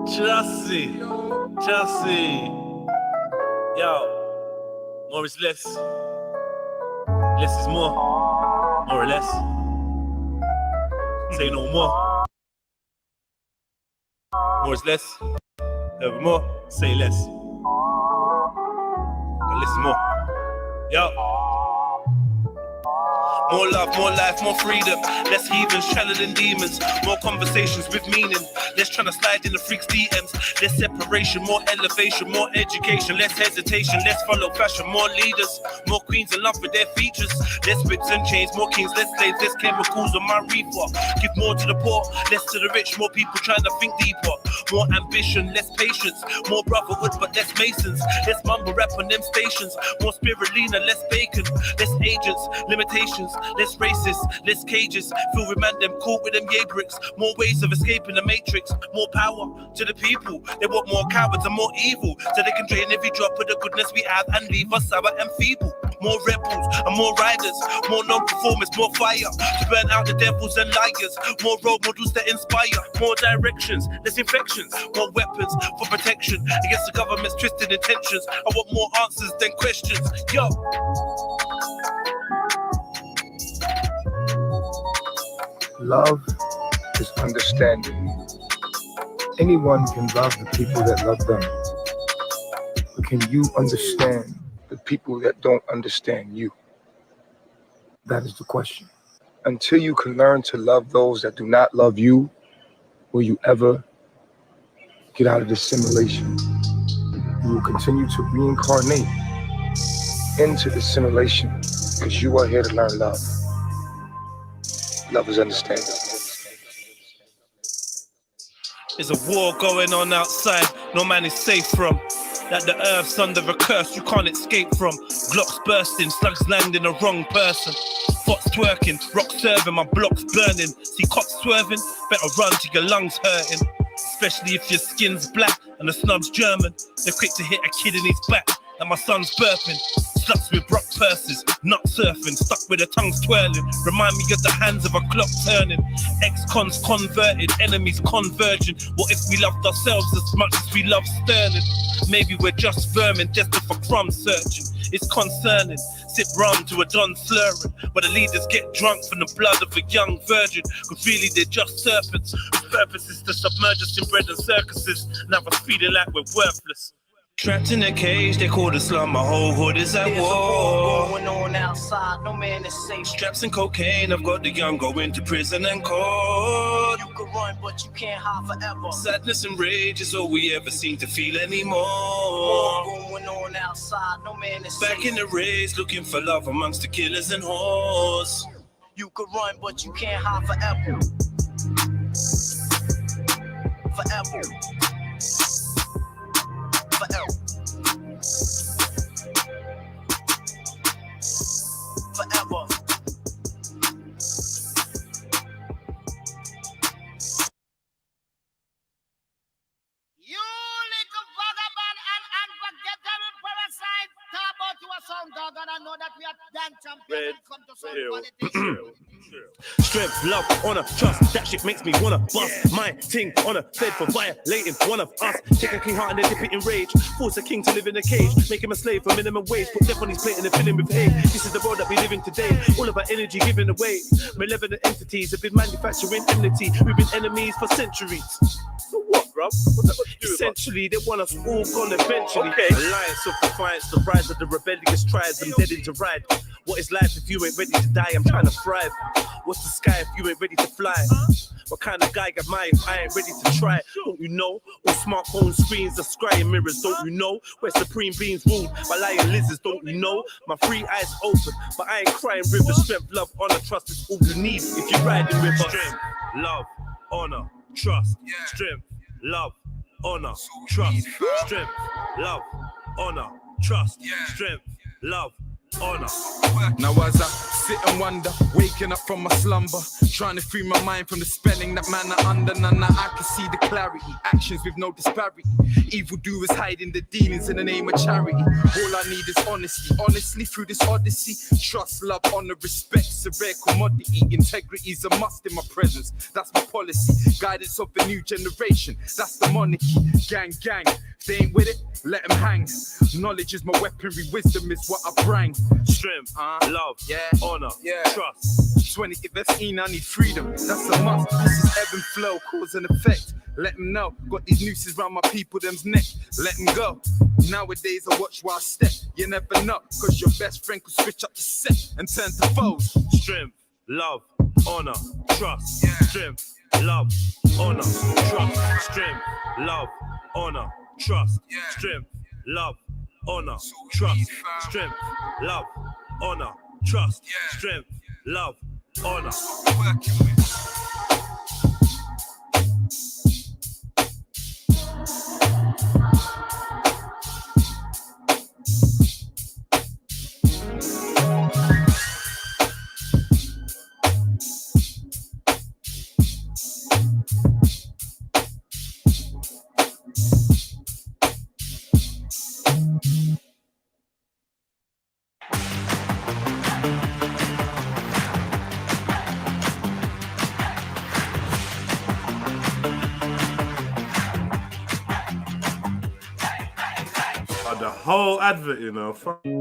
Chelsea. Yo, more is less. Less is more or less. Say no more. More is less. Never more. Say less. But less is more. Yo. More love, more life, more freedom. Less heathens channeling demons. More conversations with meaning. Less trying to slide in the freaks' DMs. Less separation, more elevation, more education. Less hesitation, less follow fashion. More leaders, more queens in love with their features. Less whips and chains, more kings, less slaves, less chemicals on my reefer. Give more to the poor, less to the rich. More people trying to think deeper. More ambition, less patience. More brotherhood, but less masons. Less mumble rap on them stations. More spirulina, less bacon. Less agents, limitations. Less racists, less cages. Feel with man them caught with them yay bricks. More ways of escaping the matrix. More power to the people. They want more cowards and more evil, so they can drain every drop of the goodness we have and leave us sour and feeble. More rebels and more riders. More non-conformists, more fire to burn out the devils and liars. More role models that inspire. More directions, less infections. More weapons for protection against the government's twisted intentions. I want more answers than questions. Yo. Love is understanding. Anyone can love the people that love them. But can you understand the people that don't understand you? That is the question. Until you can learn to love those that do not love you, will you ever get out of this simulation? You will continue to reincarnate into the simulation because you are here to learn love. Love is understanding. There's a war going on outside, no man is safe from. Like the earth's under a curse you can't escape from. Glocks bursting, slugs landing the wrong person. Spots twerking, rocks serving, my block's burning. See cops swerving, better run till your lungs hurting. Especially if your skin's black and the snub's German. They're quick to hit a kid in his back, and my son's burping. Sluts with rock purses, nut surfing, stuck with their tongues twirling. Remind me of the hands of a clock turning. Ex-cons converted, enemies converging. What if we loved ourselves as much as we love Sterling? Maybe we're just vermin, desperate for crumb searching. It's concerning. Sip rum to a Don slurring, but the leaders get drunk from the blood of a young virgin. Cause really they're just serpents, whose purpose is to submerge us in bread and circuses. Now we're feeling like we're worthless. Trapped in a cage, they call the slum, my whole hood is at war. Going on outside, no man is safe. Straps and cocaine, I've got the young going to prison and court. You can run, but you can't hide forever. Sadness and rage is all we ever seem to feel anymore. Going on outside, no man is back safe. in the race, looking for love amongst the killers and whores. You can run, but you can't hide forever. Forever. Forever. You little vagabond and unforgettable parasite. Talk about you a song dog, and I know that we are dance champions and come to some politics. Strength, love, honor, trust. That shit makes me wanna bust my ting on a fed for violating one of us. Take a king heart and then dip it in rage. Force a king to live in a cage. Make him a slave for minimum wage. Put death on his plate and then fill him with hate. This is the world that we live in today. All of our energy given away. Malevolent entities have been manufacturing enmity. We've been enemies for centuries. So what, bruv? What's that got to do with essentially, they want us all gone eventually. Okay. Alliance of defiance, the rise of the rebellious tribes. I'm dead into ride. What is life if you ain't ready to die? I'm trying to thrive. What's the sky if you ain't ready to fly? What kind of guy am I if I ain't ready to try? Don't you know? All smartphone screens are scrying mirrors. Don't you know? Where supreme beings ruled by lying lizards. Don't you know? My free eyes open, but I ain't crying rivers. Strength, love, honor, trust is all you need if you're riding with us. Strength, love, honor, trust. Strength, love, honor, trust. Strength, love, honor, trust. Strength, love, honor. Now as I sit and wonder, waking up from my slumber, Trying to free my mind from the spelling that man are under. None that I can see the clarity. Actions with no disparity. Evildoers hiding the dealings in the name of charity. All I need is honesty. Honestly, through this odyssey, trust, love, honor, respect's a rare commodity. Integrity's a must in my presence. That's my policy. Guidance of the new generation. That's the monarchy. Gang, gang. If they ain't with it, let them hang. Knowledge is my weaponry. Wisdom is what I bring. Strength, love, honor, trust. 20, if that's I need freedom. That's a must. This is ebb and flow, cause and effect. Let them know. Got these nooses round my people, them's neck. Let them go. Nowadays I watch while I step. You never know, cause your best friend could switch up the set and turn to foes. Strength, love, honor, trust. Strength, love, honor, trust. Strength, love, honor, trust. Strength, love, honor, trust. Strength, love, honor, trust. Strength, love, honor. The whole advert, you know. Y'all can do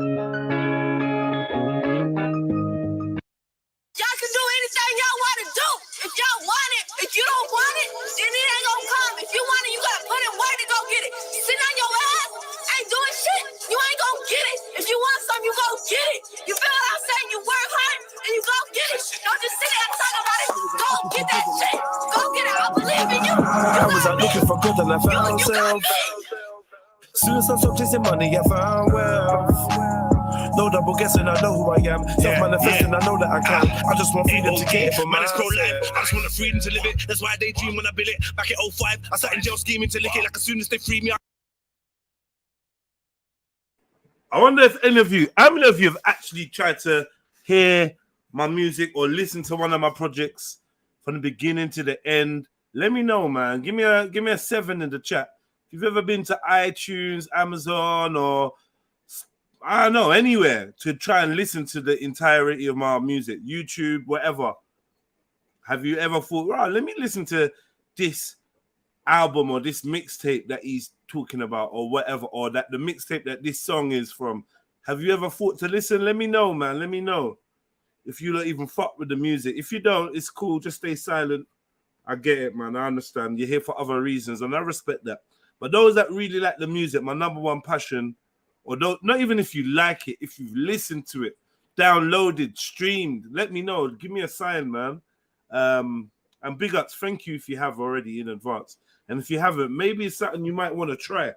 anything y'all want to do. If y'all want it, if you don't want it, then it ain't gonna come. If you want it, you gotta put in work to go get it. Sitting on your ass, ain't doing shit, you ain't gonna get it. If you want something, you go get it. You feel what I'm saying? You work hard and you go get it. Don't just sit there and talk about it. Go get that shit. Go get it. I believe in you. I was out looking for good and I found self. Soon as I stopped chasing money, I found wealth. No double guessing, I know who I am. Self-manifesting, I know that I can. I just want freedom to get it for man, it's myself. pro-life. I just want the freedom to live it. That's why I daydream when I build it. Back in 05, I sat in jail scheming to lick it. Like as soon as they free me, I wonder if any of you, how many of you have actually tried to hear my music or listen to one of my projects from the beginning to the end? Let me know, man. Give me a 7 in the chat. If you've ever been to iTunes, Amazon, or I don't know, anywhere to try and listen to the entirety of my music, YouTube, whatever. Have you ever thought, right, let me listen to this album or this mixtape that he's talking about or whatever, or that the mixtape that this song is from? Have you ever thought to listen? Let me know, man. Let me know if you don't even fuck with the music. If you don't, it's cool. Just stay silent. I get it, man. I understand. You're here for other reasons, and I respect that. But those that really like the music, my number one passion, or not even if you like it, if you've listened to it, downloaded, streamed, let me know. Give me a sign, man. And big ups, thank you if you have already in advance. And if you haven't, maybe it's something you might want to try.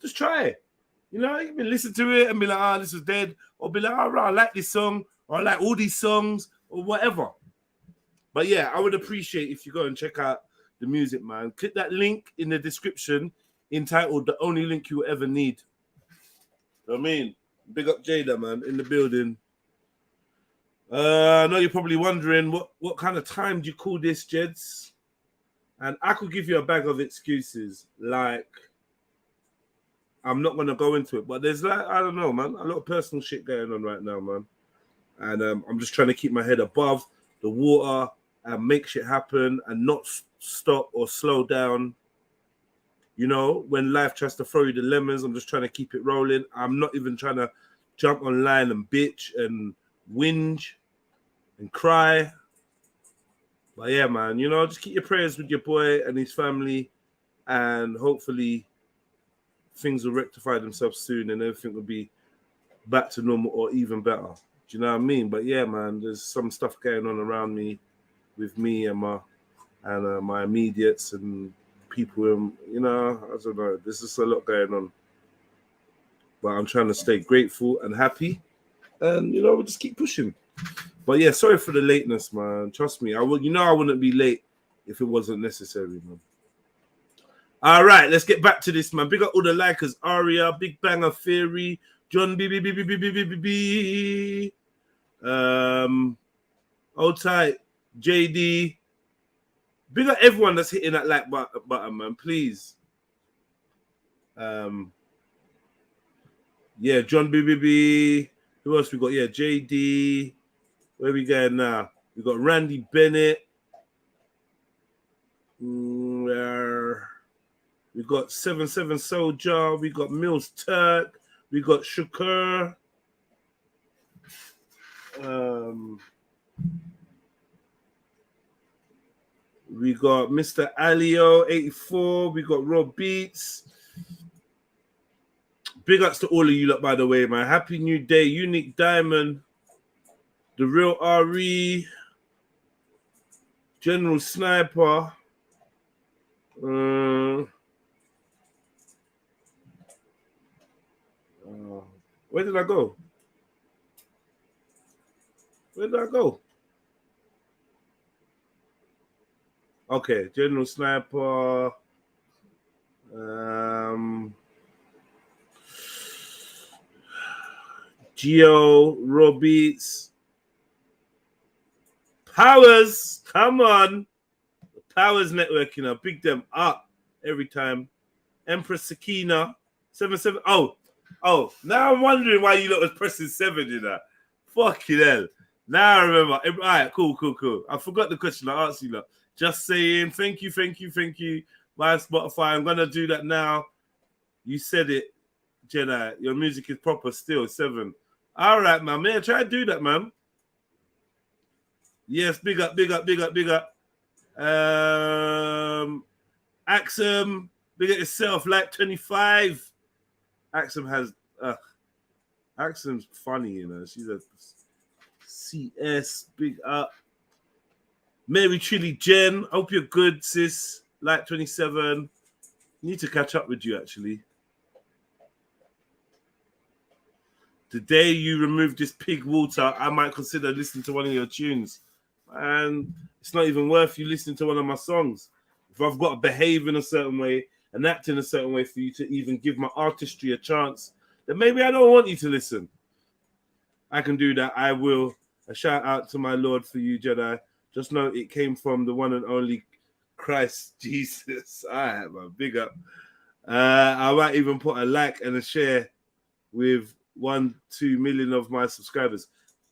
Just try it. You know, you can listen to it and be like, this is dead. Or be like, I like this song, or I like all these songs, or whatever. But yeah, I would appreciate if you go and check out the music, man. Click that link in the description entitled The Only Link You Will Ever Need. You know what I mean? Big up Jada, man, in the building. I know you're probably wondering what kind of time do you call this, Jeds? And I could give you a bag of excuses. Like, I'm not going to go into it, but there's like, I don't know, man, a lot of personal shit going on right now, man. And I'm just trying to keep my head above the water and make shit happen and not stop or slow down. You know, when life tries to throw you the lemons, I'm just trying to keep it rolling. I'm not even trying to jump online and bitch and whinge and cry. But yeah, man, you know, just keep your prayers with your boy and his family, and hopefully things will rectify themselves soon and everything will be back to normal or even better. Do you know what I mean? But yeah, man, there's some stuff going on around me, with me and my immediates and people, you know, I don't know. There's just a lot going on. But I'm trying to stay grateful and happy. And, you know, we'll just keep pushing. But yeah, sorry for the lateness, man. Trust me. I wouldn't be late if it wasn't necessary, man. All right, let's get back to this, man. Big up all the likers. Aria, Big Banger Theory, John B. Hold tight. JD. Big up everyone that's hitting that like button, man. Please. Yeah, John BBB. Who else we got? Yeah, JD. Where we going now? We got Randy Bennett. We got 77 Soldier. We got Mills Turk. We got Shakur. We got Mr. Alio 84. We got Rob Beats. Big ups to all of you lot, by the way, man. Happy New Day, Unique Diamond, The Real RE, General Sniper. Where did I go? Where did I go? Okay, General Sniper. Geo, Robeats, Powers, come on. Powers Network, you know, big them up every time. Empress Sakina, 77. Oh, now I'm wondering why you lot was pressing 7, you know. Fucking hell. Now I remember. All right, cool. I forgot the question I asked you lot. Just saying, thank you. My Spotify, I'm gonna do that now. You said it, Jedi. Your music is proper still, 7. All right, man. Try to do that, man. Yes, big up. Axum, big up yourself, like 25. Axum has Axum's funny, you know. She's a CS, big up. Mary Chili Jen, hope you're good, sis. Like 27. Need to catch up with you, actually. The day you remove this pig water, I might consider listening to one of your tunes. And it's not even worth you listening to one of my songs. If I've got to behave in a certain way and act in a certain way for you to even give my artistry a chance, then maybe I don't want you to listen. I can do that. I will. A shout out to my Lord for you, Jedi. Just know it came from the one and only Christ Jesus. All right, man. Big up. I might even put a like and a share with 1-2 million of my subscribers.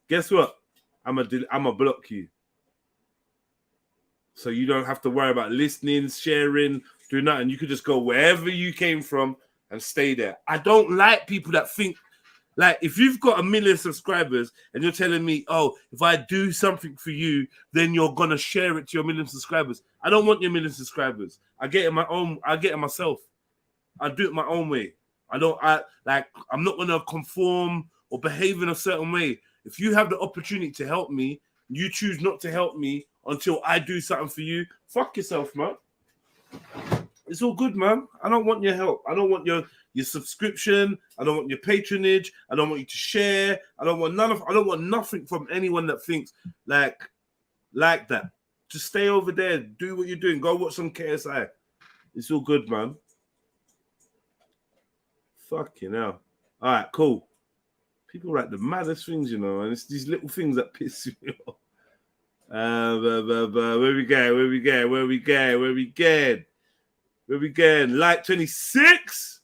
Guess what? I'm a block you. So you don't have to worry about listening, sharing, doing nothing. You could just go wherever you came from and stay there. I don't like people that think, like, if you've got 1 million subscribers and you're telling me, oh, if I do something for you, then you're going to share it to your 1 million subscribers. I don't want your 1 million subscribers. I get it myself. I do it my own way. I'm not going to conform or behave in a certain way. If you have the opportunity to help me, you choose not to help me until I do something for you, fuck yourself, man. It's all good, man. I don't want your help. I don't want your subscription. I don't want your patronage. I don't want you to share. I don't want nothing from anyone that thinks like that. Just stay over there. Do what you're doing. Go watch some KSI. It's all good, man. Fucking hell. All right, cool. People write the maddest things, you know, and it's these little things that piss me off. Where we going? Like 26.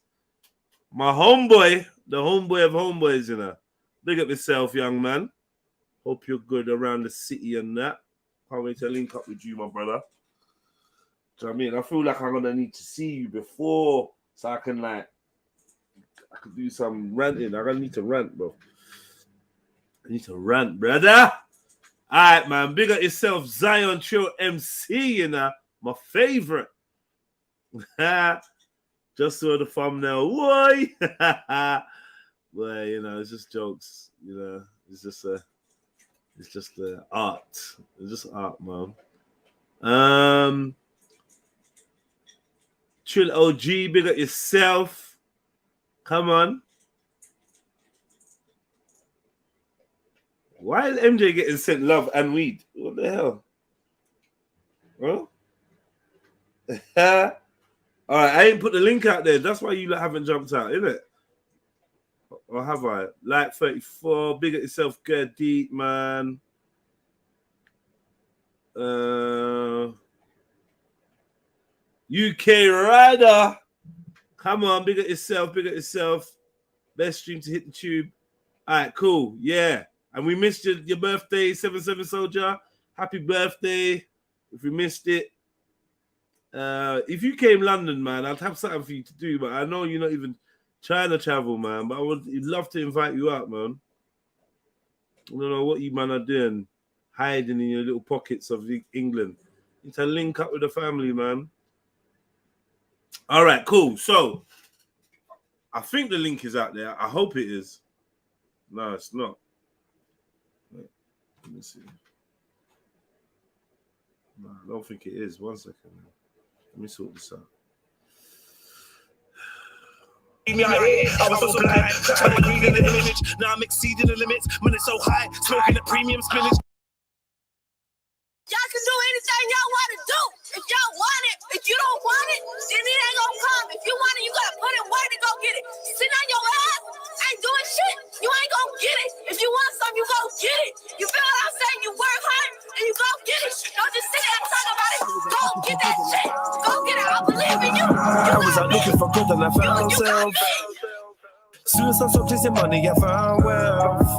My homeboy, the homeboy of homeboys, you know. Big up yourself, young man. Hope you're good around the city and that. Can't wait to link up with you, my brother. Do you know what I mean? I feel like I'm gonna need to see you before so I can do some ranting. I'm gonna need to rant, bro. I need to rant, brother. All right, man. Big up yourself, Zion Chill MC, you know. My favorite. Just saw the thumbnail. Why? Well, you know, it's just jokes. You know, it's just art. It's just art, man. Trill OG, big up yourself. Come on. Why is MJ getting sent love and weed? What the hell? Huh? All right, I ain't put the link out there. That's why you haven't jumped out, innit? Or have I? Like 34, big at yourself, get deep, man. UK Rider. Come on, big at yourself, big at yourself. Best stream to hit the tube. All right, cool. Yeah. And we missed your birthday, 77 Soldier. Happy birthday. If we missed it. If you came London, man, I'd have something for you to do, but I know you're not even trying to travel, man. But I would love to invite you out, man. I don't know what you man are doing, hiding in your little pockets of England. You need to link up with the family, man. All right, cool. So I think the link is out there. I hope it is. No, it's not. Wait, let me see. No, I don't think it is. 1 second. Let me sort this out. I was so blind, trying to read in the image. Now I'm exceeding the limits. Money so high, smoking the premium spinach. Y'all can do anything y'all want to do. If y'all want it, if you don't want it, then it ain't gonna come. If you want it, you gotta put in work to go get it. Sitting on your ass, ain't doing shit. You ain't gonna get it. If you want something, you go get it. You feel what I'm saying? You work hard and you go get it. Don't just sit there and talk about it. Go get that shit. Go get it. I believe in you. I was out looking for good and I found myself. Soon as I stopped chasing money, I found wealth.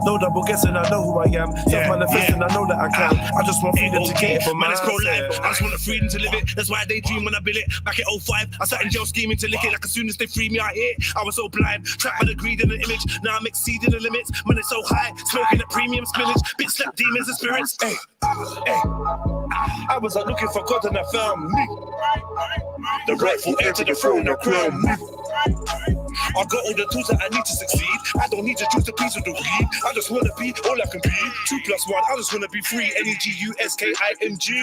No double guessing, I know who I am. Self-manifesting, I know that I can. I just want freedom to get it for man, it's myself. pro-life. I just want the freedom to live it. That's why they dream when I build it. Back at 05, I sat in jail scheming to lick it. Like as soon as they free me, I hit. I was so blind, trapped by the greed and the image. Now I'm exceeding the limits. Man, it's so high, smoking the premium spinach. Bitch slap demons and spirits. Hey, hey. I was out looking for God and I found me. The rightful heir to the throne, now crown me. I got all the tools that I need to succeed. I don't need to choose the piece of the weed. I just want to be all I can be. 2 + 1, I just want to be free. NEGUSKING.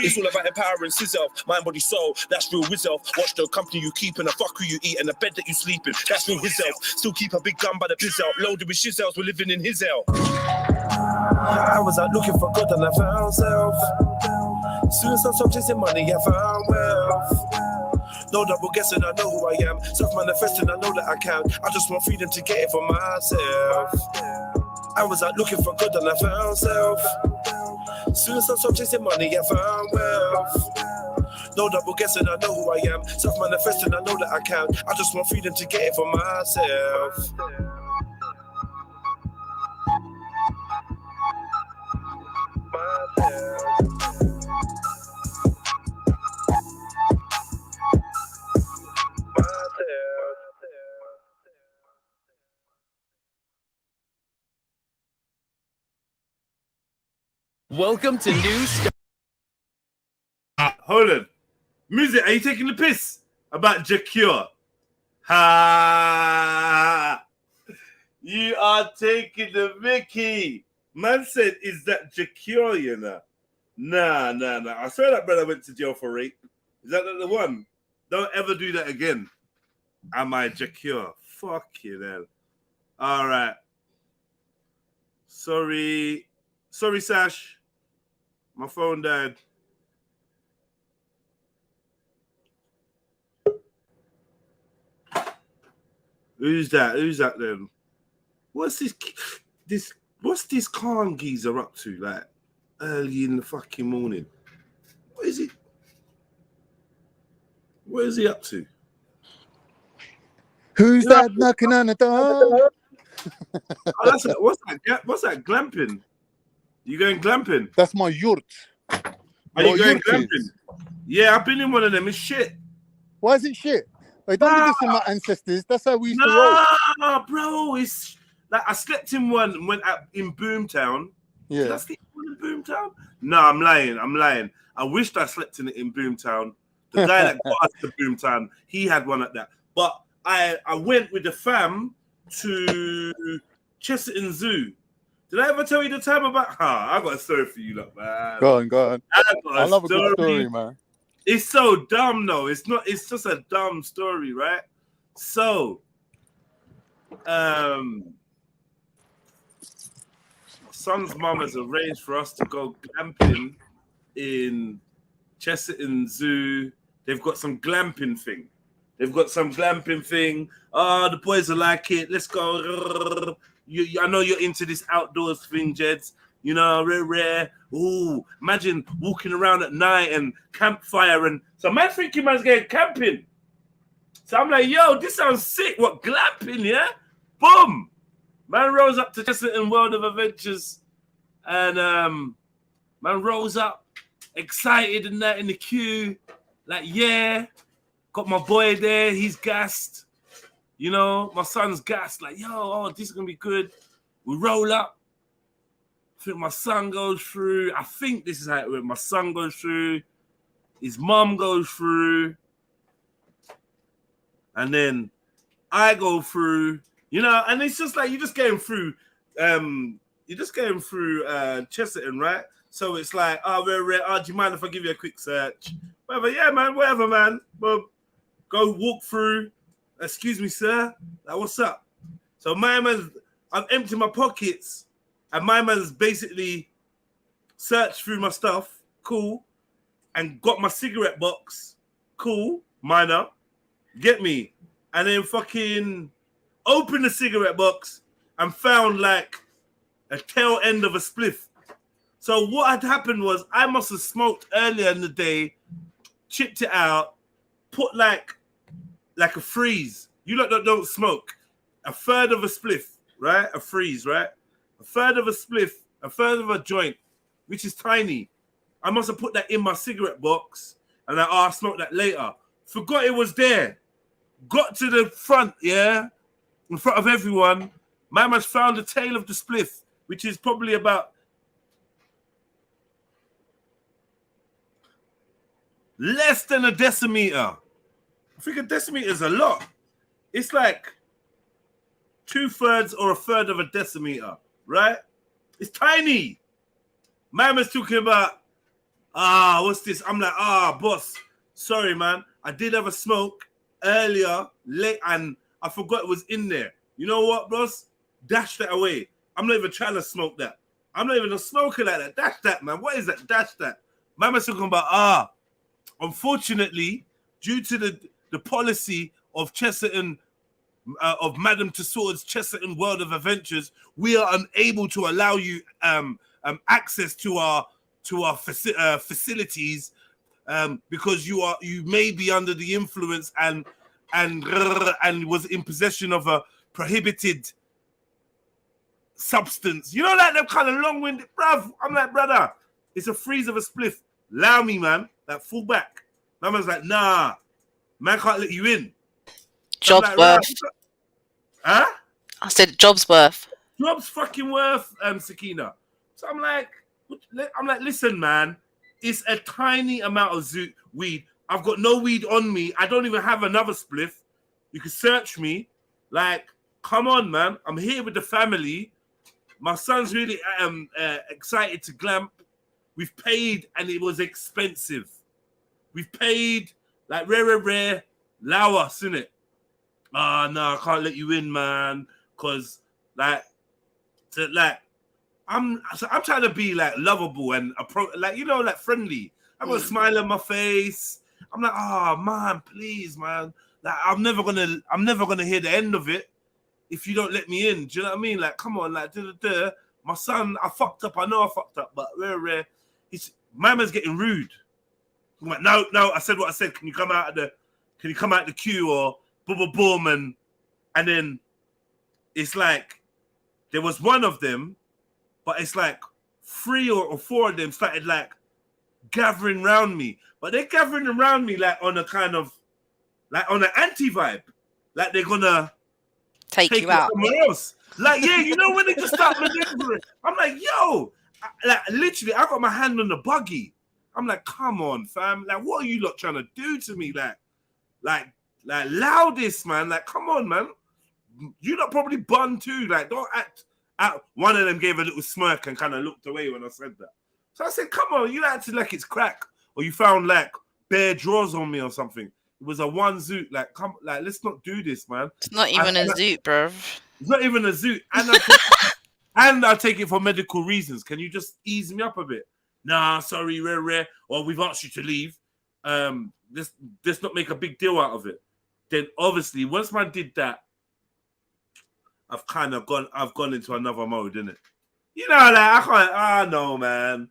It's all about empowering yourself. Mind, body, soul. That's real yourself. Watch the company you keep and the fuck who you eat and the bed that you sleep in. That's real yourself. Still keep a big gun by the biz out. Loaded with shizels, we're living in his hell. I was out looking for God and I found self. Soon as I stopped chasing money, I found wealth. No double guessing, I know who I am. Self-manifesting, I know that I can. I just want freedom to get it for myself. I was out looking for good and I found self. Soon as I stopped chasing money, I found wealth. No double guessing, I know who I am. Self-manifesting, I know that I can. I just want freedom to get it for myself. Welcome to New Stuff. Hold on. Music, are you taking the piss about Jacure? Ha! You are taking the Mickey. Man said, is that Jacure, you know? Nah. I swear that brother went to jail for rape. Is that the one? Don't ever do that again. Am I Jacure? Fuck you then. All right. Sorry, Sash. My phone died. Who's that then? What's this Khan geezer up to, like, early in the fucking morning? What is he up to? Who's that knocking on the door? What's that? Glamping? You going glamping? That's my yurt. Are you going glamping? Yeah, I've been in one of them. It's shit. Why is it shit? I don't do this in my ancestors. That's how we used to roll. Nah, bro. It's like I slept in one and went out in Boomtown. Yeah. Did I sleep in Boomtown? No, I'm lying. I wished I slept in it in Boomtown. The guy that got us to Boomtown, he had one at that. But I went with the fam to Chesterton Zoo. Did I ever tell you the time about? I got a story for you, look, man. Go on. I love a good story, man. It's so dumb, though. It's not. It's just a dumb story, right? So, son's mum has arranged for us to go glamping in Chesterton Zoo. They've got some glamping thing. Oh, the boys will like it. Let's go. I know you're into this outdoors thing, Jeds. you know, rare. Ooh, imagine walking around at night and campfire. And so man thinking man's getting camping. So I'm like, yo, this sounds sick. What, glamping, yeah? Boom. Man rose up to Chesterton World of Adventures. And man rose up, excited and that in the queue. Like, yeah. Got my boy there. He's gassed. You know, my son's gassed. Like, yo, oh, this is going to be good. We roll up. I think my son goes through. I think this is how it went. My son goes through. His mum goes through. And then I go through, you know, and it's just like you're just getting through Chesterton, right? So it's like, oh, do you mind if I give you a quick search? Whatever, yeah, man, whatever, man. But go walk through. Excuse me, sir. Like, what's up? So my man's, I've emptied my pockets, and my man's basically searched through my stuff, cool, and got my cigarette box, cool, minor. Get me, and then fucking opened the cigarette box and found like a tail end of a spliff. So what had happened was I must have smoked earlier in the day, chipped it out, put like a freeze. You lot don't smoke. A third of a spliff, right? A freeze, right? A third of a spliff, a third of a joint, which is tiny. I must have put that in my cigarette box, and I'll smoke that later. Forgot it was there. Got to the front, yeah, in front of everyone. My man's found the tail of the spliff, which is probably about less than a decimeter. I think a decimeter is a lot. It's like 2/3 or a third of a decimeter, right? It's tiny. My man's talking about, what's this? I'm like, boss, sorry, man. I did have a smoke earlier, late, and I forgot it was in there. You know what, boss? Dash that away. I'm not even trying to smoke that. I'm not even a smoker like that. Dash that, man. What is that? Dash that. My man's talking about, unfortunately, due to the policy of Chesterton, of Madame Tussauds Chesterton World of Adventures, we are unable to allow you access to our facilities because you may be under the influence and was in possession of a prohibited substance. You know, like them kind of long-winded, bruv. I'm like, brother, it's a freeze of a spliff. Allow me, man. Like, full back. My man's like, nah, man can't let you in. Job's like, worth. Huh? I said job's worth. Job's fucking worth, Sakina. So I'm like, listen, man, it's a tiny amount of weed. I've got no weed on me. I don't even have another spliff. You can search me. Like, come on, man. I'm here with the family. My son's really excited to glamp. We've paid, and it was expensive. We've paid, like, rare, allow us, innit? No, I can't let you in, man. Because, I'm trying to be, like, lovable and, like, friendly. I've got a smile on my face. I'm like, man, please, man. Like, I'm never gonna hear the end of it if you don't let me in. Do you know what I mean? Like, come on, like, my son, I fucked up. I know I fucked up, but rare. My man's getting rude. I'm like, no, I said what I said. Can you come out the queue or boom, and then it's like there was one of them, but it's like 3 or 4 of them started like gathering around me, but they're gathering around me like on a kind of like on an anti vibe, like they're gonna take you out somewhere else. Like, yeah, you know, when they just start maneuvering, I'm like, yo, like literally, I got my hand on the buggy. I'm like, come on, fam. Like, what are you lot trying to do to me? Like, loudest, man. Like, come on, man. You lot probably bun too. Like, don't act out. One of them gave a little smirk and kind of looked away when I said that. So I said, come on, you acted like it's crack. Or you found like bare drawers on me or something. It was a one zoot. Like, come, like, let's not do this, man. It's not even a zoot, bro. It's not even a zoot. And I take it for medical reasons. Can you just ease me up a bit? Nah, sorry, rare. Or we've asked you to leave. Let's not make a big deal out of it. Then obviously, once man did that, I've gone into another mode, innit? You know, like I can't. I know, man.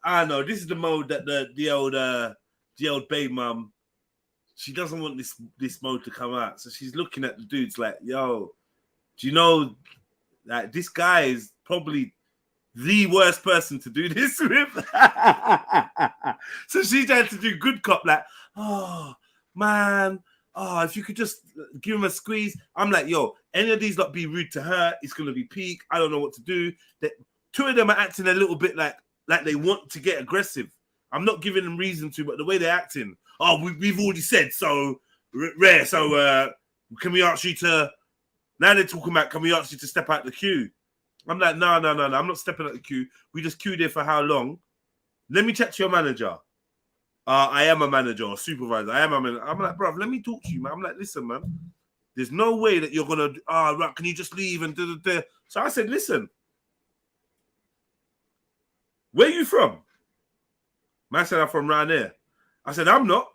I know. This is the mode that the old babe mum. She doesn't want this mode to come out, so she's looking at the dudes like, "Yo, do you know, like this guy is probably the worst person to do this with?" So she's trying to do good cop, like, "Oh man, if you could just give him a squeeze." I'm like, "Yo, any of these lot be rude to her, it's gonna be peak. I don't know what to do." Two of them are acting a little bit like they want to get aggressive. I'm not giving them reason to, but the way they're acting. Oh, we've already said so. Rare. So can we ask you to? Now they're talking about, can we ask you to step out the queue? I'm like, no. I'm not stepping out the queue. We just queued there for how long? Let me chat to your manager. I am a manager or supervisor. I am a manager. I'm like, bro, let me talk to you, man. I'm like, listen, man. There's no way that you're gonna. Right, can you just leave and da. So I said, listen. Where you from? Man said, I'm from around there. I said, I'm not.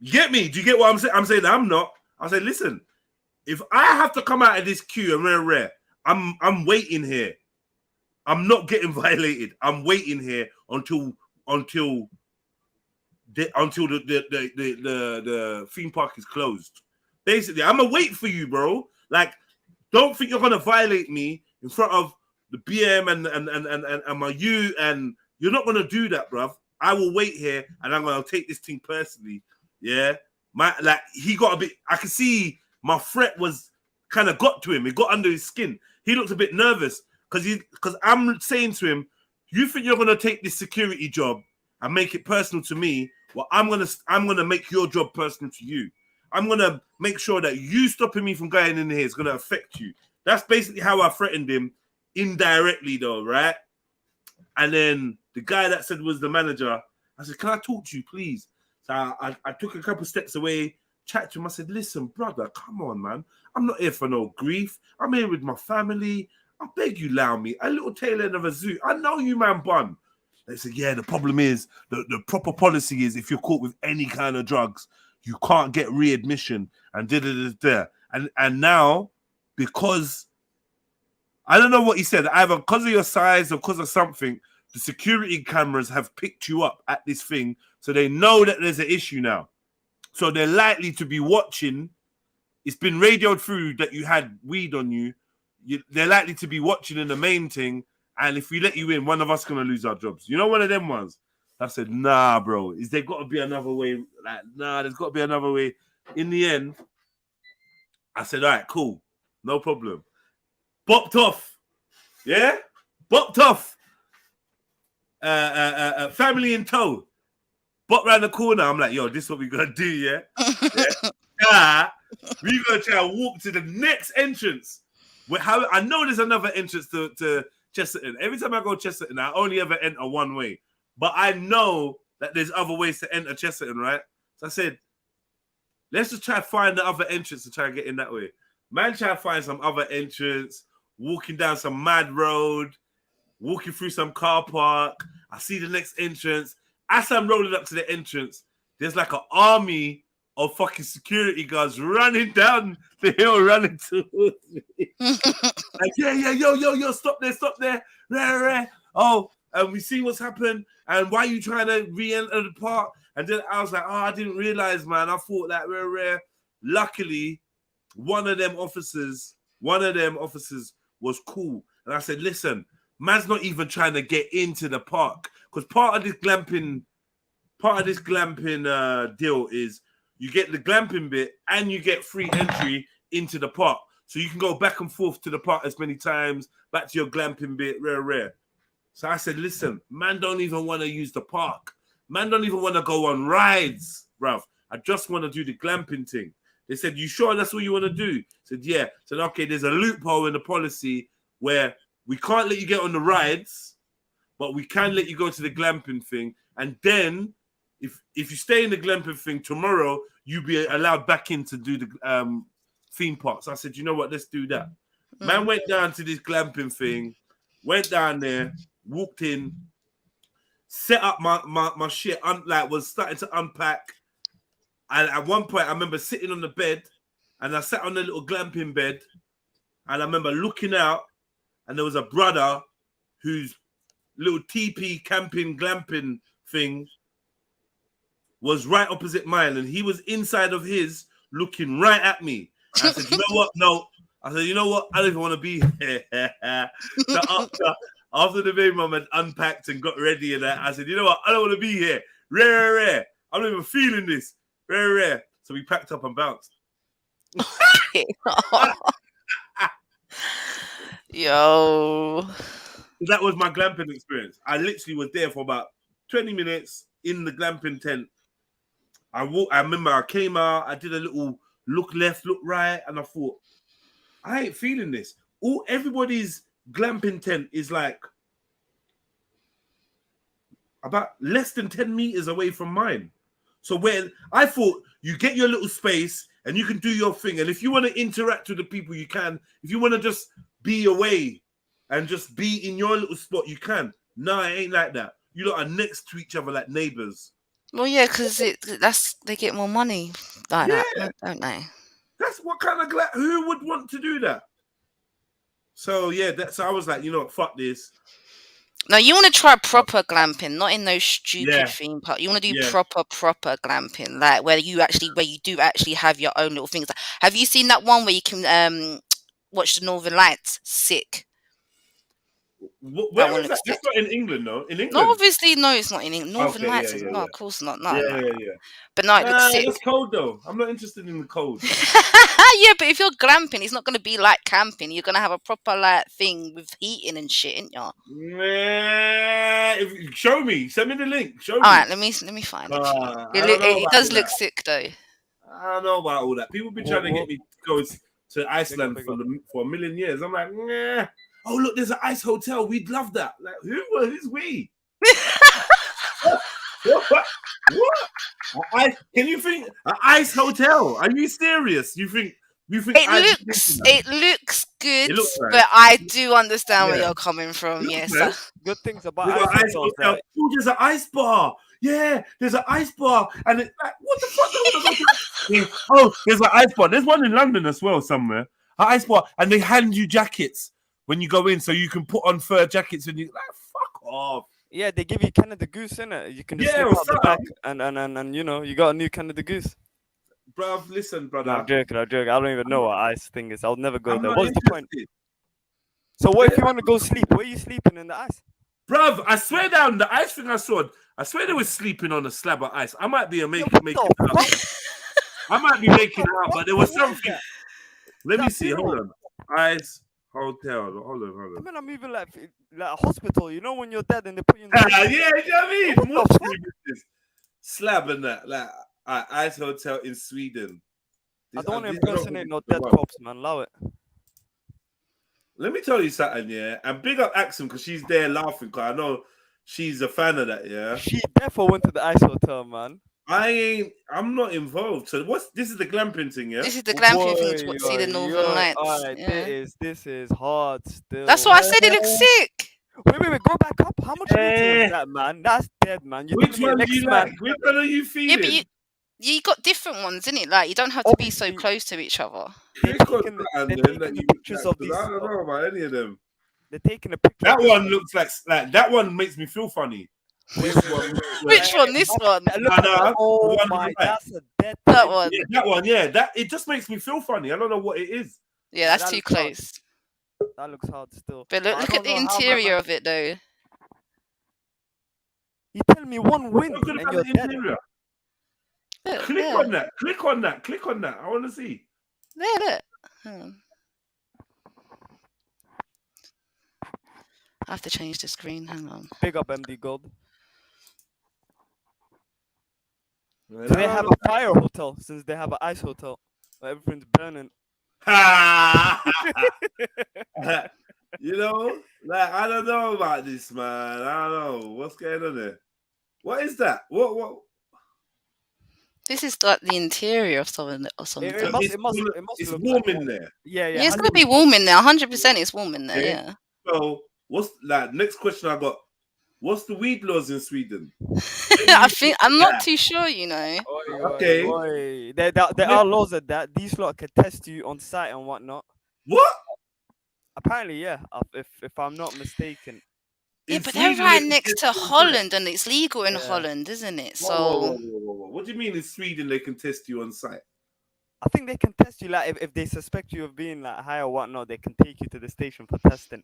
You get me? Do you get what I'm saying? I'm saying I'm not. I said, listen, if I have to come out of this queue and rare, I'm waiting here. I'm not getting violated. I'm waiting here until the theme park is closed. Basically, I'm gonna wait for you, bro. Like, don't think you're gonna violate me in front of the BM and my U, and you're not gonna do that, bruv. I will wait here and I'm gonna take this thing personally. Yeah. He got a bit, I could see my threat was kind of got to him. It got under his skin. He looked a bit nervous because I'm saying to him, you think you're gonna take this security job and make it personal to me? Well, I'm gonna make your job personal to you. I'm gonna make sure that you stopping me from going in here is gonna affect you. That's basically how I threatened him, indirectly though, right? And then the guy that said was the manager, I said, can I talk to you, please? So I took a couple steps away, chat to him. I said, listen, brother, come on, man. I'm not here for no grief. I'm here with my family. I beg you, allow me. A little tail end of a zoo. I know you, man, bun. They said, yeah, the problem is, the proper policy is if you're caught with any kind of drugs, you can't get readmission and da-da-da-da. And now, because, I don't know what he said, either because of your size or because of something, the security cameras have picked you up at this thing, so they know that there's an issue now. So they're likely to be watching. It's been radioed through that you had weed on you. They're likely to be watching in the main thing, and if we let you in, one of us going to lose our jobs. You know, one of them ones. I said, nah, bro. Is there got to be another way? Like, nah, there's got to be another way. In the end, I said, all right, cool. No problem. Bopped off. Yeah? Bopped off. Family in tow. Bopped round the corner. I'm like, yo, this is what we're going to do, yeah? Yeah. We're going to try and walk to the next entrance. I know there's another entrance to Chesterton. Every time I go to Chesterton, I only ever enter one way. But I know that there's other ways to enter Chesterton, right? So I said, let's just try to find the other entrance to try and get in that way. Man, try to find some other entrance, walking down some mad road, walking through some car park. I see the next entrance. As I'm rolling up to the entrance, there's like an army of fucking security guards running down the hill, running towards me. Like, yeah, yo, stop there. Rare. Oh, and we see what's happened. And why are you trying to re-enter the park? And then I was like, I didn't realize, man. I thought that rare. Luckily, one of them officers was cool. And I said, listen, man's not even trying to get into the park. Because part of this glamping deal is you get the glamping bit and you get free entry into the park. So you can go back and forth to the park as many times, back to your glamping bit, rare. So I said, listen, man don't even want to use the park. Man don't even want to go on rides, bruv. I just want to do the glamping thing. They said, you sure that's what you want to do? I said, yeah. I said, okay, there's a loophole in the policy where we can't let you get on the rides, but we can let you go to the glamping thing. And then if you stay in the glamping thing tomorrow, you'll be allowed back in to do the theme park. So I said, you know what, let's do that. Man went down to this glamping thing, went down there, walked in, set up my shit, was starting to unpack. And at one point, I remember sitting on the bed, and I sat on the little glamping bed, and I remember looking out, and there was a brother whose little teepee camping glamping thing was right opposite mine, and he was inside of his looking right at me. And I said, you know what? No. I said, you know what? I don't even want to be here. So after the baby mum had unpacked and got ready and that, I said, you know what? I don't want to be here. Rare. I'm not even feeling this. Rare. So we packed up and bounced. Yo. That was my glamping experience. I literally was there for about 20 minutes in the glamping tent. I remember I came out, I did a little look left, look right, and I thought, I ain't feeling this. Everybody's glamping tent is like about less than 10 meters away from mine. So when I thought you get your little space and you can do your thing, and if you want to interact with the people, you can. If you want to just be away and just be in your little spot, you can. No, it ain't like that. You lot are next to each other like neighbors. Well, yeah, because they get more money like that, don't they? That's what kind of who would want to do that? So yeah, so I was like, you know what, fuck this. No, you want to try proper glamping, not in those stupid theme parks. You want to do proper glamping, like where you do actually have your own little things. Have you seen that one where you can watch the Northern Lights? Sick. Where is that? It's not in England, though. In England? No, obviously, no, it's not in England. Northern Lights is no, of course not. No, yeah. But no, it looks sick. It's cold though. I'm not interested in the cold. Yeah, but if you're glamping, it's not going to be like camping. You're going to have a proper like thing with heating and shit, ain't you? Show me. Send me the link. Show me. All right, let me find it. It does look sick though. I don't know about all that. People been trying to get me to go to Iceland for a million years. I'm like, nah. Oh look, there's an ice hotel. We'd love that. Like, who's we? What? Can you think an ice hotel? Are you serious? You think it looks good, but I do understand where you're coming from. Yes, good things about ice hotels. Oh, there's an ice bar. Yeah, there's an ice bar, and it's like, what the fuck? Oh, there's an ice bar. There's one in London as well somewhere. An ice bar, and they hand you jackets when you go in, so you can put on fur jackets, and you like, fuck off. Yeah, they give you Canada Goose, innit? You can just slip out the back, and you know, you got a new Canada Goose. Bruv, listen, brother. No, I'm joking. I don't even know what ice thing is. I'll never go there. What's the point? So what if you want to go sleep? Where are you sleeping in the ice? Bruv, I swear down, the ice thing I saw, I swear they were sleeping on a slab of ice. I might be making it up. I might be making it up, but there was something. Let me see. Hold on. Ice hotel. Hold on. I mean, I'm even like a hospital. You know when you're dead and they put you in the yeah, you know what I mean? Slab and that. Like ice hotel in Sweden. I don't want to impersonate no dead corpse, man. Allow it. Let me tell you something, yeah. And big up Axum because she's there laughing because I know she's a fan of that, yeah. She definitely went to the ice hotel, man. I'm not involved. So this is the glamping thing, yeah? This is the glamping thing to see the Northern Lights. Right, this is hard still. That's why I said it looks sick. Wait, go back up. How much is that, man? That's dead, man. Which one do you like? Which one are you feeling? Yeah, but you got different ones, innit? Like, you don't have to be so close to each other. They're taking the pictures of these. I don't know about any of them. They're taking a picture. That one looks like that one makes me feel funny. Which one? This one? Oh my, that's a dead. That one. Yeah, that one. Yeah, that it just makes me feel funny. I don't know what it is. Yeah, that's too close. That looks hard still. But look at the interior of it, though. You tell me one win and you're dead. Click on that. Click on that. I want to see. Look. I have to change the screen. Hang on. Big up MD Gold. Do they have a fire hotel since they have an ice hotel where everything's burning? You know, like I don't know about this, man. I don't know what's going on there. What is that? What? This is like the interior of something. It's warm in there. Yeah. It's gonna be warm in there. 100%, it's warm in there. Yeah. So what's like? Next question I got. What's the weed laws in Sweden? I'm not too sure. You know. Okay. There are laws of that. These lot can test you on site and whatnot. What? Apparently, yeah. If I'm not mistaken. Yeah, In but they're Sweden, right they next contest to you on site. Holland, and it's legal in Yeah. Holland, isn't it? Whoa, whoa, whoa, So whoa, whoa, whoa. What do you mean in Sweden they can test you on site? I think they can test you, like if they suspect you of being like high or whatnot, they can take you to the station for testing.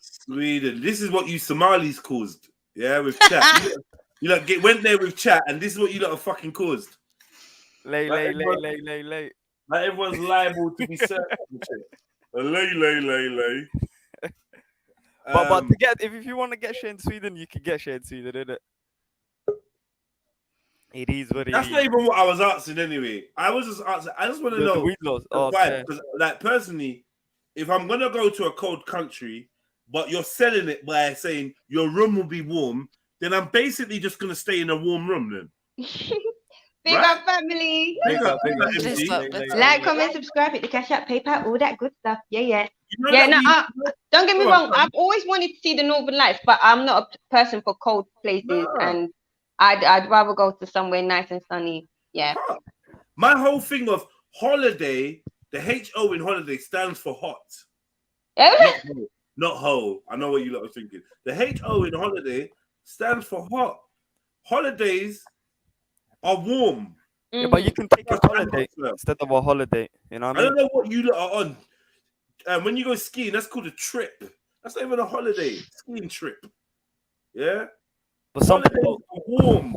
Sweden. This is what you Somalis caused. Yeah, with chat. You lot went there with chat, and this is what you lot have fucking caused. Lay. Like everyone's liable to be served. Lay. But to get if you want to get shit in Sweden, you can get shit in Sweden, innit? It is what it is. That's not even what I was asking anyway. I was just asking. I just want to know the weed laws. the Oh, vibe. okay. Because, like, personally, if I'm gonna go to a cold country, but you're selling it by saying your room will be warm, then I'm basically just gonna stay in a warm room then. Big Right? up, family. Big up, Bless MC. up, bless up. Like, comment, subscribe, hit the cash app, PayPal, all that good stuff. Yeah. You know Yeah, that no, don't get me Go on, wrong. go on. I've always wanted to see the Northern Lights, but I'm not a person for cold places, No. and I'd rather go to somewhere nice and sunny. Yeah. Hot. My whole thing of holiday, the HO in holiday stands for hot. Not whole. I know what you lot are thinking. The HO in holiday stands for hot. Holidays are warm. Yeah, but you can take a holiday instead of a holiday. You know what I I mean? don't know what you lot are on. When you go skiing, that's called a trip. That's not even a holiday. Skiing trip. Yeah? But some holidays people are warm.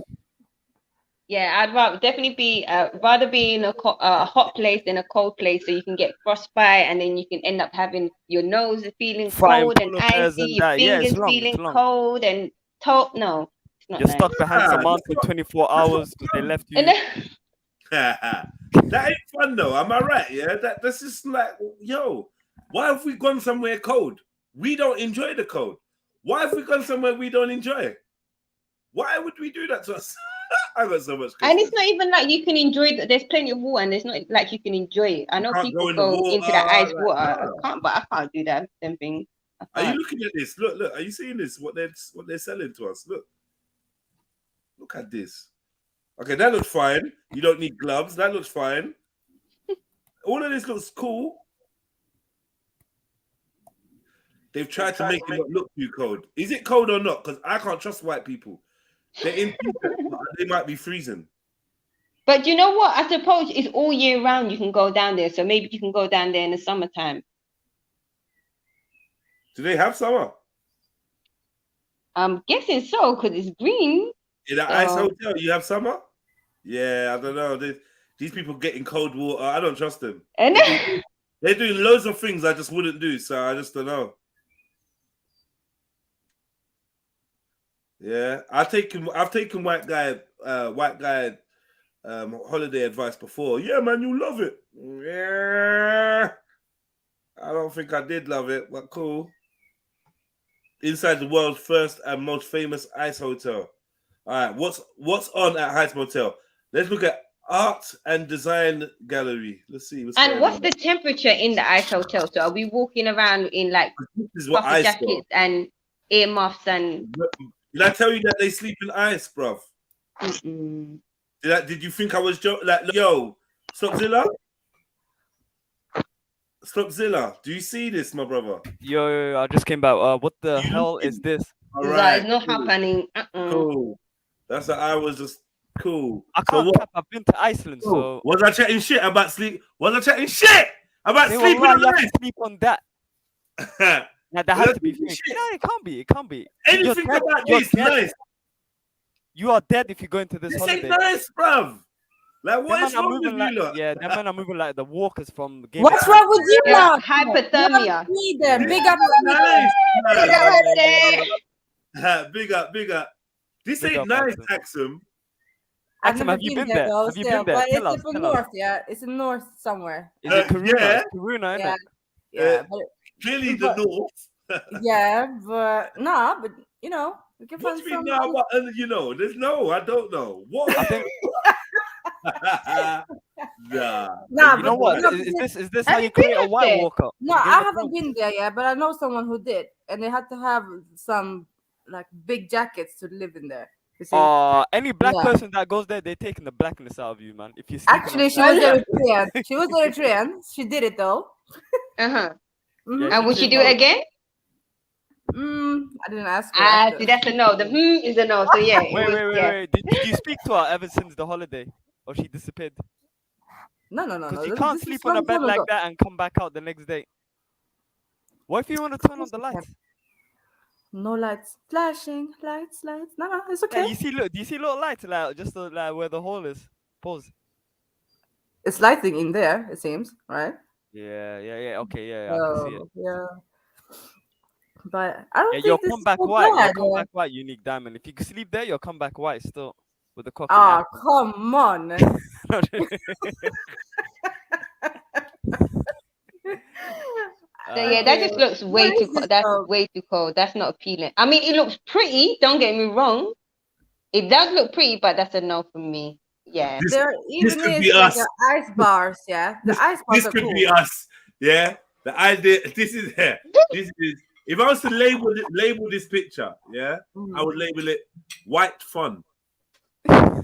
Yeah, I'd rather be in a hot place than a cold place, so you can get frostbite, and then you can end up having your nose feeling Frying cold and polar bears icy, and your that. Yeah, it's fingers long, feeling it's long. cold and no, it's not You're nice. stuck behind some mountain 24 hours because they left you. That ain't fun though. Am I right? Yeah, that's just like, yo, why have we gone somewhere cold? We don't enjoy the cold. Why have we gone somewhere we don't enjoy? Why would we do that to us? I got so much. And it's not even like you can enjoy it. There's plenty of water, and it's not like you can enjoy it. I know Can't people go in the go water, into that ice like, water. no. I can't do that. Them things. Are you looking at this? Look. Are you seeing this? What they're selling to us? Look at this. Okay, that looks fine. You don't need gloves. That looks fine. All of this looks cool. They've tried to make it not look too cold. Is it cold or not? Because I can't trust white people. They're in. They might be freezing. But you know what? I suppose it's all year round. You can go down there, so maybe you can go down there in the summertime. Do they have summer? I'm guessing so, because it's green. In that ice hotel, you have summer? Yeah, I don't know. These people getting cold water. I don't trust them. And they're doing loads of things I just wouldn't do, so I just don't know. Yeah, I've taken white guy holiday advice before. Yeah, man, you love it. Yeah, I don't think I did love it, but cool. Inside the world's first and most famous ice hotel. All right, what's on at Heights Motel? Let's look at art and design gallery. Let's see. What's the temperature in the ice hotel? So are we walking around in like puffer jackets and earmuffs and? Did I tell you that they sleep in ice, bruv? Did you think I was joking? Like, yo, Stopzilla? Stopzilla, do you see this, my brother? Yo, I just came back. What the hell is this? All right, it's not happening. Cool. That's what I was just cool. I can't cap. I've been to Iceland, so was I chatting shit about sleep? Was I chatting shit about Hey, sleeping wallah, on you have ice? to sleep on that. Now that has to be fake. No, it can't be. It can't be. Anything You're dead. about You're this dead. nice. You are dead if you go into this This holiday. ain't nice, bruv. Like, what Them is man are wrong with moving you like, lot? yeah, them men are moving like the walkers from Game What's of wrong with you, Yeah, man? hypothermia. Sweden. Big up. Nice, Nice. Big up. This Big ain't up, nice, Axum. Axum. I've Axum, never have you been there? though, Have you still, been there? but Tell it's us, up in tell us. north, yeah. It's in north somewhere. Is it Karuna? Yeah. It's Karuna, Yeah, innit? yeah, but Clearly the north. yeah, but but you know, we can What find do you mean some. now? What, you know, there's I don't know. What? I think. Nah. You know what? Is this how Have you you been create a up White there? Walker? No, I haven't been there yet, but I know someone who did, and they had to have some like big jackets to live in there. You see? Any black Yeah. person that goes there, they're taking the blackness out of you, man. If you sleep Actually, she was Eritrean. She was Eritrean. She did it though. Uh-huh. Mhm. And would she do it again? I didn't ask her. Ah, see, that's a no. The is a no. So yeah, it Wait, was, wait, wait, yeah. wait. Did you speak to her ever since the holiday, or she disappeared? No. Because you can't This is sleep on a some bed time like ago. that and come back out the next day. What if you want to turn on the lights? No lights, flashing lights. No, it's Yeah, okay. you see, look. Do you see little lights like just like where the hole is? Pause. It's lighting in there. It seems right. Yeah. Okay, yeah, I can see it. Yeah. But I don't Yeah, your think this is comeback so white. Your bad. comeback white, unique diamond. If you could sleep there, your comeback white still with the cocky. Ah, come on. So yeah, that just looks way What too is cold. this That's though? way too cold. That's not appealing. I mean, it looks pretty. Don't get me wrong. It does look pretty, but that's a no from me. Yeah. There This even could is be like us. the ice bars. Yeah, the ice bars This are could cool. be us. Yeah. The idea. This is here. This is. If I was to label this picture, yeah, I would label it white fun. Oh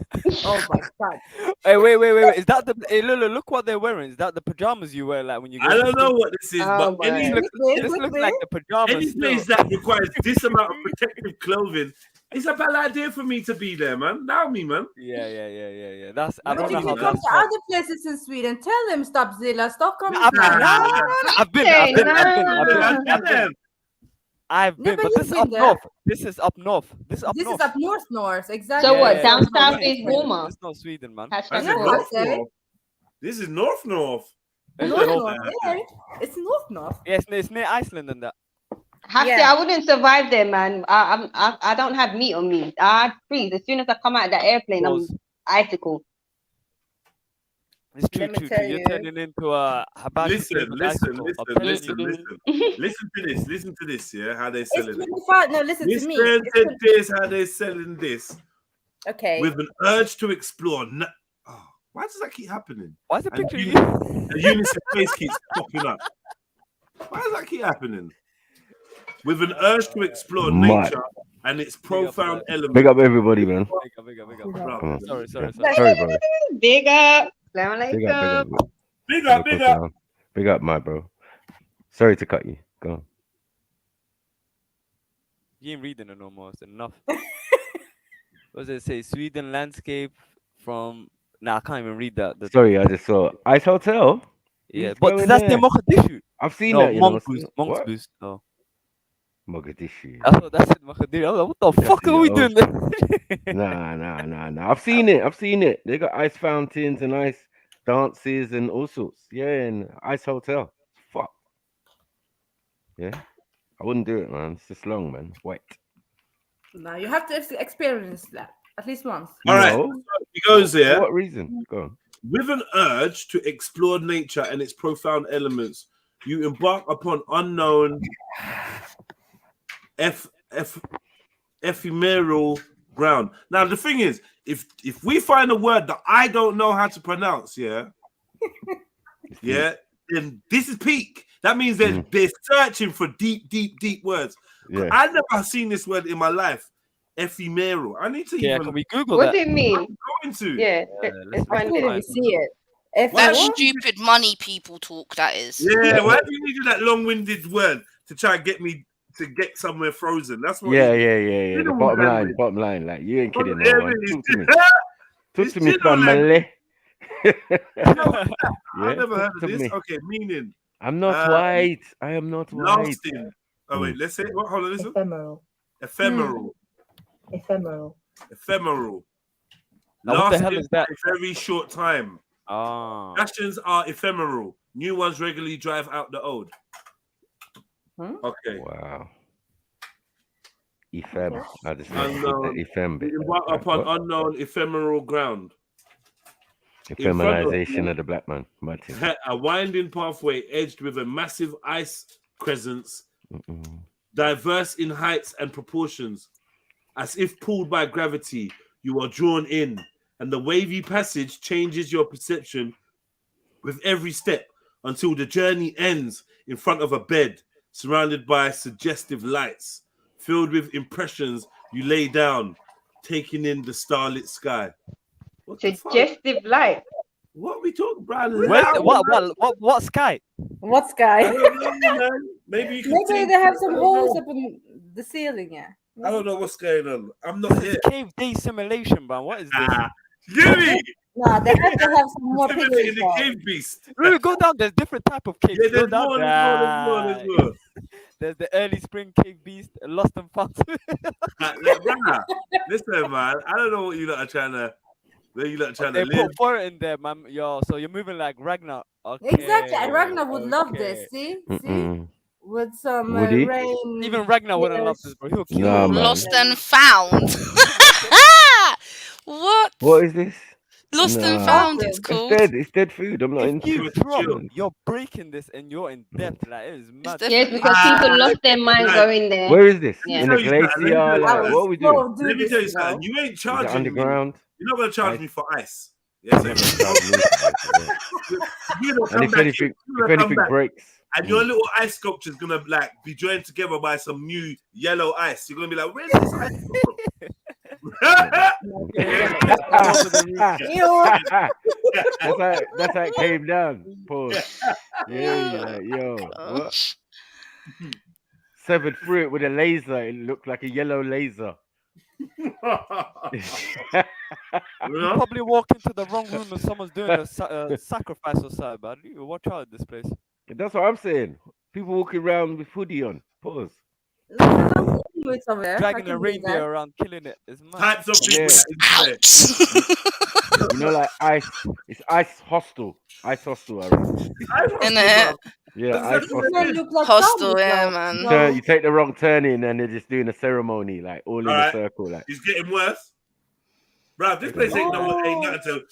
my god. Hey, wait. Is that the? Hey, look what they're wearing. Is that the pajamas you wear like when you go? I to don't know sleep? what this is, but any This looks like the pajamas. any still. place that requires this amount of protective clothing, it's a bad idea for me to be there, man. Now me, man. Yeah. That's I But don't you know how can come that's. to other places in Sweden. Tell them stop Zilla. Stop coming. I've been, but but this you've is been up there. north. This is up north. This is up north, exactly. So what? Yeah. Down It's not south Sweden. is warmer. It's not Sweden, man. Hashtag Yeah, warm. I say. This is north. North. Yeah, it's north. Yeah, it's near Iceland and that. I wouldn't survive there, man. I don't have meat on me. I'd freeze as soon as I come out of that airplane. I'm icicle. It's true. You're turning into a Listen to this. Yeah, how they It's selling it. 25. No, listen to me. Listen to this, how they selling this. Okay. With an urge to explore. Why does that keep happening? Why is the picture you? The Unicef face keeps popping up. Why does that keep happening? With an urge to explore nature and its profound elements. Big up everybody, man. Big up. Come on. Sorry, Sorry, bro. Big up. Big up. Big up. Big up, my bro. Sorry to cut you. Go on. You ain't reading it no more. It's enough. What does it say? Sweden landscape from. Nah, I can't even read that. Sorry, I just saw Ice Hotel. Yeah, Who's but going that's there? near Mogadishu. I've seen No, that. You know. Monk's What? Boost. Oh. Mogadishu. I thought that's it, Mogadishu. I was like, what the fuck are we doing there? Nah. I've seen it. They got ice fountains and ice dances and all sorts. Yeah, and Ice Hotel. Fuck. Yeah. I wouldn't do it, man. It's just long, man. It's wet. No, you have to experience that at least once. All right. No. So he goes there. For what reason? Go on. With an urge to explore nature and its profound elements, you embark upon unknown ephemeral ground. Now, the thing is, if we find a word that I don't know how to pronounce, then this is peak. That means they're searching for deep words. Yeah. I've never seen this word in my life. Ephemeral. I need to Can we Google What that? do it mean? I'm going to. Yeah, let's find it. See it. That stupid money people talk, that is. Yeah, why do you need that long-winded word to try and get me to get somewhere frozen? That's what. Yeah. The bottom line. Like you ain't kidding. Yeah, No, man. really. Talk to me. Talk to me, family. I've never heard of this. Okay, meaning. I'm not white. I am not white. Lasting. Oh wait, let's say what? Hold on, listen. Ephemeral. Ephemeral. Now, what the hell is that? A very short time. Fashions are ephemeral. New ones regularly drive out the old. Okay. Wow. Ephem. I just Unknown. the ephem bit. Embark upon unknown ephemeral ground. Ephemeralization of the black man. Martin. A winding pathway edged with a massive ice crescents, diverse in heights and proportions. As if pulled by gravity, you are drawn in, and the wavy passage changes your perception with every step until the journey ends in front of a bed, surrounded by suggestive lights, filled with impressions you lay down, taking in the starlit sky. Suggestive light. What are we talking about? What sky? What sky? I don't know, man. Maybe you can Maybe take they have it. some I don't holes know. up in the ceiling. Yeah. I don't know what's going on. I'm not here. Cave day simulation, man. What is this? Really? Nah, they have to have some more Simulating pillars. the Though. cave beast. Really, go down. There's different type of caves. Yeah, Go there's down. more, there's more. There's the early spring cave beast, lost and found. Brother, listen, man. I don't know what you lot are trying to. Where you lot trying They to live? put fire in there, man. Yo, so you're moving like Ragnar. Okay. Exactly, and Ragnar would love this. See, with some Would he? rain. Even Ragnar wouldn't love this, bro. He'll kill Nah, you. man. Lost and found. What? What is this? Lost and Nah. found. It's called. It's dead food. I'm not If into you it. drop, you're breaking this and you're in depth. Like, it is mad. Yes, because people lost their mind going there. Where is this? Yeah. In the glacier? Like, what are we doing? Let me tell you something. You ain't Is it charging me. underground? You're not gonna charge me for ice. Yes, And if anything breaks, and your little ice sculpture is gonna like be joined together by some new yellow ice. You're gonna be like, where's this ice come from? that's how it came down. Pause. Yeah, like, yo, what? Severed through it with a laser. It looked like a yellow laser. You probably walk into the wrong room and someone's doing a sacrifice or something, man. You watch out at this place. That's what I'm saying. People walking around with hoodie on. Pause. Dragging a reindeer around, killing it. It's mad. Types of people. You know, like ice. It's ice hostel. Ice hostel. I reckon. Yeah, ice hostel. Hostel, yeah, man. You take the wrong turn in, and they're just doing a ceremony, like all in a circle. Like it's getting worse. Bro, this place ain't nothing to.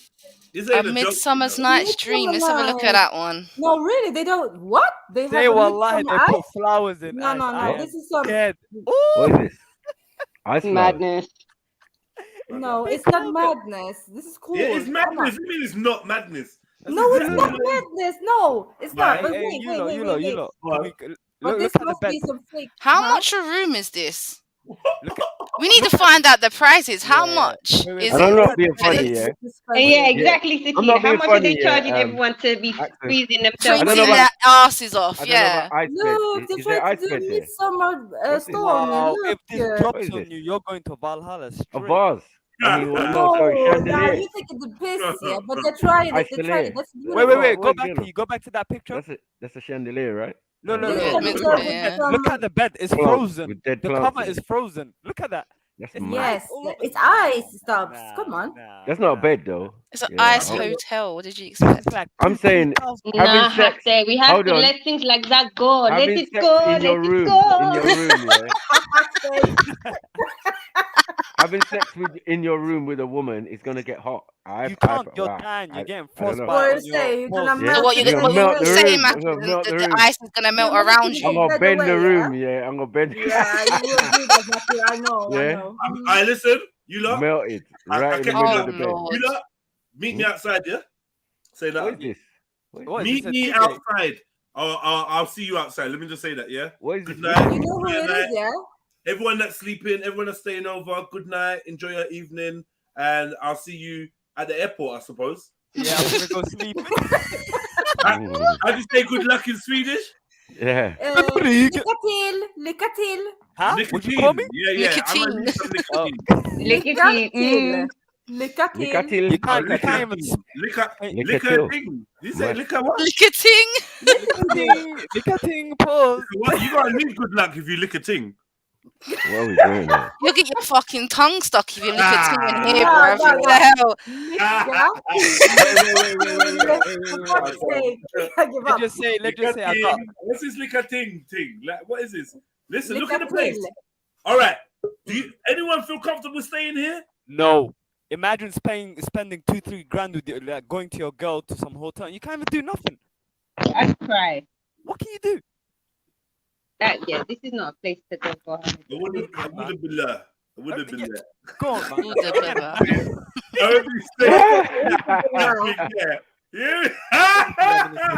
This ain't A a Midsummer's joke. Night's Dream. Let's have a look at that one. No, really, they don't. What? They Say have what lie, they ice? put flowers in. No, ice. no, I no. am This is some scared. what is this? Ice madness. No, it's not madness. This is cool. Yeah, it's madness. You mean it's not madness? No, it's not madness. No, it's not. But Hey, wait, you wait, lot, wait, you wait, lot, you wait. lot. But Look this at the must bed. be some fake. How Huh? much a room is this? We need to find out the prices. How much is And it? I'm not being funny, yeah. Yeah, exactly, I'm Sakina. not How being much are they funny, charging yeah, everyone to be freezing themselves? I don't know Freezing about- their asses off, I don't know yeah. about ice bed. Look, they Is there tried ice to do bed there? midsummer What's this? storm. Wow, Look. if this What drops is on this? you, you're going to Valhalla A straight. vase. I mean, well, no, sorry, No, nah, chandelier. you taking the piss, yeah, but they're trying it. They're trying it. That's Wait, beautiful. go back. Can you go back to that picture? That's a chandelier, right? No. Look Yeah, at meant the to girl be, with yeah. some- Look at the bed. It's Plants, frozen. with dead The plants cover in is it. frozen. Look at that. That's It's mad. Yes, all over it's the ice stubbs. Come on. That's not a bed though. It's an Yeah, ice I- hotel. What did you expect? like I'm saying Nah, having sex. Hafte, we have Hold to on. let things like that go. Let Having it sex go. in Let your it room. go. In your room, yeah. Having sex in your room with a woman is gonna get hot. You can't. You're dying. You're getting frostbite. What on you say? You're gonna balls. melt So what You're gonna melt the saying, room. Mac, You're gonna melt the the room. ice is gonna melt You're around making you? I'm gonna Bed bend the away, room, yeah. I'm gonna bend. Yeah, you will do that, Matthew. I know. I Yeah. know. I listen. You lot. Melted I right in the kept middle you of the bed. Lord. You lot. Meet me outside, yeah. Say What is that. this? What is Meet this, a me DJ? outside. I'll see you outside. Let me just say that, yeah. What is Good this? night. You know who Good it night. is, yeah? Everyone that's sleeping, everyone that's staying over, good night. Enjoy your evening, and I'll see you at the airport, I suppose. Yeah, I'm gonna go sleep. How do you say good luck in Swedish? Yeah. Lycka till, lycka till. Huh? What you call me? Yeah. I'm gonna need some nicotine. Lycka Lycka till. till. Lycka Lycka till. till. You can't even. Liquor ting. You say Man. liquor what? Lick a ting. Look at thing, pause. What? You gotta need good luck if you lick a ting. What are we doing here? You'll get your fucking tongue stuck if you lick a ting in here, Ah, bruv. What the hell? Fuck's sake. I give up. Let's just say I got. What's this liquor ting? Like, what is this? Listen, look Lycka at the place. till. All right. Anyone feel comfortable staying here? No. Imagine spending 2-3 grand with your, like, going to your girl to some hotel. You can't even do nothing. I cry. What can you do? Yeah, this is not a place to go for. I wouldn't be there. I wouldn't be there. Go on, man. I would be staying. Yeah.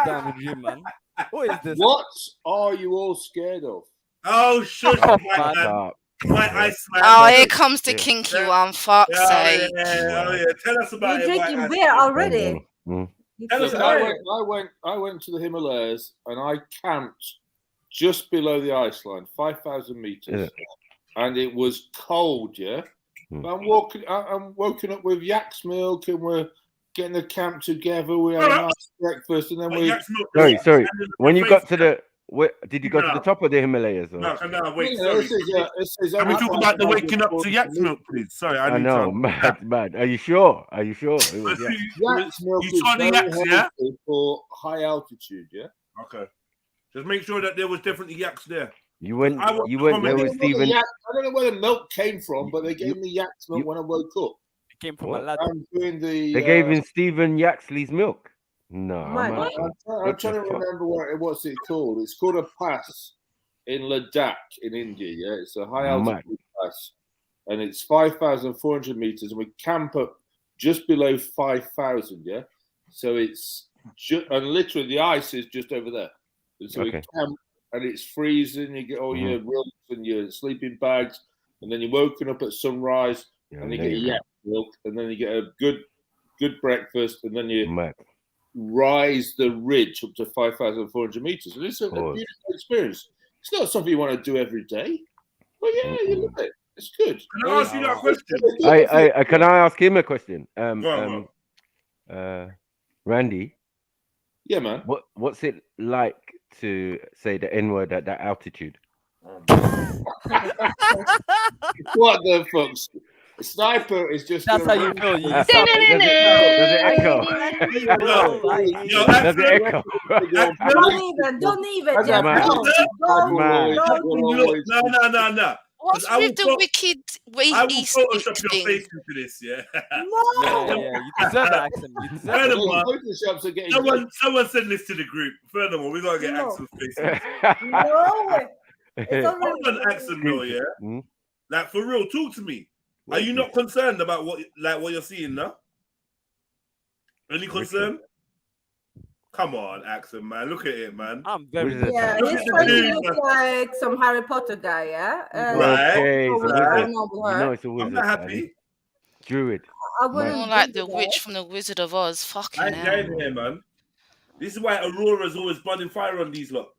Down the gym, man. What is this? What are you all scared of? Oh, shush, Oh, my man. man. My ice man. Oh, here comes the kinky one. Fuck's sake. Yeah. Tell us about You're it. drinking beer already. I went to the Himalayas and I camped just below the ice line, 5,000 meters, and it was cold. Yeah, I'm woken up with yak's milk, and we're getting the camp together. We had a nice breakfast, and then we. Sorry. When you got to the, did you go to the top of the Himalayas? Or? No, wait. Sorry. Can we talk about the waking up to yak's milk, please? Sorry, I know. Mad. Are you sure? Yak's milk is very healthy for high altitude. Yeah. Okay. Just make sure that there was definitely yaks there. You went there with Stephen. I don't know where the milk came from, but they gave me yak's milk when I woke up. It came from a lad. They gave him Stephen Yaxley's milk. No, I'm trying to remember what's it called. It's called a pass in Ladakh in India. Yeah, it's a high altitude pass, and it's 5,400 meters, and we camp up just below 5,000. Yeah, so it's and literally the ice is just over there. And so we camp, and it's freezing. You get all your rugs and your sleeping bags, and then you're woken up at sunrise, and you get yak milk, and then you get a good breakfast, and then you rise the ridge up to 5,400 meters. And it's a beautiful experience. It's not something you want to do every day, but yeah, you love it. It's good. Can I ask you that question? Can I ask him a question? Randy. Yeah, man. What's it like to say the N-word at that altitude? What the fuck? A sniper is just. That's how you feel. Does it echo? Does it echo? Don't even. No. What's with the wicked way he speaks your face into this, yeah? No. Yeah, you deserve that accent. You deserve it. Someone send this to the group. Furthermore, we gotta get accent faces. No. Hold on, accent though, yeah? Like for real, talk to me. Are you not concerned about what you're seeing now? Any concern? Come on, accent man. Look at it, man. I'm very he's trying to look like some Harry Potter guy, yeah? Okay, I'm not happy. Druid. More like the witch from the Wizard of Oz. Fucking I ain't getting here, man. This is why Aurora's always burning fire on these lot.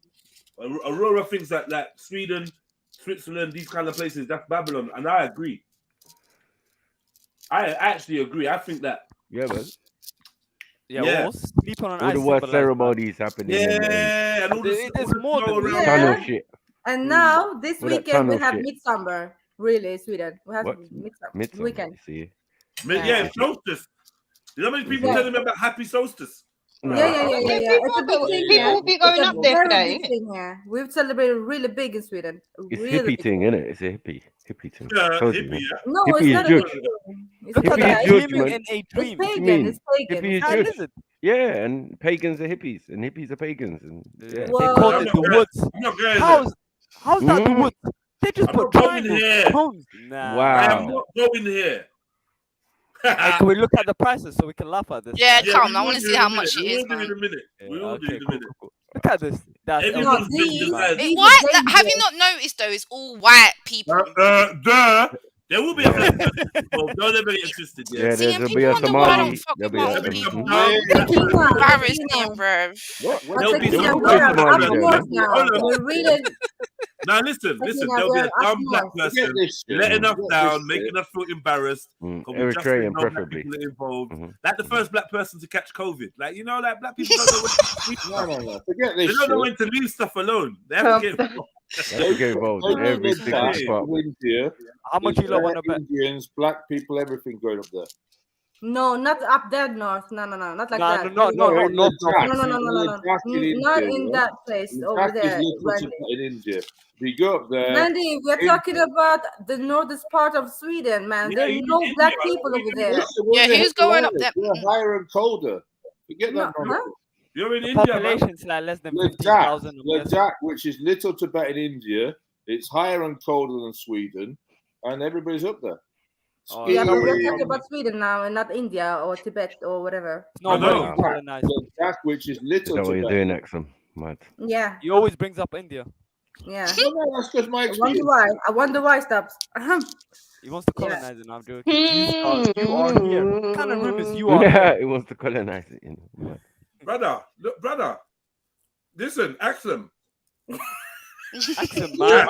Aurora thinks that like Sweden, Switzerland, these kind of places, that's Babylon, and I agree. I actually agree. I think that. Yeah, man. Yeah. Sleep on an all the worst ceremonies happening. Yeah, and all there's more than tunnel shit. And now this weekend we have Midsummer. Really, Sweden. We have Midsummer weekend. See. Yeah, solstice. You know how many people telling me about happy solstice? No. Yeah. It's a big thing. People will be going up there today. We've celebrated really big in Sweden. It's really hippie thing, isn't it? It's a hippie thing. Hippie, yeah. No, hippie it's not is a hippie is judgment. It's pagan. It's pagan. Hippie is judge. Yeah, and pagans are hippies, and hippies are pagans, and they call it the woods. How's that the woods? They just put triangles. Wow. I am not going here. Can we look at the prices so we can laugh at this? Yeah, come. I want to see how much it is. We'll do it in a minute. We'll do it in a minute. Look at this. Have you not noticed though? It's all white people. There will be a black person involved. Don't ever get twisted. Yeah, there'll be a Somali. There'll be a embarrassing, bro. There'll be Now listen. There'll be a dumb black person letting us down, making us feel embarrassed. Eritrean, preferably. Involved. Like the first black person to catch COVID. Like like black people don't know when to forget this. They don't know when to leave stuff alone. They have to get involved in every single spot. How much you want to bet? Indians, black people, everything going up there. No, not up there north. No, not like that. No. Not in that place over there. In India. We go up there. Randy, we're talking about the northern part of Sweden, man. There are no black people over there. Yeah, who's going up there? We're higher and colder. Forget that. You're in the India, population's like less than 50,000. Ladakh, which is Little Tibet in India, it's higher and colder than Sweden, and everybody's up there. Yeah, but we're talking about Sweden now and not India or Tibet or whatever. Ladakh, which is Little Tibet. That's what you're doing, Exum. Mad. Yeah. He always brings up India. Yeah. No, that's just my experience. I wonder why stops. He wants to colonize it. I'm joking. You are here. What kind of rumors you are? Yeah, he wants to colonize it. brother, look, brother. Listen, ask them. Accent, Yeah,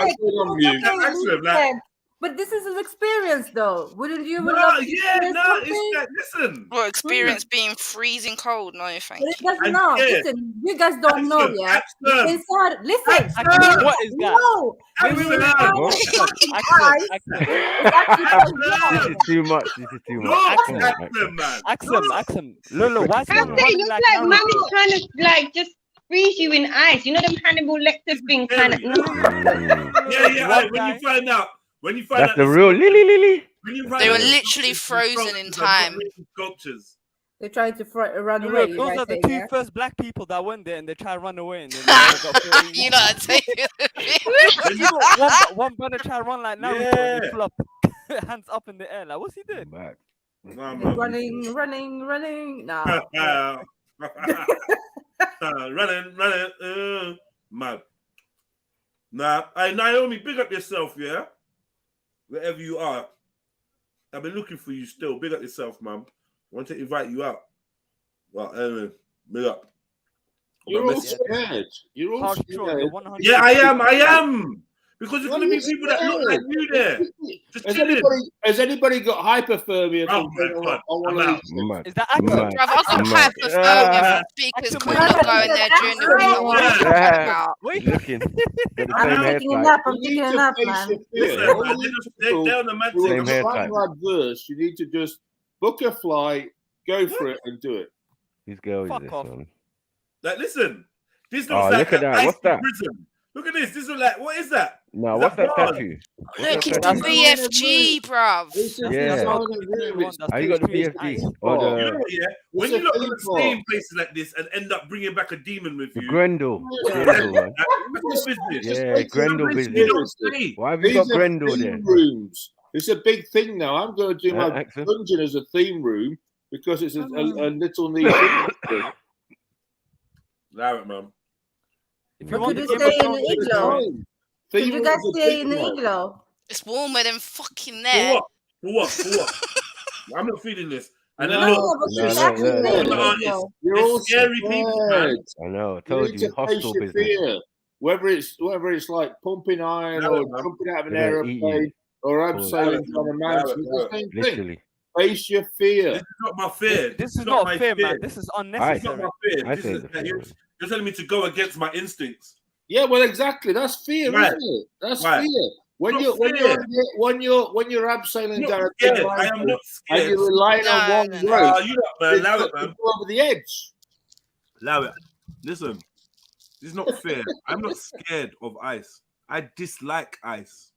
man. but this is an experience, though. Wouldn't you? No, love to yeah, experience no, something? it's that. Listen. Well, experience being freezing cold. No, thank But it you. doesn't know. Listen, you guys don't know yet. Inside, listen. What is that? No. When you're inside the fucking ice, it's actually This is too much. This is too much. Come on, man. Accent. Lolo, why is I man say, running looks like like man Naruto? is kind of like just freeze you in ice. You know them Hannibal Lecter thing, kind of. Yeah. When you find That's out the real Lily. They were literally frozen in time. Sculptures. They're trying to run No, away. those you guys are the saying, two yeah? first black people that went there and they try to run away and then they all got thrown. You know what I'm saying? You know, one brother try to run like Naruto and he flop, hands up in the air. Like, what's he doing? Running. No. running. Mad. Nah, hey, Naomi, big up yourself, yeah? Wherever you are. I've been looking for you still. Big up yourself, man. I want to invite you out. Well, anyway, big up. You're all scared. You're all scared. Yeah, I am. Because there's going to be people that look like you there. Has anybody got hypothermia? Oh my God. Is that Bruv, I got hypothermia because couldn't not go in there during the week. I want to talk about. Looking. I'm taking a nap. I'm taking a nap, man. Same haircut. Adverse. You need to just book a flight, go for it, and do it. Whose girl is this one? Like, listen. This looks Oh, like look at that. What's that? Prison. Look at this. This is like, what is that? No, Is what's that bars? tattoo? Look, it's the BFG, bruv. Yeah. Are you got the BFG? Or You know the what, yeah? When you look at stay in places like this and end up bringing back a demon with you. Grendel? Grendel, man. Yeah, Grendel business. Why have you got Grendel there? Rooms. It's a big thing now. I'm going to do my dungeon as a theme room because it's a little niche. Allow it, man. But could you stay in the igloo? Could you guys stay in the igloo? It's warmer than fucking there. For what? I'm not feeling this. And then No, look, but she's actually staying in the igloo. You're all scary people, man. I know. I told you, hostile business. Fear. Whether it's like pumping iron or jumping out of an aeroplane or abseiling on a mountain, it's the same thing. Literally. Face your fear. This is not my fear. This is not fear, man. This is unnecessary. You're telling me to go against my instincts. Yeah, well, exactly. That's fear, Right. isn't it? That's Right. fear. When Not you're abseiling Not down a scared. thin I am line not scared. and you're relying on one road, You lot, man. Allow it, man. go over the edge. Allow it. Listen, this is not fair. I'm not scared of ice. I dislike ice.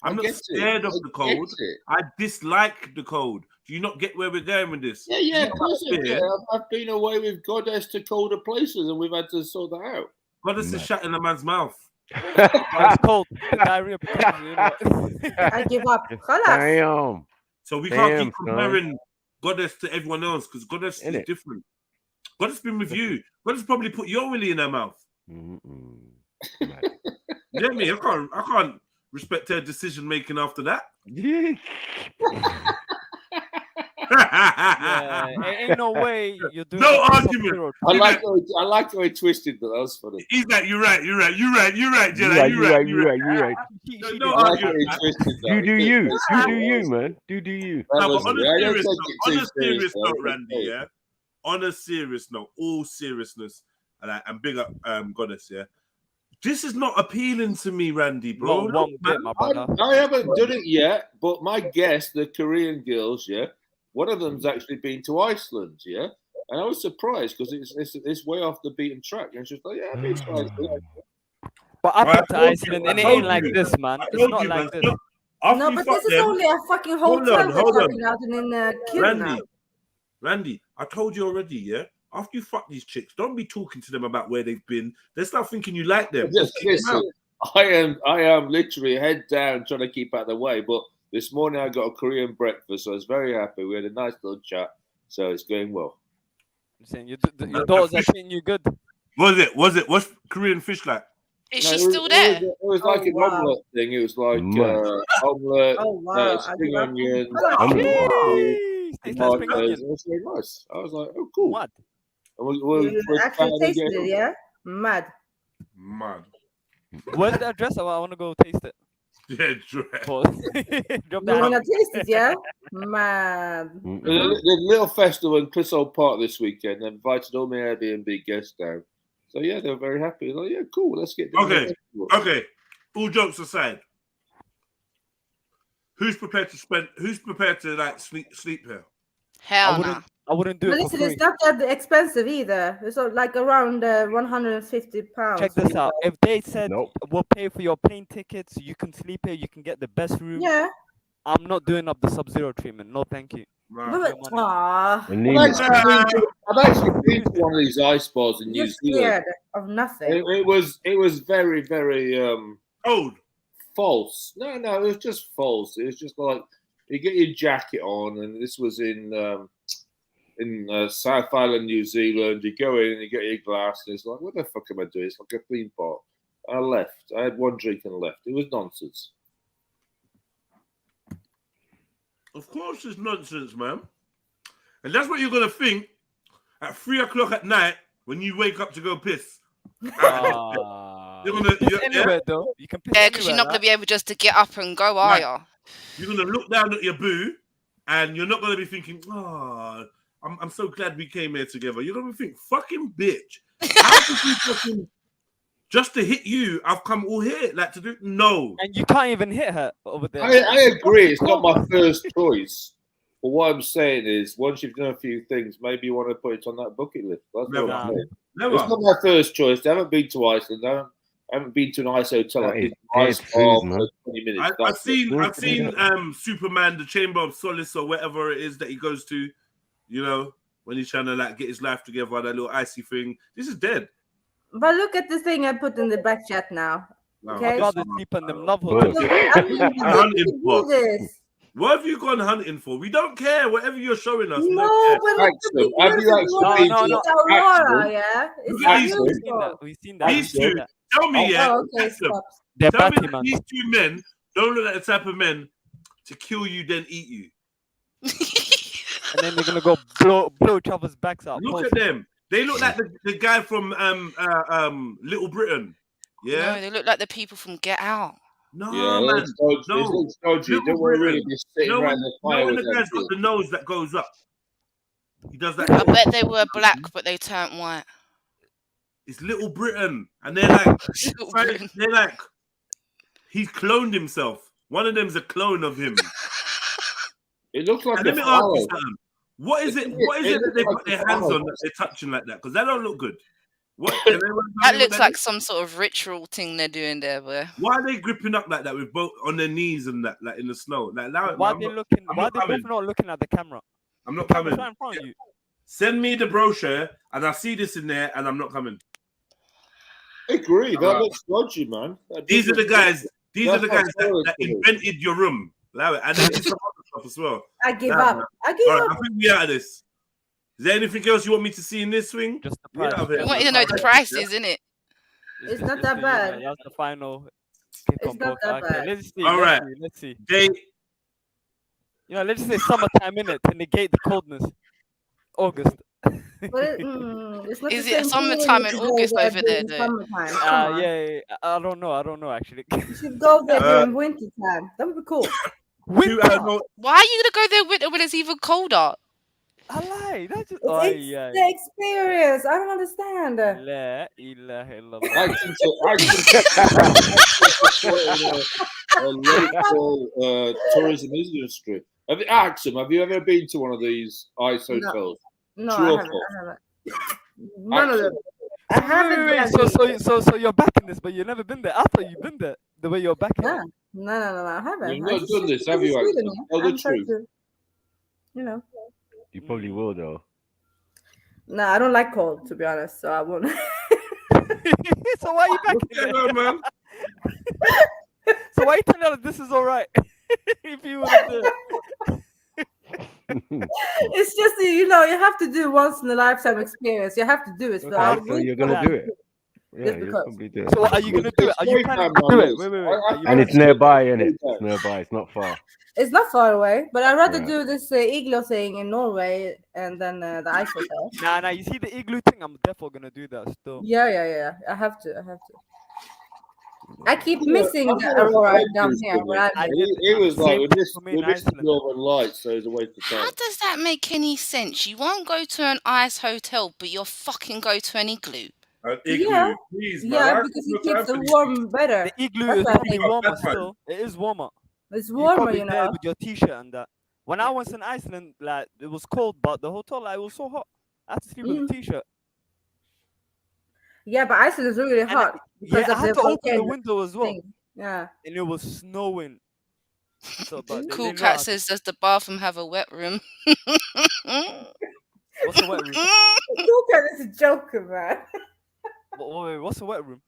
I'm not scared of the cold. I dislike the cold. Do you not get where we're going with this? Yeah, It's of not course I fair. do. I've been away with Goddess to colder places and we've had to sort that out. Goddess is shut in a man's mouth. It's cold. Diarrhea. I give up. Damn. So we can't keep Son. comparing Goddess to everyone else because Goddess is different. Goddess been with you. Goddess probably put your willy in her mouth. You get me? I can't respect her decision making after that. Yeah, ain't no way you're doing No a argument. I like how he twisted that. That was funny. He's like, you're right, Jedi. You're right. You're right. No argument. You do you, man. Do you. No, but on a serious note, Randy, yeah. On a serious note, all seriousness, and big up Goddess, yeah. This is not appealing to me, Randy, bro. Not one bit, my brother. I haven't done it yet, but my guess, the Korean girls, yeah, one of them's actually been to Iceland, yeah, and I was surprised because it's way off the beaten track, and she's like, yeah, I've been to Iceland. But I've been to Iceland and it ain't like this, man. It's not like this. No, but this is only a fucking hotel we're talking about in Kidnap. Randy, I told you already, yeah. After you fuck these chicks, don't be talking to them about where they've been. They start thinking you like them. Yes, listen, I am literally head down trying to keep out of the way. But this morning I got a Korean breakfast, so I was very happy. We had a nice little chat, so it's going well. I'm saying your daughters are treating you good. Was it? What's Korean fish like? Is she still there? It was like an omelette thing. It was like omelette, spring onion, tomatoes. It was very nice. I was like, oh, cool. What? And You we're actually trying to tasted get- it, yeah? Mad. Where's the address? I want to go taste it. Yeah, Drop You that. wanna taste it, yeah? Mad. There's a little festival in Clissold Park this weekend. They invited all my Airbnb guests down. So yeah, they were very happy. Like, yeah, cool. Let's get down to the festival. Okay. All jokes aside, who's prepared to like sleep here? Hell no. I wouldn't do But it for listen, free. it's not that expensive either. It's like around 150 pounds. Check this out. If they said we'll pay for your plane tickets, you can sleep here, you can get the best room. Yeah. I'm not doing up the Sub-Zero treatment. No, thank you. But, aw. I've actually been to one of these ice bars in New You're Zealand. scared of nothing. It was very, very old. False. No, it was just false. It was just like you get your jacket on, and this was in South Island, New Zealand. You go in and you get your glass, and it's like, what the fuck am I doing? It's like a theme park. I left. I had one drink and left. It was nonsense. Of course, it's nonsense, man. And that's what you're gonna think at 3 o'clock at night when you wake up to go piss. You're gonna, anywhere though. You can piss Yeah, because you're not going to be able just to get up and go, are you? You're gonna look down at your boo, and you're not gonna be thinking, "Oh, I'm so glad we came here together." You're gonna think, "Fucking bitch, how could you fucking just to hit you? I've come all here like to do no." And you can't even hit her over there. I agree. It's not my first choice. But what I'm saying is, once you've done a few things, maybe you want to put it on that bucket list. That's what I'm saying. Never. It's not my first choice. I haven't been to Iceland. I haven't been to an ice hotel. I've been to an ice bar for 20 minutes. I've seen Superman, the Chamber of Solace or whatever it is that he goes to, you know, when he's trying to like get his life together, that little icy thing. This is dead. But look at the thing I put in the back chat now. Okay. I'd rather sleep on them love Look, hotels. I mean, you Hunting can for. do this. What have you gone hunting for? We don't care. Whatever you're showing us. No, but Have you actually been to Aurora, yeah? It's beautiful. We've seen that. These two, tell me, yeah. Oh, okay, Axel, stop. They're tell me batty that man. these two men don't look like the type of men to kill you then eat you. And then they're gonna go blow each other's backs out. Look at them. They look like the guy from Little Britain. Yeah. No, they look like the people from Get Out. No, Yeah, man. it's dodgy. No. It looks dodgy. Little Don't want to really Britain. be sitting No around one, the no fire one with the guy's that got the nose that goes up. He does that. I bet they were black, but they turned white. It's Little Britain, and they're like, he's cloned himself. One of them's a clone of him. It looks like And a let me ask you flower. something. What is it that they looks put like their a hands flower. on that they're touching like that? Because that don't look good. What? That looks like some sort of ritual thing they're doing there, boy. Why are they gripping up like that with both on their knees and that, like in the snow? Like, Why are they looking? Why are they both not looking at the camera? I'm not Camera's coming. right in front of you. Send me the brochure, and I see this in there, and I'm not coming. I agree. That looks dodgy, man. These are the guys. These are the guys That's not that solid. invented your room. Allow it, and they did some other stuff as well. I give Nah, up. man. I give All right, up. I think we out of this. Is there anything else you want me to see in this swing? Just the Get out of here. I want you to know the prices, innit? It's not that bad. That's the final. It's not that bad. Let's see. All right. Let's see. They let's just say summertime in it to negate the coldness. August. But it's not Is the it same summertime feeling in to go August there over there, during though? summertime. Come on. Yeah, I don't know actually. You should go there during winter time. That would be cool. Why are you gonna go there winter when it's even colder? I lie. That's just It's the experience. I don't understand. La ilaha illallah. A local tourism industry. Have you ever been to one of these ice hotels? No, True I or haven't. false? I haven't. None of them. I haven't. Wait, so you're back in this, but you've never been there. I thought you've been there. The way you're back in. No, I haven't. You've I not just- done this, it's have you, Sweden, Axel? yeah. Tell the I'm trying truth. to, you know. You probably will though. No, I don't like cold, to be honest. So I won't. So why are you back in there, man? So why you telling us this is all right? If you were there. It's just you have to do once in a lifetime experience. You have to do it. So Okay, so you're gonna do it. Yeah, Yeah, you'll probably do it. So are you gonna do it? Are you planning to do it? Wait. And it's nearby, isn't it? It's nearby. It's not far. It's not far away, but I'd rather Right. do this igloo thing in Norway and then the ice hotel. Nah. You see the igloo thing? I'm definitely gonna do that still. Yeah. I have to. I keep missing the aurora down here. Where I live. It was like with this Iceland. Northern Lights, so it's a waste of time. How does that make any sense? You won't go to an ice hotel, but you'll fucking go to an igloo. An igloo, Yeah. please, man. Yeah, because it keeps the warm better. The igloo That's is what I probably think. warmer still. It is warmer. It's You're warmer, probably you there know. with your t-shirt and that. When I was in Iceland, like it was cold, but the hotel like it was so hot. I had to sleep with a t-shirt. Yeah, but Iceland is really hot because I of had the to open the volcano window as well. thing. Yeah. And it was snowing. So, but Cool Cat says, does the bathroom have a wet room? What's a wet room? Cool Cat is a joker, man. Wait, what's a wet room?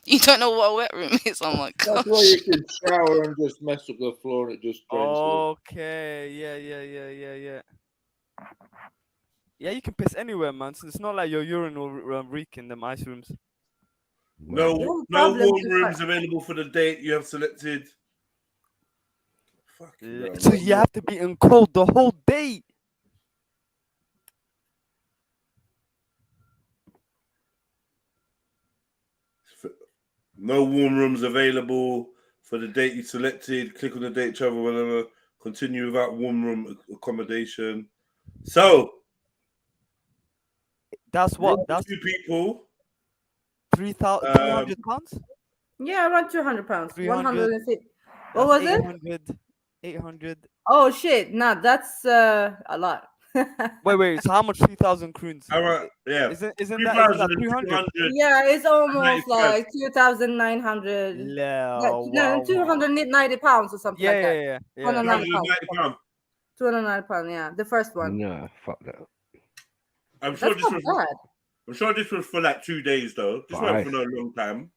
You don't know what a wet room is? Oh my god. That's where you can shower and just mess up the floor and it just drains Okay, yeah. Yeah, you can piss anywhere, man. So it's not like your urine will reek in them ice rooms. No warm rooms available for the date you have selected. So you have to be in cold the whole day. No warm rooms available for the date you selected. Click on the date, travel, whatever. Continue without warm room accommodation. So that's what. That's 2 people. 300 pounds. Yeah, around 200 pounds. 300. 150. What was it? 800. Oh shit! Nah, that's a lot. Wait. So how much? 3,000 kroons. Yeah. Isn't that 300? Yeah, it's almost like 2,900. No, 290 pounds or something like that. Yeah. 290 £290. pounds. 290 pounds. Yeah, the first one. Nah, fuck that. I'm sure That's not bad. I'm sure this was for like 2 days though. This wasn't for no long time.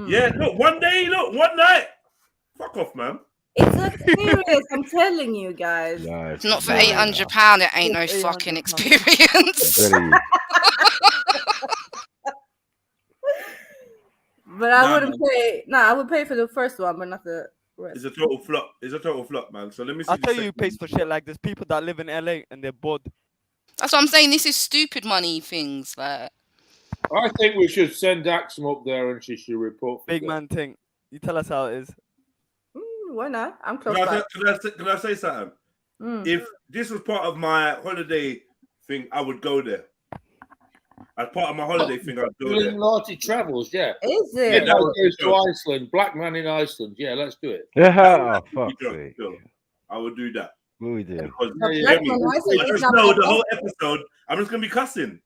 Yeah, look, one day, look, one night. Fuck off, man. It's an experience, I'm telling you guys. Not for £800, it ain't no fucking experience. But I wouldn't pay. No, I would pay for the first one, but not the rest. It's a total flop. It's a total flop, man. So let me see. I'll tell you who pays for shit like this. People that live in LA and they're bored. That's what I'm saying. This is stupid money things. Like, I think we should send Axum up there and she should report. Big man thing. You tell us how it is. Why not? I'm close Can by. I say something? If this was part of my holiday thing, I would go there. As part of my holiday thing, I'd go there. Trilluminati travels, yeah. Is Yeah, it? that goes to Iceland. Black man in Iceland. Yeah, let's do it. Yeah, fuck sake. I would do that. What we do? Because Yeah, I just know the whole episode, I'm just gonna be cussing.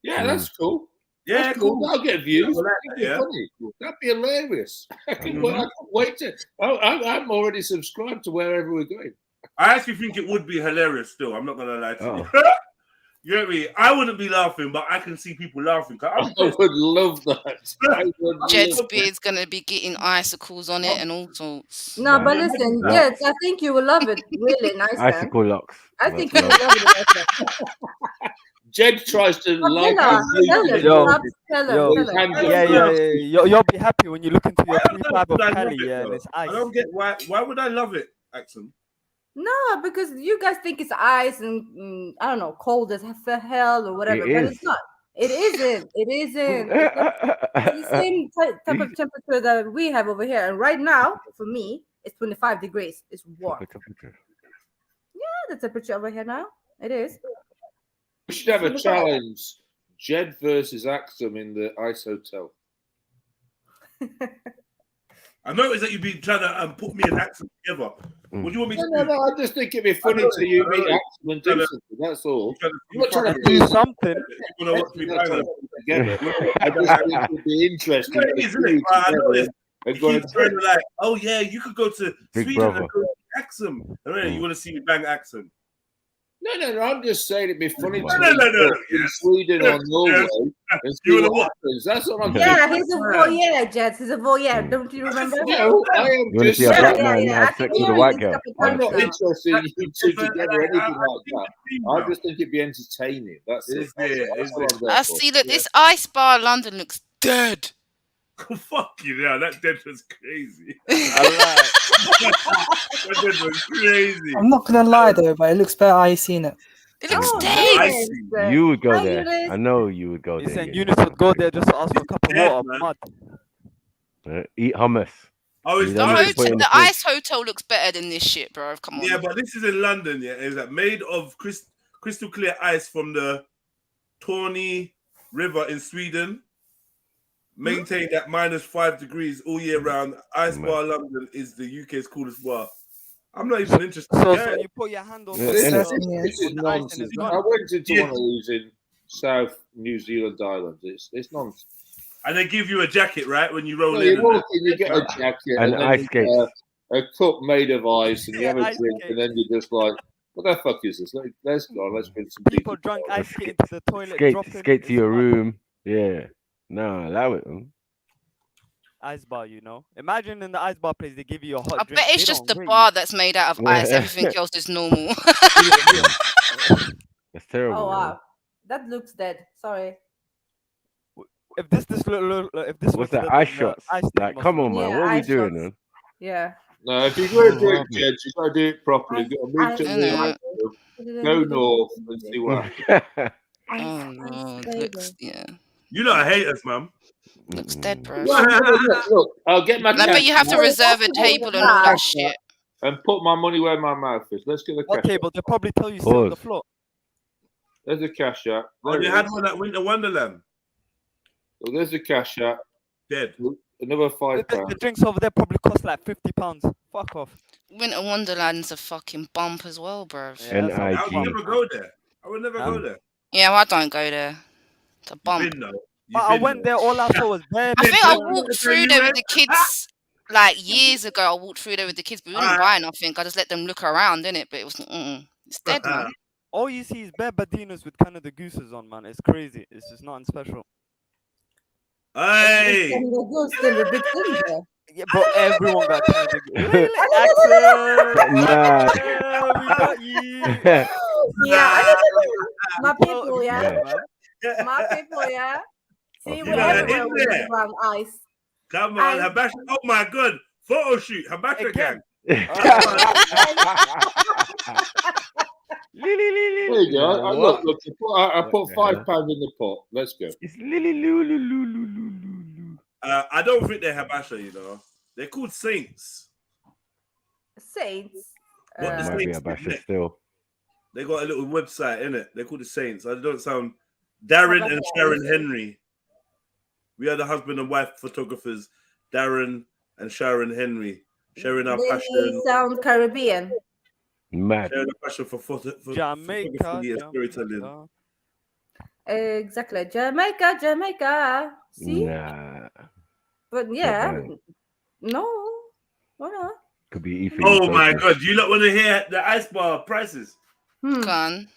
Yeah, that's cool. Yeah, That's cool. That'll get views. Like That'd be that, yeah. funny. That'd be hilarious. I can't wait to. I'm already subscribed to wherever we're going. I actually think it would be hilarious still. I'm not gonna lie to you. You know what I mean? I wouldn't be laughing, but I can see people laughing. I would love that. Jed's beard's gonna be getting icicles on it and all sorts. No, but listen, Jed, I think you will love it. Really nice. Icicle locks. I think you will love it. Jed tries to like. You'll be happy when you look into your 3-5 of Cali, yeah, and it's ice. I don't get why would I love it, Axum? No, because you guys think it's ice and I don't know, cold as hell or whatever, but it's not. It isn't. It isn't. It's the same type of temperature that we have over here. And right now, for me, it's 25 degrees. It's warm. Yeah, the temperature over here now. It is. We should have a challenge: Jed versus Axum in the Ice Hotel. I noticed that you've been trying to put me and Axum together. What do you want me to do? No, I just think it'd be funny to you meet Axum and do something. That's all. I'm not trying to do something. I just think it'd be interesting. It is, isn't it? I noticed. He's trying to like, oh yeah, you could go to Big Sweden brother. and go to Axum. You want to see me bang Axum? No. I'm just saying it'd be funny to No. in Sweden or Norway and see what happens. That's what I'm thinking. Yeah, he's a voyeur, Jets. He's a voyeur. Don't you remember? No, I am You want to just see a black saying. man have sex with a white girl? I'm not interested in you two together or anything like that. I just think it'd be entertaining. That's it. That's what I'm there I for. see that this ice bar London looks dead. Fuck you now. That dead was crazy. I That dead was crazy. I'm not gonna lie though, but it looks better ice in it. It looks dead. You would go there. I know you would go He's there. saying Eunice would go there just to ask for a cup of water. Mud. Eat hummus. Oh, it's You don't need to put it in The fridge. ice hotel looks better than this shit, bro. Come on. Yeah, but this is in London. Yeah, is that made of crystal clear ice from the Torne River in Sweden. Maintained at -5 degrees all year round. Ice Bar London is the UK's coolest bar. I'm not even interested. So Yeah. you put your hand on This the is nonsense. I went into one of these in South New Zealand Islands. It's nonsense. And they give you a jacket, right, when you roll No, in. you walk in, you get a jacket And then ice you skates. get a cup made of ice, and you have a ice drink, and then you're just like, "What the fuck is this? Let's go. Let's bring some people drunk ice skate into the toilet, Skate to your room. Yeah. No, allow it. Ice bar, you know. Imagine in the ice bar place they give you a hot I drink. bet it's They just don't the rate bar you. that's made out of ice. Everything else is normal. That's terrible. Oh wow, that looks dead. Sorry. If this look if this What's was that? the- Ice the shots. ice Like, thing come on, must- man. Yeah, What are we ice doing, shots. man? Yeah. No, if you're going to do it, Jed, you got to do it properly. You got to move to the go north and see what happens. Oh no, it looks You lot hate us, man. looks dead, bro. Look, I'll get my Remember, cash you have to reserve a table and all that shit. and put my money where my mouth is. Let's get the What cash. table? They'll probably tell you sit on the Pause. floor. There's the cash out. Oh, There you it had is. one at Winter Wonderland. Well, there's the cash out. Dead. Another The £5. drinks over there probably cost like £50. Fuck off. Winter Wonderland's a fucking bump as well, bro. I would never go there. I would never go there. Yeah, well, I don't go there. It's a bump. Been, though. But I went there, all I saw was bare I think I people. walked through there with the kids like years ago. I walked through there with the kids, but we didn't buy nothing. I just let them look around, innit? But it was, it's dead, man. All you see is bare Badinas with kind of the gooses on, man. It's crazy. It's just nothing special. Hey! The goose in the big thing there. Yeah, but everyone got kind of the gooses. Nah. We got you. Yeah, my people, yeah. My people, yeah. See, we're everywhere with the brown eyes. Come on, Habasha. Oh my god. Photo shoot. Habasha gang. There you go. Look, I put £5 in the pot. Let's go. It's Lily. I don't think they're Habasha, you know. They're called Saints. Saints. What the Might be Saints a basher did. still. They got a little website, innit? They're called the Saints. I don't sound Darren and Sharon Henry. We are the husband and wife photographers, Darren and Sharon Henry. Sharing our They passion. sound Caribbean. Mad. Sharing our passion for Jamaica. photography and storytelling. Exactly. Jamaica. See? Nah. But yeah, bad. no. Why not? Could be Ethan. Oh my god, you lot want to hear the ice bar prices? Gone.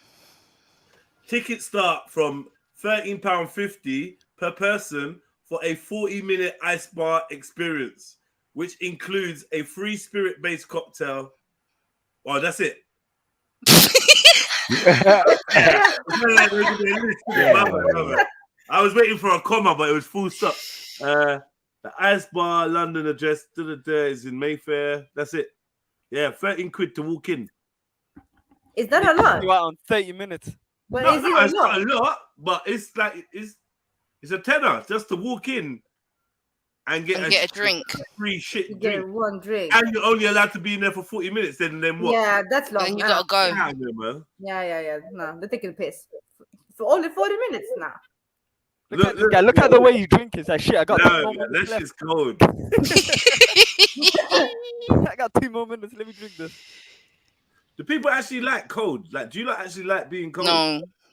Tickets start from £13.50 per person for a 40-minute ice bar experience, which includes a free spirit-based cocktail. Oh, that's it. I was waiting for a comma, but it was full stop. The ice bar London address is in Mayfair. That's it. Yeah, 13 quid to walk in. Is that a lot? You out on 30 minutes. But No, is it no, a it's lot? not a lot, but it's like it's a tenner just to walk in and get a drink. free shit You drink. get one drink. And you're only allowed to be in there for 40 minutes. Then what? Yeah, that's long. Then you now. gotta go. Get out of here, man. Yeah. No, they're taking a piss. For only 40 minutes now. Look at the way you drink. It's like shit. I got 2 more No, minutes that left. shit's cold. I got 2 more minutes. Let me drink this. Do people actually like cold? Like, do you like actually like being cold?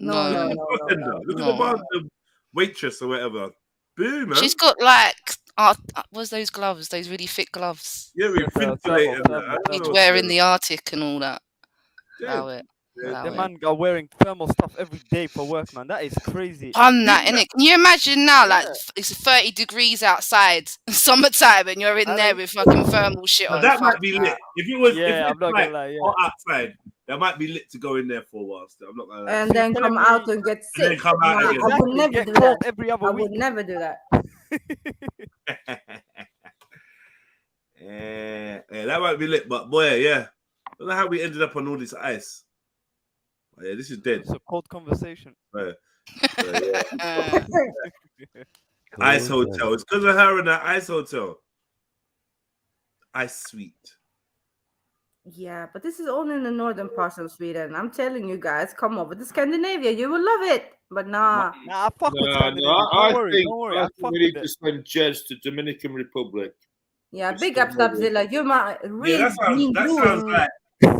No. Look at the bar, the waitress or whatever. Boo, man. She's got like, what's those gloves? Those really thick gloves. Yeah, we He's wearing the Arctic and all that. Yeah. Allow it. The man are wearing thermal stuff every day for work, man. That is crazy. On that, innit? Can you imagine now, like, it's 30 degrees outside, summertime, and you're in there with fucking thermal shit on? That might Fuck be that. lit. If it was, Yeah, if I'm not like, gonna lie. Yeah. hot outside, that might be lit to go in there for a while. Still, I'm not gonna lie. And then come out and get sick. And then come out No, again. I would never Get do cold that. every other I week. would never do that. Yeah, that might be lit, but boy, yeah. I don't know how we ended up on all this ice. Oh, yeah, this is dead. It's a cold conversation. Ice hotel. It's because of her in that ice hotel. Ice suite. Yeah, but this is only in the northern parts of Sweden. I'm telling you guys, come over to Scandinavia. You will love it. But nah. Nah, fuck with No, Scandinavia. I Don't worry, think, don't worry. I I think fuck we need with to it. send Jez to Dominican Republic. Yeah, big up Stabzilla. You're my real Yeah, that dude. sounds like.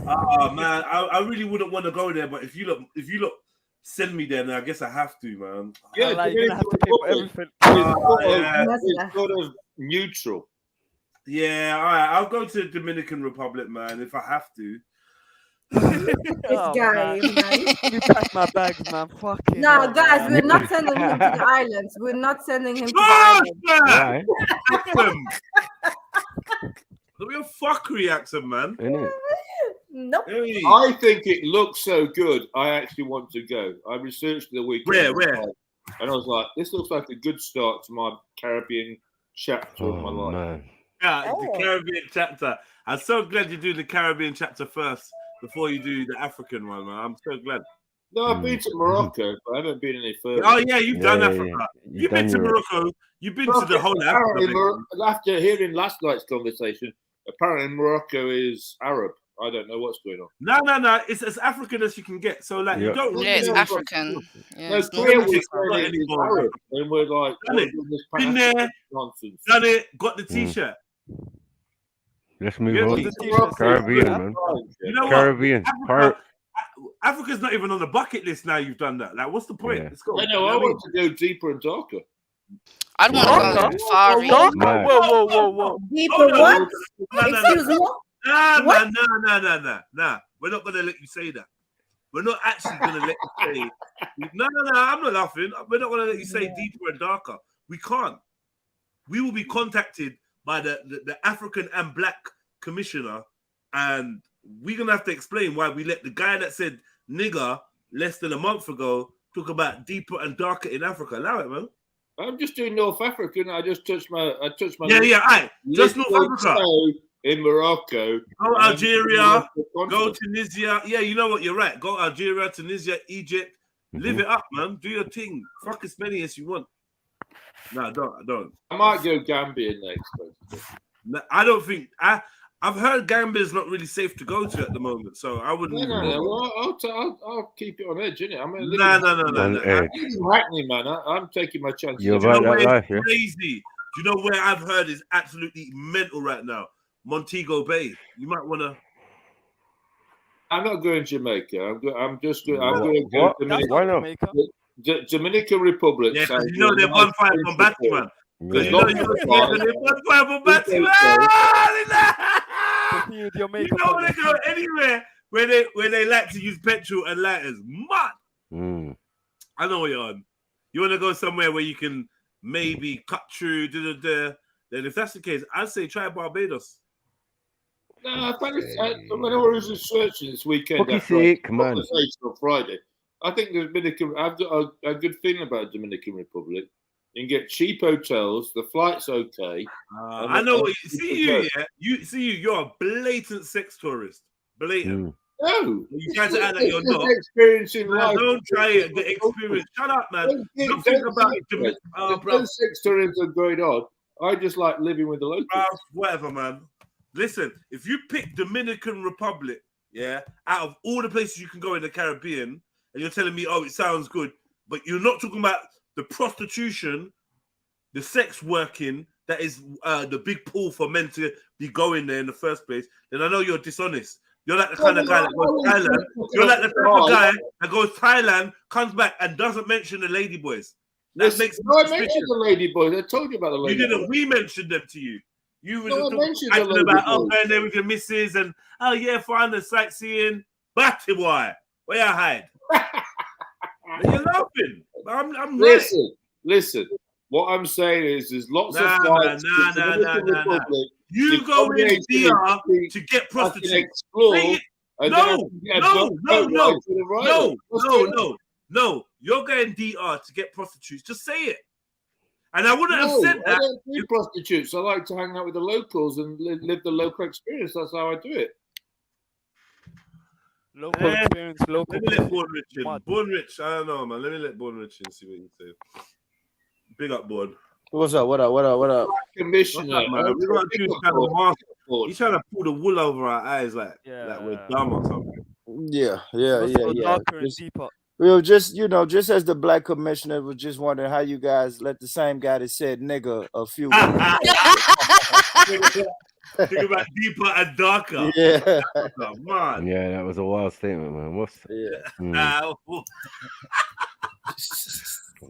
Oh man, I really wouldn't want to go there, but if you look, send me there, then I guess I have to, man. Yeah, Like, you're gonna have to pay for everything. It's sort of neutral. Yeah, all right. I'll go to the Dominican Republic, man, if I have to. Oh, guy, man. You pack my bags, man. Fucking No, hell, guys, man. we're not sending him to the islands. We're not sending him to the Gosh, islands. man! Look at your fuckery accent, man. Nope. Hey. I think it looks so good. I actually want to go. I researched the weekend. Where? And I was like, this looks like a good start to my Caribbean chapter of my life. Man. Yeah, the Caribbean chapter. I'm so glad you do the Caribbean chapter first before you do the African one, man. I'm so glad. No, I've been to Morocco, but I haven't been any further. Oh yeah, you've done Africa. Yeah. You've been to Morocco. You've been to the whole of Apparently, Africa. after hearing last night's conversation, apparently Morocco is Arab. I don't know what's going on. No. It's as African as you can get. So like, you don't. Yeah, it's African. Yeah, No, it's clear not was not saying it's anymore. Arab, and we're like, Done it. this Been there, nonsense. done it, got the t-shirt. Let's move Yeah, on. the t-shirt. Caribbean, man. You know Caribbean. what? Africa's not even on the bucket list now. You've done that. Like, what's the point? Yeah. Let's go. I know. I want to go deeper and darker. I'd want to go far east. Whoa. People, what? Excuse me? Nah. We're not gonna let you say that. We're not actually gonna let you say. No. I'm not laughing. We're not gonna let you say deeper and darker. We can't. We will be contacted by the African and Black Commissioner, and we're gonna have to explain why we let the guy that said nigger less than a month ago talk about deeper and darker in Africa. Allow it, man. I'm just doing North African. I touched my. Yeah. Aye. Just North Africa. In Morocco. Go Algeria. Go Tunisia. Yeah, you know what? You're right. Go Algeria, Tunisia, Egypt. Live it up, man. Do your thing. Fuck as many as you want. No, don't. I might go Gambia next. No, I don't think. I've heard Gambia's not really safe to go to at the moment, so I wouldn't. No. Well, I'll keep it on edge, innit? I'm gonna No. Hackney, man. I'm taking my chances. You're about that life, yeah? Crazy. Do you know where I've heard is absolutely mental right now? Montego Bay. You might want to. I'm not going Jamaica. I'm going to go What? Dominican. Why not? Dominican Republic. Yeah, because you know they're bonfire from Batman. Because you know they're bonfire from Batman. You know when they go anywhere where they like to use petrol and lighters. Mad. I know what you're on. You want to go somewhere where you can maybe cut through. Then if that's the case, I'd say try Barbados. No, when I was researching this weekend, Come on. On Friday, I think the Dominican. I've got a good feeling about Dominican Republic. You can get cheap hotels. The flight's okay. I know what you see. You're a blatant sex tourist. Blatant. No, you try to act like you're not. Experiencing life. Don't try it. The experience. Shut up, man. Don't think about it. If sex tourism are going on, I just like living with the locals. Whatever, man. Listen, if you pick Dominican Republic, yeah, out of all the places you can go in the Caribbean, and you're telling me, oh, it sounds good, but you're not talking about the prostitution, the sex working, that is the big pull for men to be going there in the first place, then I know you're dishonest. You're like the kind of guy that goes to Thailand. You're like the type of guy that goes to Thailand, comes back, and doesn't mention the ladyboys. That makes no, I mentioned the ladyboys. I told you about the ladyboys. You didn't. We mentioned them to you. You were No, I mentioned talking about going there with your missus and yeah, fine, the sightseeing. Batty boy. Where you hide? You're laughing. I'm right. Listen. What I'm saying is, there's lots of Nah. You go in DR to get prostitutes. Explore. No. You're going DR to get prostitutes. Just say it. And I wouldn't have said that. I don't do prostitutes. I like to hang out with the locals and live the local experience. That's how I do it. Local experience, local. Let me let Born Rich in. Born Rich, I don't know, man. Let me let Born Rich in, see what you say. Big up, Born. What's up? What up? Commissioner, man. We got to kind of mask. He's trying to pull the wool over our eyes like we're dumb or something. Yeah. We were just as the black commissioner was just wondering how you guys let the same guy that said nigga a few Think about deeper and darker. Yeah. Oh, man. Yeah, that was a wild statement, man. What's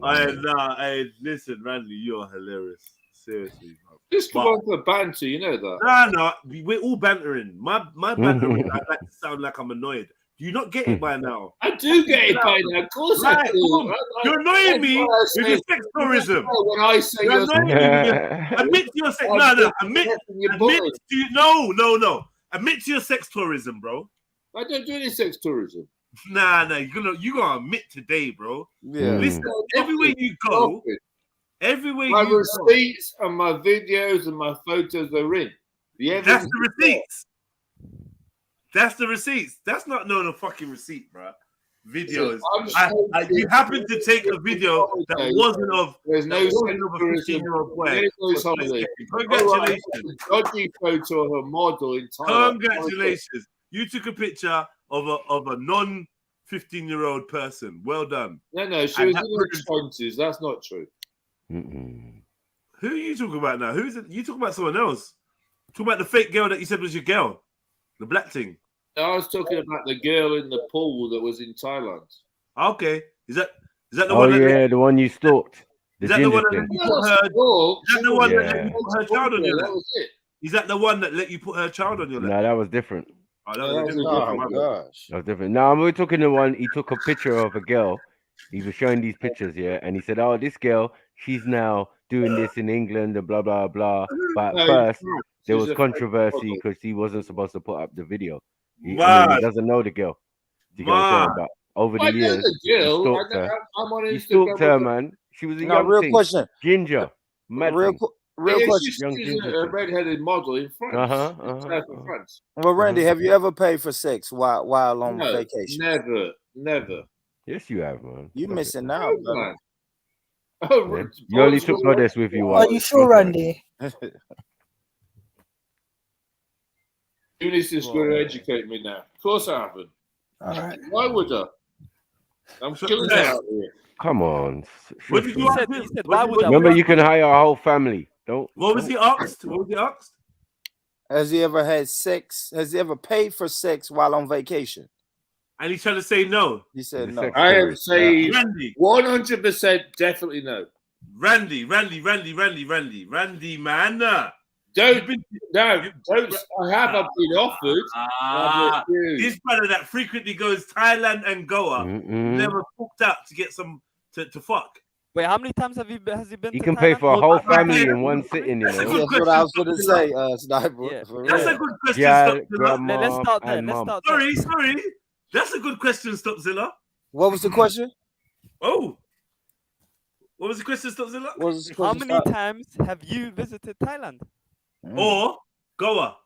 Hey, listen, Randy, you're hilarious. Seriously, bro. Just come on for banter, you know that. No, we're all bantering. My bantering, I like to sound like I'm annoyed. Do you not get it by now? I do get it by now. Of course I do. You're annoying me with your sex tourism. When I say you're annoying me admit to your sex. Admit to your sex tourism, bro. I don't do any sex tourism. Nah, you're gonna admit today, bro. Yeah. Listen, everywhere you go, my receipts and my videos and my photos are in. That's the receipts. That's the receipts. That's not a fucking receipt, bro. Videos. You happen to take a video that wasn't of a 15-year-old boy. Congratulations. Dodgy photo of a model in Thailand. Congratulations. You took a picture of a non-15-year-old person. Well done. No, she was in her 20s. That's not true. Who are you talking about now? Who's it? You talking about someone else? Talking about the fake girl that you said was your girl, the black thing. I was talking about the girl in the pool that was in Thailand. Okay, is that the one? Oh yeah, the one you stalked. Is that the one that let you put her? Is that the one that let you put her child on your lap? Is that the one that let you put her child on your lap? No, that was different. Oh, that was different. Oh my gosh, that was different. No, we're talking the one. He took a picture of a girl. He was showing these pictures, and he said, "Oh, this girl, she's now doing this in England and blah blah blah." But first, there was controversy because he wasn't supposed to put up the video. He doesn't know the girl. You get what I'm saying? But over the years, he stalked her, man. She was a young real thing. Question. Ginger. Real question. She's a red-headed model in France. France. Well, Randy, have you ever paid for sex while on vacation? Never. Yes, you have, man. You missing out, man. Oh, you only took Goddess with you. Are you sure, Randy? You need to educate me now. Of course I haven't. All right. Why would I? I'm killing it out here. Come on. What did you ask? Remember, you can hire a whole family. Don't. What was he asked? Has he ever had sex? Has he ever paid for sex while on vacation? And he's trying to say no. He said no. I have say Randy. 100% definitely no. Randy, man. Don't. I have been offered. This brother that frequently goes Thailand and Goa never booked out to get some to fuck. Wait, how many times has he been? You can pay for a whole family in one sitting, you know. That's what I was going to say, Sniper. Yeah. That's a good question. Yeah, Let's start there. Sorry. That's a good question, Stopzilla. What was the question? Oh. What was the question, Stopzilla? How many times have you visited Thailand? Or Goa?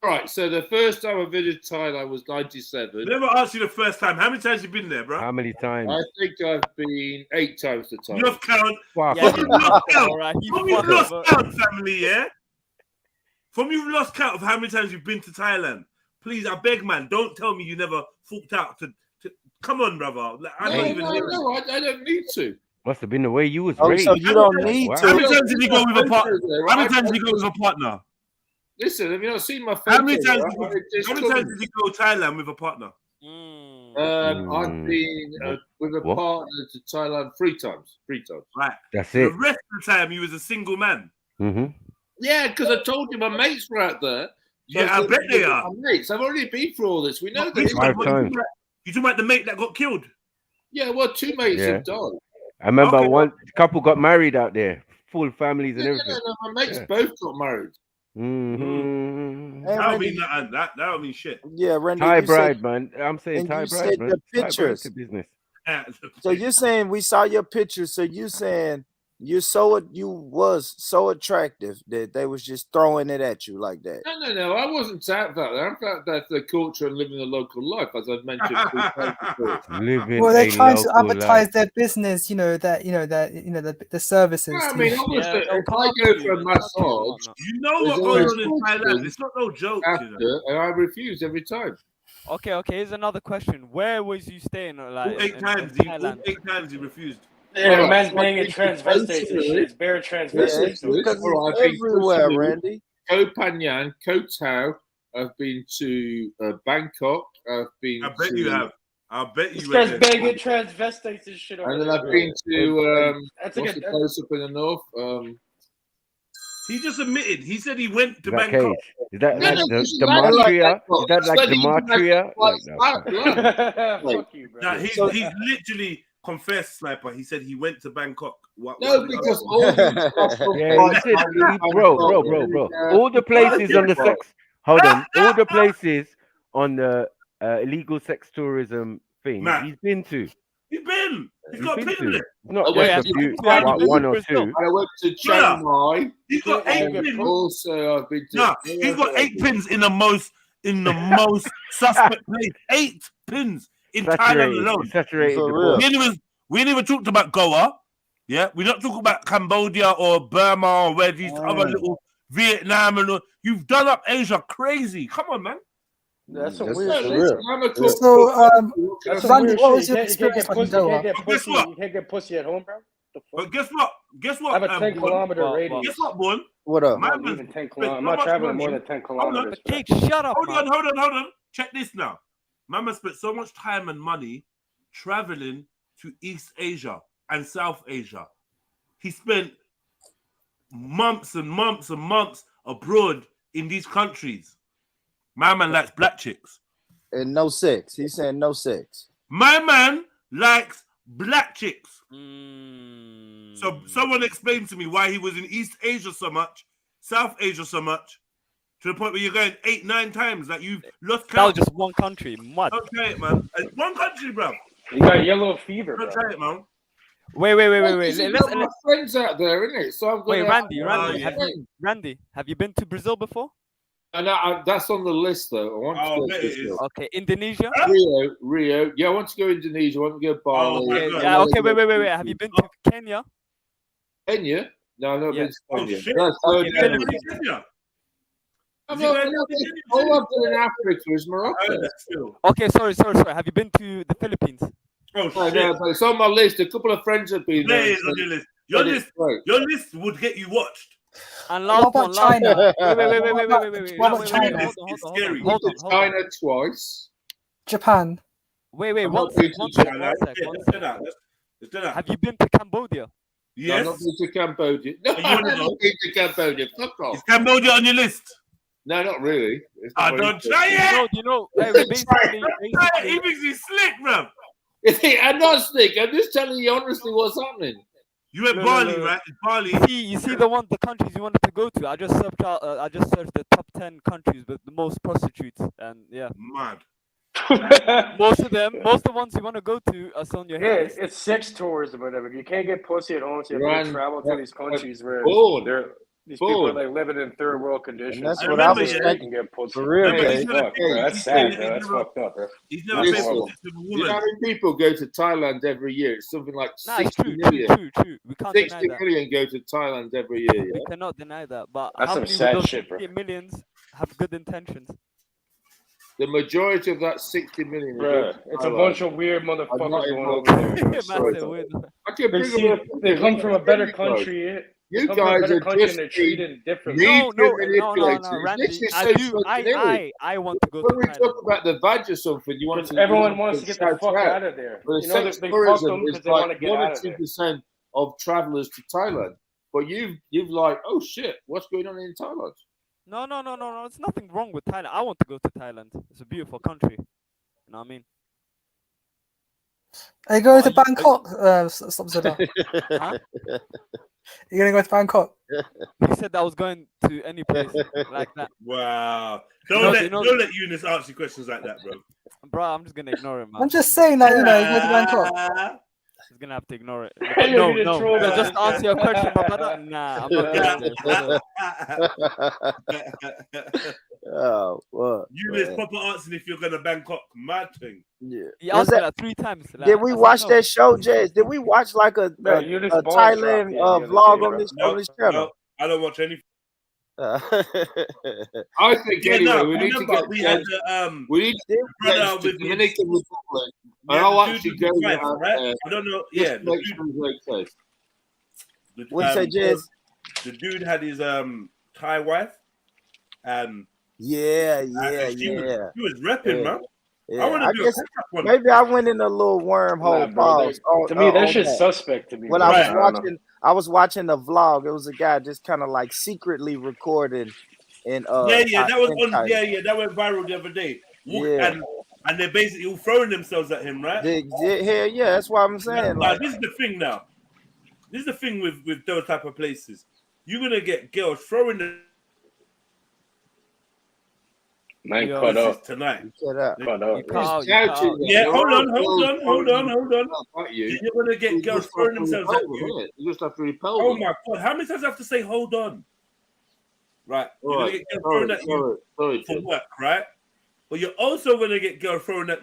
Right, so the first time I visited Thailand was 97. Never asked you the first time. How many times have you been there, bro? How many times? I think I've been 8 times to Thailand. You have count. Fuck. From you've lost count. From you've lost count, family, yeah? From you've lost count of how many times you've been to Thailand. Please, I beg, man, don't tell me you never forked out to come on, brother. I don't need to. Must have been the way you was raised. So you don't need to. How many times did you go with a partner? How many times did you go with a partner? Listen, have you not seen my photo? How many times did you go to Thailand with a partner? I've been with a partner to Thailand 3 times. 3 times. Right. That's it. The rest of the time, you was a single man. Yeah, because I told you my mates were out there. So I bet they are. My mates. I've already been through all this. We know that. You talking about the mate that got killed? Yeah, well, 2 mates Yeah. have died. I remember Okay. one couple got married out there, full families and No, everything. my mates Yeah. both got married. Mm-hmm. Hey, That don't Randy, mean nothing. That don't mean shit. yeah, Randy, Thai you said, bride, man. I'm saying and Thai you bride, said man. the Thai bride pictures. to business. So you're saying we saw your pictures. So you saying you was so attractive that they was just throwing it at you like that. No. I wasn't out that. I'm out that the culture and living a local life, as I've mentioned 3 times before. Living Well, they're a trying to local advertise life. their business. The services. Yeah, I to mean, you. obviously, they'll if come I up go to for a you and touch you and massage, whatnot. You know there's what's going always on in Thailand? questions It's not no joke, after, you know. and I refuse every time. Okay. Here's another question. Where was you staying? Like All 8 in times, Thailand? 8 times he refused. Yeah, Alright, man's so I've banging been to transvestites and shit. Koh It's bare Samui. Yeah, transvestites. So because Alright, it's I've been to Koh everywhere, Samui, Randy. Koh Phangan, Koh Tao. I've been to Bangkok. I've been I bet you have. I bet this you went guy's there. banging transvestites and shit over And then there, I've bro. been to That's what's like the place up in the north? He just admitted. He said he went to That Bangkok. cage. Is that No, like no, the this is like Dematria? Bangkok. Is that That's like where you can Dematria? Like flat no. land. Fuck you, bro. Nah, he's So- literally confessed, Sniper. He said he went to Bangkok. No, because all these national Yeah, flights he said, are in bro. Bangkok. All the places on the Bangkok. sex. Hold on. All the places on the illegal sex tourism thing Matt. he's been to. He's been. He's got been pin to. in it. Not Wait, just have a you few, been to- have you been one to or Brazil? two. I went to Brother, Chiang Mai. He's got 8 And pins. also, I've been to. Nah, he's got 8 pins in the most suspect place. 8 pins in Thailand alone. Saturated the For real. board. We ain't even talked about Goa. Yeah, we're not talking about Cambodia or Burma or where these other little Vietnam and all. You've done up Asia crazy. Come on, man. That's some That's weird for shit. real. I'm a cook. So, That's some Randy, weird what shit. was your experience like in Goa? Guess what? You can't get pussy at home, bro. The fuck? But guess what? Guess I what? have a 10 Bourne? kilometer radius. Guess what, Bourne? What up? I'm not Man, leaving 10 spent kilometers. I'm so not much traveling money. more than 10 Hold on. kilometers. bro. Cake, shut up, man. Hold on. Check this now. Mama spent so much time and money traveling to East Asia and South Asia. He spent months and months and months abroad in these countries. My man likes black chicks. And no sex. He's saying no sex. My man likes black chicks. Mm. So someone explained to me why he was in East Asia so much, South Asia so much, to the point where you're going 8, 9 times. Like you've lost That was count. just one country. Mud. Don't try it, man. It's one country, bro. You got yellow fever, Don't bro. try it, man. Wait. This is got my friends out there, isn't it? So I'm Wait, going. Randy, have you been to Brazil before? And that's on the list, though. I want to go to Brazil. Okay, Indonesia. Rio. Yeah, I want to go Indonesia. I want to go Bali. Okay, wait. Have you been to Kenya? Kenya? No, I've not been to Kenya. shit. That's Okay, third Kenya. I'm not, all I've done in Africa is Morocco. Okay, sorry. Have you been to the Philippines? Oh, No, shit. but it's on my list. A couple of friends have been there. There is on your list. Your list would get you watched. And What about China? Wait. What about China? It's scary. Hold on. China twice. Japan. Wait, I'm one not sec. going to China. Let's do that. Have you been to Cambodia? I've Yes. not been to Cambodia. No, you I've wanna not go? been to Cambodia. Fuck off. Is Cambodia on your list? No, not really. It's not very Don't good. try it. You know. Try it. He thinks he's slick, bro. I'm not slick. I'm just telling you honestly what's happening. You went Bali, right? It's Bali. You see the countries you wanted to go to. I just searched the top 10 countries with the most prostitutes, and yeah, Mad. most of the ones you want to go to are on your Yeah, head. it's sex tourism or whatever. You can't get pussy at home, so you have Run, to travel to these countries where these Boom. people are like living in third world conditions. And that's so what I they was can thinking. get pussy. For real, Yeah, Dave. fuck, bro. That's sad, bro. That's fucked up, bro. He's never That's been horrible. to a You know woman. how many people go to Thailand every year? It's something like Nah, it's 60 true. million. We can't deny 60 that. million go to Thailand every year. We Yeah? cannot deny that. But That's how some many of sad those shit, bro. 60 millions have good intentions? The majority of that 60 million. Bro, it's a bunch of weird motherfuckers going over there. Man, they're weird. I can They, bring see, them up. they come from a better You country. They You come from a guys better are country just and they're treated differently. No, manipulated. Randy. This is I so do. fucking ill. I want to go to When we Thailand. talk about the badge or something, you want Because to. everyone wants to get the shout fuck out of there. But You know, sex they fuck tourism them because is they want to like get 1 out or of there. 2% of travelers to Thailand. But you've like, oh shit, what's going on in Thailand? No. There's nothing wrong with Thailand. I want to go to Thailand. It's a beautiful country. You know what I mean? Are you going to Bangkok? Stop Zilla. Huh? You're gonna go to Bangkok? He said I was going to any place like that. Wow. Don't let Eunice answer questions like that, bro. Bro, I'm just gonna ignore it, man. I'm just saying that, you know, you go to Bangkok. He's gonna have to ignore it. You're No, gonna no. troll No, that. just answer your question, my brother. Nah, I'm not going there. Oh, what? Eunice proper answering if you're gonna Bangkok. Mad thing. Yeah. He asked me like 3 times. Like, Did we watch that show, Jazz? Did we watch like a Thailand vlog on this channel? No, I don't watch any. I think Yeah, anyway, no, we need to remember, get we had we need to get to Dominican Republic, and I'll actually go there. Right? I don't know. Yeah, Make sure it's okay. What you say, Jazz? The dude had his Thai wife, and yeah, she was repping, man. Yeah. I want to do guess a one. maybe I went in a little wormhole pause. To me, that shit's suspect to me. When I was watching the vlog, it was a guy just kind of like secretly recording. And that was on. Yeah, that went viral the other day. Yeah. And they're basically all throwing themselves at him, right? Yeah, that's what I'm saying. Now, this is the thing now. This is the thing with those type of places. You're gonna get girls throwing the man cut up tonight. Cut up. Yeah, hold on. You're gonna get girls throwing themselves at you. You just have to repel Oh them. my god! How many times do I have to say hold on? Right, you're gonna get girls throwing at you for work, right? But you're also gonna get girls throwing it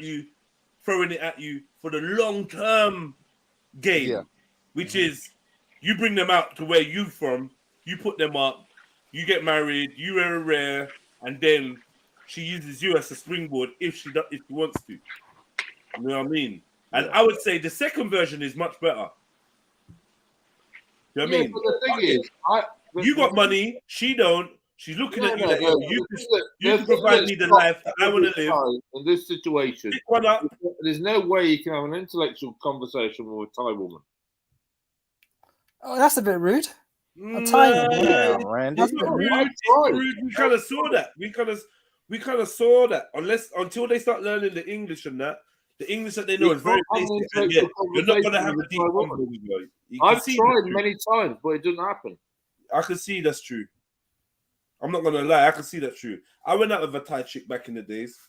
at you for the long-term game, which is you bring them out to where you from, you put them up, you get married, you rare, and then she uses you as a springboard if she wants to. You know what I mean? And I would say the second version is much better. You know what I mean? But the thing is, you got money, she don't. She's looking at you like, you can provide me the life that I want to live. In this situation, pick one up. There's no way you can have an intellectual conversation with a Thai woman. Oh, that's a bit rude. A Thai woman. That's not rude. It's rude. We kind of saw that. We kind of saw that. Until they start learning the English and that, the English that they know is very basic. And yet, you're not going to have a deep conversation. I've tried many times, but it didn't happen. I can see that's true. I'm not gonna lie, I can see that's true. I went out with a Thai chick back in the days.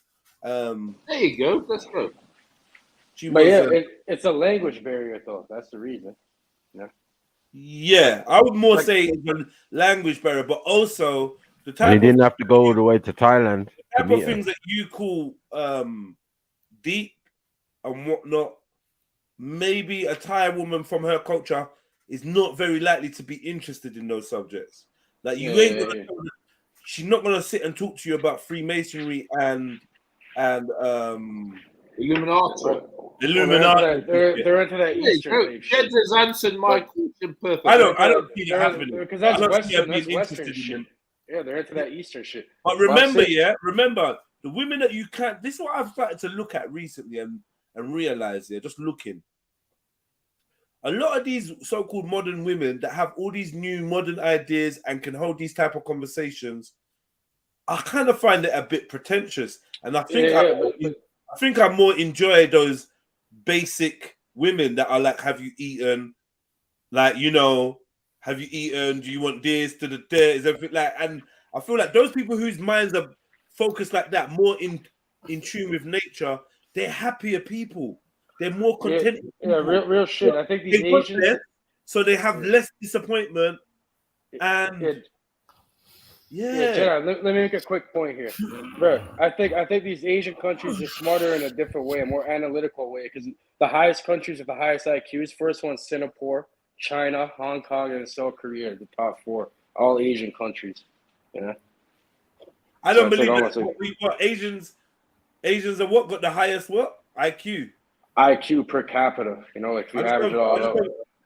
There you go. Let's go. It's a language barrier, though. That's the reason. Yeah, I would more say it's a language barrier, but also the type. And he didn't have to go all the way to Thailand. The type of things that you call deep and whatnot. Maybe a Thai woman from her culture is not very likely to be interested in those subjects. Like you ain't gonna. She's not gonna sit and talk to you about Freemasonry and Illuminati. They're into that Eastern. Jed has answered my question perfectly. I don't see it happening Because that's Western shit. Yeah, they're into that Eastern shit. But remember, the women that you can't. This is what I've started to look at recently and realize. Just looking. A lot of these so-called modern women that have all these new modern ideas and can hold these type of conversations, I kind of find it a bit pretentious. And I think I think I more enjoy those basic women that are like, have you eaten? Like, have you eaten? Do you want this? Is everything like? And I feel like those people whose minds are focused like that, more in tune with nature, they're happier people. They're more content. Yeah, real shit. I think these Asians, so they have less disappointment. And Jenna, let me make a quick point here, bro. I think these Asian countries are smarter in a different way, a more analytical way. Because the highest countries with the highest IQs, first one Singapore, China, Hong Kong, and South Korea, the top 4, all Asian countries. I don't believe that. Asians are what got the highest IQ per capita. Like if you average it all out.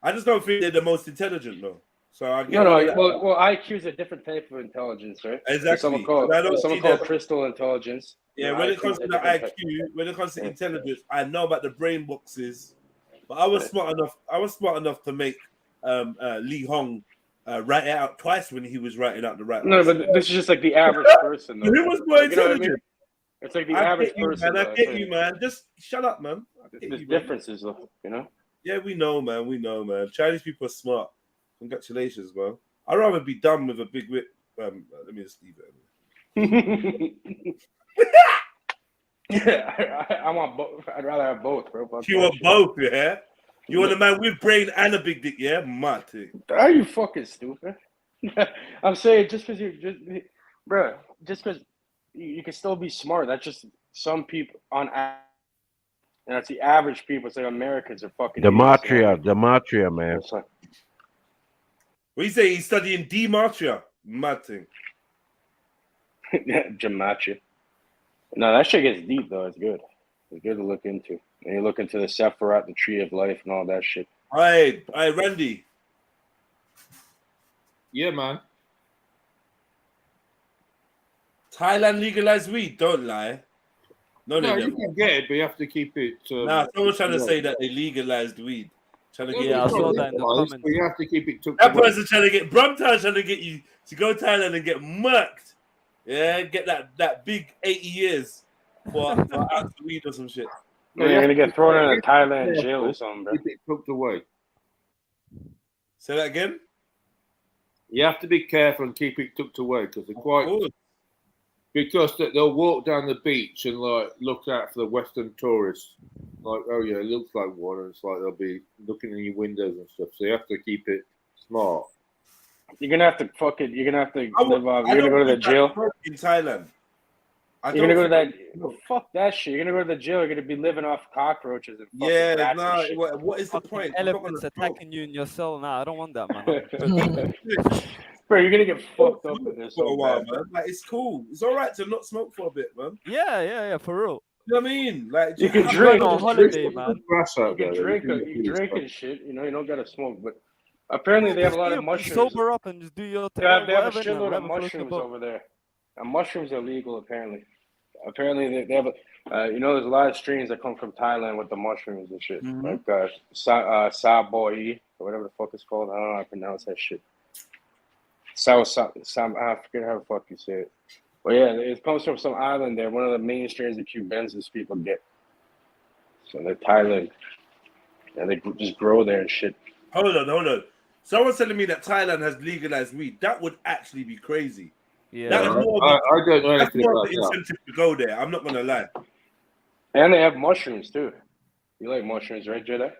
I just don't think they're the most intelligent though. So I get well, IQ is a different type of intelligence, right? Exactly. There's something called crystal intelligence. Yeah, when it comes to the IQ, when it comes to intelligence, I know about the brain boxes, but I was smart enough to make Li Hong write it out twice when he was writing out the right. No, but this is just like the average person. Who was more intelligent? It's like the I average get you, person. man. I get you, man. Just shut up, man. There's differences, though, you know? Yeah, we know, man. We know, man. Chinese people are smart. Congratulations, man. I'd rather be done with a big whip. Let me just leave it. Yeah, I want both. I'd rather have both, bro. Fuck You that want shit. both, yeah? You want a man with brain and a big dick, yeah? Mad thing. Are you fucking stupid? I'm saying just because just because you can still be smart. That's just some people on average. And that's the average people. It's like Americans are fucking Dematria, man. What you say? He's studying Dematria. Mad thing. Gematria. No, that shit gets deep though. It's good. It's good to look into. And you look into the Sephiroth, the Tree of Life, and all that shit. Hey, Randy. Yeah, man. Thailand legalized weed. Don't lie. No, You they never. can get it, but you have to keep it. Nah, someone's trying to say that they legalized weed. Trying to get Yeah, I saw that in the comments. But you have to keep it. That person trying to get Brumtown trying to get you to go to Thailand and get murked. Yeah, get that big 80 years for ounce of weed or some shit. You're gonna get thrown in a Thailand jail or something, bro. Keep it tucked away. Say that again. You have to be careful and keep it tucked away because they're quite. Because they'll walk down the beach and like look out for the Western tourists. Like, oh yeah, it looks like one, and it's like they'll be looking in your windows and stuff. So you have to keep it smart. You're gonna have to fucking. You're gonna have to live off. You're gonna go to the jail in Thailand. You're gonna go to that. Fuck that shit. You're gonna go to the jail. You're gonna be living off cockroaches and fucking rats and shit. What is the point? Elephants attacking you in your cell. Nah, I don't want that, man. Bro, you're gonna get fucked up in this for a while, bad, man. Like, it's cool. It's all right to not smoke for a bit, man. Yeah, for real. You know what I mean? Like, You can just drink on holiday, man. You can drink and shit. You know, you don't gotta smoke, but apparently they have a lot of mushrooms. Sober up and just do your thing. They have a whatever, shitload of whatever mushrooms floats your boat. over there. And mushrooms are legal, apparently. Apparently they have you know, there's a lot of strains that come from Thailand with the mushrooms and shit. Like Saboi, or whatever the fuck it's called. I don't know how to pronounce that shit. I forget how the fuck you say it. But yeah, it comes from some island there. One of the main strains of Cubensis people get. So they're Thailand. And they just grow there and shit. Hold on. Someone's telling me that Thailand has legalized weed. That would actually be crazy. Yeah, that is more I don't know that's anything more about of the that. incentive to go there. I'm not gonna lie. And they have mushrooms too. You like mushrooms, right, Jedi?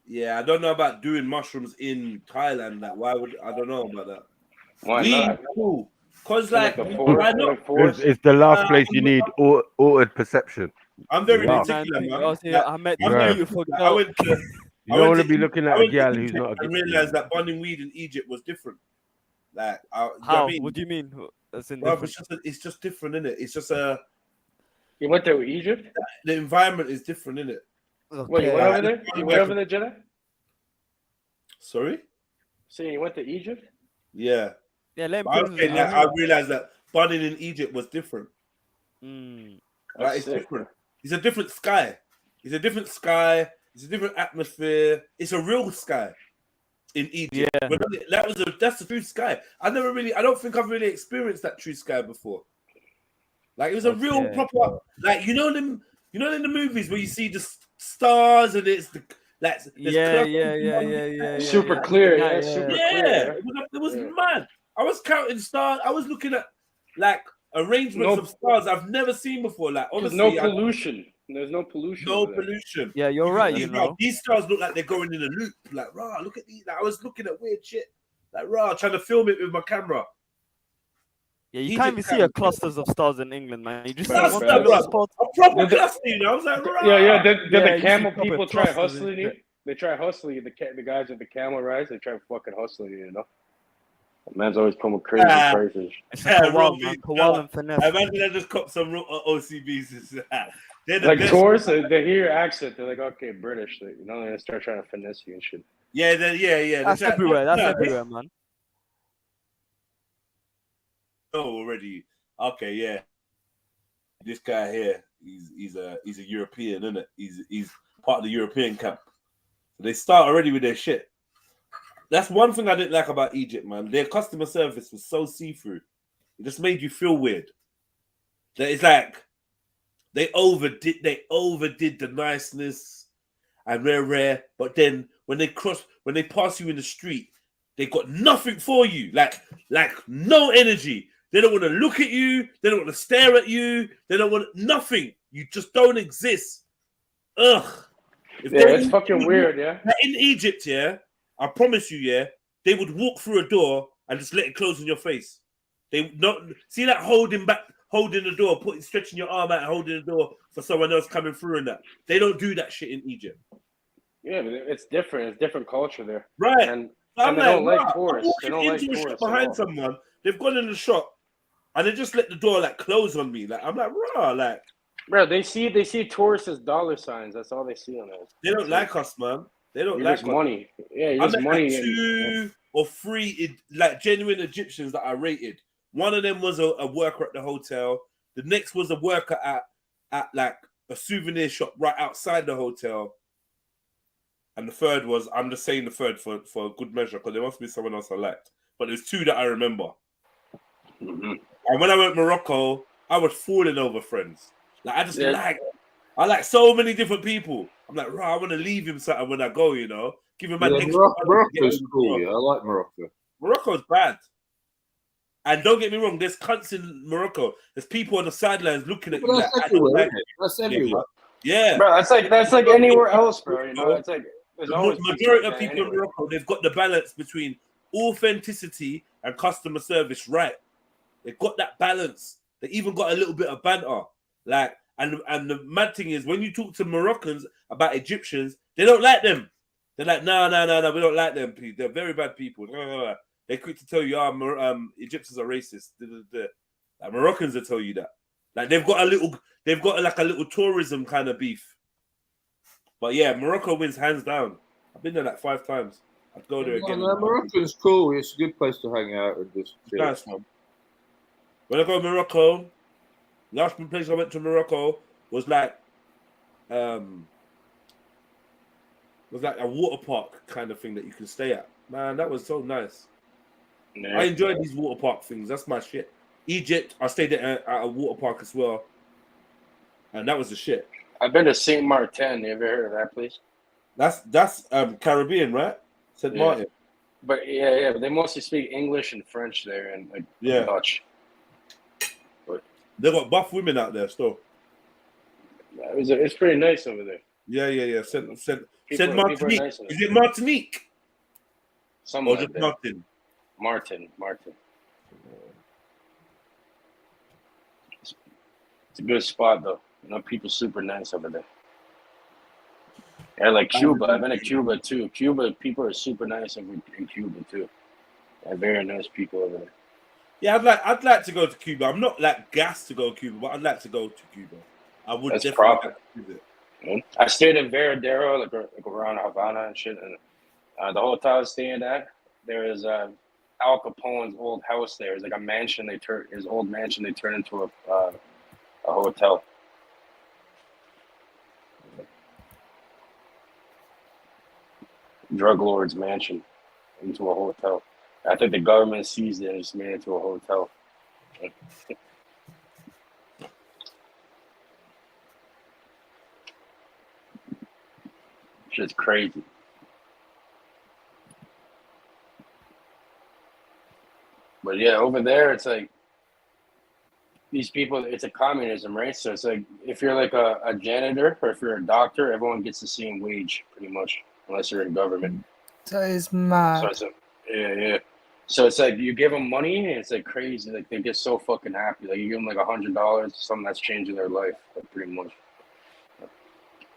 Yeah, I don't know about doing mushrooms in Thailand. Like, why would I don't know about that? Why weed, not? cool. Cause like, why not? It's the last place you need altered perception. I'm very Last. particular, man. I met Yeah. this beautiful I girl. went to. You don't want to be looking at a gal who's not a I realized that burning weed in Egypt was different. Like, you know How? what I mean? What do you mean? That's in Well, different. it's just different, isn't it? It's just a. You went to Egypt? The environment is different, isn't it? Wait, you went over there? You went over there, Jedi? Sorry? So you went to Egypt? Yeah. Yeah, let me But put it in I realized that burning in Egypt was different. Mm. Like, it's different. It's a different sky. It's a different sky. It's a different atmosphere. It's a real sky in Egypt. Yeah. That's the true sky. I don't think I've really experienced that true sky before. Like, it was a real proper, like, you know in the movies where you see the stars and it's the like yeah. Super clear, yeah. Super clear. It was mad. I was counting stars. I was looking at like arrangements of stars I've never seen before. Like, honestly, there's no pollution. There's no pollution. No pollution. Yeah, you're right. You know, these stars look like they're going in a loop. Like, rah, look at these. Like, I was looking at weird shit. Like, rah, trying to film it with my camera. Yeah, you can't even see clusters of stars in England, man. You just see That's one that, little bro. spot. A proper cluster, you know. I was like, rah. Yeah. Did the you camel see proper people try clusters hustling and you? shit. They try hustling you. The guys with the camel rides, they try fucking hustling you, you know? Man's always come with crazy prices. It's a kawal, man. Kawal and finesse. I imagine I just caught some OCBs. They're the Like best. tourists, they hear your accent. They're like, okay, British. You know, they're gonna start trying to finesse you and shit. Yeah. That's everywhere. That's everywhere, man. Oh, already. Okay, yeah. This guy here, he's a European, isn't it? He's part of the European camp. So they start already with their shit. That's one thing I didn't like about Egypt, man. Their customer service was so see-through. It just made you feel weird. That it's like They overdid the niceness and rare. But then when they pass you in the street, they got nothing for you. Like no energy. They don't want to look at you. They don't want to stare at you. They don't want nothing. You just don't exist. Ugh. It's fucking weird, yeah. In Egypt, yeah, I promise you, yeah, they would walk through a door and just let it close in your face. They not see that holding the door, stretching your arm out and holding the door for someone else coming through and that. They don't do that shit in Egypt. Yeah, but it's different. It's different culture there. Right. And I'm they like, don't like tourists. They I'm don't walking like into a shop tourists at behind all. someone. They've gone in the shop and they just let the door like close on me. Like I'm like, raw, like. Bro, they see tourists as dollar signs. That's all they see on us. They don't like us, man. They don't You're like just us. money. Yeah, you're I just met money. like 2 or 3 like genuine Egyptians that I rated. One of them was a worker at the hotel. The next was a worker at like a souvenir shop right outside the hotel. And the third was, I'm just saying the third for a good measure because there must be someone else I liked. But there's 2 that I remember. Mm-hmm. And when I went to Morocco, I was falling over friends. Like I like so many different people. I'm like, I want to leave him something when I go, you know. Give him an extra. Morocco's cool, yeah. I like Morocco. Morocco's bad. And don't get me wrong, there's cunts in Morocco. There's people on the sidelines looking at you like, I don't like it. That's everywhere. Yeah. Bro, that's like anywhere else, bro. You know, it's like there's always The majority of like people in anywhere. Morocco, they've got the balance between authenticity and customer service right. They've got that balance. They even got a little bit of banter. Like, and the mad thing is, when you talk to Moroccans about Egyptians, they don't like them. They're like, no, we don't like them. They're very bad people. They're quick to tell you, Egyptians are racist. Like Moroccans will tell you that. Like they've got like a little tourism kind of beef. But yeah, Morocco wins hands down. I've been there like 5 times. I'd go there again. No, Morocco's cool. It's a good place to hang out and just chill. Nice, man. When I go to Morocco, last place I went to Morocco was like a water park kind of thing that you can stay at. Man, that was so nice. Yeah. I enjoyed these water park things. That's my shit. Egypt, I stayed at a water park as well, and that was the shit. I've been to Saint Martin. You ever heard of that place? That's Caribbean, right? Saint Martin. But yeah, but they mostly speak English and French there, and like Dutch. But they got buff women out there still. It's pretty nice over there. Yeah. Saint People Martinique. nice Is it Martinique? Somewhere Or just there. Martin? Martin. It's a good spot though. You know, people super nice over there. Yeah, like Cuba. I've been to Cuba too. Cuba, people are super nice in Cuba too. Yeah, very nice people over there. Yeah, I'd like to go to Cuba. I'm not like gassed to go to Cuba, but I'd like to go to Cuba. I would That's definitely proper. like to visit. I stayed in Veradero, like around Havana and shit. And the hotel I was staying at, there is Al Capone's old house there. It's like a mansion. His old mansion they turned into a hotel. Drug lord's mansion into a hotel. I think the government seized it and just made it into a hotel. Shit's crazy. But yeah, over there, it's like these people, it's a communism, right? So it's like if you're like a janitor or if you're a doctor, everyone gets the same wage pretty much, unless you're in government. That is mad. So it's yeah. So it's like you give them money and it's like crazy. Like they get so fucking happy. Like you give them like $100, something that's changing their life, like pretty much.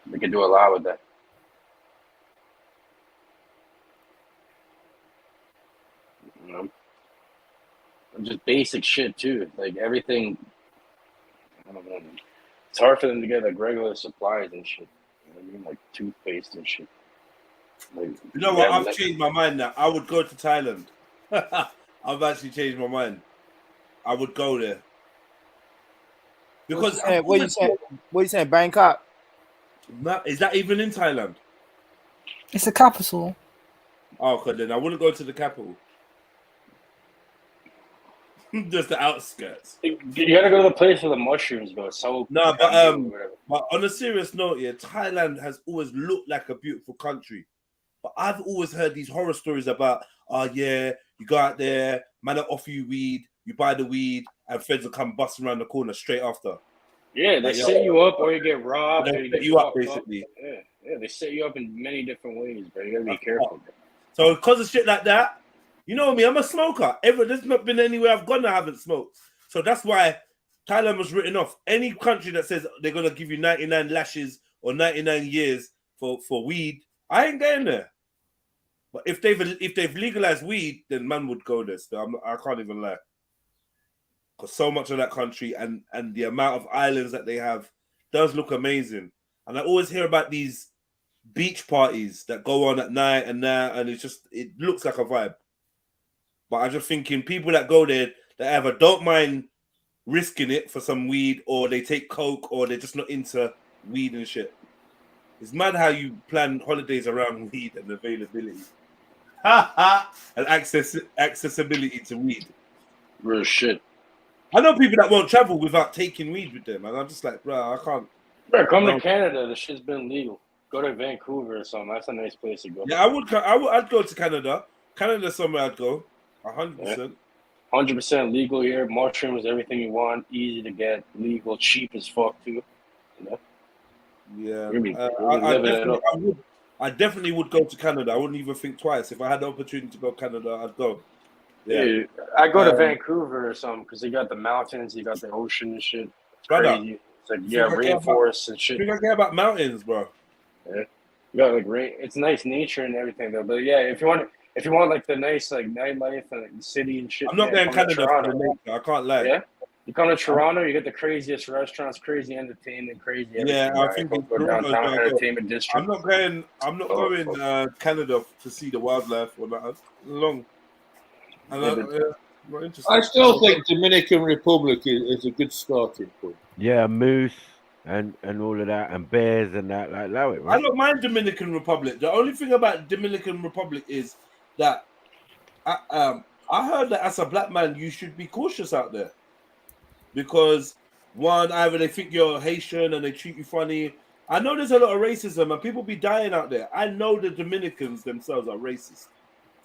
They can do a lot with that. You know? And just basic shit too. Like everything. I don't know. It's hard for them to get like regular supplies and shit. You know what I mean? Like toothpaste and shit. Like, You know what? I've changed my mind now. I would go to Thailand. I've actually changed my mind. I would go there. Because what you saying? Bangkok? Is that even in Thailand? It's the capital. Oh, okay, then I wouldn't go to the capital. Just the outskirts. You gotta go to the place where the mushrooms go. So No, but on a serious note, yeah, Thailand has always looked like a beautiful country. But I've always heard these horror stories about, oh yeah, you go out there, man will offer you weed, you buy the weed, and feds will come busting around the corner straight after. Yeah, they set you up, or you get robbed, or you get you up fucked basically. Yeah, they set you up in many different ways, bro. You gotta be careful. Bro. So because of shit like that, you know me, I'm a smoker. There's not been anywhere I've gone that I haven't smoked. So that's why Thailand was written off. Any country that says they're gonna give you 99 lashes or 99 years for weed, I ain't going there. But if they've legalized weed, then man would go there. So I can't even lie. Because so much of that country and the amount of islands that they have does look amazing. And I always hear about these beach parties that go on at night and it looks like a vibe. But I'm just thinking people that go there, they either don't mind risking it for some weed, or they take coke, or they're just not into weed and shit. It's mad how you plan holidays around weed and availability. And accessibility to weed. Real shit. I know people that won't travel without taking weed with them, and I'm just like, bro, I can't. Bro, come to Canada. The shit's been legal. Go to Vancouver or something. That's a nice place to go. Yeah, I'd go to Canada. Canada's somewhere I'd go. 100%. 100% legal here. Mushrooms, everything you want, easy to get, legal, cheap as fuck too. You know? Yeah, I definitely would go to Canada. I wouldn't even think twice. If I had the opportunity to go to Canada, I'd go. Yeah, I go to Vancouver or something because you got the mountains, you got the ocean and shit. It's crazy. It's like rainforests and shit. You don't care about mountains, bro. Yeah, you got like rain. It's nice nature and everything though. But yeah, if you want like the nice like nightlife and like the city and shit. I'm not going to Canada for the nature. I can't lie. Yeah. You come to Toronto, you get the craziest restaurants, crazy entertainment, crazy everything. Yeah, I think go downtown entertainment district. I'm not going Canada to see the wildlife or that long. I still think Dominican Republic is a good starting point. Yeah, moose and all of that, and bears and that. Like, allow it, right? I don't mind Dominican Republic. The only thing about Dominican Republic is that I heard that as a black man, you should be cautious out there. Because one, either they think you're Haitian and they treat you funny. I know there's a lot of racism and people be dying out there. I know the Dominicans themselves are racist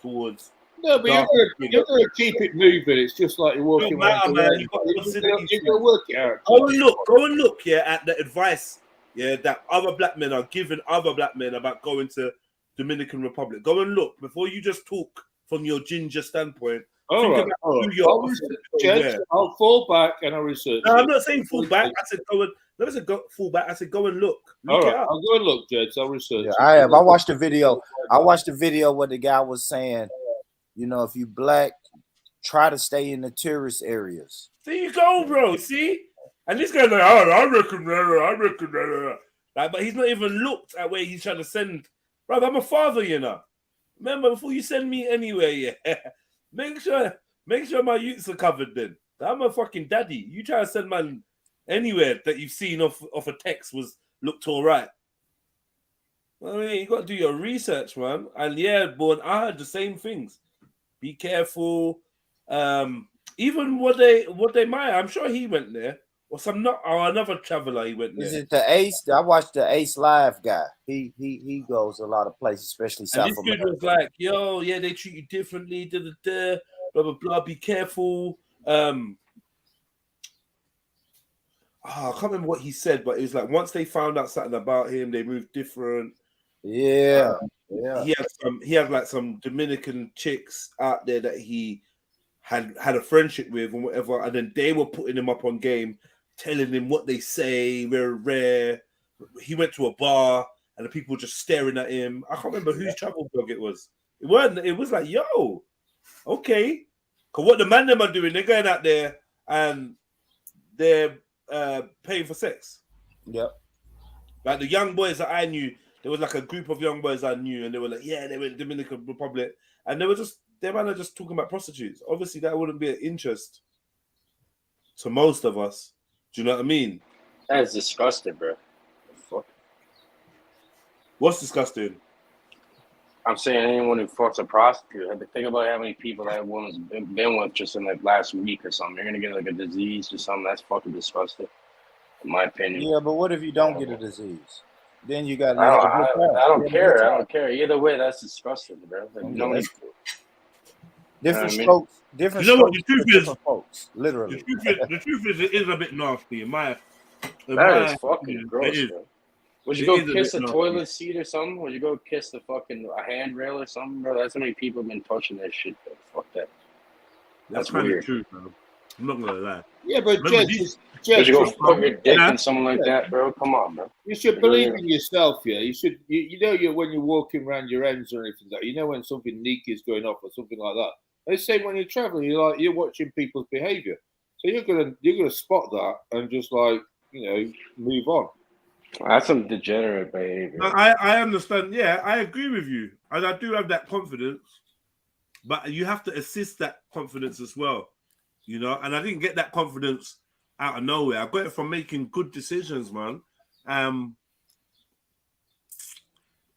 towards. No, but you're going to keep it moving. It's just like you're walking around. You've got to work it out. Go and look at the advice that other black men are giving other black men about going to Dominican Republic. Go and look before you just talk from your ginger standpoint. All right. I'll fall back and I'll research. No, I'm not saying fall back. I said go and. Never said go fall back. I said go and look. All right, I'll go and look, Jeds. I'll research. Yeah, I have. I watched the video. Where the guy was saying, you know, if you black, try to stay in the tourist areas. There you go, bro. See? And this guy's like, oh, I reckon. Like, but he's not even looked at where he's trying to send. Bro, I'm a father, you know. Remember, before you send me anywhere, yeah, make sure my youths are covered then. I'm a fucking daddy. You try to send man anywhere that you've seen off a text looked all right. I mean, you got to do your research, man. And yeah, boy, I heard the same things. Be careful. Even what they might. I'm sure he went there, or another traveler. He went there. Is it the Ace? I watched the Ace Live guy. He goes a lot of places, especially South America. And this dude was like, "Yo, yeah, they treat you differently. Blah blah blah. Be careful." I can't remember what he said, but it was like once they found out something about him, they moved different. Yeah. He had like some Dominican chicks out there that he had a friendship with and whatever, and then they were putting him up on game, telling him what they say, very rare. He went to a bar and the people were just staring at him. I can't remember whose travel blog it was. It was like, yo, okay. Because what the man them are doing, they're going out there and they're paying for sex. Yep. Like the young boys that I knew, there was like a group of young boys I knew, and they were like, yeah, they went to Dominican Republic, and they were just talking about prostitutes. Obviously, that wouldn't be an interest to most of us. Do you know what I mean? That's disgusting, bro. Fuck. What's disgusting? I'm saying anyone who fucks a prostitute. Think about how many people that woman's been with just in like last week or something. You're gonna get like a disease or something. That's fucking disgusting, in my opinion. Yeah, but what if you don't get a disease? Then you got. I don't care. I don't care. Either way, that's disgusting, bro. Like, nobody. Different I mean? strokes. Different. You know what the strokes truth for is? different folks, literally. The truth is, it is a bit nasty. That is fucking gross, bro. Would you go kiss a toilet seat or something? Would you go kiss the fucking a handrail or something, bro? That's how many people have been touching that shit, bro. Fuck that. That's weird. kind of true, bro. I'm not gonna lie. Yeah, but Would you go put your dick in someone like that, bro? Come on, bro. You should believe in yourself, yeah. You should. You know, when you're walking around your ends or anything like that, you know when something sneaky is going off or something like that. They say when you're traveling, you're watching people's behaviour, so you're gonna spot that and just like move on. That's some degenerate behavior. I understand. Yeah, I agree with you, and I do have that confidence, but you have to assist that confidence as well, And I didn't get that confidence out of nowhere. I got it from making good decisions, man.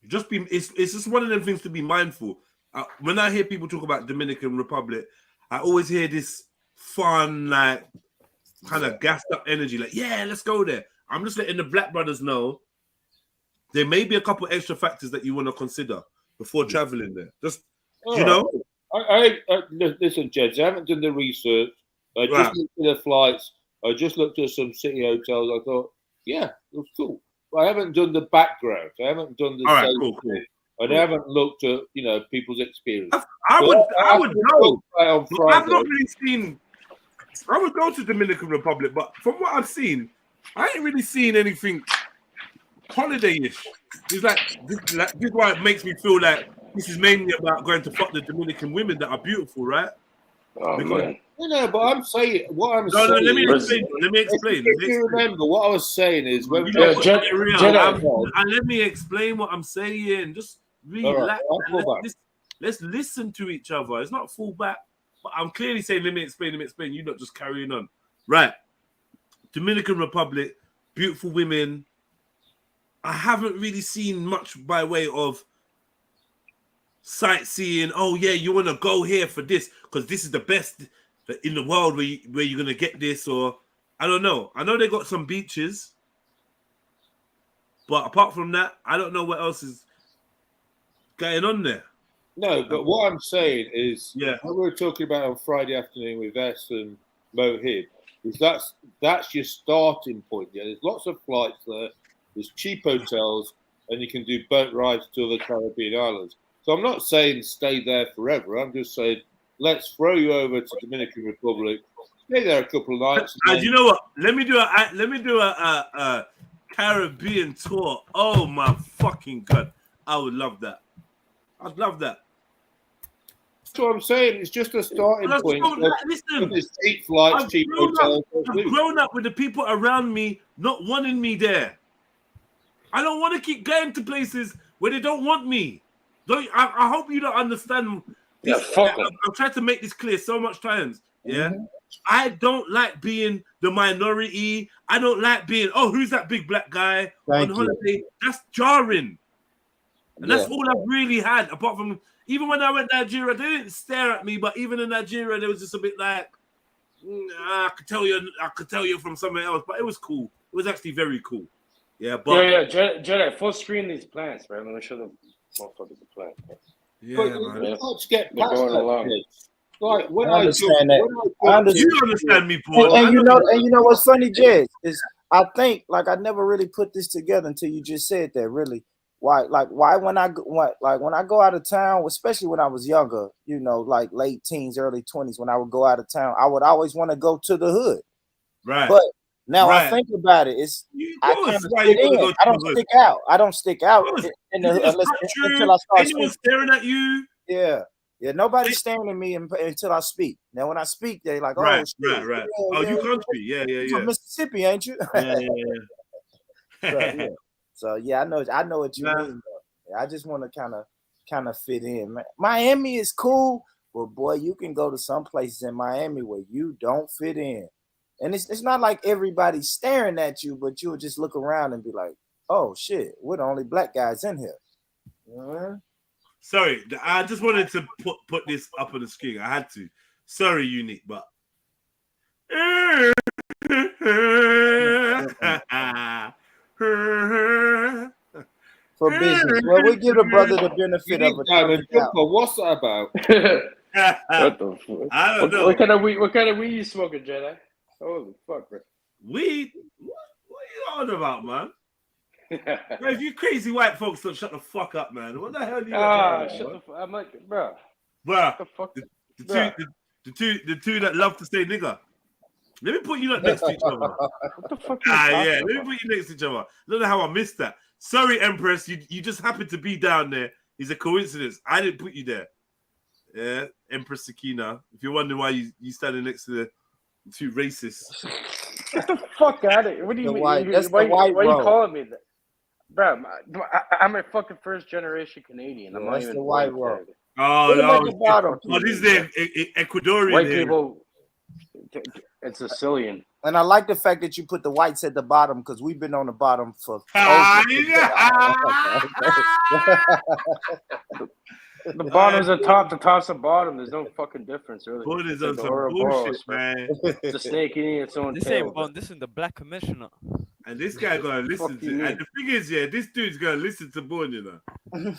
It's just one of them things to be mindful. When I hear people talk about Dominican Republic, I always hear this fun, like, kind of gassed up energy, like, yeah, let's go there. I'm just letting the black brothers know there may be a couple extra factors that you want to consider before traveling there. Just, Listen, Jeds, I haven't done the research. I just looked at the flights. I just looked at some city hotels. I thought, yeah, it was cool. But I haven't done the background. I haven't done the cool. I haven't looked at people's experience. I would go. On Friday. I've not really seen. I would go to Dominican Republic, but from what I've seen, I ain't really seen anything holiday-ish. It's this is why it makes me feel like this is mainly about going to fuck the Dominican women that are beautiful, right? Oh, man. No, but I'm saying what I'm saying. Let me explain. If you remember, what I was saying is when let me explain what I'm saying. Just relax. Let's listen to each other. It's not fall back, but I'm clearly saying let me explain. You're not just carrying on, right? Dominican Republic, beautiful women. I haven't really seen much by way of sightseeing. Oh yeah, you want to go here for this because this is the best in the world where you're gonna get this, or I don't know. I know they got some beaches, but apart from that, I don't know what else is going on there. No, but what I'm saying is, what we were talking about on Friday afternoon with Vess and Mohib, is that's your starting point. Yeah, there's lots of flights there. There's cheap hotels, and you can do boat rides to the Caribbean islands. So I'm not saying stay there forever. I'm just saying let's throw you over to Dominican Republic, stay there a couple of nights. You know what? Let me do a Caribbean tour. Oh my fucking god! I would love that. I'd love that. That's what I'm saying. It's just a starting point. Listen, there's cheap flights, cheap hotels. I've grown up with the people around me not wanting me there. I don't want to keep going to places where they don't want me. I hope you don't understand this. I've tried to make this clear so much times. Yeah. Mm-hmm. I don't like being the minority. I don't like being, who's that big black guy on holiday? That's jarring. And that's all I've really had, apart from, even when I went to Nigeria, they didn't stare at me, but even in Nigeria, there was just a bit like, I could tell you from somewhere else, but it was cool. It was actually very cool. Yeah, but Jedi, full screen these plants, right? Let me show them motherfuckers the plants. Yeah, man. Let's get past that. Like when I understand that. You understand me, Paul. And you know what's funny, Jez, is I think I never really put this together until you just said that. Really, why when I go out of town, especially when I was younger, like late teens, early 20s, when I would go out of town, I would always want to go to the hood. Right. But now I think about it, I kind of fit in. I don't stick out. I don't stick out in the hood until I start speaking. Anyone staring at you? Yeah. Yeah, nobody's staring at me until I speak. Now, when I speak, they're like, right. Yeah, you country. Yeah. You're Mississippi, ain't you? Yeah. So I know what you mean. Though. I just want to kind of fit in. Man. Miami is cool, but boy, you can go to some places in Miami where you don't fit in. And it's not like everybody's staring at you, but you'll just look around and be like, oh, shit, we're the only black guys in here. Sorry, I just wanted to put this up on the screen. I had to. Sorry, Unique, but. For business. Well, we give the brother the benefit of a Diamond, what's that about? What the fuck? I don't know. What kind of weed you smoking, Jedi? Holy fuck, bro. Weed? What are you on about, man? Bro, if you crazy white folks don't shut the fuck up, man. What the hell are you talking about? I'm like, bro. Bruh, the fuck? the two that love to say nigger. Let me put you like next to each other. What the fuck? Yeah, let me put you next to each other. I don't know how I missed that. Sorry, Empress, you just happened to be down there. It's a coincidence. I didn't put you there. Yeah, Empress Sakina. If you're wondering why you standing next to the two racists. Get the fuck out of here. What do you mean? Why are you calling me that? Bro, I'm a fucking first generation Canadian. I'm not even the white world. Oh, no. This is the Ecuadorian. White people, it's Sicilian. And I like the fact that you put the whites at the bottom because we've been on the bottom for. The bottom's the top, the top's the bottom. There's no fucking difference, really. What is on some bullshit, man? The snake eating its own This tail. ain't Bond. This is the Black Commissioner. And this guy gonna listen to. And the thing is, yeah, this dude's gonna listen to Bond, you know. And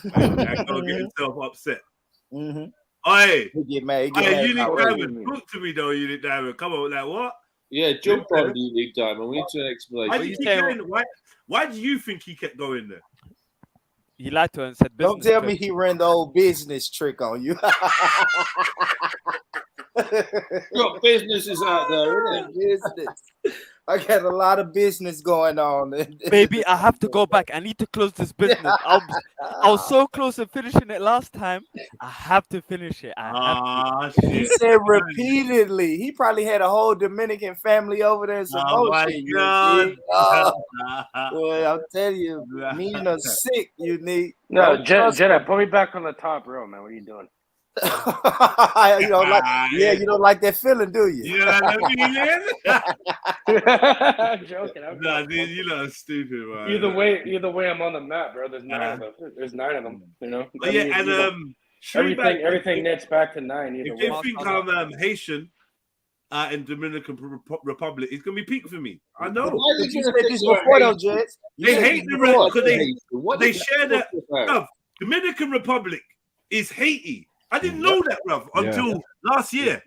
gonna get himself upset. Mm-hmm. Oi, he get mad. Unique Diamond, talk to me though, Unique Diamond. Come on, like what? Yeah, jump on Unique Diamond. We need to explanation. Why do you think he kept going there? He lied to her and said business. Don't tell me he ran the old business trick on you. Got businesses out there, isn't it? Business. I got a lot of business going on. Baby, I have to go back. I need to close this business. I was so close to finishing it last time. I have to finish it. He said repeatedly. He probably had a whole Dominican family over there. Oh my God. Well, I'll tell you, Nina's sick. You need. No, Jedi, put me back on the top row, man. What are you doing? You don't like that feeling, do you? You know that feeling? I'm joking. Nah, dude, you know, stupid, man. Either way, I'm on the map, bro. There's nine of them. There's nine of them. You know. But yeah, and everything nets back to nine. If they think I'm Haitian in Dominican Republic, it's gonna be peak for me. I know. Why did you say this before, though, Jets? They hate the red because they share that. Bruv, Dominican Republic is Haiti. I didn't know that, bruv, until last year.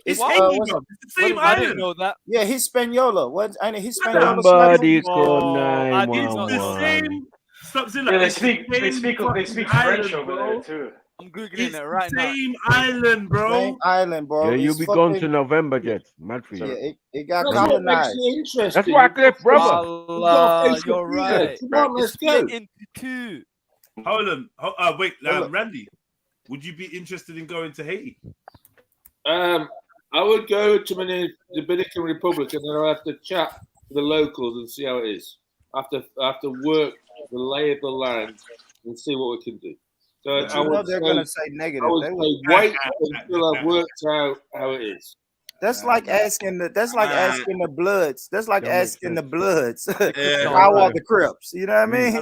It's Haiti, bruv. It's the same I island. didn't know that. Yeah, Hispaniola. What? Ain't it Hispaniola? Somebody call It's the 911. same. Stop saying Yeah, that. they speak French over there too. I'm googling It's it right the now. same island, bro. Same island, bro. Yeah, you'll It's be gone fucking- to November, Jets. Mad for you. Yeah, it got colonized. That's why I clipped, brother. Allah, you're right. Come on, let's go. Split into two. Hold on. Wait, Randy, would you be interested in going to Haiti? I would go to the Dominican Republic and then I'll have to chat to the locals and see how it is. I have to work the lay of the land and see what we can do. So But you know they're going to say negative. I would They say would- wait until I've worked out how it is. That's like asking the. That's like asking the Bloods. That's like asking the Bloods. Yeah. How are the Crips? You know what I mean?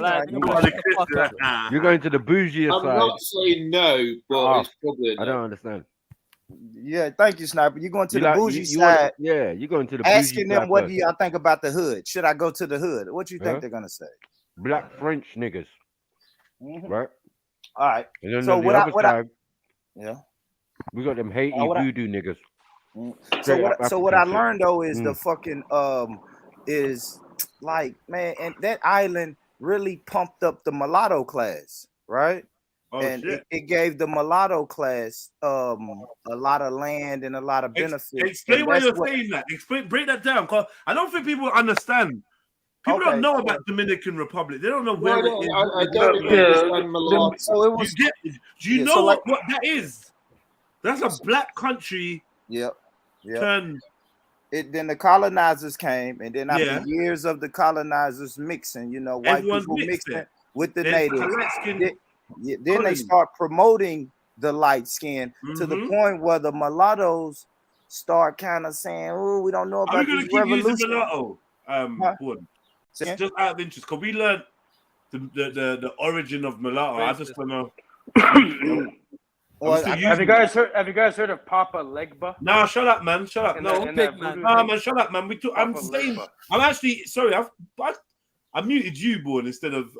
You're going to the bougie I'm side. not saying no, but it's probably a I no. don't understand. Yeah, thank you, Sniper. You're going to You the like- bougie you wanna- side. yeah, you're going to the bougie Asking them side what first. do y'all think about the hood? Should I go to the hood? What you think Huh? they're gonna say? Black French niggas, Mhm. right? All right. And then So on the what other I side, yeah. we got them Haiti what I- voodoo niggas. So Straight what? up So what I African shit. learned though is the Mm. fucking is like, man, and that island really pumped up the mulatto class, right? Oh, and shit. it gave the mulatto class a lot of land and a lot of benefits. Explain and why that's you're what- saying that. Break that down, because I don't think people understand. People Okay, don't know so- about Dominican Republic. They don't know No, where no, it is. I don't understand mulatto. So it was. Do you Yeah, know so like- what that is? That's a black country Yep. turned. Then the colonizers came, and then after Yeah. years of the colonizers mixing, white Everyone's people mixed mixing there. with the Then natives. Alaskan Then they colony. start promoting the light skin to the Mhm. point where the mulattoes start kind of saying, "Oh, we don't know Are we about going this to keep using revolution." mulatto? Gordon? Say again? Just out of interest, because we learned the origin of mulatto. I just want to. Well, have you guys heard of Papa Legba? Nah, shut up, man. Shut up. No, man, shut up, man. I'm saying, I'm actually sorry. I muted you, Born, instead of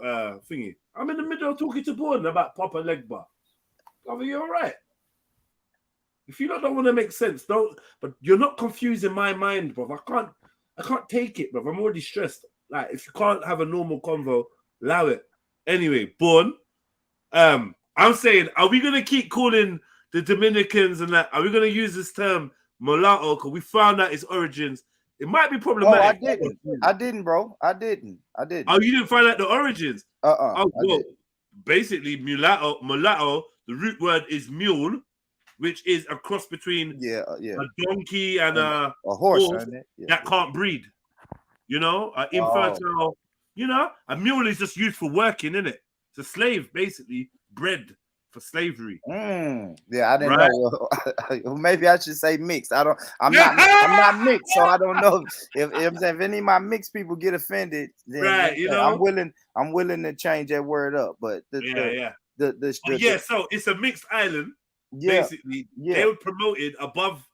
thingy. I'm in the middle of talking to Born about Papa Legba. Are you all right? If you don't want to make sense, don't. But you're not confusing my mind, bro. I can't take it, bro. I'm already stressed. Like, if you can't have a normal convo, allow it. Anyway, Born. I'm saying, are we gonna keep calling the Dominicans and that? Are we gonna use this term mulatto? Because we found out its origins. It might be problematic. I didn't, bro. I didn't. Oh, you didn't find out the origins? Oh, well, basically, mulatto. The root word is mule, which is a cross between a donkey and a horse that can't breed. You know, infertile. You know, a mule is just used for working, isn't it? It's a slave, basically, bred for slavery. Yeah, I didn't know. Maybe I should say mixed. I'm not mixed, so I don't know if any of my mixed people get offended. Then right, you know, I'm willing to change that word up. But so it's a mixed island. Basically, they were promoted above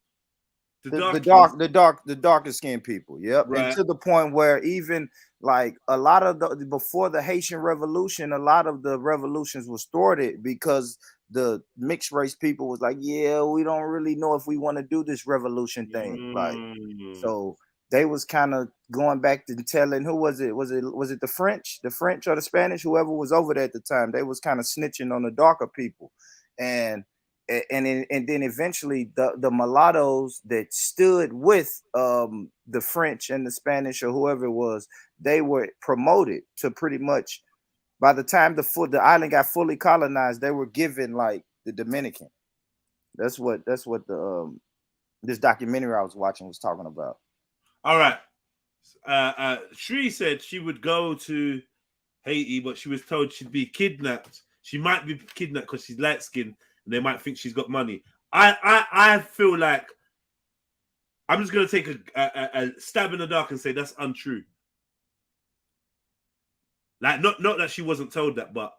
the darker skinned people. Yep, right. And to the point where even like a lot of before the Haitian Revolution, a lot of the revolutions was thwarted because the mixed race people was like, yeah, we don't really know if we want to do this revolution thing. Like, so they was kind of going back to telling, who was it? Was it the French or the Spanish? Whoever was over there at the time, they was kind of snitching on the darker people, and then eventually the mulattoes that stood with the French and the Spanish or whoever it was, they were promoted to pretty much, by the time the island got fully colonized, they were given like the Dominican. That's what the this documentary I was watching was talking about. All right. Shri said she would go to Haiti, but she was told she'd be kidnapped. She might be kidnapped because she's light skinned and they might think she's got money. I feel like I'm just gonna take a stab in the dark and say that's untrue. Like, not that she wasn't told that, but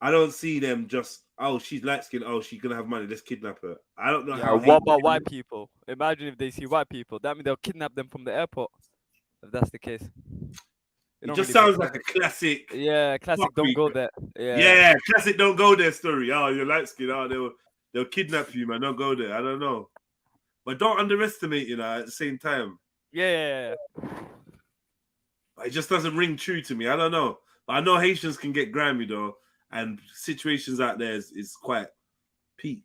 I don't see them just, oh, she's light skinned, oh, she's gonna have money, let's kidnap her. I don't know how. What about white people? Imagine if they see white people. That means they'll kidnap them from the airport. If that's the case. It just sounds like a classic. Yeah, classic don't go there. Yeah, classic don't go there story. Oh, you're light skinned. Oh, they'll kidnap you, man. Don't go there. I don't know. But don't underestimate, at the same time. Yeah. It just doesn't ring true to me. I don't know. But I know Haitians can get grimy, though. And situations out there is quite peak.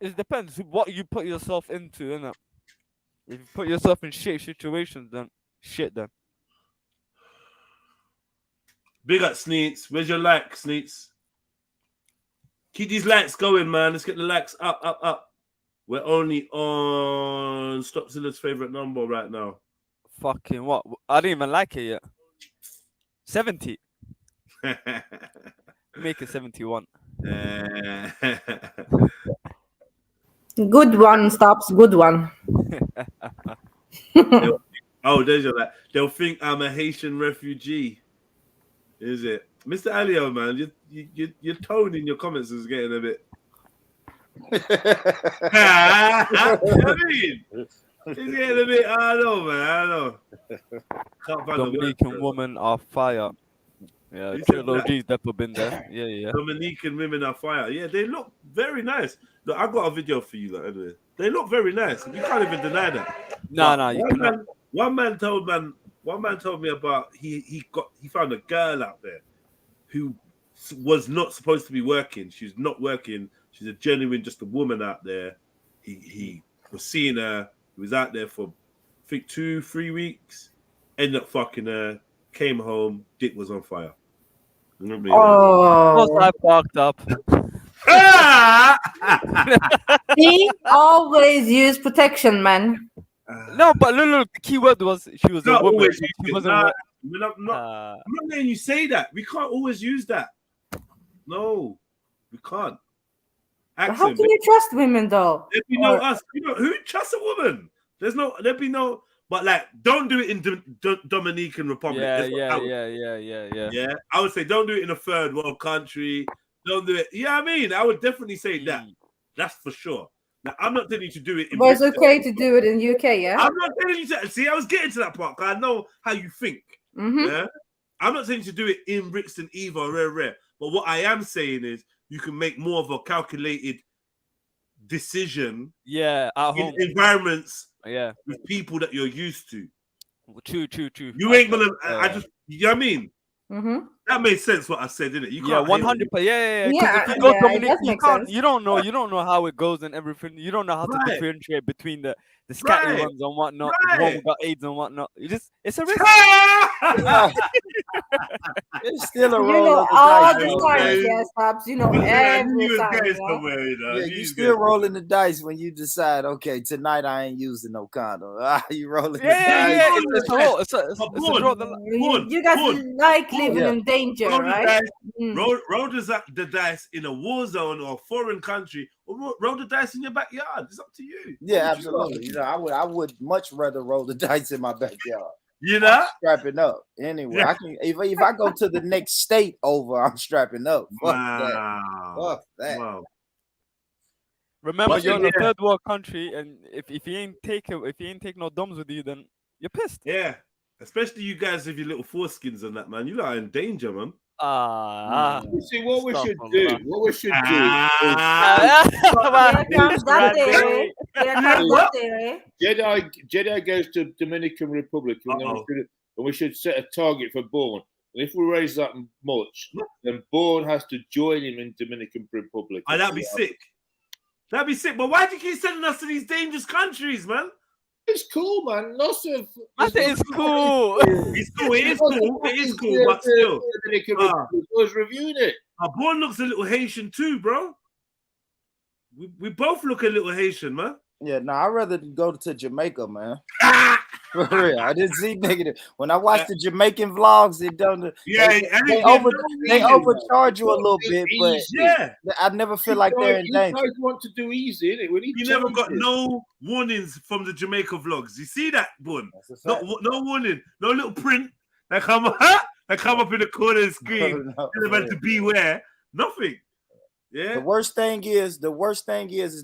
It depends what you put yourself into, innit? If you put yourself in shit situations, then shit, then. Big up, Sneets. Where's your like, Sneets? Keep these likes going, man. Let's get the likes up. We're only on Stopzilla's favorite number right now. Fucking what? I didn't even like it yet. 70. Make it 71. Good one, Stops. Good one. There's your like. They'll think I'm a Haitian refugee. Is it, Mr. Alio, man? Your tone in your comments is getting a bit. I mean, it's getting a bit. I don't know, man. I don't know. Dominican women are fire. Yeah, Trilluminati's definitely been there. Yeah. Dominican women are fire. Yeah, they look very nice. Look, I got a video for you. Like, anyway. They look very nice. You can't even deny that. No, you cannot. One man told me about he found a girl out there who was not supposed to be working. She's not working. She's a genuine, just a woman out there. He was seeing her. He was out there for, I think, 2-3 weeks. Ended up fucking her. Came home. Dick was on fire. Oh, I fucked up. He always use protection, man. No, but look, the key word was she was a woman. She wasn't. I'm not letting you say that. We can't always use that. No, we can't. How can you trust women, though? There'd be no us. Who trusts a woman? There'd be no. But like, don't do it in Dominican Republic. Yeah. I would say don't do it in a third world country. Don't do it. Yeah, I mean, I would definitely say that. That's for sure. Now, I'm not telling you to do it in But it's Brixton. okay to do it in UK, yeah? I'm not telling you to. See, I was getting to that part because I know how you think. Yeah, I'm not saying you to do it in Brixton either, rare. But what I am saying is you can make more of a calculated decision. Yeah, at in home environments. Yeah, with people that you're used to. True. You ain't gonna. I just. You know what I mean? Mm-hmm. That made sense. What I said, didn't it? You Yeah, can't. 100%. Yeah. Because Yeah, if you go yeah, it Dominic, does you make can't. sense. You don't know how it goes and everything. You don't know how to Right. differentiate between the scatty Right. ones and whatnot. The one Right. who got AIDS and whatnot. It's a risk. It's still a You roll know of the all dice. the though, time, man. yes, Pops. You know I knew every you was time. getting Yeah? somewhere, you know. Yeah, you still rolling the dice when you decide, okay, tonight I ain't using no condom. You rolling the dice. Yeah. It's a roll. It's a draw. You guys like living in danger, roll right? The dice, roll the dice in a war zone or a foreign country, or roll the dice in your backyard. It's up to you. Yeah, absolutely. You know, I would much rather roll the dice in my backyard. You know, I'm strapping up anyway. Yeah. I can if I go to the next state over, I'm strapping up. Fuck that. Fuck that. Wow. Remember, But you're in a yeah. third world country, and if you ain't take no DOMs with you, then you're pissed. Yeah, especially you guys with your little foreskins and that, man. You lot are in danger, man. You see what we should do. Astaghfirullah. What we should do. Here comes that day. Here comes that day. Jedi goes to Dominican Republic, and we should set a target for Bourne. And if we raise that much, then Bourne has to join him in Dominican Republic. Oh, that'd be sick. That'd be sick. But why do you keep sending us to these dangerous countries, man? It's cool, man. Lots of. I think it's cool. It's cool. It is cool. It is cool, but still. I was reviewing it. Our Bourne looks a little Haitian too, bro. We both look a little Haitian, man. Yeah, no, I'd rather go to Jamaica, man. For real. I didn't see negative. When I watched the Jamaican vlogs, they overcharge you a little bit, but I never feel like they're in danger. You guys want to do easy, innit? You never got no warnings from the Jamaica vlogs. You see that, Boone? No warning, no little print. They come up in the corner of the screen. They're about to beware. Nothing. Yeah. The worst thing is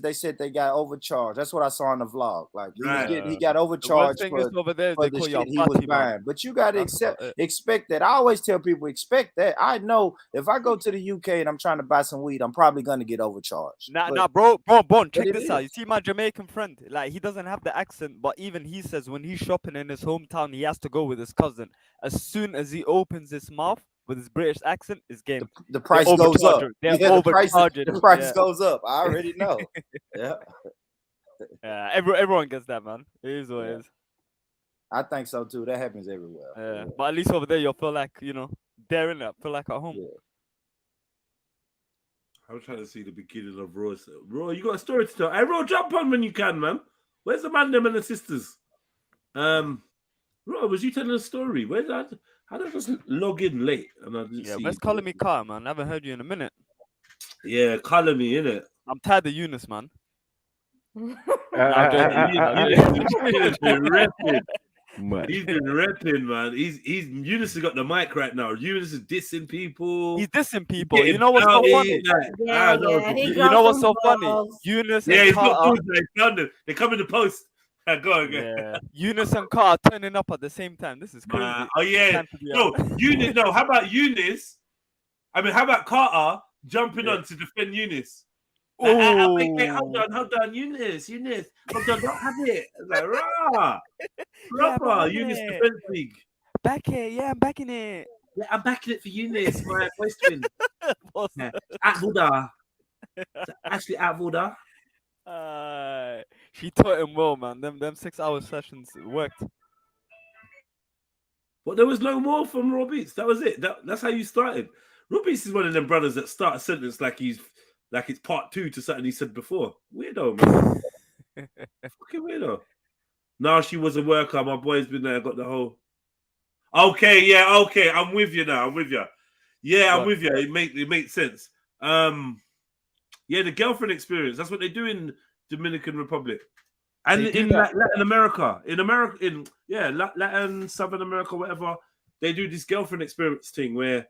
they said they got overcharged. That's what I saw in the vlog. Like he got overcharged for the shit he was buying. But you got to expect that. I always tell people expect that. I know if I go to the UK and I'm trying to buy some weed, I'm probably gonna get overcharged. Bro, check this out. You see my Jamaican friend, like he doesn't have the accent, but even he says when he's shopping in his hometown, he has to go with his cousin. As soon as he opens his mouth with his British accent, is game. The price goes up. The price goes up. I already know. Yeah. Yeah. Everyone gets that, man. It is what it is. I think so too. That happens everywhere. Yeah. But at least over there, you'll feel like there in it. Feel like at home. Yeah. I'm trying to see the beginning of Raw. Raw, you got a story to tell. Hey, Raw, jump on when you can, man. Where's the man, them, and the sisters? Raw, was you telling a story? Where's that? How did I just log in late? And I didn't see where's calling me Carter, man? I haven't heard you in a minute. Yeah, calling me, innit? I'm tired of Eunice, man. He's been repping, man. He's Eunice has got the mic right now. Eunice is dissing people. He's dissing people. You know what's so funny? You know what's so funny? Eunice and Carter. They come in the post. Go again. Yeah. Eunice and Carter turning up at the same time. This is crazy. Oh yeah. No, Eunice. No, how about Eunice? I mean, how about Carter jumping on to defend Eunice? Wait, hold on, Eunice, hold on, don't have it. Like, rah, proper Eunice Defense League. Back here, yeah, I'm backing it. Yeah, I'm backing it for Eunice, my voice twin. At Buddha, actually at Buddha. She taught him well, man. Them 6-hour sessions worked. But there was no more from Raw Beats. That was it. That's how you started. Raw Beats is one of them brothers that start a sentence like it's part 2 to something he said before. Weirdo, man. Fucking weirdo. Now she was a worker. My boy's been there. Got the whole. Okay, yeah, okay. I'm with you now. I'm with you. Yeah, I'm with you. It makes sense. Yeah, the girlfriend experience. That's what they do in Dominican Republic, and in Latin America. In Latin, Southern America, whatever. They do this girlfriend experience thing where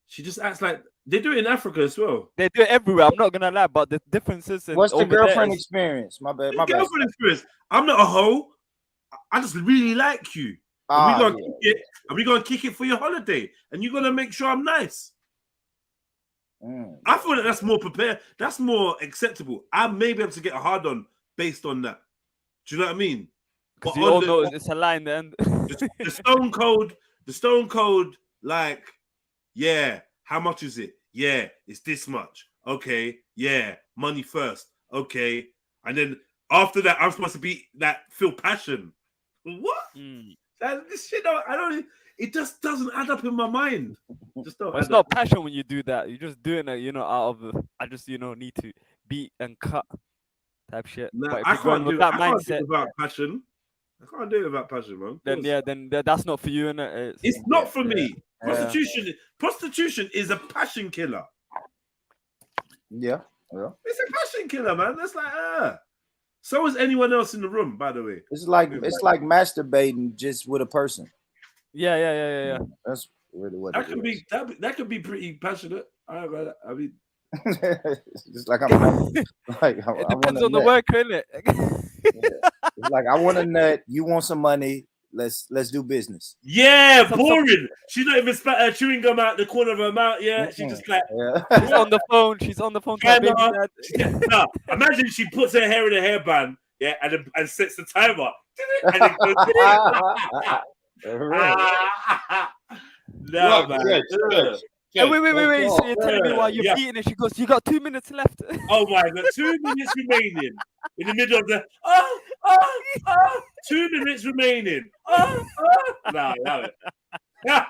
She just acts like they do it in Africa as well. They do it everywhere. I'm not gonna lie, but the differences in What's the over there girlfriend is experience? My bad. The My bad. girlfriend experience. I'm not a hoe. I just really like you. And we gonna kick it. And we gonna kick it for your holiday. And you're gonna make sure I'm nice. I feel that that's more prepared. That's more acceptable. I may be able to get a hard on based on that. Do you know what I mean? because you all know it's a lie in the end. the stone cold, like, yeah, how much is it? Yeah, it's this much. Okay, yeah, money first. Okay. And then after that, I'm supposed to be feel passion. What? This shit, it just doesn't add up in my mind. Just don't. But it's not passion when you do that. You're just doing it, out of I just need to beat and cut type shit. Nah, but if I you're going can't with do that I can't do mindset, it without passion. I can't do it without passion, man. then that's not for you, innit? It's not for me. Prostitution is a passion killer. Yeah. It's a passion killer, man. That's like So is anyone else in the room, by the way. It's like masturbating just with a person. Yeah. That's really what that could be pretty passionate. I mean, it's like it depends on the work, innit? It's like I want a nut. You want some money? Let's do business. Yeah, boring. She's not even spat her chewing gum out the corner of her mouth. Yeah, she just like she's on the phone. She's on the phone. To her baby dad. No, imagine she puts her hair in a hairband. Yeah, and sets the timer. And it goes, no, man. Hey, wait. So you're telling me while you're beating it, she goes, "You got 2 minutes left." Oh my God, 2 minutes remaining in the middle of the 2 minutes remaining. No, love it. Yeah.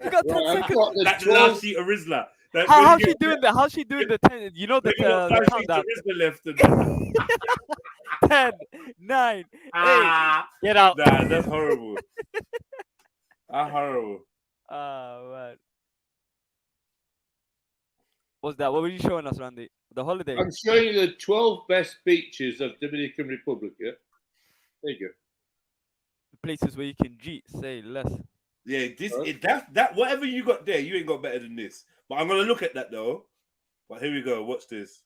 You got 10 seconds. That last sheet of Rizla. How's she doing that? How's she doing the 10? You know the countdown. Left 10, 9, 8. Get out. Nah, that's horrible. That's horrible. Oh man. What's that? What were you showing us, Randy? The holiday. I'm showing you the 12 best beaches of Dominican Republic. Yeah, there you go. The places where you can cheat. Say less. Yeah, that whatever you got there, you ain't got better than this. But I'm gonna look at that though. But here we go. Watch this.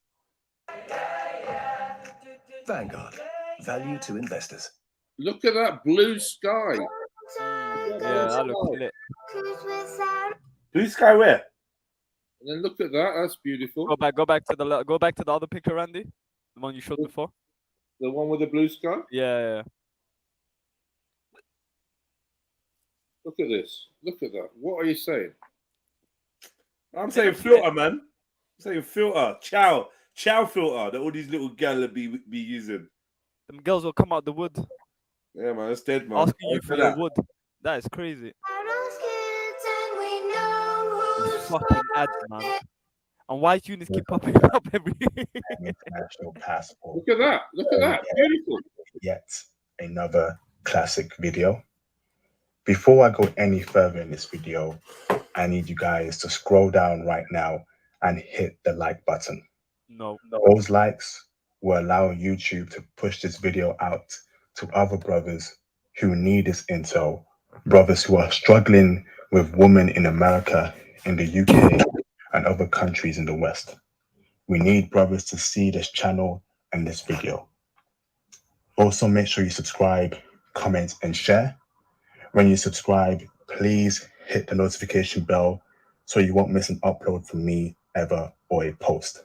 Vanguard. Value to investors. Look at that blue sky. Yeah, that looks lit. Blue sky where? And then look at that. That's beautiful. Go back to the other picture, Randy. The one you showed before. The one with the blue sky? Yeah. Look at this. Look at that. What are you saying? I'm saying filter, man. I'm saying filter. Chow filter that all these little gals be using. Them girls will come out the wood. Yeah, man, it's dead, man. Asking you for your wood. That is crazy. Fucking ads, man. And why tunes keep popping up every international passport. Look at that. Look at that. Beautiful. Yet another classic video. Before I go any further in this video, I need you guys to scroll down right now and hit the like button. No. Those likes will allow YouTube to push this video out to other brothers who need this intel, brothers who are struggling with women in America, in the UK, and other countries in the West. We need brothers to see this channel and this video. Also, make sure you subscribe, comment, and share. When you subscribe, please hit the notification bell so you won't miss an upload from me ever or a post.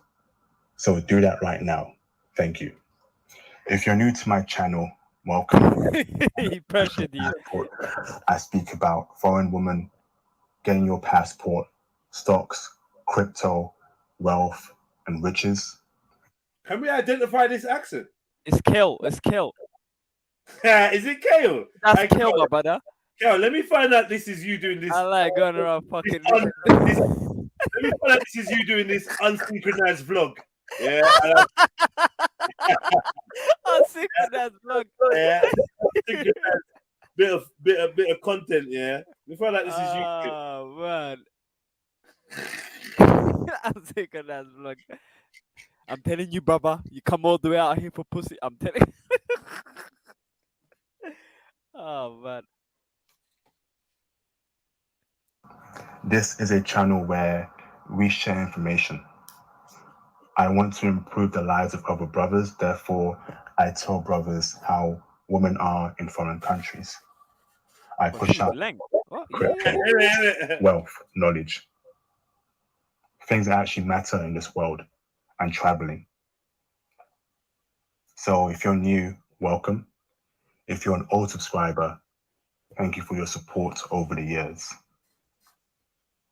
So do that right now. Thank you. If you're new to my channel, welcome. He pressured you. I speak about foreign women, getting your passport, stocks, crypto, wealth, and riches. Can we identify this accent? It's Kale. It's Kale. Is it Kale? That's Kale, my brother. Kale, let me find out this is you doing this. I like going around fucking. Let me find out this is you doing this unsynchronized vlog. Yeah. Unsynchronized vlog. Yeah. Bit of content. Yeah. We find out this is you. Oh man. Unsynchronized vlog. I'm telling you, brother, you come all the way out here for pussy. I'm telling you. Oh man. This is a channel where we share information. I want to improve the lives of other brothers. Therefore, I tell brothers how women are in foreign countries. I push out wealth, knowledge, things that actually matter in this world, and traveling. So if you're new, welcome. If you're an old subscriber, thank you for your support over the years.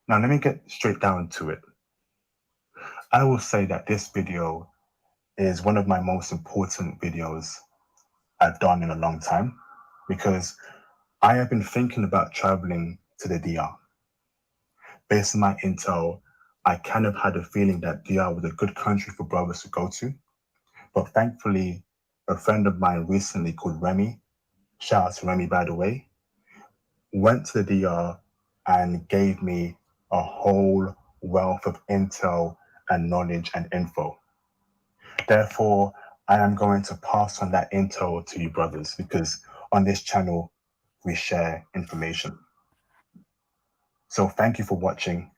Now, let me get straight down to it. I will say that this video is one of my most important videos I've done in a long time, because I have been thinking about traveling to the DR. Based on my intel, I kind of had a feeling that DR was a good country for brothers to go to. But thankfully, a friend of mine recently called Remy, shout out to Remy by the way, went to the DR and gave me a whole wealth of intel and knowledge and info. Therefore, I am going to pass on that intel to you brothers, because on this channel, we share information. So thank you for watching.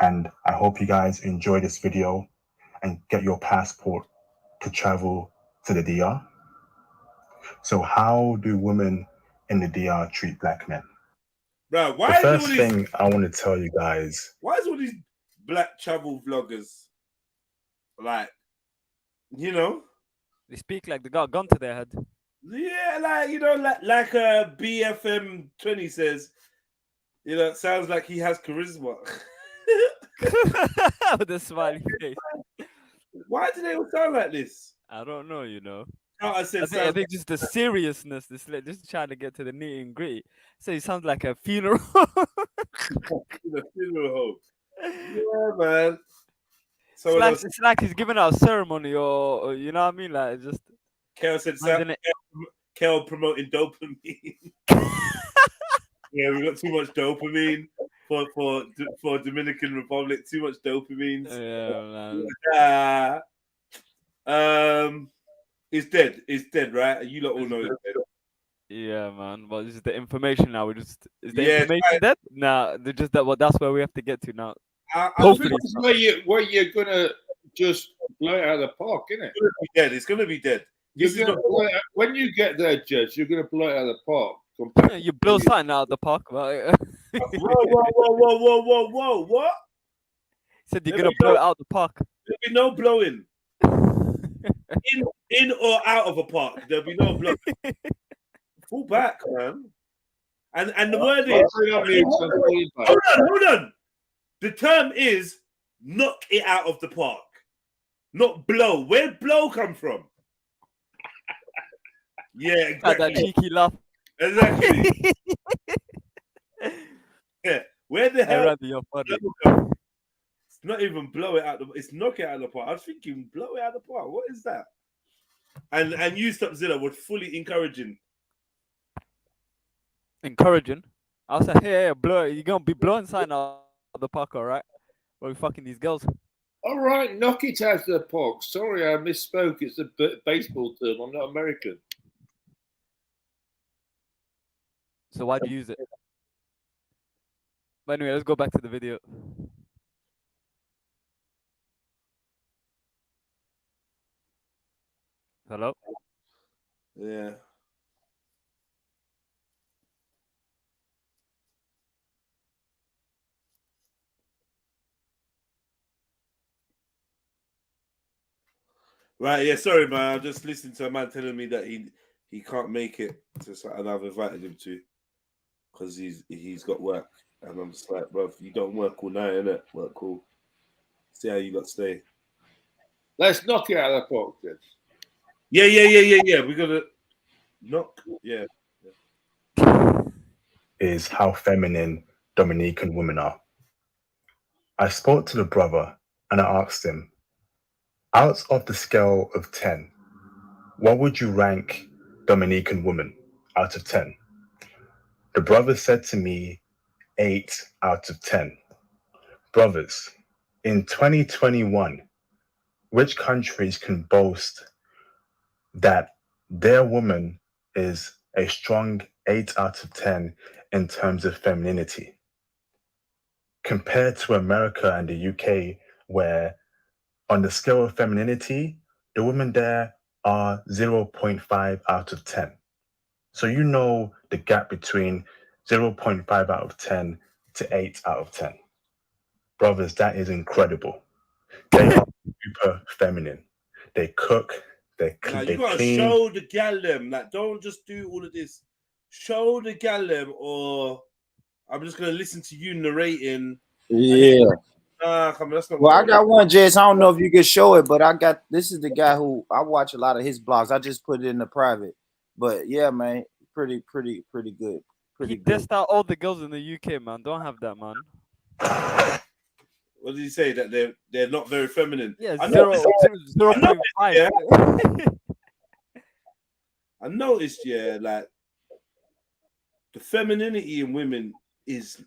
And I hope you guys enjoy this video and get your passport to travel to the DR. So how do women in the DR treat black men? Bro, The first thing I want to tell you guys. Why is all these black travel vloggers like, you know? They speak like they got a gun to their head. Yeah, like, you know, like BFM 20 says, you know, it sounds like he has charisma. With a smiley face. Why do they all sound like this? I don't know, you know. I think just the seriousness, just trying to get to the nitty and gritty. So he sounds like a funeral. The funeral home. Yeah, man. So it's like he's giving out a ceremony, or you know what I mean? Like, just. Kel said, Kel promoting dopamine. Yeah, we got too much dopamine for Dominican Republic. Too much dopamine. Yeah, man. It's dead. It's dead, right? You lot all know it's dead. Yeah, man. But this is the information now. Is the information dead? Nah, they're just that. Well, that's where we have to get to now. Hopefully, this is where you're gonna just blow it out of the park, isn't it? It's gonna be dead. When you get there, Judge, you're gonna blow it out of the park. You blow something out of the park, right? Whoa! What? Said you're gonna blow it out the park. There'll be no blowing. in or out of a park, there'll be no blowing. Fall back, man. And the word is hold on. The term is knock it out of the park, not blow. Where'd blow come from? Yeah, exactly. That cheeky laugh. Exactly. Yeah. Where the hell? It's not even blow it out. It's knock it out of the park. I was thinking blow it out of the park. What is that? And you Stop Zilla was fully encouraging. Encouraging? I was like, hey, blow it. You're gonna be blowing something out of the park, all right? Or we fucking these girls. All right, knock it out of the park. Sorry, I misspoke. It's a baseball term. I'm not American. So why do you use it? But anyway, let's go back to the video. Hello? Yeah. Right, yeah, sorry, man. I'm just listening to a man telling me that he can't make it to something I've invited him to because he's got work. And I'm just like, bro, you don't work all night, innit? Work cool. See how you got stay. Let's knock it out of the park, then. Yeah. We're gonna knock. Yeah. Is how feminine Dominican women are. I spoke to the brother and I asked him, out of the scale of 10, what would you rank Dominican women out of 10? The brother said to me, 8 out of 10. Brothers, in 2021, which countries can boast that their woman is a strong 8 out of 10 in terms of femininity? compared to America and the UK, where on the scale of femininity, the women there are 0.5 out of 10. So you know the gap between 0.5 out of 10 to 8 out of 10. Brothers, that is incredible. They are super feminine. They cook, they You gotta clean. show the gal them. Like, don't just do all of this. Show the gal them, or I'm just gonna listen to you narrating. Yeah. Come on, that's not. Well, I got one, Jess. I don't know if you can show it, but this is the guy who I watch a lot of his blogs. I just put it in the private. But yeah, man, pretty good. He dissed out all the girls in the UK, man. Don't have that, man. What did he say? That they're not very feminine? Yeah, I 0.5. Yeah. I noticed, yeah, like the femininity in women is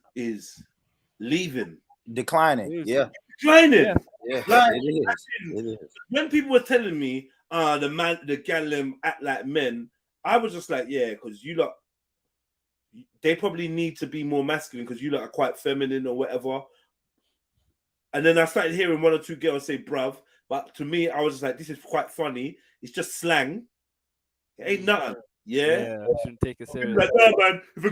leaving, declining. Yeah, declining. Yeah, Like, it is. When people were telling me, the gal act like men, I was just like, yeah, because you lot, they probably need to be more masculine because you lot are quite feminine or whatever. And then I started hearing one or two girls say bruv, but to me, I was just like, this is quite funny. It's just slang. It ain't nothing. Yeah, I shouldn't take it serious. Like, nah, man, if a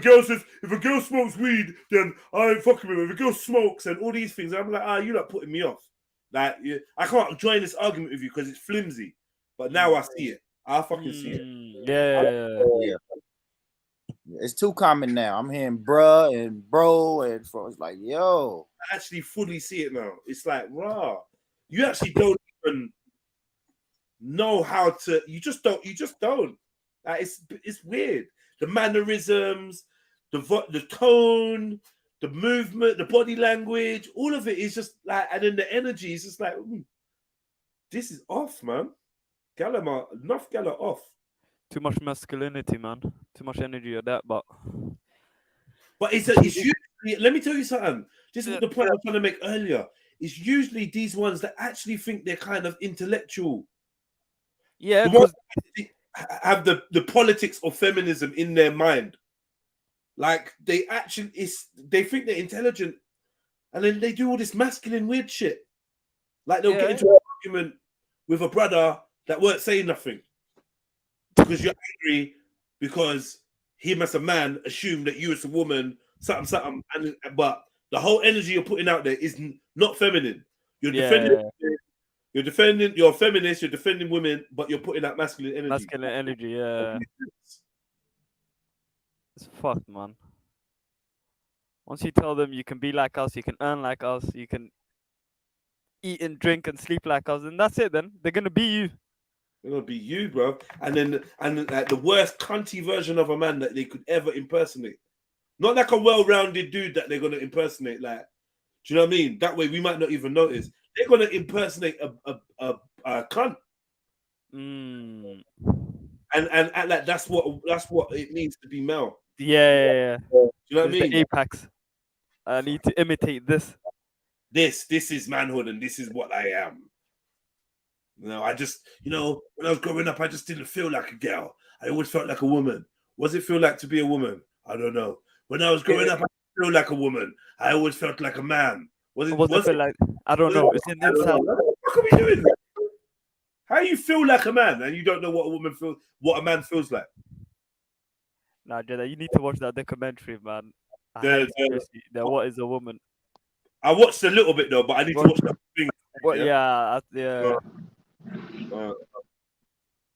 girl smokes weed, then I ain't fucking with her. If a girl smokes and all these things, I'm like, you're not putting me off. Like, I can't join this argument with you because it's flimsy. But now I see it. I fucking see it. Yeah. It's too common now. I'm hearing bruh and bro, and so it's like, yo. I actually fully see it now. It's like, rah. You actually don't even know how to. You just don't. Like, it's weird. The mannerisms, the tone, the movement, the body language, all of it is just like, and then the energy is just like, this is off, man. Enough Gala off. Too much masculinity, man. Too much energy of that, but it's usually, let me tell you something. This is the point I was trying to make earlier. It's usually these ones that actually think they're kind of intellectual. Yeah, the ones that have the politics of feminism in their mind. Like they think they're intelligent, and then they do all this masculine weird shit. Like they'll get into an argument with a brother that weren't saying nothing because you're angry because him as a man assumed that you as a woman something, but the whole energy you're putting out there is not feminine. You're defending. You're a feminist, you're defending women, but you're putting out masculine energy. Masculine energy, yeah. It's fucked, man. Once you tell them you can be like us, you can earn like us, you can eat and drink and sleep like us, and that's it then. They're gonna be you. They're gonna be you, bro. And then like the worst cunty version of a man that they could ever impersonate. Not like a well-rounded dude that they're gonna impersonate, like, do you know what I mean? That way we might not even notice. They're gonna impersonate a cunt, and like that's what it means to be male. Yeah. Do you know what I mean? The apex. I need to imitate this. This is manhood, and this is what I am. I just, when I was growing up, I just didn't feel like a girl. I always felt like a woman. What does it feel like to be a woman? I don't know. When I was growing up, I didn't feel like a woman. I always felt like a man. Was it feel like? I don't know. It's in the inside. What are we doing? How you feel like a man and you don't know what a man feels like? Nah, Jedi, you need to watch that documentary, man. What is a woman? I watched a little bit though, but I need to watch that thing. Yeah.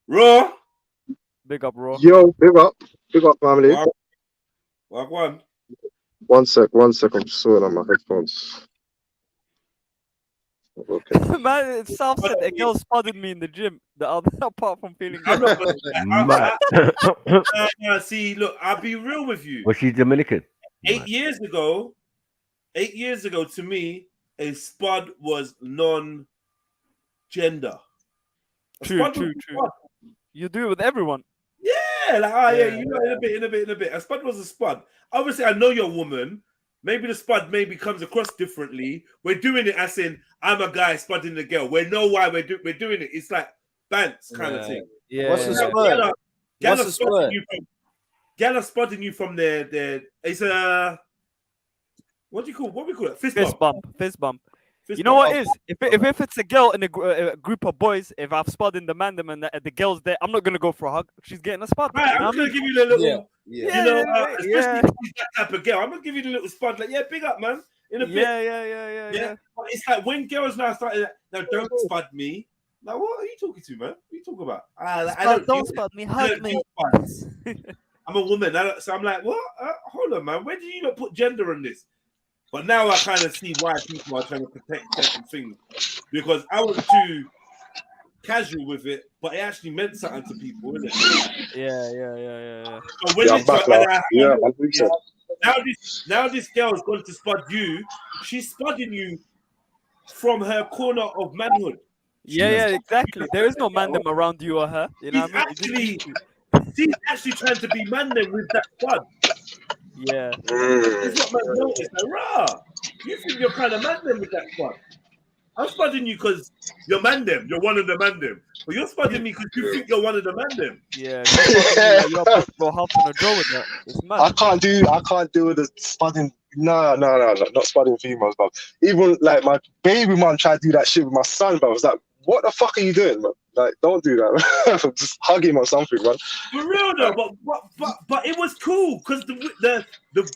Raw. Big up, Raw. Yo, big up, family. One. One sec. I'm just sorting on my headphones. Okay. Man, it South said a girl spotted me in the gym. The other apart from feeling see, look, I'll be real with you. Was she Dominican? 8 years ago, to me, a spud was non-gender. True. You do it with everyone. Yeah, in a bit. A spud was a spud. Obviously, I know you're a woman. Maybe the spud comes across differently. We're doing it as in I'm a guy spudding the girl. We know why we're doing it. It's like bants kind of thing. Yeah. What's the spud? What's the spud? Gal are spudding you from their. It's a. What do we call it? Fist bump. Fist bump. Fist You know bump. what is? If it's a girl in a group of boys, if I've spotted in the mandem and the girl's there, I'm not gonna go for a hug. She's getting a spot. Right, You know I'm just what I gonna mean? give you a little, Yeah, especially if she's that type of girl. I'm gonna give you the little spud, like, yeah, big up, man. In a bit. Yeah. But it's like when girls now started, now don't spud me. Like, what are you talking to, man? What are you talking about? Don't spud me, hug me. I'm a woman, so I'm like, what? Hold on, man. Where do you not put gender on this? But now I kind of see why people are trying to protect certain things, because I was too casual with it, but it actually meant something to people, isn't it? Yeah. So when I'm back now. Now this girl's going to spud you. She's spudding you from her corner of manhood. Yeah, exactly. There is no mandem around you or her. You know what I mean? She's actually trying to be mandem with that spud. Yeah. It's what man noticed. Like, rah, you think you're kind of mandem with that spud. I'm spudding you because you're mandem. You're one of the mandem. But you're spudding me because you think you're one of the mandem. Yeah. You're about to go half on a draw with that. It's mad. I can't do with the spudding. No, not spudding females, bro. Even like my baby mom tried to do that shit with my son, bro. I was like, what the fuck are you doing, man? Like, don't do that. Just hug him or something, man. For real though, but it was cool because the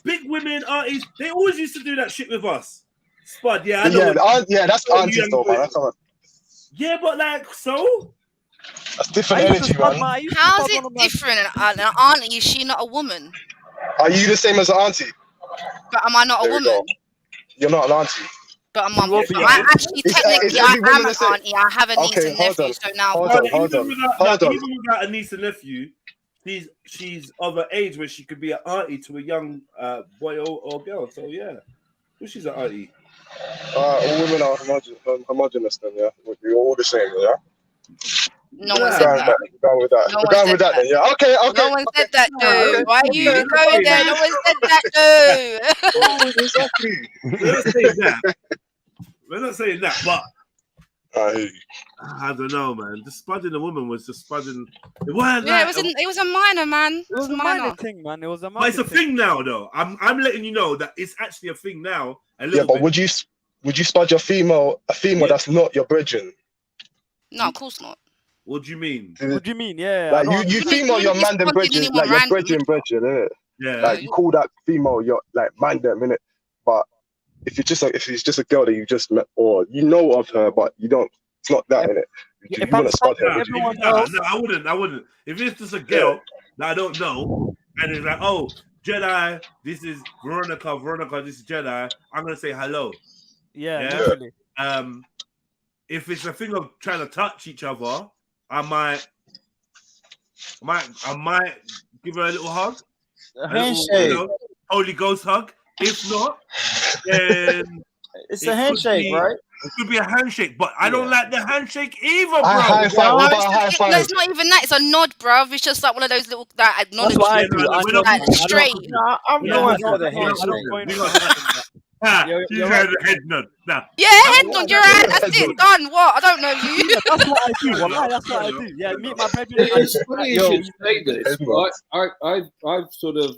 big women artists, they always used to do that shit with us. Spud, yeah, I know. That's aunties though, man. Yeah, but like, so that's different energy, man. How's it different? An auntie, is she not a woman? Are you the same as an auntie? But am I not a woman? You're not an auntie. But I'm actually technically I am an auntie. I have a niece and nephew, so now even without a niece and nephew, she's of an age where she could be an auntie to a young boy or girl. So yeah, well, she's an auntie. All women are homogenous then, yeah? You're all the same, yeah? No one said that. We're going with that. We're going with that then, yeah? Okay. No one said that, though. Why are you going there? No one said that, though. Exactly. We're not saying that, but I hear you. I don't know, man. Just spudding a woman was just spudding. It wasn't it was a minor, man. It was a minor thing, man. It was a minor. But it's a thing now, though. I'm letting you know that it's actually a thing now. Yeah, but would you spud your female that's not your brethren? No, of course not. What do you mean? What do you mean? Yeah. Like you female your man them brethren, like your brethren, innit? Yeah. Like you call that female your like man them, innit? But if it's just a girl that you just met or you know of her, but you don't, it's not that, innit? You want to spud her. No, I wouldn't. If it's just a girl that I don't know, and it's like, oh, Jedi, this is Veronica, this is Jedi, I'm gonna say hello. Yeah. Definitely. If it's a thing of trying to touch each other, I might give her a little hug, a handshake, Holy Ghost hug. If not, then it's a handshake, right? It could be a handshake, but I don't like the handshake either, bro. High five. What about a high five? No, it's not even that. It's a nod, bro. It's just like one of those little that acknowledgement. Straight. No, I'm going for the handshake. You had a head nod. Nah. Yeah, head nod. You're right. That's it. Done. What? I don't know you. That's what I do. Wallahi, that's what I do. Yeah, meet my brethren. It's funny you should say this. I've sort of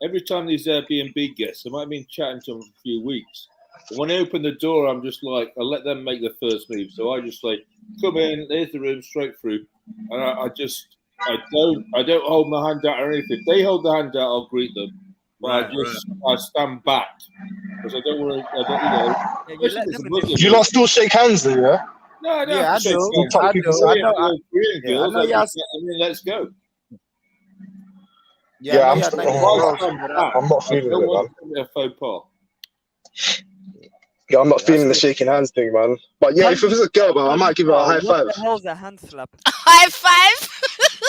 every time these Airbnb guests, I might have been chatting to them for a few weeks. And when I open the door, I'm just like, I let them make the first move. So I just like, come in, there's the room, straight through. And I don't hold my hand out or anything. If they hold the hand out, I'll greet them. But I stand back because I don't want to. Do you not still shake hands then, yeah? No, I Yeah, I do. I know y'all. Let's go. Yeah, I'm not feeling it, man. A faux pas. Yeah, I'm not feeling the shaking hands thing, man. But yeah, if it was a girl, bro, I might give her a high five. What the hell's a hand slap? High five?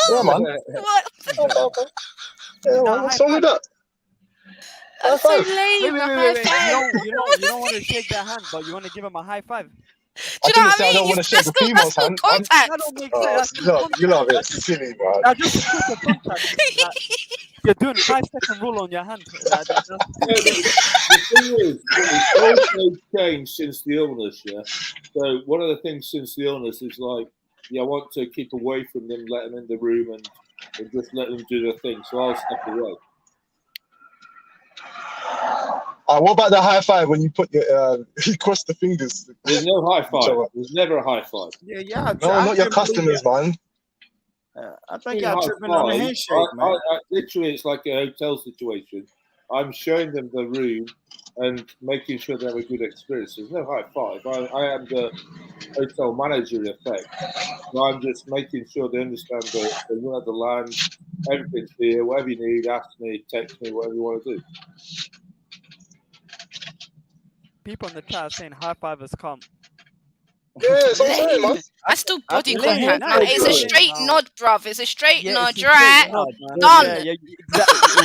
Yeah, man. What's wrong with that? That's so lame. Wait. You don't want to shake their hand, but you want to give them a high five. I didn't say I don't want to shake the female's hand. Contact. That don't make sense. You love it. It's silly, man. Now just a quick contact. You're doing 5-second rule on your hand. The thing is, it's also changed since the illness, yeah? So one of the things since the illness is like, I want to keep away from them, let them in the room and just let them do their thing. So I'll step away. What about the high five when you put your you cross the fingers? There's no high five. There's never a high five. Yeah. No, not your customers, man. I think y'all tripping on the handshake, man. Literally, it's like a hotel situation. I'm showing them the room and making sure they have a good experience. There's no high five. I am the hotel manager in effect. So I'm just making sure they understand the run of the land, everything's here, whatever you need, ask me, text me, whatever you want to do. People in the chat are saying high five has come. Yeah, that's what I'm saying, man. That's still body That's contact, nice. man. It's a Yeah. straight nod, bruv. It's a straight Yeah, nod, it's a straight right? nod, man. Done. Yeah, exactly.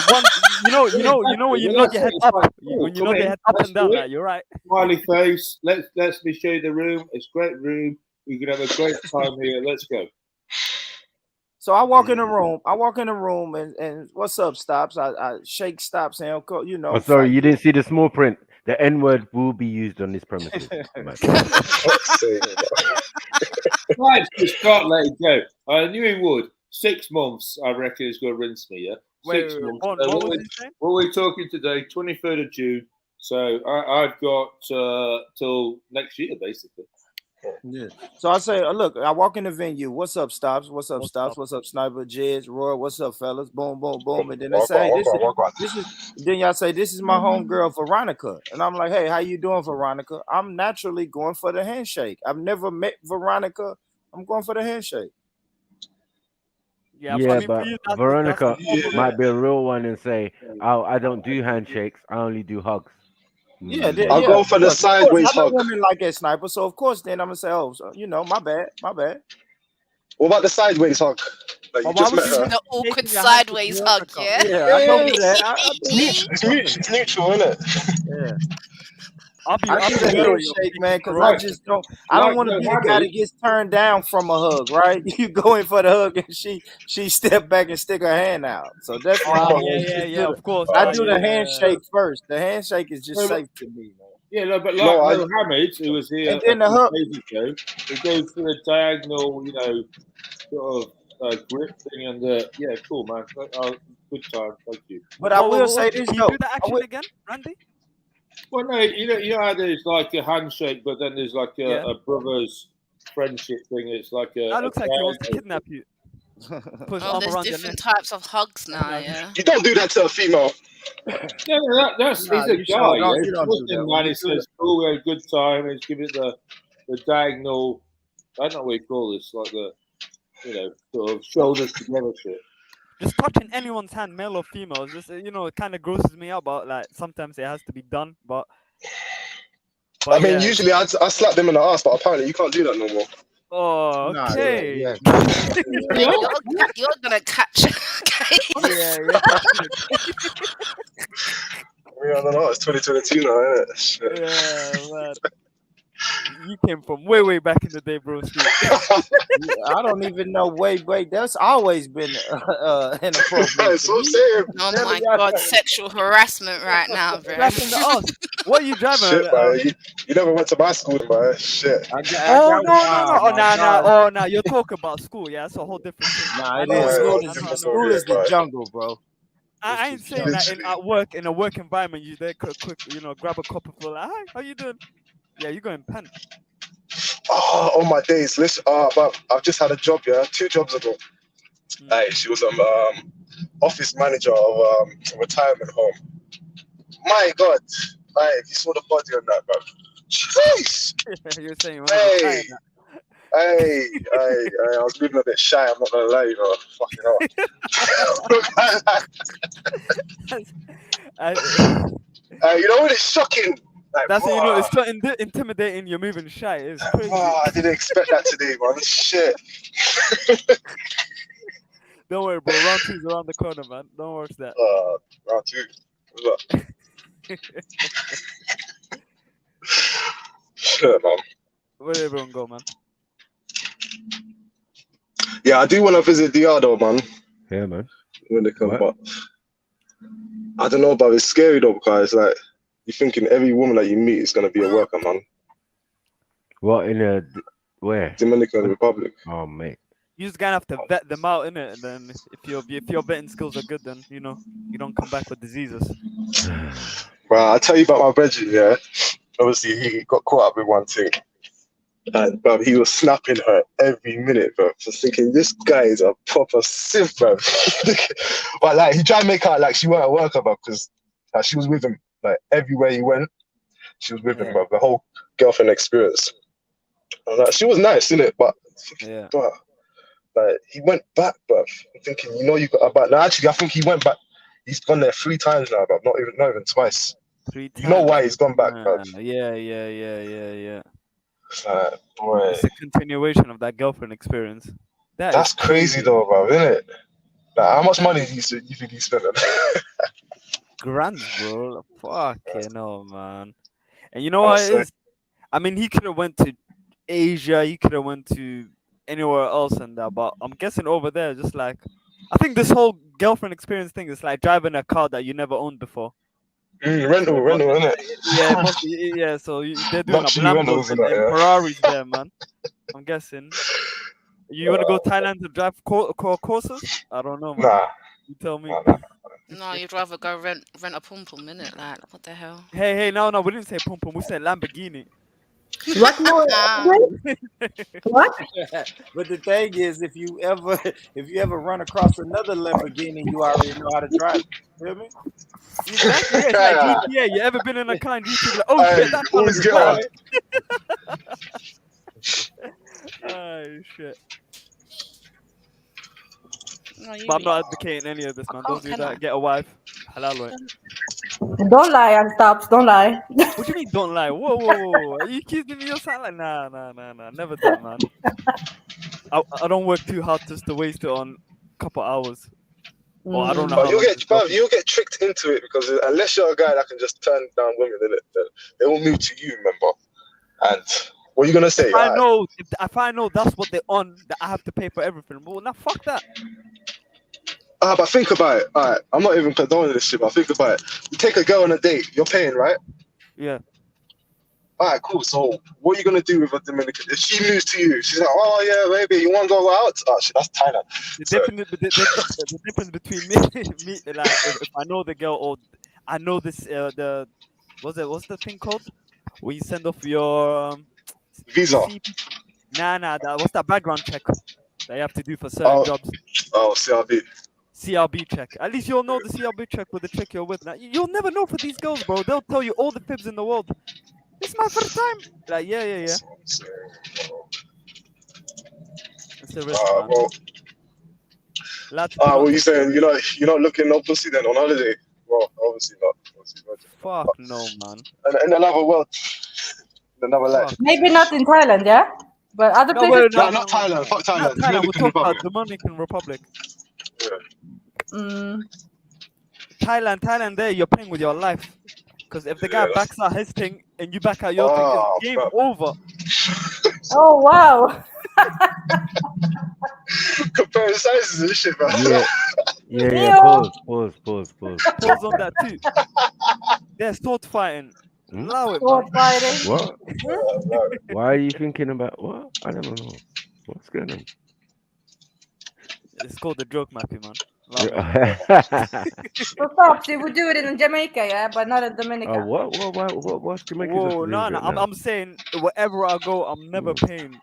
You know when you nod your head up, when you nod your head up and down, like, you're right. Smiley face. Let's me show you the room. It's a great room. We can have a great time here. Let's go. So I walk in the room. And what's up, Stops? I shake Stops and you know. Oh, sorry, you didn't see the small print. The N word will be used on this premises. Right, just can't let it go. I knew he would. 6 months, I reckon, he's going to rinse me. Yeah, 6 months. What are we talking today? 23rd of June. So I've got till next year, basically. Yeah. So I say, look, I walk in the venue. What's up, Stops? What's up, Stops? What's up, Sniper, Jeds, Roy? What's up, fellas? Boom, boom, boom. And then they say, then y'all say, this is my homegirl, Veronica. And I'm like, hey, how you doing, Veronica? I'm naturally going for the handshake. I've never met Veronica. I'm going for the handshake. Yeah, but Veronica might be a real one and say, "Oh, I don't do handshakes. I only do hugs." Yeah, I'll go for the sideways I know hug. women like that, Sniper. So of course, then I'm gonna say, oh, so, my bad. What about the sideways hug? Like you just met her. The awkward sideways hug, yeah? I go for that. It's mutual, isn't it? Yeah. I'll be handshake, man, because I just don't. I don't want to be the guy that gets turned down from a hug, right? You go in for the hug and she step back and stick her hand out. So that's of course. I do the handshake first. The handshake is just safe to me, man. Yeah, no, but like Mohammed, who was here and then the hug. It goes through a diagonal, sort of grip thing, and yeah, cool, man. Good time, thank you. But I will say this though. Do the action again, Randy? Well, no, you know how there's like a handshake, but then there's like a brother's friendship thing. It's like that looks like he wants to kidnap you. There's different types of hugs now, yeah. You don't do that to a female. Yeah, he's a guy. He's Muslim, man. He says, "Oh, we had a good time." He's giving it the diagonal. I don't know what you call this, like the sort of shoulders together shit. Just touching anyone's hand, male or female, is just it kind of grosses me out. But like sometimes it has to be done. But I mean, usually I slap them in the ass, but apparently you can't do that no more. Oh, okay. You're gonna catch. Yeah. I don't know. It's 2022 now, isn't it? Shit. Yeah, man. You came from way back in the day, bro. I don't even know. Wait. That's always been inappropriate. That's what I'm saying. Oh my god, sexual harassment right now, bro. What are you driving? Shit, man. You never went to my school, man. Shit. No. You're talking about school, yeah? That's a whole different thing. Nah, it is. School is the jungle, bro. I ain't saying that in a work environment, you there quick, grab a cup of full. Hi, how you doing? Yeah, you're going pen. Oh my days. Listen, but I've just had a job, 2 jobs ago. Hey, she was office manager of a retirement home. My God. Hey, you saw the body on that, bro. Jeez. You're saying, Hey, I was moving a bit shy, I'm not gonna lie, fucking hell. You know what is shocking? Like, that's it's so intimidating. You're moving shy. It's crazy. I didn't expect that today, man. Shit. Don't worry, bro. Round 2 is around the corner, man. Don't watch that. Round 2. What's that? Shit, man. Where did everyone go, man? Yeah, I do want to visit DR though, man. Yeah, man. When they come, but I don't know, but it's scary though, because like you're thinking every woman that you meet is gonna be a worker, man. What where? Dominican Republic. Oh, mate. You just gonna have to vet them out, innit? And then if your betting skills are good, then you don't come back with diseases. Well, I'll tell you about my brethren, yeah. Obviously, he got caught up with one thing. And, bro, he was snapping her every minute, bro. Just thinking, this guy is a proper simp, bro. But, like, he tried to make out like she weren't a worker, bro, because like, she was with him, like, everywhere he went. She was with him, bro. The whole girlfriend experience. And, like, she was nice, innit? But, bro, like, he went back, bro. I'm thinking, you know, you got her back. No, actually, I think he went back. He's gone there 3 times now, bro. Not even twice. 3 times. You know why he's gone back, bro. Yeah. Boy. It's a continuation of that girlfriend experience. That's crazy though, bro, isn't it? Like, how much money do you think he spent on that? Grand, bro. Fucking hell, man. And you know what it is? I mean, he could have went to Asia. He could have went to anywhere else and that. But I'm guessing over there, just like, I think this whole girlfriend experience thing is like driving a car that you never owned before. Rental, isn't it? Yeah. So they're doing Luxury Lambos rentals and and that, yeah. Ferraris there, man. I'm guessing. You want to go Thailand to drive courses? I don't know, man. Nah. You tell me. No, you'd rather go rent a pum pum, innit? Like, what the hell? Hey, no, we didn't say pum pum. We said Lamborghini. What more? What? But the thing is, if you ever run across another Lamborghini, you already know how to drive. Feel me? Exactly. Yeah, it's like GTA. You ever been in a car and GTA? Like, oh shit, that's always get one. one. Oh shit. No, But I'm not advocating any of this, man. Don't do that. Get a wife. Halal way. Don't lie, and stops. Don't lie. What do you mean don't lie? Whoa. Are you accusing me of something? Like, nah. Never that, man. I don't work too hard just to waste it on a couple hours. Or I don't know. But you'll get tricked into it because unless you're a guy that can just turn down women, they will move to you, remember? And what are you gonna say? If I know that's what they're on, that I have to pay for everything. Well, now fuck that. But think about it. All right, I'm not even condoning this shit, but think about it. You take a girl on a date, you're paying, right? Yeah. All right, cool. So what are you gonna do with a Dominican? If she moves to you, she's like, oh yeah, baby, you want to go out? Oh shit, that's Thailand. The difference between me, like if I know the girl or I know this, what's the thing called? When you send off your visa. What's that background check that you have to do for certain jobs? Oh, CRB check. At least you'll know the CRB check with the chick you're with. Now, you'll never know for these girls, bro. They'll tell you all the fibs in the world. This is my first time. Like, yeah. It's a risk, man. What you saying? You're not looking no pussy then on holiday? Well, obviously not. Fuck no, man. In another world, another life. Maybe not in Thailand, yeah? But other places. No, not Thailand. Fuck Thailand. Not Thailand. We're talking about Dominican Republic. Yeah. Thailand, there you're playing with your life. Because if the guy backs out his thing and you back out your thing, it's game over. Oh wow. Comparing sizes and shit, man. Yeah. Pause. Pause on that too. They're sword fighting. Allow it, sword fighting. What? Why are you thinking about what? I don't know. What's going on? It's called the joke, Mappy, man. So stop. She would do it in Jamaica, yeah, but not in Dominica. What's Jamaica? Whoa, no. I'm saying wherever I go, I'm never paying.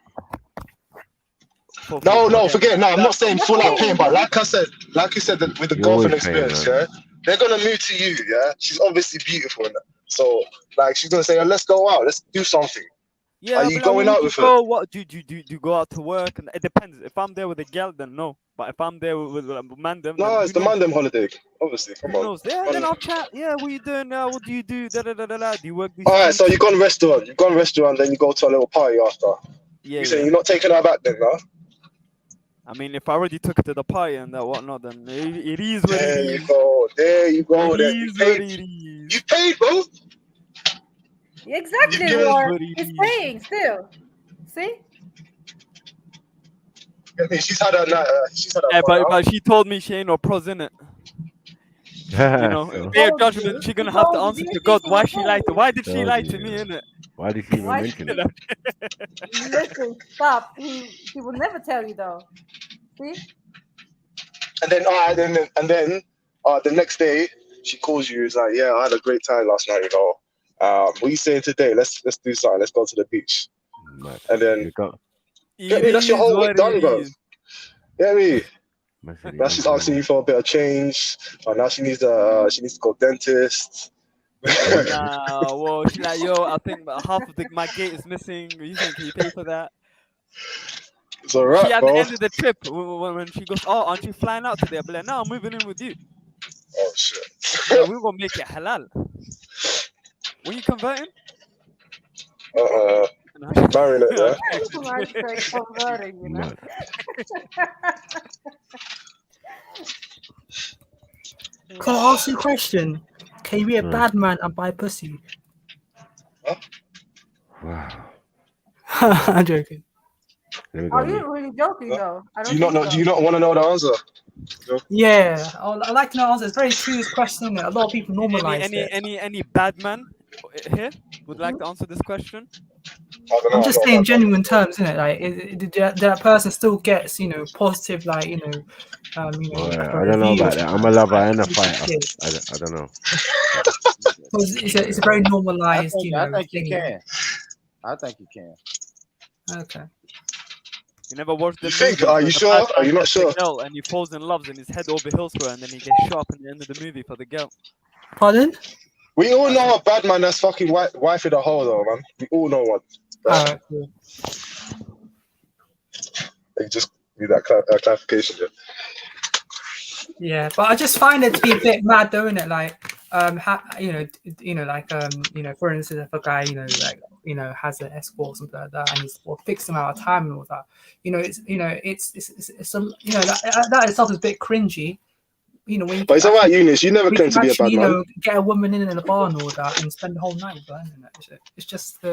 No, forget it. No, I'm not saying full out paying, but like you said with the girlfriend experience, yeah, they're gonna move to you, yeah. She's obviously beautiful, so like she's gonna say, let's go out, let's do something. Yeah, are you going out with her? What do you go out to work? And it depends. If I'm there with a girl, then no. But if I'm there with a mandem, no, it's the mandem holiday. Obviously, come on. Yeah, then I'll chat. Yeah, what you doing now? What do you do? Da. Do you work? All right, so you go to restaurant. Then you go to a little party after. Yeah. You saying you're not taking her back then, no? I mean, if I already took it to the party and that whatnot, then it is what it is. There you go. It is what it is. You paid, bro. Exactly, Lord. He's paying still. See? I mean, she's had a but she told me she ain't no pros in it. You know, their judgment, she's gonna have to answer to God why she lied to. Why did she lie to me, innit? Why did she even mention it? Listen, stop. He will never tell you though. See? And then the next day she calls you. It's like, yeah, I had a great time last night. What are you saying today? Let's do something. Let's go to the beach. Mad. And then get It me. That's your is whole what week done, it bro. is. Get me. Message Now she's asking you for a bit of change. And now she needs to go dentist. Nah, well, she's like, yo, I think half of my gate is missing. You think can you pay for that? It's a wrap, She at bro. the end of the trip when she goes, oh, aren't you flying out today? I'll be like, no, I'm moving in with you. Oh shit. Like, we're gonna make it halal. When you converting? Marrying it, yeah. Somebody said converting, you know. Can I ask you a question? Can you be a bad man and buy pussy? Wow. I'm joking. Are you really joking though? I Do don't you not think know? so. Do you not want to know the answer? Yeah, I like to know answers. It's a very curious question. A lot of people normalize it. Any bad man here would like to answer this question? I'm just saying genuine terms, isn't it? Like, did that person still gets, positive, like, Boy, like a I don't know review? about that. I'm a lover and a fighter. I don't know. Because it's a very normalized, I think you thing. can. I think you can. Okay. You never watched the You think? movie Are where you the sure? bad Are man you not gets the sure? girl and he falls in love and his head over heels for her and then he gets shot up at the end of the movie for the girl? Pardon? We all know a bad man that's fucking wife in a hole, though, man. We all know one. Alright, cool. You just need that clarification. Yeah. Yeah, but I just find it to be a bit mad, though, isn't it? Like, for instance, if a guy, has an escort or something like that, and he's for a fixed amount of time and all that, that itself is a bit cringy. When you But it's alright, Eunice. You never claimed to be a bad man. Get a woman in a bar and all that, and spend the whole night with her, isn't it? It's just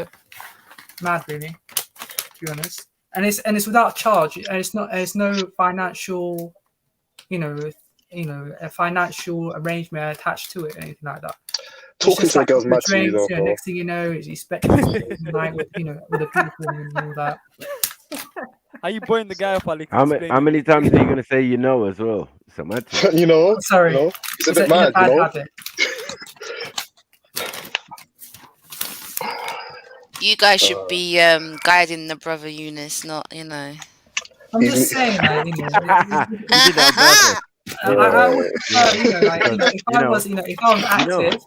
mad, really, to be honest. And it's without charge, and it's no financial, a financial arrangement attached to it, or anything like that. Talking to a girl's mad to you, though, bro. Next thing you know, is you spend the night with with a beautiful woman and all that. How you boying the guy up, Ali? How many times are you gonna say as well? So much. Sorry. It's a bit mad, habit. You guys should be guiding the brother Eunice, not I'm just saying, like, if I was active,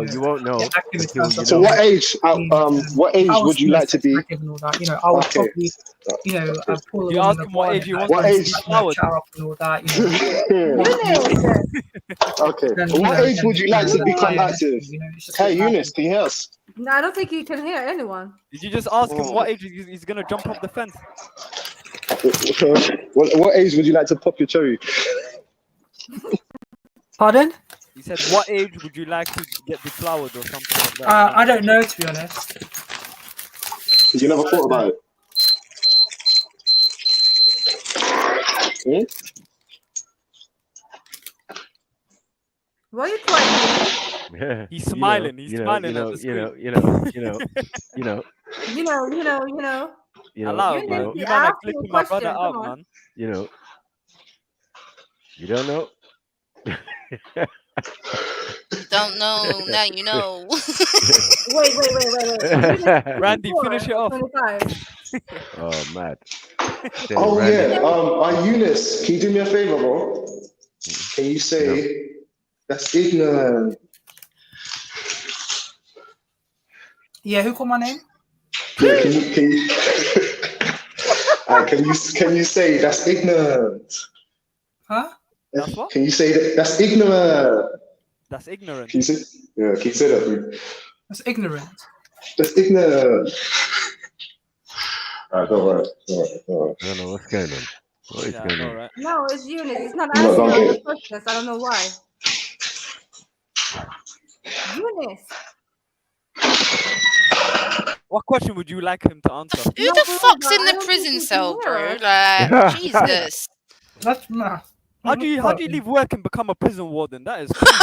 you won't know. So what age? What age would you like to be? I would probably, pull a You ask him what age he wants What to age? be showered. and all that. Okay. What age would you like to become active? Hey, Eunice, can you hear us? No, I don't think you can hear anyone. Did you just ask him what age he's gonna jump off the fence? What age would you like to pop your cherry? Pardon? He said, what age would you like to get deflowered or something like that? I don't know, to be honest. You never thought about it? What are you trying? Yeah. He's smiling. He's smiling at the screen. Allow, man. You man are clicking my brother out, man. You don't know. You don't know, now you know. Wait. Randy, finish it off. 25. Oh, mad. Oh, yeah. Eunice, can you do me a favor, bro? Can you say, that's ignorant? Yeah, who called my name? Yeah, can you say that's ignorant? Huh? That's what? Can you say that's ignorant? That's ignorant. Can you say that, please? That's ignorant. That's ignorant. Alright, don't worry. I don't know what's going on. What is going on? Right. No, it's Eunice. It's not asking all the questions. I don't know why. Eunice. What question would you like him to answer? Who the fuck's in the prison cell, bro? Like, Jesus. That's not. How do you leave work and become a prison warden? That is crazy.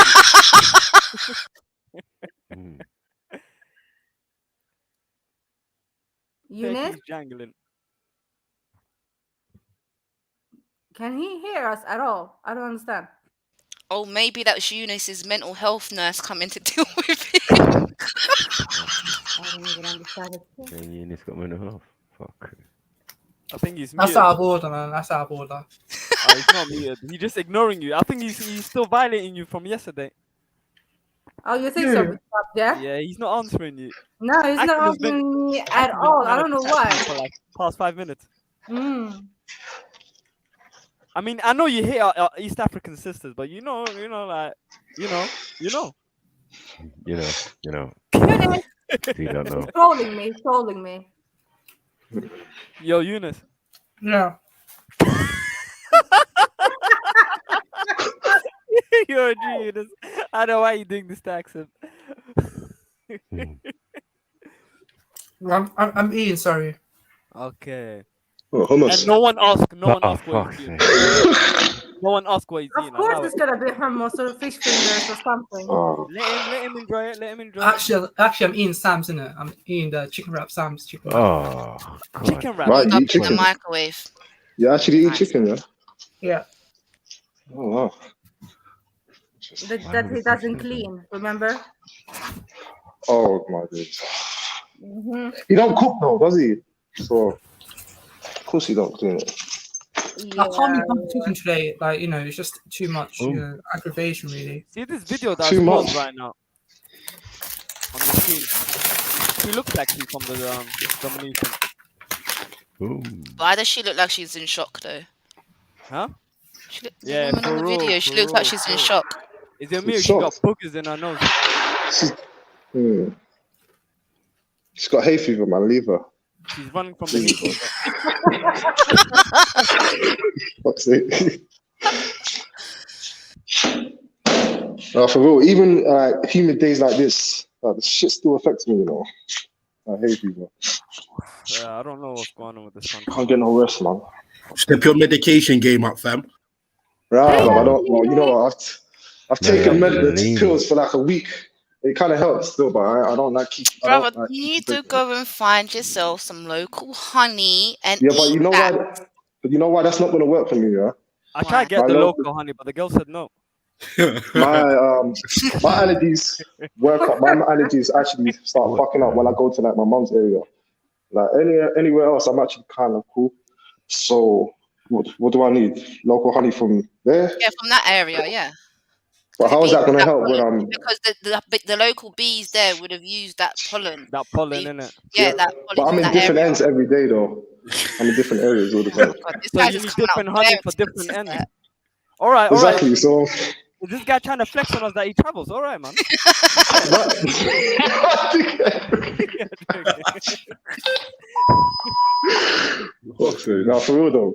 Eunice? He's jangling. Can he hear us at all? I don't understand. Oh, maybe that's Eunice's mental health nurse coming to deal with him. I don't even understand it. And Eunice got mental health. Fuck. I think he's That's muted. out of order, man. That's out of order. He's not muted. He's just ignoring you. I think he's still violating you from yesterday. Oh, you think so? Yeah? Yeah, he's not answering you. No, he's not Acting has been- answering me Acting at has been all. I trying to don't know contact why. you for like past 5 minutes. Mm. I mean, I know you hate our East African sisters, but you know, like, you know. You know. Eunice, You don't know. he's trolling me. He's trolling me. Yo, Eunice. Yeah. You're a G, Eunice. I know why you're doing this to accent. I'm eating, sorry. Okay. Oh, hummus. And no one asked. No one Oh, asked what fuck's he's sake. eating. No one asked what he's Of eating. course, Allow it's it. gonna be hummus or fish fingers or something. Oh. Let him enjoy it. Let him enjoy it. Actually, I'm eating Sam's, innit? I'm eating the chicken wrap Sam's chicken wrap. Oh, God. Chicken wrap. Right, you Up eat in the chicken. microwave. You actually eat Nice. chicken, yeah? Yeah. Oh, wow. That he doesn't clean, remember? Oh, my goodness. Mm-hmm. He don't cook, though, does he? So, of course he don't clean it. I can't be done cooking today. Like, it's just too much, aggravation, really. See this video that's Too paused much. right now on the screen. She looks like she's from the Dominican. Why does she look like she's in shock though? Huh? She look, Yeah, the woman on for the real, video, she for looks like real, she's for in real. shock. Is it me or She's she got shocked. boogers in her nose? She's got hay fever, man. Leave her. She's running from the heat. Fuck's sake. No, for real, even humid days like this, the shit still affects me, I hay fever. Yeah, I don't know what's going on with this country. Can't get no rest, man. Step your medication game up, fam. Right, I don't. Well, you know what? I've taken lean. pills for like a week. It kind of helps still, but I don't like keep. I Brother, don't like you need keep to go and find yourself some local honey and Yeah, but eat you know that. why? But you know why that's not gonna work for me, yeah. I tried to get My the local- local honey, but the girl said no. My allergies work up. My allergies actually start fucking up when I go to like my mum's area. Like anywhere else, I'm actually kind of cool. So what do I need? Local honey from there? Yeah, from that area, yeah. But how is that going to help when I'm? Because the local bees there would have used that pollen. That pollen, innit? Yeah, that But pollen I'm from in that different area. ends every day though. I'm in different areas all the time. God, this So guy's you just need coming different out honey very for different expensive. ends. All right. Exactly. So Is this guy trying to flex on us that he travels? All right, man. no, for real though.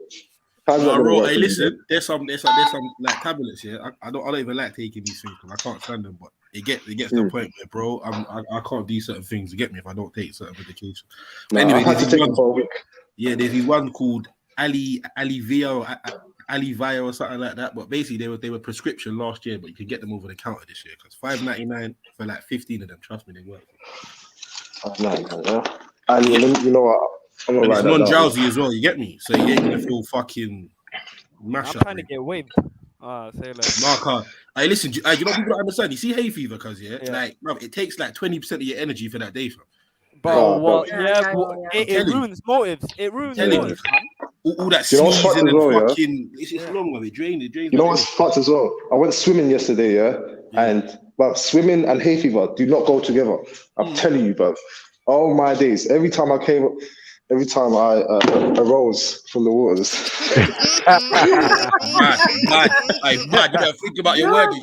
How's that No, gonna bro, work hey, for you? listen, there's some like tablets here. I don't even like taking these things because I can't stand them. But it gets to the point where, bro, I can't do certain things. You get me if I don't take certain medication. No, Anyway, I had to there's take these them for a week. yeah, there's these one called Alivia or something like that. But basically, they were prescription last year, but you can get them over the counter this year because $5.99 for like 15 of them. Trust me, they work. And you know what? I'm And gonna it's write that down. non-drowsy as well. You get me? So you ain't gonna feel fucking I'm mash up. trying to get waved. Say like. Mark, hey, listen, you know people don't understand. You see hay fever, cause like, bro, it takes like 20% of your energy for that day, fam. Bro, what? Yeah, Yeah, yeah, but yeah. it ruins motives. It ruins Telling you, motives, man. all that You know what's fucked sneezing as and well, yeah? fucking, it's just long, man. It drains. You know what's fucked as well? I went swimming yesterday, and but swimming and hay fever do not go together. I'm telling you, bro. All my days, every time I arose from the waters. Mad. You better think about your word.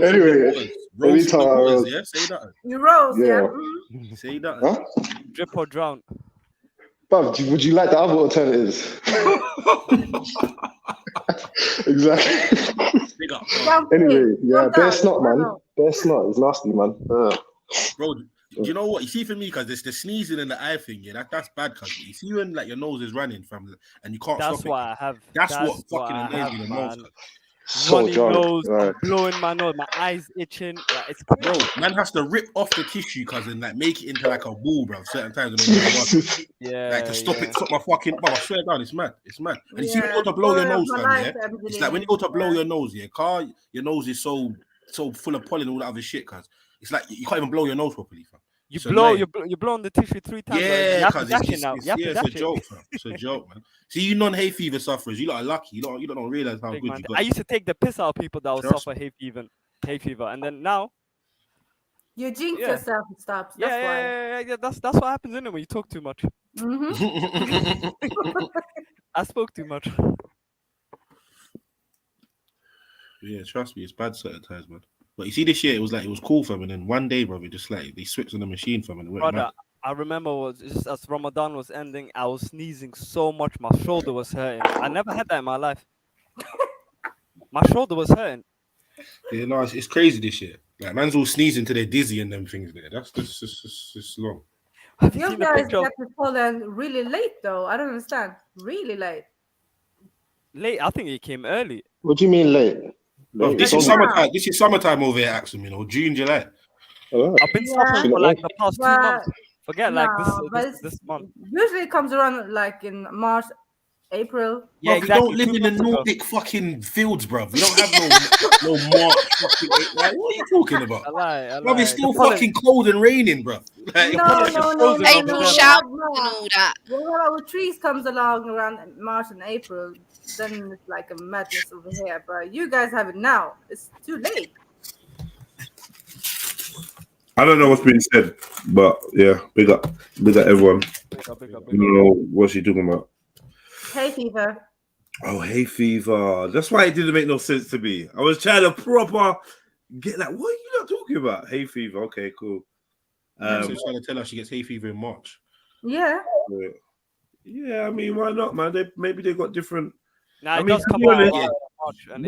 Anyway, every time I arose, Yeah, say that. You rose, yeah. Yeah. Say that. Huh? Drip or drown. Bruv, would you like the other alternatives? Exactly. Big up, Anyway, yeah, Jump bear down. snot, man. Bear snot is nasty, man. bro. Do you know what? You see, for me, because there's the sneezing and the eye thing, yeah, that's bad. Because you see when like your nose is running from, and you can't That's stop what it. I have. That's what what fucking I annoys have, me the man. most. So runny drunk. nose, Right. blowing my nose, my eyes itching. Like, it's Bro, man has to rip off the tissue, cousin, like make it into like a ball, bro. Certain times when they yeah, like to stop yeah. it, stop my fucking. Bro, I swear down, it's mad, it's mad. And you see when you Yeah, go to blow your story of nose, my fam, life, yeah, I'm it's like when you go to blow your nose, yeah, car, your nose is so full of pollen and all that other shit, cause it's like you can't even blow your nose properly, fam. You It's blow, annoying. you're blowing the tissue 3 times. Yeah, you have to cause dash it now. You have to it's a dash it. joke, fam. It's a joke, man. See, you non-hay fever sufferers, you lot are lucky. You don't realize how Big good man. you got. I used to take the piss out of people that would Trust suffer hay fever, and then now, You jinx yeah. yourself and stops. That's why. Yeah. That's what happens in it when you talk too much. I spoke too much. Yeah, trust me, it's bad certain times, man. But you see, this year it was cool, fam, and then one day, bro, it just like they switched on the machine, fam, and it went Brother, mad. I remember was just as Ramadan was ending, I was sneezing so much, my shoulder was hurting. I never had that in my life. My shoulder was hurting. Yeah, no, it's crazy this year. Like, man's all sneezing till they're dizzy and them things there. That's just long. Have you You seen the guys picture of got to Poland really late, though. I don't understand. Really late. late? I think it came early. What do you mean late? Bro, this is summertime. This is summertime over here, Axel. You know, June, July. I've been suffering for like the past 2 months. Forget like but this month. Usually it comes around like in March, April. Yeah, we don't live in the Nordic fucking fields, bro. We don't have no March fucking. Like, what are you talking about? I lie. Bro, it's still fucking cold and raining, bro. Like, No. April shower and all that. Well, trees comes along around March and April, then it's like a madness over here. But you guys have it now. It's too late. I don't know what's being said, but yeah, big up everyone. Big up. I don't know what she talking about. Hay fever. Oh, hay fever. That's why it didn't make no sense to me. I was trying to proper get like, what are you not talking about? Hay fever. Okay, cool. She's trying to tell us she gets hay fever in March. Yeah. Yeah, I mean, why not, man? Maybe they got different. Nah, I it mean, does to come be out honest, around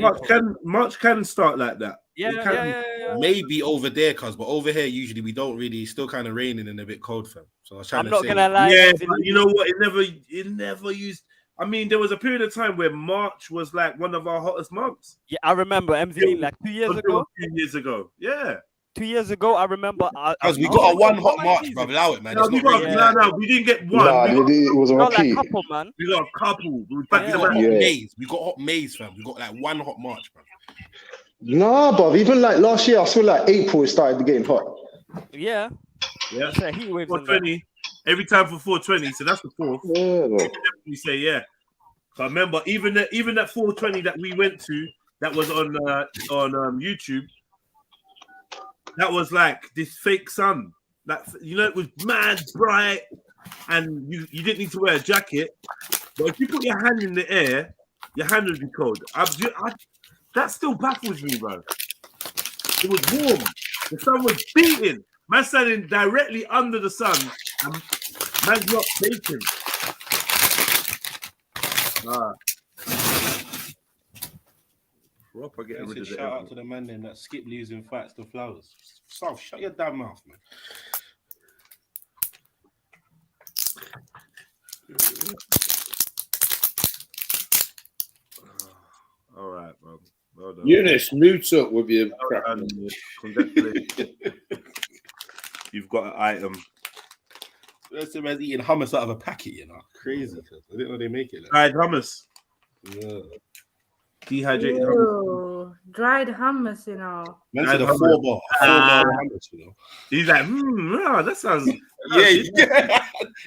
March and March can start like that. Yeah. Maybe over there, cuz, but over here usually we don't really. It's still kind of raining and a bit cold, fam. So I was trying I'm to not say, gonna lie. Yeah, but you know what? It never used. I mean, there was a period of time where March was like one of our hottest months. Yeah, I remember MZ like 2 years ago. 2 years ago, yeah. 2 years ago, I remember. Because we got a one hot March, bro. Allow it, man. No, we didn't get one. Nah, it was a Not like repeat. couple, man. We got a couple. We got hot Mays. We got hot Mays, fam. We got like one hot March, bro. Nah, bruv. Even like last year, I saw like April it started getting hot. Yeah. Heat waves. 420. Every time for 420, so that's the fourth. Yeah, we say yeah. So I remember even that 420 that we went to, that was on YouTube. That was like this fake sun. That, you know, it was mad bright, and you didn't need to wear a jacket. But if you put your hand in the air, your hand would be cold. That still baffles me, bro. It was warm. The sun was beating. Man standing directly under the sun, and man's not baking. Proper getting rid of Shout out to the man then that skip losing fights to flowers. South, shut your damn mouth, man. All right, bro. Well done. Eunice, mute up with your crap. Congratulations. You've got an item. First man's eating hummus out of a packet, you know. Crazy. I didn't know they make it. Like dried hummus. Yeah. Dehydrated hummus. Ew, dried hummus, you know. Man said a 4-bar. 4-bar hummus, you know. He's like, that sounds. Yeah.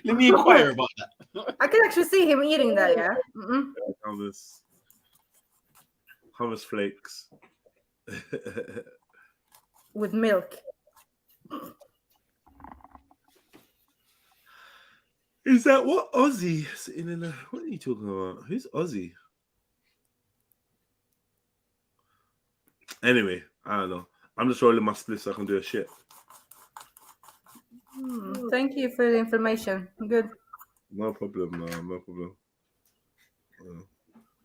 Let me inquire about that. I can actually see him eating that, yeah. Hummus flakes. With milk. Is that what Ozzy sitting in the? What are you talking about? Who's Ozzy? Anyway, I don't know. I'm just rolling my spliff so I can do a shit. Thank you for the information. Good. No problem, no problem.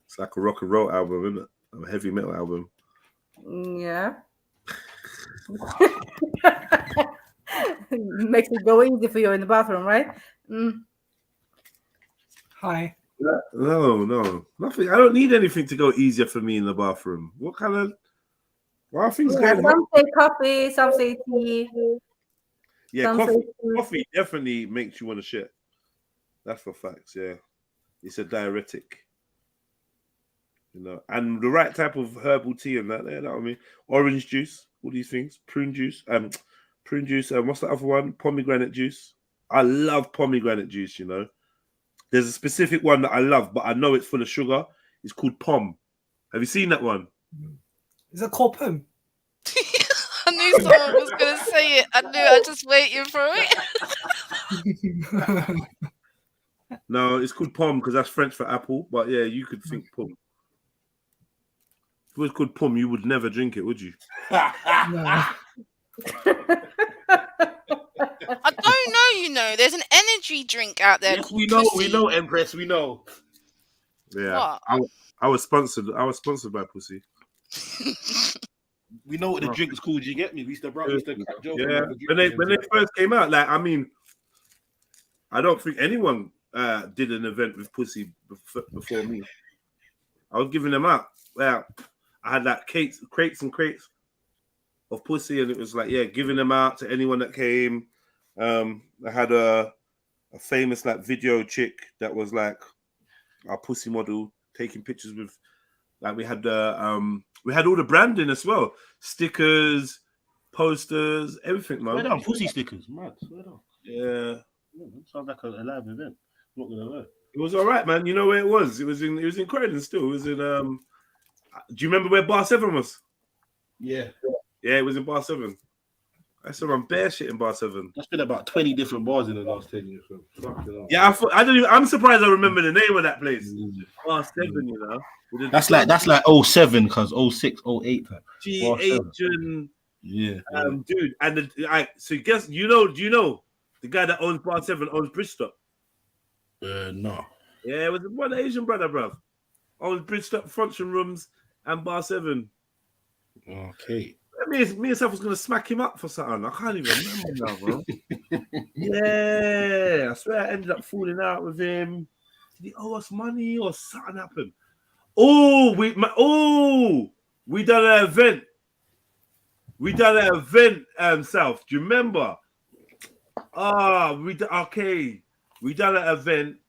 It's like a rock and roll album, isn't it? A heavy metal album. Yeah. Makes it go easy for you in the bathroom, right? Hi. No, nothing. I don't need anything to go easier for me in the bathroom. What kind of? Why are things Yeah, going? some say coffee, some say tea. Yeah, some say coffee definitely makes you want to shit. That's for facts. Yeah, it's a diuretic. And the right type of herbal tea and that. You know what I mean? Orange juice, all these things. Prune juice. Prune juice. What's the other one? Pomegranate juice. I love pomegranate juice. There's a specific one that I love, but I know it's full of sugar. It's called Pom. Have you seen that one? Is it called Pom? I knew someone was gonna say it. I knew. I was just waiting for it. No, it's called Pom because that's French for apple. But yeah, you could think Pom. If it was called Pom, you would never drink it, would you? I don't know. There's an energy drink out there. Yes, called we know. Pussy. We know, Empress. We know. Yeah, What? I was sponsored. I was sponsored by Pussy. We know what the drink's called. You get me? We used to crack jokes. Yeah, when they first came out, like I mean, I don't think anyone did an event with Pussy before me. I was giving them out. Well, I had like crates and crates of Pussy, and it was like, yeah, giving them out to anyone that came. I had a famous like video chick that was like our Pussy model, taking pictures with, like we had all the branding as well, stickers, posters, everything, man. Swear down, Pussy stickers, mad. Swear down. Yeah. Sounds like a live event. Not gonna lie. It was all right, man. You know where it was? It was in Croydon still. It was in do you remember where Bar 7 was? Yeah. Yeah, it was in Bar 7. I saw some bear shit in Bar 7. There's been about 20 different bars in the last 10 years. Yeah, I'm surprised I remember the name of that place. Bar 7, you know. That's like 07, cause 06, 08. G-Agent. Yeah. Dude, and so guess do you know the guy that owns Bar 7 owns Bridgestone? No. Yeah, it was one Asian brother, bruv. Owns Bridgestone function rooms and Bar 7. Okay. Me and myself was gonna smack him up for something. I can't even remember now, bro. Yeah, I swear I ended up falling out with him. Did he owe us money or something happened? We done an event. We done an event, South. Do you remember? We done an event.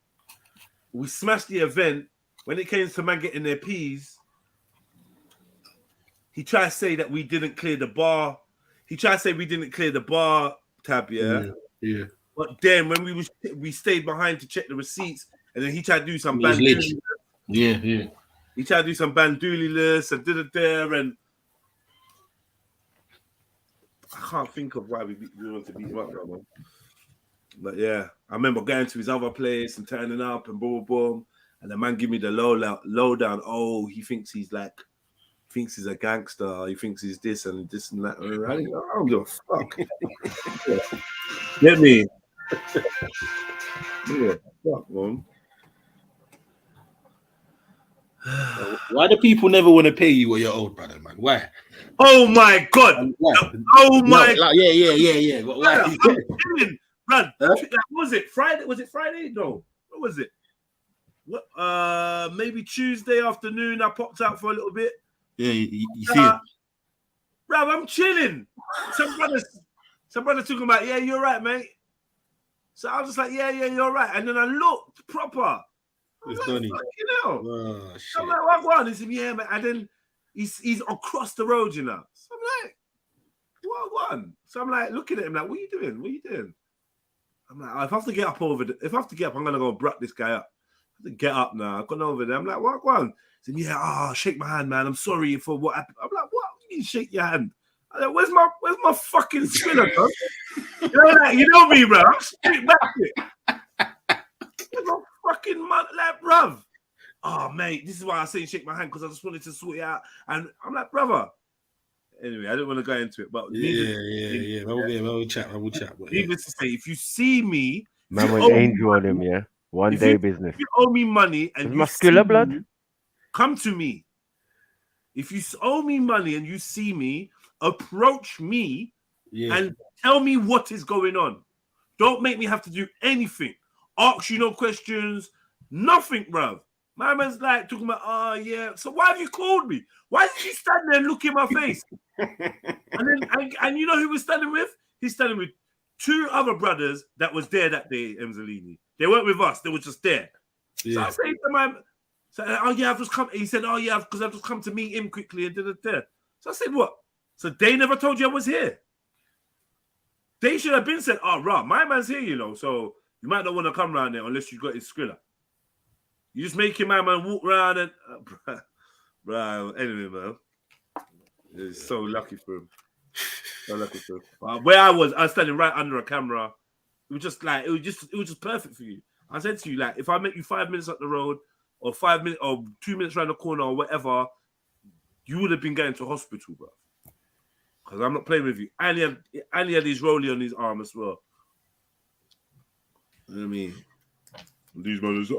We smashed the event. When it came to man getting their peas, he tried to say that we didn't clear the bar. He tried to say we didn't clear the bar tab, yeah. But then when we stayed behind to check the receipts, and then he tried to do some bandooly. Yeah. He tried to do some bandooly list and did it there, and I can't think of why we wanted to beat him up, man. But yeah, I remember going to his other place and turning up and boom, boom, and the man give me the lowdown. Oh, he thinks he's a gangster. He thinks he's this and this and that. I don't give a fuck. Get me? Yeah, fuck, man. Why do people never want to pay you what you're owed, brother, man? Why? Oh my god! Oh my! Yeah. But why? Run. Was it Friday? Was it Friday? No. What was it? What? Maybe Tuesday afternoon. I popped out for a little bit. Yeah, you see it. Bruv, I'm chilling. Some brother talking about, yeah, you're right, mate. So I was just like, yeah, you're right. And then I looked proper. It's Donny. Oh, shit. I'm like, what? He said, yeah, man. And then he's across the road, you know. So I'm like, what? So I'm like, looking at him like, what are you doing? I'm like, if I have to get up, I'm gonna go bruck this guy up. I have to get up now. I've gone over there. I'm like, what? He said, yeah, shake my hand, man. I'm sorry for what happened. I'm like, what? You mean shake your hand? I'm like, where's my fucking spinner, bro? You know me, bro. I'm straight back it. Where's my fucking like, bruv? Oh, mate, this is why I say shake my hand, because I just wanted to sort it out. And I'm like, brother. Anyway, I didn't want to go into it, but yeah. We'll chat. Needless to say, if you see me, man went angel on him, yeah. One day business. If you owe me money and you muscular blood, me, come to me. If you owe me money and you see me, approach me and tell me what is going on. Don't make me have to do anything. Ask you no questions, Nothing, bruv. My man's like talking about, oh yeah. So why have you called me? Why did you stand there and look in my face? and you know who we're standing with? He's standing with 2 other brothers that was there that day, Emzalini. They weren't with us, they were just there. So I say to my oh yeah, I've just come. He said, oh yeah, because I've just come to meet him quickly and da. So I said, what? So they never told you I was here. They should have been said, oh, Rob, my man's here, you know, so you might not want to come around there unless you got his skrilla. You just making my man walk around and bro. Anyway, man, it's so lucky for him. So lucky for him. Where I was standing right under a camera. It was just perfect for you. I said to you, like, if I make you 5 minutes up the road, or 5 minutes, or 2 minutes around the corner, or whatever, you would have been going to hospital, bro. Because I'm not playing with you. And he had his rollie on his arm as well. You know what I mean? And these brothers,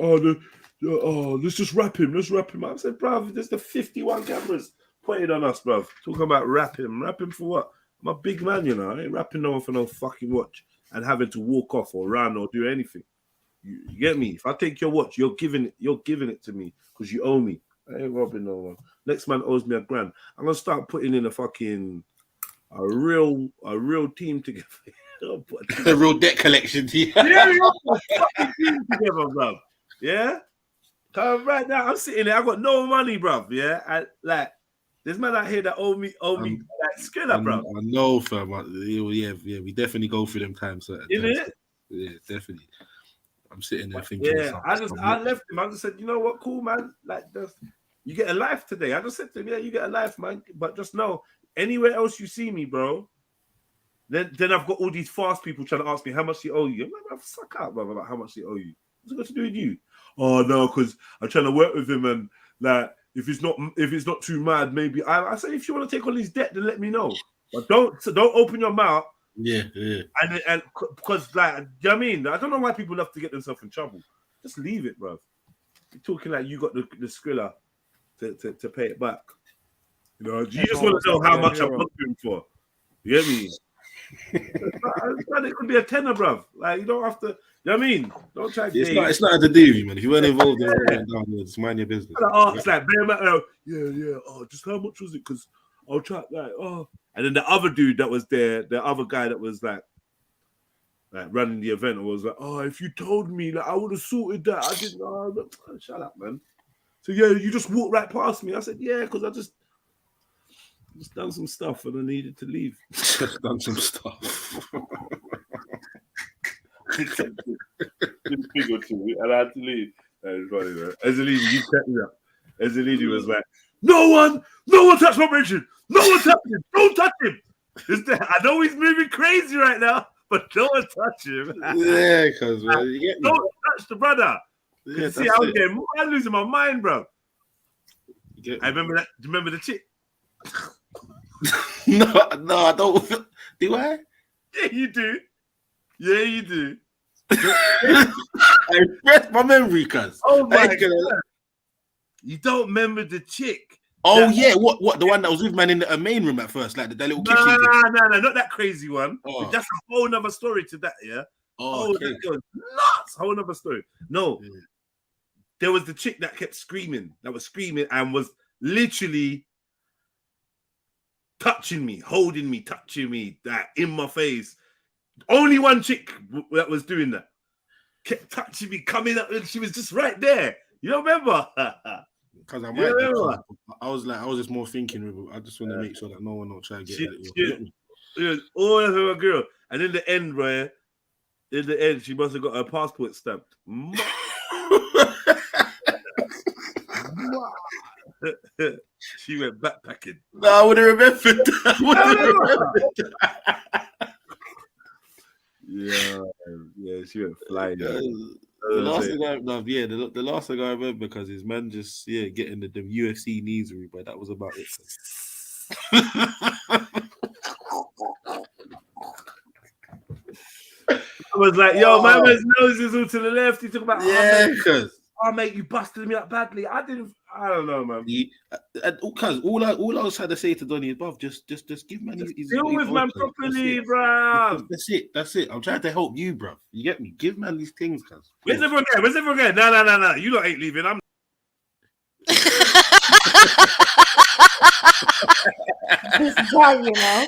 let's just wrap him. Let's wrap him. I said, bruv, there's the 51 cameras pointed on us, bruv. Talking about wrap him. Wrap him for what? I'm a big man, you know. I ain't wrapping no one for no fucking watch and having to walk off or run or do anything. You get me? If I take your watch, you're giving it to me because you owe me. I ain't robbing no one. Next man owes me $1,000. I'm gonna start putting in a real team together. A real debt collection team. Yeah, fucking team together, bruv. Yeah? Right now, I'm sitting there, I got no money, bruv. Yeah? There's man out here that owe me like skiller, bruv. I know, fam. Yeah, we definitely go through them times. Innit? Yeah, definitely. I'm sitting there thinking. Yeah, I left him. I just said, you know what, cool, man. Like, you get a life today. I just said to him, yeah, you get a life, man. But just know, anywhere else you see me, bro, then I've got all these fast people trying to ask me how much they owe you. I'm like, suck out, bro, about how much they owe you. What's it got to do with you? Oh no, because I'm trying to work with him, and like, if it's not too mad, maybe I say, if you want to take on his debt, then let me know. But don't open your mouth. Yeah. And because, like, you know what I mean? I don't know why people have to get themselves in trouble. Just leave it, bro. You're talking like you got the skrilla to pay it back. You know, you just want to know how much I'm looking for. You get me? It could be a tenner, bro. Like, you don't have to. You know what I mean? Don't try. It's not to do with you, man. If you weren't involved in it, just mind your business. It's like bare matter. Yeah. Oh, just how much was it? Because I'll try. Like, oh. And then the other dude that was there, the other guy that was like running the event, was like, oh, if you told me, like, I would have sorted that. I didn't know. Shut up, man. So yeah, you just walked right past me. I said, yeah, because I just done some stuff and I needed to leave. Just done some stuff. And I had to leave. It's funny, man. As a leader, you set me up. As a leader, was like, no one touch my Richard. No one touch him. Don't touch him. I know he's moving crazy right now, but don't touch him. Yeah, because you get me. Don't touch the brother. Yeah, see how I'm losing my mind, bro. I remember that. Do you remember the chick? No, I don't. Do I? Yeah, you do. Yeah, you do. I refresh my memory, cuz. Oh my God. You don't remember the chick? Oh yeah, what the one that was with man in the main room at first, like the little kitchen thing. No, not that crazy one. Oh. That's a whole nother story to that, yeah. Oh, okay. That goes nuts. Whole nother story. No, there was the chick that kept screaming, and was literally touching me, holding me, touching me, that in my face. Only one chick that was doing that. Kept touching me, coming up, and she was just right there. You don't remember? Because I was just more thinking. I just want to make sure that no one will try to get it. It all of her girl, and in the end, right? In the end, she must have got her passport stamped. She went backpacking. No, I would have remembered that. Yeah, she went flying. The last thing I remember, because his man just getting the UFC knees, but that was about it. I was like, yo, my man's nose is all to the left. He talking about, because oh, mate, you busted me up badly. I I don't know, man. Because all I was trying to say to Donny is, bruv, just give man his deal with man properly, bruv. That's it. I'm trying to help you, bruv. You get me? Give man these things, cuz. Where's everyone going? Where's everyone going? No. You lot ain't leaving. I'm. This guy, you know.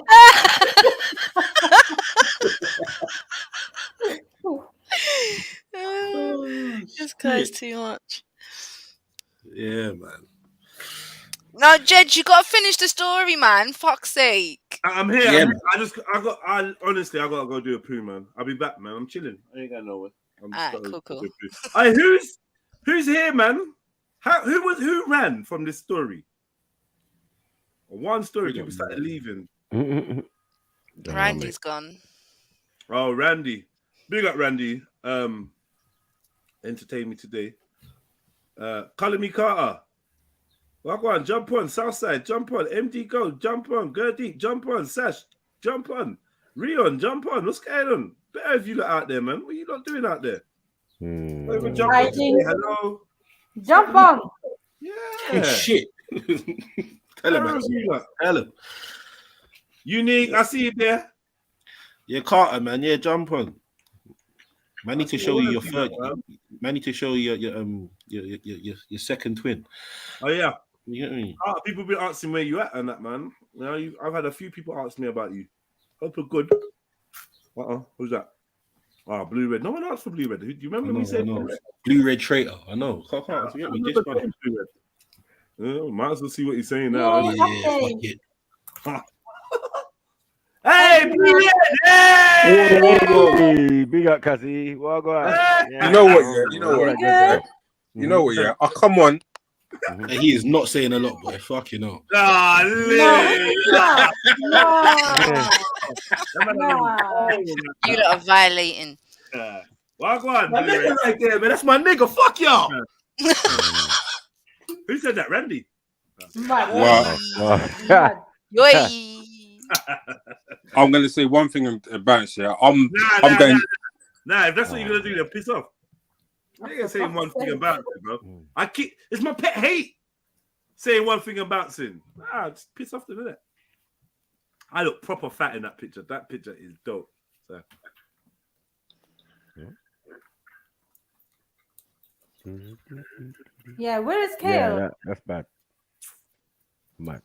This guy's too much. Yeah, man. No, Jed, you gotta finish the story, man. Fuck's sake. I'm here. Yeah, I honestly, I gotta go do a poo, man. I'll be back, man. I'm chilling. I ain't going nowhere. Cool. Hey, who's here, man? Who ran from this story? One story, people started leaving. Randy's gone. Oh, Randy. Big up, Randy. Entertain me today. Color me Carter. Walk on, jump on, Southside, jump on, MD Go, jump on, Gerdeep, jump on, Sash, jump on, Rion, jump on. What's going on? Better if you lot out there, man. What are you not doing out there? Jump on, hello. Jump on. Yeah. Shit. Tell him, man. Tell him. Unique, I see you there. Yeah, Carter, man. Yeah, jump on. Man, need to show you your third. Man, need to show you your second twin. Oh yeah. You get me? People been asking where you at and that, man. You know, I've had a few people ask me about you. Hope you're good. Who's that? Blue Red. No one asked for Blue Red. Do you remember me saying Blue Red traitor? I know. Can't forget me. This one. Might as well see what he's saying now. Yeah, fuck it. Hey, Blue Red! Hey, big up, Kazi. Well, go on. You know what? Yeah, you know what? Yeah. Oh, come on. Hey, he is not saying a lot, boy. Fuck you know. No. You lot are violating. Well, go on. My nigga right there, man. That's my nigga. Fuck y'all. Who said that? Randy. Wow. I'm gonna say one thing about it. Yeah, I'm going. Nah, if that's what you're gonna do, then piss off. I ain't gonna say one thing about it, bro. It's my pet hate saying one thing about sin. Just piss off to do that. I look proper fat in that picture. That picture is dope. So. Yeah, where is Kale? Yeah, that's bad. Mad.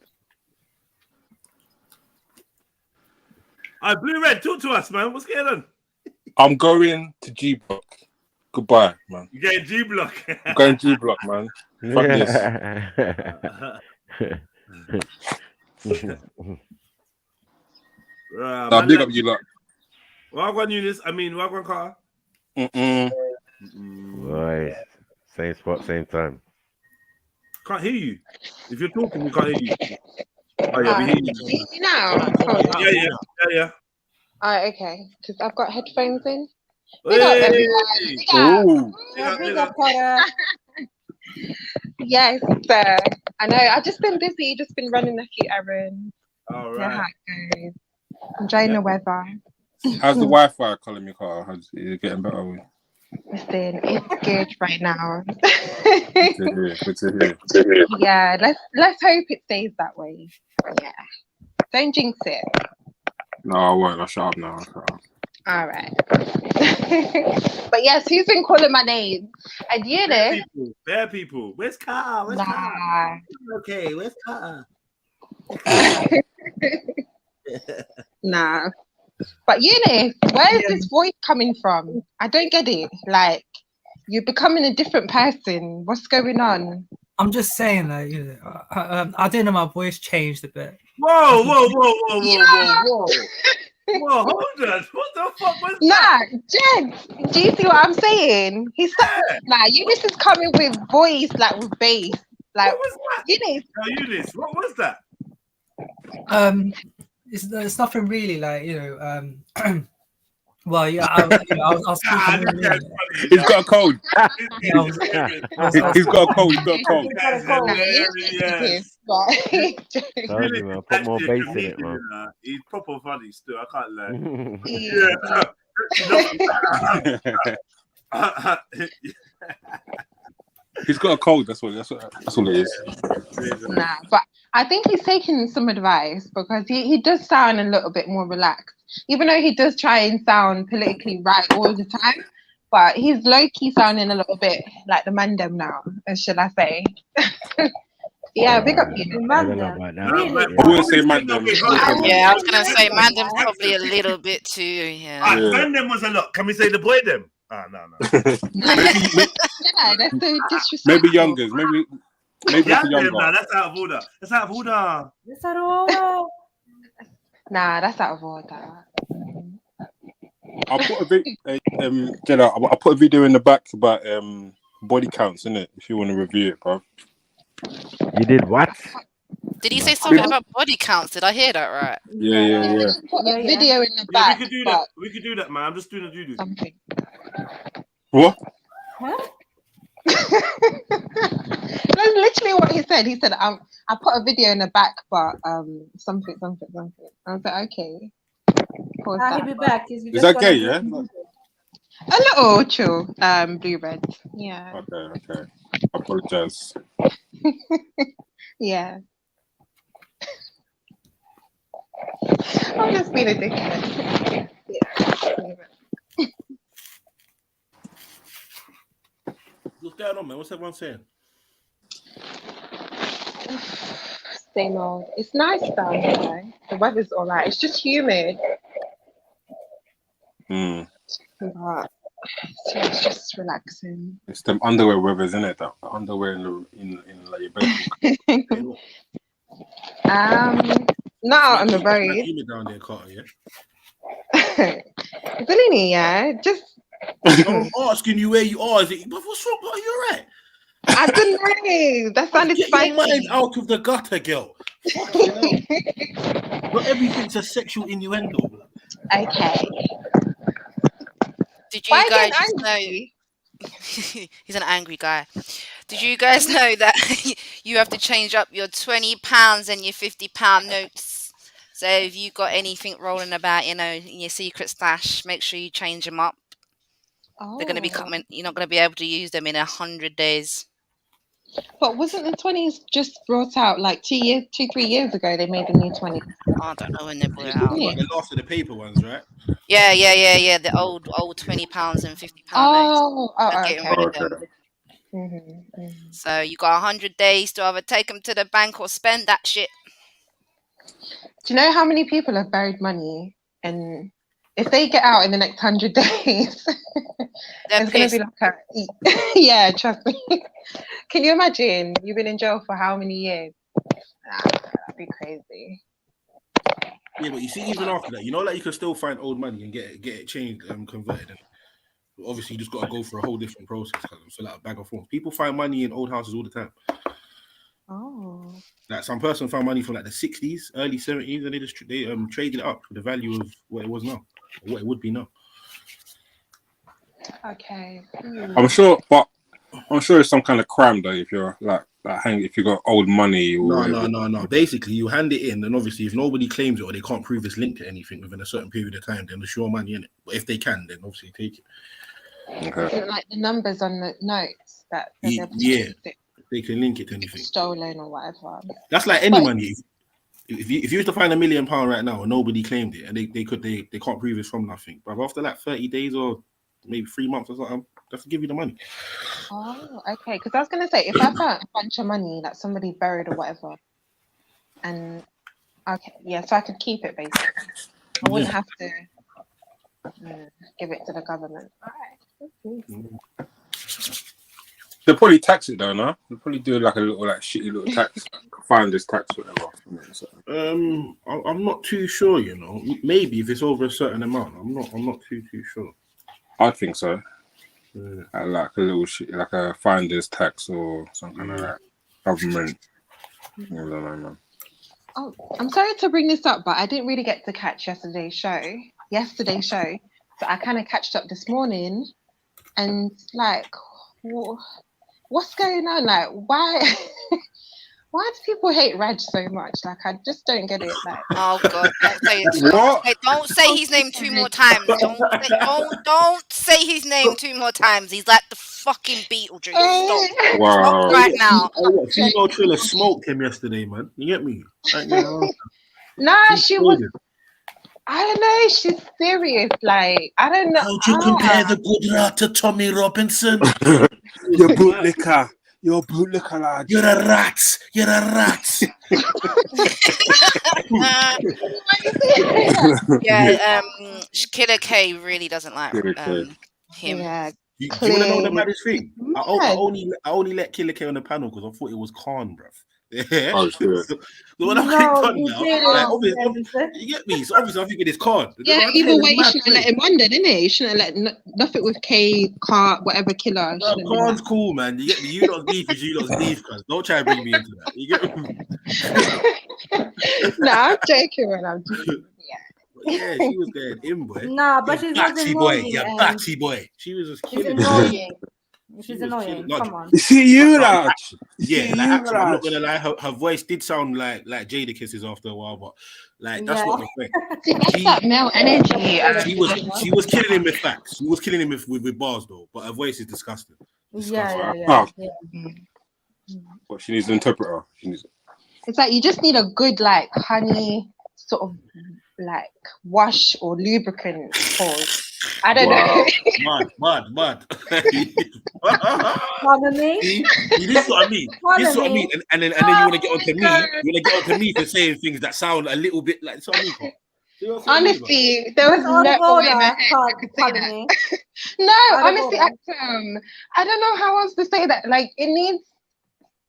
Blue Red, talk to us, man. What's going on? I'm going to G Block. Goodbye, man. You getting G Block? I'm going G Block, man. Fuck this. Big up you lot. Wagwan Eunice. Wagwan Carter. Boy, same spot, same time. Can't hear you. If you're talking, we can't hear you. Oh yeah, we hear you. Can you hear me now? Yeah. Oh, okay. Because I've got headphones in. Big up, everyone. Big up, Potter. Yes, I know. I've just been busy. Just been running a few errands. All Yeah, right. how it goes. Enjoying the weather. How's the Wi-Fi, calling me, Carter? Is it getting better? Listen, it's good right now. Good to hear. Yeah, let's hope it stays that way. Yeah. Don't jinx it. No, I won't. I'll shut up now. All right. But yes, who's been calling my name? And you know, Bear people. Where's Carter? Where's Carter? Okay, where's Carter? Nah. But Eunice, where is this voice coming from? I don't get it. Like, you're becoming a different person. What's going on? I'm just saying that, I didn't know my voice changed a bit. Whoa, hold on. What the fuck was that? Nah, Jen, do you see what I'm saying? Eunice is coming with voice, like with bass. Like, what was that? Eunice, what was that? It's nothing really, like, well, yeah, I was speaking. He's got a cold. He's got a cold. Man, put more bass in it, man. He's proper funny still. I can't lie. He's got a cold. That's all it is. Nah, but I think he's taking some advice because he does sound a little bit more relaxed, even though he does try and sound politically right all the time. But he's low key sounding a little bit like the Mandem now, should I say? Yeah, big up you. I don't know about that. Really? I wouldn't say Mandem. Yeah, I was gonna say Mandem's probably a little bit too. Yeah. Mandem was a lot. Can we say the boy them? Ah, no. Yeah, that's so disrespectful. Maybe youngers. Maybe Yeah, for younger. man, that's out of order. That's out of order. That's at all. Nah, that's out of order. I'll put a Jenna, I'll put a video in the back about body counts, innit? If you want to review it, bro. You did what? Did he say something about body counts? Did I hear that right? Yeah. Put a video in the Yeah, back. we could do that. We could do that, man. I'm just doing a doo-doo. Something. What? That's literally what he said. He said, I put a video in the back, but something. I was like, okay. Pause that. He'll be back. Is that gay, yeah? A little chill, blue red. Yeah. Okay. I apologize. Yeah. I'm just being a dickhead. Yeah. What's going on, man? What's everyone saying? Same old. It's nice down here. The weather's alright. It's just humid. But so it's just relaxing. It's them underwear weathers, isn't it? The underwear in like your bedroom. Not out on the road. Humid down there, Carter, yeah? Really, yeah. Just I'm asking you where you are. Is it? But what's wrong? Are you alright? I don't know. That sounded Get spicy. your mind out of the gutter, girl. Not everything's a sexual innuendo. Okay. Did you guys know? He's an angry guy. Did you guys know that you have to change up your £20 and your £50 notes? So if you got anything rolling about, in your secret stash, make sure you change them up. They're going to be coming. You're not going to be able to use them in 100 days. But wasn't the 20s just brought out like 3 years ago? They made the new 20s. I don't know when they brought it out. The last of the paper ones, right? Yeah. The old £20 and £50 notes. They're getting rid of them. So you got 100 days to either take them to the bank or spend that shit. Do you know how many people have buried money? And if they get out in the next 100 days, it's going to be like yeah, trust me. Can you imagine? You've been in jail for how many years? That'd be crazy. Yeah, but you see, even after that, like you can still find old money and get it changed and converted. And obviously, you just got to go for a whole different process because it's like a bag of forms. People find money in old houses all the time. Oh. Like some person found money from like the 60s, early 70s, and they traded it up for the value of what it was now, or what it would be now. Okay. I'm sure it's some kind of crime though if you're if you got old money. Or No. Basically, you hand it in, and obviously, if nobody claims it or they can't prove it's linked to anything within a certain period of time, then it's your money in it. But if they can, then obviously take it. Okay. Like the numbers on the notes that they can link it to anything stolen or whatever. That's like any money. If you was to find £1 million right now and nobody claimed it, and they can't prove it's from nothing, but after like 30 days or maybe 3 months or something, they have to give you the money. Oh, okay. Because I was gonna say, if I found a bunch of money that somebody buried or whatever, and so I could keep it basically. I wouldn't have to give it to the government. All right. They'll probably tax it though, no? They'll probably do like a little shitty little tax, finder's tax, whatever. I'm not too sure. Maybe if it's over a certain amount, I'm not too sure. I think so. Yeah. Like a little shit, like a finder's tax or something like that. Government. I don't know, man. Oh, I'm sorry to bring this up, but I didn't really get to catch yesterday's show. So I kind of catched up this morning, and like, what's going on? Like, Why do people hate Raj so much? Like, I just don't get it. Like, Oh God! What? Don't say his name 2 more times. Don't say his name 2 more times. He's like the fucking Beetlejuice. Stop. Wow. Stop right now. Female Triller smoked him yesterday, man. You get me? Nah, she was. I don't know. She's serious. Like, I don't know. How'd you compare the good rat to Tommy Robinson? You're bootlicker. You're a bootlicker, lad. You're a rat. You're a rat. Killer K really doesn't like him. Yeah. Do you want to know the maddest thing? I only let Killer K on the panel because I thought it was Khan, bruv. Yeah. Oh, sure. So when I clicked on now, like, obviously, you get me. So obviously, I'm thinking it's Khan. Yeah, either way, you shouldn't have let him on then, innit? You shouldn't have let nothing with K, Car, whatever Killer. No, Khan's cool, man. You get me. You lot's beef is you lot's beef, cuz. Don't try to bring me into that. You get me? Nah, I'm joking, man. I'm joking. Yeah, she was going in, boy. Nah, but she's not batty boy. annoying. Yeah, batty boy. She was just She's killing annoying. She's was annoying. killing. Come on. See you, lad. Yeah, like, actually, I'm not gonna lie. Her voice did sound like Jada Kisses after a while, but like that's not the thing. See, that's that male energy. She was killing him with facts. She was killing him with bars though, but her voice is disgusting. Yeah. But she needs an interpreter. It's like you just need a good, like, honey sort of like wash or lubricant pause. I don't know. Mad. Pardon me? This is what I mean. This is what I mean. And then you want to get onto me. You want to get onto me for saying things that sound a little bit like. So I mean, honestly, there was no way in my head I could say that. No, honestly, I don't know how else to say that. Like, it needs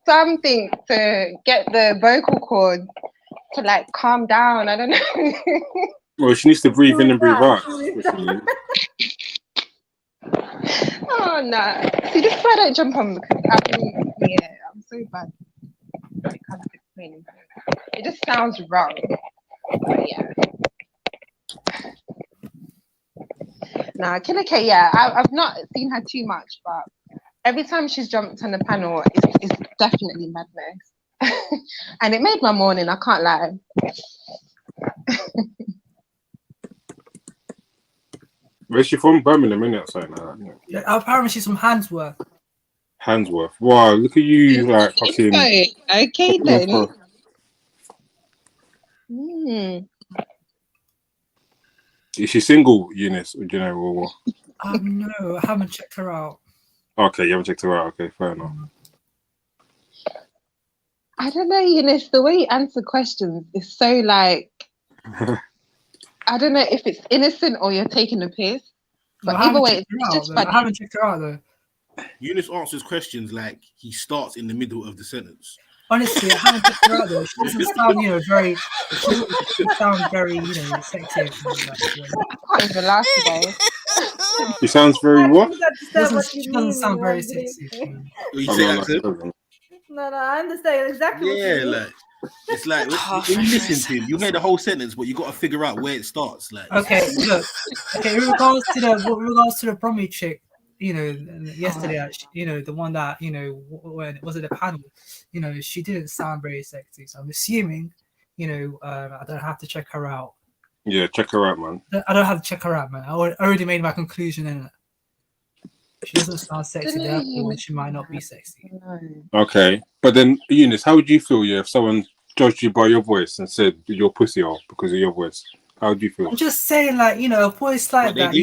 something to get the vocal cords to like calm down. I don't know. Well, she needs to breathe in and breathe out. Oh no! See, this is why I don't jump on because I'm so bad. When it comes to explaining, it just sounds wrong. But yeah. Nah, Killer K. Yeah, I've not seen her too much, but every time she's jumped on the panel, it's definitely madness, and it made my morning. I can't lie. Where's she from? Birmingham, innit? Something like that. Yeah, apparently she's from Handsworth. Handsworth. Wow, look at you, like fucking. Okay then. Is she single, Eunice? Or do you know? Or... No, I haven't checked her out. Okay, you haven't checked her out. Okay, fair enough. I don't know, Eunice. The way you answer questions is so like. I don't know if it's innocent or you're taking a piss. But either way, it's just funny. I haven't checked her out though. Eunice answers questions like he starts in the middle of the sentence. Honestly, I haven't checked her out though. She doesn't sound, very. She sounds very, sexy. I can't even laugh today. She sounds very what? She doesn't sound very sexy. No, I understand exactly. Yeah, like. It's like when you listen to him, you hear the whole sentence, but you got to figure out where it starts. Like, okay, look, in regards to the Bromley chick, yesterday, the one that when was it a panel, she didn't sound very sexy. So I'm assuming, I don't have to check her out. Yeah, check her out, man. I don't have to check her out, man. I already made my conclusion in it. She doesn't sound sexy, therefore she might not be sexy. Okay, but then Eunice, how would you feel if someone judged you by your voice and said you're pussy hole because of your voice? How would you feel? I'm just saying, like, a voice like that,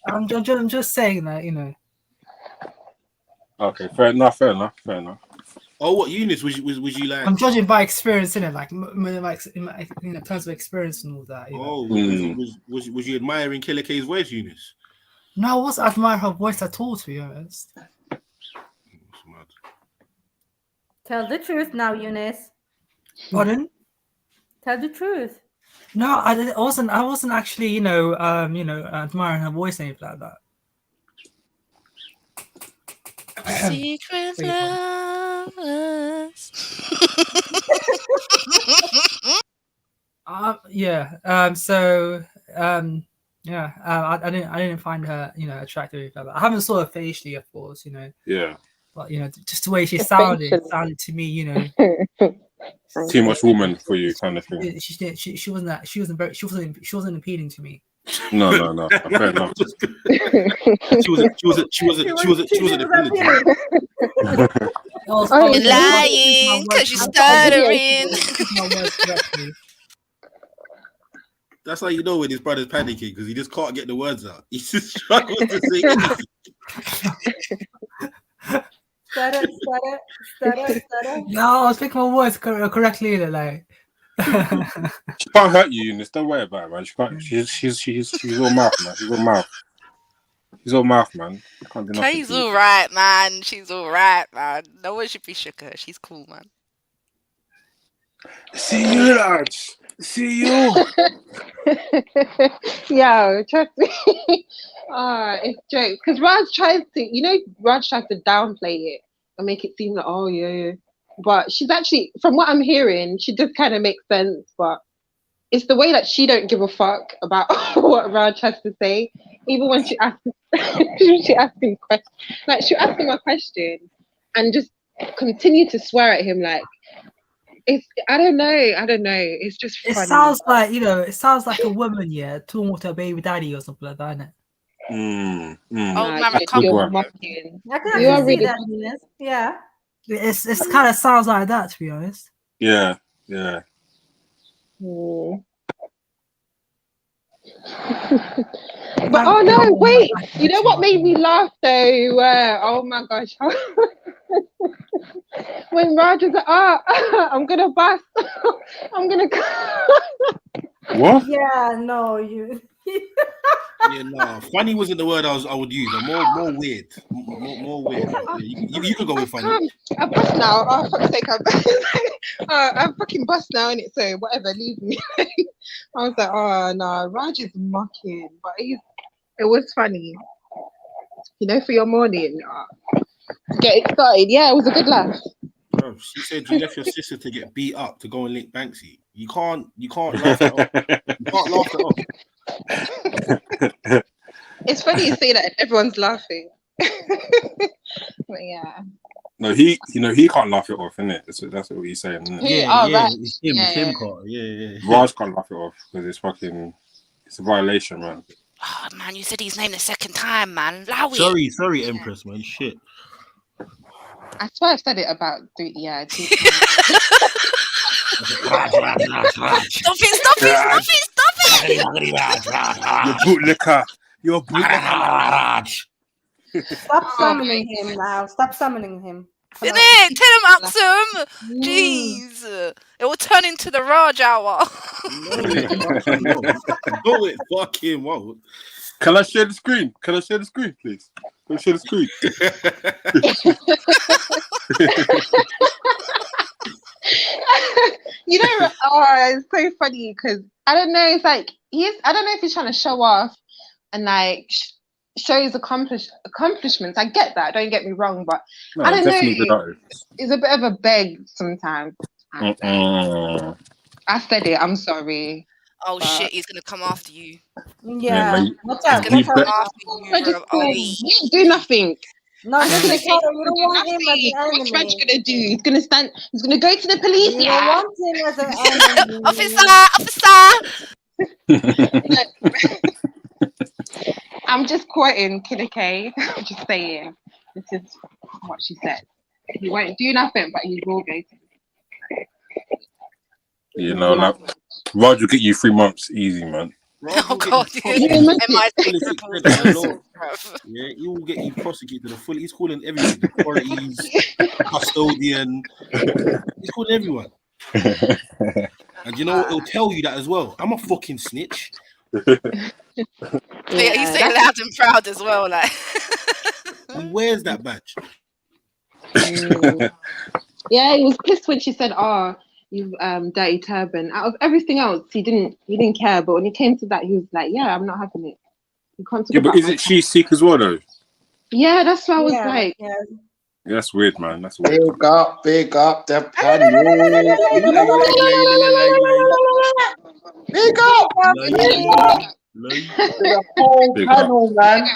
I'm just saying that, Okay, fair enough. Oh, what Eunice was you like? I'm judging by experience, innit? Like, in terms of experience and all that. Oh, was you admiring Killer K's voice, Eunice? No, I wasn't admiring her voice at all, to be honest. Tell the truth now, Eunice. Pardon? Tell the truth. No, I wasn't actually, admiring her voice or anything like that. Secret lovers. I didn't find her, attractive. I haven't saw her facially, of course, Yeah. but you know, just the way she sounded to me, you know, Too much woman for you, kind of thing. she wasn't appealing to me. No. Fair enough. She wasn't appealing. You're lying because you're stuttering. That's how you know when his brother's panicking, because he just can't get the words out. He just struggles to say anything. Stutter. No, I was picking my words correctly. Like, she can't hurt you, Eunice. Don't worry about it, man. She can't. She's all mouth, man. She's all mouth. She's all mouth, man. Can't do nothing. She's all right, man. She's all right, man. No one should be shook at her. She's cool, man. See you, lads. See you. Yo, trust me. It's jokes. Because Raj tries to downplay it and make it seem like, oh yeah. But she's actually, from what I'm hearing, she does kind of make sense. But it's the way that she don't give a fuck about what Raj has to say. Even when she asks, she asks him questions, like she'll ask him a question and just continue to swear at him, like. I don't know. It's just funny. It sounds like, you know, it sounds like a woman, yeah, talking to her baby daddy or something like that, innit? Oh, Mama, come on. I can see that, Eunice. Yeah. It's kind of sounds like that, to be honest. Yeah. But oh no, wait! You know what made me laugh though? Oh my gosh! When Raj was like, I'm gonna bust. I'm gonna. What? Yeah, no, you. Yeah, no. Funny wasn't the word I would use. More weird. More weird. Yeah, you could go with funny. I bust now. Oh, fuck's sake! I'm fucking bust now, innit? So whatever, leave me. I was like, oh no, Raj is mocking, but it was funny. You know, for your morning, get excited. Yeah, it was a good laugh. Bro, she said you left your sister to get beat up to go and link Banksy. You can't laugh it off. You can't laugh it off. It's funny you say that and everyone's laughing. But yeah. No, he can't laugh it off, innit? That's what he's saying, isn't it? Right. It's him, yeah. Raj can't laugh it off because it's a violation, man. Oh man, you said his name the second time, man. Allow it. Sorry, Empress, man. Shit. I swear I've said it about 3 times. Stop it! You're bootlicker. Stop summoning him now. Stop summoning him. Tell him, Axum. Jeez. It will turn into the Raj hour. No, it fucking won't. Can I share the screen? Please? Can I share the screen? You know, it's so funny because I don't know. It's like I don't know if he's trying to show off and like show his accomplishments. I get that. Don't get me wrong, but I don't know. He's a bit of a beg sometimes. I said it. I'm sorry. Oh shit! He's gonna come after you. Yeah. He's gonna come after you. He didn't do nothing. No, you don't want him as an enemy. What's Raj gonna do? He's gonna stand. He's gonna go to the police. You don't want him as an enemy. Officer. I'm just quoting Killer K. I'm just saying. This is what she said. He won't do nothing, but he will go to. You know, like Raj will get you 3 months easy, man. Oh God! Yeah, he will get you prosecuted the full. He's calling everyone, authorities, custodian. He's calling everyone. And you know what? He'll tell you that as well. I'm a fucking snitch. Yeah, you say loud and proud as well, like. He wears that badge. Yeah, he was pissed when she said, you dirty turban. Out of everything else, he didn't care. But when it came to that, he was like, "Yeah, I'm not having it." Yeah, but isn't she Sikh as well, though? Yeah, that's what I was like. Yeah. That's weird, man. That's weird. Big up the panel. Big up the whole panel, man.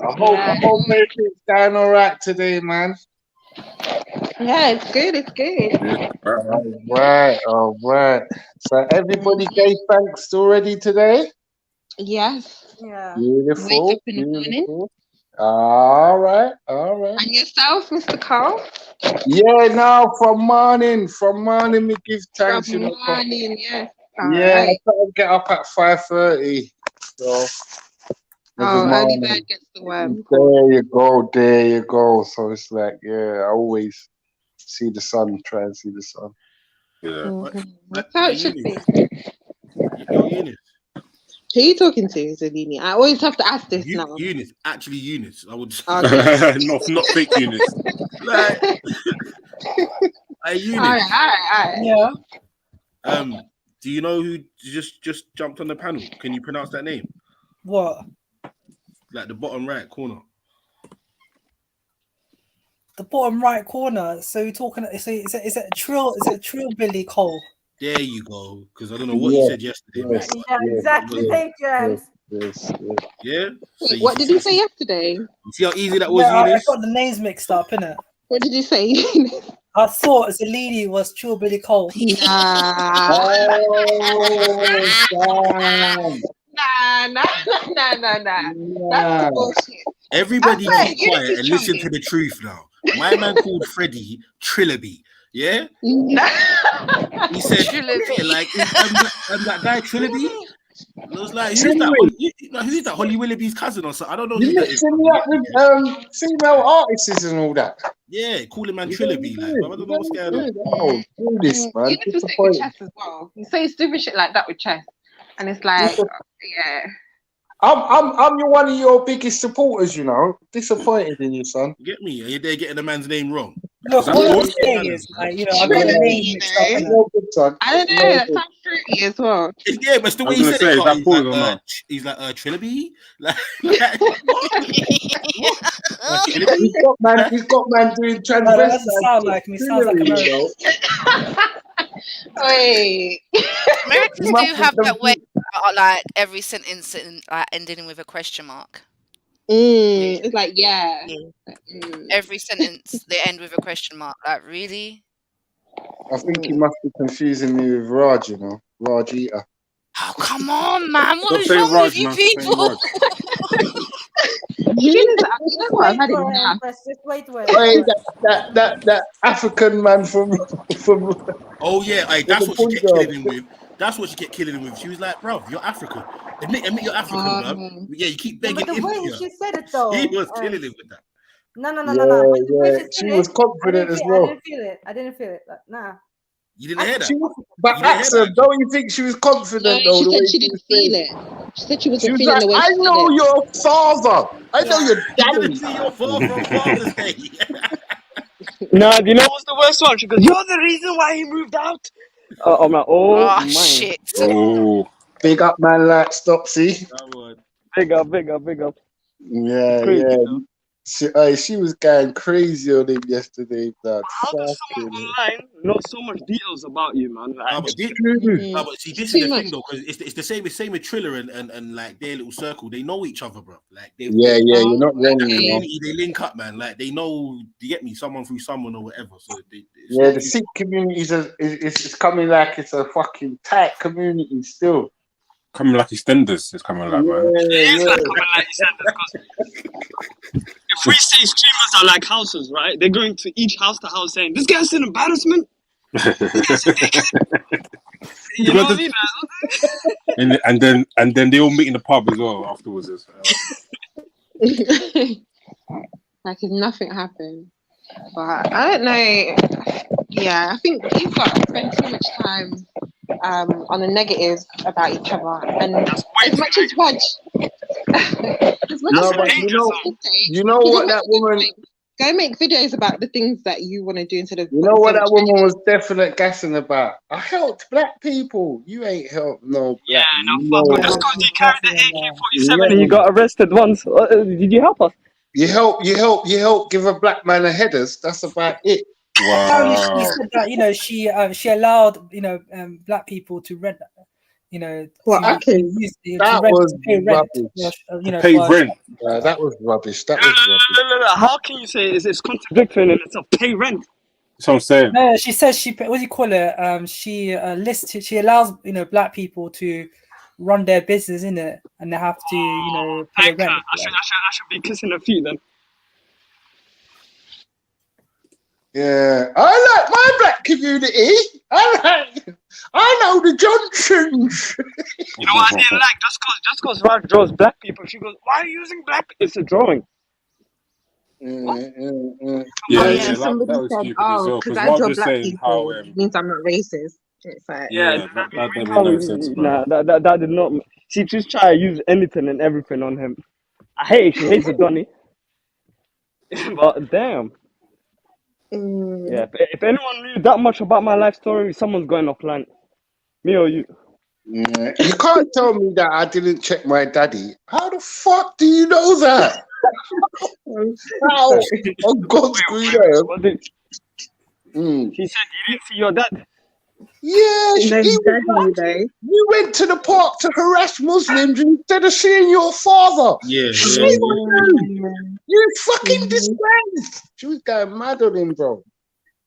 I hope everything's going all right today, man. Yeah, it's good. It's good. All right. So everybody gave thanks already today? Yes. Yeah. Beautiful. Wake up in the morning. All right. And yourself, Mr. Carl? Yeah, now from morning, we give thanks. From morning, yes. Yeah, I try to get up at 5:30. So early bird gets the worm. There you go. So it's like, yeah, I always see the sun, try and see the sun. Yeah. That's how it should be. Yo, Eunice. Who are you talking to, Zalini? I always have to ask this now. Eunice, actually Eunice. I would Okay. not fake Eunice. Like, hey, Eunice. All right. Yeah. Do you know who just jumped on the panel? Can you pronounce that name? What? Like the bottom right corner. The bottom right corner. So you're talking. Is it Trill? Is it Trill Billy Cole? There you go. Because I don't know what you said yesterday. Yeah, exactly. Thank you, James. Yeah. So Wait, what did you say yesterday? You see how easy that was, Yeah, I Eunice? got the names mixed up, innit? What did you say? I thought Zalini was Trill Billy Cole. Nah. That's bullshit. Everybody keep quiet and listen to the truth now. My man called Freddie Trilluminati. Yeah? He said, like, that guy Trilluminati? I was like, who's that? Holly Willoughby's cousin or something? I don't know who that is. With female artists and all that. Yeah, call him man Trilluminati. Like, I don't know what's going on. You need to stick with chess as well. You say stupid shit like that with chess, and it's like, yeah. I'm one of your biggest supporters, you know. Disappointed in you, son. You get me? Are you there getting the man's name wrong? Look, what I'm saying is, like, you know, I got the name mixed up. I don't know. That sounds fruity as well. Yeah, but it's the way he said it. He's like Trilluminati. Like, he's got man doing transvestite. No, that doesn't sound like me. Sounds like American. Wait. Americans do have that way, like every sentence ending with a question mark. It's like, yeah. Every sentence they end with a question mark. Like, really? I think he must be confusing me with Raj, you know. Raj Eater. Oh, come on, man. What is wrong with you people? Just wait. That African man from oh yeah, that's what she kept killing him with. That's what she kept killing him with. She was like, bro, you're African. Admit you're African, bro. Yeah, you keep begging But the him. way she said it though. He was killing him with that. No. Yeah. She was confident as well. I didn't feel it. Like, nah. You didn't hear that? But accent, don't you think she was confident though? She said she didn't feel it. She said she wasn't feeling like, the way I know your father. I know your daddy. You didn't see your father on Father's Day. No, you know what's the worst one? She goes, "You're the reason why he moved out." I'm like, oh shit. Oh, big up, man, like Stopsy. Big up. Yeah, Crazy, yeah. She was going crazy on him yesterday, blood. How does someone online know so much details about you, man? Like, But see, this is the thing though, because it's the same with Triller and like their little circle. They know each other, bro. Like you're not wrong. They link up, man. Like they know, you get me, someone through someone or whatever. So the Sikh community is coming like it's a fucking tight community still. Coming like EastEnders. It's coming like, man. it is like coming like EastEnders. If we say streamers are like houses, right? They're going to each house to house saying, "This guy's an embarrassment." You know what I mean? and then they all meet in the pub as well afterwards. Like if nothing happened. But I don't know. Yeah, I think people spend too much time on the negative about each other, and as much as you know what that woman. Go make videos about the things that you want to do instead of. You know what that woman was definite gassing about? I helped black people. You ain't helped no black. Yeah, no fuck. Just because you carried the AK-47 and you got arrested once. Did you help us? You help give a black man a headers. That's about it. Apparently she said that, you know, she allowed, you know, black people to rent you know, Well, to okay, use to that rent, was to pay rent, rubbish. you know, Pay for rent. Yeah, that was rubbish. That was rubbish. How can you say it's contradictory in itself? Pay rent. That's what I'm saying. No, she says what do you call it? She she allows black people to run their business in it, and they have to pay a rent. I should be kissing her feet then. Yeah, I like my black community. I know the Johnsons. You know what I didn't like? Just cause Raj draws black people, she goes, "Why are you using black?" It's a drawing. Yeah, Somebody that was said, stupid as "Oh, well. because Because I Raj draw was black saying how people means I'm not racist." It's like, that made no sense, man. Nah, that did not. She just try to use anything and everything on him. I hate it. She hates the Donny. But damn. Yeah, if anyone knew that much about my life story, someone's going offline. Me or you. Yeah. You can't tell me that I didn't check my daddy. How the fuck do you know that? How? On God's green earth. She said you didn't see your dad. Yeah, you went to the park to harass Muslims instead of seeing your father. Yeah. Shame on you. You fucking disgrace. She was going mad on him, bro.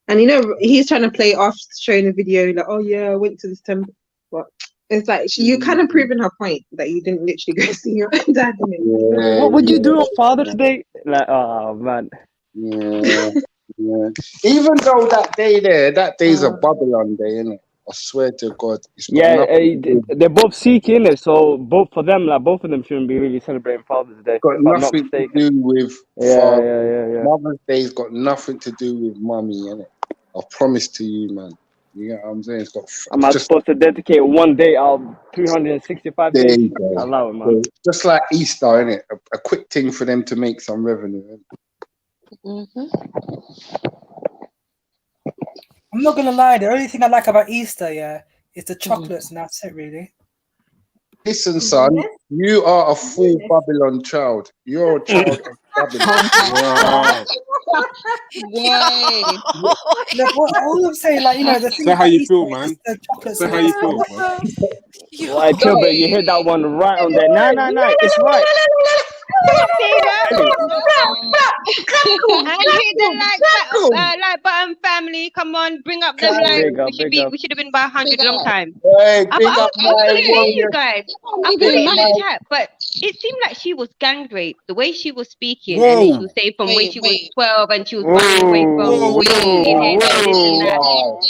and he's trying to play off, showing the video like, "Oh yeah, I went to this temple." But it's like you kind of proving her point that you didn't literally go see your dad. What would you do on Father's Day? Like, oh man. Yeah. Even though that day's a Babylon day, innit? I swear to God. It's got They're both Sikh, innit? So both of them shouldn't be really celebrating Father's Day. got If I'm not nothing to mistaken. do with Yeah. Mother's Day's got nothing to do with mummy, innit? I promise to you, man. You get what I'm saying? Am I supposed to dedicate one day out of 365 there days? you go. Allow it, man. Just like Easter, innit? A quick thing for them to make some revenue. I'm not gonna lie. The only thing I like about Easter, is the chocolates, and that's it, really. Listen, son, you are a full Babylon child. You're a child of Babylon. Wow. Look, all I'm saying, the thing Say how about you Easter feel, is man. just the chocolates. Say how you feel, man. Why, Tilbert, you hit that one right on there. Nah, it's right. And hit the like button, family. Come on, bring up them likes. We should have been by 100 a long time. Hey, I was saying, you guys. I put it in the chat, but it seemed like she was gang raped. The way she was speaking, and then she was saying from when she was 12 and she was running away from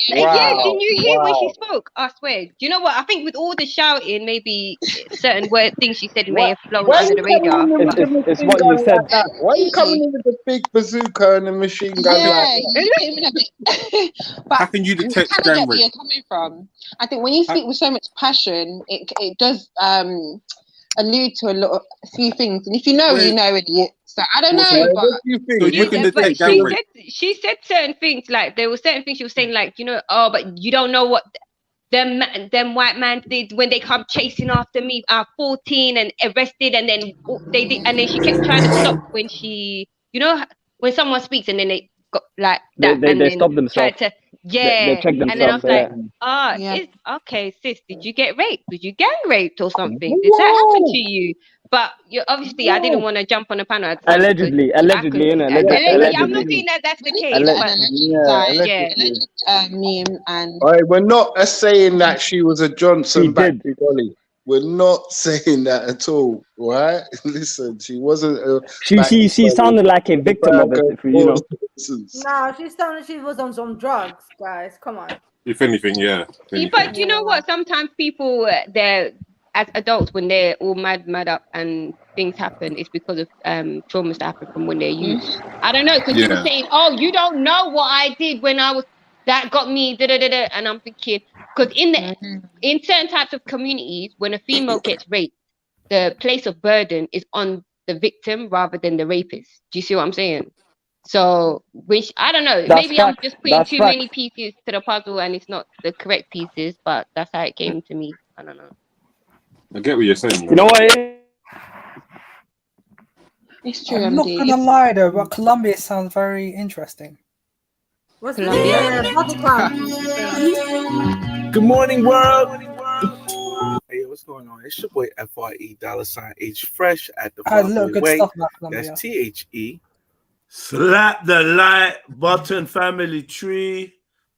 Yeah, didn't you hear when she spoke? I swear. Do you know what? I think with all the shouting, maybe certain things she said may have flown under the radar. It's what you said. Why are you coming in with the big bazooka and the machine gun like that? How can you detect kind of gang get where rape? you're coming from. I think when you speak with so much passion, it does allude to a few things. And if you know, you know, idiot. So I don't know, but what do you think? But she said certain things, like there were certain things she was saying, like, but you don't know what them white man did when they come chasing after me. 14 and arrested, and then they did, and then she kept trying to stop when she, when someone speaks, and then they got like that, and they then stop themselves. tried to, They check and then I was themselves, like, it's okay, sis. Did you get raped? Did you gang raped or something? Did that happen to you? But obviously, I didn't want to jump on the panel at the time. Allegedly, innit? I'm not saying that that's the case, but meme and. All right, we're not saying that she was a Johnson back to Dolly. We're not saying that at all, right? Listen, she wasn't. She sounded like a victim of it, No, she was on some drugs, guys. Come on. If anything, yeah. But you know what? Sometimes people, they're as adults, when they're all mad up and things happen, it's because of traumas that happen from when they're youth. I don't know, because you were saying, "Oh, you don't know what I did when I was that got me," and I'm thinking, because in certain types of communities, when a female gets raped, the place of burden is on the victim rather than the rapist. Do you see what I'm saying? So, which I don't know. Maybe I'm just putting too many pieces to the puzzle, and it's not the correct pieces. But that's how it came to me. I don't know. I get what you're saying. You know what? It's true. I'm not gonna lie though, but Colombia sounds very interesting. What's Colombia? Vatican? Good morning, world. what's going on? It's your boy FRE $H Fresh at the I had a lot of Farboy good Way. stuff about Colombia. That's THE. Slap the like button, family tree.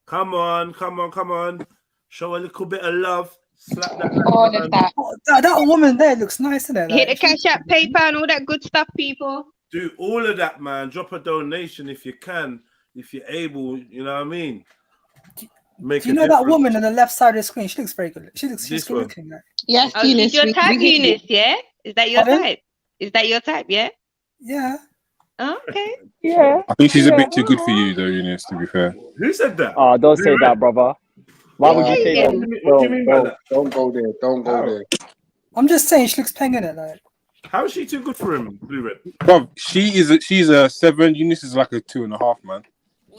Come on, come on, come on. Show a little bit of love. Slap that like All button. of that. Oh, that woman there looks nice, isn't it? Hit the Like, Cash App, PayPal, and all that good stuff, people. Do all of that, man. Drop a donation if you can, if you're able. You know what I mean? Make do you a know that difference. woman on the left side of the screen? She looks very good. She's This good one. looking. Like. Yes, Oh, is your type, Eunice? Yeah, is that your Pardon? type? Is that your type? Yeah. Yeah. Oh, okay. Yeah. I think she's a bit too good for you, though, Eunice, to be fair. Who said that? Oh, don't say that, brother. Why would you say that? What do you mean by that? Don't go there. Don't go there. I'm just saying she looks peng in it. Like. How is she too good for him, Blue Red? Bro, she's a 7. Eunice is like a 2.5, man.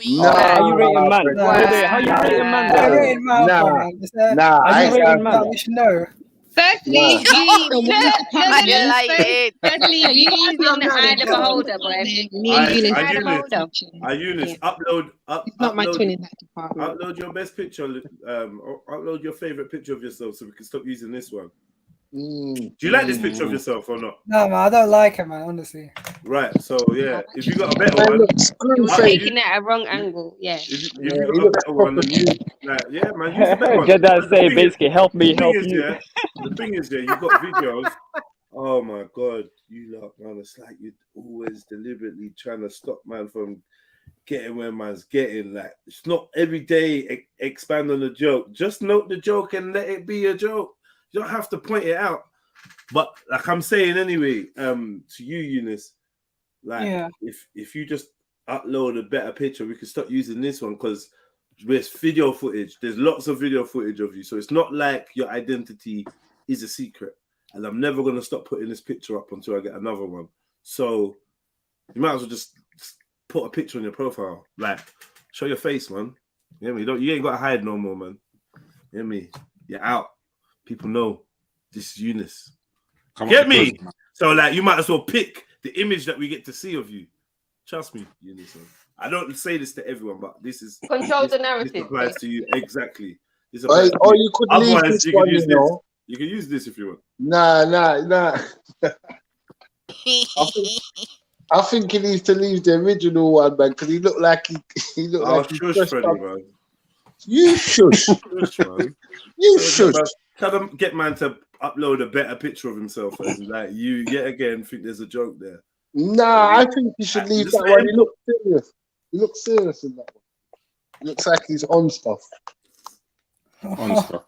No, how you rating man? Wait, how you rating man? I rated man. Nah, How you rating man? We should know. Firstly, Highlighted. Firstly, beauty's in the eye of the beholder, boy. Me and Eunice. Eye of the beholder. Eunice, upload. It's not my twin in that department. Upload your best picture. Upload your favorite picture of yourself so we can stop using this one. Do you like this picture of yourself or not? No, man, I don't like it, man. Honestly. Right. So yeah, if you got a better one, You're taking it at a wrong angle. Yeah. if you got a better one, then use, yeah, man, use the better one. Jedi say basically, help me, help you. Yeah, the thing is, yeah, you've got videos. Oh my god, you lot, man, it's like you're always deliberately trying to stop man from getting where man's getting. Like, it's not every day expand on the joke. Just note the joke and let it be a joke. You don't have to point it out. But like I'm saying anyway, to you, Eunice, like if you just upload a better picture, we can start using this one because there's video footage. There's lots of video footage of you. So it's not like your identity is a secret. And I'm never gonna stop putting this picture up until I get another one. So you might as well just put a picture on your profile. Like, show your face, man. You know me? You ain't gotta hide no more, man. You know me? You're out. People know this is Eunice. Get me? Person, so like you might as well pick the image that we get to see of you. Trust me, Eunice. I don't say this to everyone, but this is control the narrative. This applies to you exactly. This Or you could leave Otherwise, this you can one, use you this. know. You can use this if you want. Nah. I think he needs to leave the original one, man, because he looked like he looked like he shush, Freddie, man. You shush. Shush, man. You shush. Tell them, get man to upload a better picture of himself, and like you yet again think there's a joke there. Nah, I think you should leave that one. He looks serious. He looks serious in that one. He looks like he's on stuff. On stuff.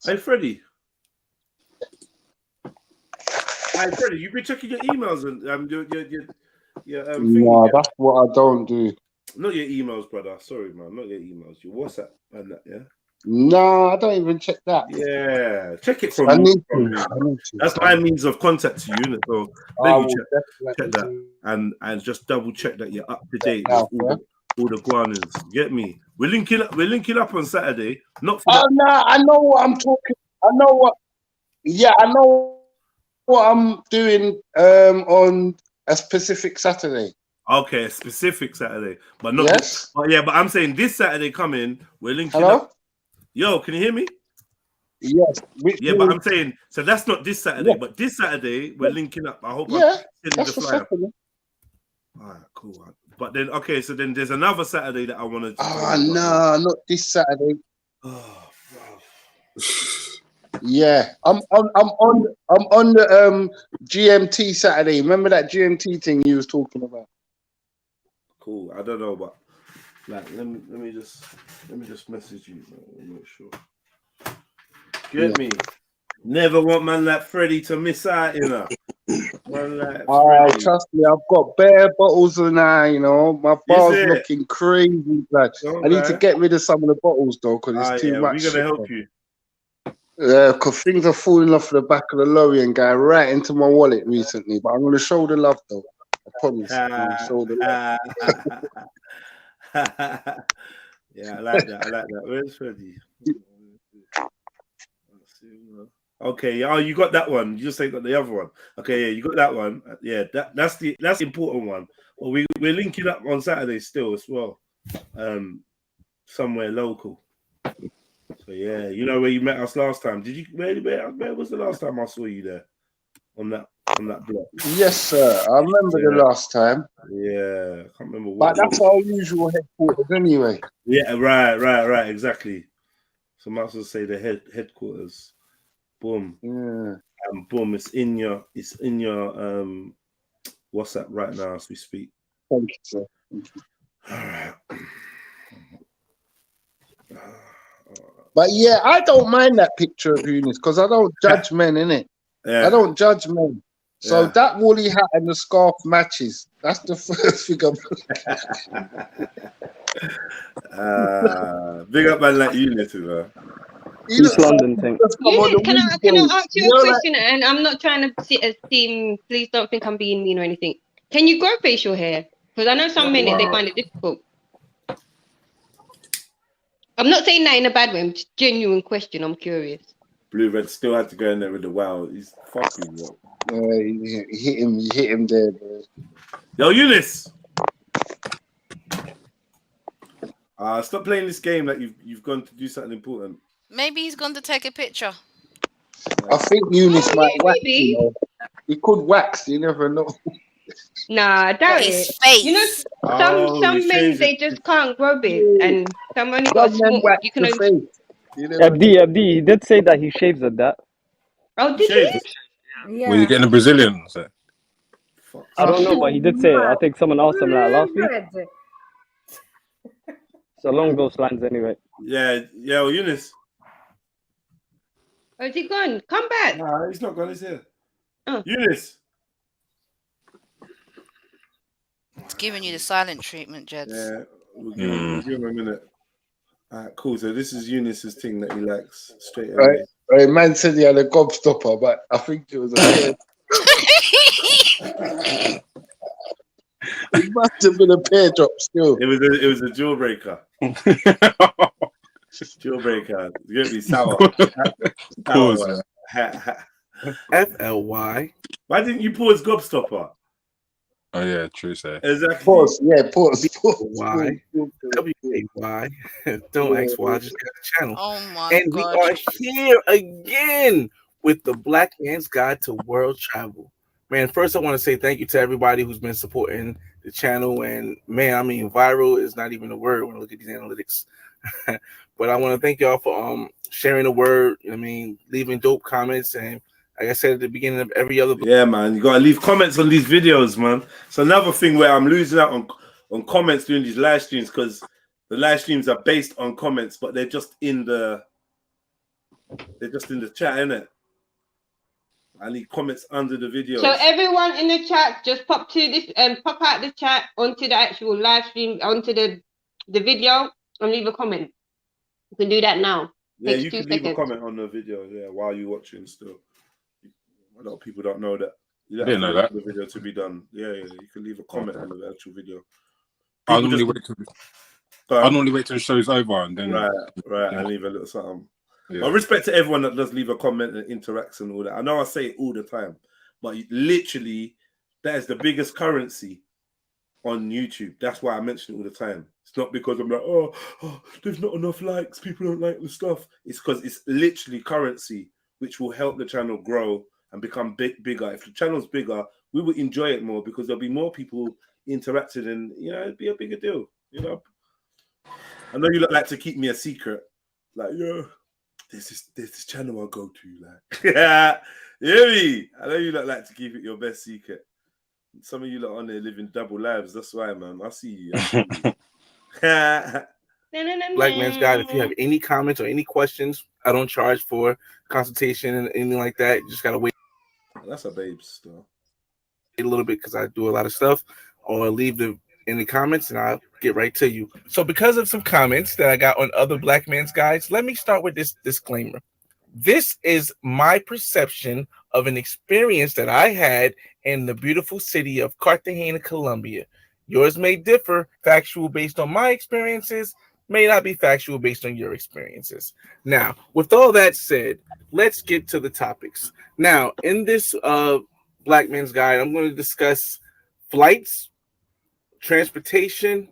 Hey, Freddie. Hey, Freddie, you've been checking your emails and your Nah, that's what I don't do. Not your emails, brother. Sorry, man. Not your emails. Your WhatsApp and that, yeah? No, I don't even check that. Yeah. Check it from I me. need to. That's my means of contact to you. So I you will check that and just double check that you're up to date Yeah, with all the guanas. Get me? We're linking up on Saturday. Not for Oh, no, I know what I'm talking. I know what. Yeah, I know what I'm doing on a specific Saturday. Okay, a specific Saturday, but not. Yes. But yeah, but I'm saying this Saturday coming, we're linking Hello? up. Yo, can you hear me? Yes. Yeah, but I'm saying so that's not this Saturday, but this Saturday we're linking up. I hope I'm sending that's the the flyer. Saturday. All right, cool. But then, okay, so then there's another Saturday that I want to. Oh no, not this Saturday. Yeah, I'm on the GMT Saturday. Remember that GMT thing you was talking about? Cool. I don't know, but like, let me just message you. I'm not sure. Get me. Never want man like Freddie to miss out, you know. Man like All right, Freddie. trust me, I've got bare bottles and you know, my bar's it? looking crazy, blood. I need to get rid of some of the bottles though, because it's too much. We're gonna help shit, you. Yeah, because things are falling off the back of the lorry and going right into my wallet recently. But I'm gonna show the love though. I promise. I'm gonna show the love. Yeah, I like that. Where's Freddie? Okay, oh, you got that one. You just ain't got the other one. Okay, yeah, you got that one. Yeah, that's the important one. Well, we're linking up on Saturday still as well. Somewhere local. So yeah, you know where you met us last time. Did you? Where was the last time I saw you there? On that block. Yes, sir. I remember the last time. Yeah, I can't remember But what. that's our usual headquarters anyway. Yeah, right, exactly. So I might as well say the headquarters. Boom. Yeah. And boom, it's in your WhatsApp right now as we speak. Thank you, sir. Thank you. All right. But yeah, I don't mind that picture of Eunice because I don't judge men, innit? Yeah. I don't judge men. So Yeah. that woolly hat and the scarf matches. That's the first thing Big up man like Eunice, man. East London thing. Eunice, can I ask you a question? And I'm not trying to seem. Please don't think I'm being mean or anything. Can you grow facial hair? Because I know some men they find it difficult. I'm not saying that in a bad way. I'm just genuine question. I'm curious. Blue Red still had to go in there with the wow. He's fucking what? You hit him there, bro. Yo, Eunice. Stop playing this game like you've gone to do something important. Maybe he's gone to take a picture. I think Eunice might wax. You know? He could wax. You never know. Nah, I doubt it. You know, some men they just can't grow big, and some only got small. You can only. FD, he did say that he shaves at that. Oh, did he? Yeah. Were you getting a Brazilian? So? I don't know, but he did say it. I think someone asked him that last week. So along those lines, anyway. Yeah, well, Eunice. Oh, is he gone? Come back. Nah, he's not gone. He's here. Oh. Eunice. It's giving you the silent treatment, Jeds. Yeah, we'll give him a minute. Alright, cool. So this is Eunice's thing that he likes straight away. Right, man said he had a gobstopper, but I think it was a it must have been a pear drop still. It was a jawbreaker. Jawbreaker. It's gonna be sour. FLY. Why didn't you pause gobstopper? Oh yeah, true. Say exactly. Pause. Why? WAY. Don't ask why. I just got the channel. Oh my and God. we are here again with the Black Man's Guide to World Travel. Man, first I want to say thank you to everybody who's been supporting the channel. And man, I mean, viral is not even a word when I look at these analytics. But I want to thank y'all for sharing the word. I mean, leaving dope comments, and like I said at the beginning of every other. Yeah, man, you gotta leave comments on these videos, man. It's another thing where I'm losing out on comments during these live streams because the live streams are based on comments, but they're just in the chat, innit? I need comments under the video. So everyone in the chat, just pop to this pop out the chat onto the actual live stream, onto the video, and leave a comment. You can do that now. Yeah, Takes you 2 can leave seconds. a comment on the video, while you're watching still. A lot of people don't know that. You don't Didn't have to know wait that. for the video to be done. Yeah, you can leave a comment on the actual video. I People normally just- wait till the show's over and then Right, yeah. and leave a little something. Yeah. Well, respect to everyone that does leave a comment and interacts and all that. I know I say it all the time, but literally, that is the biggest currency on YouTube. That's why I mention it all the time. It's not because I'm like, oh, there's not enough likes, people don't like the stuff. It's because it's literally currency, which will help the channel grow and become bigger. If the channel's bigger, we will enjoy it more because there'll be more people interacting and, it'd be a bigger deal, I know you look like to keep me a secret. Like, there's this channel I'll go to. Like, yeah, hear me? I know you look like to keep it your best secret. Some of you lot on there living double lives. That's why, man. I see you. Black Man's Guide. If you have any comments or any questions, I don't charge for consultation and anything like that. You just gotta wait. That's a babes though. A little bit because I do a lot of stuff, or leave in the comments and I'll get right to you. So because of some comments that I got on other Black Man's Guides, let me start with this disclaimer. This is my perception of an experience that I had in the beautiful city of Cartagena, Colombia. Yours may differ, factual based on my experiences, may not be factual based on your experiences. Now, with all that said, let's get to the topics. Now, in this Black Man's Guide, I'm going to discuss flights, transportation,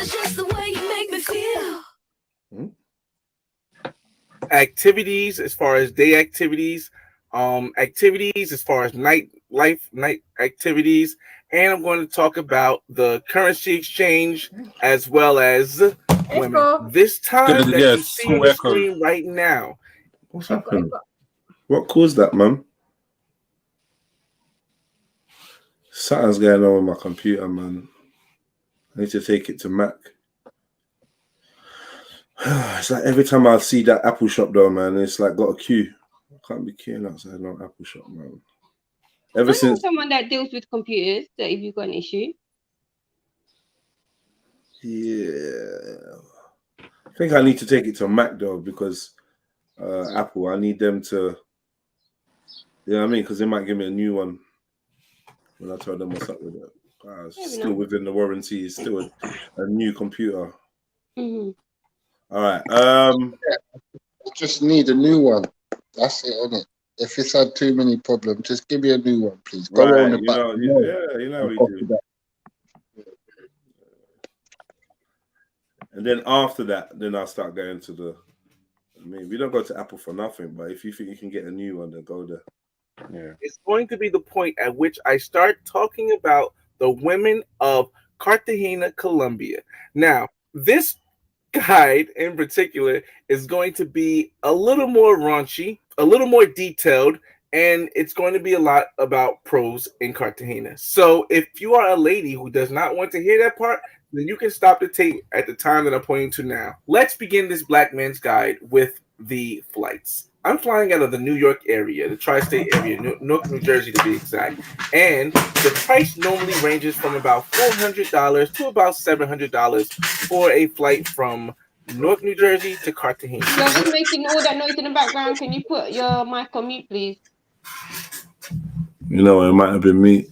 It's just the way you make me feel. Activities as far as day activities, activities as far as night activities, and I'm going to talk about the currency exchange as well as women. This time that you see on the screen right now. What's happened? What caused that, man? Something's going on with my computer, man. I need to take it to Mac. It's like every time I see that Apple shop though, man, it's like got a queue. I can't be queuing outside no Apple shop, man. Ever since someone that deals with computers, that if you've got an issue. Yeah. I think I need to take it to Mac though, because Apple, I need them to, you know what I mean? Because they might give me a new one when I tell them what's up with it. It's still within the warranty, it's still a new computer. All right. Just need a new one. That's it, isn't it? If it's had too many problems, just give me a new one, please. Go on the back. You know we do. And then after that, then I'll start going to the. I mean, we don't go to Apple for nothing, but if you think you can get a new one, then go there. Yeah. It's going to be the point at which I start talking about the women of Cartagena, Colombia. Now, this guide in particular is going to be a little more raunchy, a little more detailed, and it's going to be a lot about pros in Cartagena. So if you are a lady who does not want to hear that part, then you can stop the tape at the time that I'm pointing to now. Let's begin this Black Man's Guide with the flights. I'm flying out of the New York area, the tri-state area, Newark, New Jersey to be exact, and the price normally ranges from about $400 to about $700 for a flight from Newark, New Jersey to Cartagena. You're just making all that noise in the background. Can you put your mic on mute, please? You know, it might have been me.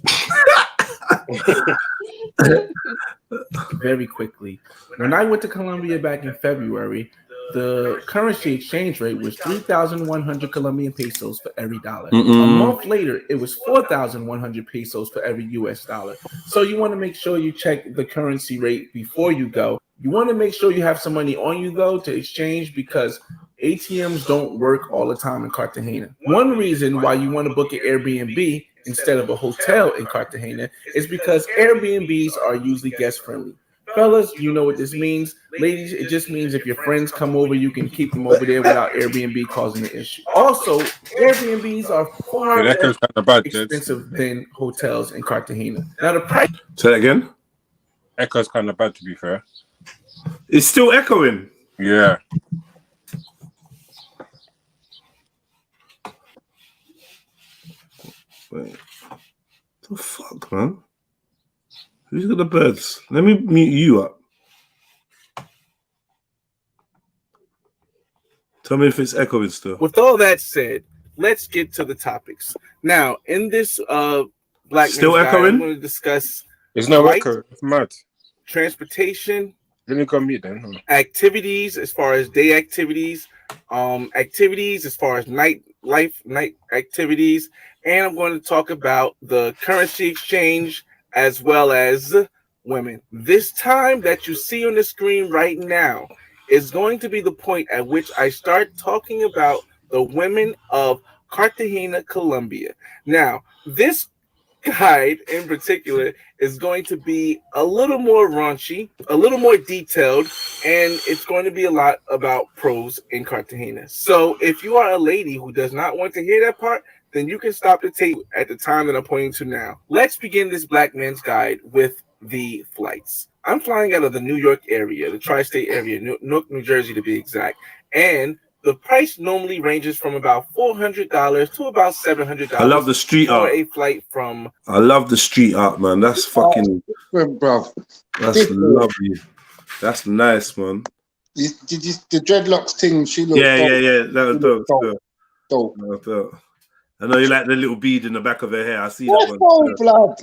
Very quickly, when I went to Colombia back in February, the currency exchange rate was 3,100 Colombian pesos for every dollar. A month later, it was 4,100 pesos for every US dollar. So you want to make sure you check the currency rate before you go. You want to make sure you have some money on you, though, to exchange, because ATMs don't work all the time in Cartagena. One reason why you want to book an Airbnb instead of a hotel in Cartagena is because Airbnbs are usually guest friendly. Fellas, you know what this means. Ladies, it just means if your friends come over, you can keep them over there without Airbnb causing an issue. Also, Airbnbs are far less expensive than hotels in Cartagena. Now, the price. Say that again. Echo's kind of bad, to be fair. It's still echoing. Yeah. Wait. What the fuck, man? Who's got the birds? Let me mute you up. Tell me if it's echoing still. With all that said, let's get to the topics. Now, in this Black Still Man's Guide, echoing? I'm going to discuss There's no flight, echo. It's mad. transportation, Let me go mute then. activities as far as day activities, activities as far as night activities, and I'm going to talk about the currency exchange as well as women. This time that you see on the screen right now is going to be the point at which I start talking about the women of Cartagena, Colombia. Now, this guide in particular is going to be a little more raunchy, a little more detailed, and it's going to be a lot about pros in Cartagena. So if you are a lady who does not want to hear that part, then you can stop the tape at the time that I'm pointing to now. Let's begin this Black Man's Guide with the flights. I'm flying out of the New York area, the tri-state area, Newark, New Jersey to be exact, and the price normally ranges from about $400 to about $700. I love the street for art. a flight from. I love the street art, man. That's fucking. Bro. That's lovely. That's nice, man. Did you the dreadlocks thing? She looked. Yeah. That was dope. Dope. That was dope. I know you like the little bead in the back of her hair. I see that What's one. blood?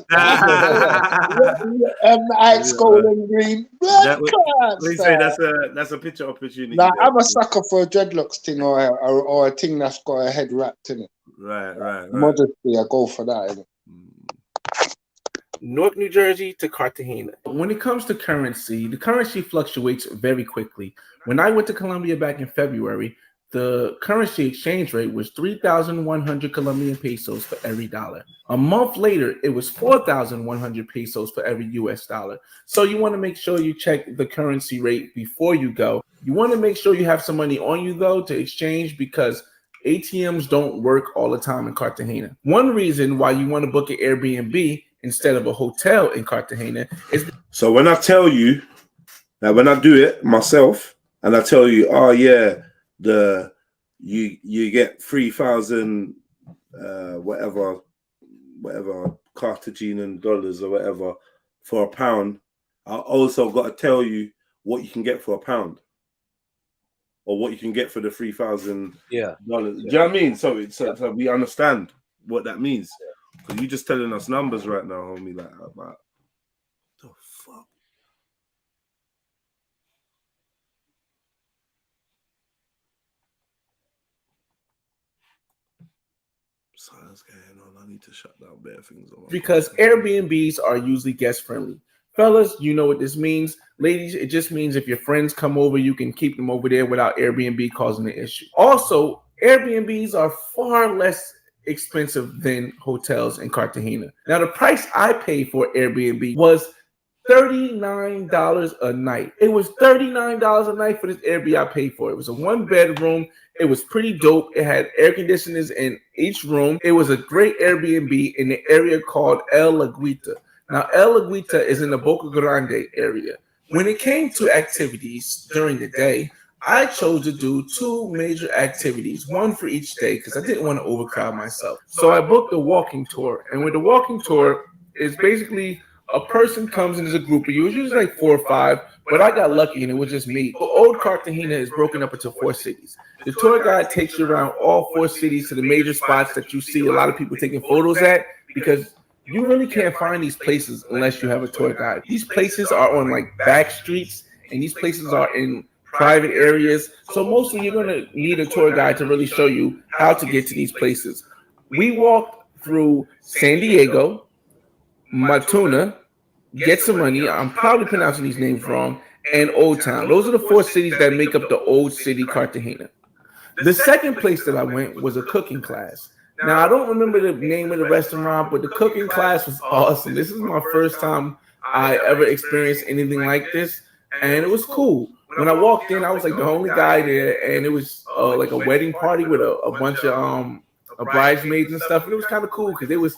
Ice gold and green. Blood What do you say? That's a picture opportunity. Nah, I'm a sucker for a dreadlocks thing or a thing that's got a head wrapped in it. Right. Modesty, I go for that. Innit? Newark, New Jersey to Cartagena. When it comes to currency, the currency fluctuates very quickly. When I went to Colombia back in February, the currency exchange rate was 3,100 Colombian pesos for every dollar. A month later, it was 4,100 pesos for every US dollar. So you want to make sure you check the currency rate before you go. You want to make sure you have some money on you, though, to exchange, because ATMs don't work all the time in Cartagena. One reason why you want to book an Airbnb instead of a hotel in Cartagena is... So when I tell you, now when I do it myself, and I tell you, oh yeah, you get 3,000 whatever Cartagena dollars or whatever for £1, I also got to tell you what you can get for £1, or what you can get for the $3,000. Yeah. Do you know what I mean? So we understand what that means. Because you just telling us numbers right now, homie. Like, about the fuck. Something's going on. I need to shut down bare things. Because Airbnbs are usually guest friendly. Fellas, you know what this means. Ladies, it just means if your friends come over, you can keep them over there without Airbnb causing an issue. Also, Airbnbs are far less expensive than hotels in Cartagena. Now, the price I paid for Airbnb was $39 a night. It was $39 a night for this Airbnb I paid for. It was a 1-bedroom. It was pretty dope. It had air conditioners in each room. It was a great Airbnb in the area called El Aguita. Now, El Aguita is in the Boca Grande area. When it came to activities during the day, I chose to do 2 major activities, one for each day, because I didn't want to overcrowd myself. So I booked a walking tour. And with the walking tour, it's basically a person comes in as a group of you. It was usually like 4 or 5, but I got lucky and it was just me. Old Cartagena is broken up into 4 cities. The tour guide takes you around all 4 cities to the major spots that you see a lot of people taking photos at, because you really can't find these places unless you have a tour guide. These places are on like back streets, and these places are in private areas. So mostly you're going to need a tour guide to really show you how to get to these places. We walked through San Diego, Matuna, Get Some Money, I'm probably pronouncing these names wrong, and Old Town. Those are the 4 cities that make up the old city Cartagena. The second place that I went was a cooking class. Now, I don't remember the name of the restaurant, but the cooking class was awesome. This is my first time I ever experienced anything like this, and it was cool. When I walked in, I was like the only guy there, and it was like a wedding party with a bunch of bridesmaids and stuff, and it was kind of cool because it was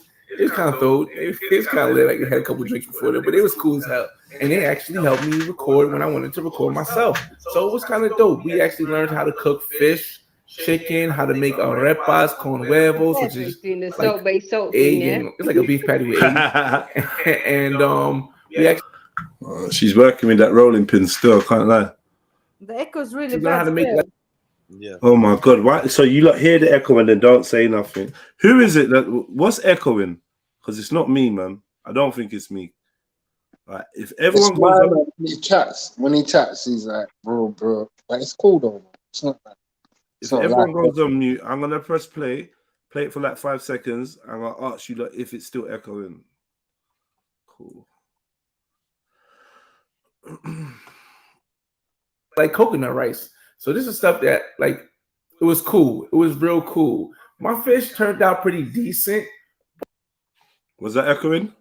kind of dope. It was kind of lit. Like, I had a couple drinks before that, but it was cool as hell. And they actually helped me record when I wanted to record myself. So it was kind of dope. We actually learned how to cook fish, chicken, how to make arepas con huevos, which is like egg, and it's like a beef patty with egg. And we actually she's working with that rolling pin still, I can't lie. The echo's really learn how bad. to make that. Yeah. Oh my god! Why? So you lot hear the echo and then don't say nothing. Who is it that? What's echoing? Because it's not me, man. I don't think it's me. Like, if everyone goes on, when he chats, he's like, bro. Like, it's cool though. It's not bad. if everyone goes on mute, I'm gonna press play it for like 5 seconds, and I'll ask you like if it's still echoing. Cool. Like coconut rice. So this is stuff that, like, it was cool. It was real cool. My fish turned out pretty decent. Was that echoing?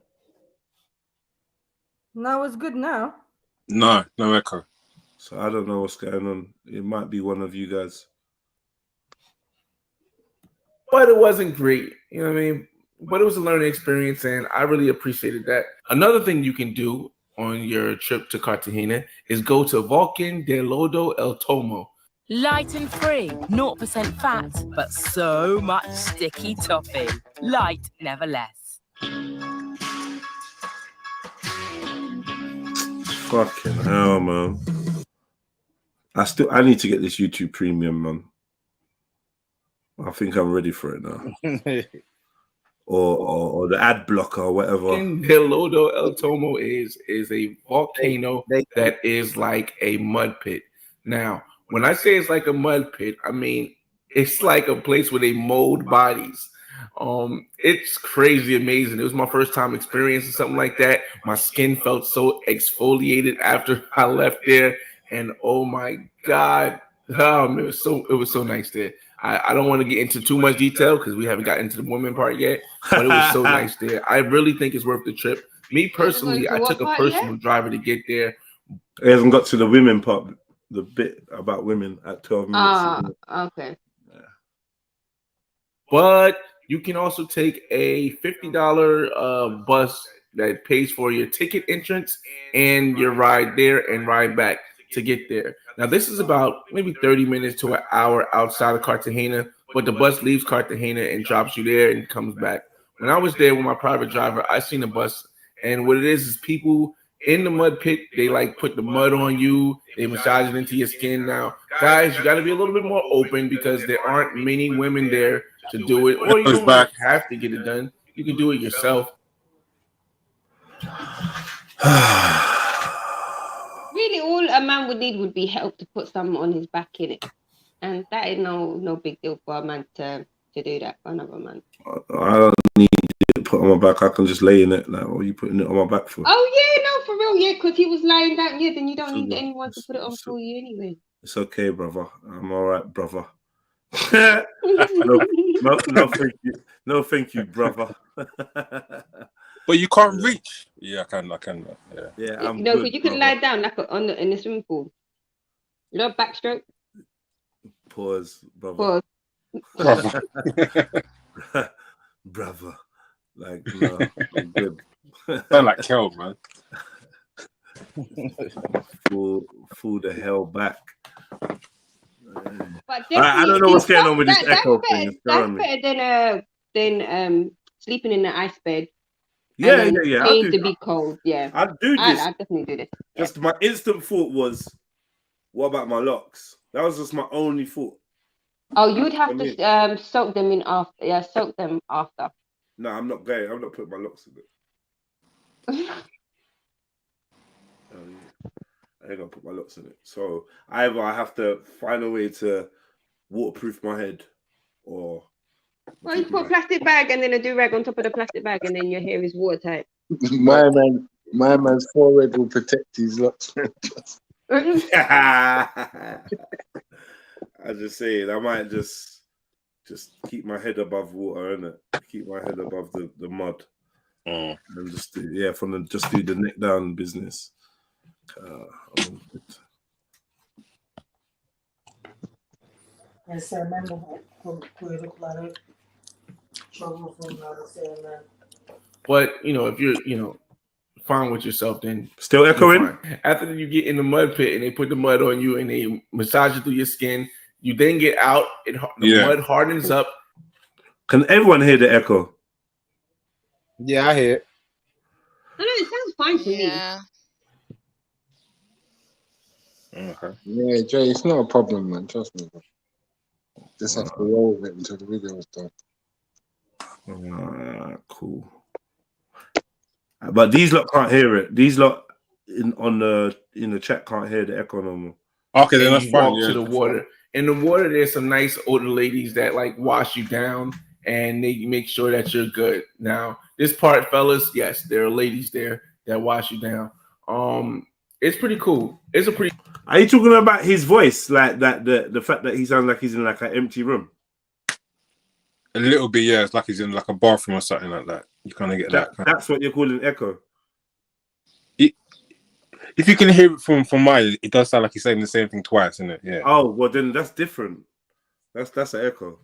No, it's good now. No echo. So I don't know what's going on. It might be one of you guys. But it wasn't great. You know what I mean? But it was a learning experience, and I really appreciated that. Another thing you can do on your trip to Cartagena is go to Volcan de Lodo El Tomo. Light and free, 0% fat, but so much sticky toffee. Light, never less. Fucking hell, man. I need to get this YouTube Premium, man. I think I'm ready for it now. or the ad blocker or whatever. Del Lodo El Tomo is a volcano that is like a mud pit. Now, when I say it's like a mud pit, I mean it's like a place where they mold bodies. It's crazy amazing. It was my first time experiencing something like that. My skin felt so exfoliated after I left there, and oh my god, it was so nice there. I don't want to get into too much detail because we haven't gotten into the women part yet, but it was so nice there. I really think it's worth the trip. Me personally, I took a personal driver to get there. It hasn't got to the women part, the bit about women at 12 minutes. Okay. But you can also take a $50 bus that pays for your ticket entrance and your ride there and ride back to get there. Now, this is about maybe 30 minutes to an hour outside of Cartagena, but the bus leaves Cartagena and drops you there and comes back. When I was there with my private driver, I seen a bus, and what it is people in the mud pit, they like put the mud on you, they massage it into your skin. Now, guys, you got to be a little bit more open because there aren't many women there to do it, or you don't have to get it done. You can do it yourself. Really, all a man would need would be help to put something on his back in it, and that is no big deal for a man to do that for another man. I don't need to put on my back. I can just lay in it. Like, what are you putting it on my back for? Oh yeah, no, for real, yeah, because he was lying down. Yeah, then you don't need anyone to put it on for you anyway. It's okay, brother. I'm all right, brother. no, thank you. No, thank you, brother. But you can't reach. Yeah, I can. Yeah, I'm no, good, because you can lie down like in the swimming pool. You know, backstroke. Pause, brother. Pause. Brother. Like, no, I'm good. Sound like Kel, man. Fool the hell back. But I don't know what's going on with this echo thing. That's better than sleeping in the ice bed. Yeah. Paying to be cold. Yeah, I do this. I definitely do this. Just my instant thought was, what about my locks? That was just my only thought. Oh, you'd have to soak them in after. Yeah, soak them after. No, I'm not going. I'm not putting my locks in it. I ain't gonna put my locks in it. So either I have to find a way to waterproof my head, or you put a plastic bag and then a do-rag on top of the plastic bag, and then your hair is watertight. My man's forehead will protect his locks. I just say it. I might just keep my head above water, innit? Keep my head above the mud, and just do the neck down business. But if you're fine with yourself, then still echoing. After you get in the mud pit and they put the mud on you and they massage it through your skin, you then get out. The mud hardens up. Can everyone hear the echo? Yeah, I hear it. I know it sounds fine to me. Okay. Yeah, Jay, it's not a problem, man. Trust me. Just have to roll with it until the video is done. Cool. But these lot can't hear it. These lot in the chat can't hear the echo no more. Okay, then that's fine. Walk to the water. In the water, there's some nice older ladies that like wash you down and they make sure that you're good. Now, this part, fellas, yes, there are ladies there that wash you down. It's pretty cool. It's a pretty. Are you talking about his voice, like that? The fact that he sounds like he's in like an empty room. A little bit, yeah. It's like he's in like a bathroom or something like that. You kind of get that. That's what you're calling echo. If you can hear it from mine, it does sound like he's saying the same thing twice, isn't it? Yeah. Oh well, then that's different. That's an echo.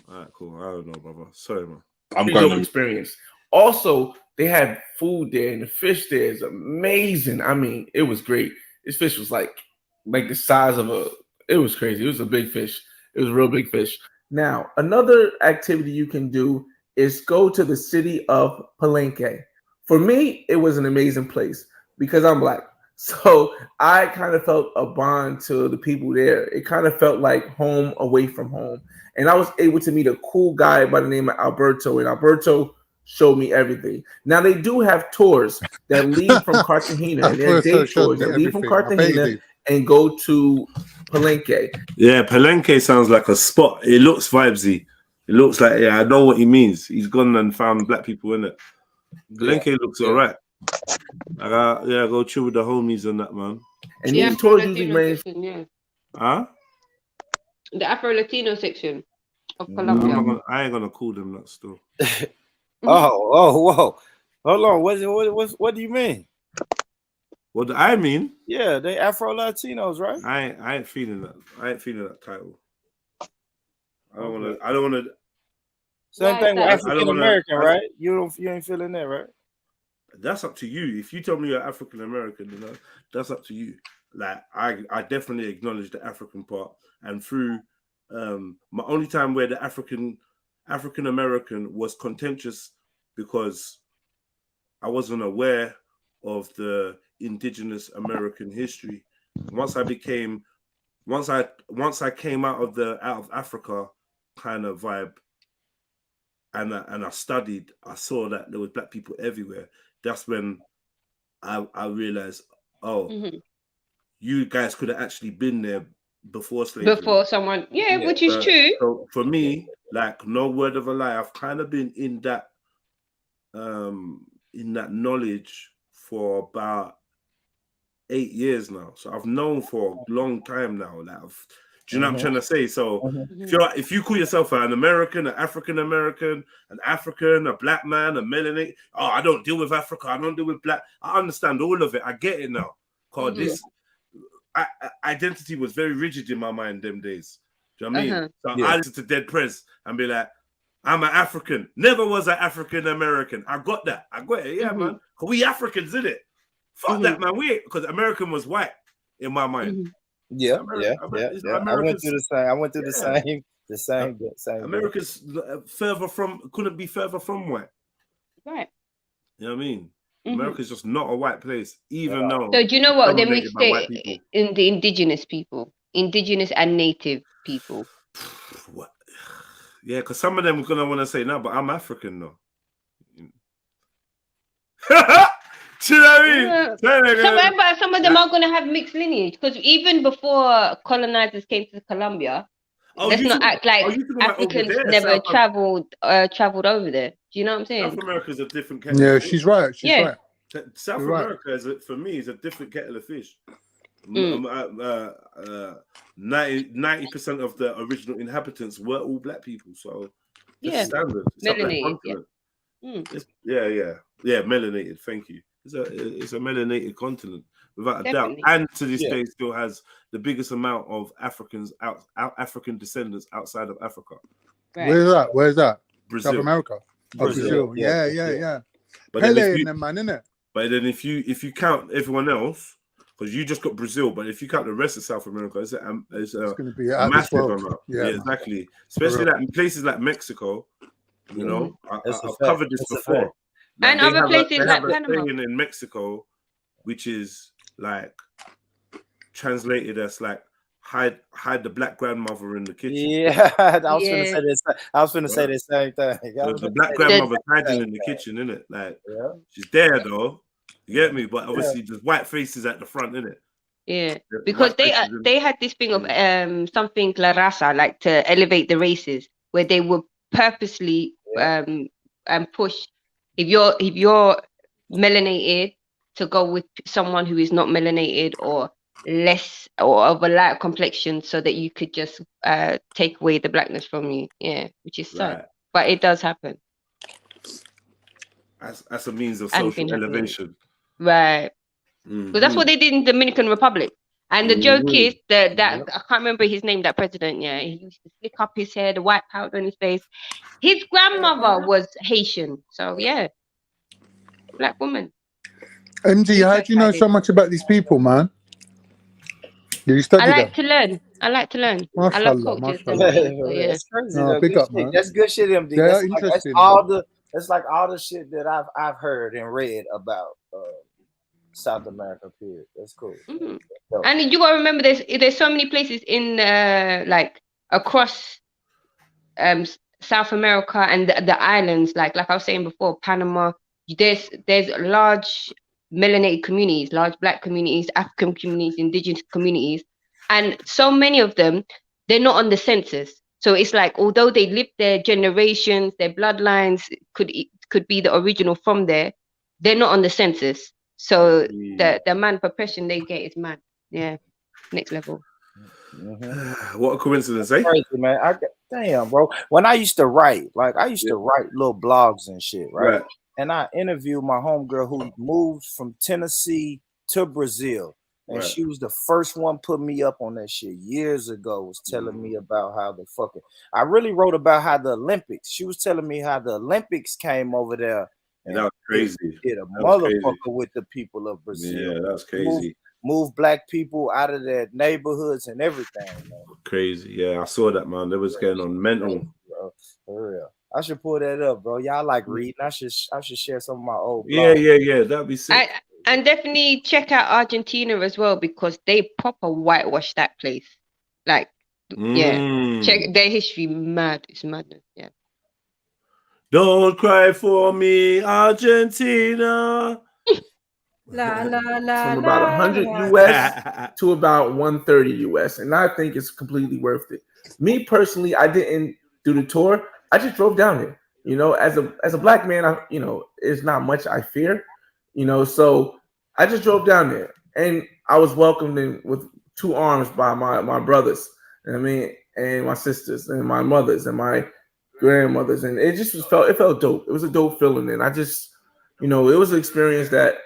All right, cool. I don't know, brother. Sorry, man. I'm going to experience. Also, they had food there, and the fish there is amazing. I mean, it was great. This fish was like the size of a. It was crazy. It was a big fish. It was a real big fish. Now, another activity you can do is go to the city of Palenque. For me, it was an amazing place because I'm Black. So I kind of felt a bond to the people there. It kind of felt like home away from home. And I was able to meet a cool guy by the name of Alberto. And Alberto showed me everything. Now, they do have tours that leave from Cartagena. And they're day tours that leave from Cartagena and go to Palenque. Yeah, Palenque sounds like a spot. It looks vibesy. It looks like, yeah, I know what he means. He's gone and found black people in it. Palenque looks alright. Yeah, go chill with the homies and that, man. And The he told you Afro-Latino man. section, yeah. Huh? The Afro-Latino section of I'm Colombia. not gonna, I ain't gonna call them that still. Whoa. Hold on. What do you mean? What do I mean? Yeah, they Afro Latinos, right? I ain't feeling that. I ain't feeling that title. I don't wanna. Same thing with I African don't wanna. American, right? You ain't feeling that, right? That's up to you. If you tell me you're African American, you know, that's up to you. Like I definitely acknowledge the African part, and through my only time where the African American was contentious because I wasn't aware of the indigenous American history. Once I came out of Africa kind of vibe, and I studied, I saw that there was black people everywhere. That's when I realized, you guys could have actually been there before slavery. Before someone, which is true. So for me, like, no word of a lie, I've kind of been in that knowledge for about 8 years now. So I've known for a long time now. Like, do you know what I'm trying to say? So if you call yourself an American, an African American, an African, a black man, a melanated, I don't deal with Africa, I don't deal with black. I understand all of it. I get it now. Cause this identity was very rigid in my mind them days. Do you know what I mean? So I listen to Dead Prez and be like, I'm an African. Never was an African American. I got that. I got it. Yeah, man. Cause we Africans, isn't it? Fuck that, man. Because American was white in my mind. Yeah. I went through the same. America's couldn't be further from white. Right. You know what I mean? America's just not a white place, even though. So do you know what they dominated by white mistake people. in the indigenous people, indigenous and native people? What? Yeah, because some of them are gonna want to say no, but I'm African though. Do you know what I mean? Some of them are going to have mixed lineage, because even before colonizers came to Colombia, let's not act like Africans never traveled over there. Do you know what I'm saying? South America is a different kettle of fish. She's right. She's right. South You're America for me is a different kettle of fish. 90% of the original inhabitants were all black people, so it's standard. It's melanated. Melanated. Thank you. It's a melanated continent without a doubt, and to this day still has the biggest amount of African descendants outside of Africa. Right. Where's that? Brazil. South America. Brazil. Yeah. But Pele then and them, man, innit? But then if you count everyone else, because you just got Brazil, but if you count the rest of South America, it's going to be a massive amount. Yeah, exactly. Especially like in places like Mexico. You know, I've covered this before. And other places like Panama. In Mexico, which is like translated as like hide the black grandmother in the kitchen. Yeah, I was gonna say the same thing. The black grandmother's hiding in the kitchen, innit? Like she's there though. You get me? But obviously there's white faces at the front, innit? Yeah, because they had this thing of something La Raza, like to elevate the races, where they would purposely push if you're melanated to go with someone who is not melanated or less or of a light complexion, so that you could just take away the blackness from you. Yeah, which is sad, but it does happen. As a means of social elevation, right? Because that's what they did in Dominican Republic. And the joke is that I can't remember his name, that president. Yeah, he used to flick up his hair, the white powder on his face. His grandmother was Haitian, so yeah, black woman. MD, how do you know so much about these people, man? Do you study I like them? to learn. I love cultures. That's crazy. No, big up, man. That's good shit, MD. Yeah, That's interesting. that's like all the shit that I've heard and read about South America. Period. That's cool. And you gotta remember, there's so many places in like across South America and the islands, like I was saying before, Panama. There's large melanated communities, large black communities, African communities, indigenous communities, and so many of them, they're not on the census. So it's like, although they lived their generations, their bloodlines could be the original from there, they're not on the census. So the amount of oppression they get is mad. Yeah, next level. What a coincidence, eh? Crazy, man. Damn, bro. When I used to write, like I used to write little blogs and shit, right? And I interviewed my homegirl who moved from Tennessee to Brazil. And she was the first one put me up on that shit years ago, was telling me about how the fucking I really wrote about how the Olympics. She was telling me how the Olympics came over there. And that was crazy. Did a motherfucker with the people of Brazil. Yeah, that's crazy. Move black people out of their neighborhoods and everything, man. Crazy. Yeah, I saw that, man. That was going on mental. Bro, for real. I should pull that up, bro. Y'all like reading. I should share some of my old blogs. Yeah. That'd be sick. And definitely check out Argentina as well, because they proper whitewash that place. Like, yeah, check their history. Mad, it's madness. Yeah. Don't cry for me, Argentina. La la la. From about 100 US to about 130 US, and I think it's completely worth it. Me personally, I didn't do the tour. I just drove down there. You know, as a black man, there's not much I fear. You know, so I just drove down there, and I was welcomed in with two arms by my brothers. You know what I mean, and my sisters, and my mothers, and my grandmothers, and it felt dope. It was a dope feeling, and I just, it was an experience that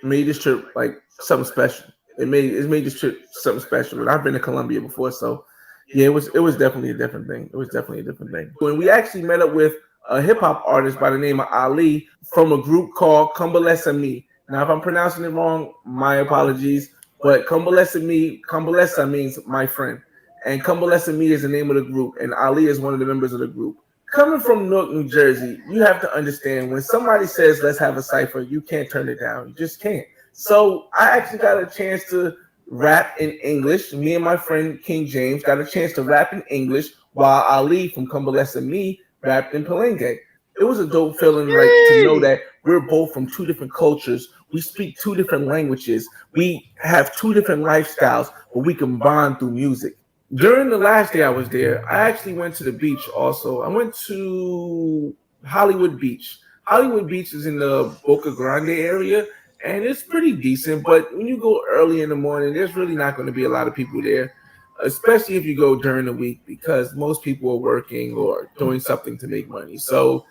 made this trip like something special. It made this trip something special. And I've been to Colombia before, so yeah, it was definitely a different thing. It was definitely a different thing. When we actually met up with a hip hop artist by the name of Ali from a group called Kumbalesa Me. Now, if I'm pronouncing it wrong, my apologies. But Kumbalesa means my friend, and Kumbalesa Me is the name of the group, and Ali is one of the members of the group. Coming from Newark, New Jersey, you have to understand when somebody says, let's have a cipher, you can't turn it down. You just can't. So I actually got a chance to rap in English. Me and my friend King James got a chance to rap in English while Ali from Kumbalesa Me rapped in Palenge. It was a dope feeling, like, to know that we're both from two different cultures. We speak two different languages. We have two different lifestyles, but we can bond through music. During the last day I was there, I actually went to the beach also. I went to Hollywood Beach. Hollywood Beach is in the Boca Grande area, and it's pretty decent. But when you go early in the morning, there's really not going to be a lot of people there, especially if you go during the week, because most people are working or doing something to make money. So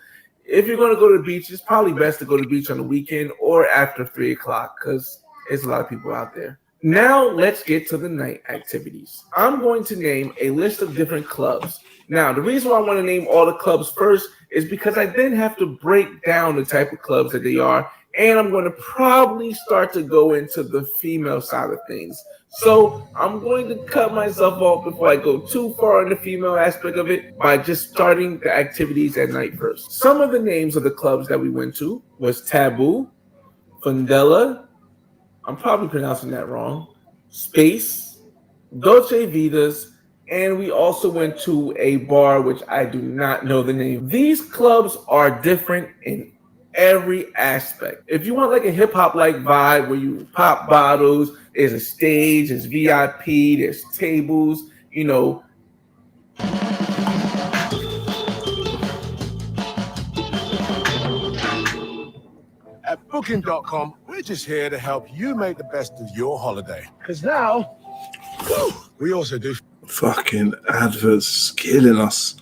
if you're going to go to the beach, it's probably best to go to the beach on the weekend or after 3 o'clock, because there's a lot of people out there. Now let's get to the night activities. I'm going to name a list of different clubs. Now, the reason why I want to name all the clubs first is because I then have to break down the type of clubs that they are, and I'm going to probably start to go into the female side of things. So I'm going to cut myself off before I go too far in the female aspect of it by just starting the activities at night first. Some of the names of the clubs that we went to was Taboo, Fundella, I'm probably pronouncing that wrong, Space, Dolce Vitas, and we also went to a bar which I do not know the name. These clubs are different in every aspect. If you want like a hip-hop like vibe where you pop bottles, there's a stage, there's VIP, there's tables, At Booking.com, we're just here to help you make the best of your holiday. Because now, we also do... Fucking adverts killing us.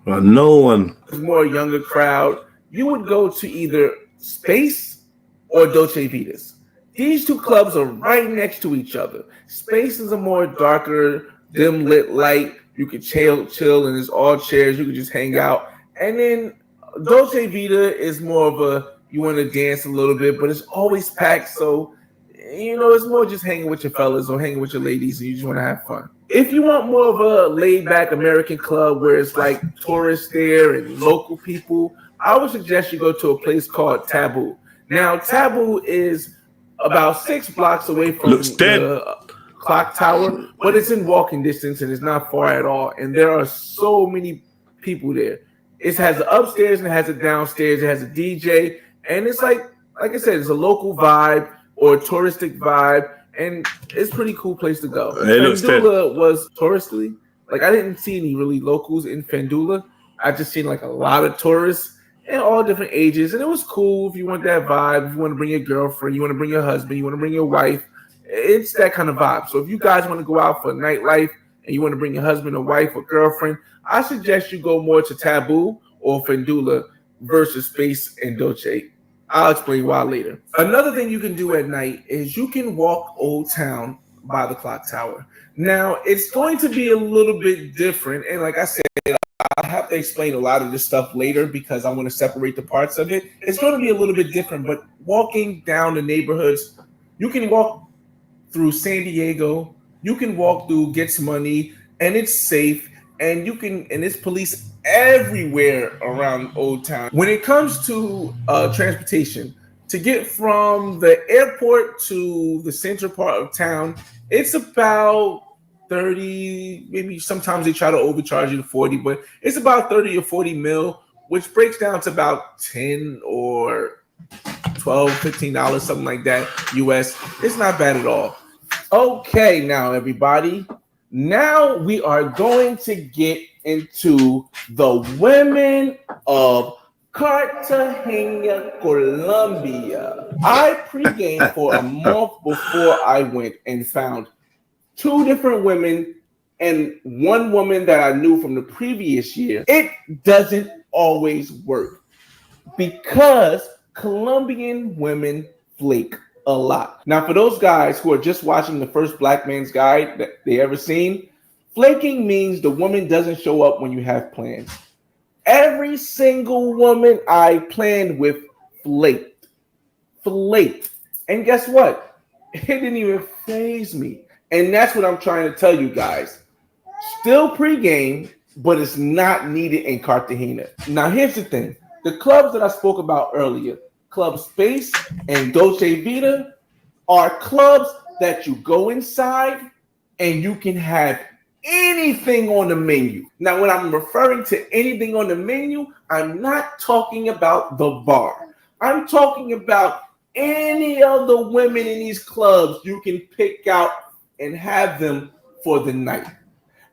Well, no one. More younger crowd, you would go to either Space or Dolce Vitas. These two clubs are right next to each other. Space is a more darker, dim lit light. You could chill, and it's all chairs. You could just hang out. And then Dolce Vita is more of a, you want to dance a little bit, but it's always packed. So, it's more just hanging with your fellas or hanging with your ladies, and you just want to have fun. If you want more of a laid-back American club where it's like tourists there and local people, I would suggest you go to a place called Taboo. Now, Taboo is about 6 blocks away from the clock tower, but it's in walking distance and it's not far at all. And there are so many people there. It has an upstairs and it has a downstairs. It has a DJ, and it's like I said, it's a local vibe or a touristic vibe. and it's a pretty cool place to go. It looks Fendula was touristy. Like I didn't see any really locals in Fendula. I just seen like a lot of tourists and all different ages, and it was cool. If you want that vibe, if you want to bring your girlfriend, you want to bring your husband, you want to bring your wife, it's that kind of vibe. So if you guys want to go out for nightlife and you want to bring your husband or wife or girlfriend, I suggest you go more to Taboo or Fendula versus Space and Dolce. I'll explain why later. Another thing you can do at night is you can walk Old Town by the clock tower. Now, it's going to be a little bit different, and like I said, I'll have to explain a lot of this stuff later because I want to separate the parts of it. It's going to be a little bit different, but walking down the neighborhoods, you can walk through San Diego, you can walk through Gets Money, and it's safe, and there's police everywhere around Old Town. When it comes to transportation, to get from the airport to the central part of town, it's about 30, maybe sometimes they try to overcharge you to 40, but it's about 30 or 40 mil, which breaks down to about 10 or 12, $15, something like that, US. It's not bad at all. Okay, now everybody, now we are going to get into the women of Cartagena, Colombia. I pre-gamed for a month before I went and found 2 different women and 1 woman that I knew from the previous year. It doesn't always work because Colombian women flake a lot. Now, for those guys who are just watching the first Black Man's Guide that they ever seen, flaking means the woman doesn't show up when you have plans. Every single woman I planned with flaked. And guess what? It didn't even faze me. And that's what I'm trying to tell you guys. Still pregame, but it's not needed in Cartagena. Now, here's the thing. The clubs that I spoke about earlier, Club Space and Dolce Vita, are clubs that you go inside and you can have anything on the menu. Now, when I'm referring to anything on the menu, I'm not talking about the bar. I'm talking about any of the women in these clubs you can pick out and have them for the night.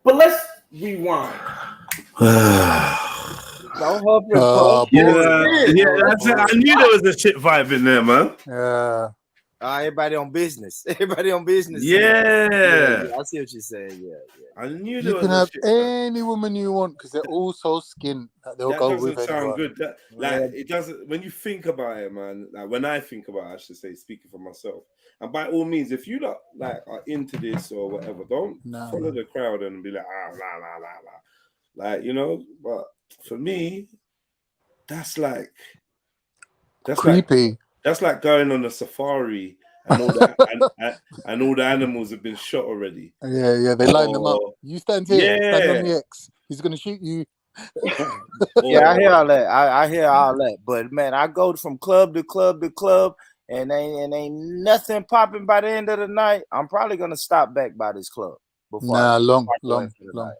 But let's rewind. Don't help your that's it. I knew there was a shit vibe in there, man. Everybody on business. Everybody on business. Yeah. I see what you're saying. Yeah. I knew You can have any woman you want because they're all so skint that they'll go with doesn't sound anyone. good. It doesn't. When you think about it, man. Like when I think about it, I should say, speaking for myself. And by all means, if you not are into this or whatever, don't follow the crowd and be like But for me, that's creepy. That's like going on a safari and all that, and all the animals have been shot already. Yeah, they line them up. You stand here, stand on the X. He's gonna shoot you. I hear all that. I hear all that. But man, I go from club to club to club, and ain't nothing popping by the end of the night. I'm probably gonna stop back by this club before. Long.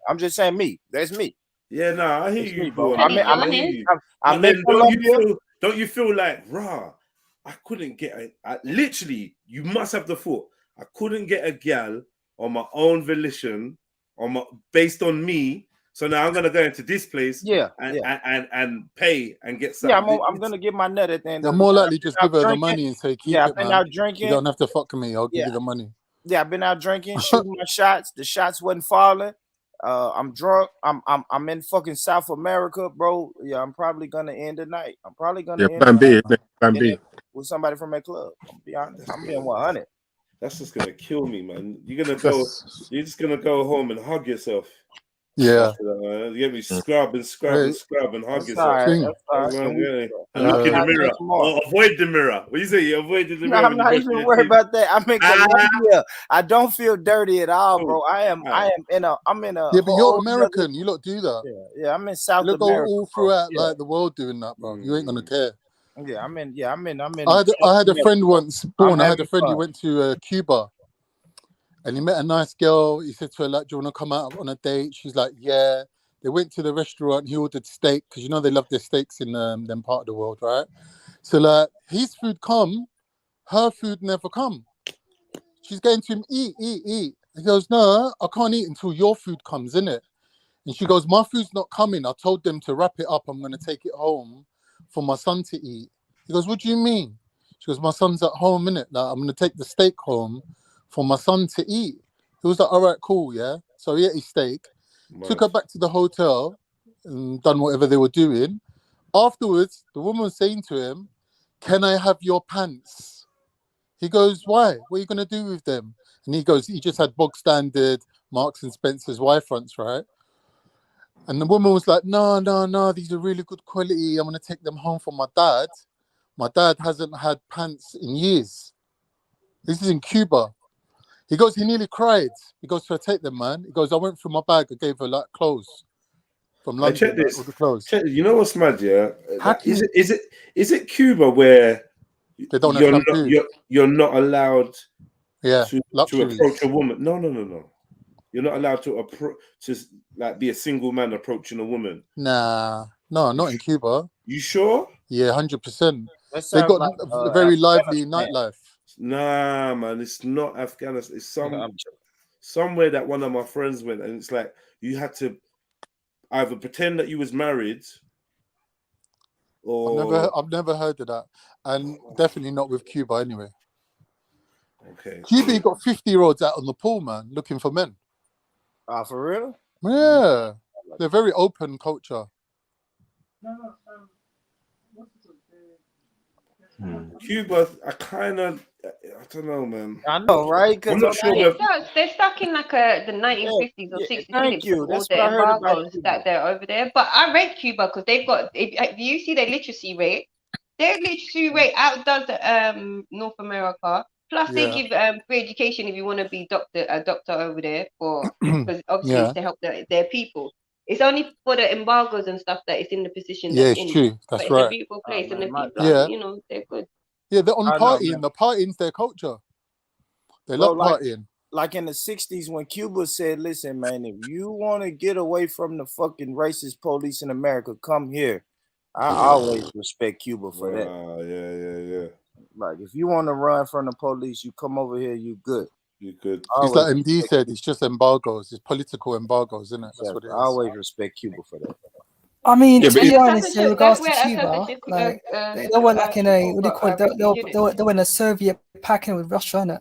I'm just saying me. That's me. Yeah, I hear you, bro. Don't you feel like rah? I couldn't get literally. You must have the thought. I couldn't get a gal on my own volition, based on me. So now I'm gonna go into this place, and pay and get something. Yeah, I'm gonna get my nut at the end. They're more likely just give her the money and say, "Keep it, man. Out drinking. You don't have to fuck me. I'll give you the money." Yeah, I've been out drinking, shooting my shots. The shots wasn't falling. I'm drunk. I'm in fucking South America, bro. Yeah, I'm probably gonna end the night. I'm probably gonna end plan B with somebody from that club. I'm be honest. I'm being 100. That's just gonna kill me, man. You're just gonna go home and hug yourself. Yeah. You get me scrub and hug yourself. And look in the mirror. Or avoid the mirror. What do you say? You avoided the mirror. I'm not even worried about that. I'm in Colombia. I don't feel dirty at all, bro. I'm in a Yeah, but you're American. You lot do that. Yeah, I'm in South America. America. All throughout like the world doing that, bro. You ain't gonna care. Yeah, I'm in. I had a friend once. I had a friend who went to Cuba. And he met a nice girl. He said to her, like, do you want to come out on a date? She's like, yeah. They went to the restaurant. He ordered steak because, they love their steaks in them part of the world, right? So, like, his food come, her food never come. She's going to him, eat. He goes, no, I can't eat until your food comes, innit? And she goes, my food's not coming. I told them to wrap it up. I'm going to take it home for my son to eat. He goes, what do you mean? She goes, my son's at home, innit? Like, I'm going to take the steak home for my son to eat. He was like, all right, cool, yeah? So he ate his steak, took her back to the hotel and done whatever they were doing. Afterwards, the woman was saying to him, can I have your pants? He goes, why? What are you going to do with them? And he goes, he just had bog standard Marks and Spencer's Y-fronts, right? And the woman was like, no, these are really good quality. I'm going to take them home for my dad. My dad hasn't had pants in years. This is in Cuba. He goes, he nearly cried. He goes, so I take them, man. He goes, I went through my bag. I gave her like clothes from London. Check this. All the clothes. Check, you know what's mad, yeah? How can Is it Cuba where they don't have shampoo? You're not allowed to luxuries. approach a woman? No. You're not allowed to like be a single man approaching a woman. Nah, no, not in Cuba. You sure? Yeah, 100%. They got a very lively nightlife. Nah, man, it's not Afghanistan. It's somewhere that one of my friends went, and it's like you had to either pretend that you was married, or I've never heard of that, and definitely not with Cuba anyway. Okay. Cuba, you got 50-year-olds out on the pool, man, looking for men. For real? Yeah, they're very open culture. Cuba, I don't know, man. I know, right? I'm not sure. They're stuck in like the 1950s or 60s. Thank you. All That's the what I heard about embargoes that they're over there. But I rate Cuba because they've got. If you see their literacy rate, outdoes North America. Plus, they give free education if you want to be a doctor over there because obviously it's to help their people. It's only for the embargoes and stuff that it's in the position. Yeah, that's it's in. true. That's It's right. a beautiful place, and the people, are, they're good. Yeah, they're on partying. The partying's their culture. They love partying. Like in the 60s when Cuba said, listen, man, if you want to get away from the fucking racist police in America, come here. I always respect Cuba for that. Yeah. Like, if you want to run from the police, you come over here, you good. You good. It's like MD said, it's just embargoes. It's political embargoes, isn't it? That's what it is. I always respect Cuba for that. I mean, to be honest, in regards to Cuba, like, they were like in a, what do you call it? They were in a Soviet packing with Russia, innit?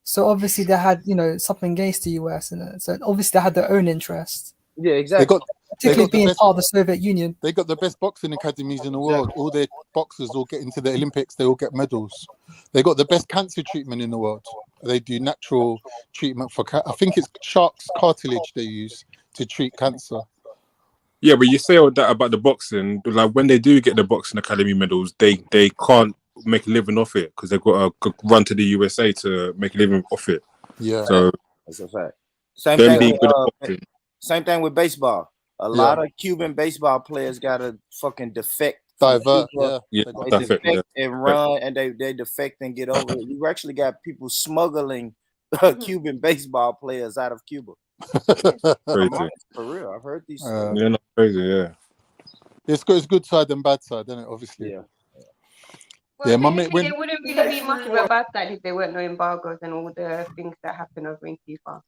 So obviously they had, something against the US, innit? So obviously they had their own interests. Yeah, exactly. Particularly being part of the Soviet Union. They got the best boxing academies in the world. All their boxers all get into the Olympics. They all get medals. They got the best cancer treatment in the world. They do natural treatment for I think it's shark's cartilage they use to treat cancer. Yeah, but you say all that about the boxing. Like when they do get the boxing academy medals, they can't make a living off it because they've got to run to the USA to make a living off it. Yeah, so that's a fact. Same thing with baseball. A lot of Cuban baseball players got to fucking defect. Divert, they defect and run, and they defect and get over it. You actually got people smuggling Cuban baseball players out of Cuba. Crazy. For real, I've heard these. Yeah, not crazy. Yeah, it's good side and bad side, isn't it? Obviously. Yeah. Well, my mate, there wouldn't really be much of a bad side if there weren't no embargoes and all the things that happen over in Cuba.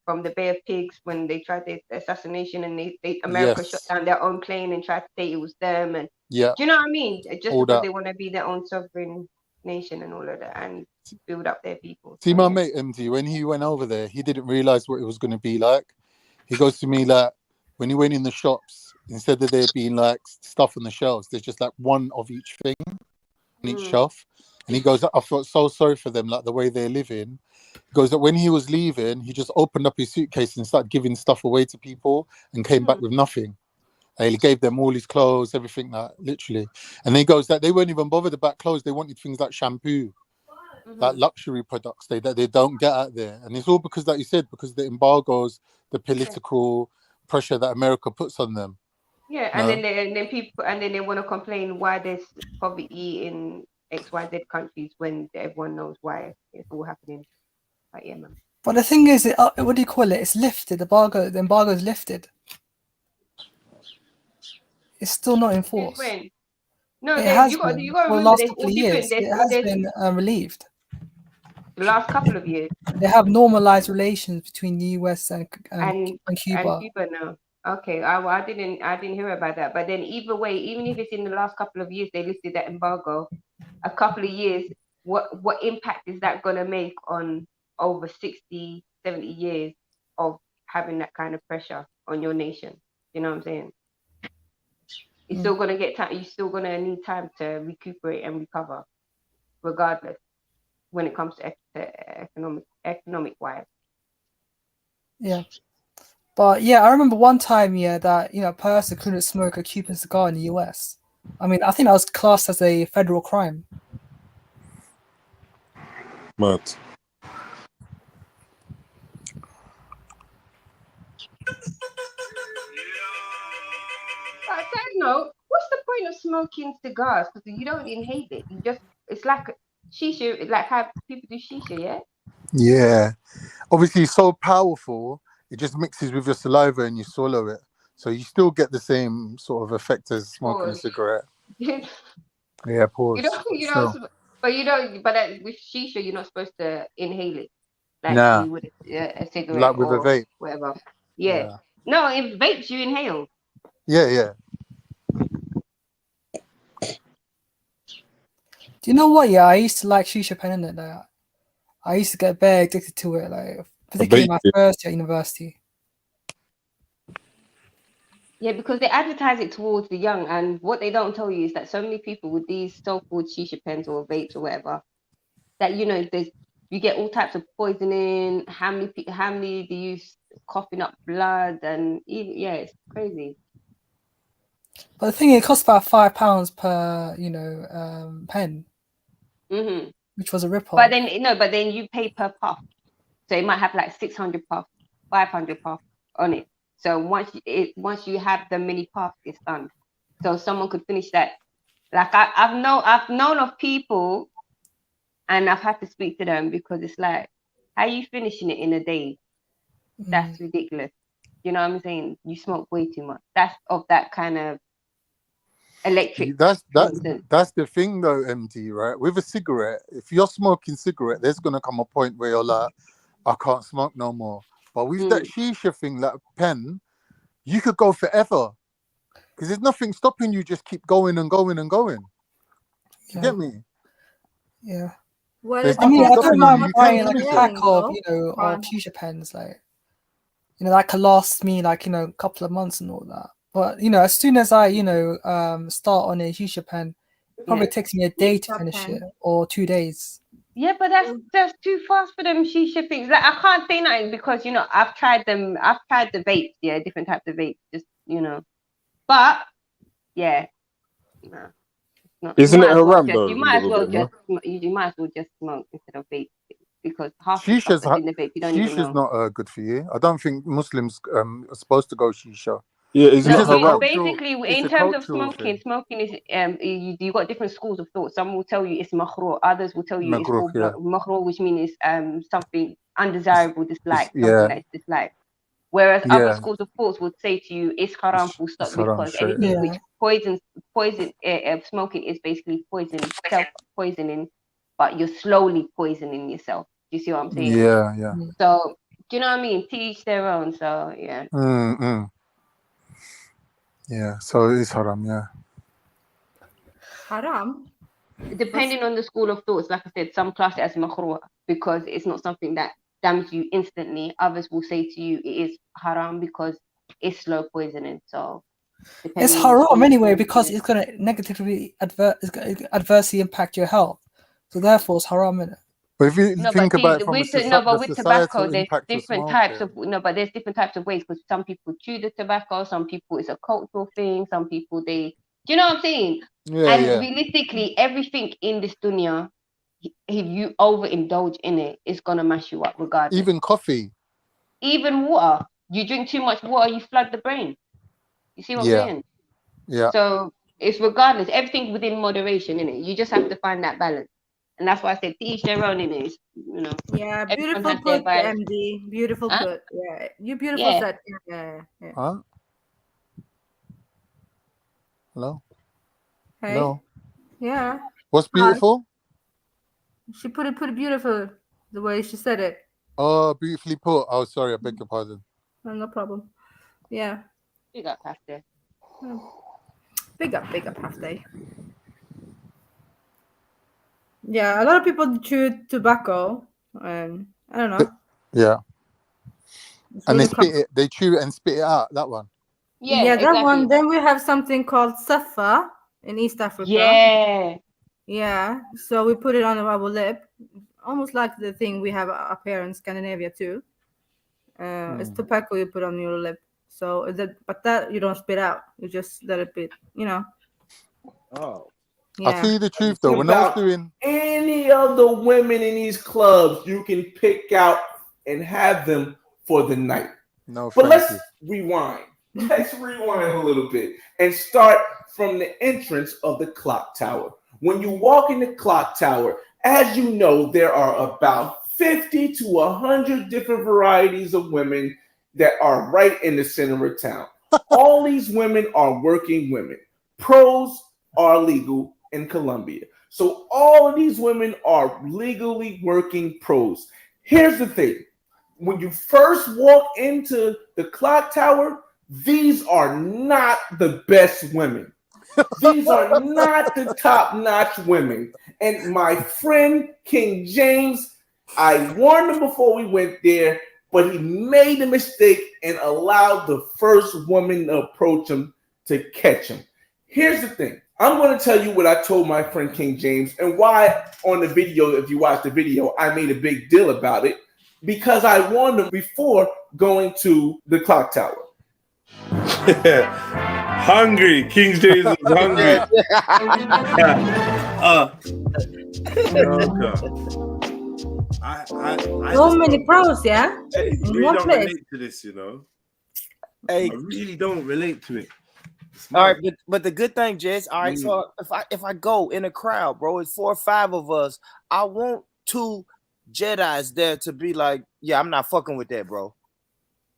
From the Bay of Pigs when they tried the assassination and America shut down their own plane and tried to say it was them. And do you know what I mean? Just all because they want to be their own sovereign nation and all of that and build up their people. See, my mate MD, when he went over there, he didn't realize what it was going to be like. He goes to me like, when he went in the shops, instead of there being like stuff on the shelves, there's just like one of each thing on each shelf. And he goes, I felt so sorry for them, like the way they're living. He goes that when he was leaving, he just opened up his suitcase and started giving stuff away to people and came back with nothing. And he gave them all his clothes, everything, like literally. And he goes that they weren't even bothered about clothes. They wanted things like shampoo, like luxury products that they don't get out there. And it's all because, like you said, because the embargoes, the political pressure that America puts on them. Yeah, and then people, and then they want to complain why there's poverty in XYZ countries when everyone knows why it's all happening. Like, yeah, man. But the thing is, what do you call it? It's lifted. The embargo is lifted. It's still not enforced. When? No, it has you been got to for the remember last there's couple all of years. different. It has been relieved. The last couple of years. They have normalized relations between the US and Cuba. And Cuba now. Okay, I didn't hear about that. But then either way, even if it's in the last couple of years, they lifted that embargo. A couple of years, what impact is that going to make on over 60, 70 years of having that kind of pressure on your nation? You know what I'm saying? You're still going to get time. You're still going to need time to recuperate and recover, regardless, when it comes to economic wise. Yeah. But yeah, I remember one time, that a person couldn't smoke a Cuban cigar in the US. I mean, I think that was classed as a federal crime. Mad. But side note, what's the point of smoking cigars? Because you don't inhale it. It's like shisha, like how people do shisha, yeah? Yeah. Obviously, it's so powerful, it just mixes with your saliva and you swallow it. So you still get the same sort of effect as smoking a cigarette. Yeah, pause. But with shisha, you're not supposed to inhale it like Nah. you would a cigarette Like with or a vape. whatever. Yeah. No, if vapes, you inhale. Yeah. Do you know what? Yeah, I used to like shisha pen, innit? Like, I used to get very addicted to it, like particularly in my first year at university. Yeah, because they advertise it towards the young, and what they don't tell you is that so many people with these so-called shisha pens or vapes or whatever, that you get all types of poisoning. How many do you coughing up blood, and it's crazy. But the thing is, it costs about £5 per pen, which was a rip-off. But then you pay per puff, so it might have like 600 puff, 500 puff on it. So once you have the many puffs, it's done. So someone could finish that. Like I've known of people, and I've had to speak to them because it's like, how are you finishing it in a day? That's ridiculous. You know what I'm saying? You smoke way too much. That's of that kind of electric. That's the thing though, MD, right? With a cigarette, if you're smoking cigarette, there's gonna come a point where you're like, I can't smoke no more. But with that shisha thing, like pen, you could go forever. Because there's nothing stopping you, just keep going and going and going. You get me? Yeah. Well, I mean, I don't mind buying like a pack of shisha pens, like that could last me like a couple of months and all that. But as soon as I start on a shisha pen, it probably takes me a day to finish it or 2 days. Yeah, but that's too fast for them shisha things. Like I can't say nothing because I've tried them. I've tried the vapes, different types of vapes. Just but yeah, no. Isn't it haram though? You might as well just smoke instead of vape because half the stuff that's in the vape you don't even know. Shisha's not good for you. I don't think Muslims are supposed to go shisha. Yeah, it's not haram. Basically, in terms of smoking is you got different schools of thought. Some will tell you it's makruh, others will tell you it's makruh, which means it's something undesirable, disliked, something that's disliked. Whereas other schools of thought would say to you it's haram full stop because anything which smoking is basically poison, self-poisoning, but you're slowly poisoning yourself. Do you see what I'm saying? Yeah. So do you know what I mean? To each their own. So yeah. Yeah, so it's haram, yeah. Haram? Depending on the school of thoughts, like I said, some class it as makruh because it's not something that damages you instantly. Others will say to you it is haram because it's slow poisoning. So it's haram anyway because it's going to negatively adversely impact your health. So therefore, it's haram, innit? But if you think about it from with tobacco, there's different types of there's different types of ways because some people chew the tobacco, some people it's a cultural thing, some people do you know what I'm saying? Realistically, everything in this dunya, if you overindulge in it, it's gonna mash you up regardless. Even coffee, even water. You drink too much water, you flood the brain. You see what I'm saying? Yeah. So it's regardless, everything within moderation, innit? You just have to find that balance. And that's why I said to each their own, innit? Yeah, beautiful put, MD. Beautiful put. Yeah, you beautiful set. Yeah. Huh? Hello? Hey. Hello? Yeah. What's beautiful? She put it beautiful. The way she said it. Oh, beautifully put. Oh, sorry, I beg your pardon. No problem. Yeah. Big up, Pastor. Big up, half day. Yeah, a lot of people chew tobacco, and I don't know. Yeah. It's And they really spit it. They chew it and spit it out. That one. Yeah, that one. Then we have something called safa in East Africa. Yeah. Yeah. So we put it on our lip, almost like the thing we have up here in Scandinavia too. It's tobacco you put on your lip. So but that you don't spit out. You just let it be. Oh. Yeah. I'll tell you the truth though. When I was doing any of the women in these clubs, you can pick out and have them for the night. No, but let's rewind. Let's rewind a little bit and start from the entrance of the clock tower. When you walk in the clock tower, as you know, there are about 50 to 100 different varieties of women that are right in the center of town. All these women are working women. Pros are legal in Colombia. So all of these women are legally working pros. Here's the thing. When you first walk into the clock tower, these are not the best women. These are not the top-notch women. And my friend King James, I warned him before we went there, but he made a mistake and allowed the first woman to approach him to catch him. Here's the thing. I'm going to tell you what I told my friend King James and why on the video, if you watch the video, I made a big deal about it. Because I warned him before going to the clock tower. Hungry. King James was hungry. So many pros, yeah? I In really one don't place. relate to this, Hey. I really don't relate to it. All right, but the good thing, Jess, all right, so if I go in a crowd, bro, it's 4 or 5 of us, I want 2 Jedis there to be like, yeah, I'm not fucking with that, bro.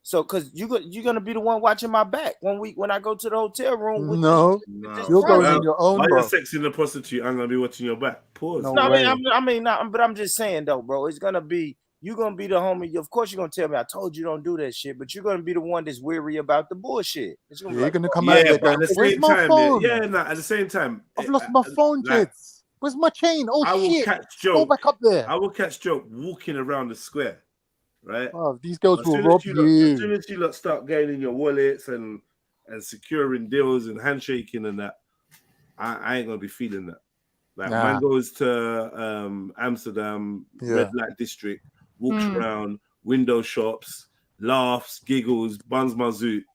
So, cause you're gonna be the one watching my back when I go to the hotel room. With No, you're going on your own, While bro. you're sexing the prostitute, I'm gonna be watching your back. Pause. No No, way. but I'm just saying though, bro. It's gonna be you're gonna be the homie. Of course, you're gonna tell me I told you don't do that shit, but you're gonna be the one that's weary about the bullshit. It's gonna be You're like, gonna come out there going, "Where's my phone? At the same time, I've lost my phone, kids. Where's my chain? Oh I will shit! catch Go Joe. back up there." I will catch Joe walking around the square, right? Oh, these girls As will soon rob as you. you. As soon as you lot start getting in your wallets and securing deals and handshaking and that, I ain't gonna be feeling that. Like Nah. man goes to Amsterdam, red light district, walks around, window shops, laughs, giggles, buns my zoot,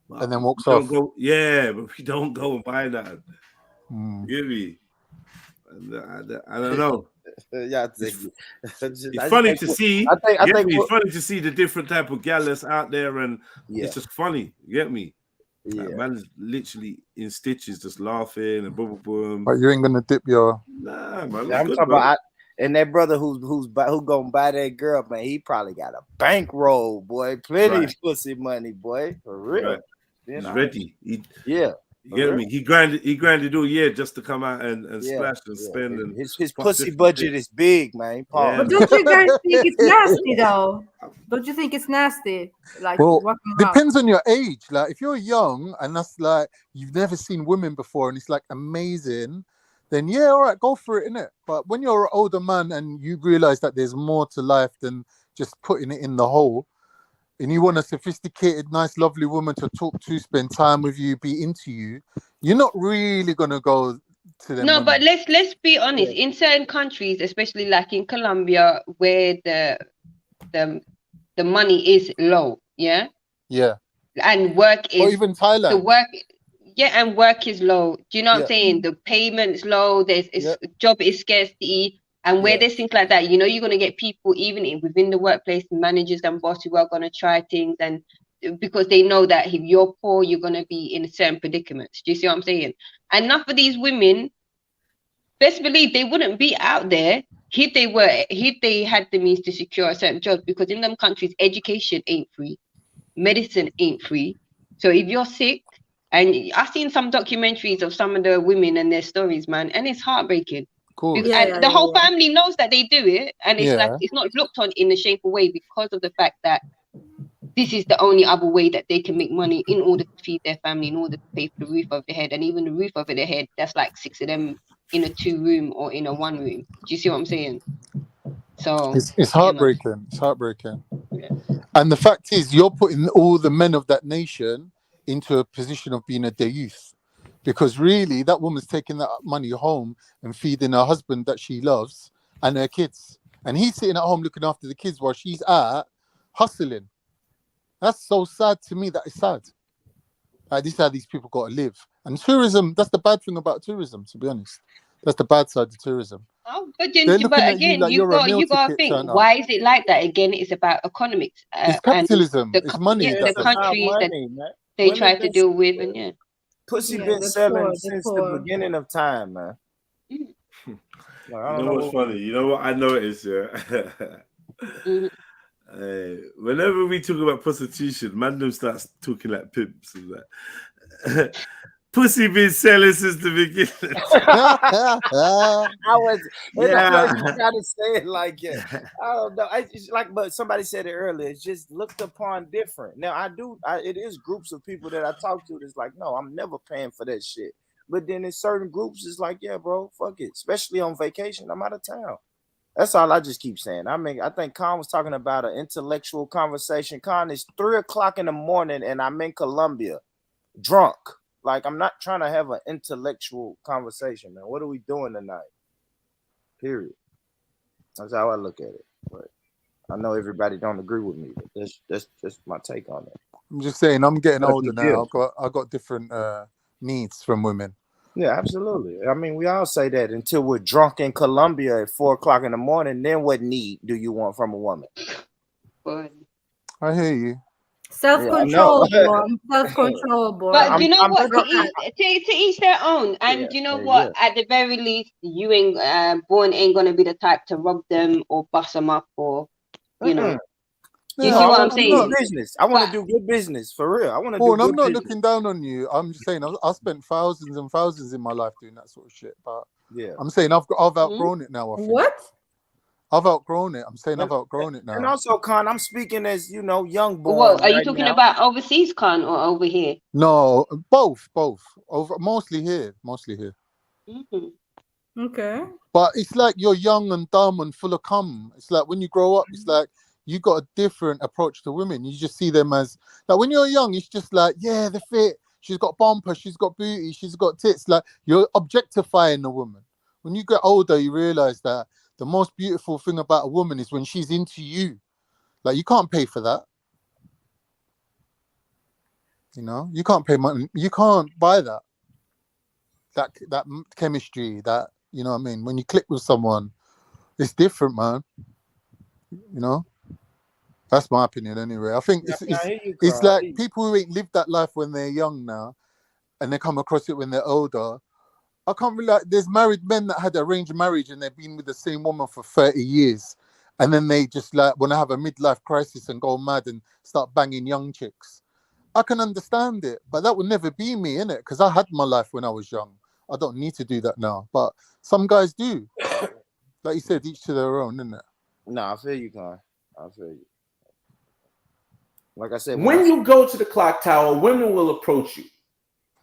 And then walks don't off. go, yeah, but we don't go and buy that. Mm. You get me? I don't know. Yeah, It's funny to see. It's funny to see the different type of gallus out there, and it's just funny. You get me? Yeah, like, man is literally in stitches, just laughing and boom, boom, boom. But you ain't gonna dip your. Nah, man. Yeah, I'm good, talking bro. about, and that brother who gonna buy that girl, man, he probably got a bankroll, boy, plenty of pussy money, boy, for real. Right. You He's know? ready. You For get real. me? He grinded all year just to come out and splash and yeah. spend. And His fuck pussy different budget shit. is big, man. Paul. Yeah, But don't you guys think it's nasty though? Don't you think it's nasty? Like Well, walking around? depends on your age. Like if you're young and that's like you've never seen women before and it's like amazing, then yeah, all right, go for it, innit? But when you're an older man and you realize that there's more to life than just putting it in the hole, and you want a sophisticated, nice, lovely woman to talk to, spend time with you, be into you, you're not really gonna go to them. No, women. but let's be honest. In certain countries, especially like in Colombia, where the money is low, yeah, and work is or even Thailand. the work, and work is low. Do you know what I'm saying? The payment's low. Job is scarcity. And where there's things like that, you're going to get people even within the workplace, managers and bosses who are going to try things, and because they know that if you're poor, you're going to be in certain predicaments. Do you see what I'm saying? And enough of these women, best believe they wouldn't be out there if they had the means to secure a certain job, because in them countries, education ain't free, medicine ain't free. So if you're sick, and I've seen some documentaries of some of the women and their stories, man, and it's heartbreaking. course. And the whole family knows that they do it, and it's like Yeah. it's not looked on in a shameful way because of the fact that this is the only other way that they can make money in order to feed their family, in order to pay for the roof over their head, and even the roof over their head. That's like 6 of them in a 2-room or in a 1-room. Do you see what I'm saying? So It's heartbreaking. It's heartbreaking. And the fact is, you're putting all the men of that nation into a position of being a deus. Because really, that woman's taking that money home and feeding her husband that she loves and her kids. And he's sitting at home looking after the kids while she's out hustling. That's so sad to me. That is sad. Like, this is how these people got to live. And tourism, that's the bad thing about tourism, to be honest. That's the bad side of tourism. Oh, but They're then, looking but at again, like you you're a meal got to ticket think, turn up. why is it like that? Again, it's about economics. It's capitalism. And It's money. the That's countries that they try to deal with, and Pussy Yeah, been the selling poor, the since poor. the beginning of time, man. Like, I You don't know what's funny? You know what I noticed, yeah? Whenever we talk about prostitution, man starts talking like pimps and that. Pussy been selling since the beginning. I was Yeah. trying to say it like it. I don't know. It's like, but somebody said it earlier. It's just looked upon different. Now it is groups of people that I talk to that's like, no, I'm never paying for that shit. But then in certain groups, it's like, yeah, bro, fuck it. Especially on vacation, I'm out of town. That's all I just keep saying. I mean, I think Khan was talking about an intellectual conversation. Khan, it's 3:00 in the morning and I'm in Colombia, drunk. Like, I'm not trying to have an intellectual conversation, man. What are we doing tonight? Period. That's how I look at it. But I know everybody don't agree with me, but that's just my take on it. I'm just saying, I'm getting Not a older big now. deal. I got different needs from women. Yeah, absolutely. I mean, we all say that until we're drunk in Colombia at 4:00 in the morning. Then what need do you want from a woman? I hear you. Self-control, boy. Self-control, boy. But you know I'm what? sure- To each their own. And you know yeah, what? At the very least, you ain't born ain't gonna be the type to rob them or bust them up or you know. You see I what I'm want to do saying? good business. I want to do good business for real. I want to do Paul, I'm good not business. looking down on you. I'm just saying I spent thousands and thousands in my life doing that sort of shit. But Yeah. I'm saying I've outgrown it now. I think. What? I've outgrown it. I'm saying I've outgrown it And now. also, Con, I'm speaking as young boy. Well, are you right talking now. about overseas, Con, or over here? No, both. Mostly here. Okay. But it's like you're young and dumb and full of cum. It's like when you grow up, it's like you got a different approach to women. You just see them as like when you're young, it's just like, yeah, they're fit. She's got bumper, she's got booty, she's got tits. Like you're objectifying the woman. When you get older, you realize that the most beautiful thing about a woman is when she's into you. Like you can't pay for that. You know, you can't pay money. You can't buy that. That chemistry, that, you know what I mean? When you click with someone, it's different, man. You know? That's my opinion anyway. I think it's like people who ain't lived that life when they're young now and they come across it when they're older. I can't really like there's married men that had arranged marriage and they've been with the same woman for 30 years. And then they just like want to have a midlife crisis and go mad and start banging young chicks. I can understand it, but that would never be me, innit? Because I had my life when I was young. I don't need to do that now. But some guys do. Like you said, each to their own, isn't it? No, I feel you, Con. I feel you. Like I said, when you go to the clock tower, women will approach you.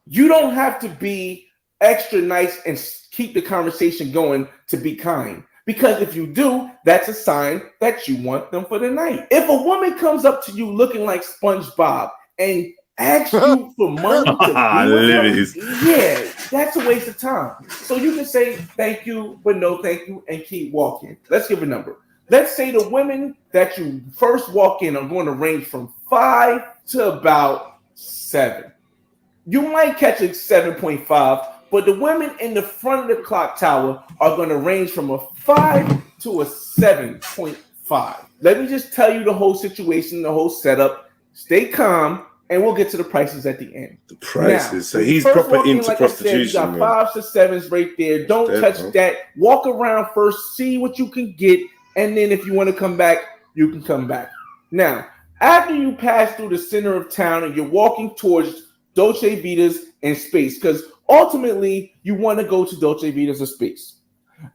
You don't have to be extra nice and keep the conversation going to be kind. Because if you do, that's a sign that you want them for the night. If a woman comes up to you looking like SpongeBob and asks you for money to be with her, yeah, that's a waste of time. So you can say thank you, but no thank you, and keep walking. Let's give a number. Let's say the women that you first walk in are going to range from 5 to about 7. You might catch a 7.5, but the women in the front of the clock tower are going to range from a 5 to a 7.5. Let me just tell you the whole situation, the whole setup. Stay calm, and we'll get to the prices at the end. The prices. Now, So when you he's first proper walk in, into like I said, prostitution. you got 5s to 7s right there. Don't Dead, touch bro. that. Walk around first, see what you can get, and then if you want to come back, you can come back. Now, after you pass through the center of town and you're walking towards Dolce Vita's and Space, because ultimately you want to go to Dolce Vita's or Space.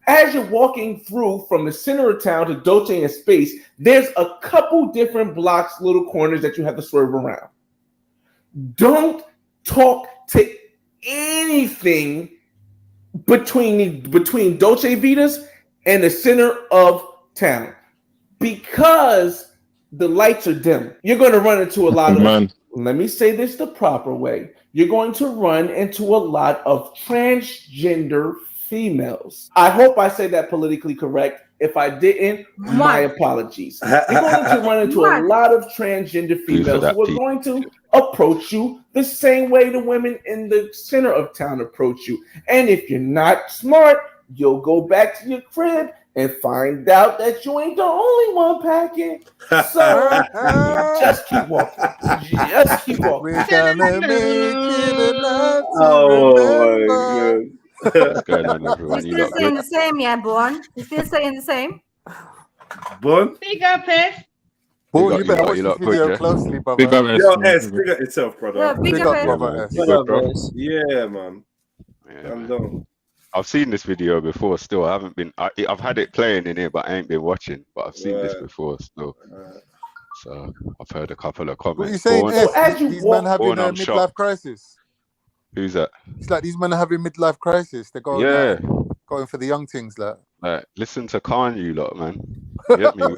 As you're walking through from the center of town to Dolce and Space, there's a couple different blocks, little corners that you have to swerve around. Don't talk to anything between Dolce Vita's and the center of town, because the lights are dim. You're going to run into a lot of, let me say this the proper way, you're going to run into a lot of transgender females. I hope I said that politically correct. If I didn't, my apologies. You're going to run into a lot of transgender females who are going to approach you the same way the women in the center of town approach you. And if you're not smart, you'll go back to your crib and find out that you ain't the only one packing. So just keep walking. Just keep walking. We're gonna make it enough to remember. What's going on, everyone? You still saying the same, yeah, Born? You still saying the same? Born? Big up, S. Paul, you better watch this video closely, brother. Big up, Yo, S, big up yourself, brother. Yeah, big up, brother. You good, bro? Yeah, man. Yeah, I'm done. I've seen this video before. Still, I haven't been. I've had it playing in here, but I ain't been watching. But I've seen this before. Still, so I've heard a couple of comments. What are you saying? Born, These men having Born, a I'm midlife shocked. crisis. Who's that? It's like these men are having midlife crisis. They're going, going for the young things, like. Listen to Khan, you lot, man. You get me?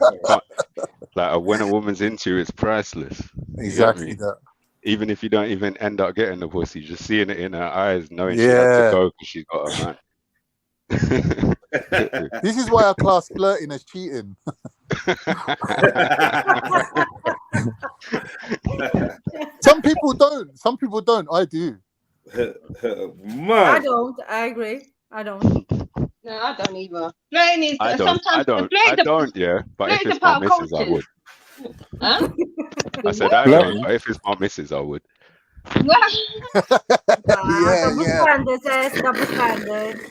Like when a woman's into you, it's priceless. You Exactly get me? that. Even if you don't even end up getting the pussy, just seeing it in her eyes, knowing she had to go because she's got a man. This is why I class flirting as cheating. Some people don't. Some people don't. I do. I don't. I agree. I don't. No, I don't either. Flirting is I don't. Yeah, but if it's my missus, I would. Huh? I said I don't, but if it's my missus, I would. Double standards, yes, double standards.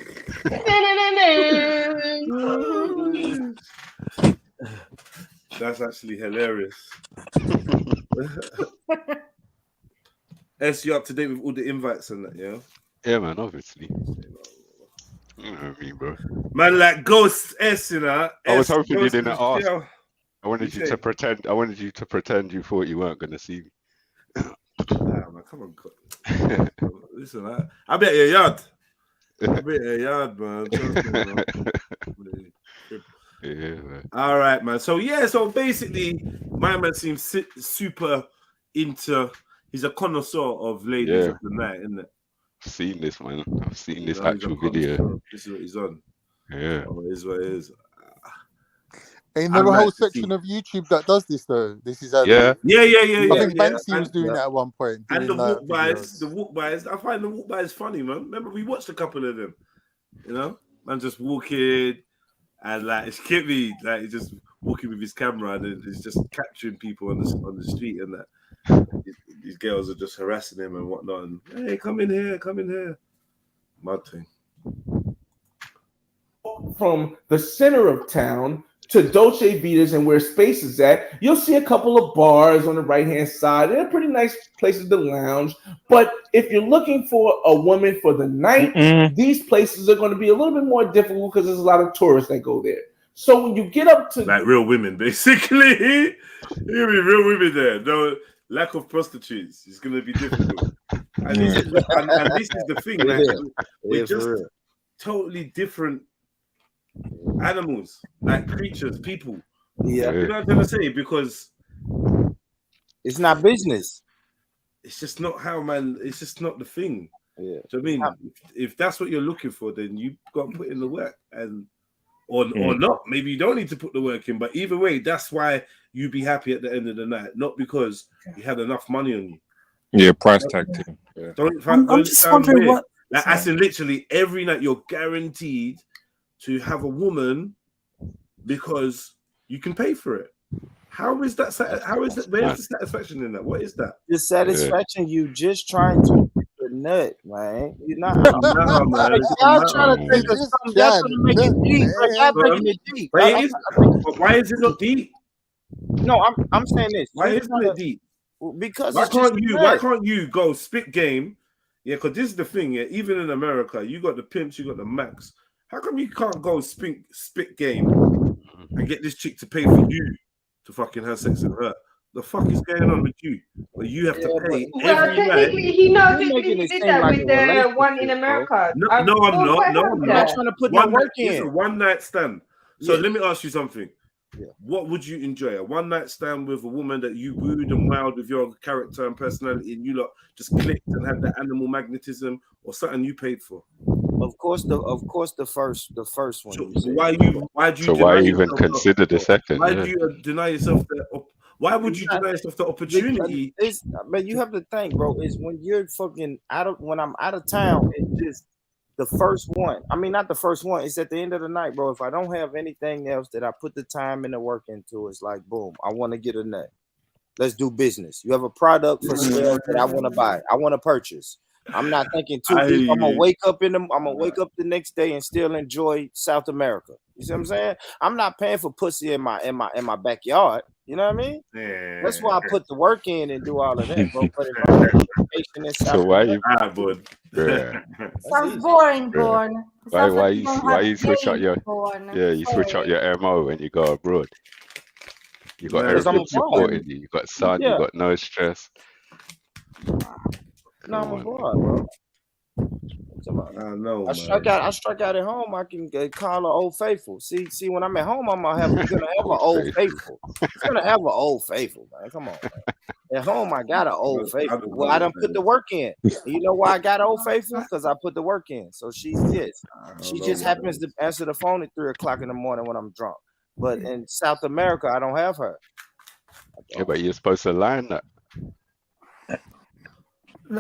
That's actually hilarious. S, you up to date with all the invites and that, yeah? Yeah, man, obviously. You know what I mean, bro. Man, like Ghost S, you know. I was hoping you Ghost didn't ask. Michelle. I wanted you to pretend. I wanted you to pretend you thought you weren't going to see me. Nah, man, come on. Listen, I bet your yard. I bet your yard, man. Yeah, man. All right, man. So basically, my man seems super into. He's a connoisseur of ladies of the night, isn't it? I've seen this, man. I've seen this actual video. This is what he's on. Yeah. Oh, it is what it is. Ain't there a whole section of YouTube that does this though? This is yeah. I think Banksy was doing that at one point. And the doing, walk bys, I find the walk bys funny, man. Remember we watched a couple of them, you know, man just walking and like it's Kitty, like he's just walking with his camera and he's just capturing people on the street and that. These girls are just harassing him and whatnot. And, hey, come in here. Mad thing. From the center of town to Dolce Vita's and where Space is at, you'll see a couple of bars on the right-hand side. They're pretty nice places to lounge. But if you're looking for a woman for the night, these places are going to be a little bit more difficult because there's a lot of tourists that go there. So when you get up to... Like real women, basically. You'll be real women there. No lack of prostitutes. It's going to be difficult. And this is the thing. Like, we're just totally different animals, like creatures, people. Yeah. You know what I'm trying to say? Because it's not business. It's just not how, man. It's just not the thing. Yeah. Do you know what I mean? If that's what you're looking for, then you've got to put in the work, and or not. Maybe you don't need to put the work in, but either way, that's why you be happy at the end of the night, not because you had enough money on you. Yeah, price tag too. Yeah. I'm just wondering what. Like, I said, literally every night you're guaranteed to have a woman because you can pay for it. How is that? Where's the satisfaction in that? What is that? The satisfaction you just trying to the nut, man. You're not. No, man. Y'all trying to think of something that's gonna make it deep. Y'all making it deep. Why is it not deep? No, I'm saying this. Why isn't it deep? Because why can't you go spit game? Yeah, because this is the thing. Yeah, even in America, you got the pimps, you got the max. How come you can't go spit game and get this chick to pay for you to fucking have sex with her? The fuck is going on with you? But you have to pay every night. Technically, he did that with the one in America. No, I'm not. No, I'm I'm not. not trying to put no work It's a in. one night stand. So Yeah. let me ask you something. What would you enjoy? A one night stand with a woman that you wooed and wowed with your character and personality, and you lot just clicked and had that animal magnetism, or something you paid for? Of course, the first one. So why do you So why deny even yourself consider the second? Why Yeah. do you deny yourself the? Why would you deny yourself the opportunity? But you have to think, bro. Is when you're fucking when I'm out of town, it's just the first one. I mean, not the first one. It's at the end of the night, bro. If I don't have anything else that I put the time and the work into, it's like, boom, I want to get a nut. Let's do business. You have a product for sale that I want to buy. I want to purchase. I'm not thinking too deep. I'm gonna wake up the next day and still enjoy South America. You see what I'm saying? I'm not paying for pussy in my backyard. You know what I mean? Yeah. That's why I put the work in and do all of that, bro. But if I'm on vacation in South So why you? America, Yeah. Sounds boring, Yeah. Born. Why you switch out your you switch Sorry. out your MO when you go abroad? You got Because I'm everything abroad. supporting you. You got sun. Yeah. You got no stress. No, I'm abroad, bro. I know. I strike out at home. I can call an old faithful. See, when I'm at home, I'm gonna have an old faithful. It's gonna have an old faithful, man. Come on, man. At home, I got an old faithful. Well, I done put the work in. And you know why I got an old faithful? Because I put the work in. So she just happens to answer the phone at 3:00 in the morning when I'm drunk. But in South America, I don't have her. Yeah, but you're supposed to line that.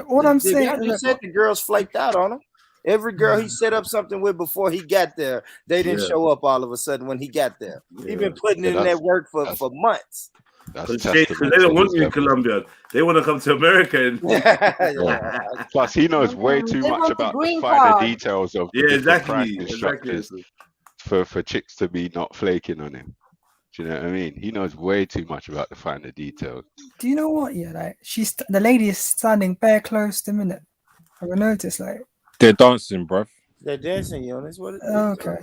What I'm saying, I just said the girls flaked out on him. Every girl he set up something with before he got there, they didn't show up all of a sudden when he got there. He been putting in that work for months. Because they don't want you in Colombia. They want to come to America. And... Plus, he knows way too They much want the about the green finer card. details of the Yeah, different exactly. practice structures for chicks to be not flaking on him. Do you know what I mean? He knows way too much about the finer details. do you know what? Yeah, like the lady is standing bare close to me. Have you noticed? Like they're dancing, bruv. They're dancing, Jonas. What? Okay.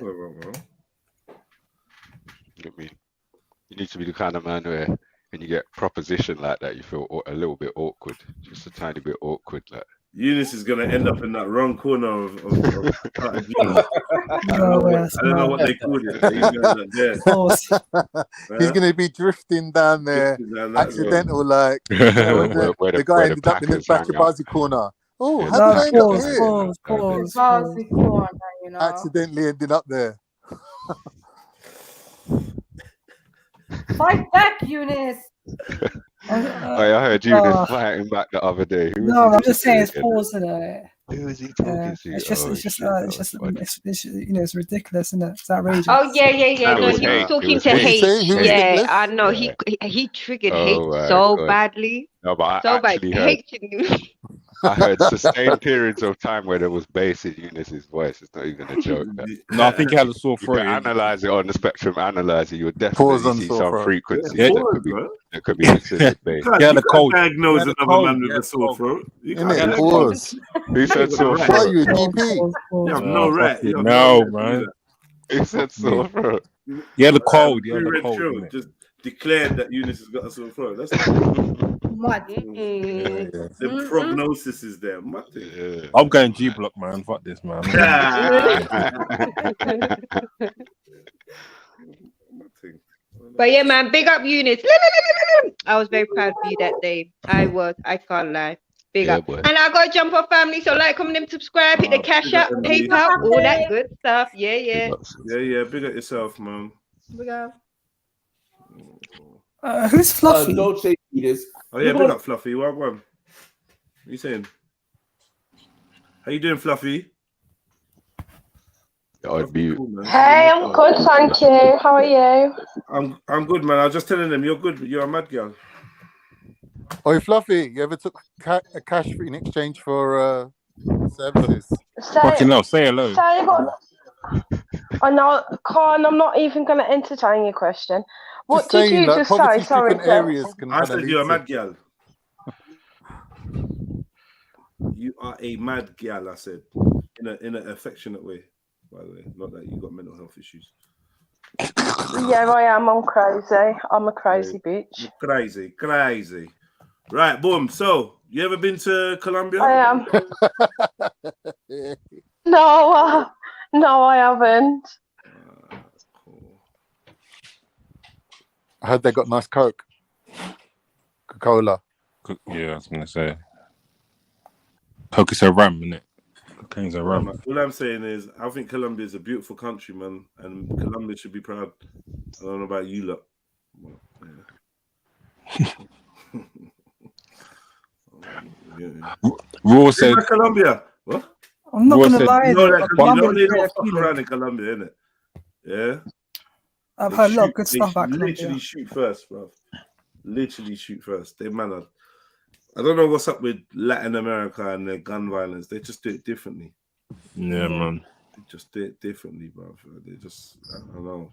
I mean, you need to be the kind of man where when you get proposition like that, you feel a little bit awkward, just a tiny bit awkward. Like Eunice is going to end up in that wrong corner of I don't know what they call it. He's going to be drifting down there, accidental, like the guy ended up in the back of Bazi corner. Oh, how did I end up here? Bazi corner, you know. Accidentally ended up there. Fight back, Eunice. I heard Eunice fighting back the other day. I'm just saying it's pause in it. Who is he talking to? It's ridiculous, isn't it? It's outrageous. Oh yeah. No, he was talking to hate. Yeah, I know. Yeah. He triggered hate so badly. No, but So I actually bad. Hating him. I heard sustained periods of time where there was bass in Eunice's voice. It's not even a joke. No, I think he had a sore throat. You can analyze it on the spectrum analyzer. You would definitely see some frequency that could be considered bass. He had a cold. Diagnose another man with a sore throat. Who said sore throat? Why are you a GP? You have no right. No, man. Who said sore throat? He had a cold. He had a cold. Just declared that Eunice has got a sore throat. That's the prognosis is there. I'm going G block, man. Fuck this, man. But yeah, man, big up Eunice. I was very proud of you that day. I can't lie. Big up. Boy. And I got to jump off, family. So like, comment, and subscribe, hit the cash up, PayPal, all that good stuff. Yeah. Yeah. Big up yourself, man. Big up. Who's Fluffy? Don't say this. Oh yeah, big up Fluffy. What are you saying? How you doing, Fluffy? Hey, I'm good, thank you. How are you? I'm good, man. I was just telling them you're good. You're a mad girl. Oh, Fluffy, you ever took cash in exchange for services? Fucking no, say hello. I know, Khan, I'm not even going to entertain your question. What Just did saying, you like, just say? poverty Sorry, stricken areas can I kinda said lead you're a to- mad girl. You are a mad gal, I said, in an affectionate way. by the way. Not that you got mental health issues. Yeah, I am. I'm crazy. I'm a crazy bitch. Crazy. Right, boom. So, you ever been to Colombia? I am. No, I haven't. I heard they got nice Coke, Coca-Cola. Yeah, I was gonna say. Coke is a ram, innit? Cocaine's a ram. All I'm saying is, I think Colombia is a beautiful country, man, and Colombia should be proud. I don't know about you lot. Yeah. Raw said Colombia. What? I'm not gonna lie. You know Colombia they is don't very fuck appealing. around in Colombia, innit? Yeah. I've They heard a lot of shoot- good they stuff about Literally Colombia. shoot first, bro. Literally shoot first. They manner. I don't know what's up with Latin America and their gun violence. They just do it differently. Yeah, man. They just do it differently, bro. They just, I don't know.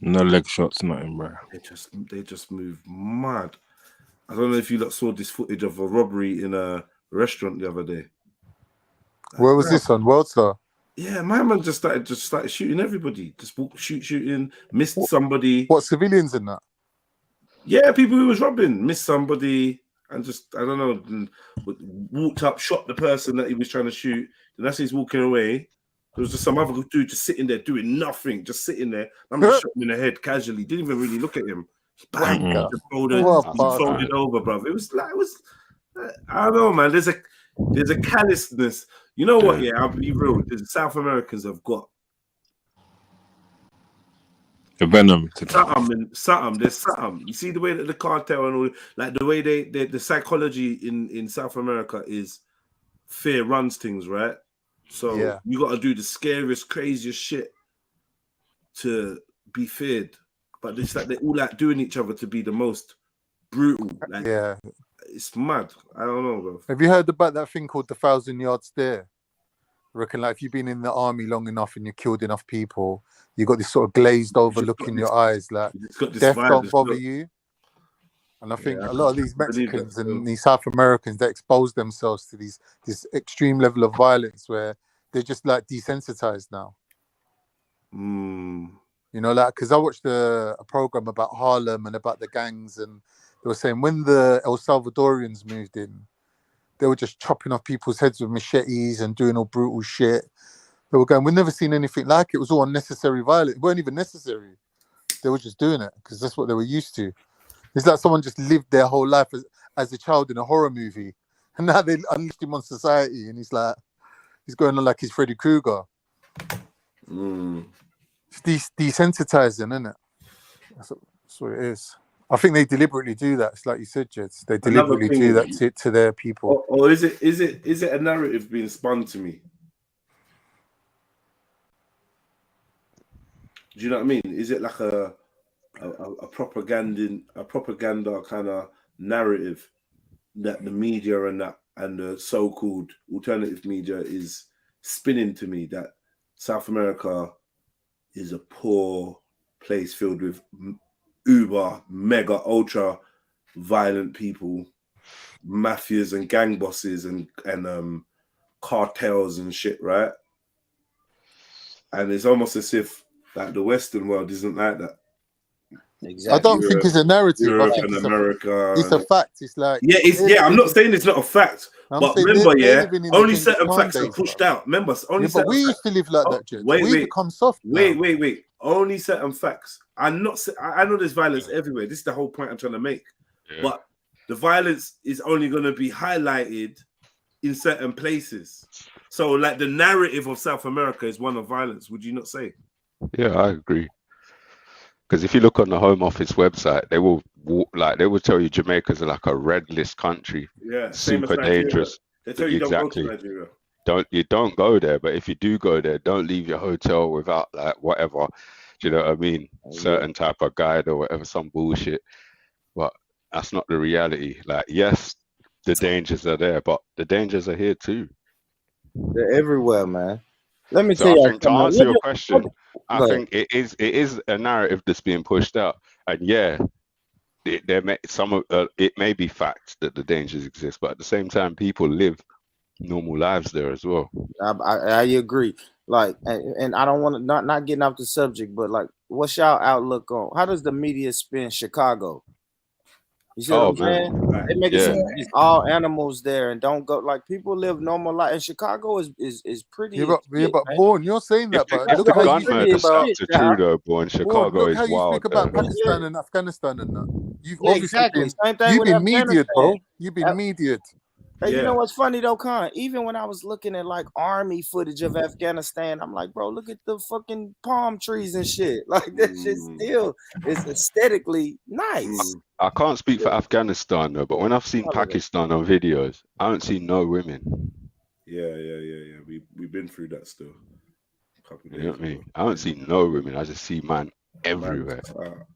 No leg shots, nothing, bro. They just move mad. I don't know if you lot saw this footage of a robbery in a restaurant the other day. Where was this on? Worldstar? Yeah, my man just started shooting everybody. Just shooting, missed somebody. What, civilians in that? Yeah, people who was robbing, missed somebody, and just, I don't know, walked up, shot the person that he was trying to shoot. And as he's walking away, there was just some other dude just sitting there doing nothing, just sitting there. I'm just shot him in the head casually. Didn't even really look at him. Bang, Wanker. just folded over, bro. It was, I don't know, man. There's a callousness. You know what? Yeah, I'll be real. The South Americans have got The venom. something. There's something. You see the way that the cartel and all, like the way the psychology in South America is fear runs things, right? So Yeah. you got to do the scariest, craziest shit to be feared. But it's like they're all like doing each other to be the most brutal. Like, Yeah. it's mad. I don't know, bro. Have you heard about that thing called the 1,000-yard stare? I reckon, like, if you've been in the army long enough and you killed enough people, you got this sort of glazed over look in your eyes, like death don't bother you. And I think a lot of these Mexicans and these South Americans, they expose themselves to this extreme level of violence where they're just like desensitized now. You know, like, because I watched a program about Harlem and about the gangs, and they were saying when the El Salvadorians moved in, they were just chopping off people's heads with machetes and doing all brutal shit. They were going, we've never seen anything like it. It was all unnecessary violence. It weren't even necessary. They were just doing it because that's what they were used to. It's like someone just lived their whole life as a child in a horror movie. And now they unleashed him on society. And he's going on like he's Freddy Krueger. It's desensitizing, isn't it? That's what it is. I think they deliberately do that. It's like you said, Jeds. They deliberately do that to their people. Or is it a narrative being spun to me? Do you know what I mean? Is it like a propaganda kind of narrative that the media and the so-called alternative media is spinning to me, that South America is a poor place filled with uber, mega, ultra violent people, mafias and gang bosses and cartels and shit, right? And it's almost as if like the Western world isn't like that. Exactly. I don't think it's a narrative. Europe I think and it's America. It's a fact. It's like I'm not saying it's not a fact, but remember, only certain facts are pushed out. Remember, only but we used to live like that, Jed. We become soft. Wait. Only certain facts. I know there's violence everywhere. This is the whole point I'm trying to make. Yeah. But the violence is only going to be highlighted in certain places. So, like, the narrative of South America is one of violence. Would you not say? Yeah, I agree. Because if you look on the Home Office website, they will tell you Jamaica's like a red list country. Yeah, super dangerous. They tell you don't go to Nigeria. Don't go there, but if you do go there, don't leave your hotel without like whatever. Do you know what I mean? Certain type of guide or whatever, some bullshit. But that's not the reality. Like, yes, the dangers are there, but the dangers are here too. They're everywhere, man. Let me So tell I you. think to answer your question, I think it is a narrative that's being pushed out, and yeah, it may be fact that the dangers exist, but at the same time, people live normal lives there as well. I agree. Like, and I don't want to not getting off the subject, but like, what's y'all outlook on how does the media spin Chicago? You see what I'm saying? They make it seem like it's all animals there and don't go like people live normal life. And Chicago is pretty. But Born, you're saying that, but If look the how gun you speak murder about stats are true though, boy, in Chicago look is how you wild. speak about Pakistan and Afghanistan and that. You've Yeah, obviously exactly. been Same thing you've with been mediated, Afghanistan. bro. You've been mediated. Hey, you know what's funny though, Khan? Even when I was looking at like army footage of Afghanistan, I'm like, bro, look at the fucking palm trees and shit. Like that shit still is aesthetically nice. I can't speak for Afghanistan though, but when I've seen Pakistan on videos, I don't see no women. Yeah. We've been through that still. You know what I mean? I don't see no women. I just see man everywhere.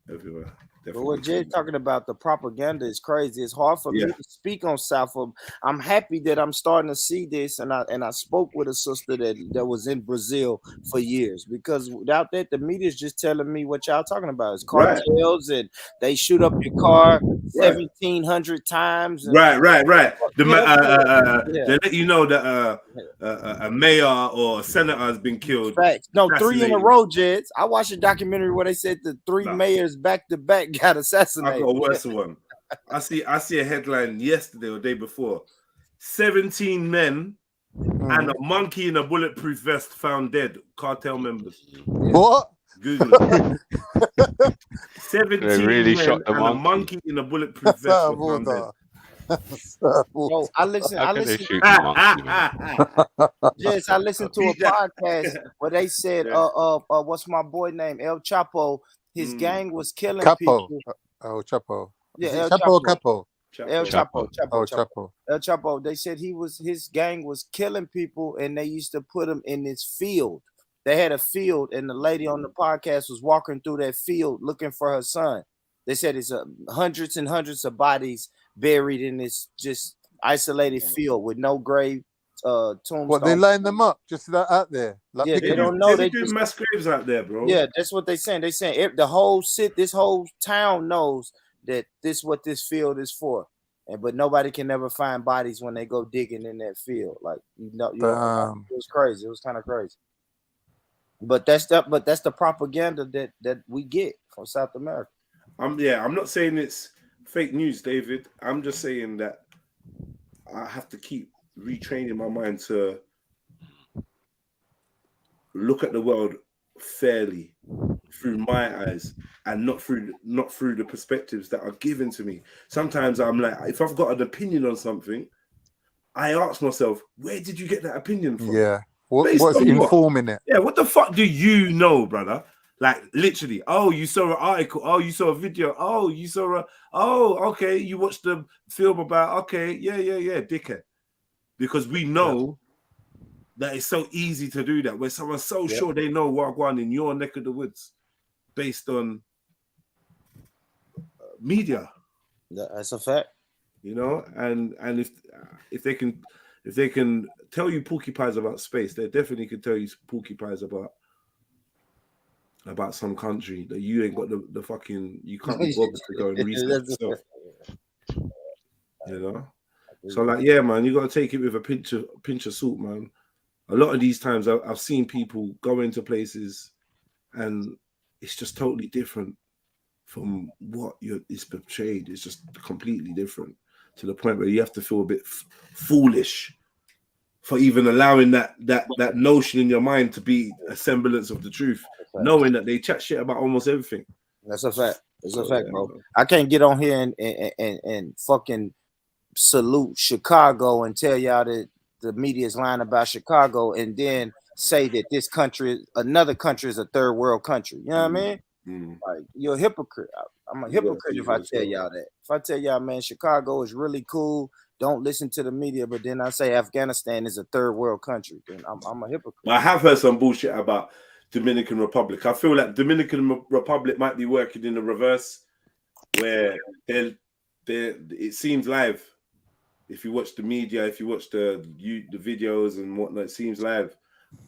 Everywhere. But what Jay's talking about, the propaganda is crazy. It's hard for me to speak on South. I'm happy that I'm starting to see this, and I spoke with a sister that was in Brazil for years, because without that, the media is just telling me what y'all talking about. It's cartels and they shoot up your car 1,700 times. And, Right. They Yeah. let you know that a mayor or a senator has been killed. Facts. No, 3 in a assassinated. row, Jeds. I watched a documentary where they said the 3 mayors back to back got assassinated. I got a worse one. I see a headline yesterday or day before. 17 men and a monkey in a bulletproof vest found dead. Cartel members. What? Google it. 17 They really men shot the and monkey. a monkey in a bulletproof vest were found dead. Bro, I listen. Yes, I listened to a podcast where they said, what's my boy name? El Chapo. His gang was killing people. Oh, Chapo. Yeah, Is it El Chapo. El Chapo. Oh, Chapo. El Chapo. They said his gang was killing people, and they used to put him in this field. They had a field, and the lady on the podcast was walking through that field looking for her son. They said it's hundreds and hundreds of bodies buried in this just isolated field with no grave tombstone. What, they line them up just out there? Like Yeah, they don't know. They do mass graves out there, bro. Yeah, that's what they saying. They saying the whole this whole town knows that what this field is for, but nobody can never find bodies when they go digging in that field. Like it was crazy. It was kind of crazy. But that's the propaganda that we get from South America. I'm not saying it's fake news, David. I'm just saying that I have to keep retraining my mind to look at the world fairly through my eyes and not through the perspectives that are given to me. Sometimes I'm like, if I've got an opinion on something, I ask myself, where did you get that opinion from? Yeah. What's informing it? Yeah, what the fuck do you know, brother? Like literally, oh, you saw an article, oh, you saw a video, oh, you saw okay, you watched the film about, okay, yeah, dickhead. Because we know that it's so easy to do that, where someone's so sure they know what going on in your neck of the woods based on media. That's a fact. You know, and if they can tell you porcupines about space, they definitely could tell you porcupines about some country that you ain't got the fucking, you can't be bothered to go and research yourself. You know? So like, yeah, man, you got to take it with a pinch of salt, man. A lot of these times I've seen people go into places and it's just totally different from what is portrayed. It's just completely different to the point where you have to feel a bit foolish for even allowing that notion in your mind to be a semblance of the truth, knowing that they chat shit about almost everything. That's a fact. It's a fact, bro. I can't get on here and fucking salute Chicago and tell y'all that the media is lying about Chicago and then say that another country is a third world country. You know what I mean? Like, you're a hypocrite. I'm a hypocrite if I tell y'all that. If I tell y'all, man, Chicago is really cool, don't listen to the media, but then I say Afghanistan is a third world country, then I'm a hypocrite. I have heard some bullshit about Dominican Republic. I feel like Dominican Republic might be working in the reverse, where it seems live. If you watch the media, if you watch the videos and whatnot, it seems live.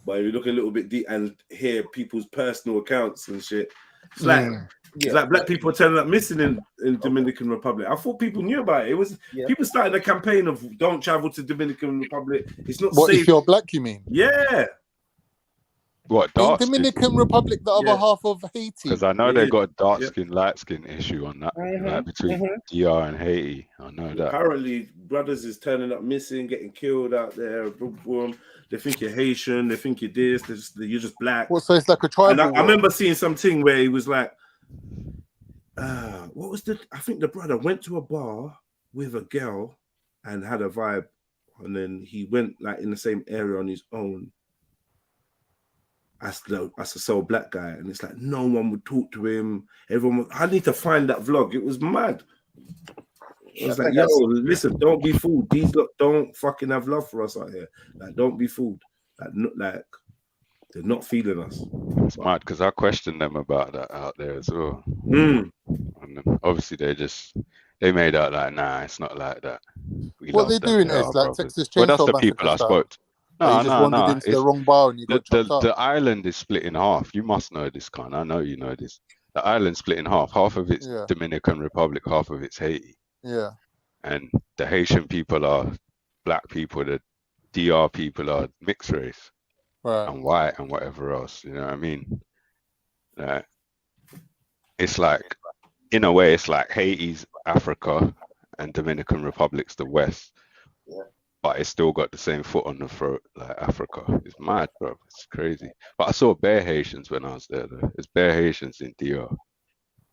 But if you look a little bit deep and hear people's personal accounts and shit, it's like it's like black people are turning up missing in Dominican Republic. I thought people knew about it. It was people started a campaign of don't travel to Dominican Republic. It's not safe. If you're black, you mean? Yeah. What, Ain't dark skin? Dominican Republic the other half of Haiti? Because I know It they is. got dark Yeah. skin, light skin issue on that, Mhm, like between mhm. DR and Haiti. I know that. Apparently, brothers is turning up missing, getting killed out there. Boom, boom. They think you're Haitian. They think you're this. You're just black. Well, so it's like a And tribal I war. remember seeing something where he was like, what was the? I think the brother went to a bar with a girl and had a vibe, and then he went like in the same area on his own as a sole black guy, and it's like no one would talk to him. Everyone, I need to find that vlog. It was mad. It was I like, think yo, I see- listen, don't be fooled. These lot don't fucking have love for us out here. Like, don't be fooled. Like they're not feeling us. It's mad because I questioned them about that out there as well. Mm. And then obviously they made out like, nah, it's not like that. We What love they them. doing They're is our like brothers. Texas Well, that's Chainsaw the people Massacre I style. spoke to. Where you No, just no, wandered no. into the wrong bar and you got chopped up. The island is split in half. You must know this, Con. I know you know this. The island's split in half. Half of it's Yeah. Dominican Republic, half of it's Haiti. Yeah. And the Haitian people are black people. The DR people are mixed race. Right. And white and whatever else. You know what I mean? It's like, in a way, it's like Haiti's Africa and Dominican Republic's the West. Yeah. But it's still got the same foot on the throat like Africa. It's mad, bro. It's crazy. But I saw bare Haitians when I was there, though. There's bare Haitians in DR,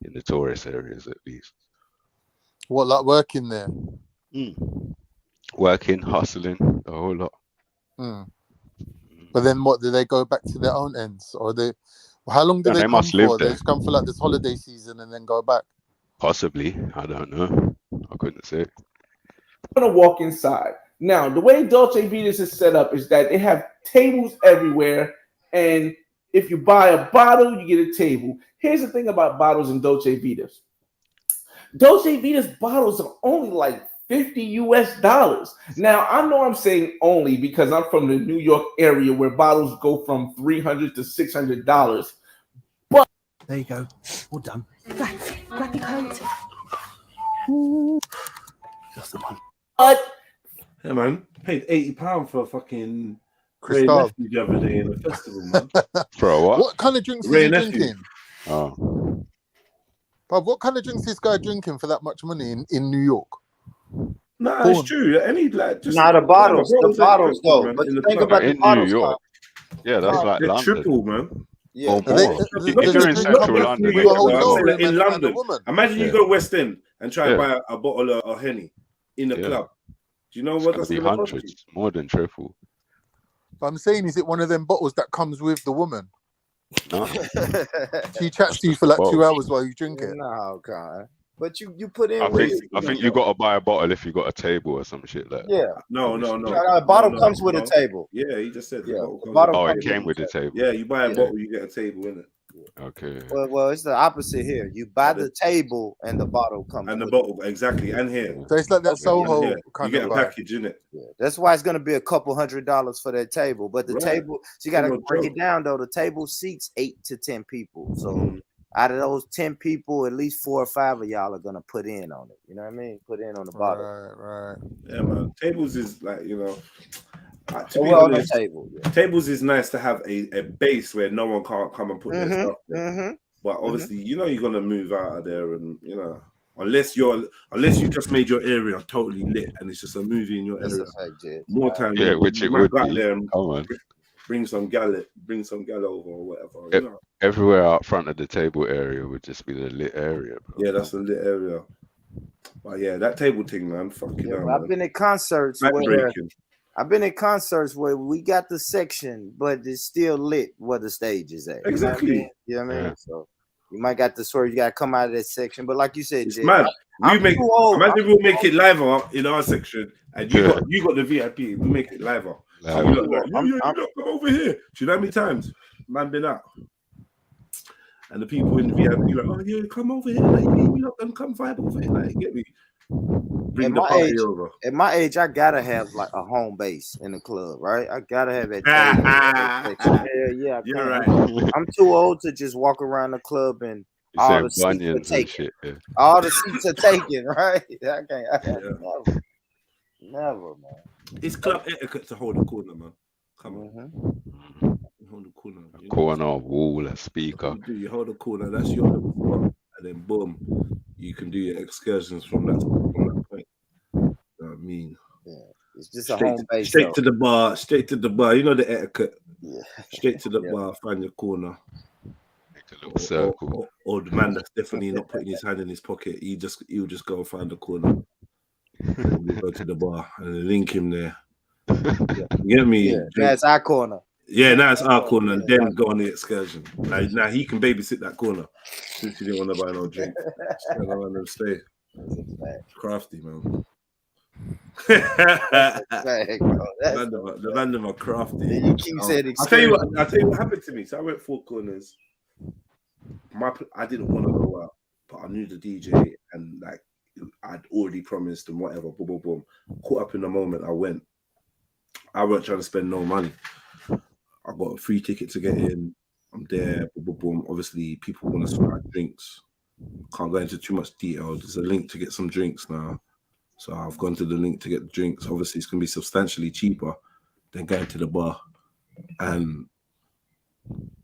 in the tourist areas at least. What, like working there? Working, hustling, the whole lot. Mm. But then what, do they go back to their own ends? Or how long do Yeah, they they come must live for? They there. just come for like this holiday season and then go back? Possibly. I don't know. I couldn't say. I'm gonna walk inside. Now, the way Dolce Vita's is set up is that they have tables everywhere, and if you buy a bottle, you get a table. Here's the thing about bottles in Dolce Vita's. Dolce Vita's bottles are only like $50 US. Now, I know I'm saying only because I'm from the New York area where bottles go from $300 to $600. But there you go. All done. Grab your coat. That's the one. But yeah, man, paid £80 for a fucking Ray Cristal. Nephew the other day in a festival, man. For a what? What kind of drinks Ray is he Nephew. drinking? Oh. But what kind of drinks is this guy drinking for that much money in New York? Nah, Porn. it's true. Any like just Nah, the bottles though. man, But in the the thing club. about the In New bottles, York. Yeah, that's No, like They're London. triple, man. Yeah. Or Are they, more. do If they you're in drink central up London, with a it's hotel more. room in and a London. woman? Imagine you Yeah. go West End and try to Yeah. buy a bottle of Henny in the Yeah. club. Do you know It's what gonna that's be going to cost you? hundreds, more than triple. But I'm saying, is it one of them bottles that comes with the woman? No, She chats to you for like 2 bottle. hours while you drink it. No, God. But you put in I with think you gotta buy a bottle if you got a table or some shit like that. yeah. No. A bottle comes with a table. Yeah, he just said the Yeah, bottle the comes bottle Oh, with it came with the table. Yeah, you buy a Yeah. bottle, you get a table in it. Okay. Well, it's the opposite here. You buy the table and the bottle comes. And the with bottle, exactly, and here. So it's like that And Soho here. You kind get of a vibe. package in it. it. Yeah. That's why it's gonna be a couple $100 for that table. But the Right. table, so you gotta No break joke. it down though. The table seats 8 to 10 people. So Mm. out of those 10 people, at least 4 or 5 of y'all are gonna put in on it. You know what I mean? Put in on the bottle. Right. Yeah, man. Tables is like, to So be we're on the honest, table. Yeah. tables is nice to have a base where no one can't come and put their Mhm, stuff there. mhm. But obviously, you're gonna move out of there, and unless you just made your area totally lit and it's just a movie in your That's area. a fact, Jed. More time, Yeah, which you it might would go out be. there and Come on. bring some gal over or whatever. Everywhere out front of the table area would just be the lit area, bro. Yeah, that's a lit area. But yeah, that table thing, man, fucking hell, I've man. been in concerts where Backbreaking. we got the section, but it's still lit where the stage is at. Exactly. You know what I mean? Yeah. So you might got to sort. You got to come out of that section. But like you said, It's Jed, mad. I'm too old. Imagine we'll make it live in our section, and you got the VIP. We make it live. Live. You don't come over here. Do you know how many times man been out? And the people in the VIP like, oh yeah, come over here, like, you lot can come vibe over here, like, get me. Bring At the my party age, over. at my age, I gotta have like a home base in the club, right? I gotta have that section. Yeah, I You're can't. right. I'm too old to just walk around the club and You all saying the seats are bunions and taken. shit. Yeah. All the seats are taken, right? I can't. Never, man. It's club etiquette to hold a corner, man. Come on. Hold the corner. corner, wall, a speaker. You hold a corner. That's your little spot, and then boom, you can do your excursions from that point. You know what I mean? Yeah, it's just a home base. Straight to the bar. Straight to the bar. You know the etiquette. Yeah. Straight to the bar. Find your corner. Make a little circle. Or the man that's definitely not putting his hand in his pocket. He'll just go and find the corner. And we go to the bar and link him there. You get me? Yeah, that's our corner. Yeah, now it's our corner, and then go on the excursion. Now he can babysit that corner since he didn't want to buy no drink. I don't want them stay. Crafty, man. The random are crafty. You keep saying I'll tell you what happened to me. So I went 4 corners. I didn't want to go out, but I knew the DJ, and like I'd already promised and whatever. Boom, boom, boom. Caught up in the moment. I went. I weren't trying to spend no money. I got a free ticket to get in. I'm there. Boom, boom, boom. Obviously, people want to supply drinks. Can't go into too much detail. There's a link to get some drinks now. So I've gone to the link to get the drinks. Obviously, it's going to be substantially cheaper than going to the bar. And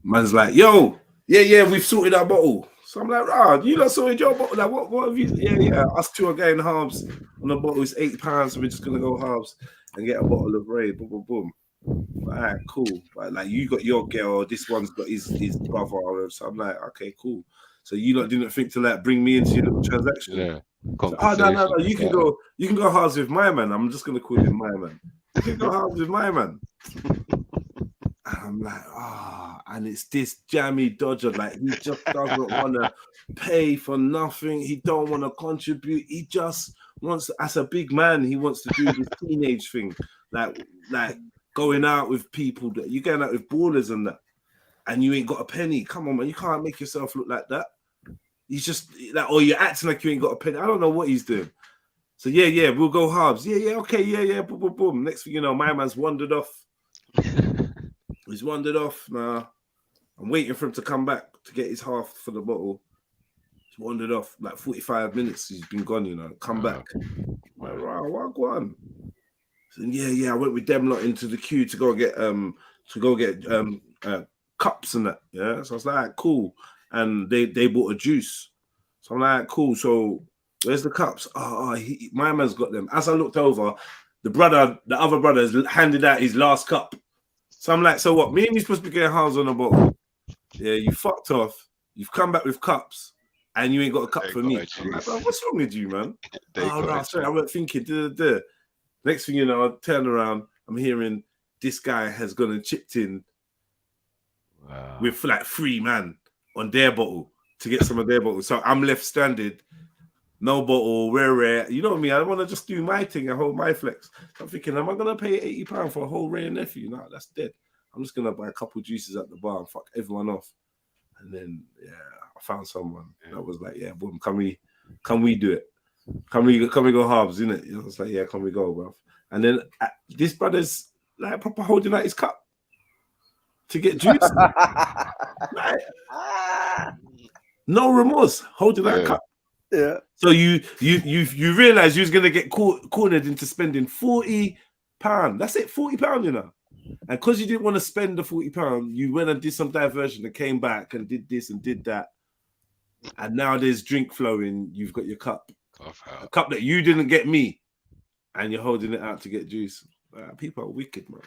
man's like, yo, yeah, we've sorted our bottle. So I'm like, you lot sorted your bottle. Like, what have you? Yeah. Us two are getting halves. On the bottle is £8. So we're just going to go halves and get a bottle of Ray. Boom, boom, boom. All right, cool. But like, you got your girl. This one's got his brother. So I'm like, okay, cool. So you lot didn't think to like bring me into your little transaction. Yeah. So, no. You can go halves with my man. I'm just gonna call him my man. You can go halves with my man. And I'm like, and it's this jammy dodger. Like he just doesn't want to pay for nothing. He don't want to contribute. He just wants, as a big man, he wants to do this teenage thing, like going out with people that you're going out with ballers and that, and you ain't got a penny. Come on, man, you can't make yourself look like that. He's just like, or you're acting like you ain't got a penny. I don't know what he's doing. So yeah, we'll go halves. Yeah, okay, yeah, boom, boom, boom. Next thing you know, my man's wandered off. He's wandered off now. I'm waiting for him to come back to get his half for the bottle. He's wandered off like 45 minutes. He's been gone, Come back. I'm like, right, what go on? So, yeah. I went with them lot into the queue to go get cups and that. Yeah. So I was like, cool. And they bought a juice. So I'm like, cool. So where's the cups? My man's got them. As I looked over, the other brother has handed out his last cup. So I'm like, so what? Me and you supposed to be getting halves on a bottle. Yeah, you fucked off. You've come back with cups, and you ain't got a cup for me. I'm like, bro, what's wrong with you, man? No, sorry, I wasn't thinking. Next thing you know, I turn around. I'm hearing this guy has gone and chipped in with like 3 man on their bottle to get some of their bottles. So I'm left stranded. No bottle, rare. You know what I mean? I want to just do my thing and hold my flex. So I'm thinking, am I going to pay £80 for a whole Ray and nephew? No, that's dead. I'm just going to buy a couple juices at the bar and fuck everyone off. And then, I found someone that was like, yeah, boom, can we do it? Can we go halves, innit? I was like, yeah, can we go, bro? And then this brother's like proper holding out his cup to get juice. Like, no remorse, holding out a cup. Yeah. So you realize you was gonna get cornered into spending £40. That's it, £40, And because you didn't want to spend the £40, you went and did some diversion and came back and did this and did that. And now there's drink flowing. You've got your cup, a cup that you didn't get me, and you're holding it out to get juice. People are wicked, man.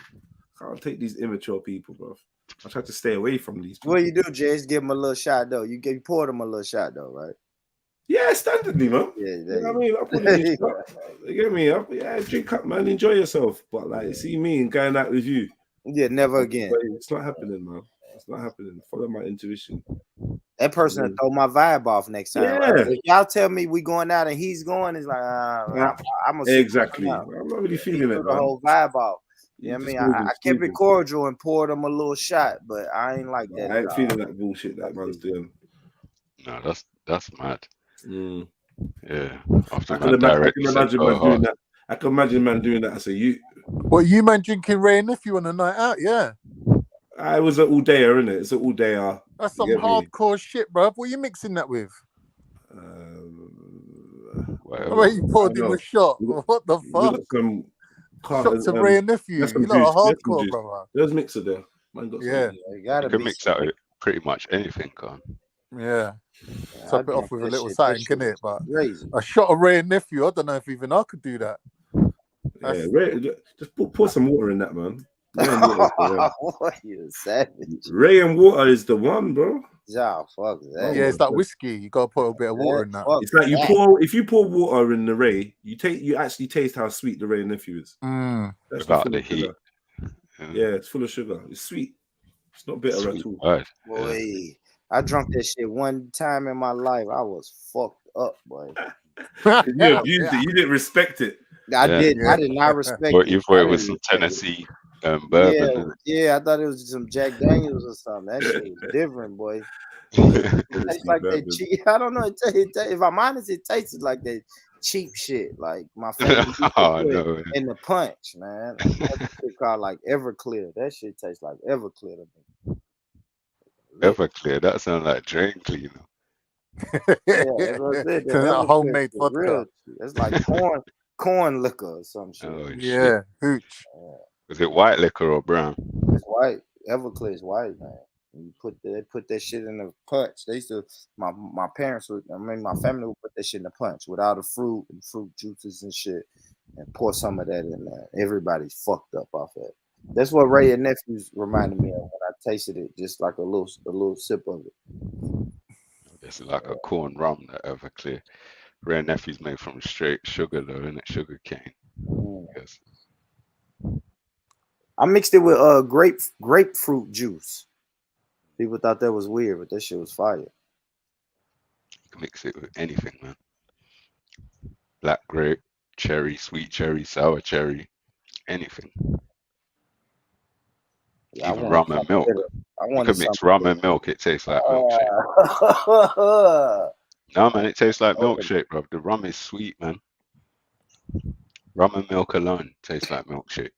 Can't take these immature people, bro. I try to stay away from these people. What you do, Jay, is give them a little shot, though. You poured them a little shot, though, right? Yeah, standardly, man. Yeah, you know what I mean? I put it in you get me? Drink up, man. Enjoy yourself. But like, see me and going out with you. Yeah, never again. It's not happening, man. It's not happening. Follow my intuition. That person will throw my vibe off next time. Yeah. Right? If y'all tell me we going out and he's going, it's like, I'm exactly. I'm not really feeling it, the whole vibe off. You know what I mean? I kept it cordial and poured him a little shot, but I ain't like that. I ain't feeling that bullshit that man's doing. No, that's mad. Yeah. I can imagine man doing that. I can imagine man doing that. I say, What, you man drinking Ray and nephew on a night out? Yeah. It was an all-dayer, isn't it? It's an all-dayer. That's some hardcore shit, bro. What are you mixing that with? Wait, you poured him a shot. What the fuck? Shots of Ray and nephew. You know, a hardcore, brother. There's mixer there. Man got Yeah. You can mix that with pretty much anything, Con. Yeah. I Top it drunk off with a that little shit. That something, shit can it? was But crazy. a shot of Ray and Nephew, I don't know if even I could do that. Yeah, Ray, just pour some water in that, man. Ray and water is the one. What you savage? Ray and water is the one, bro. Yeah, fuck that. Yeah, it's like whiskey. You gotta put a bit of water in that. It's like if you pour water in the Ray, you actually taste how sweet the Ray and Nephew is. That's Without full the of sugar. heat. Yeah, it's full of sugar. It's sweet. It's not bitter Sweet at all. word. Boy, I drunk that shit one time in my life. I was fucked up, boy. You abused it. You didn't respect it. I did not respect it. You thought it was some Tennessee bourbon. Yeah, I thought it was some Jack Daniels or something. That shit was different, boy. It tastes like that cheap. I don't know. If I'm honest, it tasted like that cheap shit. Like my family used to put in the punch, man. It's called like Everclear. That shit tastes like Everclear to me. Everclear. That sounds like drain cleaner. Yeah, that's what I said. Sounds like homemade vodka. It's like corn liquor or some shit. Oh, yeah, hooch. Was it white liquor or brown? It's white. Everclear is white, man. And they put that shit in the punch. They used to my parents would, my family would put that shit in the punch with all the fruit and fruit juices and shit, and pour some of that in there. Everybody's fucked up off that. That's what Ray and Nephews reminded me of when I tasted it, just like a little sip of it. It's like a corn rum, that Everclear. Ray and Nephew's made from straight sugar though, isn't it? Sugar cane. Yes. I mixed it with grapefruit juice. People thought that was weird, but that shit was fire. You can mix it with anything, man. Black grape, cherry, sweet cherry, sour cherry, anything. Yeah, even rum and milk. You can mix rum and milk, it tastes like milkshake. No, man, it tastes like milkshake, bro. The rum is sweet, man. Rum and milk alone tastes like milkshake.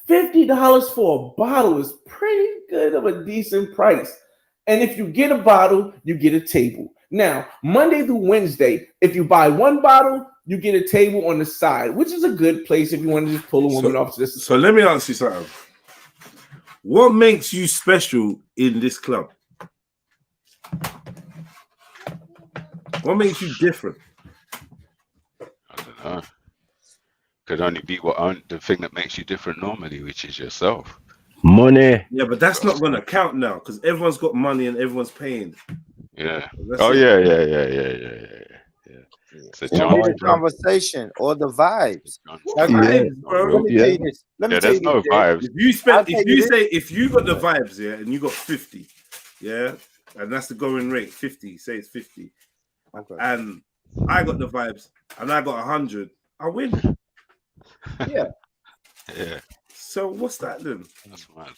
$50 for a bottle is pretty good of a decent price. And if you get a bottle, you get a table. Now, Monday through Wednesday, if you buy one bottle, you get a table on the side, which is a good place if you want to just pull a woman off to this. So let me ask you something. What makes you special in this club? What makes you different? I don't know. Could only be the thing that makes you different normally, which is yourself. Money. Yeah, but that's not going to count now because everyone's got money and everyone's paying. Yeah. So Yeah. It's a the conversation or the vibes. Let me tell you this. There's no vibes. If you got the vibes, yeah, and you got 50, yeah, and that's the going rate, 50. Say it's 50, okay. And I got the vibes, and I got 100. I win. Yeah. Yeah. So what's that then? That's mad.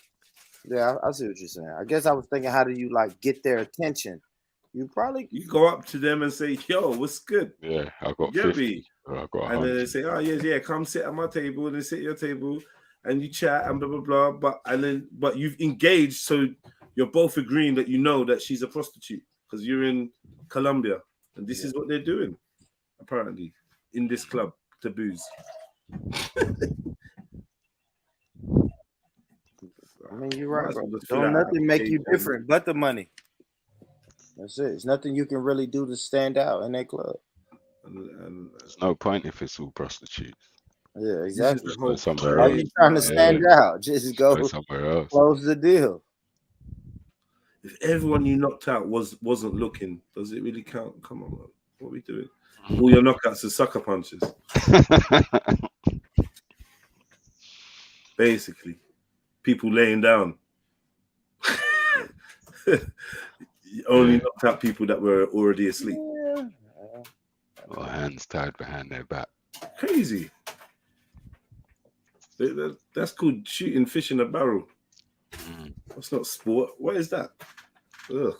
Yeah, I see what you're saying. I guess I was thinking, how do you like get their attention? You go up to them and say, "Yo, what's good?" Yeah, I got 50. I got and then they say, "Oh yeah, come sit at my table." And they sit at your table, and you chat and blah blah blah. But you've engaged, so you're both agreeing that you know that she's a prostitute because you're in Colombia, and this is what they're doing, apparently, in this club, Taboos. I mean, you're right, bro. Don't nothing make you different but the money. That's it. It's nothing you can really do to stand out in that club. And there's no point if it's all prostitutes. Yeah, exactly. Just go somewhere Are else. you trying to stand out? Just go somewhere else. Close the deal. If everyone you knocked out wasn't looking, does it really count? Come on, man. What are we doing? All your knockouts are sucker punches. Basically, people laying down. You only knocked out people that were already asleep. Or hands tied behind their back. Crazy. That's called shooting fish in a barrel. That's not sport. What is that? Ugh.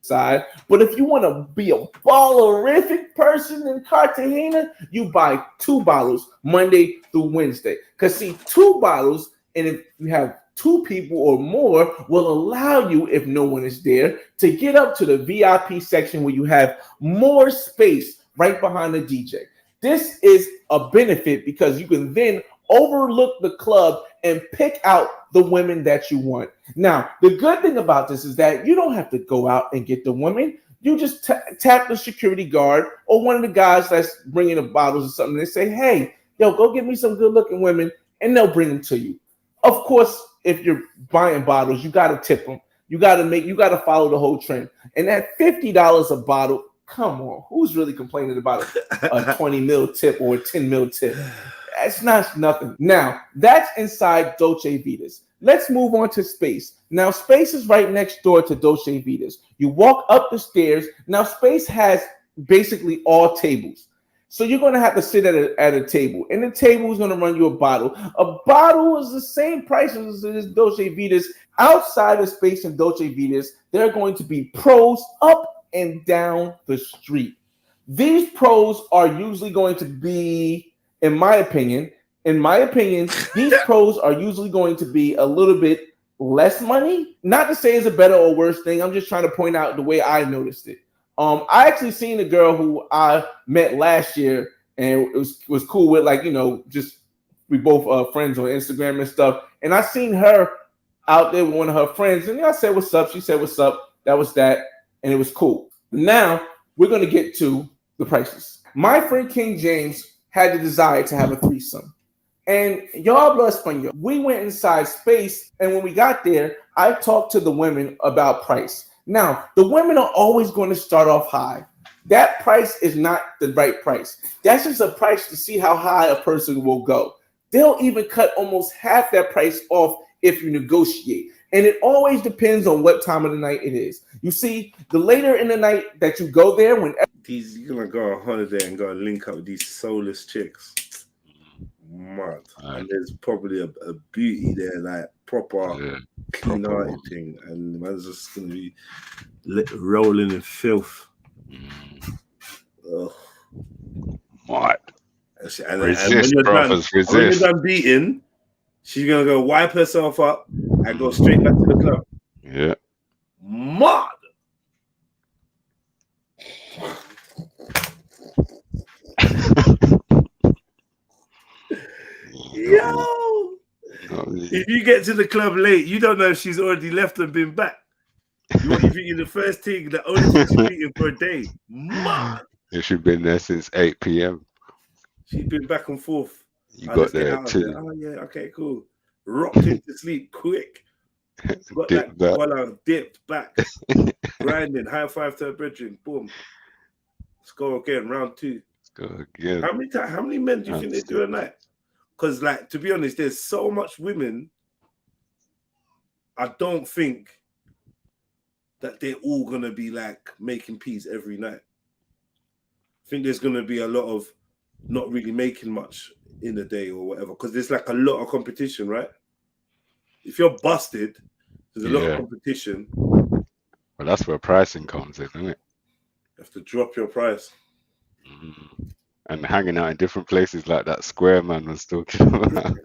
Side. But if you want to be a ballerific person in Cartagena, you buy 2 bottles Monday through Wednesday. Because see, 2 bottles, and if you have 2 people or more, will allow you, if no one is there, to get up to the VIP section where you have more space right behind the DJ. This is a benefit because you can then overlook the club and pick out the women that you want. Now, the good thing about this is that you don't have to go out and get the women. You just tap the security guard or one of the guys that's bringing the bottles or something and say, hey, yo, go get me some good looking women, and they'll bring them to you. Of course, if you're buying bottles, you got to tip them. You got to follow the whole trend. And at $50 a bottle, come on, who's really complaining about a 20 mil tip or a 10 mil tip? That's not nothing. Now, that's inside Dolce Vita's. Let's move on to Space. Now, Space is right next door to Dolce Vita's. You walk up the stairs. Now, Space has basically all tables. So you're going to have to sit at a table. And the table is going to run you a bottle. A bottle is the same price as Dolce Vita's. Outside of Space and Dolce Vita's, there are going to be pros up and down the street. These pros are usually going to be, in my opinion, these pros are usually going to be a little bit less money. Not to say it's a better or worse thing. I'm just trying to point out the way I noticed it. I actually seen a girl who I met last year, and it was cool with, like, you know, just we both friends on Instagram and stuff. And I seen her out there with one of her friends, and I said, "What's up?" She said, "What's up?" That was that, and it was cool. Now we're gonna get to the prices. My friend King James had the desire to have a threesome. And y'all hablo español. We went inside Space, and when we got there, I talked to the women about price. Now, the women are always going to start off high. That price is not the right price. That's just a price to see how high a person will go. They'll even cut almost half that price off if you negotiate. And it always depends on what time of the night it is. You see, the later in the night that you go there, when you're gonna go on holiday and go and link up with these soulless chicks. Mad. And there's probably a beauty there, like proper clean-hearted thing, and man's just gonna be rolling in filth. Ugh. What? And Resist, brothers, resist. When you're done beating, she's gonna go wipe herself up and go straight back to the club. Yeah. Mad. Yo, if you get to the club late, you don't know if she's already left and been back. You think you're the first thing, the only thing she's eating for a day. Man. She's been there since 8 p.m. She's been back and forth. You got there too. Oh yeah, okay, cool. Rocked him to sleep quick. Got Dipped that voila, dipped back, grinding, high five to her brethren, boom. Let's go again, round 2. Let's go again. How many men do you think they do a night? Because, like, to be honest, there's so much women. I don't think that they're all gonna be like making peas every night. I think there's gonna be a lot of not really making much in a day or whatever, because there's like a lot of competition, right? If you're busted, there's a lot of competition. Well, that's where pricing comes in, isn't it? You have to drop your price. Mm-hmm. And hanging out in different places like that square man was talking about.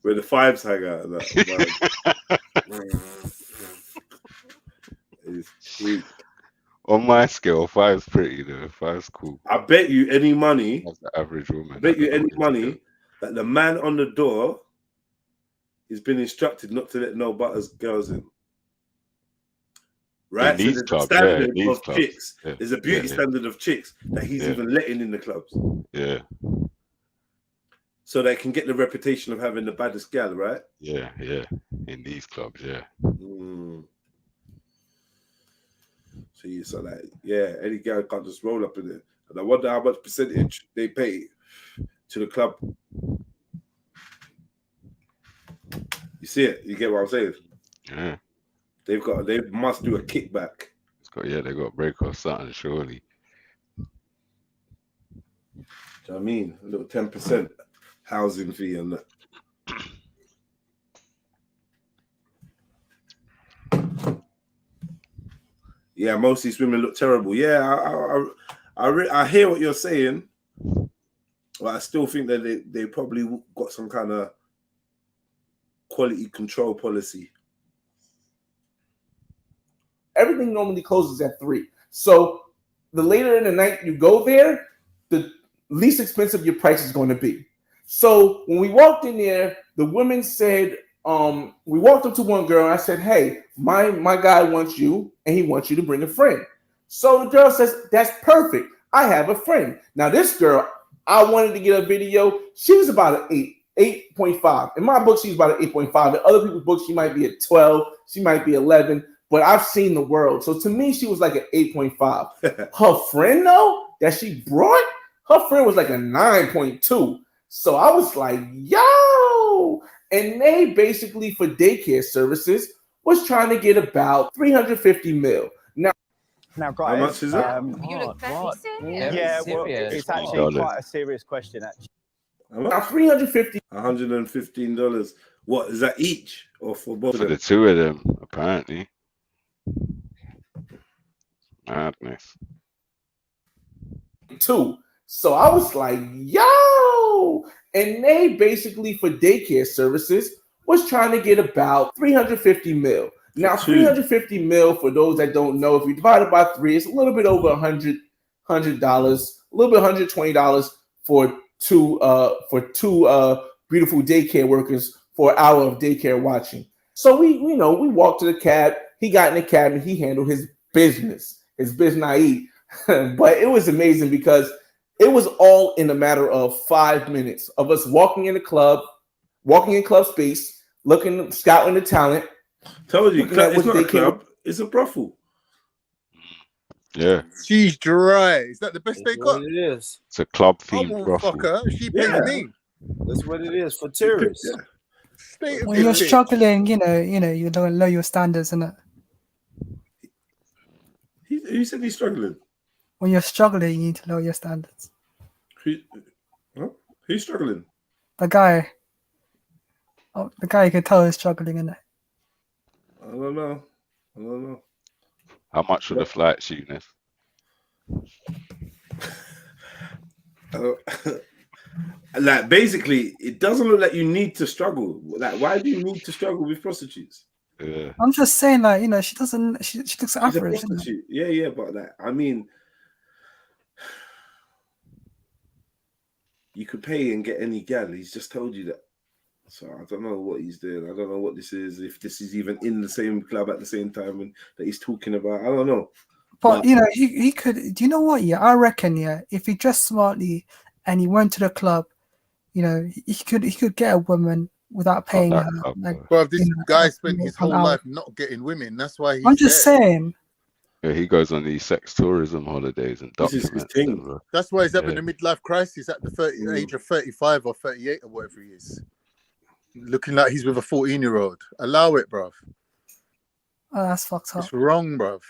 Where the fives hang out. It's sweet. On my scale, 5's pretty though. 5's cool. I bet you any money. That's the average woman. I bet you any money that the man on the door has been instructed not to let no butters girls in. Right? In these so clubs, standard these of clubs. chicks. There's a beauty standard of chicks that he's even letting in the clubs. Yeah. So they can get the reputation of having the baddest gal, right? Yeah. In these clubs, yeah. So like, any gal can't just roll up in it. And I wonder how much percentage they pay to the club. You see it? You get what I'm saying? Yeah. They must do a kickback. They got to break off something, surely. Do you know what I mean? A little 10% housing fee on that. Yeah, most of these women look terrible. Yeah, I hear what you're saying, but I still think that they probably got some kind of quality control policy. Everything normally closes at 3. So the later in the night you go there, the least expensive your price is going to be. So when we walked in there, the women said, we walked up to one girl and I said, hey, my guy wants you and he wants you to bring a friend. So the girl says, that's perfect. I have a friend. Now this girl, I wanted to get a video. She was about an 8.5. In my book, she's about an 8.5. In other people's books, she might be a 12. She might be 11. But I've seen the world. So to me, she was like an 8.5. Her friend, though, that she brought, her friend was like a 9.2. So I was like, yo. And they basically, for daycare services, was trying to get about 350 mil. Now, guys, how much is it? You look very serious. Very Yeah, well, serious. it's actually quite a serious question, actually. Now, $350. $115. What is that each or for both For of the them? two of them, apparently. Madness. Too. So I was like, yo. And they basically, for daycare services, was trying to get about 350 mil. Now, 350 mil, for those that don't know, if you divide it by 3, it's a little bit over $100, a little bit $120 for two beautiful daycare workers for an hour of daycare watching. So we walked to the cab. He got in the cab and he handled his business. But it was amazing because it was all in a matter of 5 minutes of us walking in club space, scouting the talent. Told you, it's not a club, it's a brothel. Yeah. She's dry. Is that the best they got? It is. It's a club I themed won't brothel. fuck her. She pays me. That's what it is for tourists. When you're struggling, you don't lower your standards, innit? Who said he's struggling? When you're struggling, you need to lower your standards. Who's struggling? The guy. Oh, the guy you can tell is struggling, innit? I don't know. How much were the flights, Eunice? Like, basically, it doesn't look like you need to struggle. Like, why do you need to struggle with prostitutes? Yeah. I'm just saying, like, she doesn't. She looks She's a average. Isn't it? prostitute. Yeah, but like, I mean, you could pay and get any gal. He's just told you that. So I don't know what he's doing. I don't know what this is. If this is even in the same club at the same time and that he's talking about, I don't know. But he could. Do you know what? Yeah, I reckon. Yeah, if he dressed smartly and he went to the club, he could get a woman without paying her. Well, this guy spent his whole life not getting women. That's why he's I'm just saying. Yeah, he goes on these sex tourism holidays and documents them. That's why he's having a midlife crisis at the age of 35 or 38 or whatever he is. Looking like he's with a 14-year-old. Allow it, bruv. Oh, that's fucked up. It's wrong, bruv.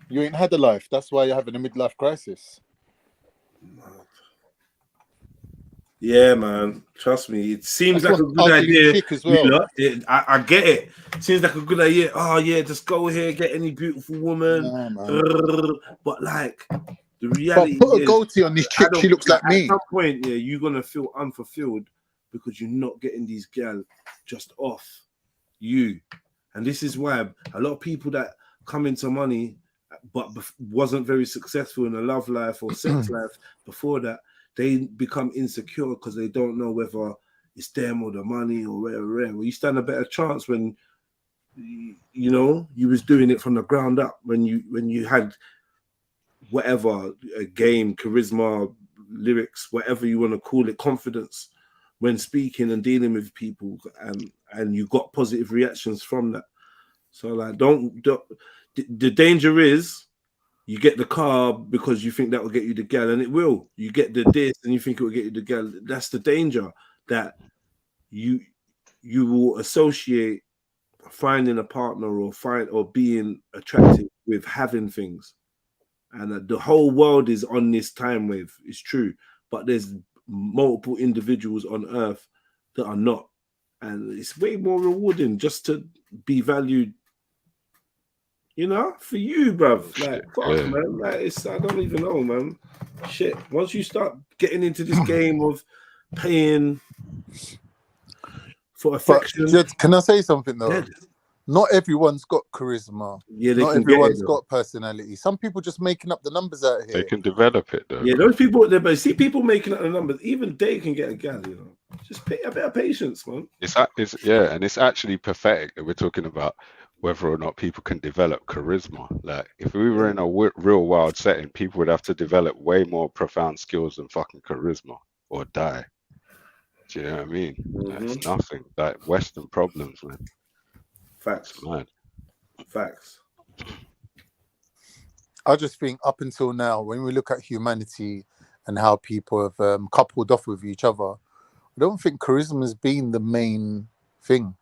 You ain't had a life. That's why you're having a midlife crisis. Yeah, man. Trust me. It seems like a good idea. As well. I get it. Seems like a good idea. Oh, yeah, just go here, get any beautiful woman. But, like, the reality put a is, goatee on this chick. She looks like me. At some point, you're going to feel unfulfilled because you're not getting these gal just off you. And this is why a lot of people that come into money but wasn't very successful in a love life or sex life before that, they become insecure because they don't know whether it's them or the money or whatever. Well, you stand a better chance when you was doing it from the ground up, when you had whatever, a game, charisma, lyrics, whatever you want to call it, confidence when speaking and dealing with people, and you got positive reactions from that. So like, the danger is you get the car because you think that will get you the gal, and it will. You get the this and you think it will get you the gal. That's the danger, that you will associate finding a partner or being attractive with having things. And the whole world is on this time wave. It's true, but there's multiple individuals on earth that are not, and it's way more rewarding just to be valued, for you, bruv. Like, fuck, man. Like, I don't even know, man. Shit. Once you start getting into this game of paying for affection, But, can I say something though? Not everyone's got charisma. Yeah, they Not can get it. everyone's Though. got personality. Some people just making up the numbers out They here. can develop it though. Yeah, those people. But see, people making up the numbers. Even they can get a gal. You know, just pay a bit of patience, man. It's and it's actually pathetic that we're talking about whether or not people can develop charisma. Like, if we were in a real world setting, people would have to develop way more profound skills than fucking charisma or die. Do you know what I mean? Like, it's nothing. Like Western problems, man. Facts. Man. Facts. I just think up until now, when we look at humanity and how people have coupled off with each other, I don't think charisma has been the main thing.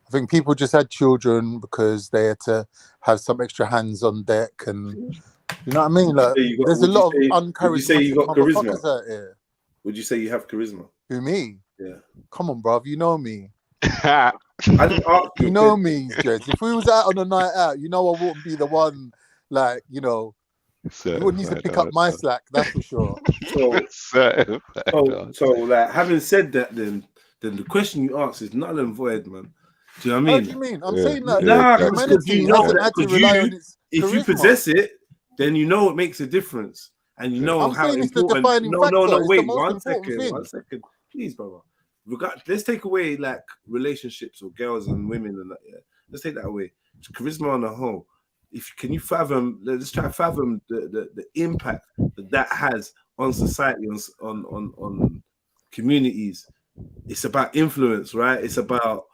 I think people just had children because they had to have some extra hands on deck, and you know what I mean. Like, there's a lot of uncharismatic motherfuckers out here. Would you say you have charisma? Who, me? Yeah. Come on, bruv, you know me. I didn't ask you. You know me, Jez. If we was out on a night out, you know I wouldn't be the one. Like, you know, you wouldn't need to pick up my slack. That's for sure. So, like, having said that, then the question you asked is null and void, man. Do you know what I mean? What do you mean? I'm saying that humanity you know that to rely on its if you charisma. possess it, then you know it makes a difference, and you know I'm how saying it's the important. defining No, factor. It's the wait, most one important second, thing. please, brother. Let's take away like relationships or girls and women and that. Yeah, let's take that away. Charisma on the whole. Can you fathom? Let's try to fathom the impact that has on society, on communities. It's about influence, right? It's about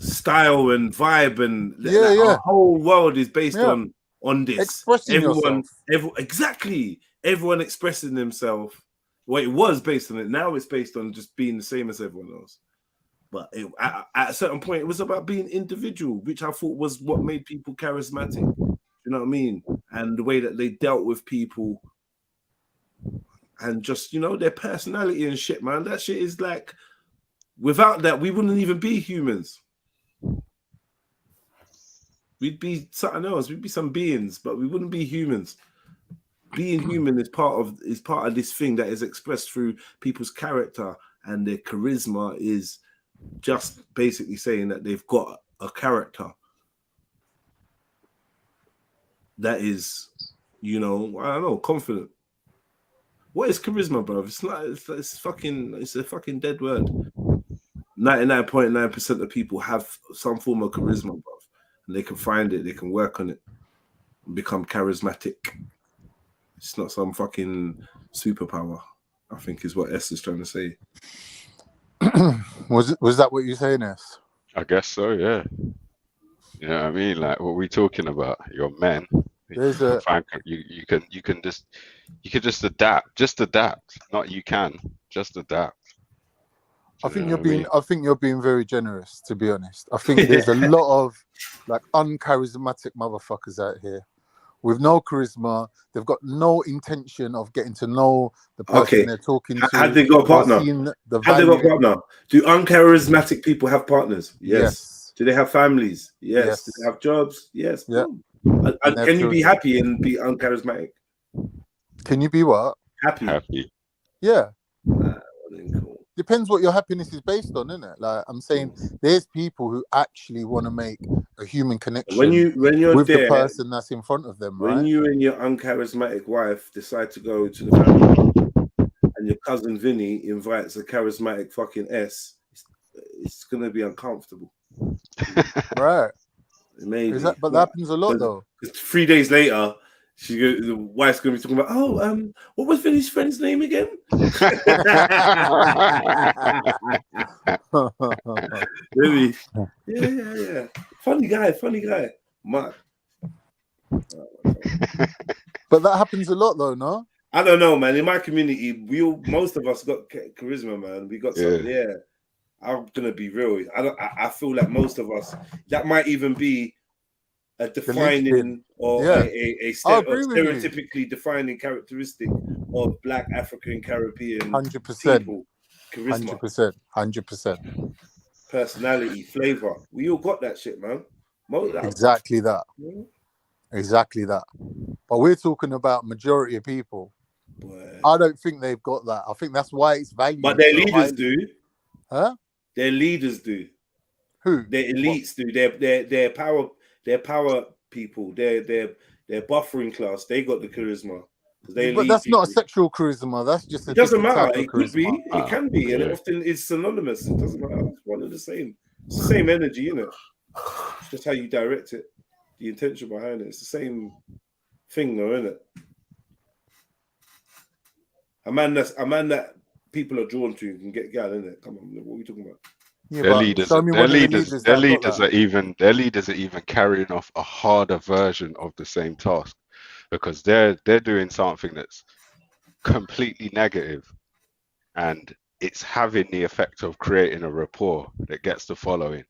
style and vibe, and our whole world is based on this. Expressing yourself. Exactly. Everyone expressing themselves. Well, it was based on it. Now it's based on just being the same as everyone else. But at a certain point, it was about being individual, which I thought was what made people charismatic. You know what I mean? And the way that they dealt with people, and just, you know, their personality and shit, man. That shit is like, without that, we wouldn't even be humans. We'd be something else. We'd be some beings, but we wouldn't be humans. Being human is part of this thing that is expressed through people's character, and their charisma is just basically saying that they've got a character that is, you know, I don't know, confident. What is charisma, bro? It's a fucking dead word. 99.9% of people have some form of charisma, bro, and they can find it, they can work on it, and become charismatic. It's not some fucking superpower, I think, is what S is trying to say. Was that what you're saying, S? I guess so, yeah. You know what I mean? Like, what we talking about? You're men. There's you can just adapt. Just adapt. Not you can. Just adapt. I think you're being very generous, to be honest. I think there's a lot of like uncharismatic motherfuckers out here with no charisma. They've got no intention of getting to know the person they're talking to. Have they got a partner? Have they got a partner? Do uncharismatic people have partners? Yes. Do they have families? Yes. Do they have jobs? Yes. Yeah. And can you be happy and be uncharismatic? Can you be what? Happy. Yeah. Depends what your happiness is based on, isn't it? Like, I'm saying, there's people who actually want to make a human connection when you're with there, the person that's in front of them, right? When you and your uncharismatic wife decide to go to the family, and your cousin Vinny invites a charismatic fucking S, it's gonna be uncomfortable, right? Maybe, but that happens a lot, though. 3 days later, the wife's gonna be talking about, what was Vinny's friend's name again? Really? Yeah. Funny guy. Mad. But that happens a lot, though, no? I don't know, man. In my community, most of us got charisma, man. We got something. Yeah. I'm gonna be real. I feel like most of us, that might even be a defining or a stereotypically defining characteristic of Black African Caribbean 100%. people. Charisma, 100%. Personality, flavor. We all got that shit, man. Exactly that. Yeah. Exactly that. But we're talking about majority of people. Boy. I don't think they've got that. I think that's why it's valued. But their leaders do. Huh? Their leaders do. Who? Their elites do. Their power people. Their buffering class. They got the charisma. They But lead that's people. not a sexual charisma. That's just a It doesn't different matter. type of It could charisma. be. It can be, and it often is synonymous. It doesn't matter. It's one and the same. It's the same energy, isn't it? It's just how you direct it, the intention behind it. It's the same thing, though, isn't it? A man that people are drawn to can get gal, isn't it? Come on, what are we talking about? Yeah, Their but leaders, show me one of the leaders that got that. their leaders are even carrying off a harder version of the same task, because they're doing something that's completely negative, and it's having the effect of creating a rapport that gets the following,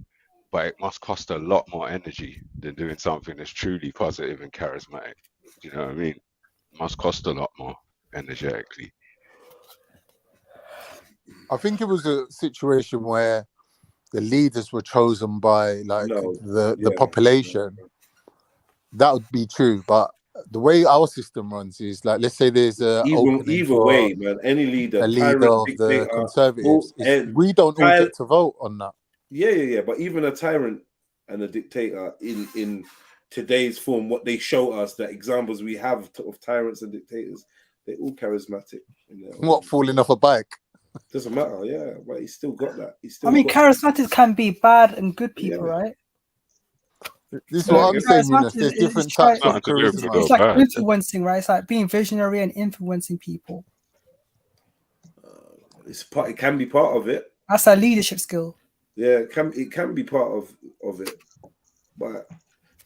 but it must cost a lot more energy than doing something that's truly positive and charismatic. Do you know what I mean? It must cost a lot more energetically. I think it was a situation where the leaders were chosen by the population. That would be true, but the way our system runs is like, let's say there's either way, man. Any leader, a leader tyrant, of the dictator, Conservatives, we don't all get to vote on that. Yeah. But even a tyrant and a dictator in today's form, what they show us, the examples we have of tyrants and dictators, they're all charismatic. What, falling off a bike? Doesn't matter, yeah, but he's still got that. Charismatic can be bad and good people, right? This is what I'm saying, Eunice. There's different types of charisma. It's like influencing, right? It's like being visionary and influencing people. It can be part of it. That's a leadership skill. Yeah, it can be part of it, but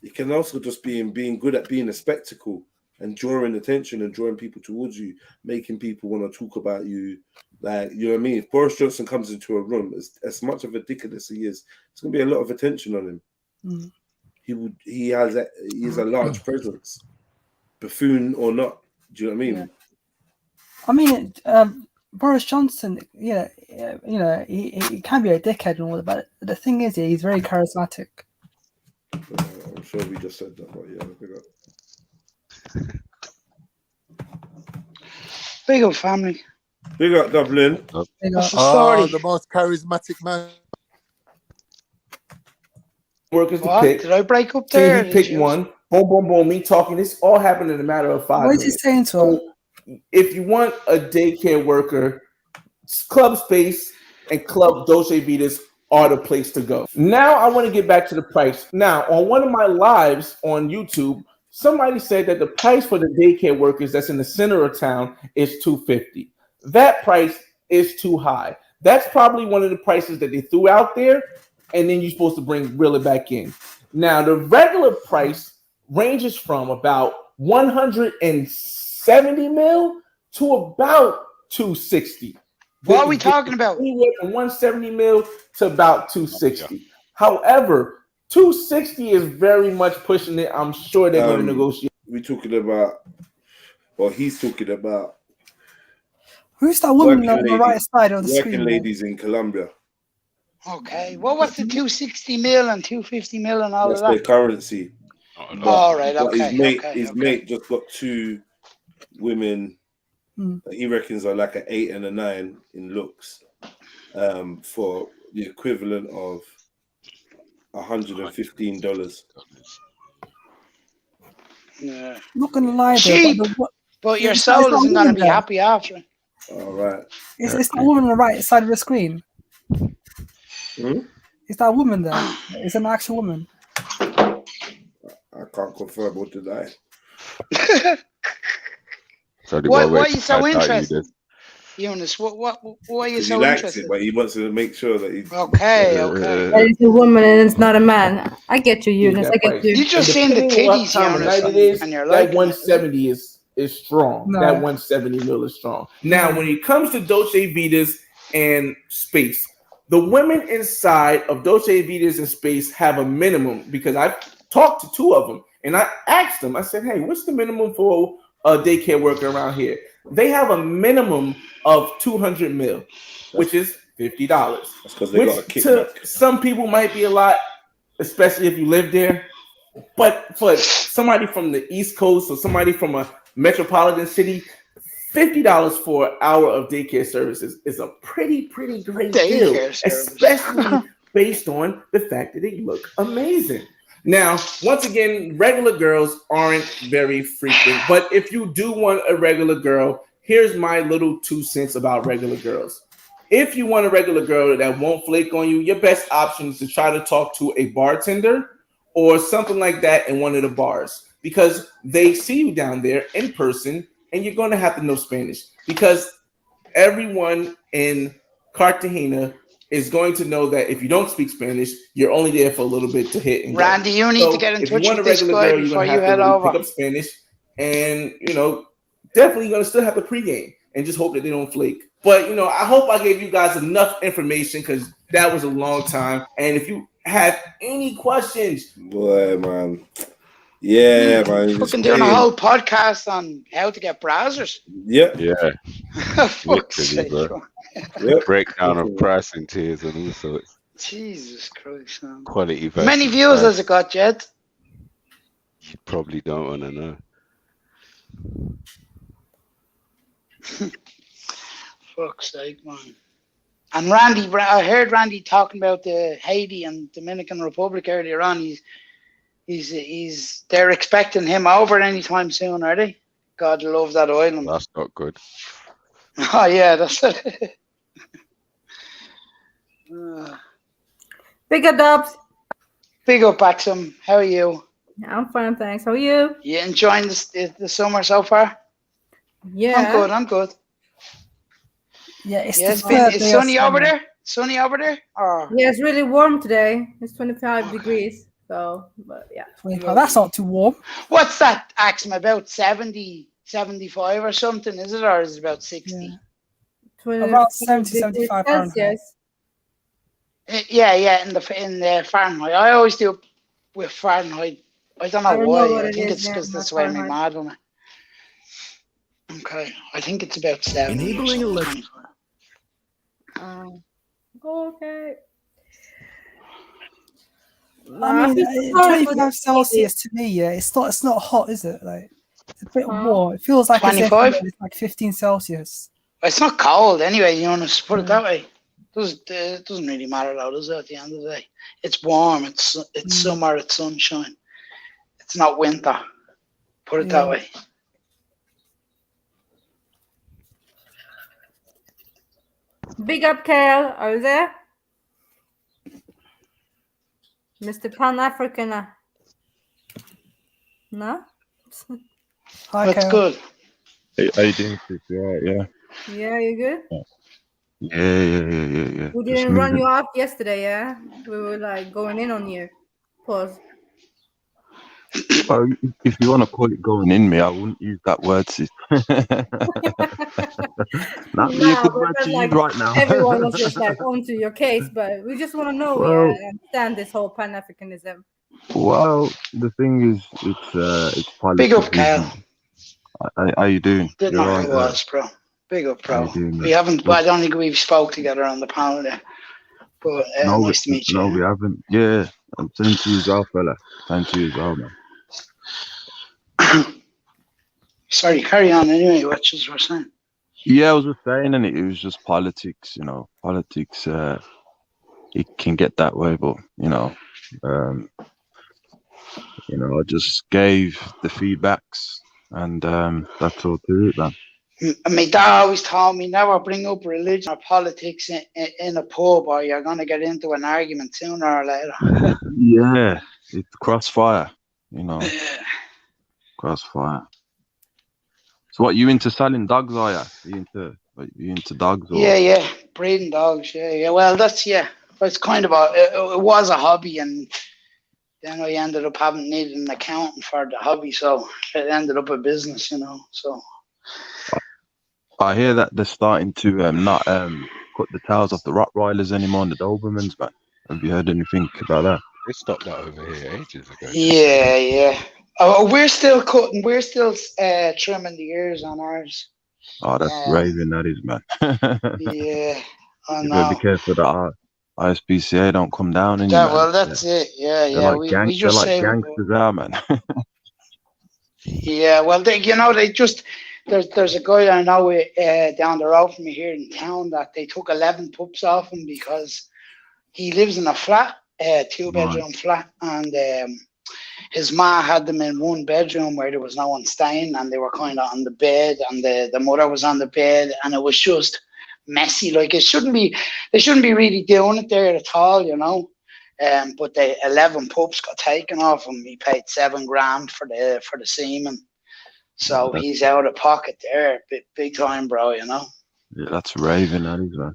it can also just be in being good at being a spectacle and drawing attention and drawing people towards you, making people want to talk about you. Like, you know what I mean? If Boris Johnson comes into a room, as much of a dickhead as he is, there's gonna be a lot of attention on him. Mm. He has a large presence, buffoon or not. Do you know what I mean? Yeah. I mean, Boris Johnson, he can be a dickhead and all that, but the thing is, he's very charismatic. I'm sure we just said that, but yeah, big up. Big up, family. Big up, Dublin. Big up. The most charismatic man. Workers to What? pick. Did I break up So there? he picked one. Boom, boom, boom. Me talking. This all happened in a matter of 5 What is minutes. he saying to him? If you want a daycare worker, Club Space and Club Dolce Vitas are the place to go. Now I want to get back to the price. Now, on one of my lives on YouTube, somebody said that the price for the daycare workers that's in the center of town is $250. That price is too high. That's probably one of the prices that they threw out there, and then you're supposed to reel it back in. Now, the regular price ranges from about 170 mil to about 260. What are we talking about? Anywhere from 170 mil to about 260. However, 260 is very much pushing it. I'm sure they're going to negotiate. We're talking about, or he's talking about. Who's that woman on the right side of the screen? Working ladies in Colombia. Okay. What was the 260 mil and 250 mil and all That's of that? their currency. All right. But Okay. His mate just got 2 women that he reckons are like an 8 and a 9 in looks, for the equivalent of $115. Yeah. I'm not gonna lie, Cheap, though, but your soul isn't going to be happy after it. All right. It's that woman on the right side of the screen. Is that woman there? It's an actual woman. I can't confirm or deny. Why are you so interested? Eunice, why are you so He likes interested? it, but he wants to make sure that he. Okay. It's a woman and it's not a man. I get you, Eunice. I get you. You just seen the titties, Eunice, and you're that like 170 is strong. No. That 170 mil is strong. Now, when it comes to Dolce Vitas and Space, the women inside of Dolce Vitas and Space have a minimum, because I've talked to 2 of them and I asked them, I said, hey, what's the minimum for a daycare worker around here? They have a minimum of 200 mil, which is $50. That's because they got a kickback. To some people might be a lot, especially if you live there. But for somebody from the East Coast or somebody from a metropolitan city, $50 for an hour of daycare services is a pretty great deal, especially based on the fact that they look amazing. Now, once again, regular girls aren't very frequent, but if you do want a regular girl, here's my little 2 cents about regular girls. If you want a regular girl that won't flake on you, your best option is to try to talk to a bartender or something like that in one of the bars, because they see you down there in person and you're going to have to know Spanish, because everyone in Cartagena is going to know that if you don't speak Spanish, you're only there for a little bit to hit and go. Randy, you need to get in touch with this guy before you head over. Pick up Spanish, and definitely you're gonna still have to pregame and just hope that they don't flake. But I hope I gave you guys enough information, because that was a long time. And if you have any questions, boy, man. Yeah, man. Fucking doing a whole podcast on how to get browsers. Yeah. Fuck's sake, bro. Yep. Breakdown of pricing tiers and all sorts. Jesus Christ, man. Quality How many views has it got, Jed? You probably don't want to know. Fuck's sake, man. And Randy, I heard Randy talking about the Haiti and Dominican Republic earlier on. They're expecting him over anytime soon, are they? God love that island. That's not good. Oh yeah, that's it. Big up, Dubs. Big up, Axum. How are you? I'm fine, thanks. How are you? You enjoying the summer so far? Yeah. I'm good. Yeah, it's sunny over there. Sunny over there? Or... Yeah, it's really warm today. It's 25 degrees. So, but yeah. 25. That's not too warm. What's that, Axum? About 70, 75 or something, is it? Or is it about 60? Yeah. About 70, 75 Celsius. Yeah, in the Fahrenheit. I always do with Fahrenheit. I don't know why. I think it's because that's why I'm mad on it. Okay, I think it's about 70. Enabling alert. Okay. I mean, 25 Celsius to me, yeah, it's not hot, is it? Like, it's a bit warm. It feels like 25. It's like 15 Celsius. It's not cold anyway. You want to put it that way. It doesn't really matter though, does it? At the end of the day, it's warm. It's summer. It's sunshine. It's not winter. Put it that way. Big up, Carol. Are you there? Mr. Pan-African. No? Hi, That's Carol. good. Hey, how you doing, Chris? You all right? Yeah. Yeah, you good? Yeah. We Just didn't run moving. you off yesterday, yeah? We were like going in on you. Pause. Well, if you want to call it going in me, I wouldn't use that word, sis. Not be a good word to use right now. Everyone was just like onto your case, but we just want to know, Well- and understand this whole Pan-Africanism. Well, the thing is, it's politics. Big up, Kyle. How you doing? Didn't You're know right, who it was, bro. Big up, How bro. you doing, We man? haven't. I don't think we've spoke together on the panel there. But nice to meet you. No, we haven't. Yeah, I'm same to you as well, fella. Same to you as well, man. Sorry, carry on anyway. What you were saying? Yeah, I was just saying, and it was just politics. Politics. It can get that way, but I just gave the feedbacks, and that's all to it, man. My dad always told me never bring up religion or politics in a pub, or you're gonna get into an argument sooner or later. Yeah, it's crossfire, crossfire. So, what, you into selling dogs, are you? You into dogs? Or? Yeah, breeding dogs. Yeah. Well, that's it's kind of it was a hobby, and then I ended up having needed an accountant for the hobby, so it ended up a business, So. I hear that they're starting to not cut the tails off the Rottweilers anymore and the Dobermans, man. Have you heard anything about that? They stopped that over here ages ago. Yeah. Oh, we're still cutting. We're still trimming the ears on ours. Oh, that's raving, that is, man. Yeah, I You know. better be careful that ISPCA don't come down in you, man. Well, that's it. Yeah. They're We like just say. gangsters are, man. Yeah, well, they just there's a guy I know down the road from me here in town that they took 11 pups off him because he lives in a flat, 2-bedroom flat, and his ma had them in one bedroom where there was no one staying, and they were kind of on the bed, and the mother was on the bed, and it was just messy. Like they shouldn't be really doing it there at all, you know. But the 11 pups got taken off him. He paid $7,000 for the semen, so he's out of pocket there, big time, bro. You know. Yeah, that's raving, that is, man.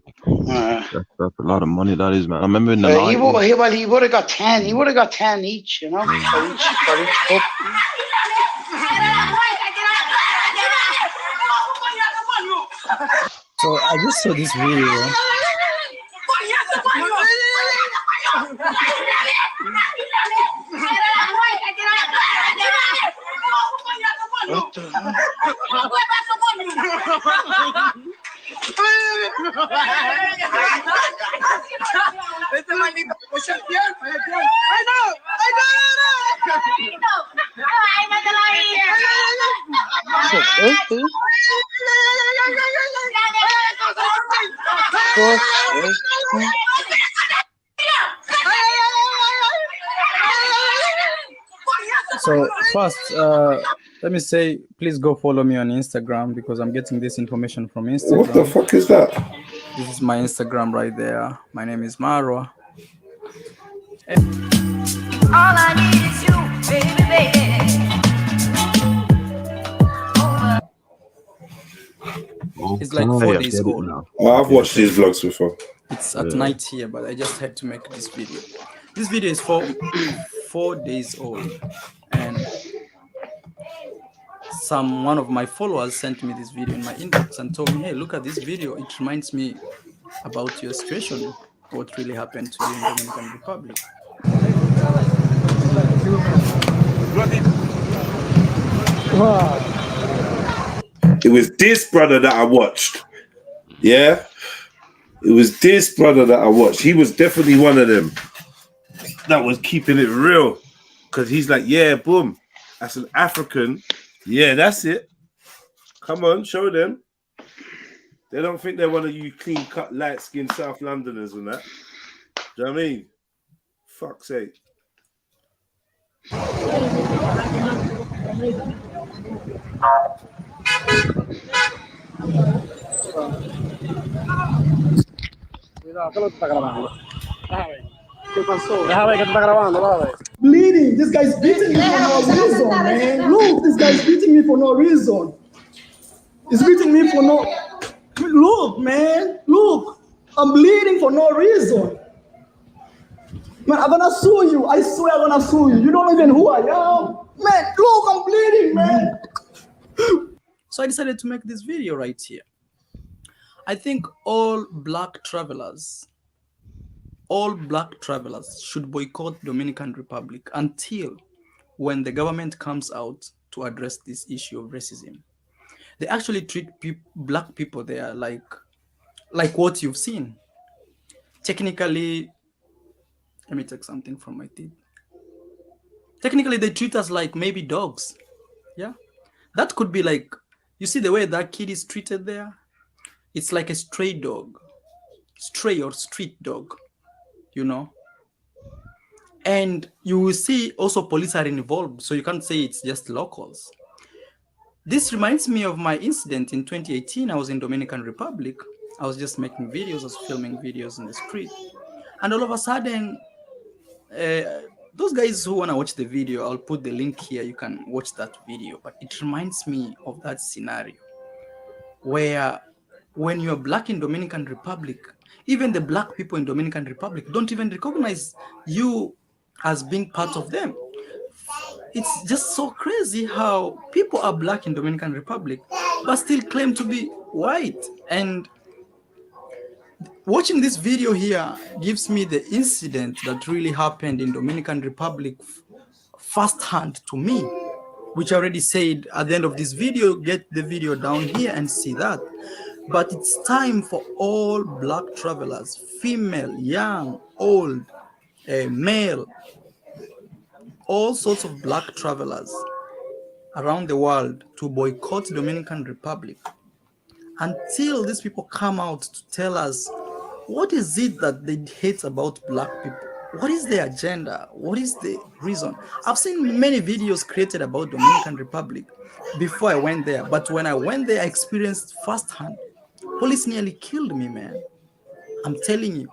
That's a lot of money, that is, man. I remember in the night. He would have got 10. He would have got 10 each, you know, for each pup. So I just saw this video. What the So first, let me say, please go follow me on Instagram because I'm getting this information from Instagram. What the fuck is that? This is my Instagram right there. My name is Marwa. All I need is you, baby, baby. It's like 4 days old. Oh, I've watched these vlogs before. It's at night here, but I just had to make this video. This video is 4 days old, and one of my followers sent me this video in my inbox and told me, hey, look at this video. It reminds me about your situation, what really happened to you in the Dominican Republic. It was this brother that I watched. Yeah? It was this brother that I watched. He was definitely one of them that was keeping it real. Because he's like, yeah, boom. That's an African. Yeah, that's it. Come on, show them. They don't think they're one of you clean-cut, light-skinned South Londoners and that. Do you know what I mean? Fuck's sake. Bleeding. This guy's beating me for no reason, man. Look, this guy's beating me for no reason. He's beating me for no. Look, man. Look, I'm bleeding for no reason. Man, I'm gonna sue you. I swear I'm gonna sue you. You don't even know who I am. Man, look, I'm bleeding, man. So I decided to make this video right here. I think all black travelers should boycott Dominican Republic until when the government comes out to address this issue of racism. They actually treat black people there like what you've seen. Technically, let me take something from my teeth. Technically, they treat us like maybe dogs. Yeah, that could be like, you see the way that kid is treated there? It's like a stray dog, stray or street dog, you know? And you will see also police are involved, so you can't say it's just locals. This reminds me of my incident in 2018. I was in Dominican Republic. I was just making videos, I was filming videos in the street. And all of a sudden, those guys who want to watch the video, I'll put the link here. You can watch that video. But it reminds me of that scenario where when you're black in Dominican Republic, even the black people in Dominican Republic don't even recognize you as being part of them. It's just so crazy how people are black in Dominican Republic, but still claim to be white. And watching this video here gives me the incident that really happened in Dominican Republic firsthand to me, which I already said at the end of this video. Get the video down here and see that. But it's time for all black travelers, female, young, old, male, all sorts of black travelers around the world to boycott Dominican Republic until these people come out to tell us What is it that they hate about black people? What is their agenda? What is the reason? I've seen many videos created about Dominican Republic before I went there, but when I went there, I experienced firsthand. Police nearly killed me, man. I'm telling you.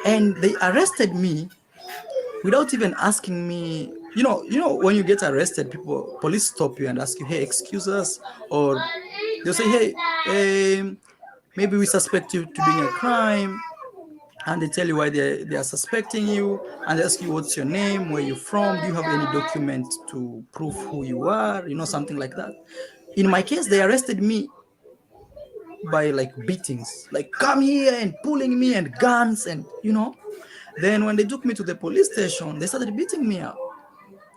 And they arrested me without even asking me. You know, when you get arrested, police stop you and ask you, "Hey, excuse us," or they'll say, "Hey, maybe we suspect you to doing a crime," and they tell you why they are suspecting you, and they ask you, "What's your name? Where you from? Do you have any document to prove who you are?" You know, something like that. In my case, they arrested me by like beatings, like come here and pulling me and guns, and you know. Then when they took me to the police station, they started beating me up,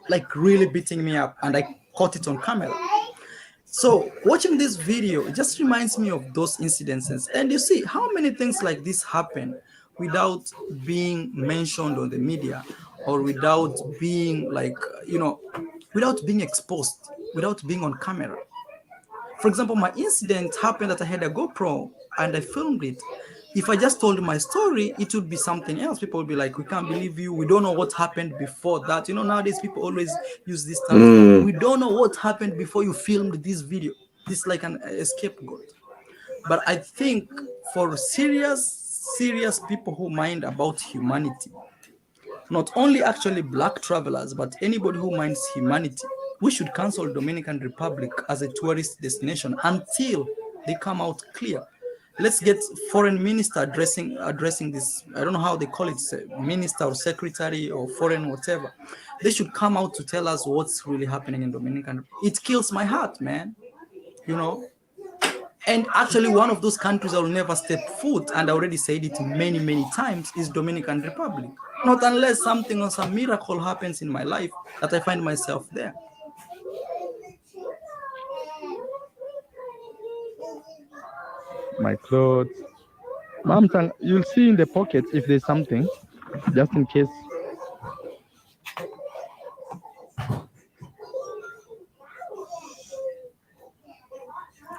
like really beating me up, and I caught it on camera. So watching this video, it just reminds me of those incidences. And you see how many things like this happen without being mentioned on the media, or without being like, you know, without being exposed, without being on camera. For example, my incident happened that I had a GoPro and I filmed it. If I just told my story, it would be something else. People would be like, "We can't believe you. We don't know what happened before that." You know, nowadays people always use this term. We don't know what happened before you filmed this video. This is like an scapegoat. But I think for serious people who mind about humanity, not only actually black travelers, but anybody who minds humanity, we should cancel Dominican Republic as a tourist destination until they come out clear. Let's get foreign minister addressing this. I don't know how they call it, minister or secretary or foreign whatever. They should come out to tell us what's really happening in Dominican. It kills my heart, man. You know. And actually, one of those countries I will never step foot, and I already said it many times, is Dominican Republic. Not unless something or some miracle happens in my life that I find myself there. My clothes. Mom, you'll see in the pockets if there's something, just in case.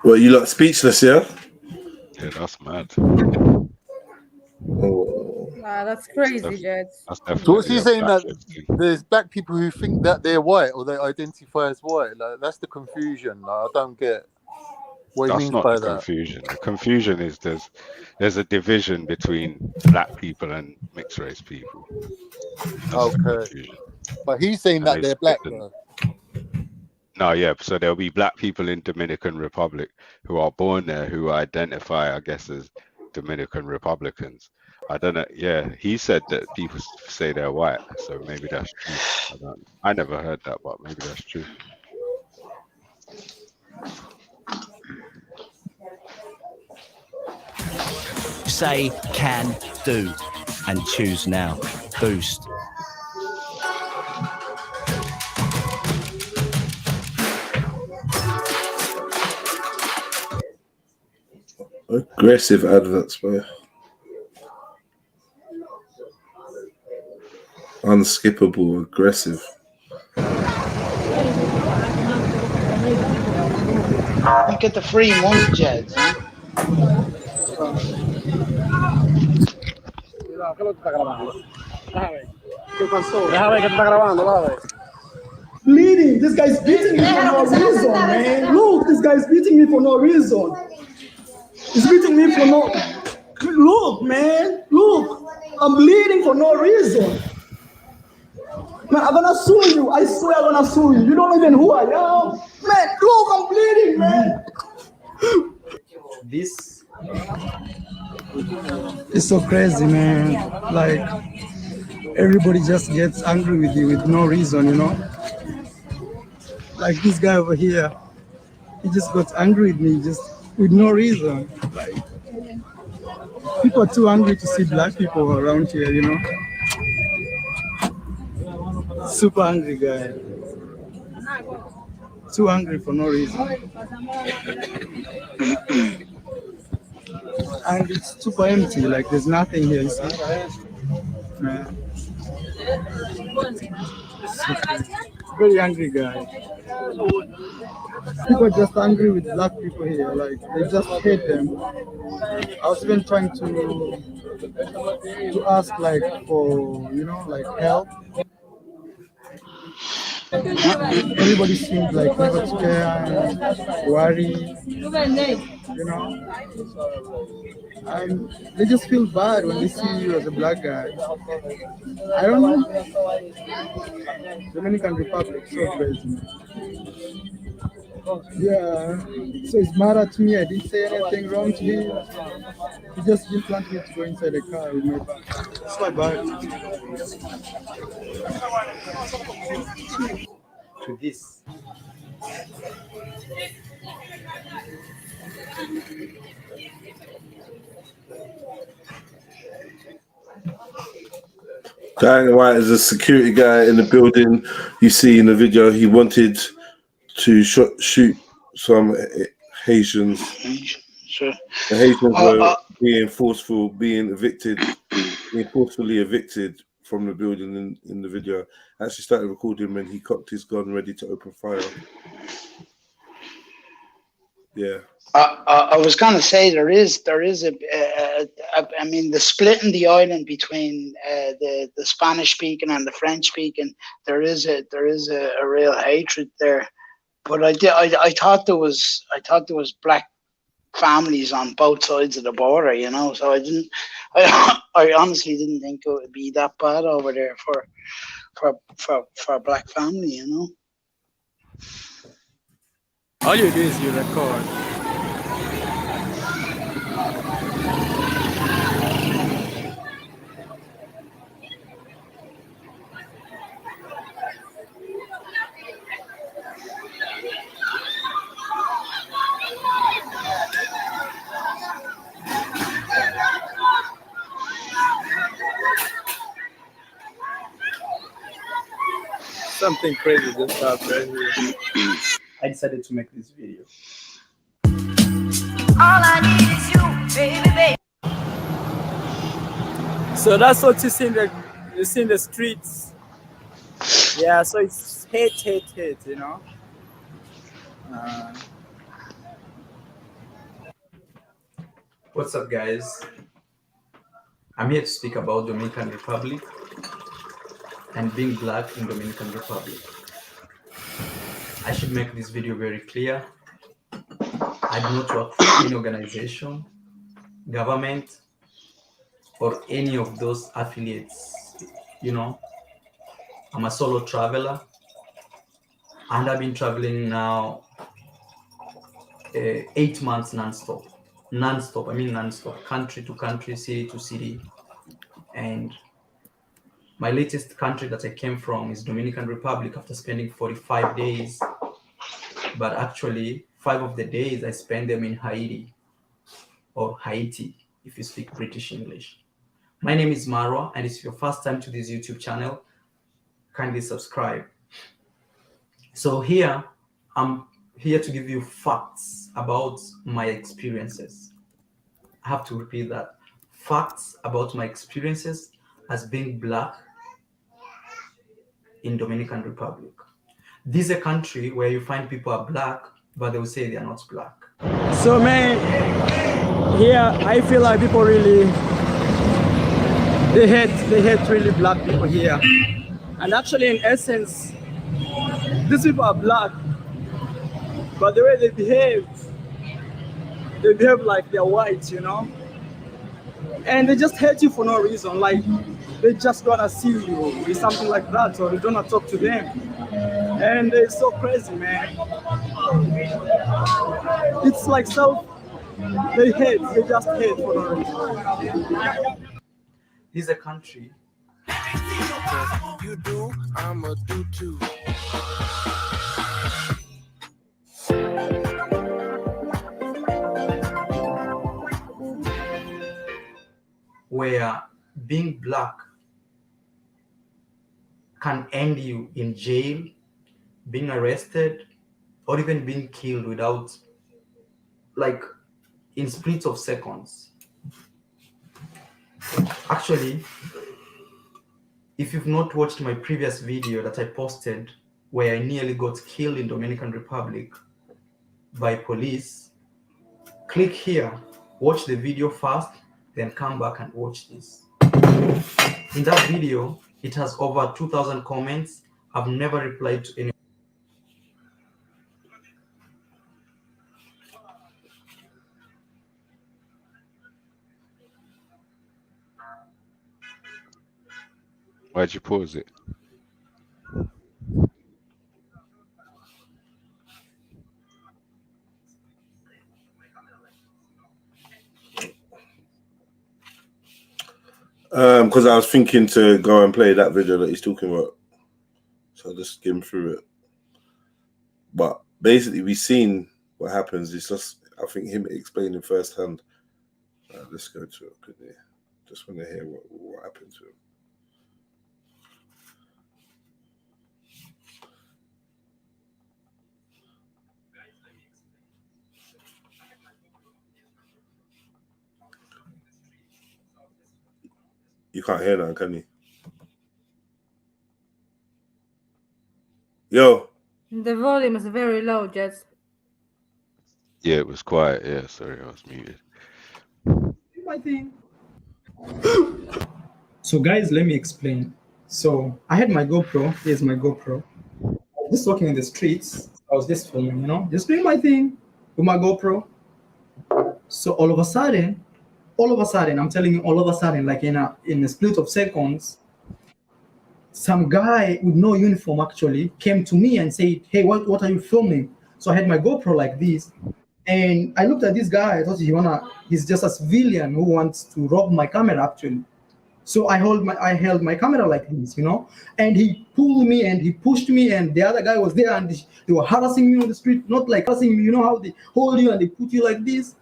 Well, you lot speechless, yeah? Yeah, that's mad. Wow, that's crazy, Jed. So what's he saying, that there's black people who think that they're white or they identify as white? Like, that's the confusion. Like, I don't get what he That's means not by the that. confusion. The confusion is there's a division between black people and mixed race people. That's the confusion. But he's saying that they're black, though. No, yeah. So there'll be black people in Dominican Republic who are born there who identify, I guess, as Dominican Republicans. I don't know. Yeah, he said that people say they're white, so maybe that's true. I never heard that, but maybe that's true. Say can do and choose now. Boost. Aggressive adverts, man. Unskippable, aggressive. Get the free month, Jed. Bleeding. This guy's beating me for no reason, man. Look, this guy's beating me for no reason. He's beating me for no. Look, man. Look, I'm bleeding for no reason. Man, I'm gonna sue you. I swear I'm gonna sue you. You don't even know who I am. Man, look, I'm bleeding, man. This is so crazy, man. Like, everybody just gets angry with you with no reason, you know? Like this guy over here, he just got angry with me just with no reason. Like, people are too angry to see black people around here, you know? Super angry guy. Too angry for no reason. And it's super empty, like there's nothing here, you see? Man. Very angry guy. People are just angry with black people here. Like they just hate them. I was even trying to ask like for like help. Everybody seems like never to care and worry. And they just feel bad when they see you as a black guy. I don't know. Dominican Republic, so crazy. Yeah, so it's mad at me. I didn't say anything wrong to him. He just didn't want me to go inside the car with my bag. It's my bad. To this. Diana White is a security guy in the building. You see in the video, he wanted to shoot some Haitians. Sure. The Haitians were being forcefully evicted from the building in the video. I actually started recording when he cocked his gun ready to open fire. Yeah. I was going to say there is I mean the split in the island between the Spanish speaking and the French speaking, there is a real hatred there. But I thought there was black families on both sides of the border, so I honestly didn't think it would be that bad over there for a black family, All you do is you record. Something crazy just happened right here. I decided to make this video. All I need is you, baby. So that's what you see in the streets. Yeah, so it's hate, What's up, guys? I'm here to speak about Dominican Republic and being black in Dominican Republic. I should make this video very clear. I do not work for any organization, government, or any of those affiliates. I'm a solo traveler, and I've been traveling now 8 months non-stop, country to country, city to city. And my latest country that I came from is Dominican Republic after spending 45 days. But actually, 5 of the days I spent them in Haiti, or Haiti, if you speak British English. My name is Marwa, and if your first time to this YouTube channel, kindly subscribe. So here, I'm here to give you facts about my experiences. I have to repeat that. Facts about my experiences as being black in Dominican Republic. This is a country where you find people are black, but they will say they are not black. So man, here I feel like people really, they hate really black people here. And actually in essence, these people are black, but the way they behave like they're white, And they just hate you for no reason. Like they just gonna see you with something like that, or they don't wanna talk to them. And it's so crazy, man. It's like they just hate for no reason. This is a country. You do, I'ma do too. Where being black can end you in jail, being arrested, or even being killed without, like, in splits of seconds. Actually, if you've not watched my previous video that I posted where I nearly got killed in Dominican Republic, by police, click here, watch the video first, then come back and watch this. In that video, it has over 2,000 comments. I've never replied to any. Why'd you pause it? Because I was thinking to go and play that video that he's talking about. So I'll just skim through it. But basically, we've seen what happens. It's just, I think, him explaining firsthand. Let's go to it, couldn't you? Just want to hear what happened to him. You can't hear that, can you? Yo. The volume is very low, Jets. Yeah, it was quiet. Yeah, sorry, I was muted. My thing. So guys, let me explain. So I had my GoPro. Here's my GoPro. I was just walking in the streets. I was just filming, just doing my thing with my GoPro. So all of a sudden, I'm telling you, all of a sudden, like in a split of seconds, some guy with no uniform actually came to me and said, "Hey, what are you filming?" So I had my GoPro like this, and I looked at this guy. I thought he's just a civilian who wants to rob my camera actually. So I held my camera like this, and he pulled me and he pushed me, and the other guy was there and they were harassing me on the street, not like harassing me, how they hold you and they put you like this.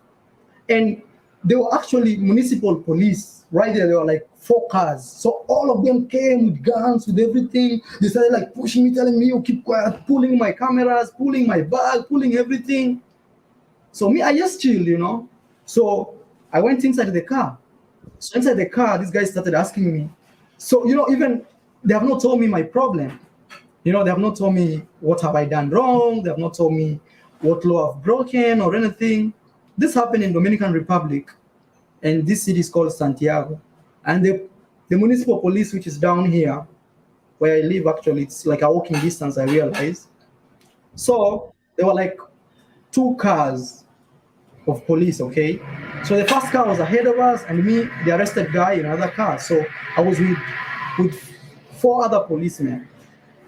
And they were actually municipal police right there. There were like 4 cars. So all of them came with guns, with everything. They started like pushing me, telling me, "You keep quiet," pulling my cameras, pulling my bag, pulling everything. So me, I just chilled, So I went inside the car. So inside the car, this guy started asking me. So, even they have not told me my problem. They have not told me what have I done wrong. They have not told me what law I've broken or anything. This happened in Dominican Republic, and this city is called Santiago. And the municipal police, which is down here, where I live, actually, it's like a walking distance, I realized. So there were like 2 cars of police, okay? So the first car was ahead of us, and me, the arrested guy, in another car. So I was with 4 other policemen.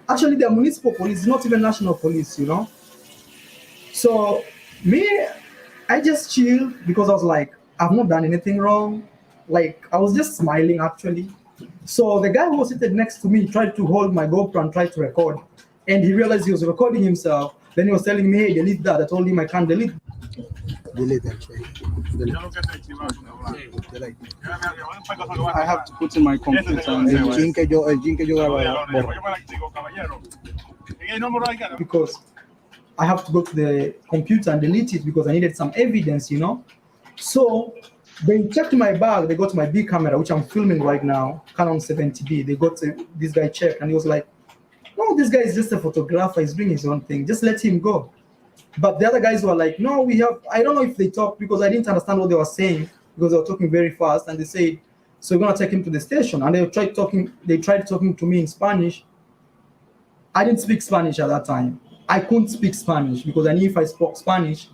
Actually, they're municipal police, not even national police, So me, I just chilled because I was like, I've not done anything wrong. Like, I was just smiling, actually. So the guy who was seated next to me tried to hold my GoPro and tried to record. And he realized he was recording himself. Then he was telling me, "Hey, delete that." I told him I can't delete. Delete that. I have to put in my computer. Because I have to go to the computer and delete it because I needed some evidence, So they checked my bag. They got my big camera, which I'm filming right now, Canon 70D. They got this guy checked, and he was like, "No, this guy is just a photographer. He's doing his own thing. Just let him go." But the other guys were like, "No, we have." I don't know if they talked because I didn't understand what they were saying because they were talking very fast. And they said, "So we're gonna take him to the station." And they tried talking to me in Spanish. I didn't speak Spanish at that time. I couldn't speak Spanish because I knew if I spoke Spanish,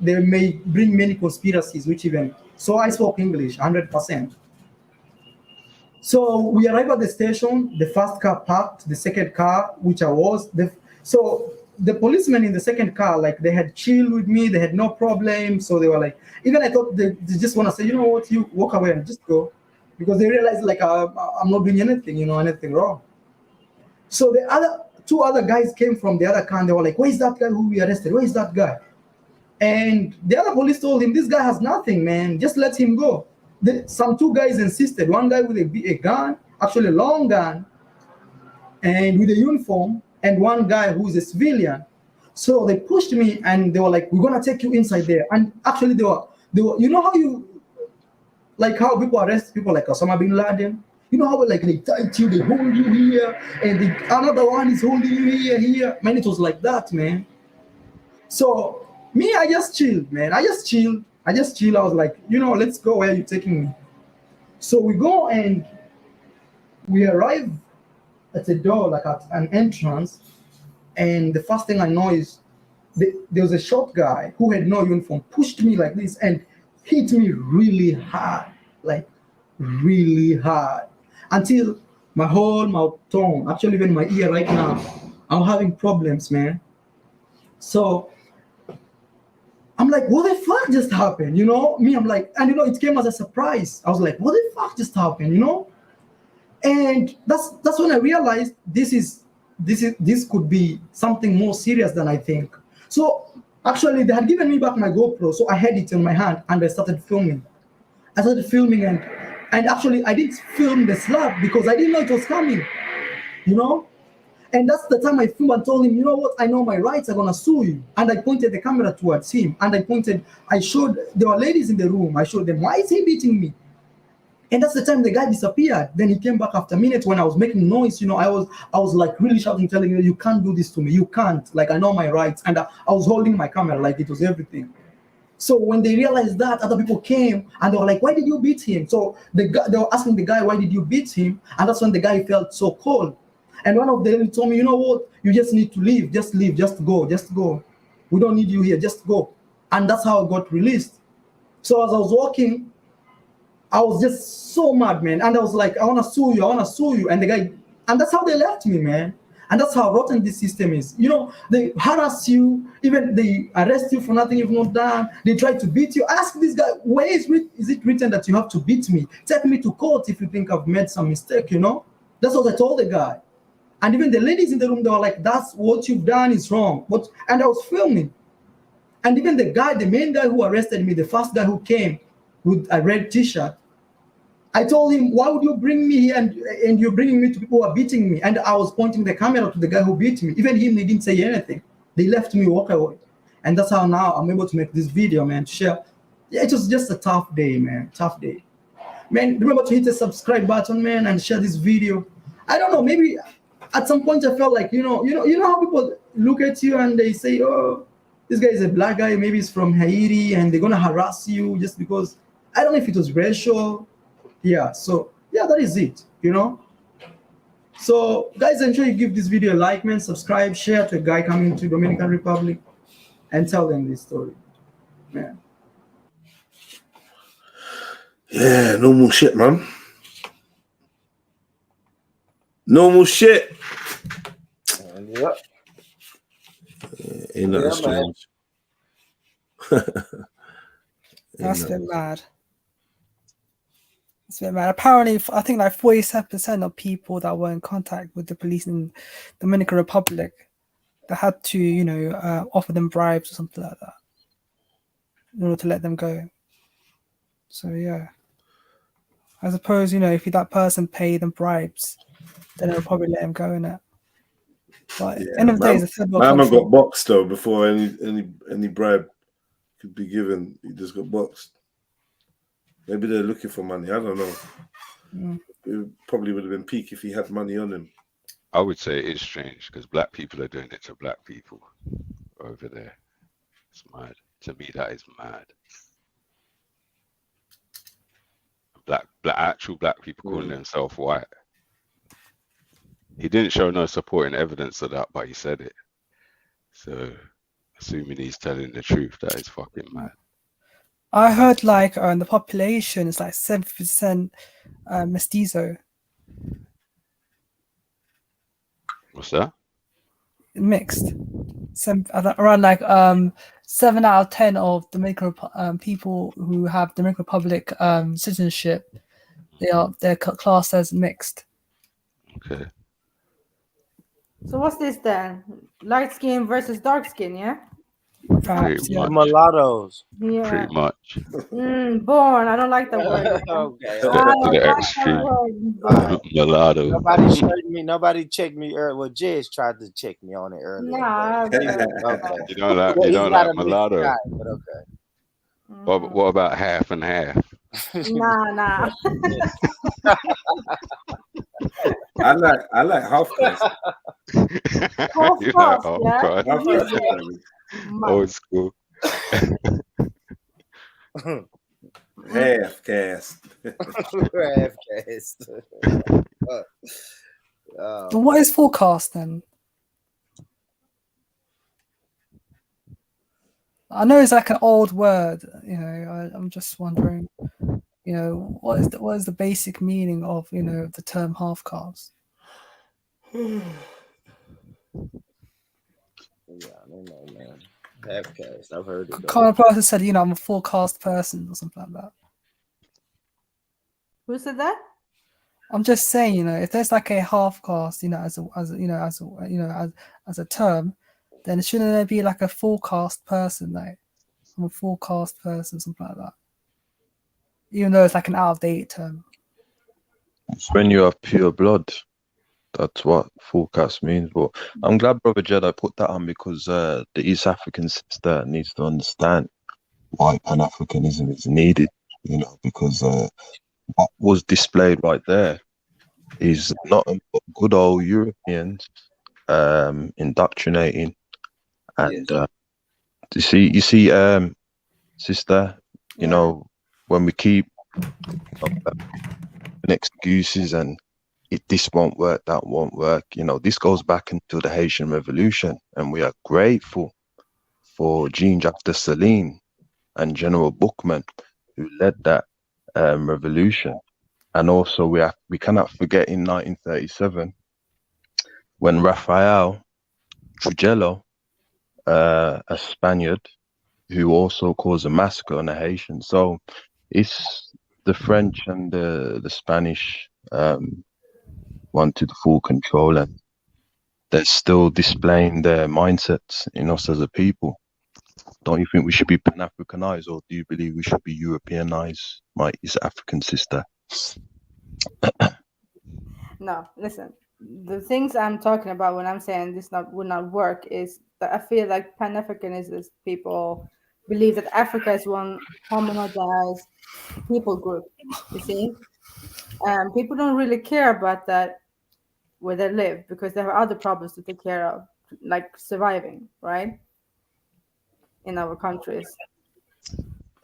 they may bring many conspiracies, so I spoke English 100%. So we arrived at the station, the first car parked, the second car, which I was, so the policemen in the second car, like, they had chilled with me, they had no problem, so they were like, even I thought they just want to say, "You know what, you walk away and just go," because they realized, like, I'm not doing anything, anything wrong. So the 2 other guys came from the other car, and they were like, "Where is that guy who we arrested? Where is that guy?" And the other police told him, "This guy has nothing, man. Just let him go." Some 2 guys insisted. One guy with a gun, actually a long gun, and with a uniform, and one guy who is a civilian. So they pushed me, and they were like, "We're gonna take you inside there." And actually, they were. How people arrest people like Osama bin Laden. How like they tie you, they hold you here, and another one is holding you here. Man, it was like that, man. So me, I just chilled, man. I just chilled. I was like, let's go. Where are you taking me? So we go and we arrive at a door, like at an entrance. And the first thing I know is there was a short guy who had no uniform, pushed me like this and hit me really hard, like really hard, until my whole mouth tongue, actually even my ear right now, I'm having problems, man. So I'm like, what the fuck just happened? I'm like, and it came as a surprise. I was like, what the fuck just happened? And that's when I realized this could be something more serious than I think. So actually, they had given me back my GoPro, so I had it in my hand and I started filming. And actually I didn't film the slap because I didn't know it was coming, And that's the time I filmed and told him, you know what, I know my rights, I'm gonna sue you. And I pointed the camera towards him and I showed, there were ladies in the room, I showed them, why is he beating me? And that's the time the guy disappeared. Then he came back after minutes when I was making noise, I was like really shouting, telling him, you can't do this to me, you can't, like I know my rights. And I was holding my camera like it was everything. So when they realized that, other people came and they were like, why did you beat him? So they were asking the guy, why did you beat him? And that's when the guy felt so cold. And one of them told me, you know what, you just need to leave, just go. We don't need you here, just go. And that's how I got released. So as I was walking, I was just so mad, man. And I was like, I want to sue you. And the guy, and that's how they left me, man. And that's how rotten this system is. They harass you, even they arrest you for nothing you've not done. They try to beat you. Ask this guy, where is it written that you have to beat me? Take me to court if you think I've made some mistake, That's what I told the guy. And even the ladies in the room, they were like, that's what you've done is wrong. And I was filming. And even the main guy who arrested me, the first guy who came with a red t-shirt, I told him, why would you bring me here and you're bringing me to people who are beating me? And I was pointing the camera to the guy who beat me. Even him, they didn't say anything. They left me walk away. And that's how now I'm able to make this video, man, to share. Yeah, it was just a tough day, man, tough day. Man, remember to hit the subscribe button, man, and share this video. I don't know, maybe at some point I felt like, you know how people look at you and they say, oh, this guy is a black guy, maybe he's from Haiti, and they're gonna harass you just because, I don't know if it was racial. Yeah, so yeah, that is it, So guys, ensure you give this video a like, man, subscribe, share to a guy coming to Dominican Republic and tell them this story, man. Yeah, normal shit, man. Normal shit. Yep. Ain't nothing strange. That's been mad. It's a bit mad. Apparently, I think like 47% of people that were in contact with the police in the Dominican Republic, they had to, offer them bribes or something like that in order to let them go. So yeah, I suppose if that person paid them bribes, then they'll probably let him go in it. But end of the day, it's a third world man country. got boxed though before any bribe could be given. He just got boxed. Maybe they're looking for money. I don't know. It probably would have been peak if he had money on him. I would say it is strange because black people are doing it to black people over there. It's mad. To me, that is mad. Actual black people calling themselves white. He didn't show no supporting evidence of that, but he said it. So, assuming he's telling the truth, that is fucking mad. I heard the population is like 70% mestizo. What's that? Mixed. Around 7 out of 10 of Dominican people who have Dominican Republic citizenship, they're classed as mixed. Okay. So what's this then? Light skin versus dark skin, yeah? Perhaps, yeah. Mulattoes. Yeah. Pretty much. Born. I don't like that word. Okay. To the extreme. Mulatto. Nobody showed me. Nobody checked me earlier. Well, Jez tried to check me on it earlier. Nah. Okay. You don't like He's not a mulatto. guy, but okay. What about half and half? Nah. I like half price. Half price, yeah. Old school. Half cast. Half cast. But what is forecast then? I know it's like an old word, you know. I'm just wondering, you know, what is the basic meaning of, you know, the term half caste? Yeah, I don't know, man. Half cast. I've heard it. Kind of person said, you know, I'm a full caste person or something like that. Who said that? I'm just saying, you know, if there's like a half caste, you know, as a term, then shouldn't there be like a full caste person, like I'm a full caste person, something like that? Even though it's like an out of date term. It's when you have pure blood. That's what forecast means. But I'm glad Brother Jedi put that on, because the East African sister needs to understand why Pan-Africanism is needed, you know, because what was displayed right there is not good old Europeans indoctrinating. And you see, sister, you know, when we keep excuses and this won't work, that won't work, you know, this goes back into the Haitian Revolution, and we are grateful for Jean-Jacques Dessalines and General Bookman, who led that revolution. And also we cannot forget in 1937 when Rafael Trujillo, a Spaniard, who also caused a massacre on the Haitians. So it's the French and the Spanish wanted full control, and they're still displaying their mindsets in us as a people. Don't you think we should be Pan-Africanized, or do you believe we should be Europeanized, my East African sister? No, listen. The things I'm talking about when I'm saying this would not work is that I feel like Pan-Africanist people believe that Africa is one homogenized people group. You see, people don't really care about that where they live, because they have other problems to take care of, like surviving, right? In our countries.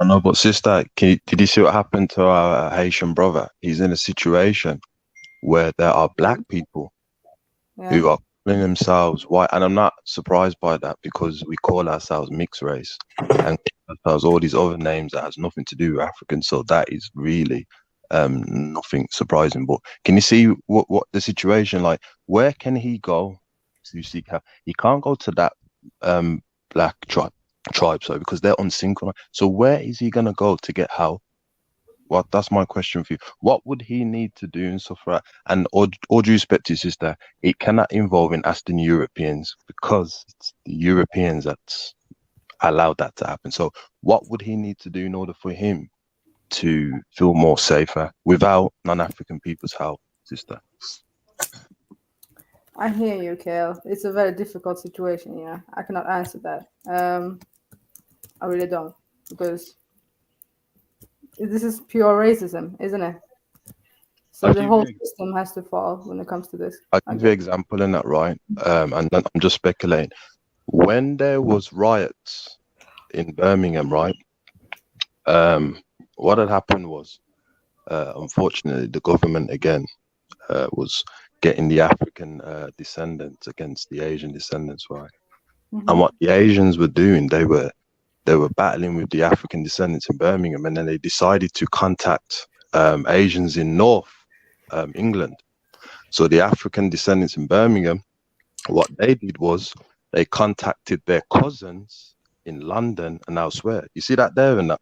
I know, but sister, did you see what happened to our Haitian brother? He's in a situation where there are black people who are calling themselves white, and I'm not surprised by that, because we call ourselves mixed race and ourselves all these other names that has nothing to do with African. So that is really nothing surprising. But can you see what the situation like? Where can he go to seek help? He can't go to that black tribe, so because they're unsynchronized. So where is he gonna go to get help? Well, that's my question for you. What would he need to do and stuff like that? And all due respect to his sister, it cannot involve in asking Europeans, because it's the Europeans that's allowed that to happen. So what would he need to do in order for him to feel more safer without non-African people's help, sister? I hear you, Kale. It's a very difficult situation. Yeah, I cannot answer that. I really don't, because this is pure racism, isn't it? So the whole system has to fall when it comes to this. I'll give you an example in that, right? And then I'm just speculating. When there was riots in Birmingham, right? What had happened was, unfortunately, the government again was getting the African descendants against the Asian descendants, right? And what the Asians were doing, they were battling with the African descendants in Birmingham, and then they decided to contact Asians in North England. So the African descendants in Birmingham, what they did was they contacted their cousins in London and elsewhere. You see that there and that?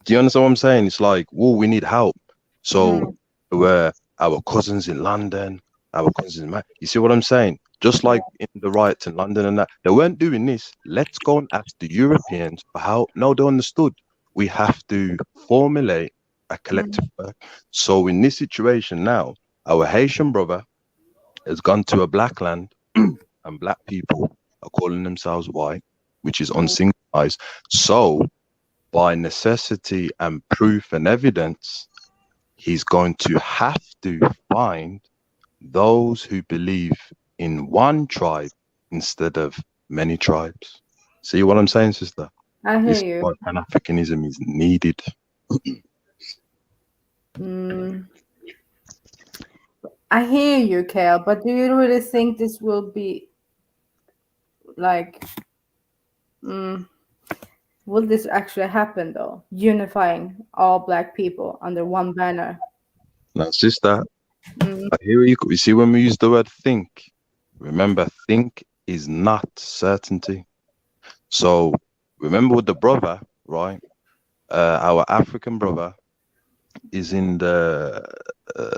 Do you understand what I'm saying? It's like, whoa, we need help. So were our cousins in London, our cousins in you see what I'm saying? Just like in the riots in London and that, they weren't doing this. Let's go and ask the Europeans for help. No, they understood. We have to formulate a collective work. So in this situation now, our Haitian brother has gone to a black land and black people are calling themselves white, which is unsynchronized. So by necessity and proof and evidence, he's going to have to find those who believe in one tribe instead of many tribes. See what I'm saying, sister? I hear This is you. why Pan-Africanism is needed. I hear you, Kale, but do you really think this will be like, will this actually happen though? Unifying all black people under one banner? Now, sister, I hear you. You see, when we use the word think, remember, think is not certainty. So remember with the brother, right? Our African brother is in the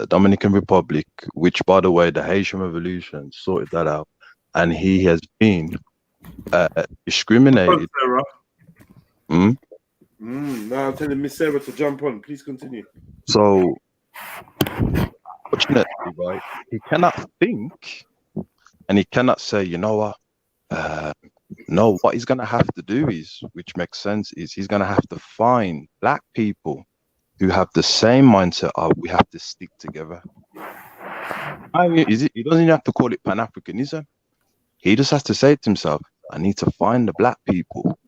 Dominican Republic, which, by the way, the Haitian Revolution sorted that out, and he has been discriminated. No, I'm telling Miss Sarah to jump on. Please continue. So, fortunately, right, he cannot think, and he cannot say, you know what? No, what he's gonna have to do is, which makes sense, is he's gonna have to find black people who have the same mindset of we have to stick together. I mean, he doesn't even have to call it Pan-Africanism. He just has to say to himself, I need to find the black people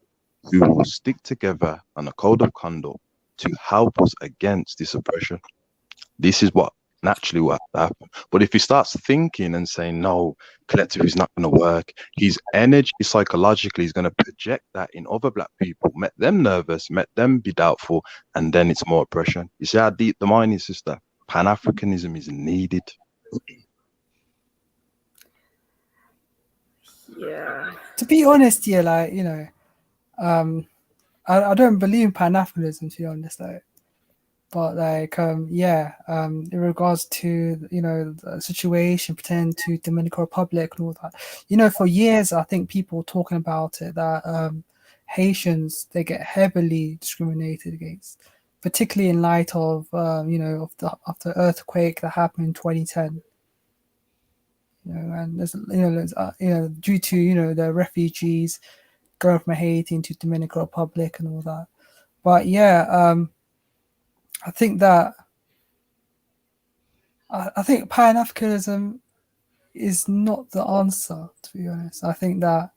who will stick together on a code of conduct to help us against this oppression. This is what naturally will happen. But if he starts thinking and saying, no, collective is not going to work, his energy psychologically is going to project that in other black people, make them nervous, make them be doubtful, and then it's more oppression. You see how deep the mind is, sister? Pan-Africanism is needed. Yeah. To be honest, yeah, like, you know, I don't believe in Pan-Africanism, to be honest, though. But like, in regards to, you know, the situation pertaining to Dominican Republic and all that, you know, for years, I think people were talking about it, that Haitians, they get heavily discriminated against, particularly in light of, you know, of the earthquake that happened in 2010. You know, and there's, due to, you know, the refugees going from Haiti into Dominican Republic and all that. But yeah, I think that I think Pan-Africanism is not the answer, to be honest. I think that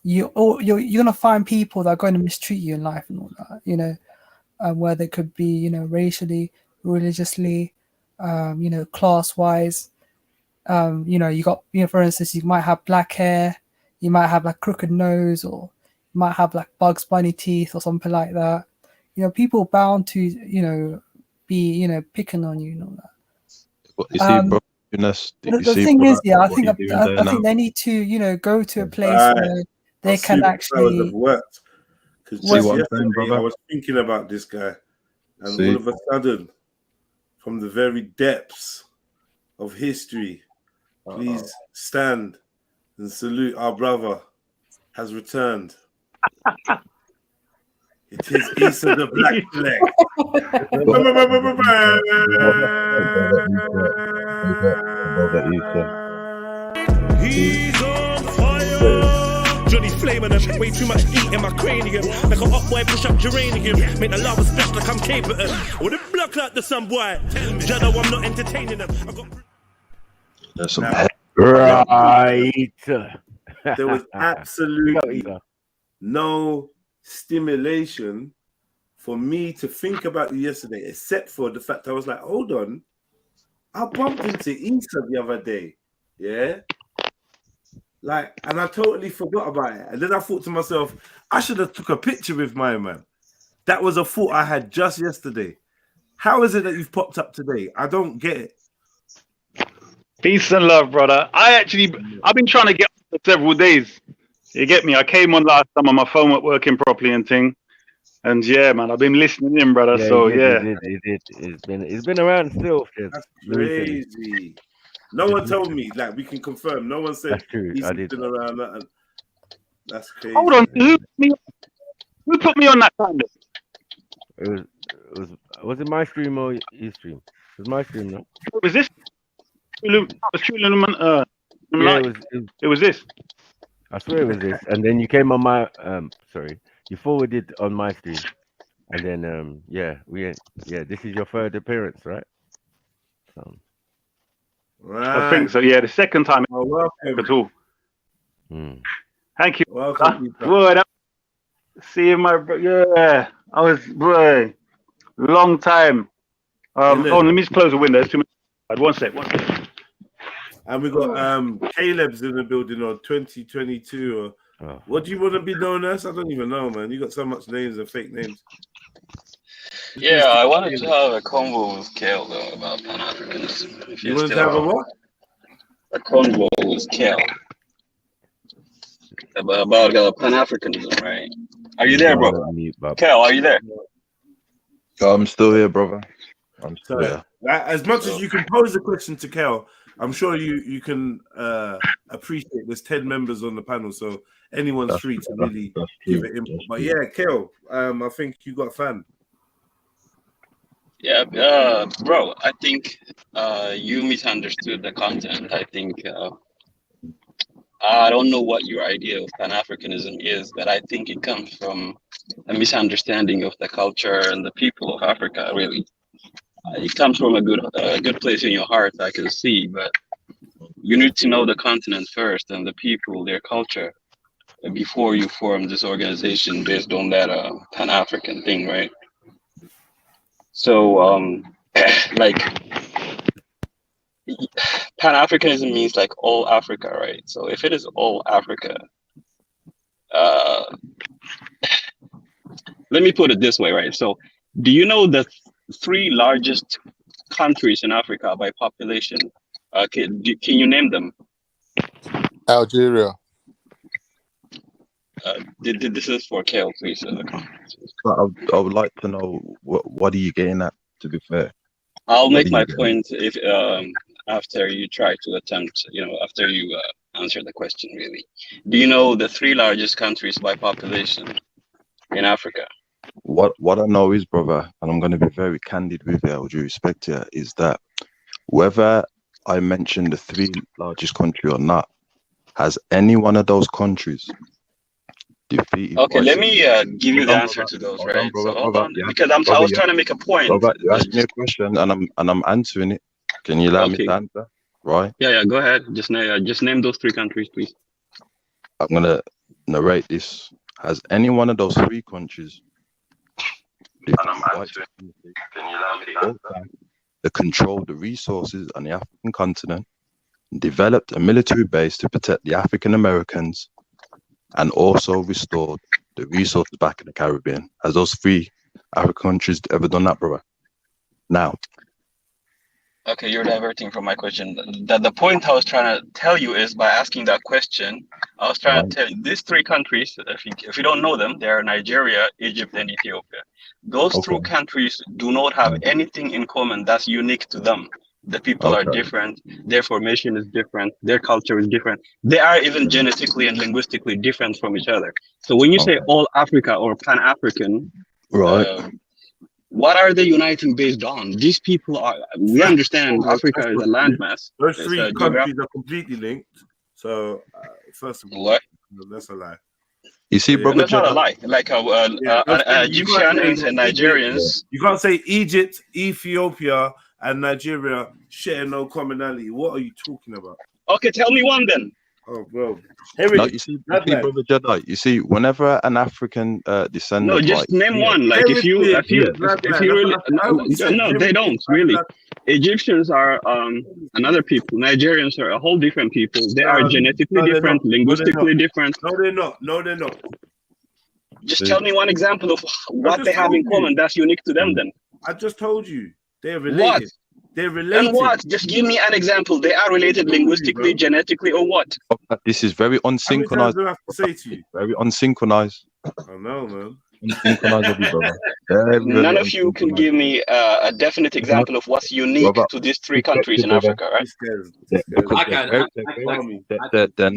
you're gonna find people that are going to mistreat you in life and all that, you know, where they could be, you know, racially, religiously, you know, class-wise. You know, you got, you know, for instance, you might have black hair, you might have like crooked nose, or you might have like Bugs Bunny teeth or something like that. You know, people bound to, you know, be, you know, picking on you and all that. You see, bro, The thing is, yeah, I think they need to, you know, go to a place where they can actually worked. Because yesterday I was thinking about this guy, and all of a sudden, from the very depths of history, please stand and salute our brother has returned. It is Issa the Black Flag. He's on fire. Johnny flame and way too much heat in my cranium. Like a hot boy push up geranium. Make the lava splash like I'm capable. Or the block like the sun boy. Jado, I'm not entertaining them. I got there's some right. There was absolutely no stimulation for me to think about it yesterday, except for the fact I was like, hold on, I bumped into Issa the other day, yeah, like, and I totally forgot about it. And then I thought to myself, I should have took a picture with my man. That was a thought I had just yesterday. How is it that you've popped up today? I don't get it. Peace and love, brother. I've been trying to get on for several days. You get me? I came on last time and my phone wasn't working properly and thing. And yeah, man, I've been listening in, brother. Yeah, so he yeah. did. It's been around still. That's crazy. No one told me. Like, we can confirm. No one said that's true. he's I did. been around that. And that's crazy. Hold on. Who put me on that time? Was it my stream or your stream? It was my stream, no? Was this? It was this. I swear it was this. And then you came on my you forwarded on my stream. And then this is your third appearance, right? So right. I think so, yeah. The second time at all. Thank you. Welcome, Peter. Boy, see my yeah. I was boy, long time. Oh, let me just close the window. It's too much. One sec. And we got Caleb's in the building on 2022. Or what do you want to be known as? I don't even know, man. You got so much names and fake names. Yeah, I wanted to have a convo with Kale though about Pan-Africanism. If You wanted to have a what? A convo with Kale about Pan-Africanism, right? Are you there, bro? Kale, are you there? I'm still here, brother. I'm still here. As much as you can pose the question to Kel, I'm sure you can appreciate there's 10 members on the panel, so anyone's free to really give it input. But yeah, Kel, I think you got a fan. Yeah, bro, I think you misunderstood the content. I think I don't know what your idea of Pan-Africanism is, but I think it comes from a misunderstanding of the culture and the people of Africa, really. It comes from a good place in your heart, I can see, but you need to know the continent first and the people, their culture, before you form this organization based on that Pan-African thing, right? So, like, Pan-Africanism means like all Africa, right? So if it is all Africa, let me put it this way, right? So do you know the 3 largest countries in Africa by population? Can you name them? Algeria. This is for Kale, please. I would like to know what are you getting at, to be fair. I'll make my point if after you try to attempt, after you answer the question, really. Do you know the 3 largest countries by population in Africa? What I know is, brother, and I'm going to be very candid with you, with due respect here, is that whether I mention the 3 largest countries or not, has any one of those countries defeated? Okay, let me give you the answer to those, right? So hold on, because I was trying to make a point. Brother, you asked me a question and I'm answering it. Can you allow me to answer? Right? Yeah, go ahead. Just name those 3 countries, please. I'm gonna narrate this. Has any one of those 3 countries that control the resources on the African continent, developed a military base to protect the African Americans, and also restored the resources back in the Caribbean? Has those 3 African countries ever done that, brother? Now. Okay, you're diverting from my question. The point I was trying to tell you is by asking that question, I was trying to tell you these 3 countries, if you don't know them, they are Nigeria, Egypt, and Ethiopia. Those 3 countries do not have anything in common that's unique to them. The people are different, their formation is different, their culture is different. They are even genetically and linguistically different from each other. So when you say all Africa or Pan-African, what are they uniting based on? These people are, we understand Africa is a landmass. Those 3 countries are completely linked. So, first of all, that's a lie. You see, brother, that's not a lie. Like Egyptian and Nigerians. You can't say Egypt, Ethiopia, and Nigeria share no commonality. What are you talking about? Okay, tell me one then. Oh, bro. No, you see, brother Jedi. You see, whenever an African descendant, no, just name one. Like if you really, no, they don't really. Egyptians are another people. Nigerians are a whole different people. They are genetically different, linguistically different. No, they're not. No, they're not. Just tell me one example of what they have in common that's unique to them. Then I just told you they're related. What? They're related. And what? Just give me an example. They are related linguistically, genetically, or what? This is very unsynchronized. How many times do I have to say to you? Very unsynchronized. I know, man. None of you can give me a definite example of what's unique to these 3 countries in Africa, right? They're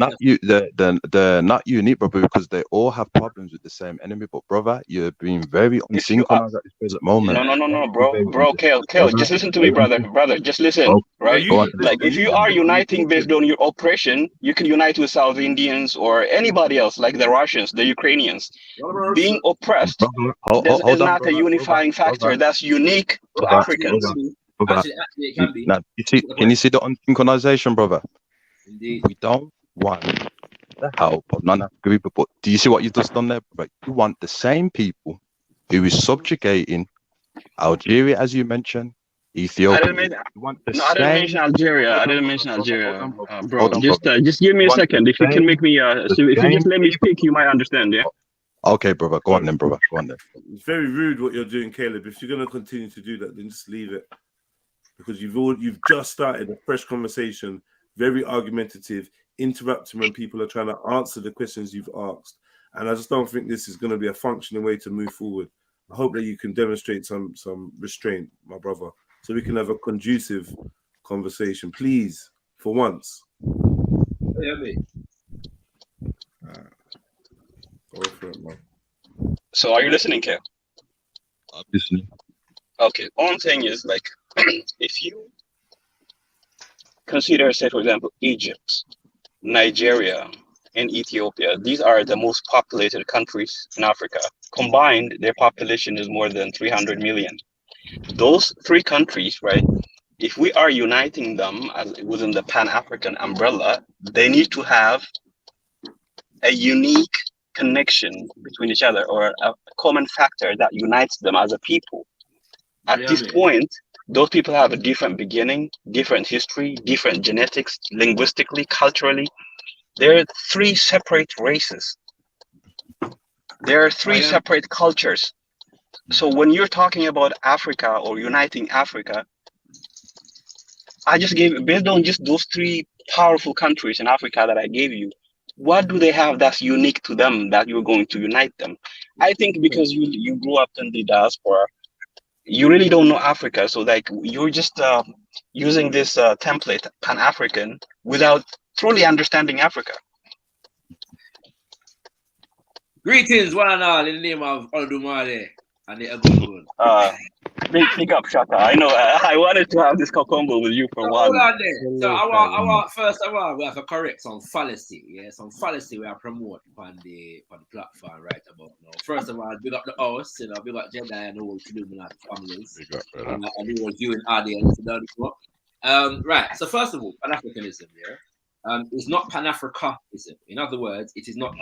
not unique, brother, because they all have problems with the same enemy. But brother, you're being very unsynchronized at this present moment. No, bro, Kale, just listen to me, brother, just listen, right? Like if you are uniting based on your oppression, you can unite with South Indians or anybody else, like the Russians, the Ukrainians. Being oppressed is not a unifying factor that's unique to Africans. Actually, it can be. Now, can you see the unsynchronization, brother? Indeed. We don't want the help of non-African people. But do you see what you've just done there? But you want the same people who is subjugating Algeria, as you mentioned, Ethiopia. I didn't mention Algeria. I didn't mention Algeria, bro. Hold on, Just give me a want second. the If you can same- make me, so if you just let me speak, you might understand. Yeah. Okay, brother. Go on then, brother. Go on then. It's very rude what you're doing, Caleb. If you're going to continue to do that, then just leave it. Because you've just started a fresh conversation, very argumentative, interrupting when people are trying to answer the questions you've asked. And I just don't think this is going to be a functioning way to move forward. I hope that you can demonstrate some restraint, my brother, so we can have a conducive conversation, please, for once. Yeah, mate. Go for it, man. So are you listening, Kev? I'm listening. Okay. One thing is like, if you consider, say, for example, Egypt, Nigeria, and Ethiopia, these are the most populated countries in Africa. Combined, their population is more than 300 million. Those three countries, right? If we are uniting them as within the Pan-African umbrella, they need to have a unique connection between each other, or a common factor that unites them as a people. At this point, those people have a different beginning, different history, different genetics, linguistically, culturally. There are three separate races. There are three separate cultures. So when you're talking about Africa or uniting Africa, I just gave, based on just those three powerful countries in Africa that I gave you, what do they have that's unique to them that you're going to unite them? I think because you grew up in the diaspora, you really don't know Africa. So like you're just using this template, Pan-African, without truly understanding Africa. Greetings, one and all, in the name of Olodumare and the Egungun. Big up, Shaka. I know. I wanted to have this combo with you for a while. Hold on there. So I want we have to correct some fallacy. Yeah, some fallacy we are promoting on the platform right about now. First of all, big up the house, big up JEDI and all Trilluminati families. And the whole viewing audience. Right. So first of all, Pan-Africanism, is not Pan-Africanism. In other words, it is not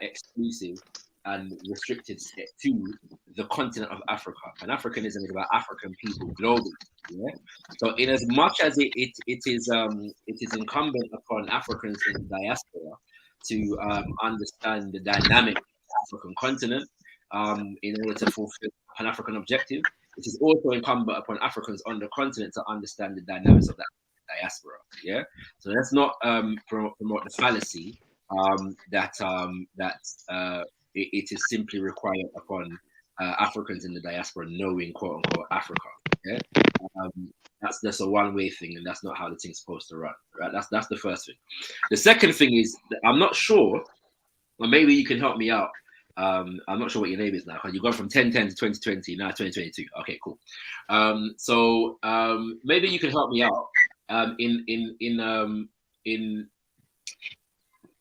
exclusive and restricted to the continent of Africa. Pan-Africanism is about African people globally. Yeah. So, in as much as it is incumbent upon Africans in the diaspora to understand the dynamic of the African continent in order to fulfill the Pan-African objective, it is also incumbent upon Africans on the continent to understand the dynamics of that diaspora. Yeah. So let's not promote the fallacy that it is simply required upon Africans in the diaspora knowing quote unquote Africa. Yeah, that's just a one-way thing, and that's not how the thing's supposed to run. Right? That's the first thing. The second thing is that I'm not sure, or maybe you can help me out. I'm not sure what your name is now, because you've gone from 1010 to 2020, now 2022. Okay, cool. So maybe you can help me out in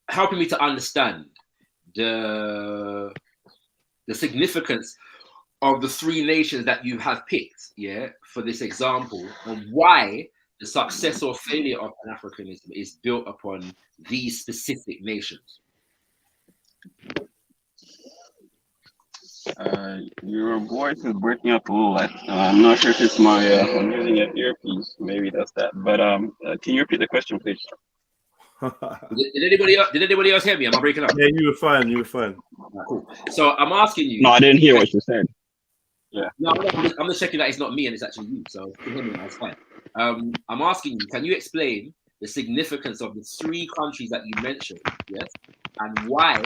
helping me to understand the significance of the three nations that you have picked, for this example, and why the success or failure of Pan-Africanism is built upon these specific nations. Your voice is breaking up a little. I'm not sure if it's my I'm using an earpiece. Maybe that's that. But can you repeat the question, please? Did anybody else hear me? Am I breaking up? Yeah, you were fine. You were fine. Cool. So I'm asking you. No, I didn't hear what you said. Yeah. No, I'm just checking that it's not me and it's actually you. So that's fine. I'm asking you, can you explain the significance of the three countries that you mentioned, yes, and why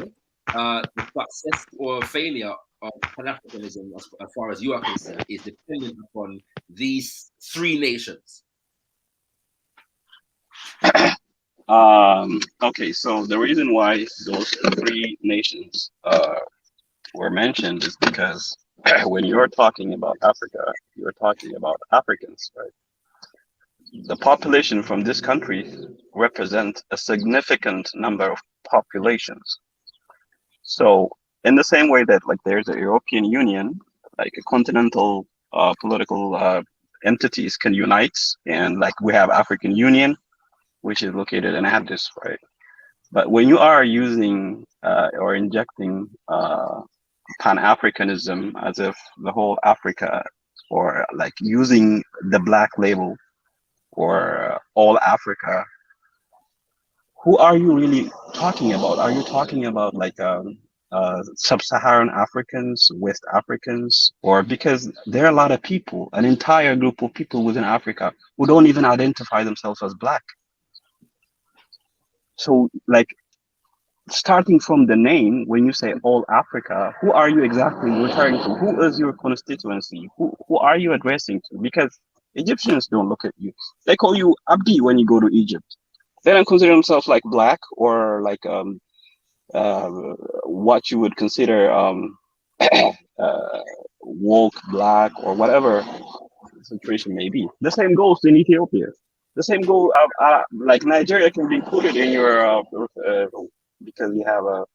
the success or failure of Pan-Africanism, as far as you are concerned, is dependent upon these three nations? Okay, so the reason why those three nations were mentioned is because when you're talking about Africa, you're talking about Africans, right? The population from this country represent a significant number of populations. So in the same way that like there's a European Union, like a continental political entities can unite, and like we have African Union, which is located in Addis, right? But when you are using or injecting Pan-Africanism as if the whole Africa, or like using the black label or all Africa, who are you really talking about? Are you talking about like sub-Saharan Africans, West Africans, or because there are a lot of people, an entire group of people within Africa who don't even identify themselves as black. So like starting from the name, when you say all Africa, who are you exactly referring to? Who is your constituency? Who are you addressing to? Because Egyptians don't look at you. They call you Abdi when you go to Egypt. They don't consider themselves like black or like what you would consider woke black or whatever the situation may be. The same goes in Ethiopia. The same goes like Nigeria can be included in your because you have a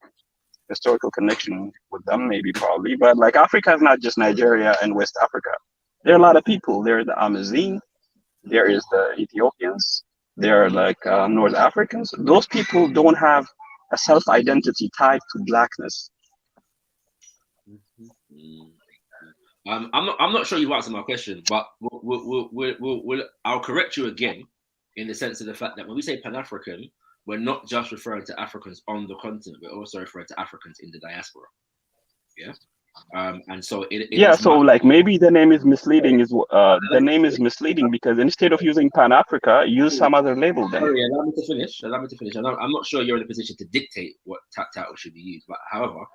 historical connection with them, maybe probably. But like Africa is not just Nigeria and West Africa. There are a lot of people. There are the Amazigh, there is the Ethiopians, there are like North Africans. Those people don't have a self-identity tied to blackness. I'm not sure you answered my question, but I'll correct you again in the sense of the fact that when we say Pan-African, we're not just referring to Africans on the continent, we're also referring to Africans in the diaspora. Yeah. And so so like maybe the name is misleading. The name is misleading because instead of using Pan-Africa, use some other label then. Sorry, allow me to finish. I'm not sure you're in a position to dictate what title should be used, but however,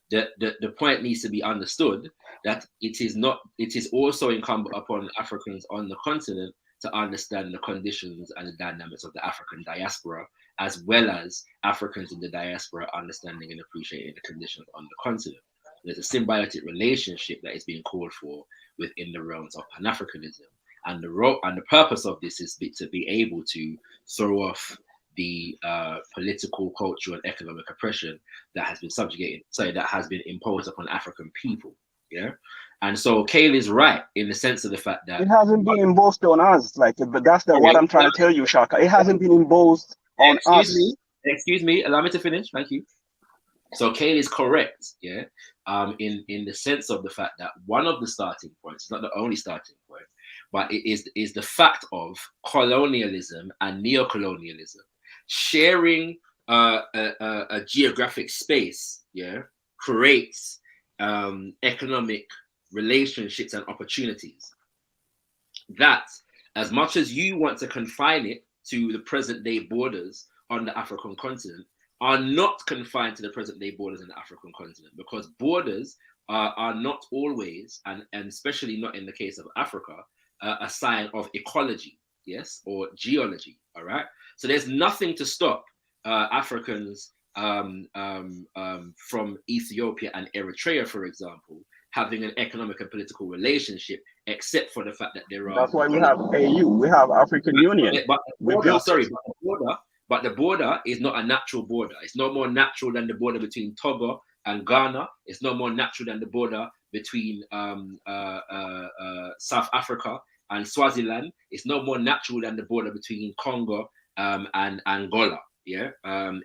the point needs to be understood that it is also incumbent upon Africans on the continent to understand the conditions and the dynamics of the African diaspora, as well as Africans in the diaspora understanding and appreciating the conditions on the continent. There's a symbiotic relationship that is being called for within the realms of Pan-Africanism. And the purpose of this is to be able to throw off the political, cultural, and economic oppression that has been imposed upon African people. Yeah. And so Kale is right in the sense of the fact that it hasn't been imposed on us. But that's what I'm trying to tell you, Shaka. It hasn't been imposed on us. Excuse me, allow me to finish. Thank you. So Kale is correct, yeah, in the sense of the fact that one of the starting points, it's not the only starting point, but it is the fact of colonialism and neocolonialism sharing a geographic space, yeah, creates economic relationships and opportunities that, as much as you want to confine it to the present day borders on the African continent, are not confined to the present day borders in the African continent, because borders are not always, and especially not in the case of Africa, a sign of ecology, yes, or geology, all right? So there's nothing to stop Africans from Ethiopia and Eritrea, for example, having an economic and political relationship, except for the fact that there are... That's why we have AU, we have African Union. But the border is not a natural border. It's no more natural than the border between Togo and Ghana. It's no more natural than the border between South Africa and Swaziland. It's no more natural than the border between Congo and Angola. Yeah,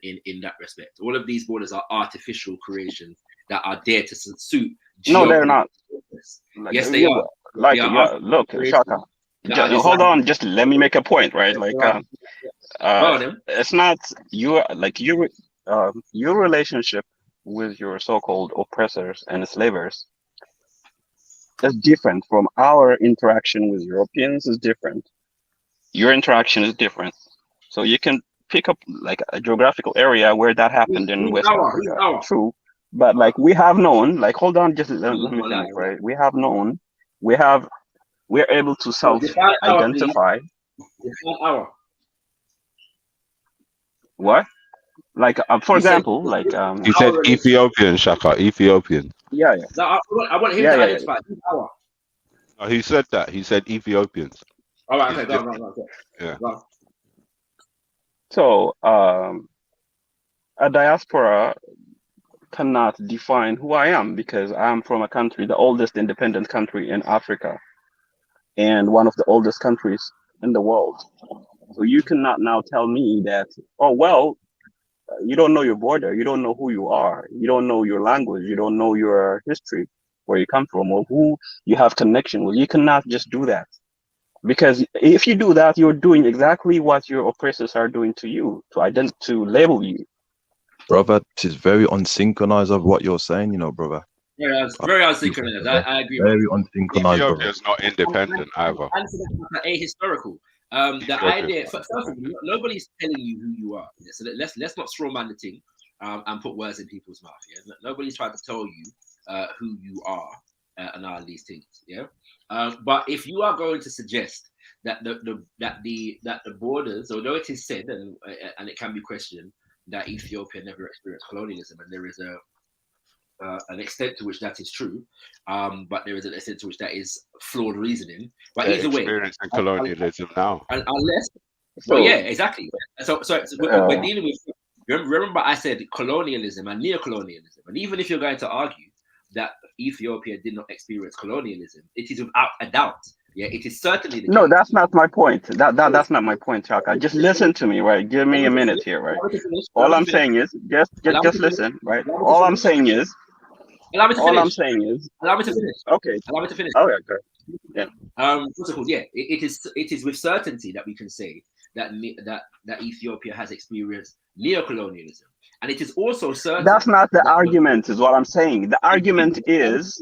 in that respect, all of these borders are artificial creations that are there to suit. No, they're not. Yes, they are. Look, Shaka. Hold on, just let me make a point, right? It's not your relationship with your so-called oppressors and enslavers is different from our interaction with Europeans. Is different. Your interaction is different, so you can pick up like a geographical area where that happened in West Africa. True, but like we have known, like hold on, just let me finish, right? We have known, we're able to self-identify. What? Like for example, like you said Ethiopian, Shaka, Ethiopian. Yeah. No, I want him to identify. Oh, he said that. He said Ethiopians. All right, okay, go. Yeah. Go. So, a diaspora cannot define who I am because I'm from a country, the oldest independent country in Africa, and one of the oldest countries in the world. So you cannot now tell me that, oh, well, You don't know your border. You don't know who you are. You don't know your language. You don't know your history, where you come from, or who you have connection with. You cannot just do that, because if you do that, you're doing exactly what your oppressors are doing to you, to label you. Brother, this is very unsynchronized of what you're saying, you know, brother. Yeah, it's very unsynchronized. I agree. Very unsynchronized, brother. Ethiopia is not independent either. And ahistorical. The idea, first of all, nobody's telling you who you are. Yeah? So let's not straw man the thing and put words in people's mouth. Yeah, nobody's trying to tell you who you are and all these things. Yeah, but if you are going to suggest that the borders, although it is said and it can be questioned that Ethiopia never experienced colonialism, and there is an extent to which that is true, but there is an extent to which that is flawed reasoning. But They're either way, experiencing colonialism now. Unless, well, yeah, exactly. So we're dealing with. Remember, I said colonialism and neocolonialism, and even if you're going to argue that Ethiopia did not experience colonialism, it is without a doubt. Yeah, it is certainly the No, case. that's not my point. That's not my point, Chaka. Just listen to me, right? Give me a minute here, right? All I'm saying is just listen, right? All I'm saying is. Allow me to finish. All I'm saying is. Allow me to finish. Okay. Allow me to finish. Oh, yeah, okay. Yeah. What's it called? Yeah, it is with certainty that we can say that Ethiopia has experienced neocolonialism, and it is also certain. That's not the argument, is what I'm saying. The argument is.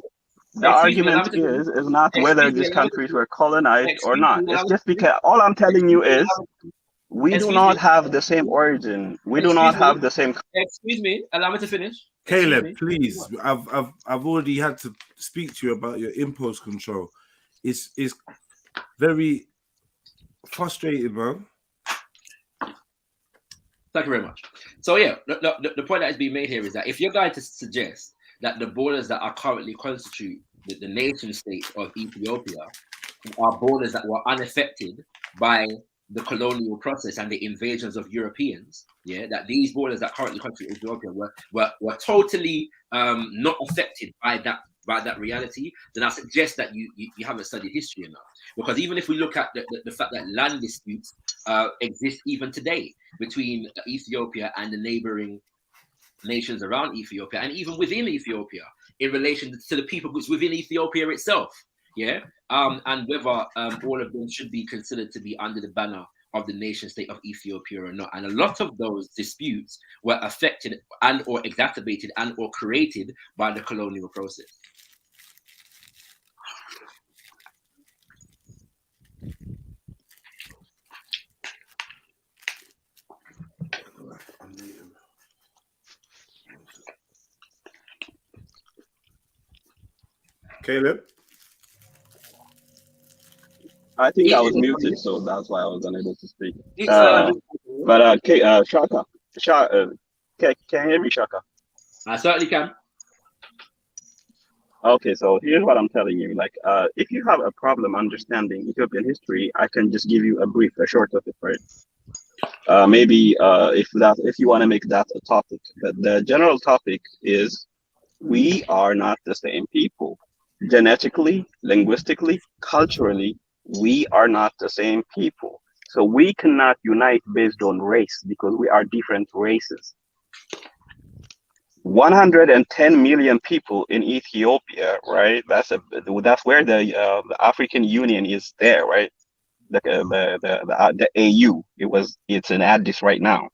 The argument is not whether these countries were colonized or not. It's just because all I'm telling you is we do not have the same origin. We do not have the same. Excuse me. Allow me to finish. Caleb, please. I've already had to speak to you about your impulse control. It's very frustrating, man. Thank you very much. So yeah, the point that is being made here is that if you're going to suggest that the borders that are currently constitute the nation state of Ethiopia are borders that were unaffected by the colonial process and the invasions of Europeans, yeah, that these borders that currently constitute Ethiopia were totally not affected by that reality, then I suggest that you haven't studied history enough. Because even if we look at the fact that land disputes exist even today between Ethiopia and the neighboring nations around Ethiopia, and even within Ethiopia, in relation to the people groups within Ethiopia itself, yeah, and whether all of them should be considered to be under the banner of the nation state of Ethiopia or not. And a lot of those disputes were affected and or exacerbated and or created by the colonial process. Caleb? I think I was muted, so that's why I was unable to speak. Shaka, can you hear me, Shaka? I certainly can. Okay, so here's what I'm telling you. Like, if you have a problem understanding Ethiopian history, I can just give you a short of it, right? Maybe if you want to make that a topic, but the general topic is we are not the same people. Genetically, linguistically, culturally, we are not the same people. So we cannot unite based on race because we are different races. 110 million people in Ethiopia, right? That's where the African Union is there, right? The AU. It's in Addis right now.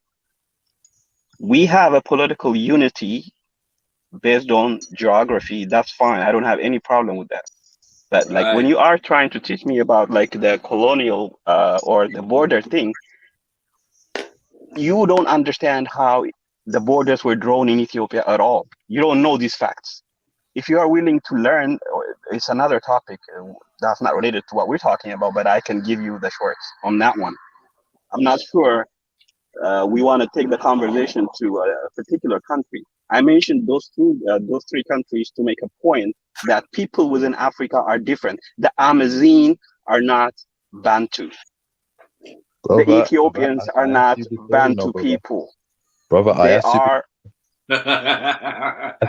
We have a political unity based on geography. That's fine. I don't have any problem with that. But like when you are trying to teach me about like the colonial or the border thing, you don't understand how the borders were drawn in Ethiopia at all. You don't know these facts. If you are willing to learn, it's another topic that's not related to what we're talking about, but I can give you the shorts on that one. I'm not sure we want to take the conversation to a particular country. I mentioned those three countries to make a point that people within Africa are different. The Amazigh are not Bantu. Brother, the Ethiopians are not Bantu people. Brother, I asked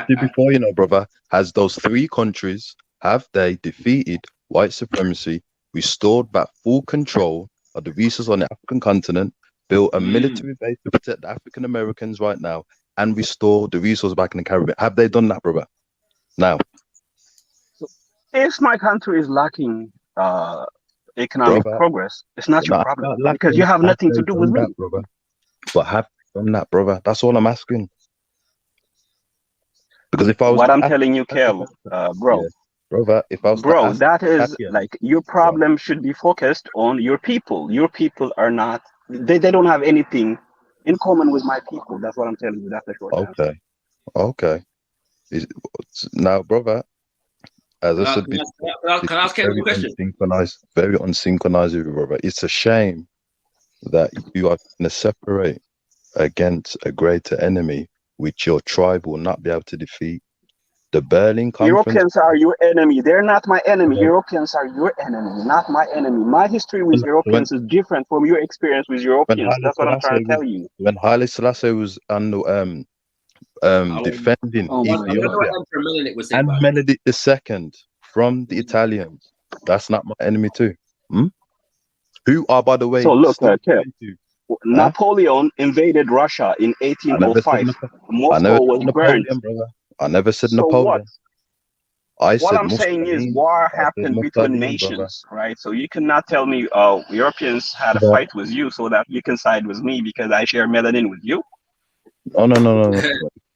you before, brother, has those three countries, have they defeated white supremacy, restored back full control of the resources on the African continent, built a military base to protect the African Americans right now and restore the resources back in the Caribbean. Have they done that, brother? Now, If my country is lacking economic brother, progress, it's not your not problem about because you lacking. have Have nothing they to do with done that, me. brother? But have they done that, brother? That's all I'm asking. Because if I was What to I'm ask, telling you, Kel, bro, yeah, brother, if I was to bro, ask, that is Katia, like your go on. problem should be focused on your people. Your people are not, they don't have anything in common with my people. That's what I'm telling you. That's the short answer. Okay. Is, now, brother, as I said Can before, I this is ask Caleb a question? very unsynchronized with you, brother. It's a shame that you are going to separate against a greater enemy which your tribe will not be able to defeat. The Berlin Conference. Europeans are your enemy. They're not my enemy. Europeans are your enemy, not my enemy. My history with Europeans is different from your experience with Europeans. That's what I'm trying to tell you. When Haile Selassie was on the, defending Ethiopia and Menelik II from the Italians, that's not my enemy too. Who are, by the way, So look, still Kev, Napoleon invaded Russia in 1805. Moscow was burnt. Brother. I never said So Napoleon. what I'm saying is war happened between nations, right? So you cannot tell me, oh, Europeans had a fight with you so that you can side with me because I share melanin with you. No,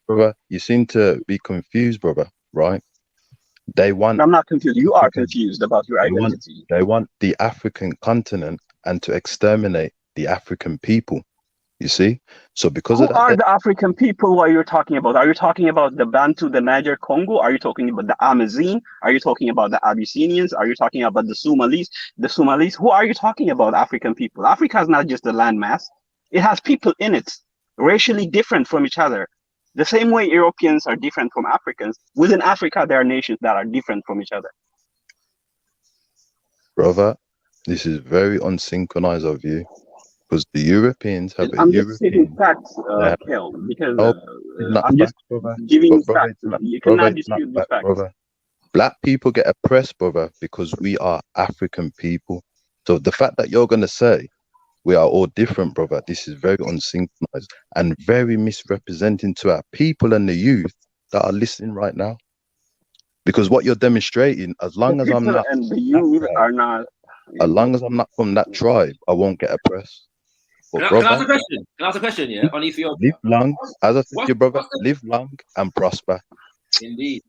brother. You seem to be confused, brother, right? I'm not confused. You are confused about your identity. They want the African continent and to exterminate the African people. You see? So because Who of that, are the African people what you're talking about? Are you talking about the Bantu, the Niger Congo? Are you talking about the Amazigh? Are you talking about the Abyssinians? Are you talking about the Somalis? The Somalis? Who are you talking about, African people? Africa is not just a landmass. It has people in it, racially different from each other. The same way Europeans are different from Africans, within Africa, there are nations that are different from each other. brother, this is very unsynchronized of you. Because the Europeans have I'm just stating facts, Kel, because I'm just giving you facts. You cannot dispute these facts. Brother. Black people get oppressed, brother, because we are African people. So the fact that you're going to say we are all different, brother, this is very unsynchronized and very misrepresenting to our people and the youth that are listening right now. Because what you're demonstrating, as long as I'm not, and the youth are not, as long as I'm not from that tribe, I won't get oppressed. Can I ask a question? Can I ask a question? Yeah, on Ethiopia. Live long, as I said to you, brother. Live long and prosper. Indeed.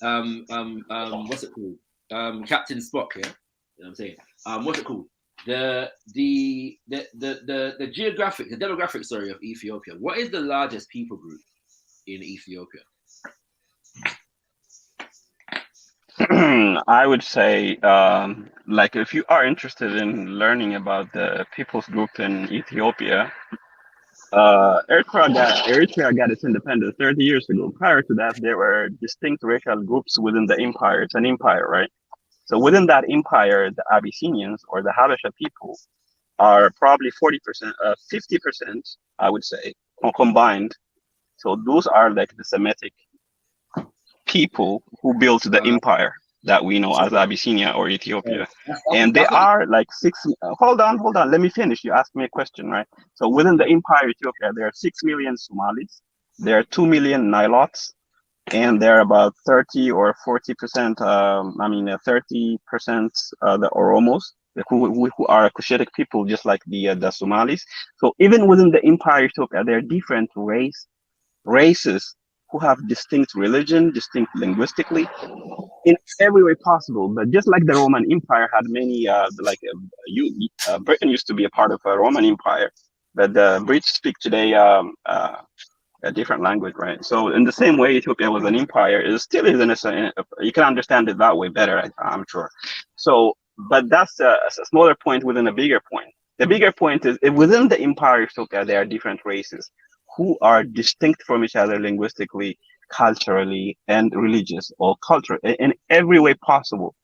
What's it called? Captain Spock. Yeah, you know what I'm saying. What's it called? The geographic, the demographic, sorry, of Ethiopia. What is the largest people group in Ethiopia? I would say, like, if you are interested in learning about the people's group in Ethiopia, Eritrea got its independence 30 years ago. Prior to that, there were distinct racial groups within the empire. It's an empire, right? So within that empire, the Abyssinians or the Habesha people are probably 40%, 50%, I would say, combined. So those are like the Semitic people who built the empire that we know as Abyssinia or Ethiopia. And they are like hold on, let me finish. You asked me a question, right? So within the empire Ethiopia, there are 6 million Somalis, there are 2 million Nilots, and there are about 30 or 40%, 30% the Oromos, who are Cushitic people, just like the Somalis. So even within the empire Ethiopia, there are different races who have distinct religion, distinct linguistically, in every way possible. But just like the Roman Empire had many, Britain used to be a part of a Roman Empire, but the British speak today a different language, right? So in the same way Ethiopia was an empire, it still is you can understand it that way better, I'm sure. So, but that's a smaller point within a bigger point. The bigger point is within the empire Ethiopia, there are different races who are distinct from each other linguistically, culturally, and religious or cultural in every way possible,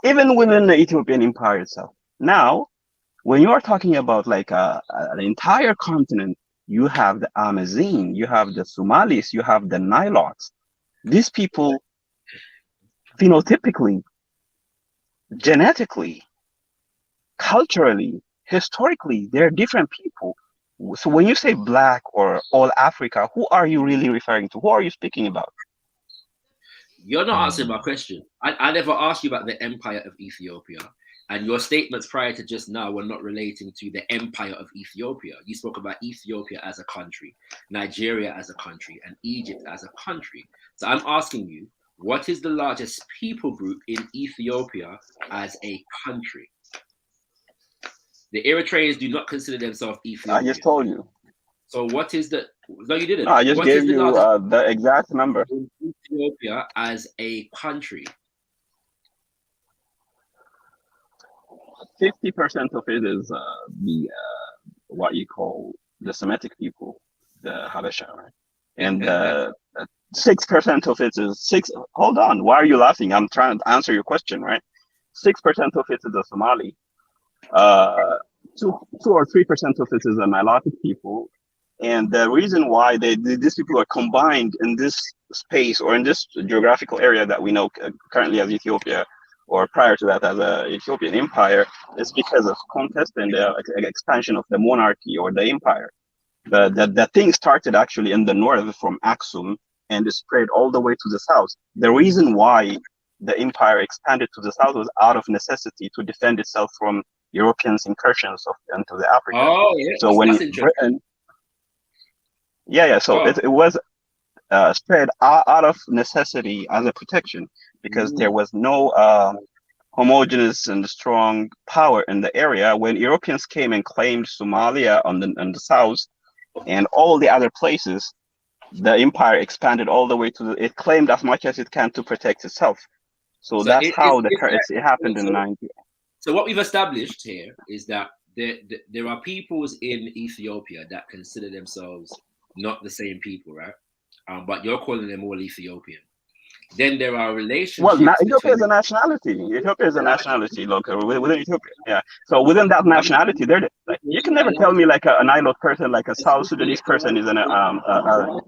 even within the Ethiopian empire itself. Now, when you are talking about like an entire continent, you have the Amazigh, you have the Somalis, you have the Nilots. These people, phenotypically, genetically, culturally, historically, they're different people. So when you say black or all Africa, who are you really referring to? Who are you speaking about? You're not answering my question. I never asked you about the empire of Ethiopia, and your statements prior to just now were not relating to the empire of Ethiopia. You spoke about Ethiopia as a country, Nigeria as a country, and Egypt as a country. So I'm asking you, what is the largest people group in Ethiopia as a country? The Eritreans do not consider themselves Ethiopian. I just told you. So what is the? No, you didn't. No, I just What gave is the you largest the exact number. in Ethiopia as a country? 50% of it is the what you call the Semitic people, the Habesha, right? And 6% of it is six. Hold on, why are you laughing? I'm trying to answer your question, right? 6% of it is the Somali. 2 or 3% of it is the Nilotic people. And the reason why these people are combined in this space or in this geographical area that we know currently as Ethiopia, or prior to that as a Ethiopian empire, is because of conquest and the expansion of the monarchy or the empire. The thing started actually in the north from Aksum and it spread all the way to the south. The reason why the empire expanded to the south was out of necessity to defend itself from Europeans' incursions into the Africa. Oh, yeah. So when Britain, so it was spread out of necessity as a protection because there was no homogeneous and strong power in the area. When Europeans came and claimed Somalia on the south and all the other places, the empire expanded all the way to it claimed as much as it can to protect itself. So that's how it happened in 90. So what we've established here is that there are peoples in Ethiopia that consider themselves not the same people, right? But you're calling them all Ethiopian. Then there are relationships. Well, Ethiopia is a nationality. Ethiopia is a nationality local within Ethiopia. Yeah. So within that nationality, there, like, you can never tell me like an Nilot person, like a South Sudanese person, is an Allow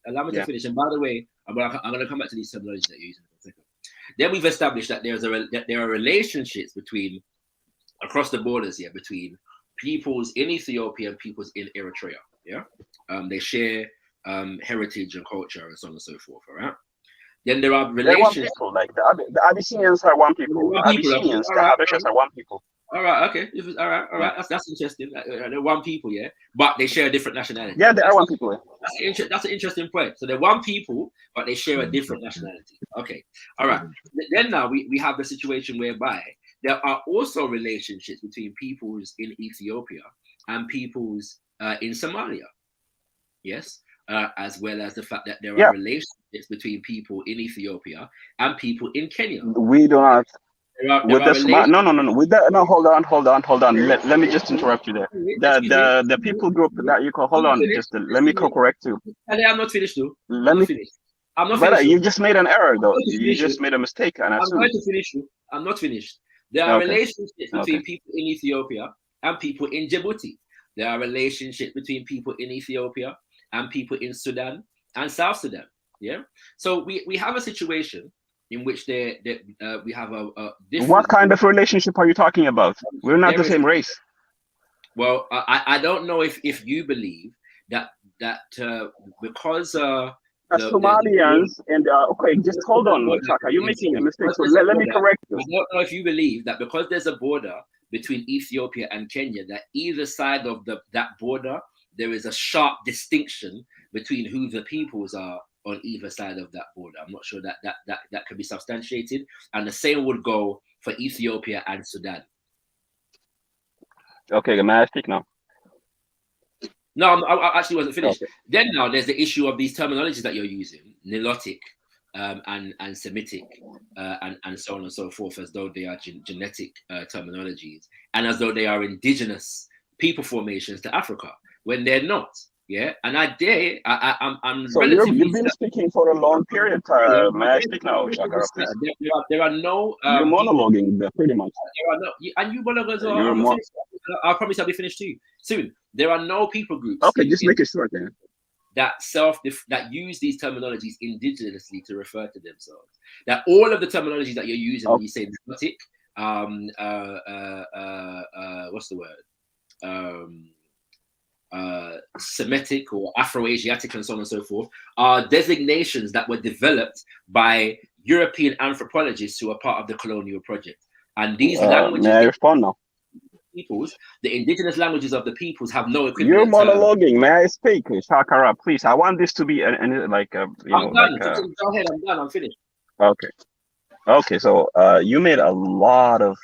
me to finish. And by the way, I'm gonna come back to these terminologies that you're using in a second. Then we've established that there are relationships between across the borders here between peoples in Ethiopia and peoples in Eritrea. Yeah, they share heritage and culture and so on and so forth. All right. Then there are relationships. People, like the Abyssinians are one people. The Abyssinians, the Habeshas are one people. All right, okay. All right. That's interesting. They're one people, yeah, but they share a different nationality. Yeah, they are one people. That's an interesting point. So they're one people, but they share a different nationality. Okay, all right. Then now we have the situation whereby there are also relationships between peoples in Ethiopia and peoples in Somalia. Yes. As well as the fact that there are relationships between people in Ethiopia and people in Kenya. We do not. No. With that, no. Hold on. Let me just interrupt you there. The people group that you call. Hold on. Just let me correct you. I'm not finished, though. I'm not finished. You just made an error, though. You just made a mistake. And I'm going to finish. I'm not finished. There are relationships between people in Ethiopia and people in Djibouti. There are relationships between people in Ethiopia and people in Sudan and South Sudan. Yeah. So we have a situation in which we have a different. What kind of relationship are you talking about? We're not the same race. Well, I don't know if you believe that because Somalians and okay, just hold on, Chaka. You're making a mistake. So let me correct you. I don't know if you believe that because there's a border between Ethiopia and Kenya, that either side of that border there is a sharp distinction between who the peoples are on either side of that border. I'm not sure that can be substantiated, and the same would go for Ethiopia and Sudan. Okay, may I speak now? No, I actually wasn't finished. Okay. Then now there's the issue of these terminologies that you're using, Nilotic and Semitic and so on and so forth, as though they are genetic terminologies and as though they are indigenous people formations to Africa, when they're not. Yeah, and I'm so relatively. You've been speaking for a long period. May I speak now, Chaka? There are no. You're monologuing pretty much. There are no, and you monologue as well. I promise I'll be finished too soon. There are no people groups. Okay, just make it short, then. That use these terminologies indigenously to refer to themselves. That all of the terminologies that you're using when you say Nilotic, what's the word? Semitic or Afro-Asiatic and so on and so forth are designations that were developed by European anthropologists who are part of the colonial project. And these languages, may I respond now? Peoples, the indigenous languages of the peoples have no You're equivalent. monologuing. May I speak, Shakara? Please, I want this to be like a you know I'm done. like Go ahead. I'm done. I'm finished. okay. Okay, so you made a lot of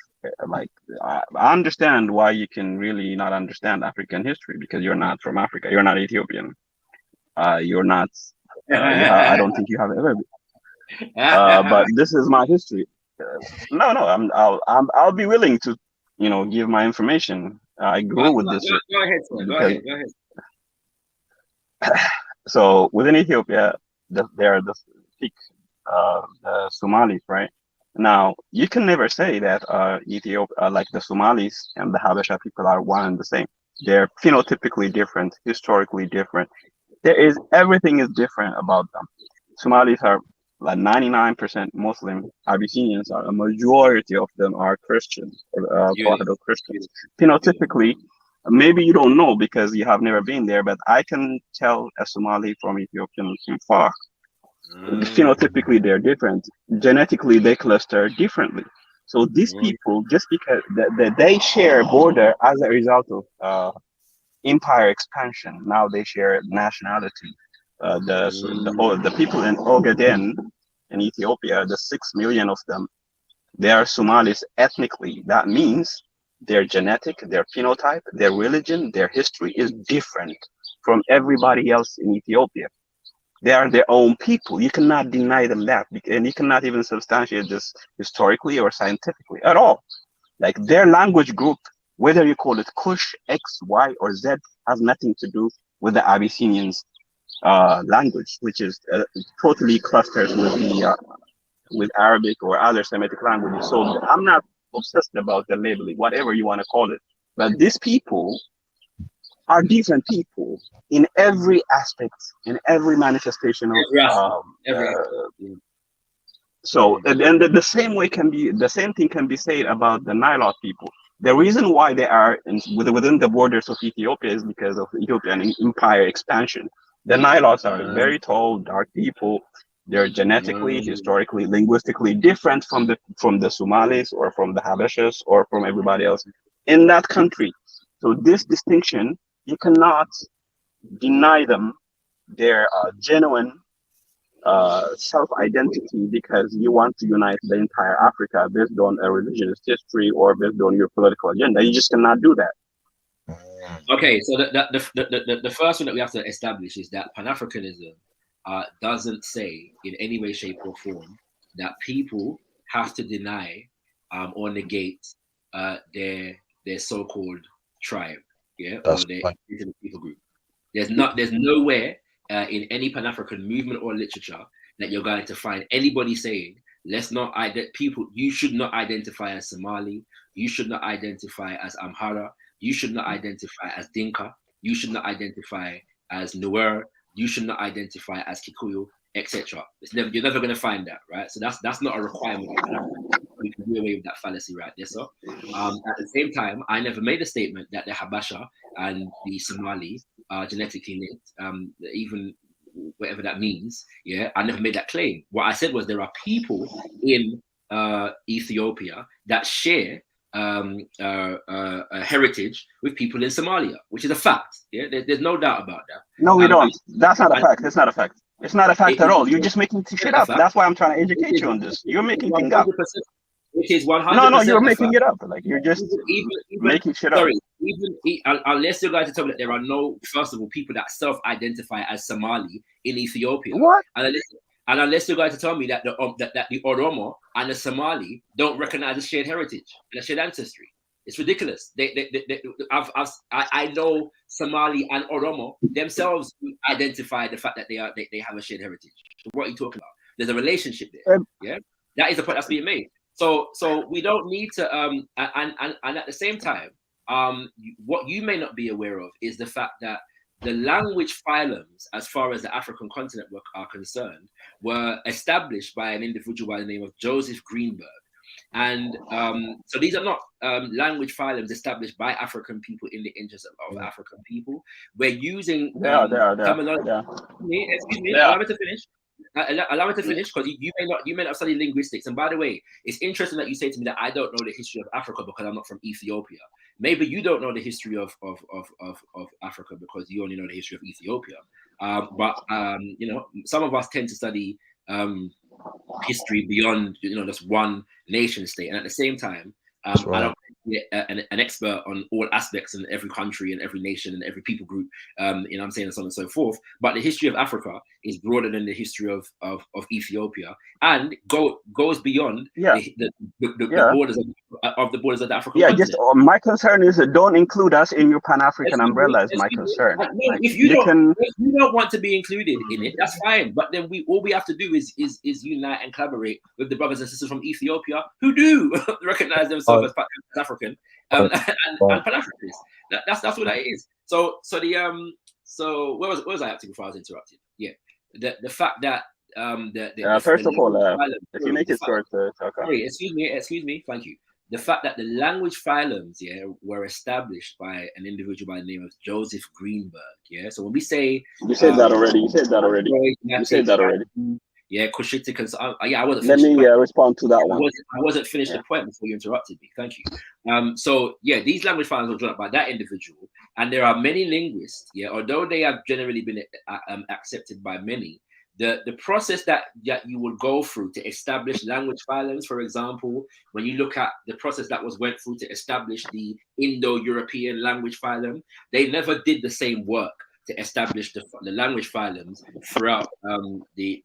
like I understand why you can really not understand African history because you're not from Africa. You're not Ethiopian. You're not. I don't think you have ever been. But this is my history. No, I'll be willing to, give my information. I grew with this. Go ahead, sir. Go ahead. Go ahead. So within Ethiopia, there are the Somalis, right? Now you can never say that Ethiopia, like the Somalis and the Habesha people, are one and the same. They're phenotypically different, historically different. Everything is different about them. Somalis are like 99% Muslim. Abyssinians are a majority of them are Christians, Orthodox Christians. Phenotypically, maybe you don't know because you have never been there, but I can tell a Somali from Ethiopian from far. Phenotypically, they're different. Genetically, they cluster differently. So these people, just because they share a border as a result of empire expansion, now they share nationality. The people in Ogaden in Ethiopia, the 6 million of them, they are Somalis ethnically. That means their genetic, their phenotype, their religion, their history is different from everybody else in Ethiopia. They are their own people. You cannot deny them that, and you cannot even substantiate this historically or scientifically at all. Like their language group, whether you call it Kush, X, Y, or Z, has nothing to do with the Abyssinians' language, which is totally clustered with Arabic or other Semitic languages. So I'm not obsessed about the labeling, whatever you want to call it. But these people are different people in every aspect, in every manifestation of so and the same way the same thing can be said about the Nilot people. The reason why they are within the borders of Ethiopia is because of Ethiopian empire expansion. The Nilots are very tall, dark people. They're genetically, historically, linguistically different from the Somalis or from the Habeshas or from everybody else in that country. So this distinction, you cannot deny them their genuine self-identity because you want to unite the entire Africa based on a religious history or based on your political agenda. You just cannot do that. Okay, so the first one that we have to establish is that Pan-Africanism doesn't say in any way, shape, or form that people have to deny or negate their so-called tribe, or their people group. There's nowhere in any Pan-African movement or literature that you're going to find anybody saying, you should not identify as Somali, you should not identify as Amhara, you should not identify as Dinka, you should not identify as Nuer, you should not identify as Kikuyu, etc. You're never going to find that, right? So that's not a requirement. We can do away with that fallacy right there. So at the same time, I never made a statement that the Habasha and the Somali are genetically linked, even whatever that means. Yeah, I never made that claim. What I said was there are people in Ethiopia that share a heritage with people in Somalia, which is a fact. Yeah, there's no doubt about that. No, we don't. That's not a fact. It's not a fact. It's not a fact at all. You're just making shit up. That's why I'm trying to educate you on this. You're making things up. It is 100%. No, you're making it up. Like you're just making shit up. Sorry, unless you're going to tell me that there are no, first of all, people that self-identify as Somali in Ethiopia. What? And unless you're going to tell me that the Oromo and the Somali don't recognize a shared heritage and a shared ancestry. It's ridiculous. I know Somali and Oromo themselves identify the fact that they have a shared heritage. So what are you talking about? There's a relationship there. Yeah, that is the point that's being made. So we don't need to and at the same time, what you may not be aware of is the fact that the language phylums, as far as the African continent are concerned, were established by an individual by the name of Joseph Greenberg. And so these are not language phylums established by African people in the interest of African people. We're using terminology. Excuse me, allow me to finish. Allow me to finish, because you may not study linguistics. And by the way, it's interesting that you say to me that I don't know the history of Africa because I'm not from Ethiopia. Maybe you don't know the history of Africa because you only know the history of Ethiopia. But you know, some of us tend to study history beyond, you know, just one nation state. And at the same time, I don't be an expert on all aspects in every country and every nation and every people group, you know what I'm saying, and so on and so forth. But the history of Africa is broader than the history of Ethiopia, and goes beyond the borders of the borders of the African continent. Just my concern is that don't include us in your Pan-African umbrella is my concern. If you don't want to be included in it, that's fine. But then all we have to do is unite and collaborate with the brothers and sisters from Ethiopia who do recognize themselves as African and Pan-Africanists. That's what that is. So where was I up to before I was interrupted? Yeah, the fact that first of all, if you make it short, sorry, excuse me, thank you. The fact that the language phylums, were established by an individual by the name of Joseph Greenberg, So when we say you said that already. Yeah, Cushitic and so I wasn't. Let me respond to that one. I wasn't finished the point before you interrupted me. Thank you. So these language phylums were drawn up by that individual, and there are many linguists. Although they have generally been accepted by many, the process that you would go through to establish language phylums, for example, when you look at the process that went through to establish the Indo-European language phylum, they never did the same work to establish the language phylums throughout the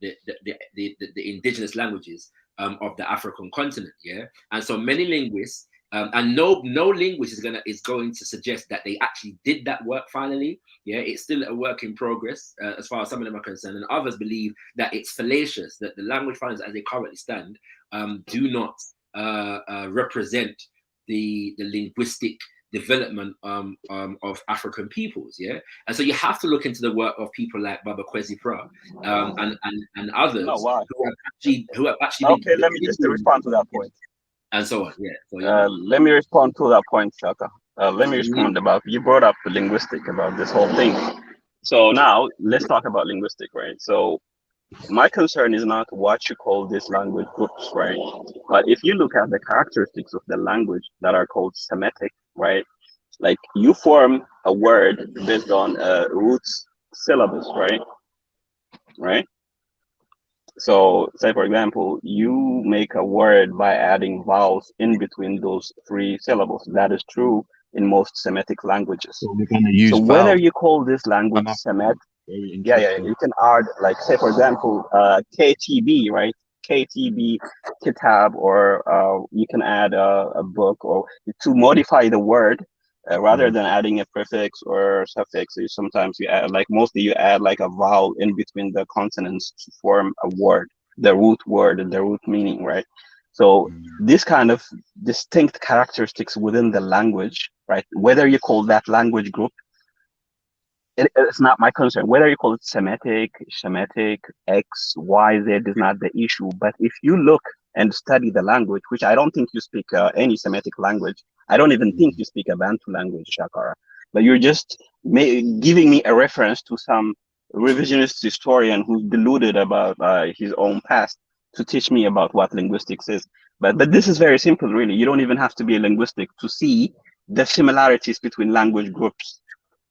indigenous languages of the African continent. And so many linguists, and no linguist is going to suggest that they actually did that work finally. It's still a work in progress as far as some of them are concerned, and others believe that it's fallacious, that the language phylums as they currently stand do not represent the linguistic development of African peoples, and so you have to look into the work of people like Baba Kwesi Pra and others who have actually okay. Let me just respond to that point, and so on. Let me respond to that point, Shaka. Let me respond about you brought up the linguistic about this whole thing. So now let's talk about linguistic, right? So my concern is not what you call these language groups, right? But if you look at the characteristics of the language that are called Semitic, right? Like you form a word based on roots syllables, right? Right? So say, for example, you make a word by adding vowels in between those three syllables. That is true in most Semitic languages. So we're going to use whether vowels. You call this language Semitic, you can add, like, say, for example, KTB, right? KTB, kitab, or you can add a book, or to modify the word rather than adding a prefix or suffix. Sometimes you add, like mostly you add like a vowel in between the consonants to form a word, the root word, the root meaning, right? So this kind of distinct characteristics within the language, right? Whether you call that language group, it's not my concern. Whether you call it Semitic, X, Y, Z is not the issue. But if you look and study the language, which I don't think you speak any Semitic language, I don't even think you speak a Bantu language, Shakara. But you're just giving me a reference to some revisionist historian who's deluded about his own past to teach me about what linguistics is. But this is very simple, really. You don't even have to be a linguistic to see the similarities between language groups.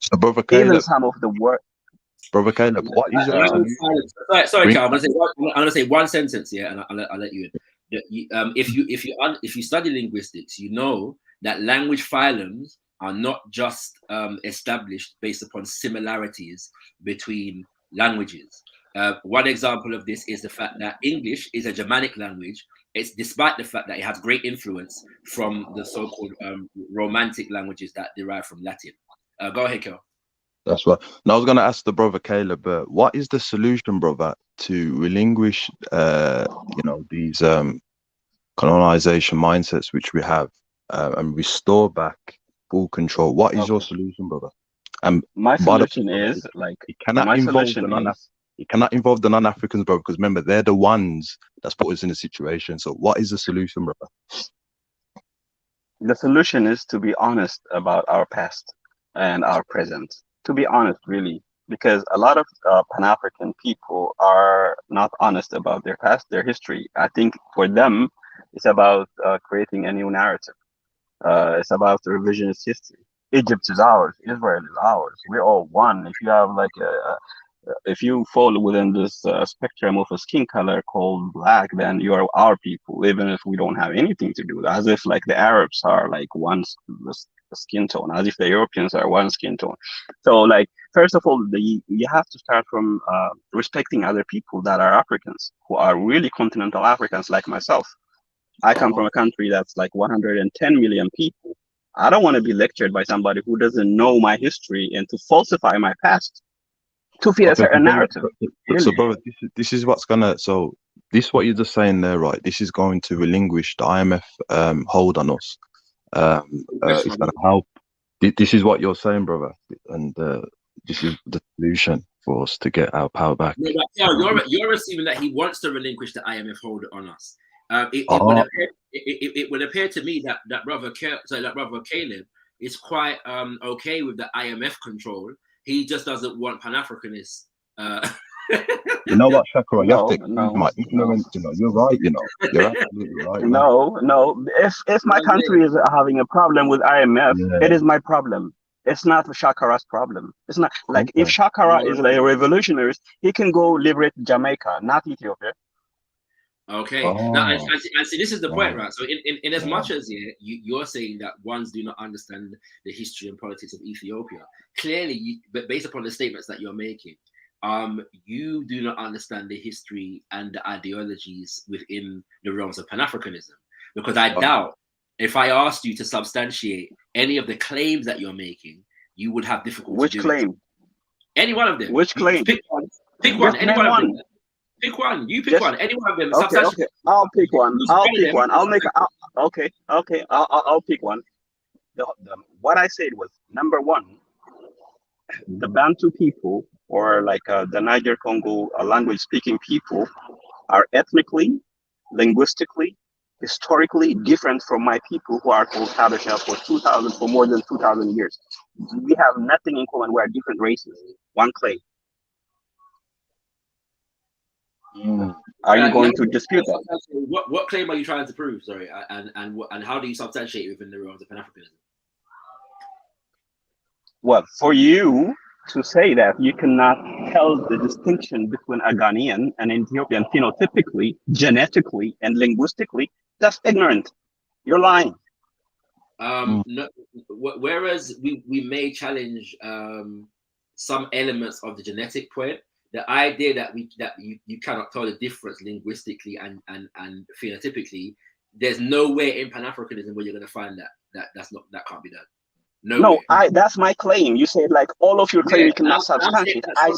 So, Brother Caleb, even some of the work. Brother Caleb, what is your sorry, Carl. I'm gonna say one sentence here, and I'll let you in. If you study linguistics, you know that language phylums are not just established based upon similarities between languages. One example of this is the fact that English is a Germanic language. It's despite the fact that it has great influence from the so-called Romantic languages that derive from Latin. Go ahead, Kel. That's right. Now I was going to ask the brother Caleb, what is the solution, brother, to relinquish, these colonization mindsets which we have, and restore back full control? What is your solution, brother? My solution is like it cannot my involve solution the is It cannot involve the non-Africans, bro, because remember, they're the ones that's put us in a situation. So what is the solution, brother? The solution is to be honest about our past and our present. To be honest, really, because a lot of Pan-African people are not honest about their past, their history. I think for them, it's about creating a new narrative. It's about the revisionist history. Egypt is ours. Israel is ours. We're all one. If you have like if you fall within this spectrum of a skin color called black, then you are our people, even if we don't have anything to do with it. As if like the Arabs are like one skin tone, as if the Europeans are one skin tone. So like, first of all, you have to start from respecting other people that are Africans, who are really continental Africans like myself. I come from a country that's like 110 million people. I don't want to be lectured by somebody who doesn't know my history and to falsify my past to feed a certain narrative. So, brother, this is what's gonna. So, this what you're just saying there, right? This is going to relinquish the IMF hold on us. It's gonna help. This is what you're saying, brother, and this is the solution for us to get our power back. No, but you're assuming that he wants to relinquish the IMF hold on us. It would appear to me that brother Caleb is quite okay with the IMF control. He just doesn't want Pan-Africanists. You know what, Shakara? You have to my ignorance. You know, you're right. You know, you're absolutely right. No. If my country is having a problem with IMF, it is my problem. It's not Shakara's problem. It's not like if Shakara is like a revolutionary, he can go liberate Jamaica, not Ethiopia. Okay. Now, and see, this is the point, right? So, in as much as you're saying that ones do not understand the history and politics of Ethiopia, clearly, but based upon the statements that you're making, you do not understand the history and the ideologies within the realms of Pan-Africanism. Because I doubt if I asked you to substantiate any of the claims that you're making, you would have difficulty. Which claim? Any one of them. Which claim? Pick one. Pick one. Any one of them. Pick one. You pick one. Any one of them. Okay. I'll pick one. I'll make. Okay. I'll pick one. What I said was, number one, the Bantu people, or like the Niger-Congo language-speaking people, are ethnically, linguistically, historically different from my people who are called Habesha for more than 2,000 years. We have nothing in common. We are different races. One claim. Are you going to dispute that? What claim are you trying to prove? Sorry, and how do you substantiate within the realms of Pan-Africanism? Well, for you to say that you cannot tell the distinction between a Ghanaian and an Ethiopian phenotypically, genetically, and linguistically, that's ignorant. You're lying. No, whereas we may challenge some elements of the genetic point, the idea that you cannot tell the difference linguistically and phenotypically, there's nowhere in Pan-Africanism where you're going to find that that can't be done. No, that's my claim. You said like all of your claim you cannot substantiate. I'm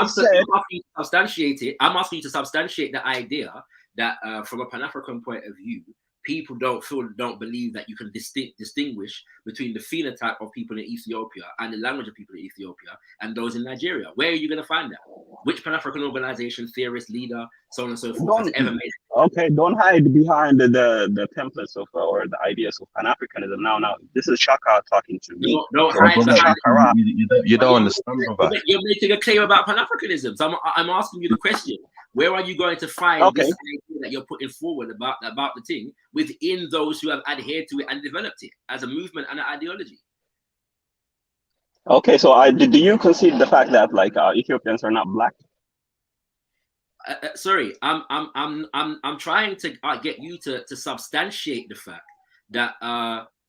asking you to substantiate it. I'm asking you to substantiate the idea that from a Pan-African point of view, people don't believe that you can distinguish between the phenotype of people in Ethiopia and the language of people in Ethiopia and those in Nigeria. Where are you going to find that? Which Pan-African organization, theorist, leader, so on and so forth has ever made it? Okay, don't hide behind the templates of or the ideas of Pan-Africanism. Now, this is Shaka talking to me. Don't hide behind. You don't understand, brother. You're making a claim about Pan-Africanism. So I'm asking you the question. Where are you going to find this idea that you're putting forward about the thing within those who have adhered to it and developed it as a movement and an ideology? Okay, so do you concede the fact that like Ethiopians are not black? Sorry, I'm trying to get you to substantiate the fact that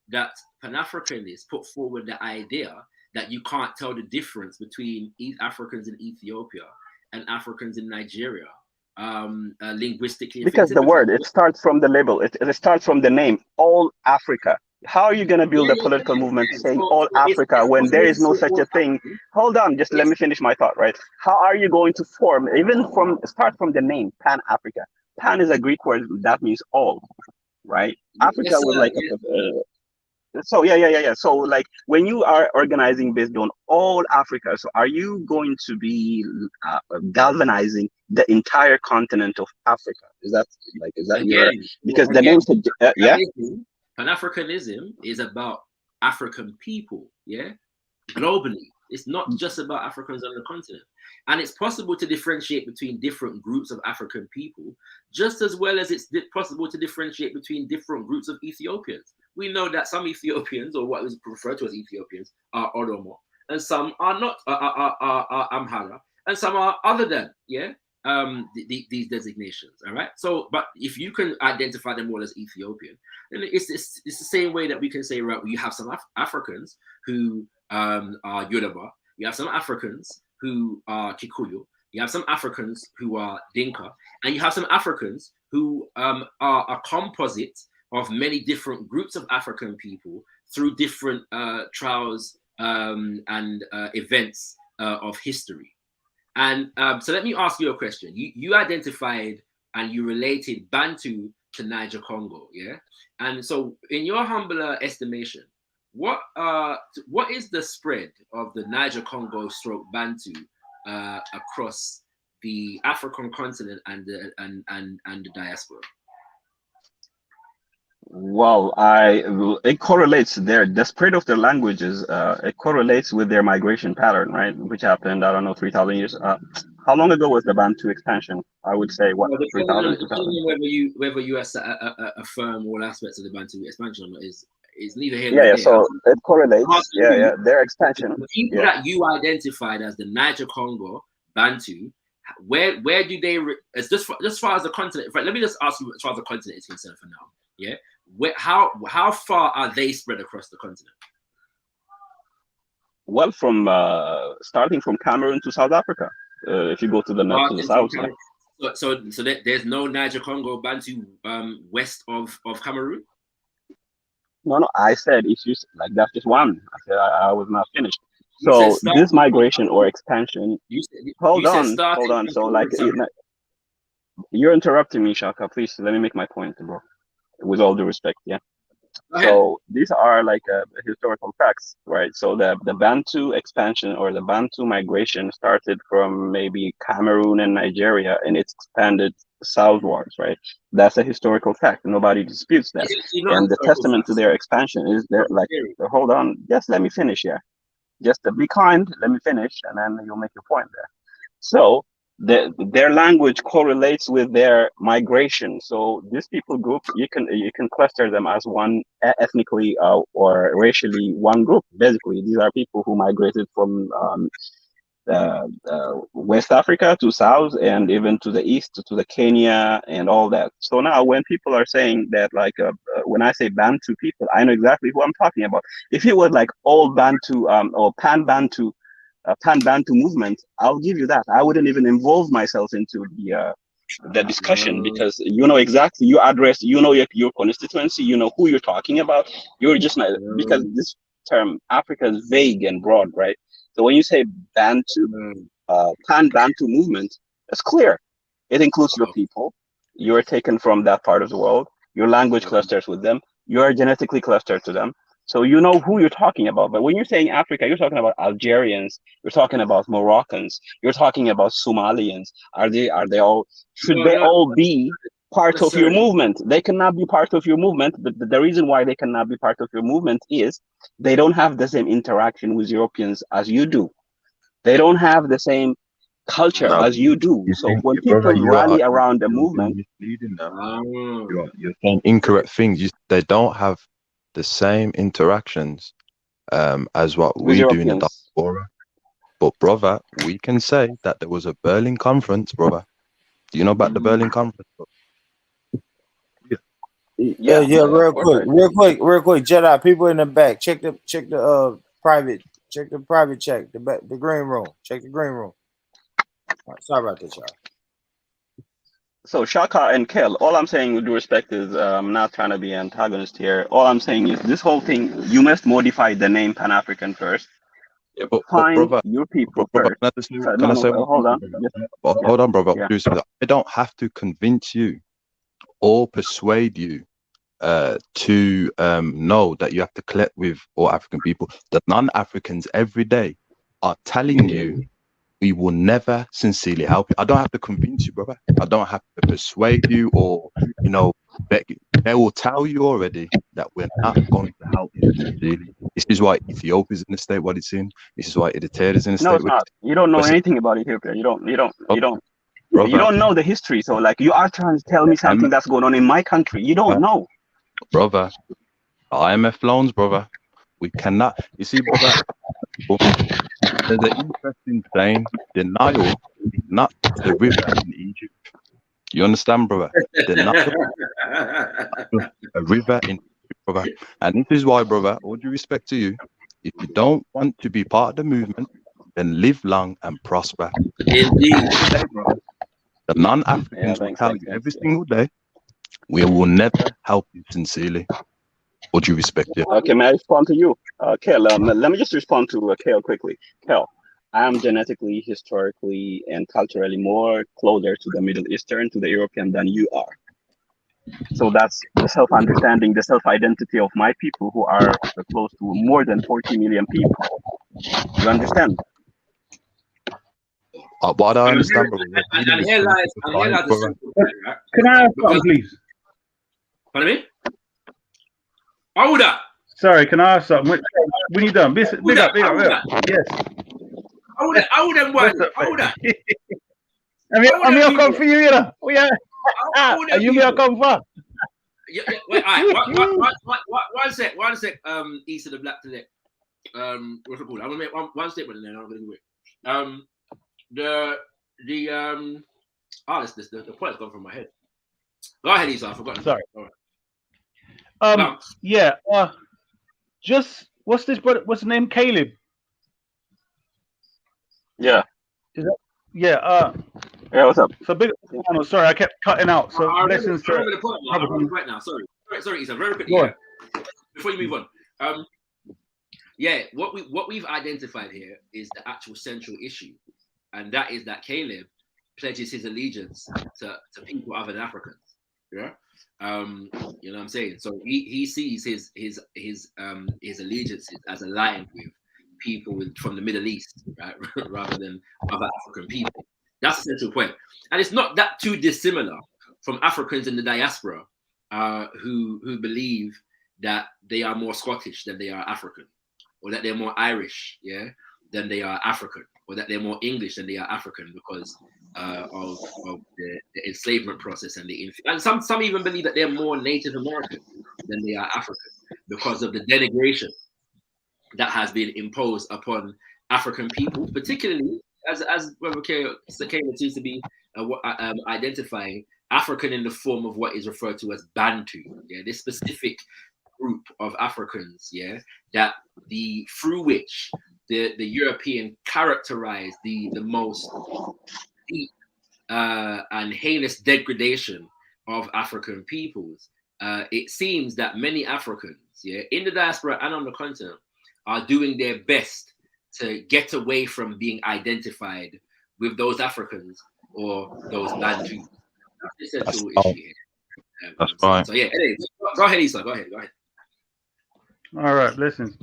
that Pan-Africanists put forward the idea that you can't tell the difference between Africans in Ethiopia and Africans in Nigeria, linguistically. Because the word, it starts from the label, it starts from the name, all Africa. How are you going to build a political movement saying all Africa when there is no such a thing? Hold on, just let me finish my thought, right? How are you going to form, start from the name, Pan-Africa? Pan is a Greek word that means all, right? Africa was like So yeah. So like when you are organizing based on all Africa, so are you going to be galvanizing the entire continent of Africa? Is that your, Again, because the name said yeah? Pan-Africanism is about African people, yeah, globally. It's not just about Africans on the continent. And it's possible to differentiate between different groups of African people, just as well as it's possible to differentiate between different groups of Ethiopians. We know that some Ethiopians, or what is referred to as Ethiopians, are Oromo, and some are not are Amhara, and some are other than, yeah, these designations. All right. So, but if you can identify them all as Ethiopian, then it's the same way that we can say, right, you have some Africans who are Yoruba, you have some Africans who are Kikuyu, you have some Africans who are Dinka, and you have some Africans who are a composite of many different groups of African people through different trials and events of history. And so let me ask you a question. You identified and you related Bantu to Niger Congo, yeah? And so in your humbler estimation, what is the spread of the Niger Congo stroke Bantu across the African continent and the diaspora? Well, it correlates the spread of their languages. It correlates with their migration pattern, right? Which happened, I don't know, 3,000 years. How long ago was the Bantu expansion? I would say what, 3,000, 2,000? Depending on whether you affirm all aspects of the Bantu expansion or not is neither here Yeah, nor yeah. there. So it correlates. Yeah. Their expansion. The people Yeah. that you identified as the Niger Congo Bantu, where do they? It's just far as the continent. In fact, let me just ask you as far as the continent is concerned for now. Yeah, how far are they spread across the continent? Well, from starting from Cameroon to South Africa, if you go to the south. Yeah. So there's no Niger Congo Bantu west of Cameroon. No. I said if you like, that's just one. I said I was not finished. So this migration or expansion. Hold on. So like, you're interrupting me, Shaka. Please let me make my point, bro. With all due respect, yeah. So these are like historical facts, right? So the Bantu expansion or the Bantu migration started from maybe Cameroon and Nigeria, and it's expanded southwards, right? That's a historical fact. Nobody disputes that. And the testament to their expansion is there. Like, hold on, just let me finish, yeah. Just be kind. Let me finish, and then you'll make your point there. So their language correlates with their migration. So this people group, you can cluster them as one ethnically or racially one group. Basically, these are people who migrated from West Africa to South and even to the East, to the Kenya and all that. So now when people are saying that, like, when I say Bantu people, I know exactly who I'm talking about. If it was like all Bantu or Pan-Bantu movement, I'll give you that. I wouldn't even involve myself into the discussion, because you know exactly, you address, you know your constituency, you know who you're talking about. You're just not, because this term Africa is vague and broad, right? So when you say Bantu, Pan-Bantu movement, it's clear. It includes your people. You're taken from that part of the world. Your language clusters with them. You are genetically clustered to them. So you know who you're talking about. But when you're saying Africa, you're talking about Algerians, you're talking about Moroccans, you're talking about Somalians. Are they all, should they all be part of your movement? They cannot be part of your movement. The reason why they cannot be part of your movement is they don't have the same interaction with Europeans as you do. They don't have the same culture as you do. So when people rally around the movement, you're saying incorrect things. They don't have the same interactions as what we do in the diaspora. But brother, we can say that there was a Berlin conference, brother. Do you know about the Berlin conference? Yeah, real quick. Jedi, people in the back, check the private check, the green room. Check the green room. All right, sorry about that, y'all. So Shaka and Kel, all I'm saying with due respect is I'm not trying to be antagonist here. All I'm saying is this whole thing, you must modify the name Pan-African first. Yeah, but find brother, your people brother, first. Hold on. Hold on, brother. Yeah. I don't have to convince you or persuade you to know that you have to collect with all African people. The non-Africans every day are telling you, we will never sincerely help you. I don't have to convince you, brother. I don't have to persuade you or, you know, beg you. They will tell you already that we're not going to help you sincerely. This is why Ethiopia is in the state what it's in. This is why Eritrea is in the No, state it's not. You don't know anything about Ethiopia. You don't know the history. So like you are trying to tell me something that's going on in my country. You don't know. Brother, IMF loans, brother. We cannot. You see, brother, there's an interesting saying. Denial is not the river in Egypt. You understand, brother? Denial a river in Egypt, brother. And this is why, brother, all due respect to you, if you don't want to be part of the movement, then live long and prosper. Indeed. The non-Africans will tell you every single day, we will never help you sincerely. All due respect, yeah. Okay, may I respond to you? Kel, let me just respond to Kel quickly. Kel, I am genetically, historically, and culturally more closer to the Middle Eastern, to the European than you are. So that's the self-understanding, the self-identity of my people who are close to more than 40 million people. You understand? What I understand, brother. And here lies the simple point, right? Can I ask something, please? Pardon me? Hold up. Sorry, can I ask something? When you done? Big up. Yes. Hold them one. Hold up. I'm here come for you, you know. Are you here come for? Wait, all right. One sec. East of the Black Select. What's it called? I'm gonna make one statement and then I'm gonna do it. The point's gone from my head. Go ahead, Isa. I've forgotten. Sorry. All right. Just what's this brother? What's the name? Caleb. Yeah. Is that? Yeah. Yeah. What's up? So big. Oh, sorry, I kept cutting out. So blessings I remember the point now. I remember right now. Sorry, Isa. Very quickly. Yeah. Before you move on. What we've identified here is the actual central issue, and that is that Caleb pledges his allegiance to people other than Africans. Yeah. You know what I'm saying? So he sees his allegiances as aligned with people from the Middle East, right? Rather than other African people. That's the central point. And it's not that too dissimilar from Africans in the diaspora who believe that they are more Scottish than they are African, or that they're more Irish, than they are African, or that they're more English than they are African because of the enslavement process and some even believe that they're more Native American than they are African because of the denigration that has been imposed upon African people, particularly as Brother Sakema seems to be identifying African in the form of what is referred to as Bantu. This specific group of Africans, that through which the European characterized the most deep and heinous degradation of African peoples. It seems that many Africans, in the diaspora and on the continent, are doing their best to get away from being identified with those Africans or those Bantu. That's the essential issue here. That's fine. So anyway, go ahead, Isa. Go ahead. All right, blessings.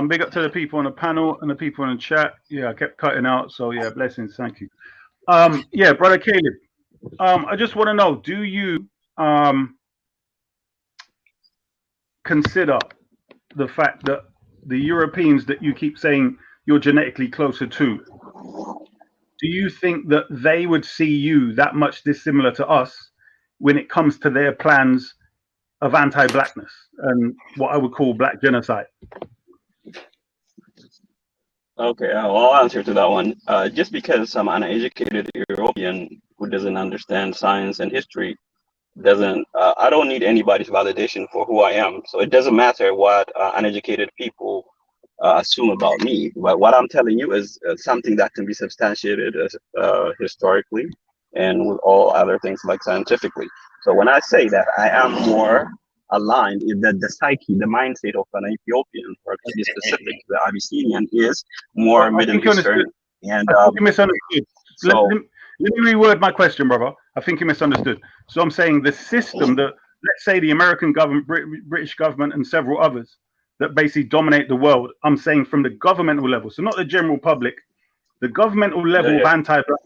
Big up to the people on the panel and the people in the chat. I kept cutting out, so blessings. Thank you. Brother Caleb. I just want to know: do you consider the fact that the Europeans that you keep saying you're genetically closer to, do you think that they would see you that much dissimilar to us when it comes to their plans of anti-blackness and what I would call black genocide? Okay, I'll answer to that one. Just because I'm an uneducated European who doesn't understand science and history doesn't, I don't need anybody's validation for who I am. So it doesn't matter what uneducated people assume about me. But what I'm telling you is something that can be substantiated historically and with all other things like scientifically. So when I say that I am more aligned, that the psyche, the mind state of an Ethiopian, or to be specific, the Abyssinian, is more Middle Eastern. And I think you misunderstood. So let me reword my question, brother. I think you misunderstood. So I'm saying the system, let's say the American government, British government, and several others that basically dominate the world. I'm saying from the governmental level, so not the general public, the governmental level of anti-black,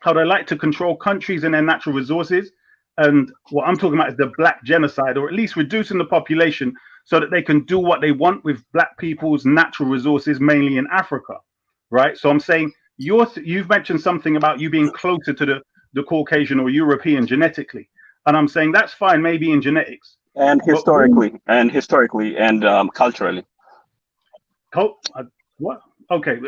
how they like to control countries and their natural resources. And what I'm talking about is the black genocide, or at least reducing the population so that they can do what they want with black people's natural resources, mainly in Africa, right? So I'm saying you've mentioned something about you being closer to the Caucasian or European genetically. And I'm saying that's fine, maybe in genetics. And historically, and culturally. What? Okay,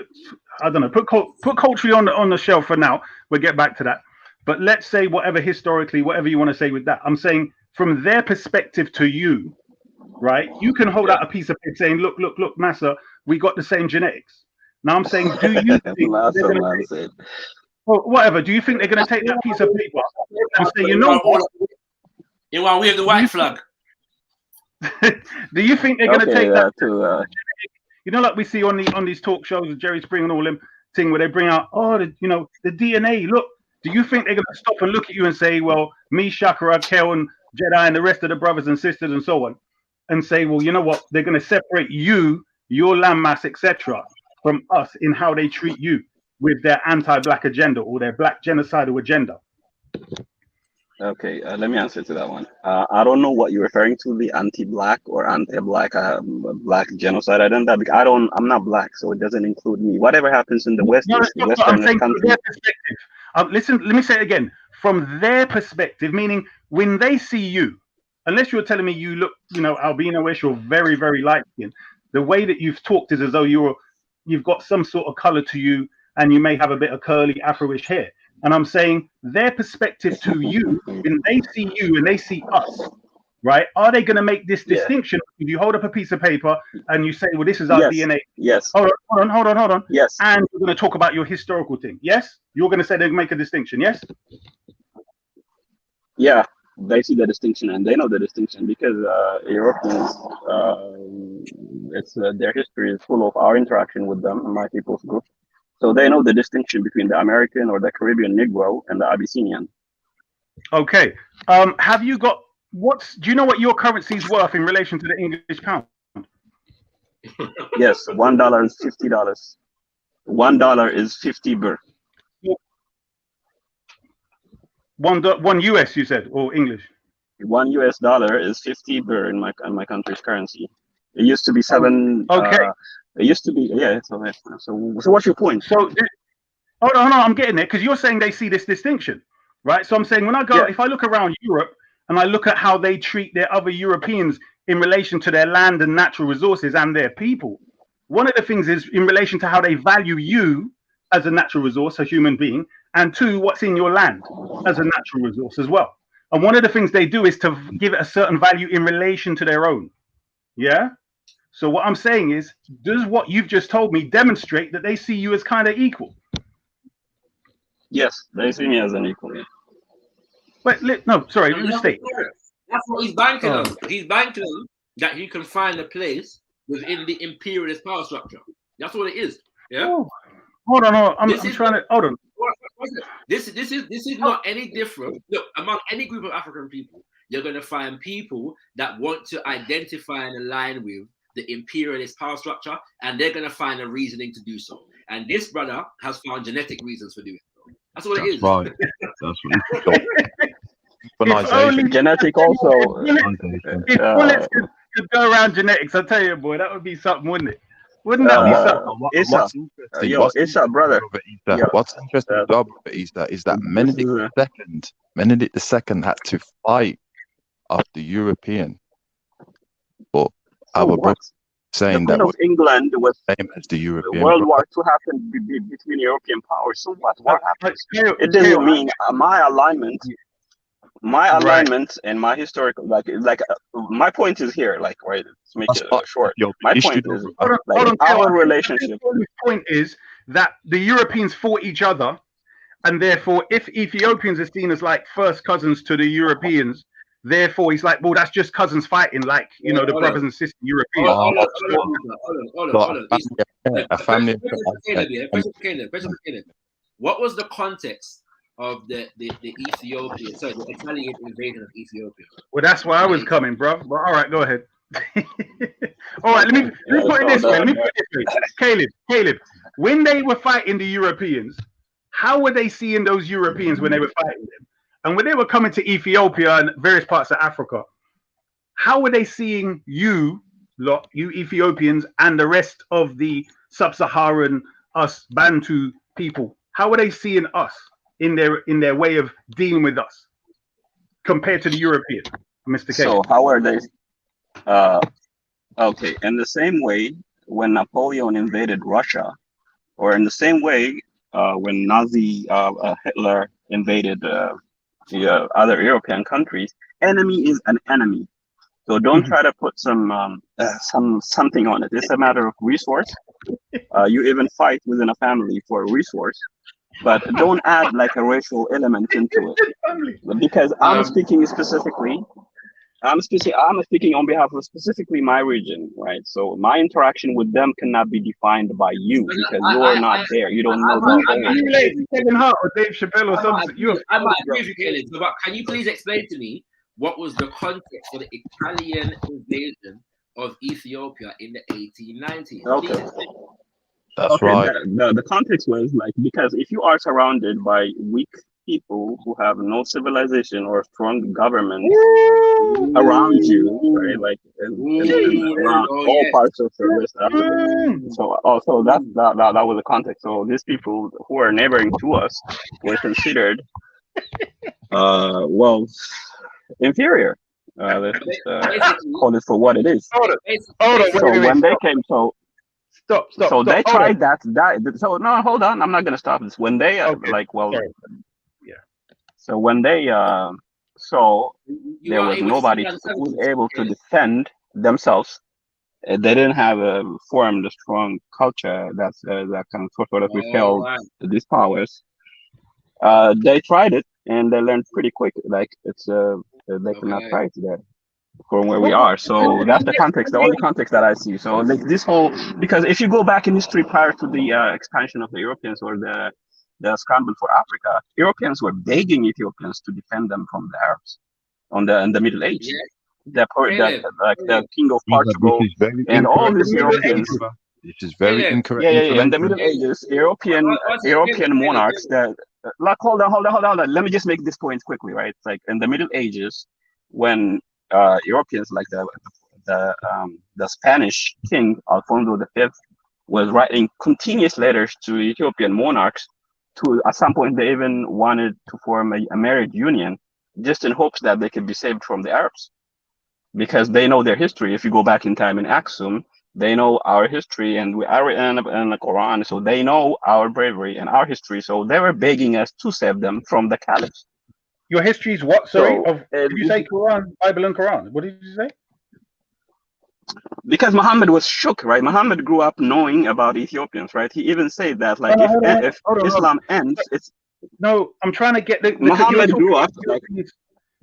I don't know. Put culturally on the shelf for now. We'll get back to that. But let's say whatever historically, whatever you want to say with that. I'm saying from their perspective to you, right? You can hold out a piece of paper saying, look, Massa, we got the same genetics. Now I'm saying, do you think they're going to whatever? Do you think they're going to take that piece of paper and say, you know what? You want to wave the white flag? Do you think they're going to take that? You know, like we see on these talk shows with Jerry Springer and all them thing where they bring out, the DNA. Look, do you think they're going to stop and look at you and say, well, me, Shakara, Kel, and Jedi, and the rest of the brothers and sisters and so on, and say, well, you know what? They're going to separate you, your landmass, etc., from us in how they treat you with their anti-black agenda or their black genocidal agenda. Okay, let me answer to that one. I don't know what you're referring to, the anti-black or anti-black black genocide. I'm not black, so it doesn't include me. Whatever happens in the West, Western country. Listen, let me say it again. From their perspective, meaning when they see you, unless you're telling me you look, albino-ish or very, very light skinned, the way that you've talked is as though you've got some sort of color to you, and you may have a bit of curly Afro-ish hair. And I'm saying their perspective to you, when they see you and they see us, right? Are they going to make this distinction? If you hold up a piece of paper and you say, well, this is our DNA. Yes. Hold on. Yes. And we're going to talk about your historical thing. Yes? You're going to say they make a distinction. Yes? Yeah. They see the distinction and they know the distinction because Europeans, their history is full of our interaction with them and my people's group. So they know the distinction between the American or the Caribbean Negro and the Abyssinian. Okay. Have you got do you know what your currency is worth in relation to the English pound? Yes, $1 is $50. $1 is 50 birr. One US, you said, or English? $1 US is 50 birr in my country's currency. It used to be 7. Okay. It used to be, yeah. So what's your point? So, hold on, I'm getting there because you're saying they see this distinction, right? So I'm saying when I go, if I look around Europe and I look at how they treat their other Europeans in relation to their land and natural resources and their people, one of the things is in relation to how they value you as a natural resource, a human being, and two, what's in your land as a natural resource as well. And one of the things they do is to give it a certain value in relation to their own. Yeah. So what I'm saying is, does what you've just told me demonstrate that they see you as kind of equal? Yes, they see me as an equal. Wait, no, sorry, mistake. That's what he's banking on. He's banking on that he can find a place within the imperialist power structure. That's what it is. Yeah. Oh, hold on. I'm trying to hold on. This is not any different. Look, among any group of African people, you're going to find people that want to identify and align with the imperialist power structure, and they're going to find a reasoning to do so. And this brother has found genetic reasons for doing so. That's what it is. Right. That's what genetic also. If bullets could go around genetics, I'll tell you, boy, that would be something, wouldn't it? Wouldn't that be something? It's a brother. What's interesting about Issa is that Benedict II had to fight after European, but our brother saying that England was same as the European. World War II happened between European powers. So what happened? It doesn't mean my alignment and my historical my point is here, right? Let's make it short. My point is our relationship. The point is that the Europeans fought each other, and therefore, if Ethiopians are seen as like first cousins to the Europeans, therefore he's like, well, that's just cousins fighting, like the brothers and sisters Europeans. Hold on. A family. What was the context of the Ethiopian, sorry, the Italian invasion of Ethiopia? Well, that's where I was coming, bro. But all right, go ahead. All right, let me put it this way. Let me put it this way. Caleb, when they were fighting the Europeans, how were they seeing those Europeans when they were fighting them? And when they were coming to Ethiopia and various parts of Africa, how were they seeing you lot, you Ethiopians, and the rest of the sub-Saharan us Bantu people? How were they seeing us in their way of dealing with us compared to the European, Mr. K? So how are they? Okay, in the same way when Napoleon invaded Russia, or in the same way when Nazi Hitler invaded the other European countries, enemy is an enemy. So don't try to put something on it. It's a matter of resource. You even fight within a family for a resource, but don't add like a racial element into it. Because I'm speaking specifically. I'm speaking on behalf of specifically my region, right? So my interaction with them cannot be defined by you because you're not there. You don't know the whole. You relate to Kevin Hart or Dave Chappelle or something. I might agree with you, Caleb. But can you please explain to me what was the context for the Italian invasion of Ethiopia in the 1890s? Okay. That's right. The context was like, because if you are surrounded by weak people who have no civilization or strong government around you, right? Like around all parts of the West Africa. So also that was the context. So these people who are neighboring to us were considered inferior. Let's just call it for what it is. Hold on. So when they came, Stop. So they tried that. So no, hold on. I'm not gonna stop this. When they So when they there was nobody who was able to defend themselves. They didn't have formed a strong culture that can sort of repel these powers. They tried it and they learned pretty quick. Like it's they cannot fight that from where we are. So that's the context, the only context that I see. So like this whole, because if you go back in history prior to the expansion of the Europeans or the scramble for Africa, Europeans were begging Ethiopians to defend them from the Arabs in the Middle Ages. The king of Portugal and all these Europeans. This is very incorrect. In the Middle Ages, European monarchs that like hold on. Let me just make this point quickly, right? It's like in the Middle Ages, when Europeans like the Spanish king Alfonso V was writing continuous letters to Ethiopian monarchs. At some point, they even wanted to form a marriage union, just in hopes that they could be saved from the Arabs, because they know their history. If you go back in time in Aksum, they know our history, and we are in the Quran, so they know our bravery and our history. So they were begging us to save them from the caliphs. Your history is what? Sorry, did you say Quran, Bible, and Quran? What did you say? Because Muhammad was shook, right? Muhammad grew up knowing about Ethiopians, right? He even said that, like, if Islam ends, it's... No, I'm trying to get the Muhammad grew up...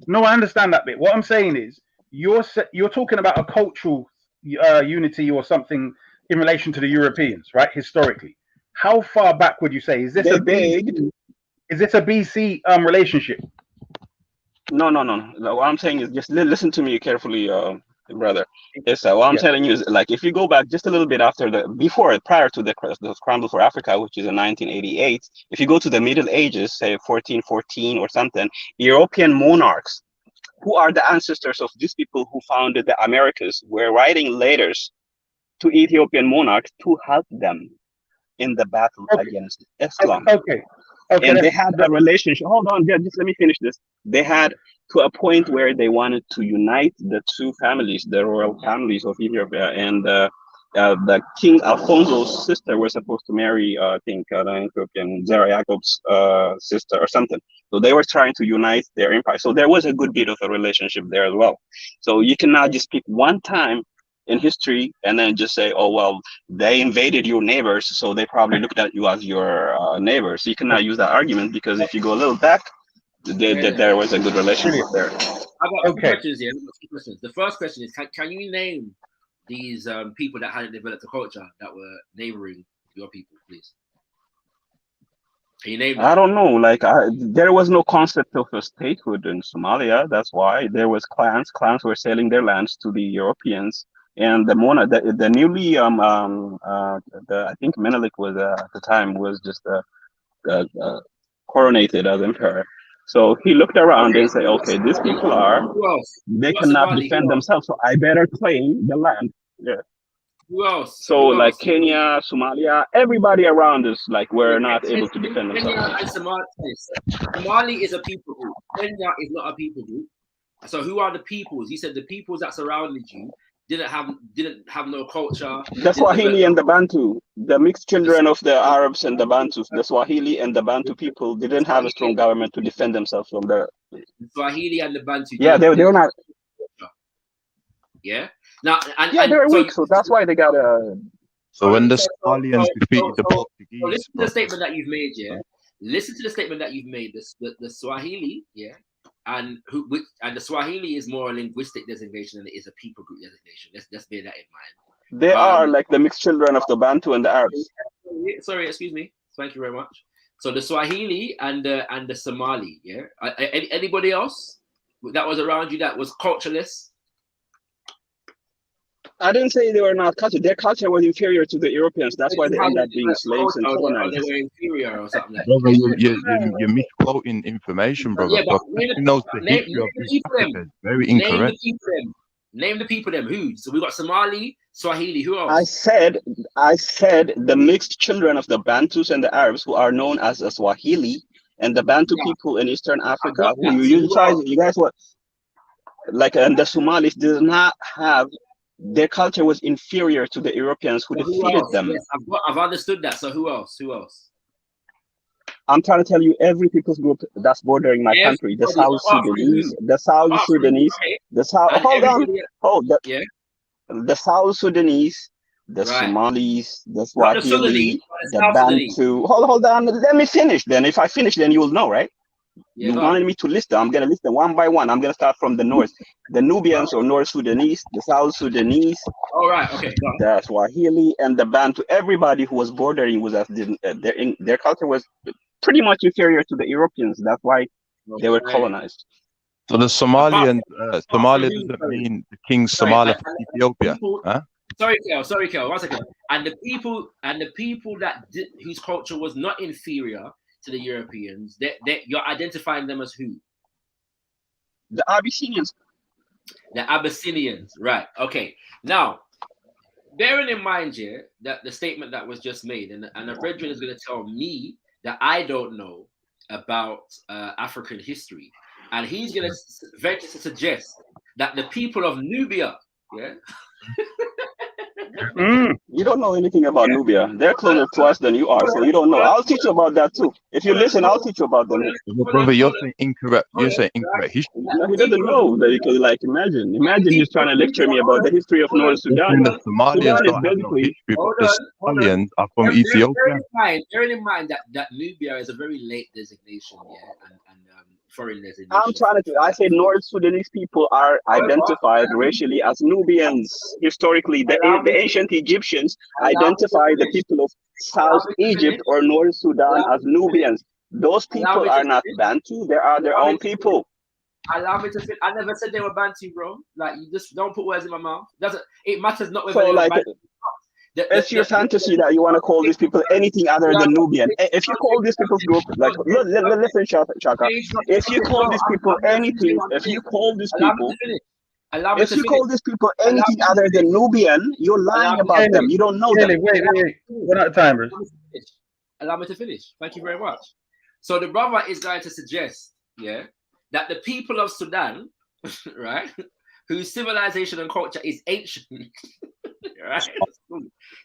No, I understand that bit. What I'm saying is, you're talking about a cultural unity or something in relation to the Europeans, right? Historically. How far back would you say? Is this a BC relationship? No. What I'm saying is, just listen to me carefully, brother. Yes, what I'm telling you is, like, if you go back just a little bit prior to the scramble for Africa, which is in 1988, if you go to the Middle Ages, say 1414 or something, European monarchs, who are the ancestors of these people who founded the Americas, were writing letters to Ethiopian monarchs to help them in the battle against Islam. And they had a relationship. Hold on, just let me finish this. They had to a point where they wanted to unite the two families, the royal families of Ethiopia, and the King Alfonso's sister was supposed to marry, I think, Ethiopian Zara Jacob's sister or something. So they were trying to unite their empire. So there was a good bit of a relationship there as well. So you cannot just pick one time in history and then just say, oh, well, they invaded your neighbors, so they probably looked at you as your neighbors. You cannot use that argument, because if you go a little back, there was a good relationship there. I've got two questions here. The first question is, can you name these people that hadn't developed a culture that were neighboring your people, please? Can you name I them? don't know. Like, there was no concept of a statehood in Somalia. That's why there was clans. Clans were selling their lands to the Europeans, and the newly I think Menelik was at the time was just coronated as emperor. So he looked around Okay, and said, "Okay, these people who else? they Who else cannot Somali? defend Who else? themselves, so I better claim the land." Yeah. Who else? So Who like else? Kenya, Somalia, everybody around us like were not Okay, able to defend Kenya themselves. and Somali. Somali is a people group. Kenya is not a people group. So who are the peoples? You said the peoples that surrounded you didn't have no culture. The Didn't Swahili develop. and the Bantu, the mixed children of the Arabs and the Bantus, the Swahili and the Bantu people didn't have a strong government to defend themselves from the. Swahili and the Bantu. Yeah, they were not. Yeah. Now Yeah, they were so, weak, so that's why they got a. So when the Somalians defeated the Portuguese, listen to the statement that you've made. Yeah. Listen to the statement that you've made. The Swahili. Yeah. And the Swahili is more a linguistic designation than it is a people group designation. Let's bear that in mind. They are like the mixed children of the Bantu and the Arabs. Sorry, excuse me. Thank you very much. So the Swahili and the Somali, yeah. Anybody else that was around you that was cultureless? I didn't say they were not cultured. Their culture was inferior to the Europeans. That's why they ended up being slaves and colonized. They were inferior or something like brother, you're misquoting information, brother. Yeah, but knows the history of East Africa is very incorrect. Name the people them. Who? So we got Somali, Swahili. Who else? I said the mixed children of the Bantus and the Arabs who are known as the Swahili and the Bantu people in Eastern Africa. Who you guys were like, and the Somalis did not have. Their culture was inferior to the Europeans who defeated them. Yes, I've understood that. So who else? Who else? I'm trying to tell you every people's group that's bordering my country. The South Sudanese, the South Sudanese, the South. Hold on. The South Sudanese, the Somalis, the Swahili, the Bantu. Hold on. Let me finish. Then, if I finish, then you will know, right? You wanted me to list them. I'm going to list them one by one. I'm going to start from the north. The Nubians or North Sudanese, the South Sudanese, all right, okay, the Swahili, and the Bantu. Everybody who was bordering with us, their culture was pretty much inferior to the Europeans. That's why they were colonized. So the Somalian, Somalia doesn't mean the King Somalia from Ethiopia. Huh? Sorry, Kel. 1 second. And the people that whose culture was not inferior to the Europeans, you're identifying them as who? The Abyssinians. The Abyssinians, right? Okay. Now, bearing in mind here that the statement that was just made, and a brethren is going to tell me that I don't know about African history, and he's going to venture to suggest that the people of Nubia, yeah. You don't know anything about Nubia. They're closer to us than you are, so you don't know. I'll teach you about that too. If you listen, I'll teach you about them. Brother, you're saying incorrect. You're saying incorrect history. No, he doesn't know that. You could imagine he's trying to lecture me about the history of North Sudan. The Somalians don't have no history, but the Somalians are from Ethiopia. Bearing in mind that Nubia is a very late designation, yeah, and foreign designation. I'm trying to. I said North Sudanese people are identified racially as Nubians. Historically, the ancient Egyptians identified the people of South Egypt or North Sudan as Nubians. Those people are not Bantu. They are their own people. Allow me to finish. I never said they were Bantu, bro. Like, you just don't put words in my mouth. It matters not whether So, they like, Bantu. it's your fantasy that you want to call these people anything other than Nubian. If you call these people's group, like, listen, Shaka. If you call these people anything, if you call these people anything other than Nubian, you're lying about them. You don't know them. Wait. We're out of time, bro. Allow me to finish. Thank you very much. So the brother is going to suggest, yeah, that the people of Sudan, right, whose civilization and culture is ancient, right,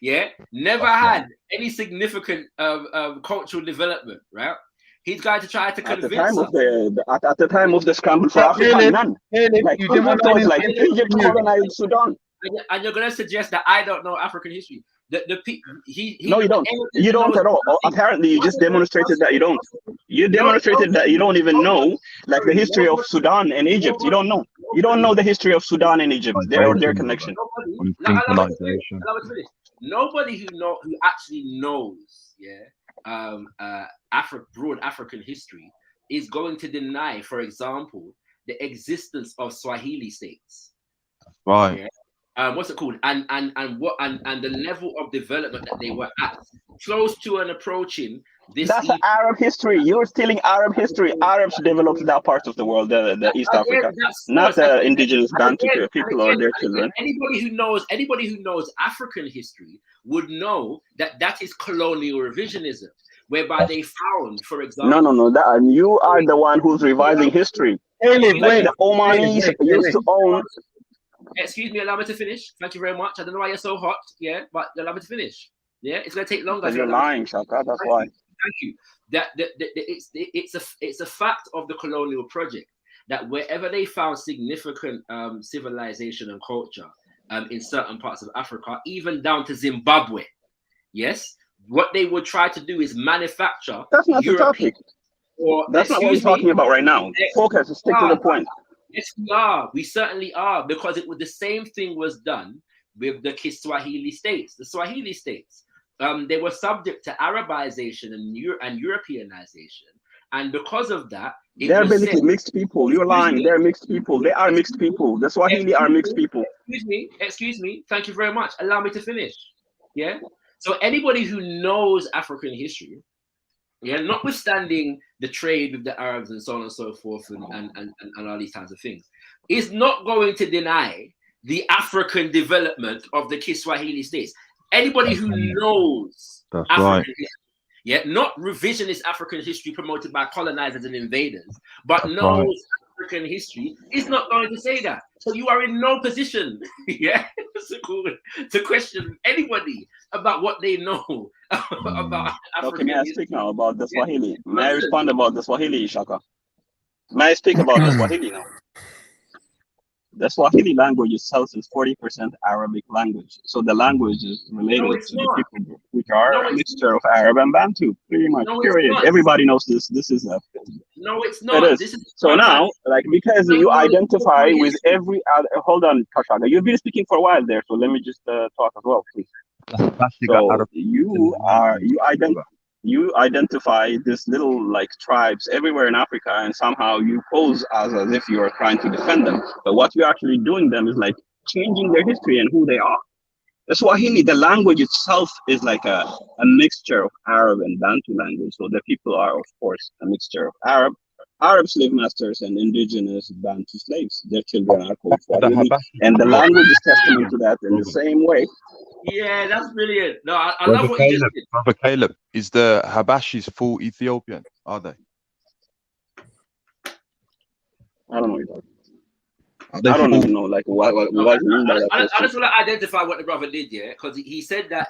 yeah, never had any significant cultural development, right? He's going to try to convince us. At the time of the scramble for Africa, none. Like, Egypt colonized Sudan. And you're going to suggest that I don't know African history. No, you don't. You don't at all. Apparently, you just demonstrated that you don't. You demonstrated that you don't even know, like, the history of Sudan and Egypt. You don't know. You don't know the history of Sudan and Egypt. Their connection. Nobody who actually knows, yeah, broad African history is going to deny, for example, the existence of Swahili states. Right. Yeah? What's it called? And the level of development that they were at, close to and approaching this. That's Arab history. You're stealing Arab history. Arabs developed that part of the world, the East Africa, not the indigenous Bantu people or their children. Anybody who knows African history would know that that is colonial revisionism, whereby they found, for example. No. That you are the one who's revising history. The Omanis used to own. Excuse me, allow me to finish. Thank you very much. I don't know why you're so hot, yeah, but allow me to finish. Yeah, it's going to take longer. You're lying, Shaka. That's why. Thank you. It's a fact of the colonial project that wherever they found significant civilization and culture in certain parts of Africa, even down to Zimbabwe, yes, what they would try to do is manufacture. That's not the topic. That's not what we're talking about right now. Focus. Stick to the point. Yes, we are. We certainly are, because it was the same thing was done with the Kiswahili states. The Swahili states, they were subject to Arabization and Europeanization, and because of that, they're basically mixed people. You're lying. They're mixed people. They are mixed people. The Swahili are mixed people. Excuse me. Thank you very much. Allow me to finish. Yeah. So anybody who knows African history, yeah, notwithstanding the trade with the Arabs and so on and so forth and all these kinds of things, is not going to deny the African development of the Kiswahili states. Anybody who knows African history, yeah, not revisionist African history promoted by colonizers and invaders, but knows African history, is not going to say that. So you are in no position, yeah, to question anybody about what they know about African Okay, may I speak now about the Swahili? May I respond about the Swahili, Shaka? May I speak about the Swahili now? The Swahili language itself is 40% Arabic language. So the language is related to the people group, which are a mixture of Arab and Bantu, pretty much, period. Everybody knows this. This is a... No, it's not. It is. So now, like, because you identify with every other... Hold on, Kashaka. You've been speaking for a while there, so let me just talk as well, please. So you identify this little like tribes everywhere in Africa, and somehow you pose as if you are trying to defend them. But what you're actually doing them is like changing their history and who they are. The Swahili, the language itself is like a mixture of Arab and Bantu language. So the people are, of course, a mixture of Arab slave masters and indigenous Bantu slaves. Their children are called Swahili, and the language is testament to that in the same way. Yeah, that's brilliant. No, I love what you just did. Brother Caleb, is the Habashis full Ethiopian? Are they? I don't know. I don't even know like what you mean by that. I just want to identify what the brother did, yeah, because he said that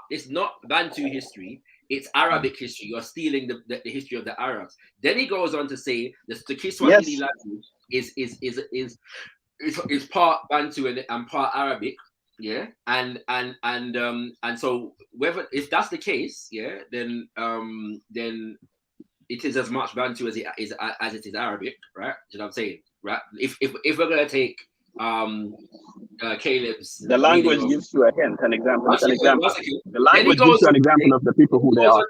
it's not Bantu history, it's Arabic history. You're stealing the history of the Arabs. Then he goes on to say the Kiswahili language is part Bantu and part Arabic. Yeah, and so if that's the case, yeah, then it is as much Bantu as it is Arabic, right? You know what I'm saying, right? If we're gonna take Caleb's, the language gives you a hint, an example. The language gives you an example of the people who they are.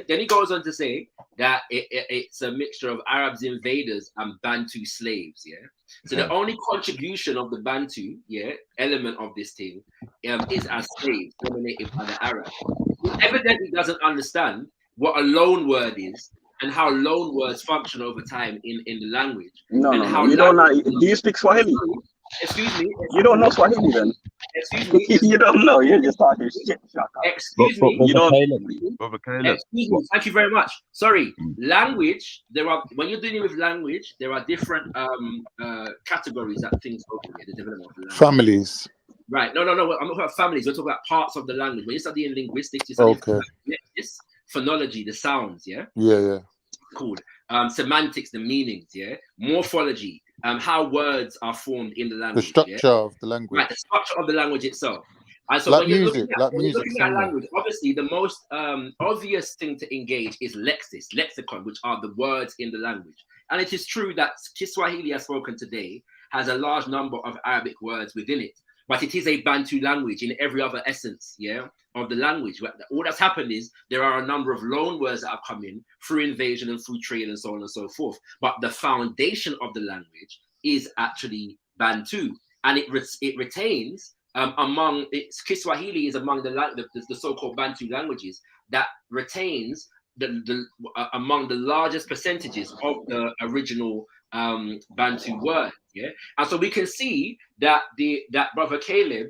Then he goes on to say that it's a mixture of Arabs invaders and Bantu slaves. Yeah. So the only contribution of the Bantu, yeah, element of this thing, is as slaves dominated by the Arabs. He evidently doesn't understand what a loan word is and how loan words function over time in the language. No, you don't know. Do you speak Swahili? Excuse me. You don't know Swahili then? Excuse me. You don't know. You're just talking shit, Shaka. Excuse me. You don't. Excuse me. Thank you very much. Sorry. Language. When you're dealing with language, there are different categories that things go through. The development of the language. Families. Right. No. I'm not talking about families. We're talking about parts of the language. When you're studying linguistics, you're studying phonology, the sounds. Yeah. Yeah. Called semantics, the meanings. Yeah. Morphology. How words are formed in the language. The structure of the language. Right, the structure of the language itself. And so like when you're music, looking at language, obviously the most obvious thing to engage is lexicon, which are the words in the language. And it is true that Kiswahili as spoken today has a large number of Arabic words within it. but it is a Bantu language in every other essence, of the language. All that's happened is there are a number of loan words that have come in through invasion and through trade and so on and so forth. But the foundation of the language is actually Bantu, and it retains Kiswahili is among the so-called Bantu languages that retains among the largest percentages of the original Bantu word, and so we can see that that Brother Caleb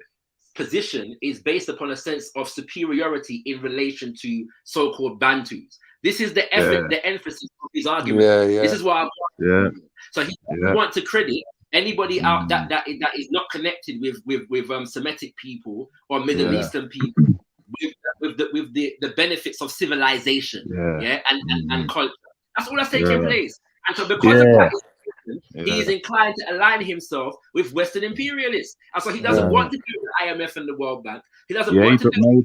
position is based upon a sense of superiority in relation to so-called Bantus. This is the emphasis of his argument. This is what so he wants to credit anybody out that is not connected with Semitic people or Middle Eastern people with the benefits of civilization, and culture. That's all that's taking place. And so because of that, he is inclined to align himself with Western imperialists. And so he doesn't want to do the IMF and the World Bank. He doesn't want to do the World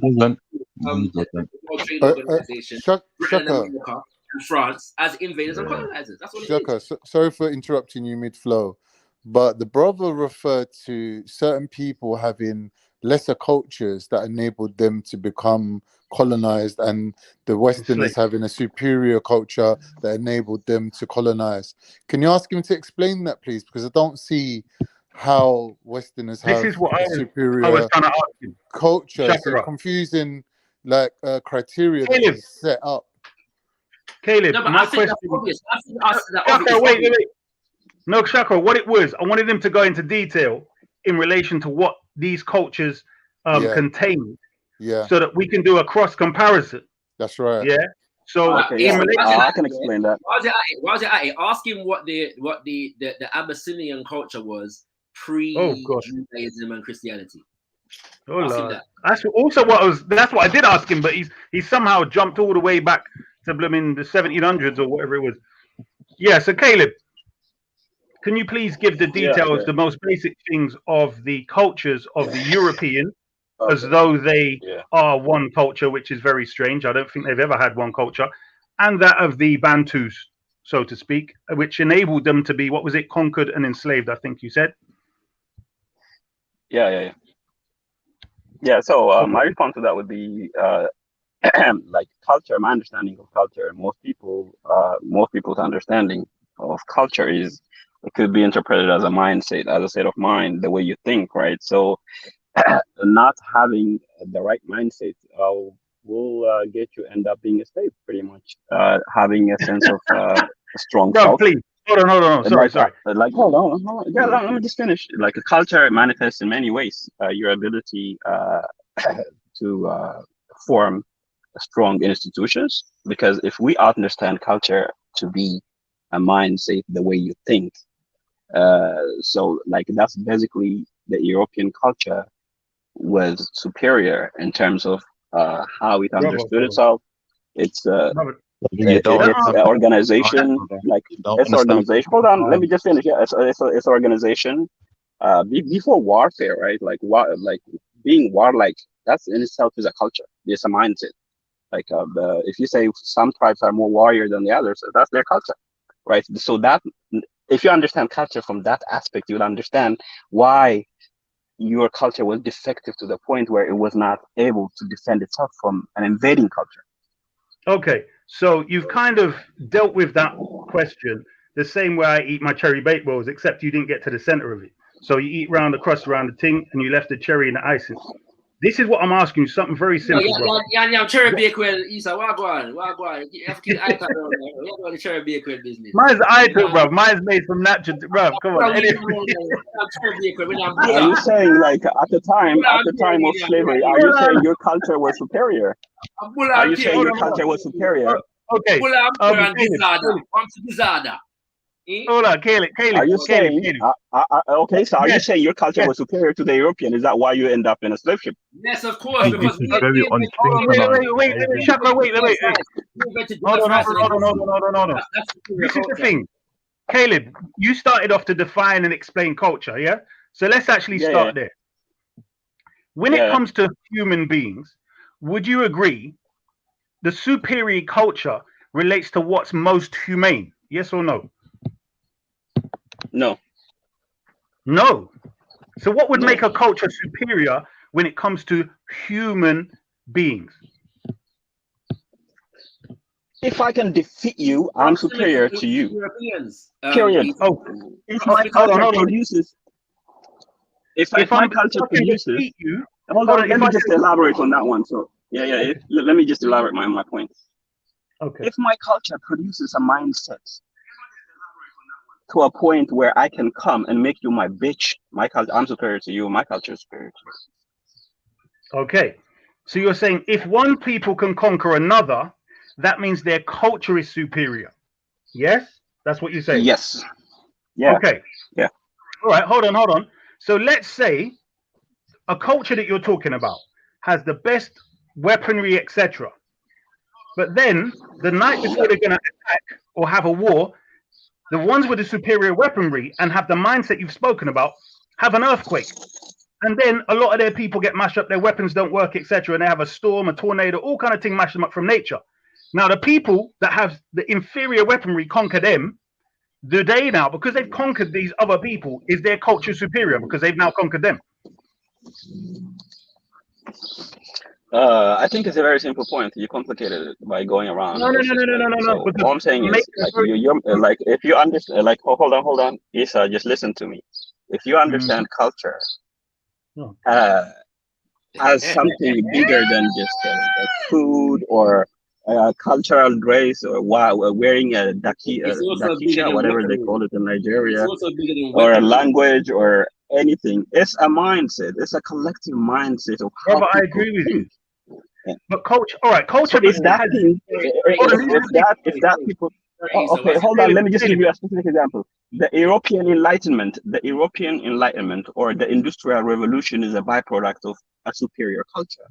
Trade Organization, Britain and America and France as invaders and colonizers. That's what it is. Sorry for interrupting you mid-flow, but the brother referred to certain people having lesser cultures that enabled them to become colonized, and the Westerners having a superior culture that enabled them to colonize. Can you ask him to explain that, please? Because I don't see how Westerners have a superior culture. It's a confusing criteria that is set up. Caleb, No, but my I think question. that's obvious. I think that's obvious. Wait. No, Shaka, what it was, I wanted him to go into detail in relation to what these cultures contain, so that we can do a cross comparison. That's right. Yeah. So I can explain that. While you're at it, ask him what the Abyssinian culture was pre-Judaism and Christianity. Oh Lord. That's also that's what I did ask him, but he's somehow jumped all the way back to the 1700s or whatever it was. Yeah. So Caleb, can you please give the details, the most basic things of the cultures of the European, as though they are one culture, which is very strange. I don't think they've ever had one culture, and that of the Bantus, so to speak, which enabled them to be, what was it, conquered and enslaved, I think you said. Yeah. So my response to that would be like culture. My understanding of culture, most people's understanding of culture is, it could be interpreted as a mindset, as a state of mind, the way you think, right? So not having the right mindset will get you end up being a slave, pretty much. Having a sense of a strong self. Please. Hold on. Sorry. Hold on. Yeah, let me just finish. Like a culture manifests in many ways. Your ability to form strong institutions, because if we understand culture to be a mindset, the way you think, so like that's basically the European culture was superior in terms of how it understood itself. It's organization, like it's organization. Hold on, let me just finish. Yeah, it's organization. Before warfare, right? Like being warlike, that's in itself is a culture. It's a mindset. Like if you say some tribes are more warrior than the others, that's their culture, right? So that if you understand culture from that aspect, you'll understand why your culture was defective to the point where it was not able to defend itself from an invading culture. Okay, so you've kind of dealt with that question the same way I eat my cherry baked balls, except you didn't get to the center of it. So you eat round the crust around the ting, and you left the cherry in the icing. This is what I'm asking you, something very simple. Yeah, cherry bakewell, Isa, what go on? You have to keep eye on the cherry bakewell business. Mine's iTunes, bro. Mine's made from natural, bro. Come on. Are you saying, like, at the time of slavery, are you saying your culture was superior? Are you saying your culture was superior? Okay. Hold on, Caleb. Are you saying? Okay, so are you saying your culture was superior to the European? Is that why you end up in a slave ship? Yes, of course. Because wait. Shaka, wait. Hold on. This is the thing, Caleb. You started off to define and explain culture, yeah. So let's actually start there. When it comes to human beings, would you agree the superior culture relates to what's most humane? Yes or no? No. So what would make a culture superior when it comes to human beings? If I can defeat you, I'm superior to you. Europeans. Period. If my culture produces, if my culture produces, hold on, let me just elaborate on that one. So let me just elaborate my point. Okay. If my culture produces a mindset to a point where I can come and make you my bitch, my culture, I'm superior to you, my culture is superior to you. Okay. So you're saying if one people can conquer another, that means their culture is superior. Yes? That's what you say? Yes. Yeah. Okay. Yeah. All right, hold on. So let's say a culture that you're talking about has the best weaponry, etc. But then the night before they're going to attack or have a war, the ones with the superior weaponry and have the mindset you've spoken about have an earthquake. And then a lot of their people get mashed up, their weapons don't work, etc. And they have a storm, a tornado, all kind of thing mash them up from nature. Now, the people that have the inferior weaponry conquer them. Do they now, because they've conquered these other people, is their culture superior because they've now conquered them? I think it's a very simple point. You complicated it by going around. No. So all I'm saying is, like, you're like, if you understand, like, hold on, Isa, just listen to me. If you understand culture as something bigger than just food or cultural grace or wearing a dakisha, whatever they call it in Nigeria, or a language or anything, it's a mindset. It's a collective mindset of how I agree with you. Yeah. But culture, all right, culture. So if that people. Okay, hold on. Let me just give you a specific example. The European Enlightenment, or the Industrial Revolution is a byproduct of a superior culture.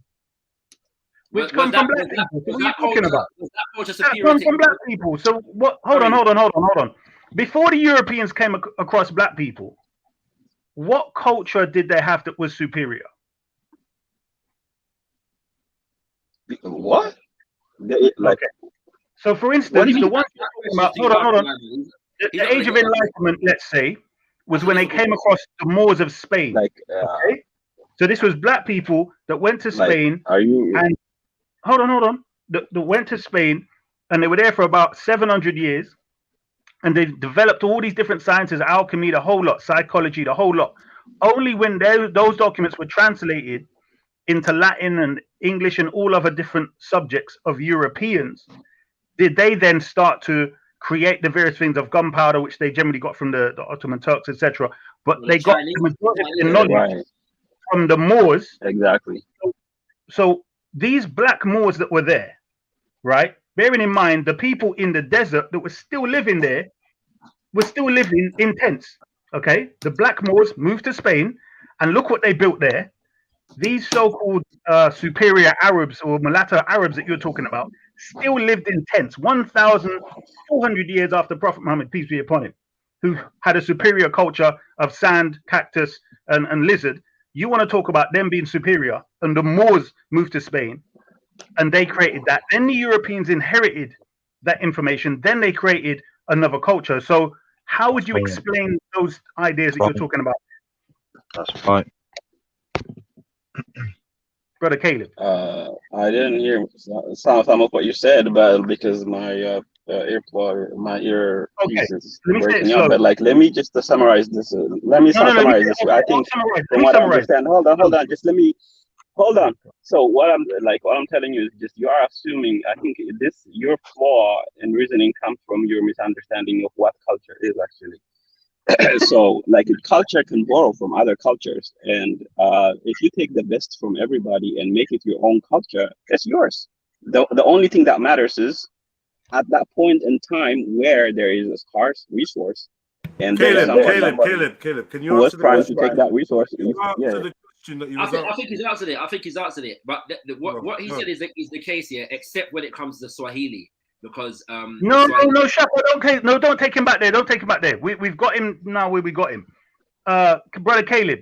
Which come from black people. What are you talking about? That come from black people. So what? Hold on. Before the Europeans came across black people, what culture did they have that was superior? What? Okay. So, for instance, the one about, hold on. The Age of Enlightenment, let's say, was when they came across the Moors of Spain. Okay. So this was black people that went to Spain. And hold on. That went to Spain, and they were there for about 700 years, and they developed all these different sciences, alchemy, the whole lot, psychology, the whole lot. Only when those documents were translated into Latin and English and all other different subjects of Europeans, did they then start to create the various things of gunpowder, which they generally got from the Ottoman Turks, etc. But they got the majority of the knowledge from the Moors. Exactly. So these black Moors that were there, right? Bearing in mind the people in the desert that were still living there were still living in tents. Okay, the black Moors moved to Spain, and look what they built there. These so-called superior Arabs or mulatto Arabs that you're talking about still lived in tents 1,400 years after Prophet Muhammad, peace be upon him, who had a superior culture of sand, cactus, and lizard. You want to talk about them being superior, and the Moors moved to Spain, and they created that. Then the Europeans inherited that information. Then they created another culture. So how would you explain those ideas that you're talking about? That's right. Brother Caleb. I didn't hear some of what you said, but because my my earpiece is breaking up. But like, let me just summarize this. Let me summarize this. I think from what I understand. Hold on. Just let me. Hold on. So what I'm telling you is just you are assuming. I think your flaw in reasoning comes from your misunderstanding of what culture is actually. So like culture can borrow from other cultures, and if you take the best from everybody and make it your own culture, it's yours. The only thing that matters is at that point in time where there is a scarce resource, and Caleb, can you answer the question? To take that resource? I think he's answered it. But what he said is the case here, except when it comes to Swahili. Because no, Shapa, don't take him back there. Don't take him back there. We've got him now where we got him. Brother Caleb,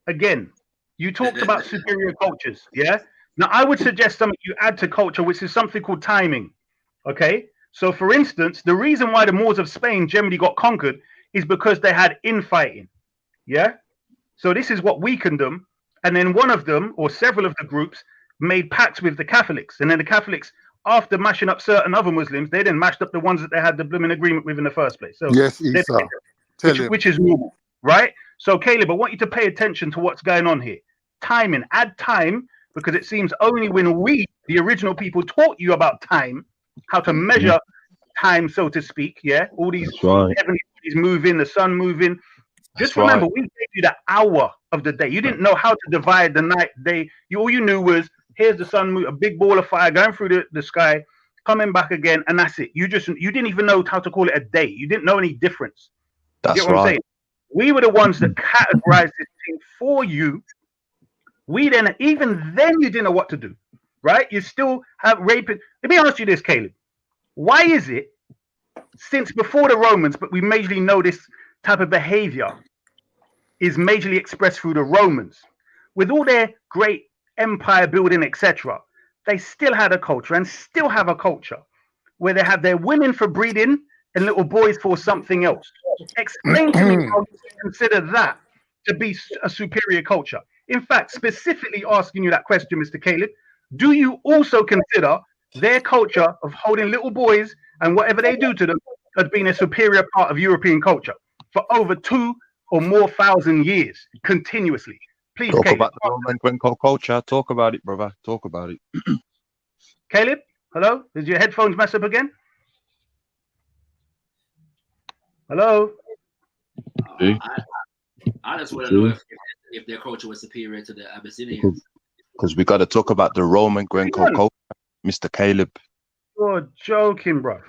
again, you talked about superior cultures, yeah? Now I would suggest something you add to culture, which is something called timing. Okay? So for instance, the reason why the Moors of Spain generally got conquered is because they had infighting. Yeah? So this is what weakened them. And then one of them, or several of the groups, made pacts with the Catholics. And then the Catholics, after mashing up certain other Muslims, they then mashed up the ones that they had the blooming agreement with in the first place. So Yes, Isa. Tell him. which is normal, right? So Caleb, I want you to pay attention to what's going on here. Timing, add time, because it seems only when we, the original people, taught you about time, how to measure time, so to speak. Yeah, all these heavenly bodies moving, the sun moving. Just remember, we gave you the hour of the day. You didn't know how to divide the night, day. All you knew was here's the sun, a big ball of fire going through the sky, coming back again, and that's it. You didn't even know how to call it a day. You didn't know any difference. That's you get what I'm saying? We were the ones that categorized this thing for you. Even then, you didn't know what to do, right? You still have raping. Let me ask you this, Caleb. Why is it, since before the Romans, but we majorly know this type of behavior is majorly expressed through the Romans, with all their great empire building, etc., they still had a culture and still have a culture where they have their women for breeding and little boys for something else. Explain to me how you consider that to be a superior culture. In fact, specifically asking you that question, Mr. Caleb, do you also consider their culture of holding little boys and whatever they do to them as being a superior part of European culture for over 2,000 or more years continuously? Please, talk Caleb. about the Roman Grenco culture. Talk about it, brother. Talk about it. Caleb, hello? Did your headphones mess up again? Hello? I just want to know if their culture was superior to the Abyssinians. Because we got to talk about the Roman Grenco culture, Mr. Caleb. You're joking, bro.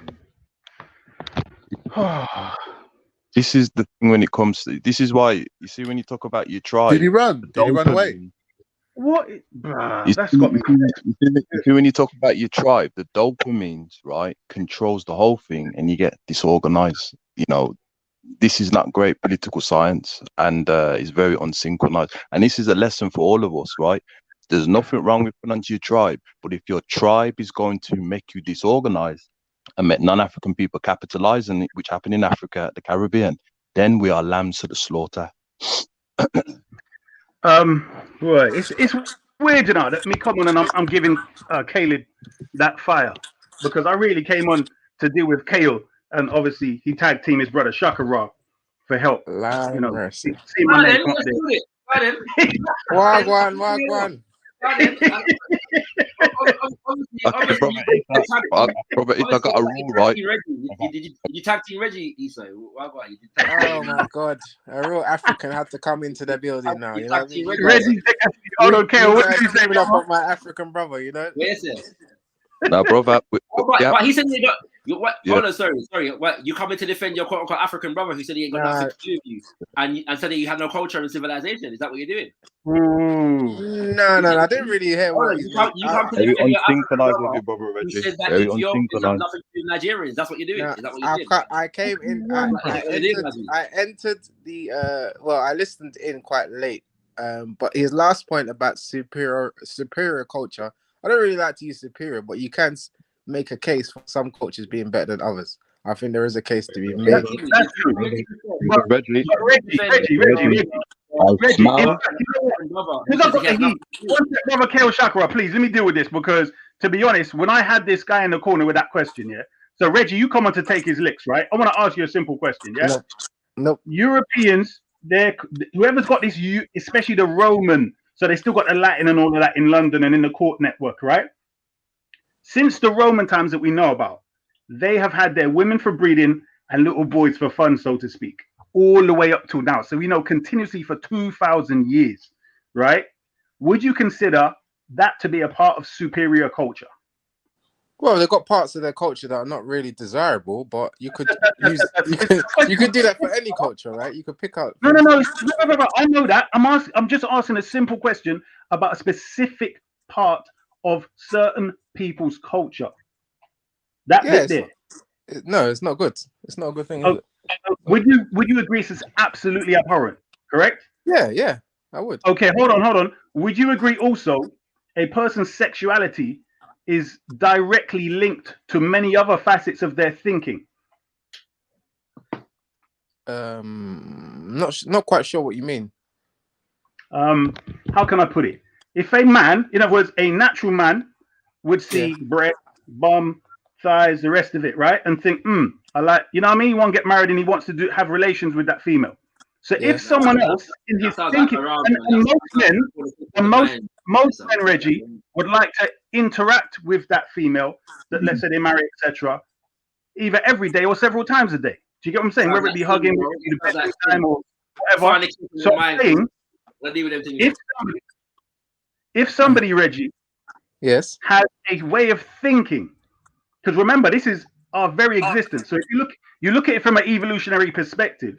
This is the thing when it comes to, this is why, you see, when you talk about your tribe. Did he run? Did he run away? What? That's got me. You see, when you talk about your tribe, the dopamine, right, controls the whole thing and you get disorganized. You know, this is not great political science and it's very unsynchronized. And this is a lesson for all of us, right? There's nothing wrong with belonging to your tribe, but if your tribe is going to make you disorganized and make non-African people capitalize on it, which happened in Africa, the Caribbean, then we are lambs to the slaughter. Right. It's weird, you know, that me come on and I'm giving Caleb that fire because I really came on to deal with Kale, and obviously he tag team his brother Shaka Ra for help. You know, mercy. see my name come up there. Wagwan. Okay, brother, if I got a rule right. Did you tag team Reggie, Issa? Oh my God, a real African had to come into the building now. You know what I mean? Reggie, hold on, Kale. What did you say? Coming up on my African brother, you know? Yes, yes. No, brother. But he said you got. What? Yeah. Hold on, sorry. What? You coming to defend your quote-unquote African brother who said he ain't got nothing to do with you, and said that you have no culture and civilization? Is that what you're doing? No, I didn't really hear what you come to defend your African brother Reggie. who said that Very Ethiopians have unsynchronized. nothing to do with Nigerians. That's what you're doing. No, Is that what you're doing? I came in. I entered the. Well, I listened in quite late. But his last point about superior culture, I don't really like to use superior, but you can make a case for some cultures being better than others. I think there is a case to be made. That's true. Reggie. Brother Kale Shakra, please let me deal with this because, to be honest, when I had this guy in the corner with that question, yeah. So Reggie, you come on to take his licks, right? I want to ask you a simple question, yeah. Nope. Europeans, whoever's got this, especially the Roman, so they still got the Latin and all of that in London and in the court network, right? Since the Roman times that we know about, they have had their women for breeding and little boys for fun, so to speak, all the way up till now. So we know continuously for 2,000 years, right? Would you consider that to be a part of superior culture? Well, they've got parts of their culture that are not really desirable, but you could you could do that for any culture, right? You could pick out. No. I know that. I'm just asking a simple question about a specific part of certain people's culture. Bit there. No, it's not good. It's not a good thing. Is it? Would you agree this is absolutely abhorrent? Correct? Yeah, I would. Okay, hold on. Would you agree also a person's sexuality is directly linked to many other facets of their thinking? Not quite sure what you mean. How can I put it? If a man, in other words, a natural man would see breast, bum, thighs, the rest of it, right, and think, I like, you know what I mean? He wants to get married and he wants to have relations with that female. So if someone else in his thinking, and most men, Reggie, would like to interact with that female that, let's say, they marry, etc., either every day or several times a day. Do you get what I'm saying? Whether it be hugging, whether it be the bedroom time or whatever. So I'm saying, if somebody, Reggie, yes, has a way of thinking, because remember, this is our very existence. So if you look at it from an evolutionary perspective,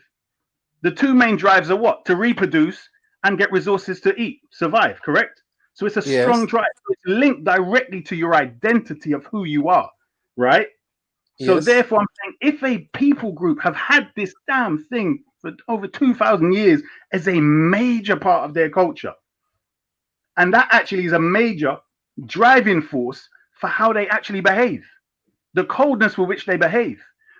the two main drives are what? To reproduce and get resources to eat, survive, correct? So it's a strong drive. It's linked directly to your identity of who you are, right? So therefore, I'm saying if a people group have had this damn thing for over 2,000 years as a major part of their culture, and that actually is a major driving force for how they actually behave, the coldness with which they behave.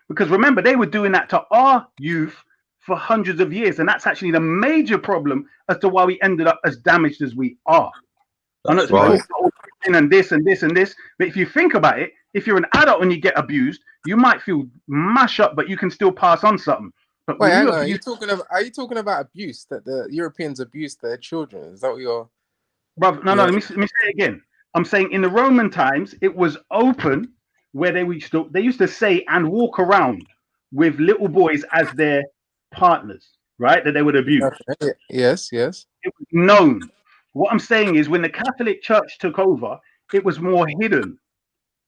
Because remember, they were doing that to our youth for hundreds of years, and that's actually the major problem as to why we ended up as damaged as we are. I know it's right. And this and this and this, but if you think about it, if you're an adult and you get abused, you might feel mash up, but you can still pass on something. But wait, hang on. Are you talking about abuse, that the Europeans abused their children? Is that what you're? Bruv, no, let me say it again. I'm saying in the Roman times, it was open where they used to say and walk around with little boys as their partners, right? That they would abuse. Okay. Yes. It was known. What I'm saying is when the Catholic Church took over, it was more hidden.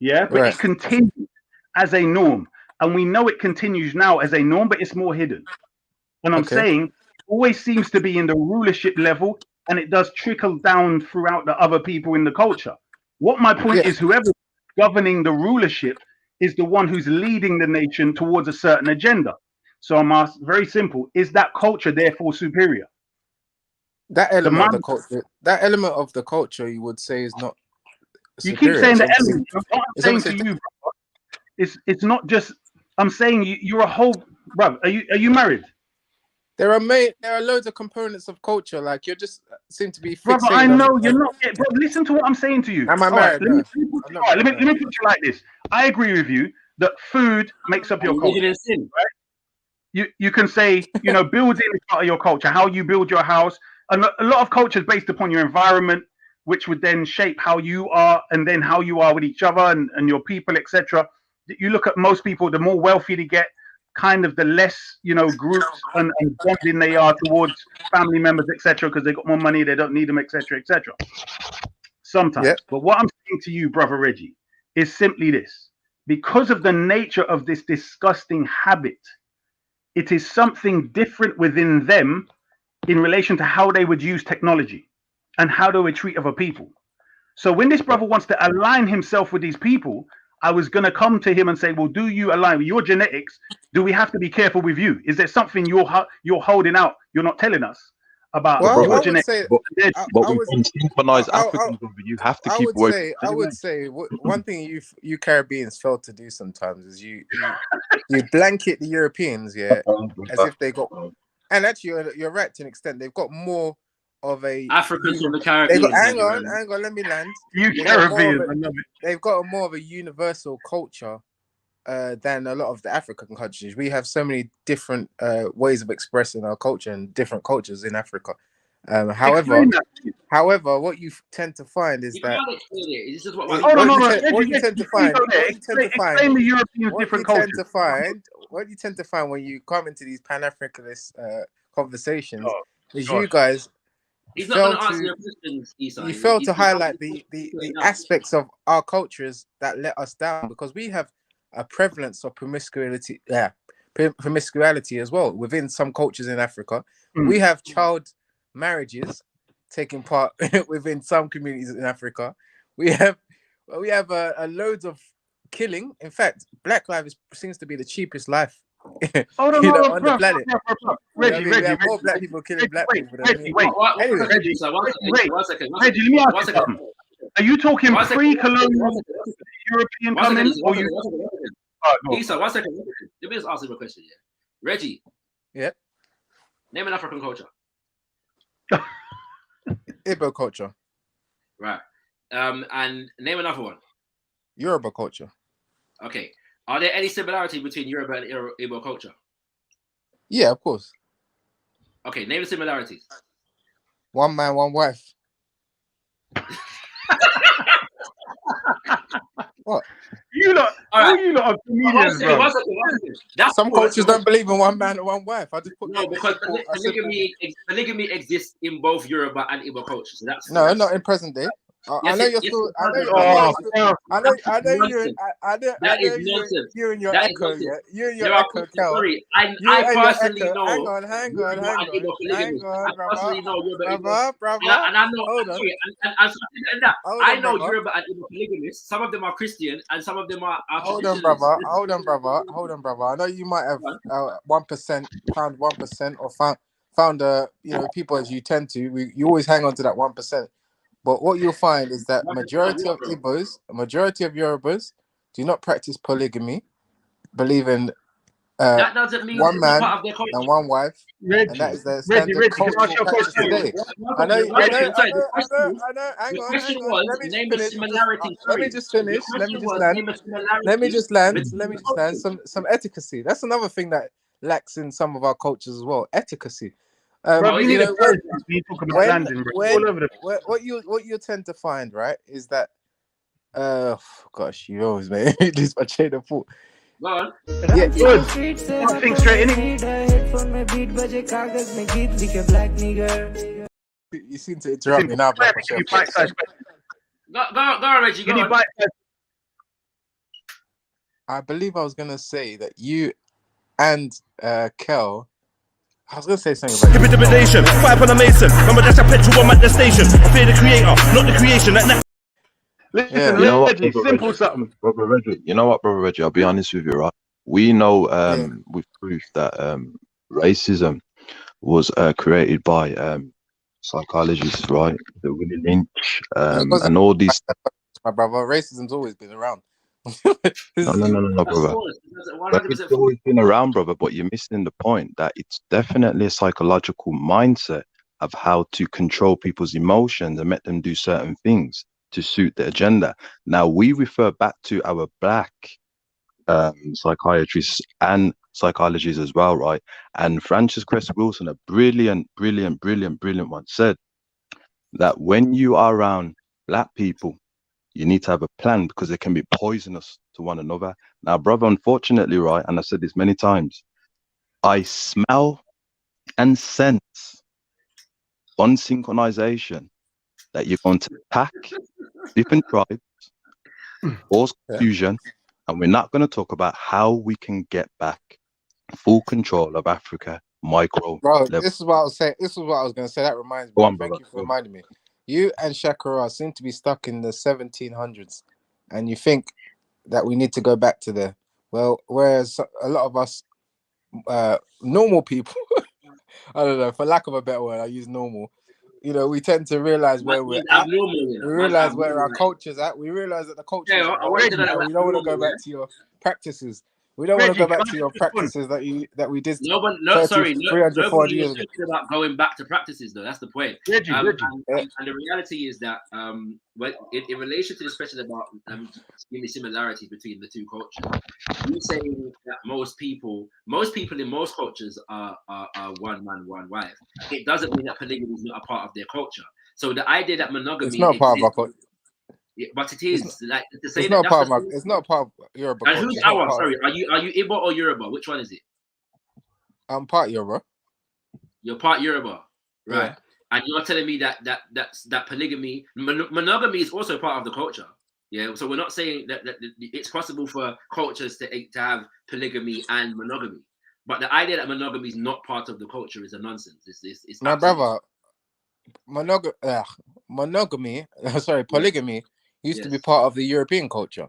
Yeah, but it continued as a norm. And we know it continues now as a norm, but it's more hidden. And I'm saying it always seems to be in the rulership level, and it does trickle down throughout the other people in the culture. What my point is, whoever's governing the rulership is the one who's leading the nation towards a certain agenda. So I'm asked, very simple, is that culture therefore superior? That element of the culture, you would say is not you superior. Keep saying the element. What I'm saying to you, bro, it's not just. I'm saying you're a whole, bro. Are you married? There are loads of components of culture. Like you just seem to be fixated. Brother, I know you're not. Bro, listen to what I'm saying to you. Am I married? Let me put it like this. I agree with you that food makes up your culture. Right? You can say, building is part of your culture. How you build your house, and a lot of culture is based upon your environment, which would then shape how you are, and then how you are with each other and your people, etc. You look at most people, the more wealthy they get, kind of the less groups and bonding they are towards family members, etc., because they got more money, they don't need them, etc., etc. Sometimes. But what I'm saying to you, brother Reggie, is simply this: because of the nature of this disgusting habit, it is something different within them in relation to how they would use technology and how they would treat other people. So when this brother wants to align himself with these people, I was going to come to him and say, well, do you align with your genetics? Do we have to be careful with you? Is there something you're holding out, you're not telling us about your genetics? But we can synchronize Africans, you have to keep working. I would say one thing you Caribbeans fail to do sometimes is you blanket the Europeans, as if they got, and actually you're right to an extent, they've got more of a Africans from the Caribbean. Hang on, let me land. They've got more of a universal culture than a lot of the African countries. We have so many different ways of expressing our culture and different cultures in Africa. However, what you tend to find is that what you tend to find when you come into these Pan-Africanist conversations is you guys. He's not going to answer your questions, Issa. You fail to highlight the aspects of our cultures that let us down, because we have a prevalence of promiscuity as well within some cultures in Africa. We have child marriages taking part within some communities in Africa. We have a loads of killing. In fact, black life seems to be the cheapest life on the planet. Reggie, we have more black people killing black people. Reggie, one second. Reggie, let me ask you something. Are you talking pre-colonial European coming? Issa, 1 second. Let me just ask him a question. Reggie. Yeah. Name an African culture. Igbo culture. Right. And name another one. Yoruba culture. Okay. Are there any similarity between Yoruba and Igbo culture? Yeah, of course. Okay, name the similarities. One man, one wife. What? You lot, all you lot are comedians, bro. Some cultures don't believe in one man and one wife. I just put because polygamy exists in both Yoruba and Igbo cultures. So that's no, not in present day. I know you're still. I know you and your echo. Yeah, you and your echo. Sorry, I personally know. Hang on, brother. And I know. I know Yoruba and Igbo polygamists. Some of them are Christian, and some of them are. Hold on, brother. I know you might have 1% found 1% or found people as you tend to. You always hang on to that 1%. But what you'll find is that majority of Igbos, majority of Yorubas do not practice polygamy, believe in that doesn't mean one man part of their culture. and one wife, and that is their standard cultural practice today. I know. Hang on. Let me just finish. Let me just land. Some etiquette. That's another thing that lacks in some of our cultures as well. Etiquette. What you tend to find, right, is that gosh, you always make this my chain of thought. Go on. Yeah, good. Think straight in it. You seem to interrupt me now. Go on, Reggie. Go on. I believe I was gonna say that you and Kel. I was gonna say something about intimidation. Five on a mason. Remember that's a petrol bomb at the station. I fear the creator, not the creation. Listen, you know what, simple something. Brother Reggie, you know what, Brother Reggie? I'll be honest with you, right? We know with proof that racism was created by psychologists, right? The Willie Lynch and all these. My brother, racism's always been around. No, brother. It's always been around, brother, but you're missing the point that it's definitely a psychological mindset of how to control people's emotions and make them do certain things to suit the agenda. Now, we refer back to our black psychiatrists and psychologists as well, right? And Frances Cress Wilson, a brilliant one, said that when you are around black people, you need to have a plan because they can be poisonous to one another. Now, brother, unfortunately, right, and I've said this many times, I smell and sense unsynchronization that you're going to attack different tribes, cause confusion, and we're not going to talk about how we can get back full control of Africa micro level. This is what I was saying. This is what I was going to say. That reminds me. Thank you for reminding me. You and Shakira seem to be stuck in the 1700s, and you think that we need to go back to there. Well, whereas a lot of us normal people, I don't know, for lack of a better word, I use normal. We tend to realize where we're at. We realize where our culture's at. We realize that the culture is we don't want to go back to your practices. We don't want to go back to your practices that we did. 300, 400 years ago. About going back to practices, though. That's the point. And the reality is that in relation to this question about the similarities between the two cultures, you're saying that most people in most cultures are one man, one wife. It doesn't mean that polygamy is not a part of their culture. So the idea that monogamy is not part of our culture. Yeah, but it is like to say it's not part of it's not part of Yoruba. And who's our? Sorry, are you Igbo or Yoruba? Which one is it? I'm part Yoruba. You're part Yoruba, right? Yeah. And you're telling me that polygamy, monogamy is also part of the culture. Yeah. So we're not saying that it's possible for cultures to have polygamy and monogamy, but the idea that monogamy is not part of the culture is a nonsense. It's my brother. Monogamy. Sorry, polygamy. Used to be part of the European culture.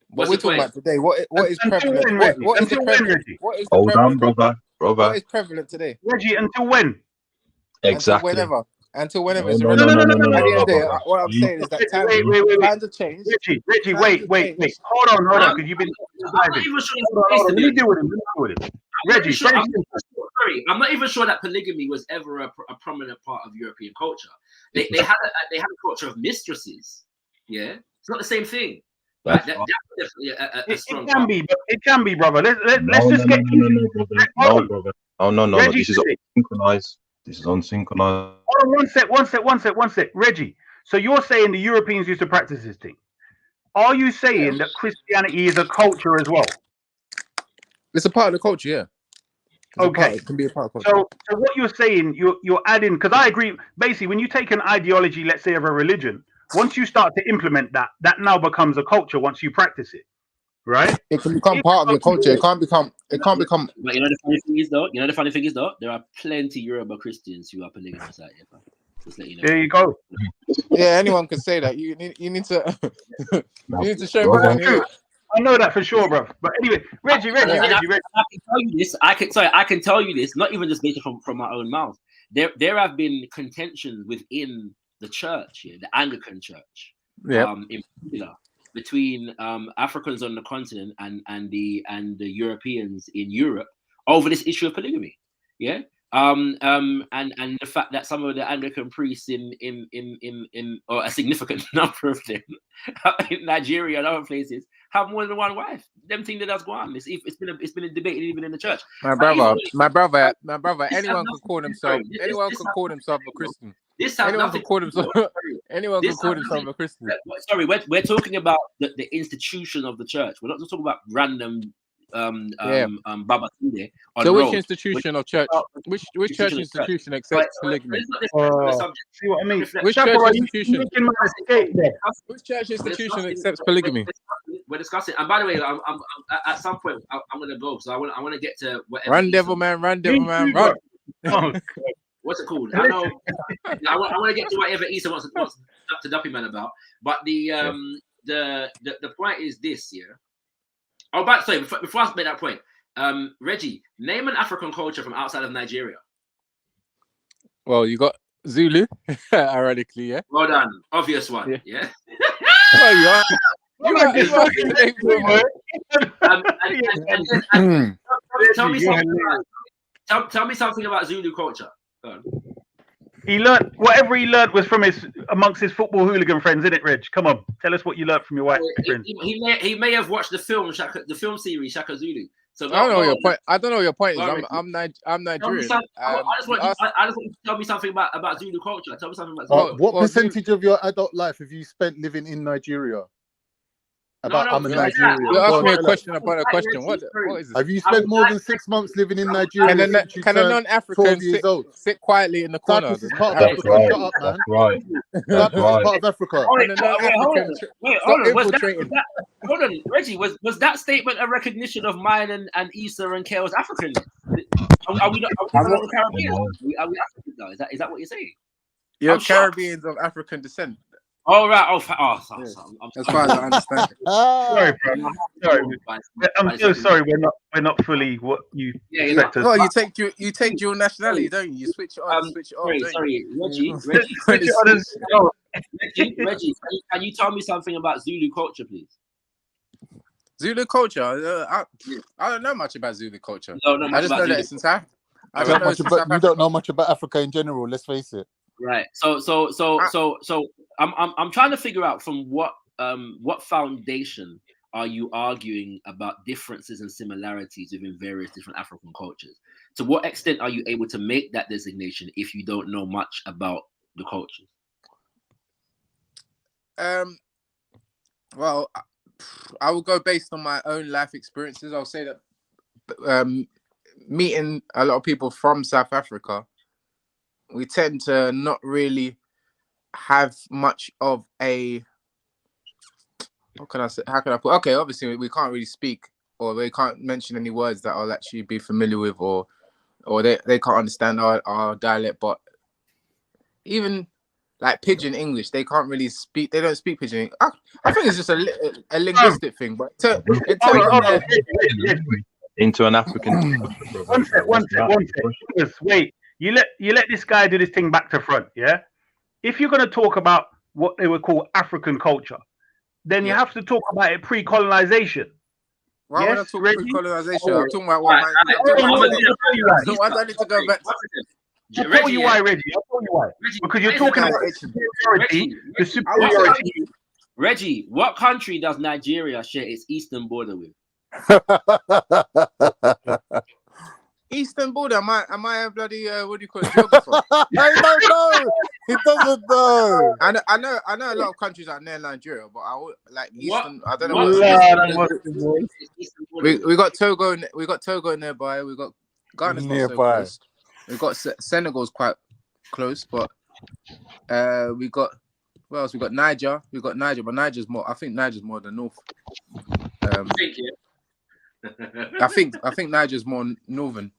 What we're talking about today, what is prevalent? What is prevalent? Hold on, brother. What is prevalent today? Reggie, until when? Exactly. Until whenever. No. At the end of the day, what I'm saying is that times have changed. Reggie, wait. Hold on, because you've been. Hold on. Let me deal with him. Reggie, sorry, sorry, I'm not even sure that polygamy was ever a prominent part of European culture. They had a culture of mistresses. Yeah, it's not the same thing. Right? That's definitely a strong part. It can be, brother. Let's just get. No, brother. No. This is unsynchronized. This is unsynchronized. Hold on, one sec. Reggie, so you're saying the Europeans used to practice this thing? Are you saying that Christianity is a culture as well? It's a part of the culture, yeah. Okay. It can be a part of the culture. So what you're saying, you're adding, because I agree. Basically, when you take an ideology, let's say of a religion, once you start to implement that now becomes a culture. Once you practice it, right? It can become part of your culture. It can't become. But you know the funny thing is though. There are plenty Yoruba Christians who are polygamous out here. Just let you know. There you go. Yeah, anyone can say that. You need to. You need to show me. I know that for sure, bro. But anyway, Reggie. I can tell you this. I can tell you this. Not even just based from my own mouth. There have been contentions within the church, the Anglican Church, in particular, between Africans on the continent and the Europeans in Europe over this issue of polygamy. Yeah. And the fact that some of the Anglican priests in or a significant number of them in Nigeria and other places have more than one wife. Them thing that that's gone. It's been a debate even in the church. My brother. Anyone can call themselves. Anyone can call themselves a Christian. Anyone can call themselves a Christian. Sorry, we're talking about the institution of the church. We're not just talking about random Baba Tunde. So which institution of church? Which church institution accepts polygamy? See what I mean? Which church institution? Which church institution accepts polygamy? We're discussing. And by the way, I'm at some point I'm gonna go. So I want to get to whatever. Run, devil man, run. What's it called? I know. I want to get to whatever Issa wants to Duppy man about. But the point is this, yeah. Oh, but sorry, before I make that point, Reggie, name an African culture from outside of Nigeria. Well, you got Zulu, ironically, yeah. Well done, obvious one, yeah. Oh, you are. Tell me something about Zulu culture. Go on. He learned whatever he learned was from amongst his football hooligan friends, isn't it, Reg? Come on, tell us what you learned from your white friends. He may have watched the film series Shaka Zulu. So I don't know your point. I don't know your point. I'm Nigerian. I just want you to tell me something about Zulu culture. Tell me something about Zulu. What percentage of your adult life have you spent living in Nigeria? I'm a Nigerian. You asked me a question about a question. What is this? Have you spent more than 6 months living in Nigeria? Can a non-African sit quietly in the corner? This is part of Africa. Shut up, man. Right. That's part of Africa. Hold on, Reggie. Was that statement a recognition of mine and Issa and Kale's African? Are we not Caribbean? Are we African now? Is that what you're saying? You're Caribbeans of African descent. Oh right. As far as I understand. Sorry, bro. Sorry. I'm so sorry. We're not fully what you expect us. Well, you take dual nationality, don't you? You switch it on, switch it off. Sorry, Reggie, can you tell me something about Zulu culture, please? Zulu culture? I don't know much about Zulu culture. No, I just know that it's in South. You don't know much about Africa in general. Let's face it. Right. So I'm trying to figure out from what foundation are you arguing about differences and similarities within various different African cultures? To what extent are you able to make that designation if you don't know much about the cultures? Well, I will go based on my own life experiences. I'll say that meeting a lot of people from South Africa, we tend to not really have much of a, how can I put? Okay, obviously we can't really speak, or we can't mention any words that I'll actually be familiar with, or they can't understand our dialect. But even like Pidgin English, they can't really speak. They don't speak Pidgin. I think it's just a linguistic thing. But into an African. One sec. Wait. You let this guy do this thing back to front, yeah? If you're going to talk about what they would call African culture, then you have to talk about it pre-colonization. Why would I Yes, talk Reggie? pre-colonization? I'm talking about what man. I'm talking about why do I need to go back? I'll tell you why, Reggie. I'll tell you why. Because you're talking about superiority. The superiority. Reggie, what country does Nigeria share its eastern border with? Eastern border? Am I a bloody what do you call it, geographer? I don't know. He doesn't know. I know a lot of countries are near Nigeria, but I would like Eastern. I don't know what. We got Togo. We got Togo nearby. We got Ghana's not so close. We got Senegal's quite close, but we got what else? We got Niger. We got Niger, but Niger's more. I think Niger's more the north. I think Niger's more northern,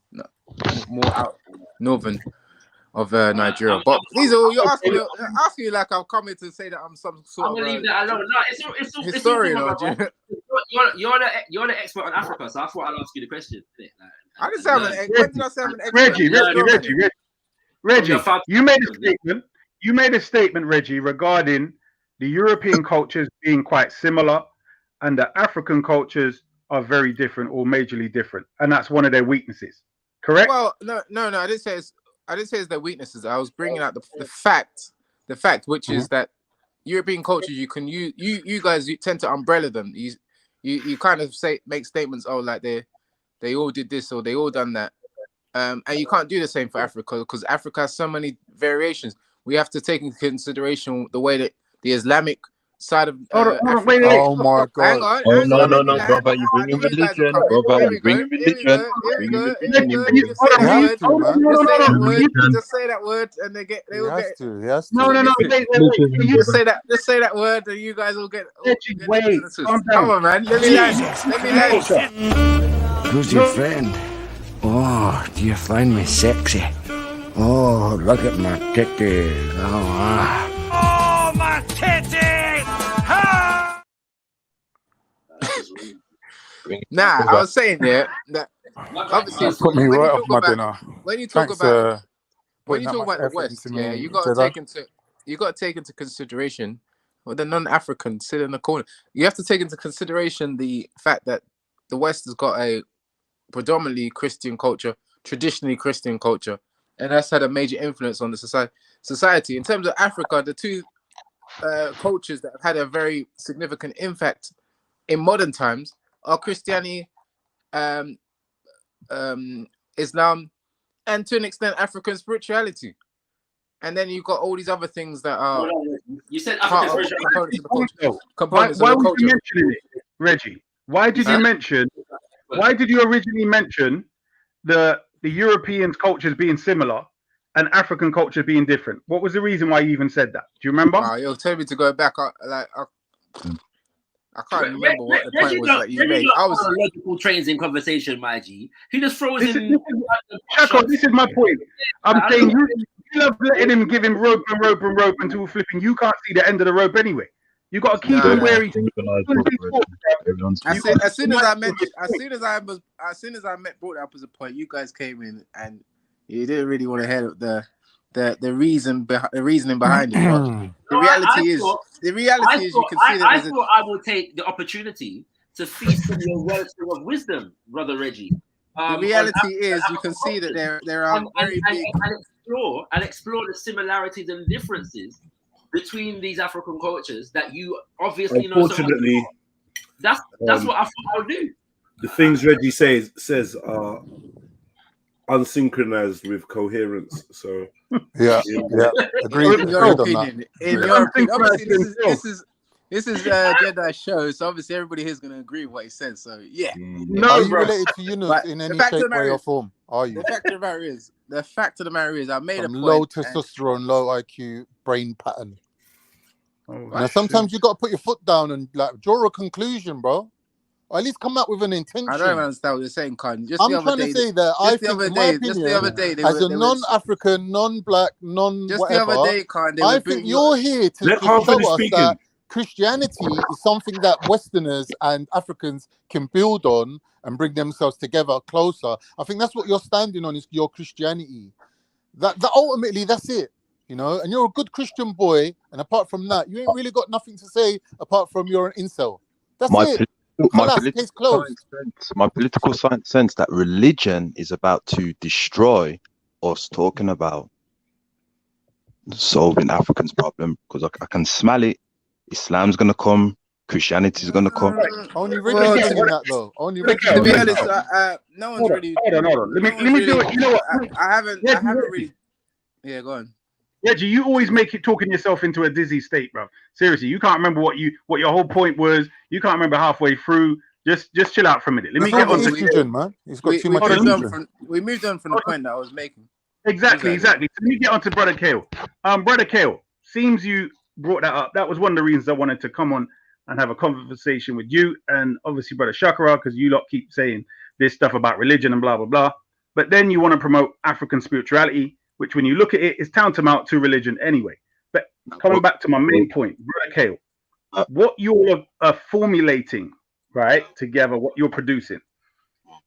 more out northern of Nigeria. But these are all you're asking like I'm coming to say that I'm some sort I'm gonna of leave that alone. No, it's historian. You're the expert on Africa, so I thought I'd ask you the question. I didn't say I'm an expert. When did I say I'm an expert? Reggie, you made a statement. You made a statement, Reggie, regarding the European cultures being quite similar, and the African cultures are very different or majorly different, and that's one of their weaknesses. Correct? Well, no. I didn't say it's their weaknesses. I was bringing out the fact, which is that European culture, you can use you guys tend to umbrella them. You kind of make statements, like they all did this or they all done that, and you can't do the same for Africa because Africa has so many variations. We have to take into consideration the way that the Islamic side of wait. Oh my God! No, brother, you bringing religion, brother. You bringing religion. Just say that word, and they will get. He has to. No. Just say that word, and you guys will get. Wait, come on, man. Let me land. Who's your friend? Oh, do you find me sexy? Oh, look at my titties. Oh, my titties! Nah, I was saying that obviously Put me right off my dinner. When you talk about the West, you got to take into consideration the non-African sit in the corner. You have to take into consideration the fact that the West has got a predominantly Christian culture, traditionally Christian culture, and that's had a major influence on the society. In terms of Africa, the two cultures that have had a very significant impact in modern times are Christianity, Islam, and to an extent African spirituality. And then you've got all these other things that are. You said African spirituality. Why were you mentioning it, Reggie? Why did you mention? Why did you originally mention the European cultures being similar and African culture being different? What was the reason why you even said that? Do you remember? You'll tell me to go back. I can't remember what the point was that you made. I was logical trains in conversation, my G. He just throws in. Chaco, this is my point. I'm saying you love letting him give him rope until flipping. You can't see the end of the rope anyway. You got to keep him where he's. As soon as I brought up as a point, you guys came in and you didn't really want to hear the reasoning behind it. The reality is you can see that. I thought I will take the opportunity to feast on your wellspring of wisdom, brother Reggie. The reality is you can see that there are very big and explore the similarities and differences between these African cultures that you obviously know. Unfortunately, that's what I thought I would do. The things Reggie says are unsynchronized with coherence. So yeah. Agreed. In your opinion, obviously this is Jedi show, so obviously everybody here is going to agree with what he says. So yeah. Are you related to Yunus in any shape, way, or form? Are you? The fact of the matter is, I made a point. Low testosterone, low IQ, brain pattern. Now sometimes you got to put your foot down and draw a conclusion, bro. Or at least come out with an intention. I don't understand what you're saying, Con. I'm trying to say that I think, in my opinion, as a non-African, non-black, non-whatever, the other day, Con, I think you're here to show us that Christianity is something that Westerners and Africans can build on and bring themselves together closer. I think that's what you're standing on, is your Christianity. That ultimately, that's it. You know, and you're a good Christian boy, and apart from that, you ain't really got nothing to say apart from you're an incel. That's it. My political science sense that religion is about to destroy us talking about solving Africans' problem, because I can smell it. Islam's gonna come, Christianity is gonna come. Only Reggie's bringing that though. Only Reggie's To be bringing honest, that. no one's really. Hold on. Let me do it. You know what? I haven't really. Yeah, go on. Reggie, you always make it talking yourself into a dizzy state, bro. Seriously, you can't remember what your whole point was. You can't remember halfway through. Just chill out for a minute. Let me get on to estrogen, man. He's got too much estrogen. We moved on from the point that I was making. Exactly. So let me get on to Brother Kale. Brother Kale, seems you brought that up. That was one of the reasons I wanted to come on and have a conversation with you, and obviously Brother Shakara, because you lot keep saying this stuff about religion and blah blah blah. But then you want to promote African spirituality, which when you look at it is tantamount to religion anyway. But coming back to my main point, Brother Kale, what you're formulating, right, together, what you're producing,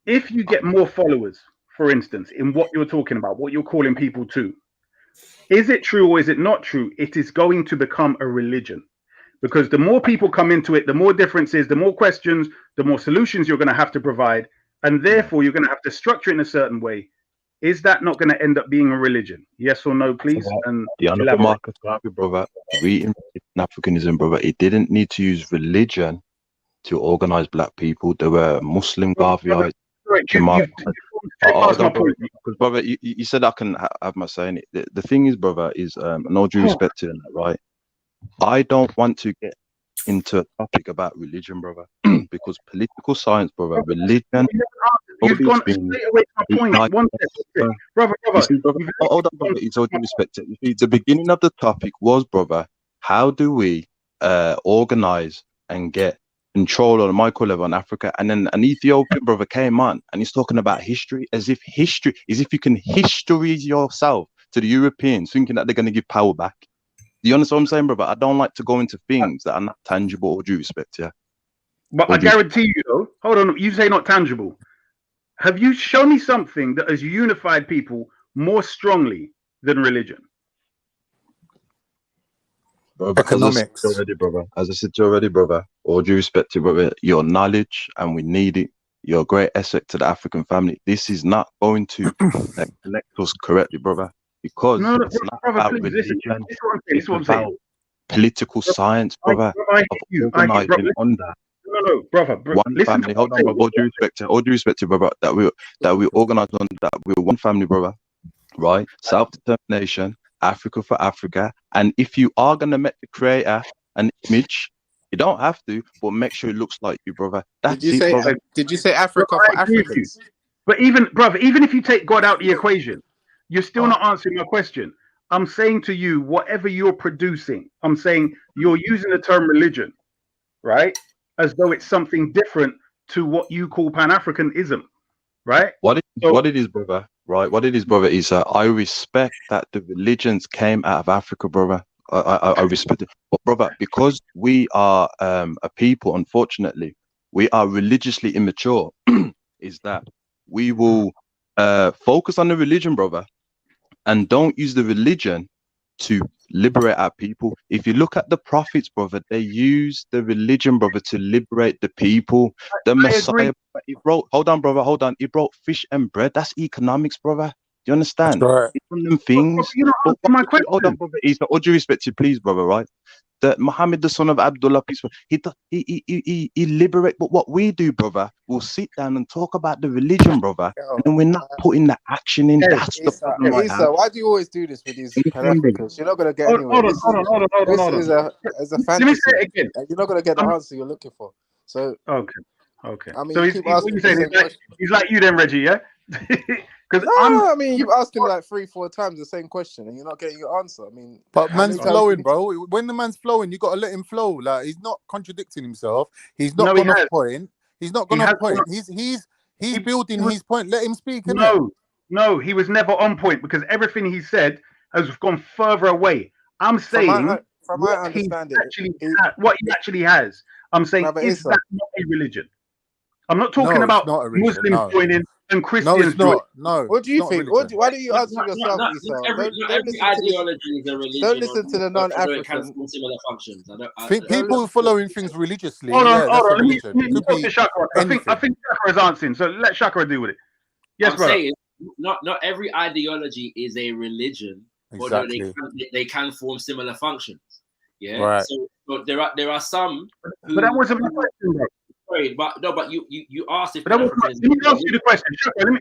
if you get more followers, for instance, in what you're talking about, what you're calling people to, is it true or is it not true? It is going to become a religion, because the more people come into it, the more differences, the more questions, the more solutions you're going to have to provide, and therefore you're going to have to structure it in a certain way. Is that not going to end up being a religion? Yes or no, please? And the honorable Marcus Garvey, brother, we in Africanism, brother, it didn't need to use religion to organize black people. There were Muslim Garveyites. Brother, you said I can have my say in it. The thing is, brother, is no due respect to that, right? I don't want to get into a topic about religion, brother, because political science, brother, religion. You've gone straight away from my point. One second, brother. Hold on, brother. It's all due respect to you. The beginning of the topic was, brother, how do we organize and get control on a micro level in Africa? And then an Ethiopian brother came on and he's talking about history, as if you can history yourself to the Europeans, thinking that they're going to give power back. Do you understand what I'm saying, brother? I don't like to go into things that are not tangible, or due respect, yeah. But I guarantee you, though, hold on, you say not tangible. Have you shown me something that has unified people more strongly than religion? Economics. As I said to you already, brother, all due respect to brother, your knowledge, and we need it. You're a great asset to the African family. This is not going to connect us correctly, brother, because it's not about religion. It's about political science, brother, of organizing under. No, brother. One family. Hold on, brother. All due respect to brother, that we organize on that. We're one family, brother. Right? Self-determination, Africa for Africa. And if you are gonna make the creator an image, you don't have to, but make sure it looks like you, brother. That's brother. Did you say Africa for Africans? But even if you take God out the equation, you're still not answering my question. I'm saying to you, whatever you're producing, I'm saying you're using the term religion, right? As though it's something different to what you call Pan-Africanism, right? What it is, brother, right? What it is, brother, is I respect that the religions came out of Africa, brother. I respect it. But, brother, because we are a people, unfortunately, we are religiously immature, is that we will focus on the religion, brother, and don't use the religion to liberate our people. If you look at the prophets, brother, they used the religion, brother, to liberate the people. The Messiah, he wrote, hold on, he brought fish and bread. That's economics, brother. Do you understand? That's right. It's one of them things. My question. Hold on, brother. All due respect to you, please, brother, right? That Muhammad, the son of Abdullah, peace, he liberate. But what we do, brother, we'll sit down and talk about the religion, brother, and we're not putting the action in. That's the problem. Issa, why do you always do this with these Pan-Africans? You're not gonna get anywhere. Hold on. This is a fantasy. Let me say it again. You're not gonna get the answer you're looking for. So okay. I mean, so he's like you then, Reggie, yeah? I mean, you've asked him like 3-4 times the same question, and you're not getting your answer. I mean, but man's flowing, bro. When the man's flowing, you got to let him flow. Like, he's not contradicting himself. He's not going off point. He's not going off point. He's building his point. Let him speak. No, he was never on point, because everything he said has gone further away. I'm saying from my understanding, what he actually has. I'm saying, is that not a religion? I'm not talking about Muslims joining. and Christians it's not. No. What do you it's not think? religion. Why do you answer Not yourself, Esau? every Don't listen to ideology is a religion. Don't listen to the although it can non-African. form similar functions. People following things religiously, Hold on. that's a Let me religion. It could talk to be Shakra. I think anything. Shakra is answering. So let Shakra deal with it. Yes, I'm brother. saying not every ideology is a religion, although they can form similar functions. Yeah. Right. So there are some who. But that wasn't my question, bro. Sorry, but you asked if. But that was, let me ask you the question, Shakra.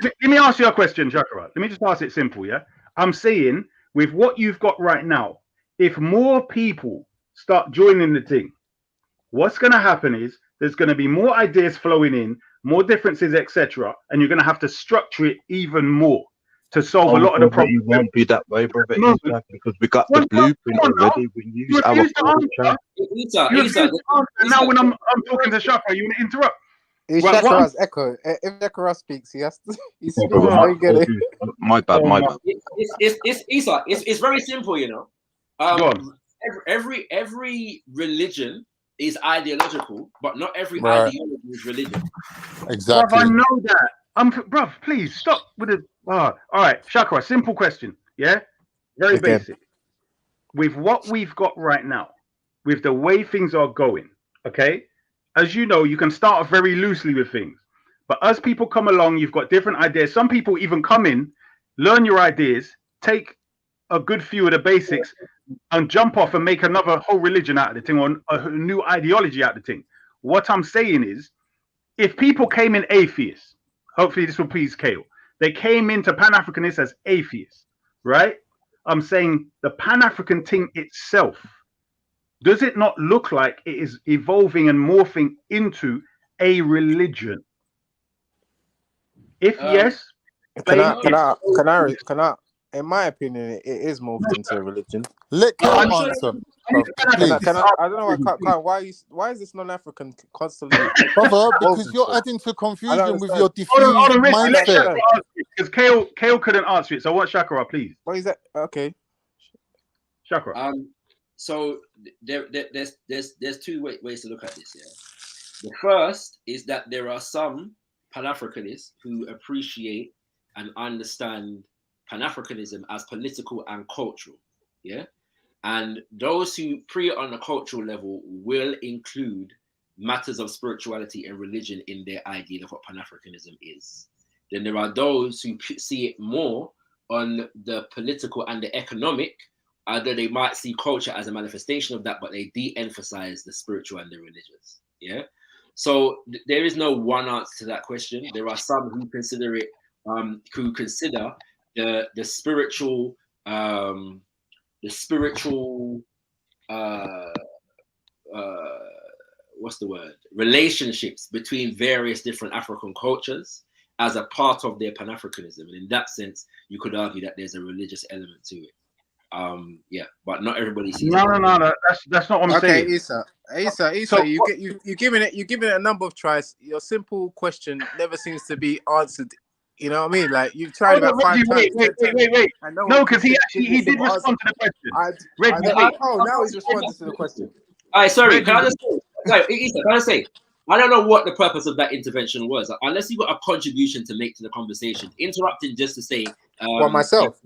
Let me ask you a question, Shakra. Let me just ask it simple. Yeah. I'm saying with what you've got right now, if more people start joining the thing, what's going to happen is there's going to be more ideas flowing in, more differences, etc., and you're going to have to structure it even more to solve a lot of the problems. It won't be that way, brother, because we got the blueprint already. We use our culture. Now, when I'm talking to Shakra, you want to interrupt? It's Shakra's echo. If Shakra speaks, he has to. He speaks. Don't get it. My bad. It's very simple, you know. Every religion is ideological, but not every ideology is religion. Exactly. Bruv, I know that. Bruv, please stop with it. All right, Shakra, simple question. Yeah, very basic. With what we've got right now, with the way things are going, okay. As you know, you can start off very loosely with things, but as people come along, you've got different ideas. Some people even come in, learn your ideas, take a good few of the basics, and jump off and make another whole religion out of the thing, or a new ideology out of the thing. What I'm saying is, if people came in atheists, hopefully this will please Kale, they came into Pan-Africanists as atheists, right? I'm saying the Pan-African thing itself, does it not look like it is evolving and morphing into a religion? If yes, can I? In my opinion, it is morphed into a religion. Let Kyle answer. Can I? I don't know why is this non-African constantly? Brother, because you're adding to confusion with your diffused mindset. Because Kale couldn't answer it, so I want Shakra, please. What is that? Okay, Shakra. So there's two ways to look at this. Yeah, the first is that there are some Pan-Africanists who appreciate and understand Pan-Africanism as political and cultural. Yeah, and those who pre on the cultural level will include matters of spirituality and religion in their idea of what Pan-Africanism is. Then there are those who see it more on the political and the economic, although they might see culture as a manifestation of that, but they de-emphasize the spiritual and the religious. Yeah. So there is no one answer to that question. There are some who consider it, who consider the spiritual what's the word? Relationships between various different African cultures as a part of their Pan-Africanism. And in that sense, you could argue that there's a religious element to it. Yeah, but not everybody sees No, that's not what I'm saying. Okay, Issa, So, you're giving it a number of tries. Your simple question never seems to be answered. You know what I mean? Like you've tried about 5 times. Wait. No, because he did respond to the question. Reggie, now he's responding to the question. All right, sorry. Can I just say? I don't know what the purpose of that intervention was, unless you got a contribution to make to the conversation. Interrupting just to say, myself.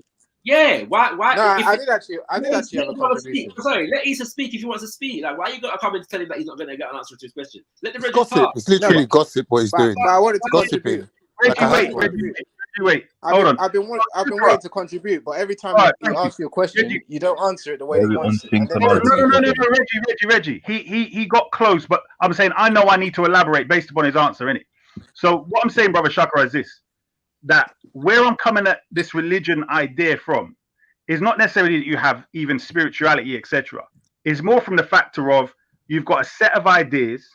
Yeah, why? No, I did actually have a contribution. Sorry, let Issa speak if he wants to speak. Like, why you got to come and tell him that he's not going to get an answer to his question? Let the gossip. talk. It's literally gossip what he's doing. But I wanted to gossiping. Wait. Hold on. I've been waiting to contribute, but every time you ask you a question, you don't answer it the way he wants it. No, Reggie. He got close, but I'm saying I know I need to elaborate based upon his answer, innit? So what I'm saying, brother Shakra, is this: that where I'm coming at this religion idea from is not necessarily that you have even spirituality, etc. It's more from the factor of you've got a set of ideas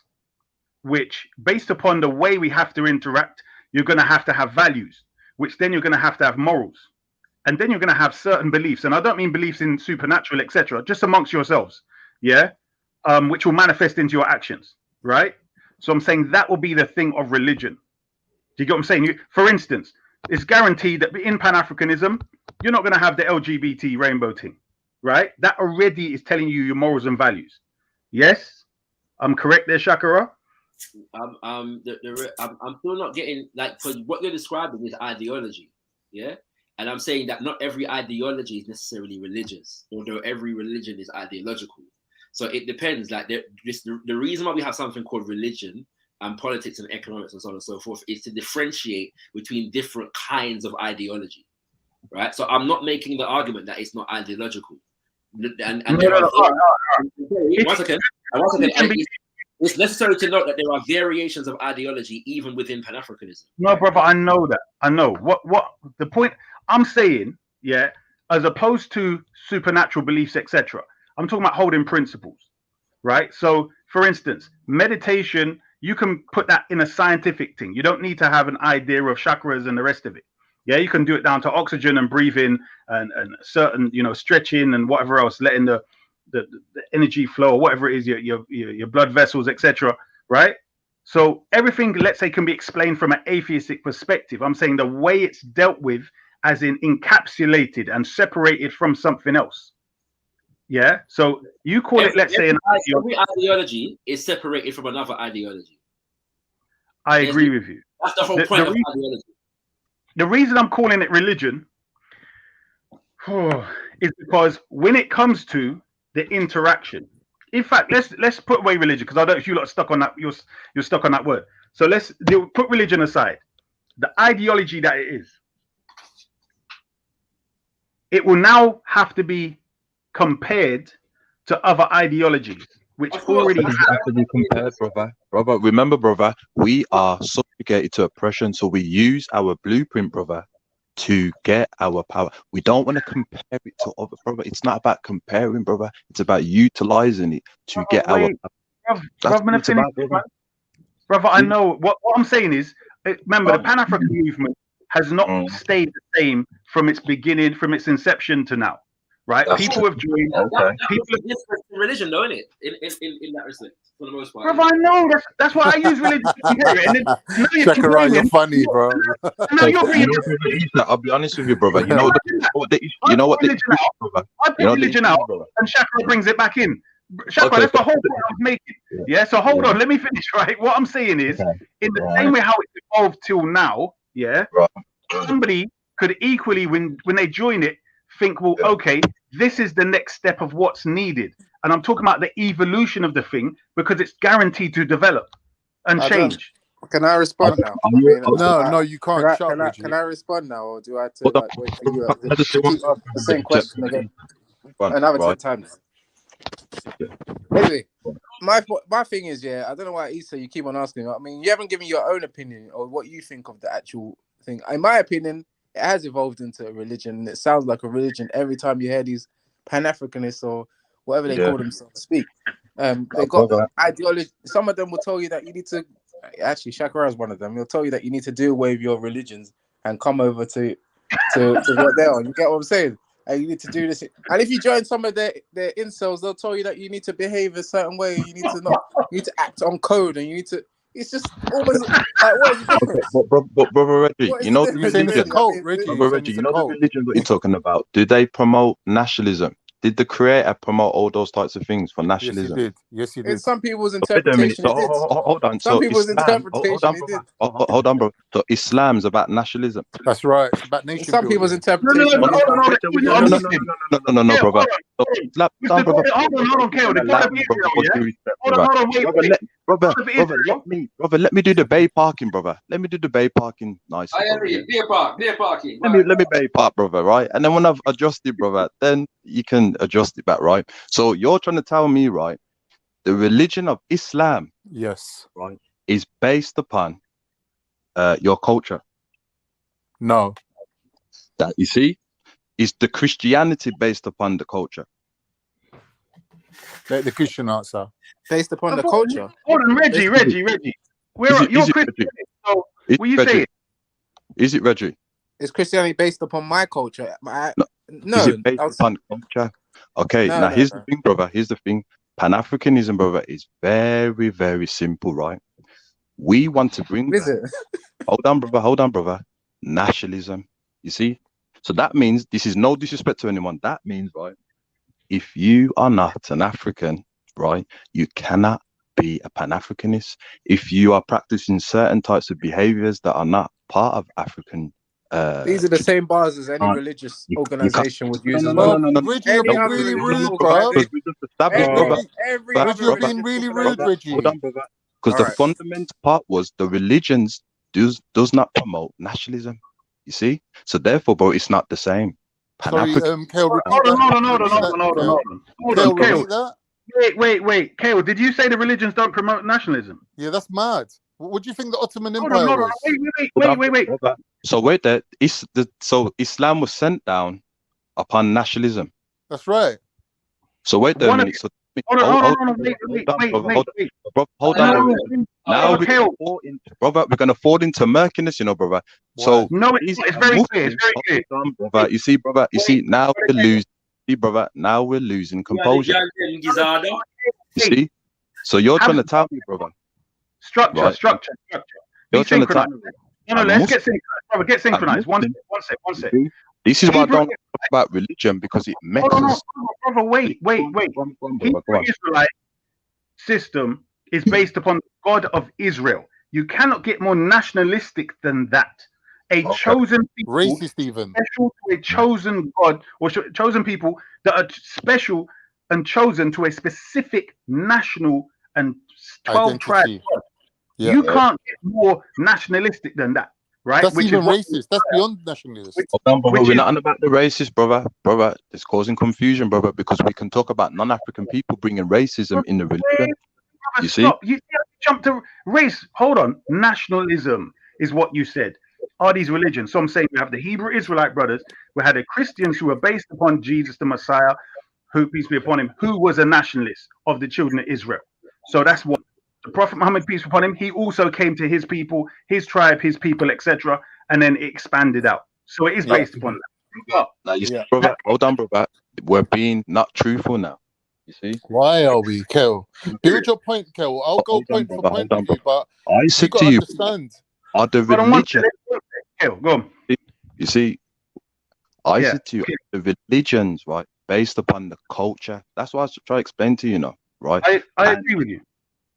which, based upon the way we have to interact, you're going to have values, which then you're going to have morals, and then you're going to have certain beliefs. And I don't mean beliefs in supernatural, etc., just amongst yourselves, yeah, which will manifest into your actions, right? So I'm saying that will be the thing of religion. Do you get what I'm saying? For instance, it's guaranteed that in Pan-Africanism, you're not going to have the LGBT rainbow thing, right? That already is telling you your morals and values. Yes, I'm correct there, Shakara. I'm still not getting, like, because what you're describing is ideology, yeah. And I'm saying that not every ideology is necessarily religious, although every religion is ideological. So it depends. Like the reason why we have something called religion and politics and economics and so on and so forth is to differentiate between different kinds of ideology, right? So I'm not making the argument that it's not ideological. And there are once again, it's necessary to note that there are variations of ideology even within Pan-Africanism. No, brother, I know that. I know what the point I'm saying. Yeah, as opposed to supernatural beliefs, etc. I'm talking about holding principles, right? So, for instance, meditation, you can put that in a scientific thing. You don't need to have an idea of chakras and the rest of it. Yeah, you can do it down to oxygen and breathing and certain, stretching and whatever else, letting the energy flow or whatever it is, your blood vessels, etc. Right? So everything, let's say, can be explained from an atheistic perspective. I'm saying the way it's dealt with, as in encapsulated and separated from something else. Yeah. So you call it, let's say, every ideology is separated from another ideology. I agree with you. That's the whole point of ideology. The reason I'm calling it religion is because when it comes to the interaction, in fact, let's put away religion, because I don't know if you lot are stuck on that. You're stuck on that word. So let's put religion aside. The ideology that it is, it will now have to be compared to other ideologies, which already have to be compared, brother. Brother, remember, brother, we are subjugated to oppression, so we use our blueprint, brother, to get our power. We don't want to compare it to other, brother. It's not about comparing, brother. It's about utilizing it to get our power. Brother, I know what I'm saying is, remember, the Pan-African movement has not stayed the same from its beginning, from its inception to now. Right? People have joined. People have different religion, though, isn't it? In that respect, for the most part. Brother, I know that's why I use religion to compare it. And then, Shakira, you're funny, bro. I'll be honest with you, brother. You know what the issue, brother. I put religion out, and Shakira brings it back in. Shakira, that's the whole point I was making. Yeah. So hold on, let me finish. Right. What I'm saying is, in the same way how it's evolved till now, yeah, somebody could equally, when they join it, think, well, okay, this is the next step of what's needed. And I'm talking about the evolution of the thing, because it's guaranteed to develop and change. Can I respond now? No, you can't. Can I respond now, or do I have to wait for you? The same question again. Another time. Anyway, my thing is, I don't know why, Issa, you keep on asking. I mean, you haven't given your own opinion or what you think of the actual thing. In my opinion, it has evolved into a religion, and it sounds like a religion every time you hear these Pan-Africanists or whatever they call themselves speak. They got ideology. Some of them will tell you that you need to. Actually, Shakira is one of them. He'll tell you that you need to do away with your religions and come over to what they're on. You get what I'm saying? And you need to do this. And if you join some of their incels, they'll tell you that you need to behave a certain way. You need to act on code, and you need to. It's just almost like, what is the difference? But brother Reggie, you know the religion. Brother Reggie, you know the religion that you're talking about. Do they promote nationalism? Did the creator promote all those types of things for nationalism? Yes, he did. In some people's interpretation, it did. Hold on. Some people's interpretation, it did. Hold on, bro. So Islam's about nationalism. That's right. It's about nation. Some people's interpretation. No, brother. Brother, let me do the bay parking, brother. Let me do the bay parking. Nice. I agree. Beer parking. Let me bay park, brother, right? And then when I've adjusted, brother, then you can adjust it back, right? So you're trying to tell me, right, the religion of Islam, yes, right, is based upon your culture. No. That you see, is the Christianity based upon the culture? Let the Christian answer. Based upon the culture. Hold on, Reggie. You're Christian. So what you saying? Is it Reggie? Is Christianity based upon my culture? No. Is it based upon culture? Okay, here's the thing, brother. Here's the thing. Pan-Africanism, brother, is very, very simple, right? We want to bring... Hold on, brother. Nationalism. You see? So that means, this is no disrespect to anyone. That means, right, if you are not an African, right, you cannot be a Pan-Africanist. If you are practicing certain types of behaviors that are not part of African, these are the same bars as any religious organization would use as well. Reggie, you're being really rude, bro. Reggie, you're being really rude, Reggie. Hold on, brother. Because the fundamental part was the religions does not promote nationalism. You see? So therefore, bro, it's not the same. Sorry, Kale, repeat Hold that. on, Kale. Wait. Kale, did you say the religions don't promote nationalism? Yeah, that's mad. What do you think the Ottoman Empire was? Wait. So wait there. So Islam was sent down upon nationalism. That's right. So wait there a minute. So hold on. Now we're gonna fall into murkiness, you know, brother. So no, it's very clear. It's very clear, brother. You see, brother. You see, now we're losing. See, brother. Now we're losing composure. You see. So you're trying to tell me, brother. Structure. You're trying to tell me. No, let's get synchronized, brother. Get synchronized. One sec. This is why I don't talk about religion, because it messes. Brother, wait. Hebrew Israelite system is based upon the God of Israel. You cannot get more nationalistic than that. A chosen people, racist even, special to a chosen God, or chosen people that are special and chosen to a specific national and 12 tribes. Yeah. You can't get more nationalistic than that, right? That's even racist. That's beyond nationalist. We're not on about the racist, brother. It's causing confusion, brother, because we can talk about non-African people bringing racism in the religion. You see? You jump to race. Hold on. Nationalism is what you said. Are these religions? So I'm saying we have the Hebrew Israelite brothers. We had the Christians who were based upon Jesus the Messiah, who, peace be upon him, who was a nationalist of the children of Israel. So that's what the Prophet Muhammad, peace be upon him, he also came to his people, his tribe, his people, etc., and then it expanded out. So it is based upon that. Now, you see, brother, hold on, brother. We're being not truthful now. You see? Why are we, Kel? Build your point, Kel. I'll go point for point with you, but I said to you, are the religion? Go on. You see, I said to you, the religions, right, based upon the culture. That's what I was trying to explain to you, right? I agree with you.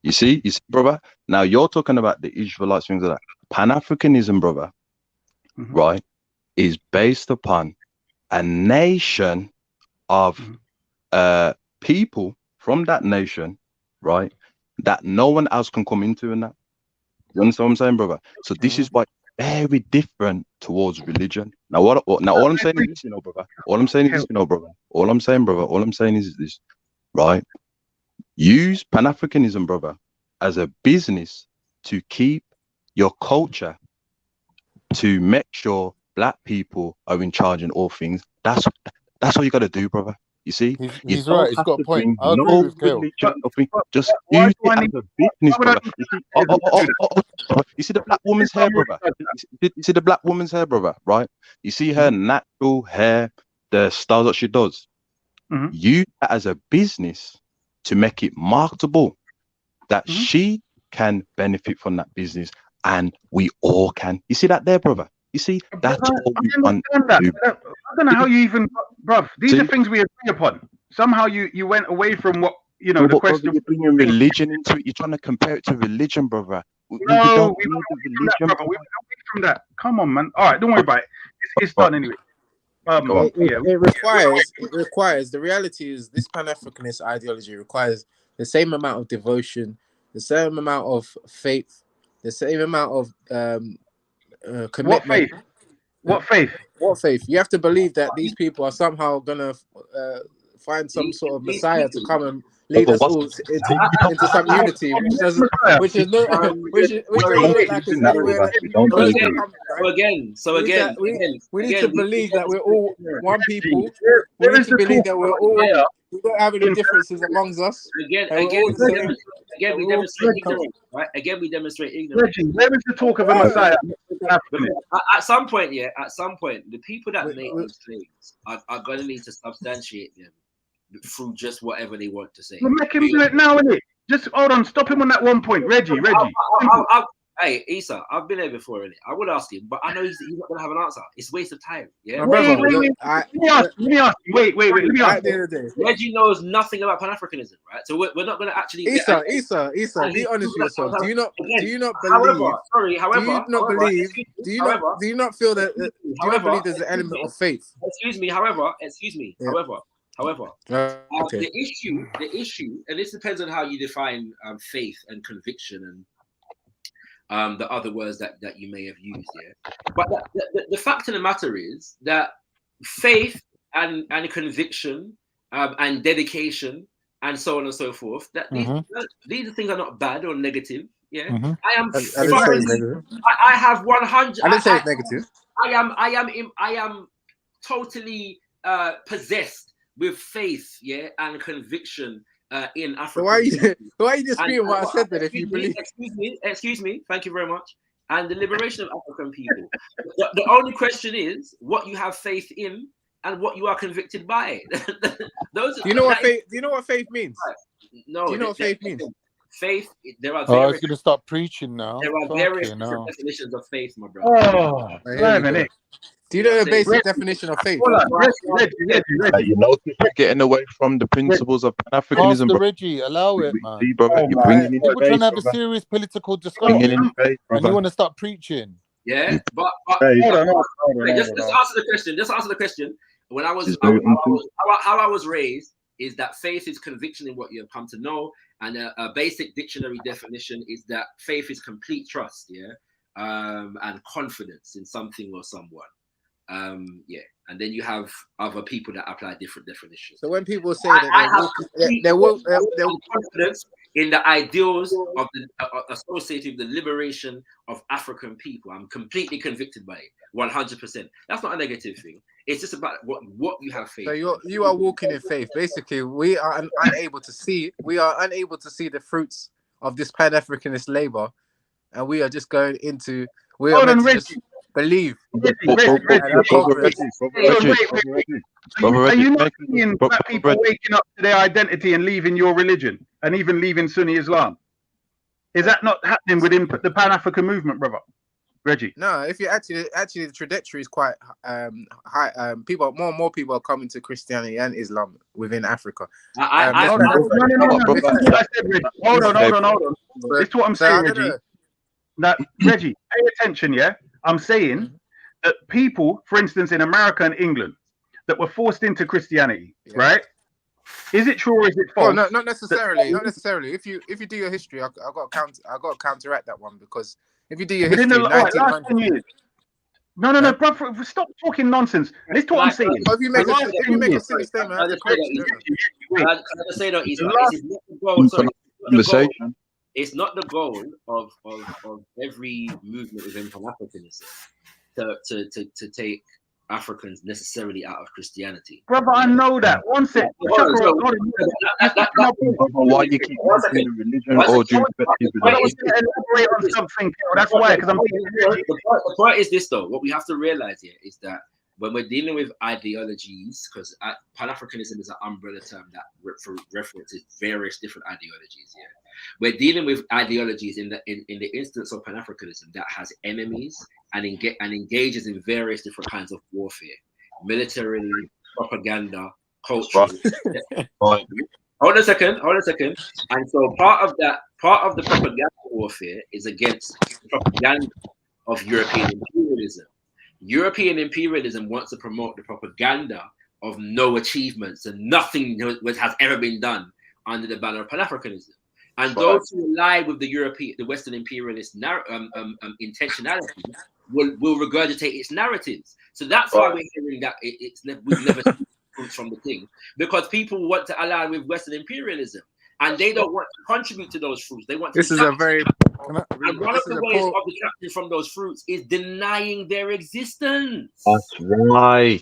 You see, brother. Now you're talking about the Israelites, things like that. Pan-Africanism, brother, right, is based upon a nation of people from that nation, right, that no one else can come into in that. You understand what I'm saying, brother? So this is why very different towards religion. Now all I'm saying is this, brother. All I'm saying is this, brother. All I'm saying is this, right? Use Pan-Africanism, brother, as a business to keep your culture, to make sure black people are in charge in all things. That's all you got to do, brother. You see, he's right. He's got a point. I agree with Kale. Just use it as a business, brother. You see the black woman's hair, brother. You see the black woman's hair, brother. Right? You see her natural hair, the style that she does. Use that as a business to make it marketable, that she can benefit from that business, and we all can. You see that there, brother? You see, that's what we want to do. I don't know how you even, bruv. These are things we agree upon. Somehow you went away from what, the question. You're bringing religion into it. You're trying to compare it to religion, brother. We went away from that. Come on, man. All right, don't worry about it. It's done anyway. It requires. The reality is, this Pan-Africanist ideology requires the same amount of devotion, the same amount of faith, the same amount of commitment. What faith? You have to believe that these people are somehow gonna find some sort of Messiah to come and lead us all into some unity, which is like we need to believe that we're all one people. We need to believe that we're all. We don't have any differences amongst us. Again, we demonstrate ignorance, right? Again, we demonstrate ignorance. Where is the talk of a Messiah? At some point, the people that make these claims are going to need to substantiate them through just whatever they want to say. We'll make him do it now, innit? Just hold on, stop him on that one point, Reggie. Hey, Issa, I've been there before, innit? I would ask him, but I know he's not gonna have an answer. It's a waste of time. Yeah. Wait. Let me ask you. Wait. Let me ask you. Reggie knows nothing about Pan-Africanism, right? So we're not gonna actually. Issa, be honest with yourself. Do you not believe? Do you not feel that? Do you not believe there's an element of faith? Excuse me. However. Okay. The issue, and this depends on how you define faith and conviction and the other words that you may have used here. But the fact of the matter is that faith and conviction and dedication and so on and so forth, that these things are not bad or negative. Yeah, I am. I didn't say it's negative. I have 100. I didn't say it's negative. I am totally possessed with faith, yeah, and conviction in Africa. So why are you disputing what I said then? If you believe, excuse me, thank you very much. And the liberation of African people. The only question is what you have faith in and what you are convicted by. Do you know what faith means? No. Do you know what faith means? Faith. There are. I was going to start preaching now. There are various different definitions of faith, my brother. Oh, do you know the basic definition of faith? You know, you're getting away from the principles of Pan-Africanism. Pastor Reggie, allow it, man. You're bringing in People trying to have a serious political discussion, and you want to start preaching. Yeah, but just answer the question. Just answer the question. When I was how I was raised is that faith is conviction in what you have come to know, and a basic dictionary definition is that faith is complete trust, and confidence in something or someone. And then you have other people that apply different definitions. So when people say that they will confidence in the ideals of the associated with the liberation of African people, I'm completely convicted by it, 100%. That's not a negative thing. It's just about what you have faith. So you are walking in faith. Basically, we are unable to see the fruits of this Pan-Africanist labor, and we are just going into. We are meant to just believe. Are you not seeing black people waking up to their identity and leaving your religion and even leaving Sunni Islam? Is that not happening within the Pan-African movement, brother? Reggie? No, if you actually the trajectory is quite high. More and more people are coming to Christianity and Islam within Africa. Hold on. It's what I'm saying, Reggie. Now, Reggie, pay attention, yeah? I'm saying that people, for instance, in America and England, that were forced into Christianity, right? Is it true or is it false? Oh, not necessarily. Not necessarily. If you do your history, I got to counteract that one, because if you do your history, last 10 years. No, bro, stop talking nonsense. This is what I'm saying. If you make a silly statement, I just say that it's not the goal of every movement within Pan-Africanism to take Africans necessarily out of Christianity. Brother, I know that. One second. Why you keep asking religion or do you elaborate on something? That's why, because the point is this, though. What we have to realize here is that when we're dealing with ideologies, because Pan-Africanism is an umbrella term that references various different ideologies. Yeah, we're dealing with ideologies in the instance of Pan-Africanism that has enemies and engages in various different kinds of warfare, militarily, propaganda, culture. Hold on a second. And so part of the propaganda warfare is against the propaganda of European imperialism. European imperialism wants to promote the propaganda of no achievements and nothing has ever been done under the banner of Pan-Africanism. And those who ally with the Western imperialist intentionality will regurgitate its narratives. So that's why we're hearing that we've never seen fruits from the thing, because people want to ally with Western imperialism. And they don't want to contribute to those fruits. They want to. This is a very. And one of the ways of detracting from those fruits is denying their existence. That's right.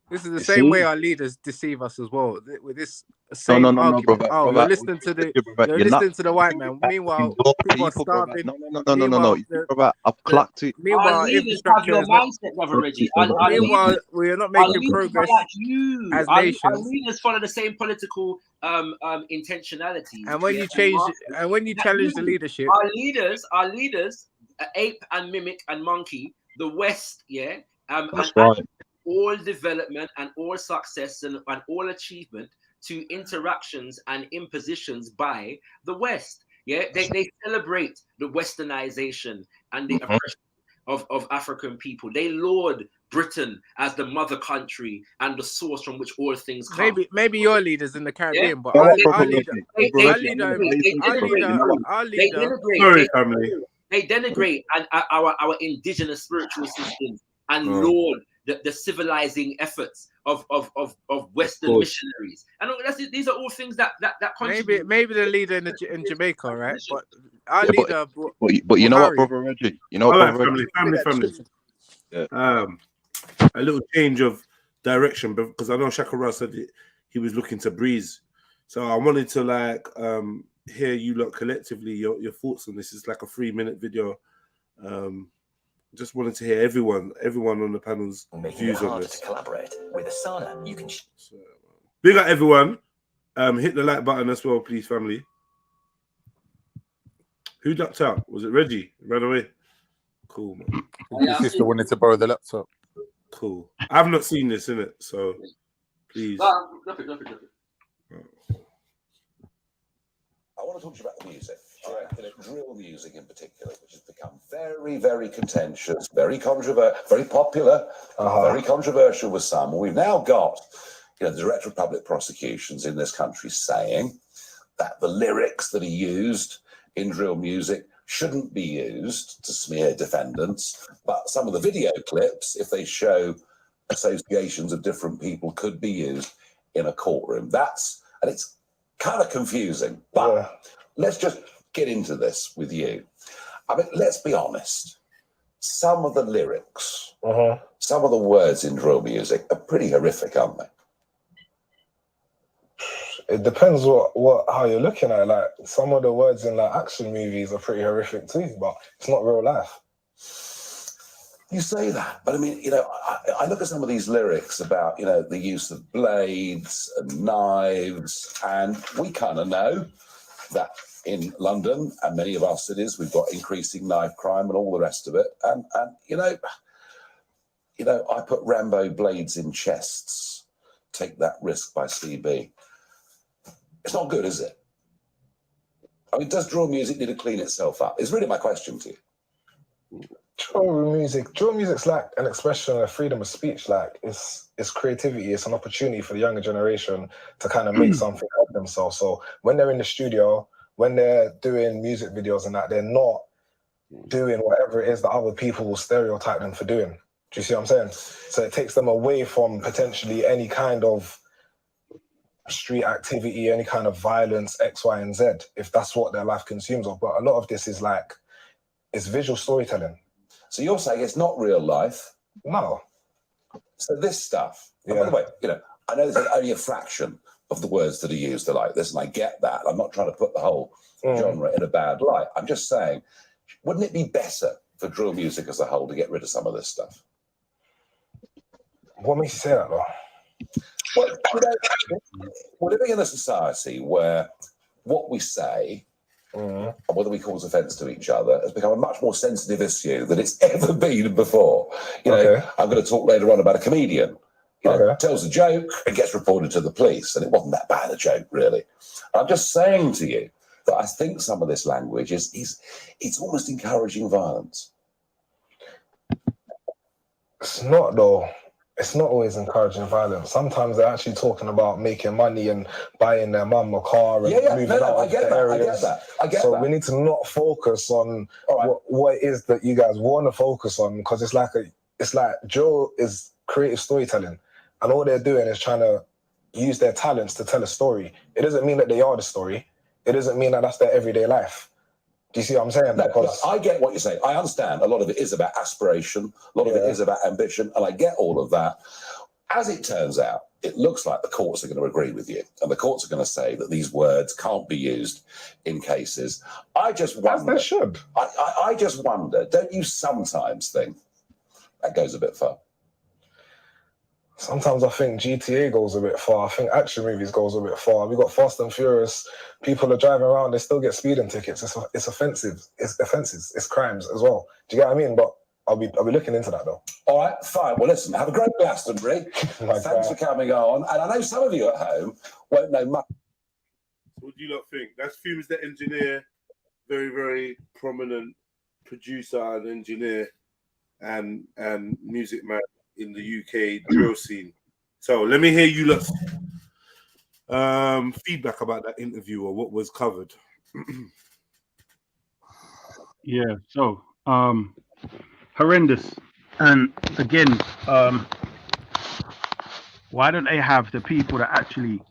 This is the You same way see? our leaders deceive us as well. With this same No, argument. brother, Oh, brother. you're You're not listening to the white man. back to Meanwhile, your people are people, brother. starving. No. Meanwhile, You see, brother, I've clocked it. Our meanwhile, leaders have infrastructure your is not. mindset, brother Reggie. Our Meanwhile, leaders, we are not our making leaders are progress like you. as Our nations. leaders follow the same political intentionalities. And when you change, and when you challenge the leadership, our leaders, ape and mimic and monkey the West, yeah, That's and right. all development and all success and all achievement to interactions and impositions by the West. Yeah, they celebrate the westernization and the oppression of African people. They laud Britain as the mother country and the source from which all things come. maybe your leaders in the Caribbean, Yeah? but They denigrate and our indigenous spiritual systems and laud the civilizing efforts of Western missionaries. And these are all things that contribute. maybe the leader in Jamaica, right? But our leader. But you know what, brother Reggie? You know what, brother Reggie? Family. Yeah. A little change of direction, because I know Shakara said he was looking to breeze. So I wanted to hear you lot collectively your thoughts on this. It's like a 3-minute video. Just wanted to hear everyone on the panel's views on this. To collaborate with Asana, you can. Big up everyone. Hit the like button as well, please, family. Who ducked out? Was it Reggie? Ran away. Cool, man. His sister wanted to borrow the laptop. Cool. I've not seen this in it, so please. Drop it. I want to talk to you about the music, drill music in particular, which has become very, very contentious, very controversial, very popular, very controversial with some. We've now got, the Director of Public Prosecutions in this country saying that the lyrics that are used in drill music shouldn't be used to smear defendants, but some of the video clips, if they show associations of different people, could be used in a courtroom. And it's kind of confusing, but let's just get into this with you. I mean, let's be honest. Some of the lyrics, some of the words in drill music are pretty horrific, aren't they? It depends how you're looking at it. Like, some of the words in action movies are pretty horrific too, but it's not real life. You say that, but I mean, I look at some of these lyrics about, the use of blades and knives, and we kind of know that in London and many of our cities, we've got increasing knife crime and all the rest of it. And I put Rambo blades in chests. Take that risk by CB. It's not good, is it? I mean, does drill music need to clean itself up? It's really my question to you. Drill music's like an expression of freedom of speech. Like, it's creativity. It's an opportunity for the younger generation to kind of make something of themselves. So when they're in the studio, when they're doing music videos and that, they're not doing whatever it is that other people will stereotype them for doing. Do you see what I'm saying? So it takes them away from potentially any kind of street activity, any kind of violence, X, Y, and Z, if that's what their life consumes of. But a lot of this is it's visual storytelling. So you're saying it's not real life? No. So this stuff, by the way, I know there's only a fraction of the words that are used are like this, and I get that. I'm not trying to put the whole genre in a bad light. I'm just saying, wouldn't it be better for drill music as a whole to get rid of some of this stuff? What makes you say that, though? Well, we're living in a society where what we say and whether we cause offence to each other has become a much more sensitive issue than it's ever been before. I'm going to talk later on about a comedian. Tells a joke and gets reported to the police, and it wasn't that bad a joke, really. I'm just saying to you that I think some of this language it's almost encouraging violence. It's not, though. It's not always encouraging violence. Sometimes they're actually talking about making money and buying their mum a car and moving out of the areas. I get that. We need to not focus on what it is that you guys want to focus on, because it's like Joe is creative storytelling, and all they're doing is trying to use their talents to tell a story. It doesn't mean that they are the story. It doesn't mean that that's their everyday life. Do you see what I'm saying? No, I get what you're saying. I understand a lot of it is about aspiration. A lot of it is about ambition, and I get all of that. As it turns out, it looks like the courts are going to agree with you, and the courts are going to say that these words can't be used in cases. I just wonder. As they should. I just wonder, don't you sometimes think that goes a bit far? Sometimes I think GTA goes a bit far. I think action movies goes a bit far. We got Fast and Furious. People are driving around. They still get speeding tickets. It's offensive. It's offences. It's crimes as well. Do you get what I mean? But I'll be looking into that though. All right, fine. Well, listen. Have a great Glastonbury. Thanks for coming on. And I know some of you at home won't know much. What do you lot think? That's Fumes the engineer, very, very prominent producer and engineer and music man in the UK drill scene. So let me hear you lot's feedback about that interview or what was covered. Yeah, so horrendous. And again, why don't they have the people that actually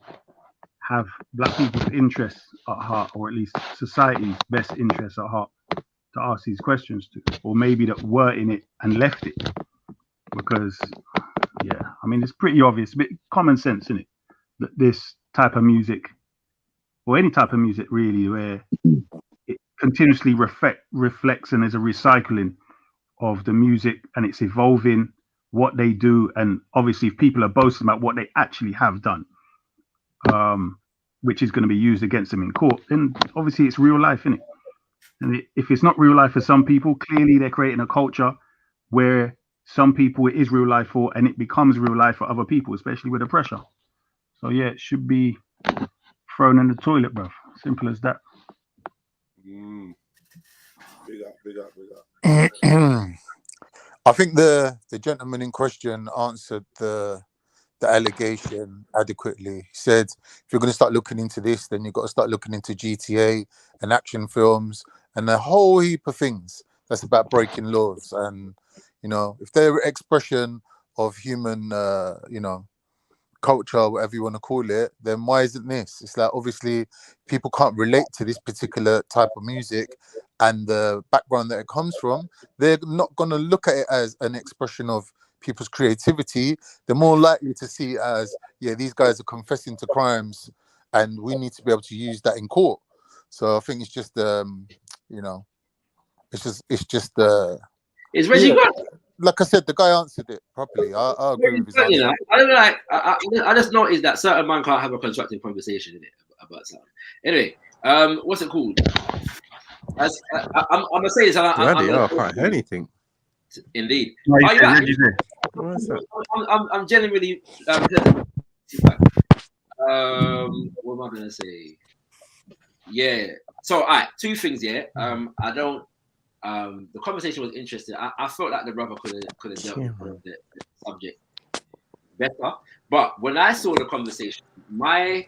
have black people's interests at heart, or at least society's best interests at heart, to ask these questions to, or maybe that were in it and left it? Because yeah, I mean, it's pretty obvious, a bit common sense, isn't it, that this type of music, or any type of music really, where it continuously reflects and there's a recycling of the music and it's evolving what they do, and obviously if people are boasting about what they actually have done, which is going to be used against them in court, then obviously it's real life, isn't it? And if it's not real life for some people, clearly they're creating a culture where some people it is real life for, and it becomes real life for other people, especially with the pressure. So yeah, it should be thrown in the toilet, bruv. Simple as that. Big up. I think the gentleman in question answered the allegation adequately. He said, if you're going to start looking into this, then you've got to start looking into GTA and action films and a whole heap of things that's about breaking laws. And, you know, if they're expression of human, you know, culture, whatever you want to call it, then why isn't this? It's like, obviously, people can't relate to this particular type of music and the background that it comes from. They're not going to look at it as an expression of people's creativity. They're more likely to see it as, yeah, these guys are confessing to crimes and we need to be able to use that in court. So I think it's just, you know, it's just Is Reggie gone? Like I said, the guy answered it properly. I agree with his answer. You know, I don't like. I just noticed that certain man can't have a constructive conversation in it about something. Anyway, what's it called? I'm gonna say this. I can't hear anything. Indeed. I'm genuinely. What am I gonna say? Yeah. So, all right, two things. Yeah. I don't. The conversation was interesting. I felt like the brother could have dealt with the subject better. But when I saw the conversation, my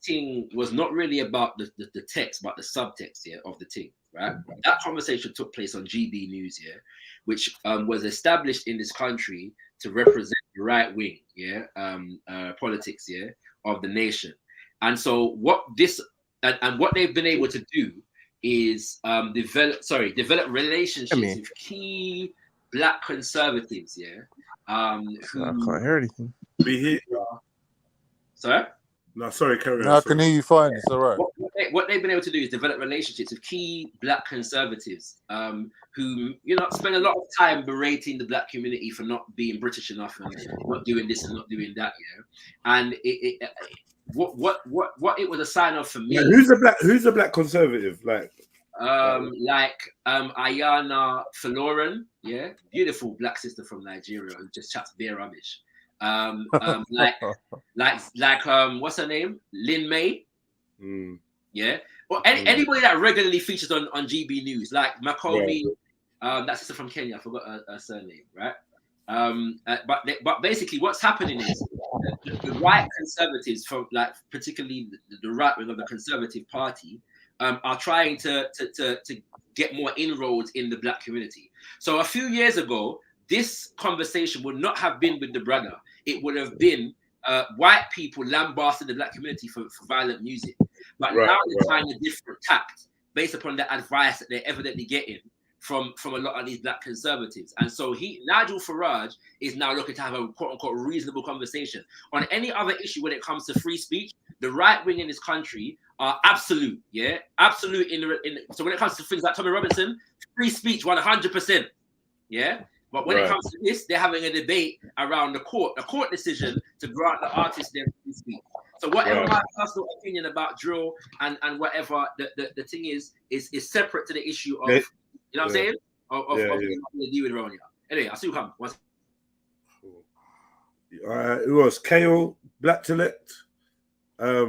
thing was not really about the text, but the subtext here of the thing, right? That conversation took place on GB News here, which was established in this country to represent the right wing, politics, of the nation. And so what this and what they've been able to do is develop relationships with key black conservatives, I can't hear anything. Be here. Sorry? No, sorry, carry on. No, I can hear you fine. It's all right. What they've been able to do is develop relationships with key black conservatives who, you know, spend a lot of time berating the black community for not being British enough and not doing this and not doing that, And what it was a sign of for me. Yeah, who's the black conservative? Like Ayana Faloran, beautiful black sister from Nigeria who just chats bare rubbish. What's her name? Lin May. Or anybody that regularly features on GB News, like Makomi, that sister from Kenya, I forgot her surname, right? But basically what's happening is the white conservatives, from like particularly the right wing of the Conservative Party, are trying to get more inroads in the black community. So a few years ago, this conversation would not have been with the brother. It would have been white people lambasting the black community for violent music. But now they're trying a different tact based upon the advice that they're evidently getting from a lot of these black conservatives. And so Nigel Farage is now looking to have a quote unquote reasonable conversation. On any other issue when it comes to free speech, the right wing in this country are absolute, absolute so when it comes to things like Tommy Robinson, free speech 100%, but when it comes to this, they're having a debate around a court decision to grant the artist their free speech. So whatever my personal opinion about drill and whatever the thing is separate to the issue of, you know what I'm saying? Of the deal with Ronia. Anyway, I'll see you come. It was KO, Black Select. I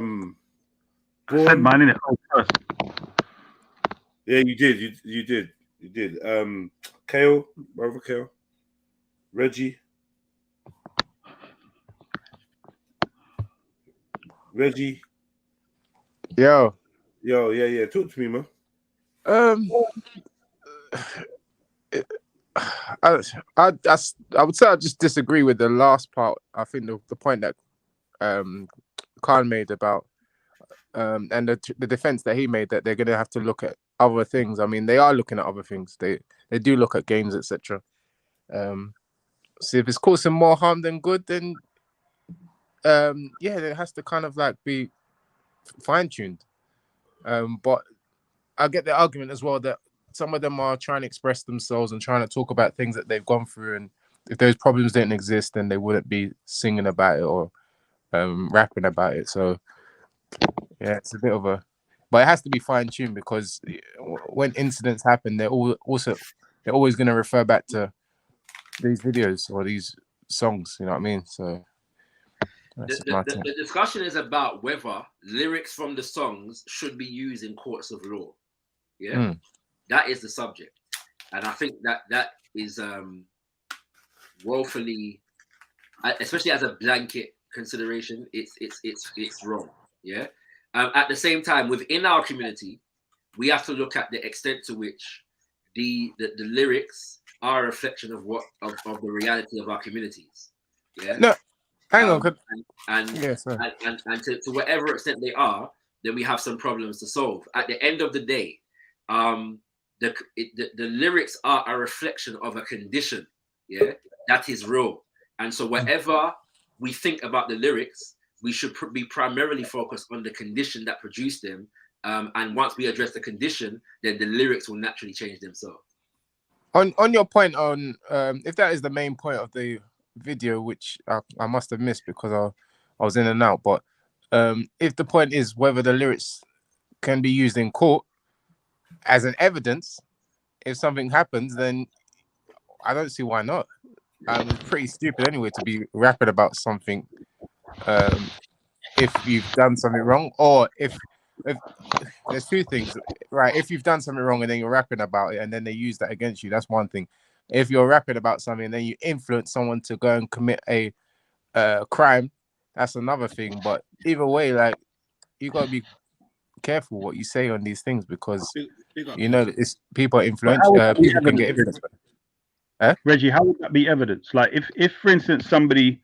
said mine in it first. Yeah, you did. KO, brother KO. Reggie. Yo. Yeah. Talk to me, man. I would say I just disagree with the last part. I think the point that Khan made about and the defense that he made, that they're going to have to look at other things. I mean, they are looking at other things. They do look at games, etc. So if it's causing more harm than good, then it has to kind of like be fine-tuned. But I get the argument as well that some of them are trying to express themselves and trying to talk about things that they've gone through, and if those problems didn't exist, then they wouldn't be singing about it or rapping about it. So yeah, it's a bit of a, but it has to be fine-tuned, because when incidents happen, they're always going to refer back to these videos or these songs. You know what I mean? So the discussion is about whether lyrics from the songs should be used in courts of law. That is the subject, and I think that is woefully, especially as a blanket consideration, it's wrong. At the same time, within our community, we have to look at the extent to which the lyrics are a reflection of the reality of our communities. No, hang on. And to whatever extent they are, then we have some problems to solve. At the end of the day, the lyrics are a reflection of a condition, that is real. And so whatever we think about the lyrics, we should be primarily focused on the condition that produced them. And once we address the condition, then the lyrics will naturally change themselves. On your point on if that is the main point of the video, which I must have missed because I was in and out, but if the point is whether the lyrics can be used in court as an evidence, if something happens, then I don't see why not. It's pretty stupid anyway to be rapping about something if you've done something wrong, or if there's two things, right? If you've done something wrong and then you're rapping about it and then they use that against you, that's one thing. If you're rapping about something and then you influence someone to go and commit a crime, that's another thing. But either way, like, you got to be careful what you say on these things, because you know it's people influence. People can get influenced. Reggie, how would that be evidence? Like, if for instance somebody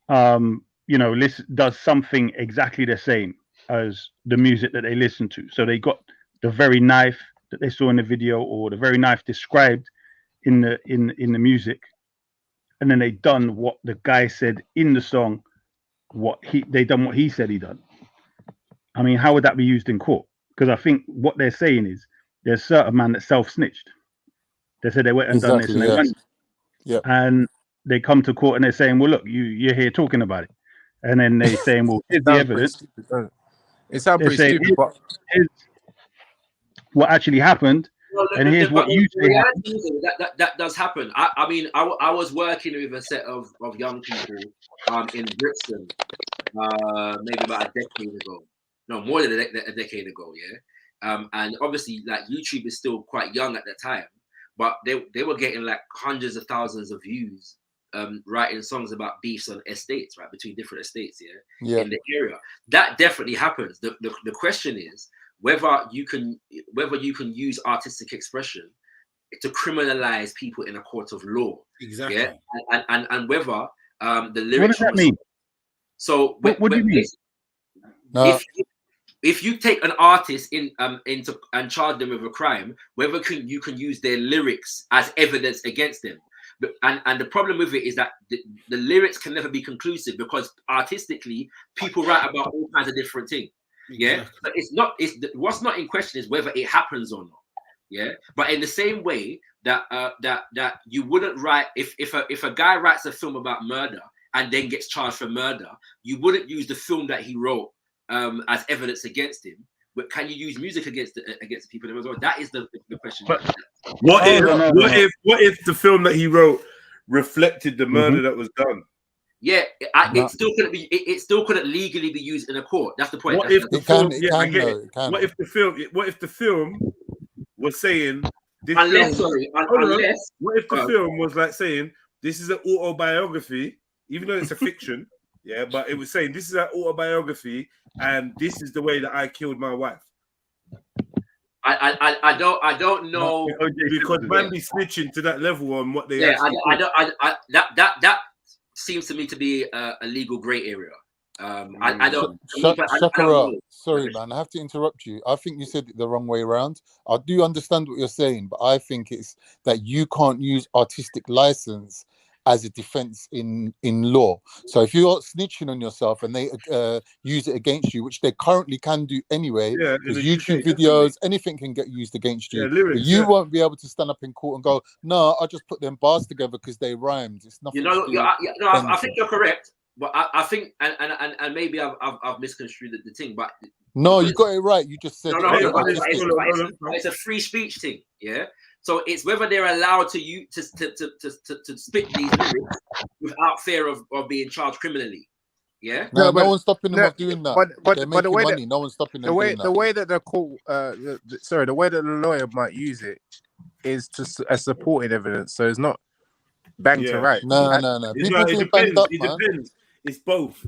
does something exactly the same as the music that they listen to, so they got the very knife that they saw in the video or the very knife described in the music, and then they done what the guy said in the song, they done what he said he done. I mean, how would that be used in court? Because I think what they're saying is there's certain man that self-snitched. They said they went and done this and they went. And they come to court and they're saying, well, look, you're here talking about it. And then they saying, well, here's the evidence. It sounds pretty stupid, but here's what actually happened. And here's what you say. That does happen. I mean, I was working with a set of young people in Brixton maybe about a decade ago. No, more than a decade ago, and obviously, like, YouTube is still quite young at that time, but they were getting like hundreds of thousands of views writing songs about beefs on estates, right, between different estates in the area. That definitely happens. The question is whether you can use artistic expression to criminalize people in a court of law. Exactly. And whether the lyrics. What does that mean? So what do you mean? If if you take an artist into and charge them with a crime, whether you can use their lyrics as evidence against them. And the problem with it is that the lyrics can never be conclusive, because artistically people write about all kinds of different things. Yeah, but what's not in question is whether it happens or not. Yeah, but in the same way that that you wouldn't write, if a guy writes a film about murder and then gets charged for murder, you wouldn't use the film that he wrote as evidence against him. But can you use music against the people as well? That is the question. But what if the film that he wrote reflected the murder that was done? Yeah, it still couldn't be. It still couldn't legally be used in a court. That's the point. What if the film? What if the film? What if the film was saying this? What if the film was like saying this is an autobiography, even though it's a fiction? Yeah, but it was saying this is an autobiography, and this is the way that I killed my wife. I don't know, because man be snitching to that level on what they. Yeah, that seems to me to be a legal grey area. I don't. Shakara, sorry, man, I have to interrupt you. I think you said it the wrong way around. I do understand what you're saying, but I think it's that you can't use artistic license as a defense in law. So if you're snitching on yourself and they use it against you, which they currently can do anyway, because YouTube videos, anything can get used against you. But you won't be able to stand up in court and go, no, I just put them bars together because they rhymed. It's nothing. I think you're correct, but I think and maybe I've misconstrued the thing, but no, you got it right. You just said it's a free speech thing, yeah. So it's whether they're allowed to use to spit these lyrics without fear of being charged criminally. Yeah. No one's stopping them of doing that. But they're making the way money. No one's stopping them doing that. The way that the court, the way that the lawyer might use it is as supporting evidence. So it's not bang to right. No. People feel banged up, man. Depends. It's both.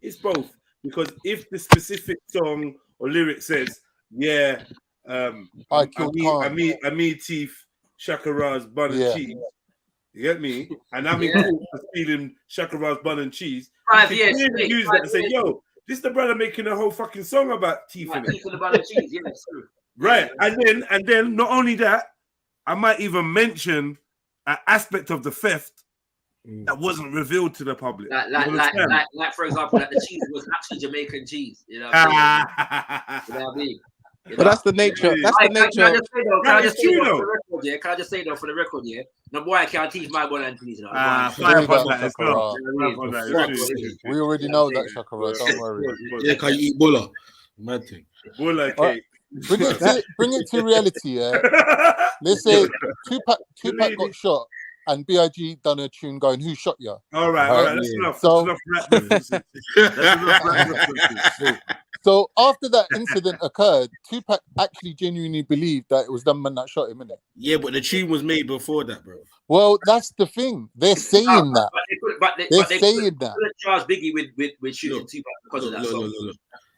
It's both, because if the specific song or lyric says, yeah. I killed I mean teeth, Shakara's bun and cheese. You get me? And I'm in court for stealing Shakara's bun and cheese. You can use that and say, yo, this is the brother making a whole fucking song about teeth in it. Teeth and the bun and cheese, yeah, that's true. Right. And then not only that, I might even mention an aspect of the theft that wasn't revealed to the public. Like for example, that the cheese was actually Jamaican cheese. You know what I mean? But that's the nature. That's the nature. Can I just say though, for the record, yeah? No boy, I can't teach my bun and cheese. We already know that, Shakara. Don't worry. Yeah, can you eat bulla? Mad thing. Bulla cake. Bring it to reality, yeah. Let's say Tupac got shot and B.I.G. done a tune going, "Who shot you?" All right, that's enough. So, that's enough. So after that incident occurred, Tupac actually genuinely believed that it was them man that shot him, innit? Yeah, but the tune was made before that, bro. Well, that's the thing. They're saying that. They're saying that. Charge Biggie with shooting Tupac because of that song.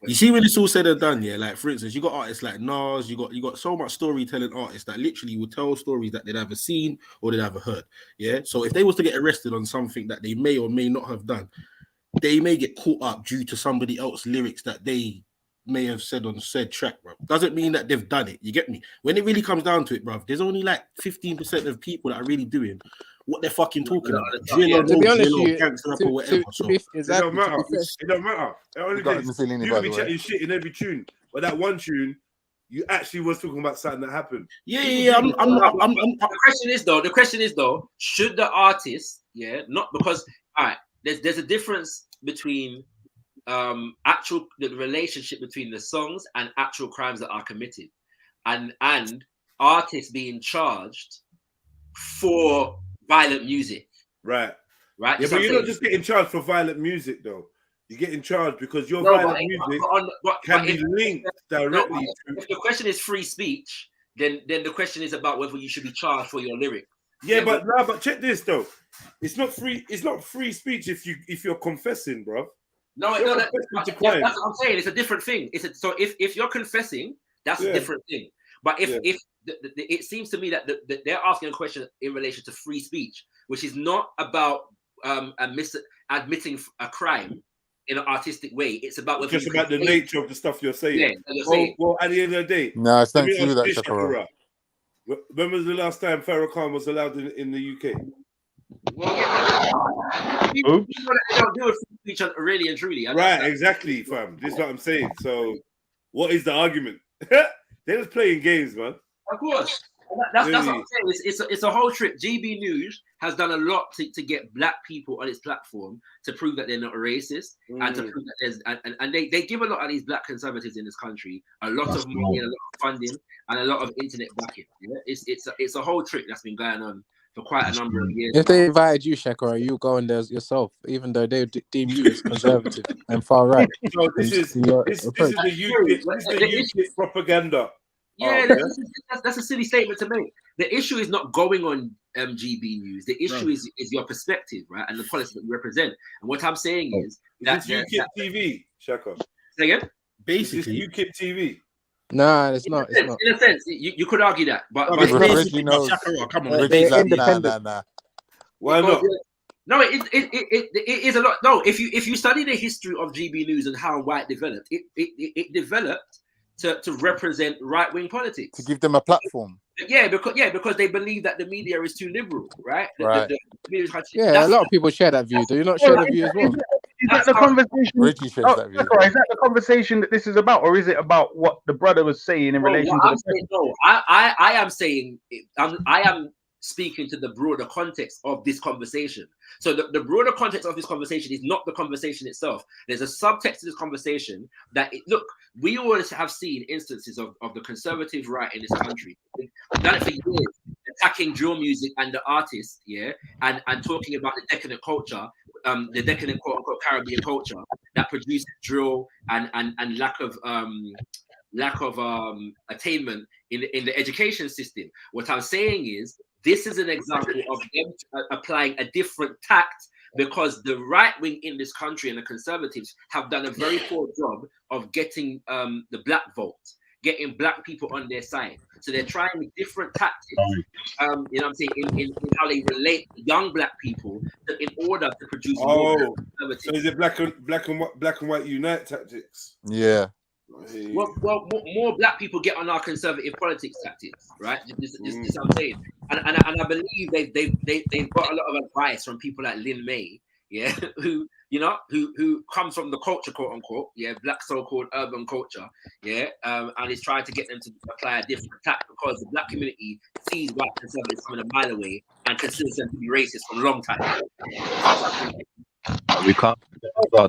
You see, when it's all said and done, yeah. Like for instance, you got artists like Nas. You got so much storytelling artists that literally will tell stories that they'd either seen or they'd ever heard. Yeah. So if they was to get arrested on something that they may or may not have done, they may get caught up due to somebody else's lyrics that they may have said on said track, bro. Doesn't mean that they've done it. You get me? When it really comes down to it, bro, there's only like 15% of people that are really doing what they're fucking talking about. To be honest, it don't matter. It don't matter. You can be chatting shit in every tune, but that one tune, you actually was talking about something that happened. Yeah. The question is though, should the artist, not because all right. There's a difference between the relationship between the songs and actual crimes that are committed, and artists being charged for violent music. Right. Yeah, but you're not just getting charged for violent music though. You're getting charged because your violent music can be linked directly. If the question is free speech, then the question is about whether you should be charged for your lyric. Yeah, but check this though. It's not free speech if you're confessing, bro. No, that's what I'm saying. It's a different thing. So if you're confessing, that's a different thing. But if it seems to me that they're asking a question in relation to free speech, which is not about admitting a crime. in an artistic way. It's about whether just you about the nature of the stuff you're saying. Yeah, that you're saying. Well, at the end of the day, No, it's let not me to do ask that, you, Shakara. Shakara. When was the last time Farrakhan was allowed in the UK? People don't do it for each other, really and truly. Right, exactly, fam. This is what I'm saying. So, what is the argument? They're just playing games, man. Of course. That's what I'm saying. It's a whole trick. GB News has done a lot to get black people on its platform to prove that they're not a racist and to prove that there's and they give a lot of these black conservatives in this country a lot of money and a lot of funding and a lot of internet backing. Yeah? It's a whole trick that's been going on for quite a number of years. If they invited you, Shakara, you go in there yourself, even though they deem you as conservative and far right. So this is the UKIP propaganda. Yeah, that's a silly statement to make. The issue is not going on GB News. The issue is your perspective, right, and the policy that you represent. And what I'm saying is that UKIP TV, Shaka. Say again? Basically, UKIP TV. Nah, it's not. It's not. In a sense, you could argue that, but Reggie knows. Come on, Reggie's like, nah. Why not? No, it is a lot. No, if you study the history of GB News and how white developed, it developed to represent right-wing politics, to give them a platform. Yeah, because they believe that the media is too liberal, right? Right. Yeah, a lot of people share that view. Do you not share the view as well? Is that the conversation? Reggie shares that view. Is that the conversation that this is about, or is it about what the brother was saying in relation to the? No, I am saying I am speaking to the broader context of this conversation. So the broader context of this conversation is not the conversation itself. There's a subtext to this conversation that, look, we always have seen instances of the conservative right in this country. We've done it for years, attacking drill music and the artists, yeah, and talking about the decadent culture, the decadent quote-unquote Caribbean culture that produces drill and lack of attainment in the education system. What I'm saying is, this is an example of them applying a different tact, because the right wing in this country and the conservatives have done a very poor job of getting the black vote, getting black people on their side. So they're trying different tactics, you know what I'm saying, in how they relate to young black people in order to produce more conservatives. So is it black and white unite tactics? Yeah. Well, more black people get on our conservative politics tactics, right? This is what I'm saying, and I believe they've got a lot of advice from people like Lynn May, yeah, who comes from the culture, quote unquote, yeah, black so-called urban culture, yeah, and is trying to get them to apply a different tact, because the black community sees white conservatives coming a mile away and considers them to be racist for a long time. We can't.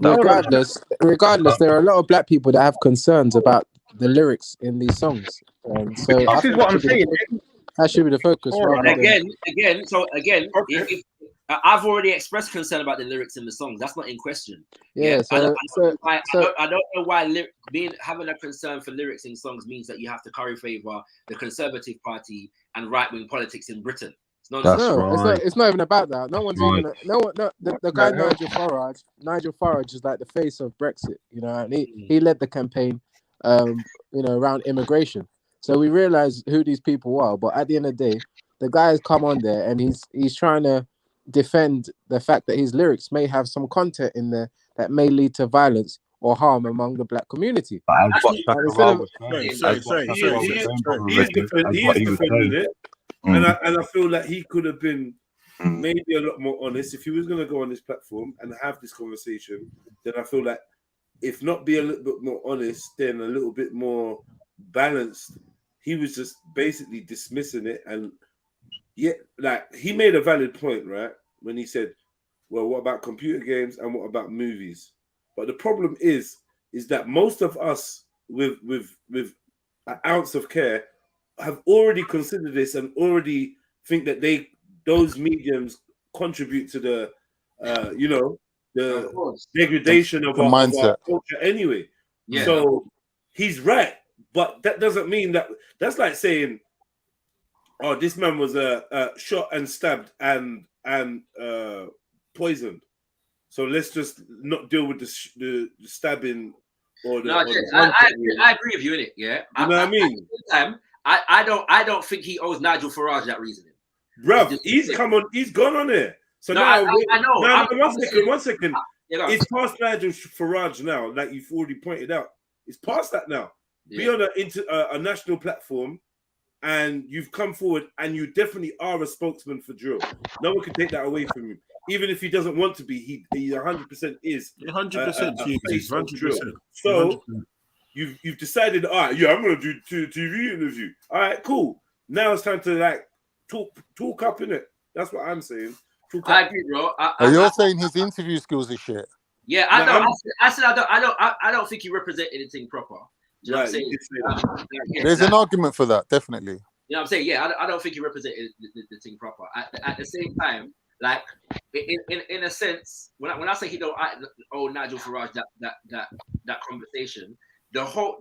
Regardless, there are a lot of black people that have concerns about the lyrics in these songs. So this is what I'm saying. That should be the focus. Again, if I've already expressed concern about the lyrics in the songs. That's not in question. Yeah. I don't know why having a concern for lyrics in songs means that you have to curry favor the Conservative Party and right-wing politics in Britain. It's not even about that. No one's even. The guy Nigel Farage is like the face of Brexit, you know, and he led the campaign, around immigration. So we realize who these people are, but at the end of the day, the guy has come on there and he's trying to defend the fact that his lyrics may have some content in there that may lead to violence or harm among the black community. He is defending it. And I feel like he could have been maybe a lot more honest if he was going to go on this platform and have this conversation. Then I feel like, if not be a little bit more honest, then a little bit more balanced. He was just basically dismissing it, and like he made a valid point, right? When he said, "Well, what about computer games and what about movies?" But the problem is that most of us with an ounce of care have already considered this and already think that those mediums contribute to the degradation of our culture anyway. Yeah. So he's right, but that doesn't mean that's like saying, "Oh, this man was shot and stabbed and poisoned. So let's just not deal with the stabbing or the." I agree with you in it. Yeah, you know what I mean. At the same time, I don't think he owes Nigel Farage that reasoning. Bruv, he's gone on there. So now, I know. One second. It's past Nigel Farage now, like you've already pointed out. It's past that now. Be on a national platform, and you've come forward, and you definitely are a spokesman for drill. No one can take that away from him. Even if he doesn't want to be, he 100% is. 100%. Face of drill. So you've decided, all right, I'm going to do TV interview. All right, cool. Now it's time to like talk up in it. That's what I'm saying. I agree, bro. You're saying his interview skills are shit. Yeah, I don't think he represents anything proper. Do you know what I'm saying? There's an argument for that, definitely. You know what I'm saying? Yeah, I don't think he represented the thing proper. At the same time, like in a sense, when I say he don't owe Nigel Farage that conversation,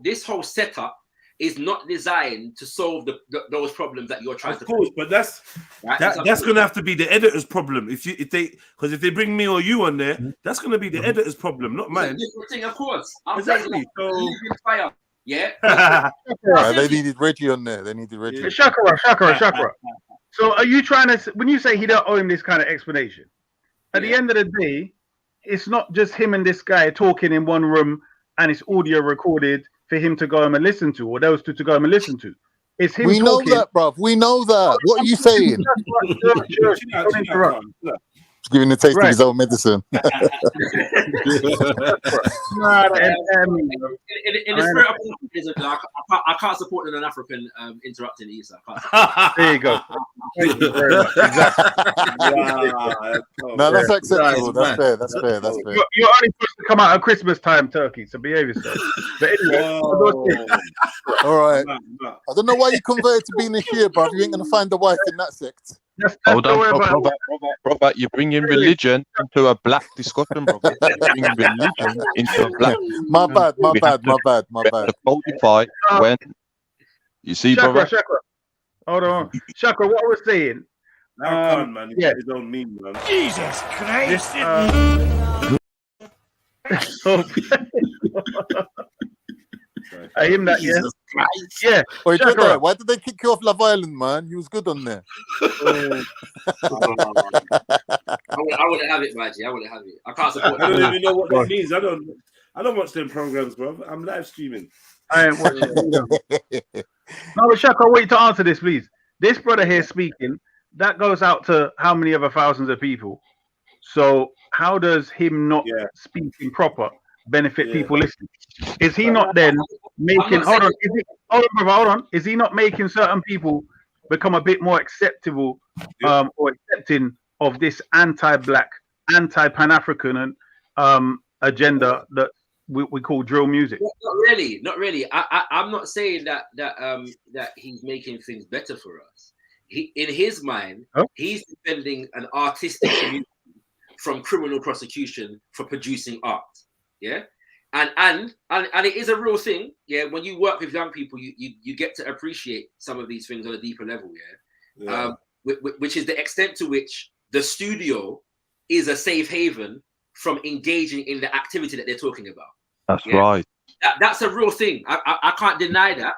this whole setup is not designed to solve those problems that you're trying to. Of course, but that's going to have to be the editor's problem. If they bring me or you on there, that's going to be the editor's problem, not mine. It's a different thing, of course. Exactly. So fire. Yeah. They needed Reggie on there. They needed Reggie. Shakara. So are you trying to, when you say he don't owe him this kind of explanation, at the end of the day, it's not just him and this guy talking in one room and it's audio recorded for him to go home and listen to, or those two to go home and listen to. It's him. We know that, bruv. We know that. What are you saying? Don't interrupt. He's giving the taste of his own medicine. In the spirit of Africanism, I can't support an African interrupting either. There you go. Thank you very much. No, that's acceptable. That's fair. That's fair. That's fair. You're only supposed to come out at Christmas time, Turkey, so behave yourself. But anyway, all right. I don't know why you converted to being a Shia, bruv. You ain't gonna find a wife in that sect. Hold on, Robert, you're bringing religion into a black discussion, brother. You're bringing religion into a black. My bad. To qualify when you see, brother. Shakra. Hold on, Shakra. What I was saying. Now, man. He got his own meme, man. Jesus Christ! I am that, yeah. Wait, why did they kick you off Love Island, man? You was good on there. I wouldn't have it, Reggie. I wouldn't have it. I can't support. I don't even know what that means. I don't watch them programs, bro. I'm live streaming. I ain't watching. No, but Shaka, I want you to answer this, please. This brother here speaking, that goes out to how many other thousands of people? So how does him not speaking proper benefit people listening? Is he not then making? Hold on. Is he not making certain people become a bit more acceptable or accepting of this anti-black, anti-Pan-African agenda that we call drill music? Not really. I'm not saying that he's making things better for us. In his mind, he's defending an artistic community from criminal prosecution for producing art. Yeah. And it is a real thing, yeah. When you work with young people, you get to appreciate some of these things on a deeper level, yeah. Which is the extent to which the studio is a safe haven from engaging in the activity that they're talking about. That's right. That's a real thing. I can't deny that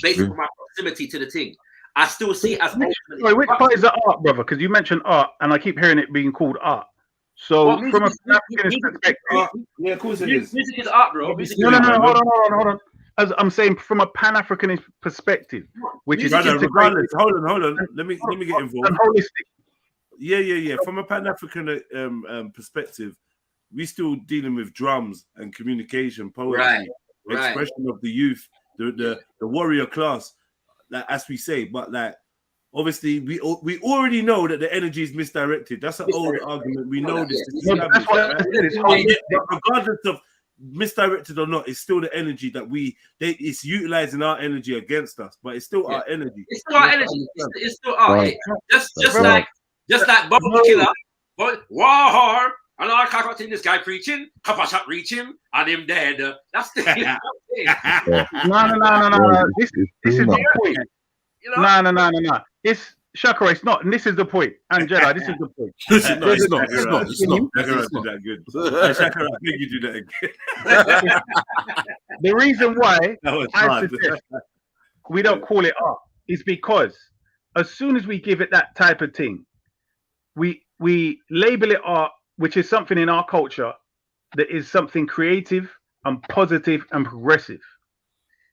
based on my proximity to the thing. I still see it as. Which part is the art, brother? Because you mentioned art, and I keep hearing it being called art. So from a Pan-Africanist perspective, of course it is. Music is art, bro. No, hold on. As I'm saying, from a Pan-Africanist perspective, which is regardless. Hold on. Let me get involved. And holistic. Yeah. From a Pan-African perspective, we still dealing with drums and communication, poetry, expression of the youth, the warrior class, like, as we say. But like, obviously, we already know that the energy is misdirected. That's an old argument. We know this. Regardless of misdirected or not, it's still the energy that it's utilizing our energy against us, but it's still our energy. It's still our energy. It's still our energy. Just like Bob the Killer, but war. And I can't see this guy preaching, Papa shot reach him, and him dead. That's the No. This is the point. No. It's Shakara, it's not, and this is the point. And Jedi, this is the point. It's not. Shakara do that good. Shakara, I think you do that again. The reason why I suggest we don't call it art is because as soon as we give it that type of thing, we label it art, which is something in our culture that is something creative and positive and progressive.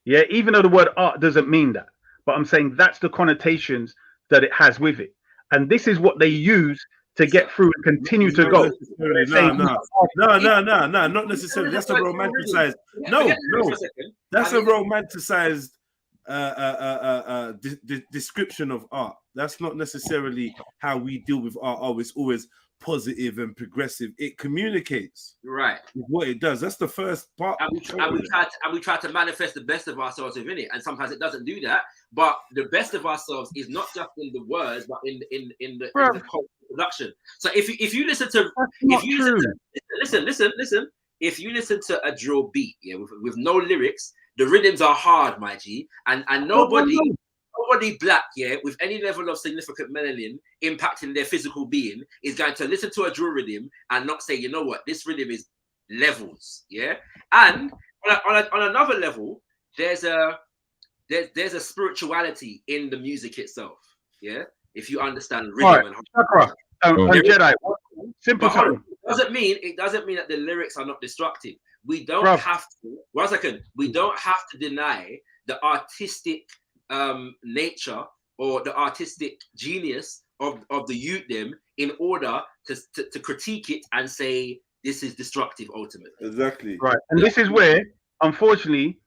Yeah, even though the word art doesn't mean that, but I'm saying that's the connotations that it has with it, and this is what they use to get through and continue to go. No, not necessarily. That's a romanticized. No, that's a romanticized description of art. That's not necessarily how we deal with art. Oh, it's always positive and progressive. It communicates right what it does. That's the first part. And we try to manifest the best of ourselves within it, and sometimes it doesn't do that. But the best of ourselves is not just in the words, but in the production. So if you listen to listen, if you listen to a drill beat, yeah, with no lyrics, the rhythms are hard, my G, and nobody black, yeah, with any level of significant melanin impacting their physical being is going to listen to a drill rhythm and not say, you know what, this rhythm is levels, yeah. And on another level, there's a spirituality in the music itself, yeah. If you understand rhythm and Jedi, simple time. It doesn't mean that the lyrics are not destructive. We don't have to. 1 second. We don't have to deny the artistic nature or the artistic genius of the youth them in order to critique it and say this is destructive ultimately. Exactly. Right. And this is where, unfortunately,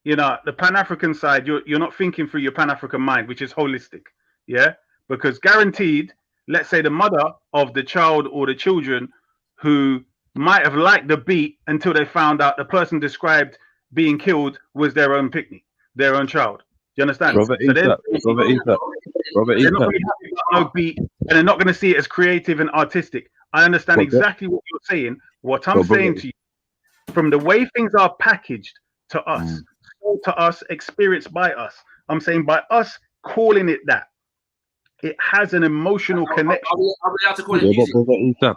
you know, the Pan-African side, you're not thinking through your Pan-African mind, which is holistic. Yeah. Because guaranteed, let's say the mother of the child or the children who might have liked the beat until they found out the person described being killed was their own picnic, their own child. Do you understand? Robert Easter. They're not going to be happy about no beat, and they're not going to see it as creative and artistic. I understand exactly what you're saying. What I'm saying to you, from the way things are packaged to us, sold to us, experienced by us, I'm saying by us calling it that, it has an emotional connection. Are we allowed to call it music?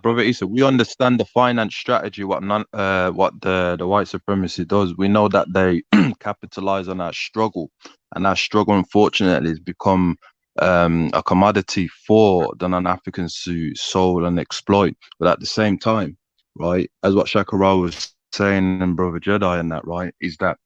Brother Issa, we understand the finance strategy, what the white supremacy does. We know that they capitalize on our struggle, and our struggle, unfortunately, has become a commodity for the non-Africans to soul and exploit. But at the same time, right, as what Shakara was saying and Brother Jedi and that, right, is that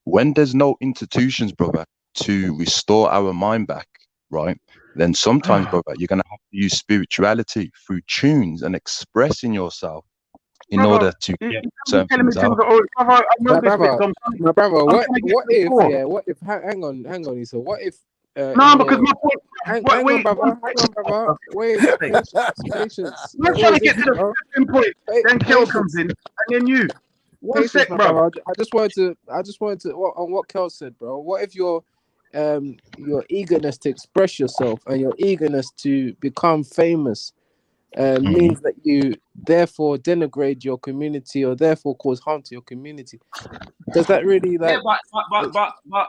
when there's no institutions, brother, to restore our mind back, right, then sometimes, brother, you're going to have to use spirituality through tunes and expressing yourself in order to get certain things out. My brother, what if, hang on, Issa, what if, because my point, hang on, brother, wait, patience. We're trying to get to the second point, then Kel comes in, and then you. One sec, bro. I just wanted to, on what Kel said, bro, what if your eagerness to express yourself and your eagerness to become famous means that you therefore denigrate your community or therefore cause harm to your community? Does that really like? Yeah,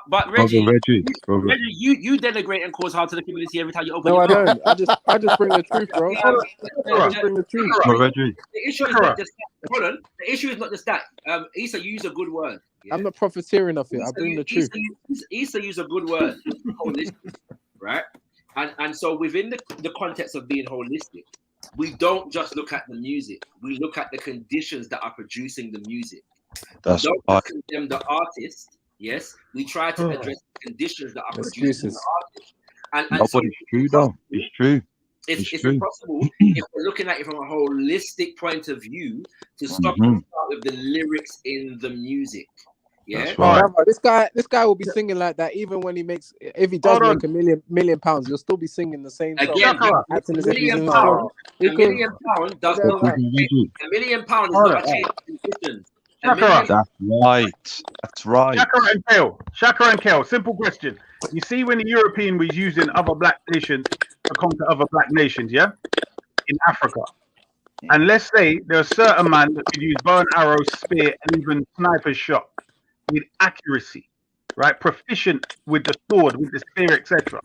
but Reggie, you denigrate and cause harm to the community every time you open. No, your I don't. I just bring the truth, bro. I just bring the truth. The issue is not just that. Hold on. The issue is not just that. Issa, you use a good word. Yeah? I'm not profiteering off it. I bring the truth. Issa use a good word, holistic, right? And so within the context of being holistic, we don't just look at the music. We look at the conditions that are producing the music. That's we don't condemn the artist. Yes, we try to address the conditions that are producing the artist. And so it's true, though. It's true. It's impossible if we're looking at it from a holistic point of view to stop and start with the lyrics in the music. Yeah, that's right. This guy will be singing like that even when if he does make $1 million, you'll still be singing the same song. Again, £1 million does not. £1 million is not a change in conditions. That's right. Shaka and Kel, simple question. You see, when the European was using other black nations to conquer other black nations, yeah, in Africa, and let's say there's a certain man that could use bow and arrow, spear, and even sniper shot with accuracy, right? Proficient with the sword, with the spear, etc.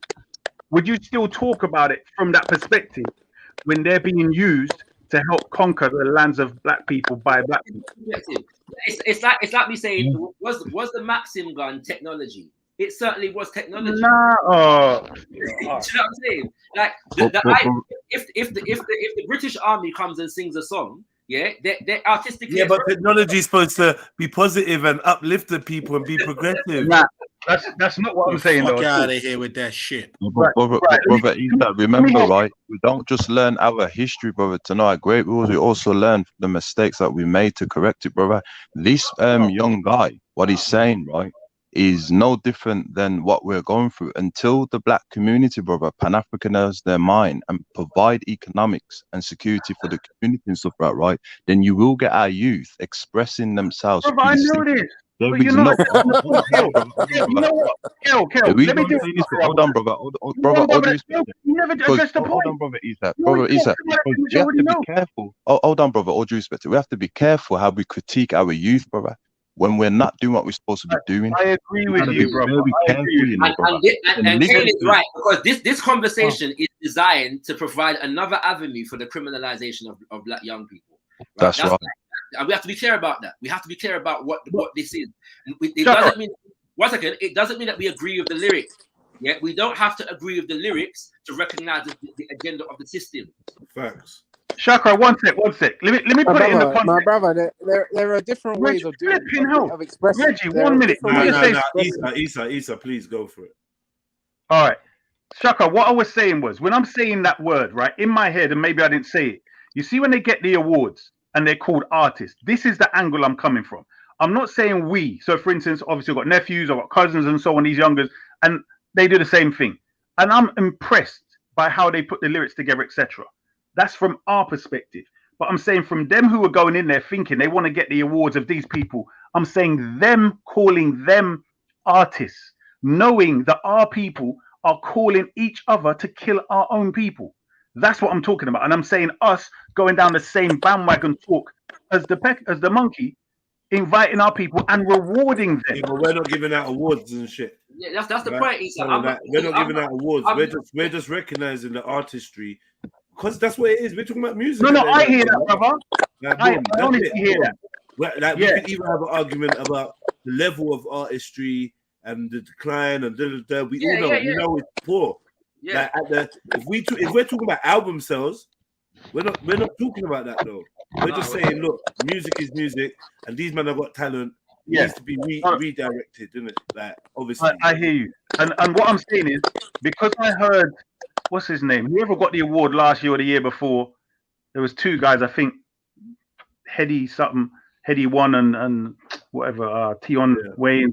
Would you still talk about it from that perspective when they're being used to help conquer the lands of black people by black people? It's like me saying, was the Maxim gun technology? It certainly was technology. No. Do you know what I'm saying? Like if the British Army comes and sings a song, Yeah, they're artistic. Yeah, but technology is supposed to be positive and uplift the people and be progressive. Nah, that's not what I'm saying, Fuck though. out of here with that shit. Brother, Isa, remember, right? We don't just learn our history, brother, to know our great rules. We also learn the mistakes that we made to correct it, brother. This young guy, what he's saying, right, is no different than what we're going through. Until the black community, brother, Pan-Africanize their mind and provide economics and security for the community and stuff, right? Then you will get our youth expressing themselves. Brother, I know this. There But is you're not. no. You know what? Kel, Let me me do say this. Hold on, brother. Brother, all due respect. You never addressed the point. Hold on, brother Isa. Brother Isa, because we have to be careful. Hold on, brother. All due respect. We have to be careful how we critique our youth, brother, when we're not doing what we're supposed to be doing. I agree with you, brother. Very careful, you know, brother. And Kane is right, because this conversation is designed to provide another avenue for the criminalization of black young people. Right? That's right. And we have to be clear about that. We have to be clear about what this is. It doesn't mean, one second, it doesn't mean that we agree with the lyrics. Yeah, we don't have to agree with the lyrics to recognize the agenda of the system. Facts. Shakra, one sec. Let me put it in the context. My brother, there are different ways of doing of expressing. Reggie, 1 minute. Isa, please go for it. All right. Shaka, what I was saying was, when I'm saying that word, right, in my head, and maybe I didn't say it, you see when they get the awards and they're called artists, this is the angle I'm coming from. I'm not saying we. So, for instance, obviously I've got nephews, I've got cousins and so on, these youngers, and they do the same thing. And I'm impressed by how they put the lyrics together, etc. That's from our perspective. But I'm saying from them who are going in there thinking they want to get the awards of these people, I'm saying them calling them artists, knowing that our people are calling each other to kill our own people. That's what I'm talking about. And I'm saying us going down the same bandwagon talk as the monkey, inviting our people and rewarding them. Yeah, but we're not giving out awards and shit. Yeah, that's the right? point. Isa. We're not giving out awards. We're just recognizing the artistry, because that's what it is. We're talking about music. No, I hear that, brother. Like, I honestly hear that. Like, we could even have an argument about the level of artistry and the decline, and we know it's poor. Yeah. Like if we're talking about album sales, we're not talking about that though. We're just saying, look, music is music, and these men have got talent. It needs to be redirected, isn't it? Like, obviously. I hear you. And what I'm saying is, because I heard, what's his name? Whoever got the award last year or the year before, there was two guys, I think, Heady won and whatever, Tion Wayne,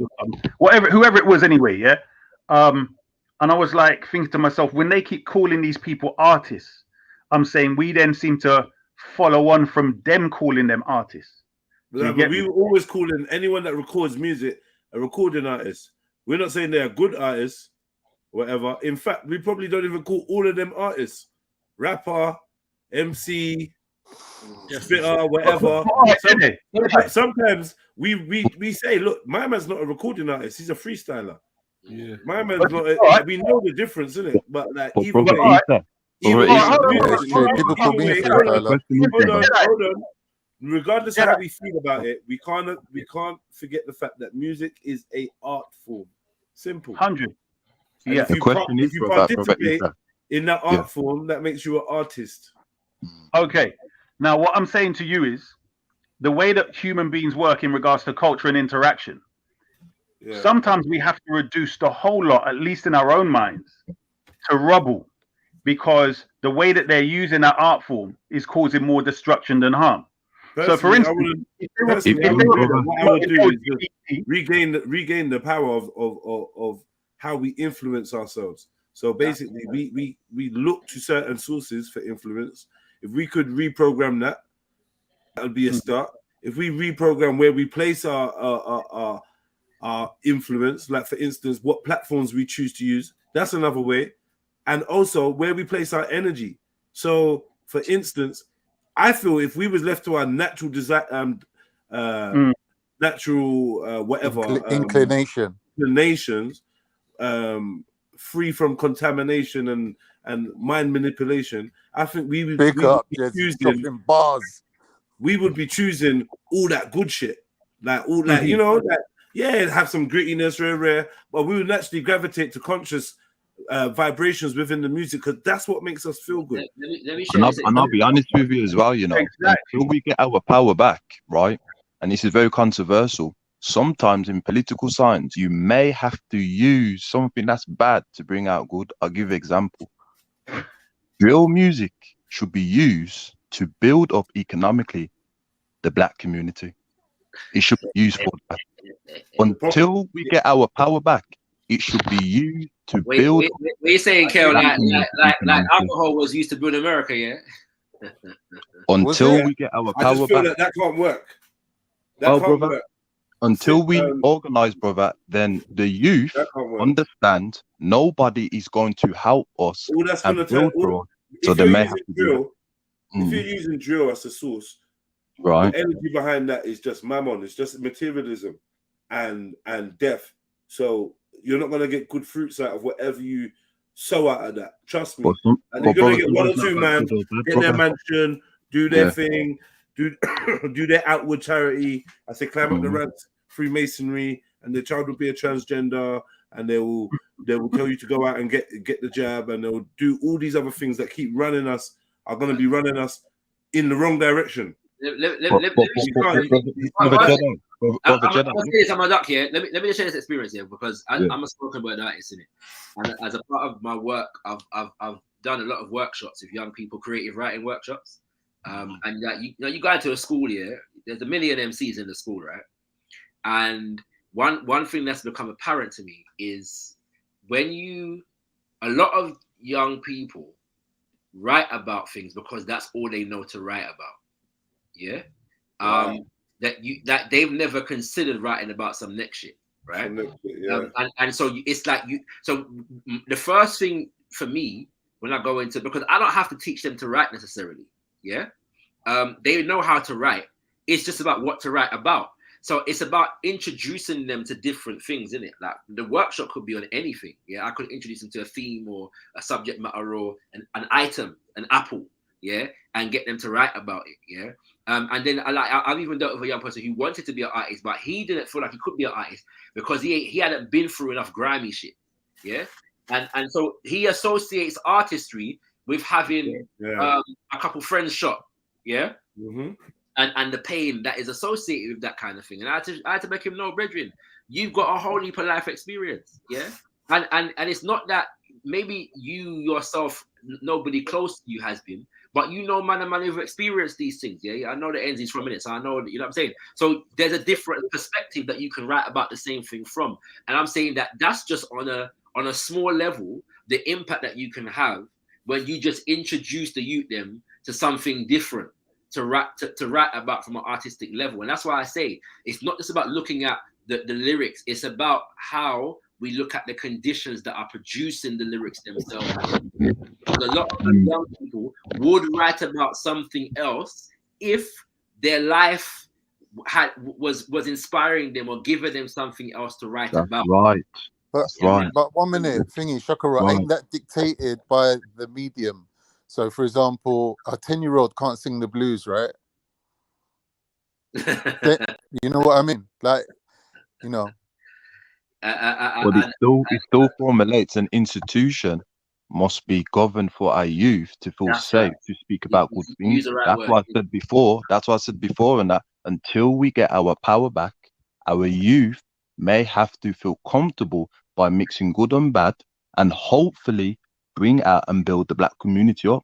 whoever it was anyway, yeah? And I was like thinking to myself, when they keep calling these people artists, I'm saying we then seem to follow on from them calling them artists. But we were always calling anyone that records music a recording artist. We're not saying they're good artists, whatever. In fact, we probably don't even call all of them artists. Rapper, MC, spitter, whatever. Sometimes we say, look, my man's not a recording artist, he's a freestyler. Yeah. My man's not we know the difference, isn't it? But like even hold on. Regardless of how we feel about it, we can't forget the fact that music is a art form. Simple. 100. Yeah. If you participate in that art form, that makes you an artist. Okay. Now, what I'm saying to you is the way that human beings work in regards to culture and interaction. Yeah. Sometimes we have to reduce the whole lot, at least in our own minds, to rubble, because the way that they're using that art form is causing more destruction than harm. So, for instance, what I would do is regain the power of how we influence ourselves. So basically, we look to certain sources for influence. If we could reprogram that would be a start. If we reprogram where we place our influence, like for instance, what platforms we choose to use, that's another way. And also where we place our energy. So, for instance, I feel if we was left to our natural desire, inclinations, free from contamination and mind manipulation, I think we would be choosing bars. We would be choosing all that good shit, like all that, have some grittiness, rare, but we would naturally gravitate to conscious vibrations within the music, because that's what makes us feel good. Let me And I'll be honest with you as well, you know, until we get our power back, right? And this is very controversial. Sometimes in political science, you may have to use something that's bad to bring out good. I'll give an example. Drill music should be used to build up economically the black community. It should be used for that. Until we get our power back, it should be used to build. What are you saying, Kel? Like alcohol was used to build America, yeah? Until we get our I power just feel back. that can't work. That can't work. Until we organize, brother, then the youth understand nobody is going to help us. All that's and going to build tell. for us. So they may have to do drill, it. if you're using drill as a source, Right. the energy behind that is just mammon. It's just materialism and death. So you're not going to get good fruits out of whatever you sow out of that. Trust me. And you're going to get one or two man get their mansion, do their thing, do their outward charity. I say climb up the ranks, Freemasonry, and the child will be a transgender, and they will tell you to go out and get the jab, and they'll do all these other things that keep running us, are going to be running us in the wrong direction. I'm gonna say this, I'm a duck here. Let me just share this experience here, because I'm a spoken word artist in it, and as a part of my work, I've done a lot of workshops with young people, creative writing workshops, and you go into a school here. There's a million MCs in the school, right? And one thing that's become apparent to me is when a lot of young people write about things because that's all they know to write about. Yeah. That they've never considered writing about some next shit, right? And so it's like so the first thing for me when I go into, because I don't have to teach them to write necessarily, yeah. They know how to write. It's just about what to write about. So it's about introducing them to different things, isn't it? Like the workshop could be on anything. Yeah, I could introduce them to a theme or a subject matter or an item, an apple, yeah, and get them to write about it, yeah. And then I've even dealt with a young person who wanted to be an artist, but he didn't feel like he could be an artist because he hadn't been through enough grimy shit, yeah. And so he associates artistry with having a couple friends shot, yeah. Mm-hmm. And the pain that is associated with that kind of thing. And I had to make him know, brethren, you've got a whole heap of life experience, yeah? And it's not that maybe you yourself, nobody close to you has been, but you know man who've experienced these things, yeah? I know the NZ's from it, so I know, you know what I'm saying? So there's a different perspective that you can write about the same thing from. And I'm saying that that's just on a small level, the impact that you can have when you just introduce the youth them to something different to write about from an artistic level. And that's why I say it's not just about looking at the lyrics, it's about how we look at the conditions that are producing the lyrics themselves. Because a lot of young people would write about something else if their life was inspiring them or giving them something else to write about. Right. But 1 minute, thingy, Shakara, ain't that dictated by the medium? So, for example, a 10-year-old can't sing the blues, right? You know what I mean? Like, you know. But it still formulates an institution must be governed for our youth to feel safe to speak about good things. That's what I said before. That's what I said before, and that until we get our power back, our youth may have to feel comfortable by mixing good and bad, and hopefully bring out and build the black community up.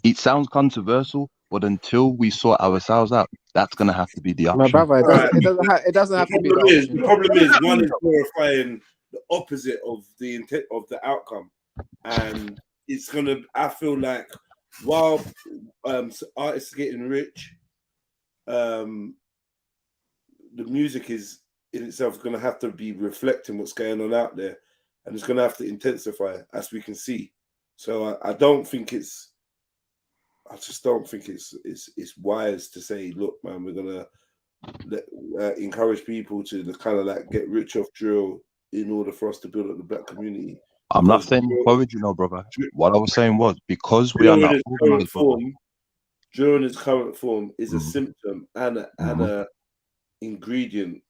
It sounds controversial, but until we sort ourselves out, that's going to have to be the option. My brother, it doesn't have to be the option. The problem is one is glorifying the opposite of the intent of the outcome, and it's gonna. I feel like while artists are getting rich, the music is in itself going to have to be reflecting what's going on out there, and it's going to have to intensify as we can see. So I don't think it's. I just don't think it's wise to say, look, man, we're gonna encourage people to kind of like get rich off drill in order for us to build up the black community. I'm not saying encourage, you know, brother. What I was saying was because we are not drill in its current form is a symptom and a ingredient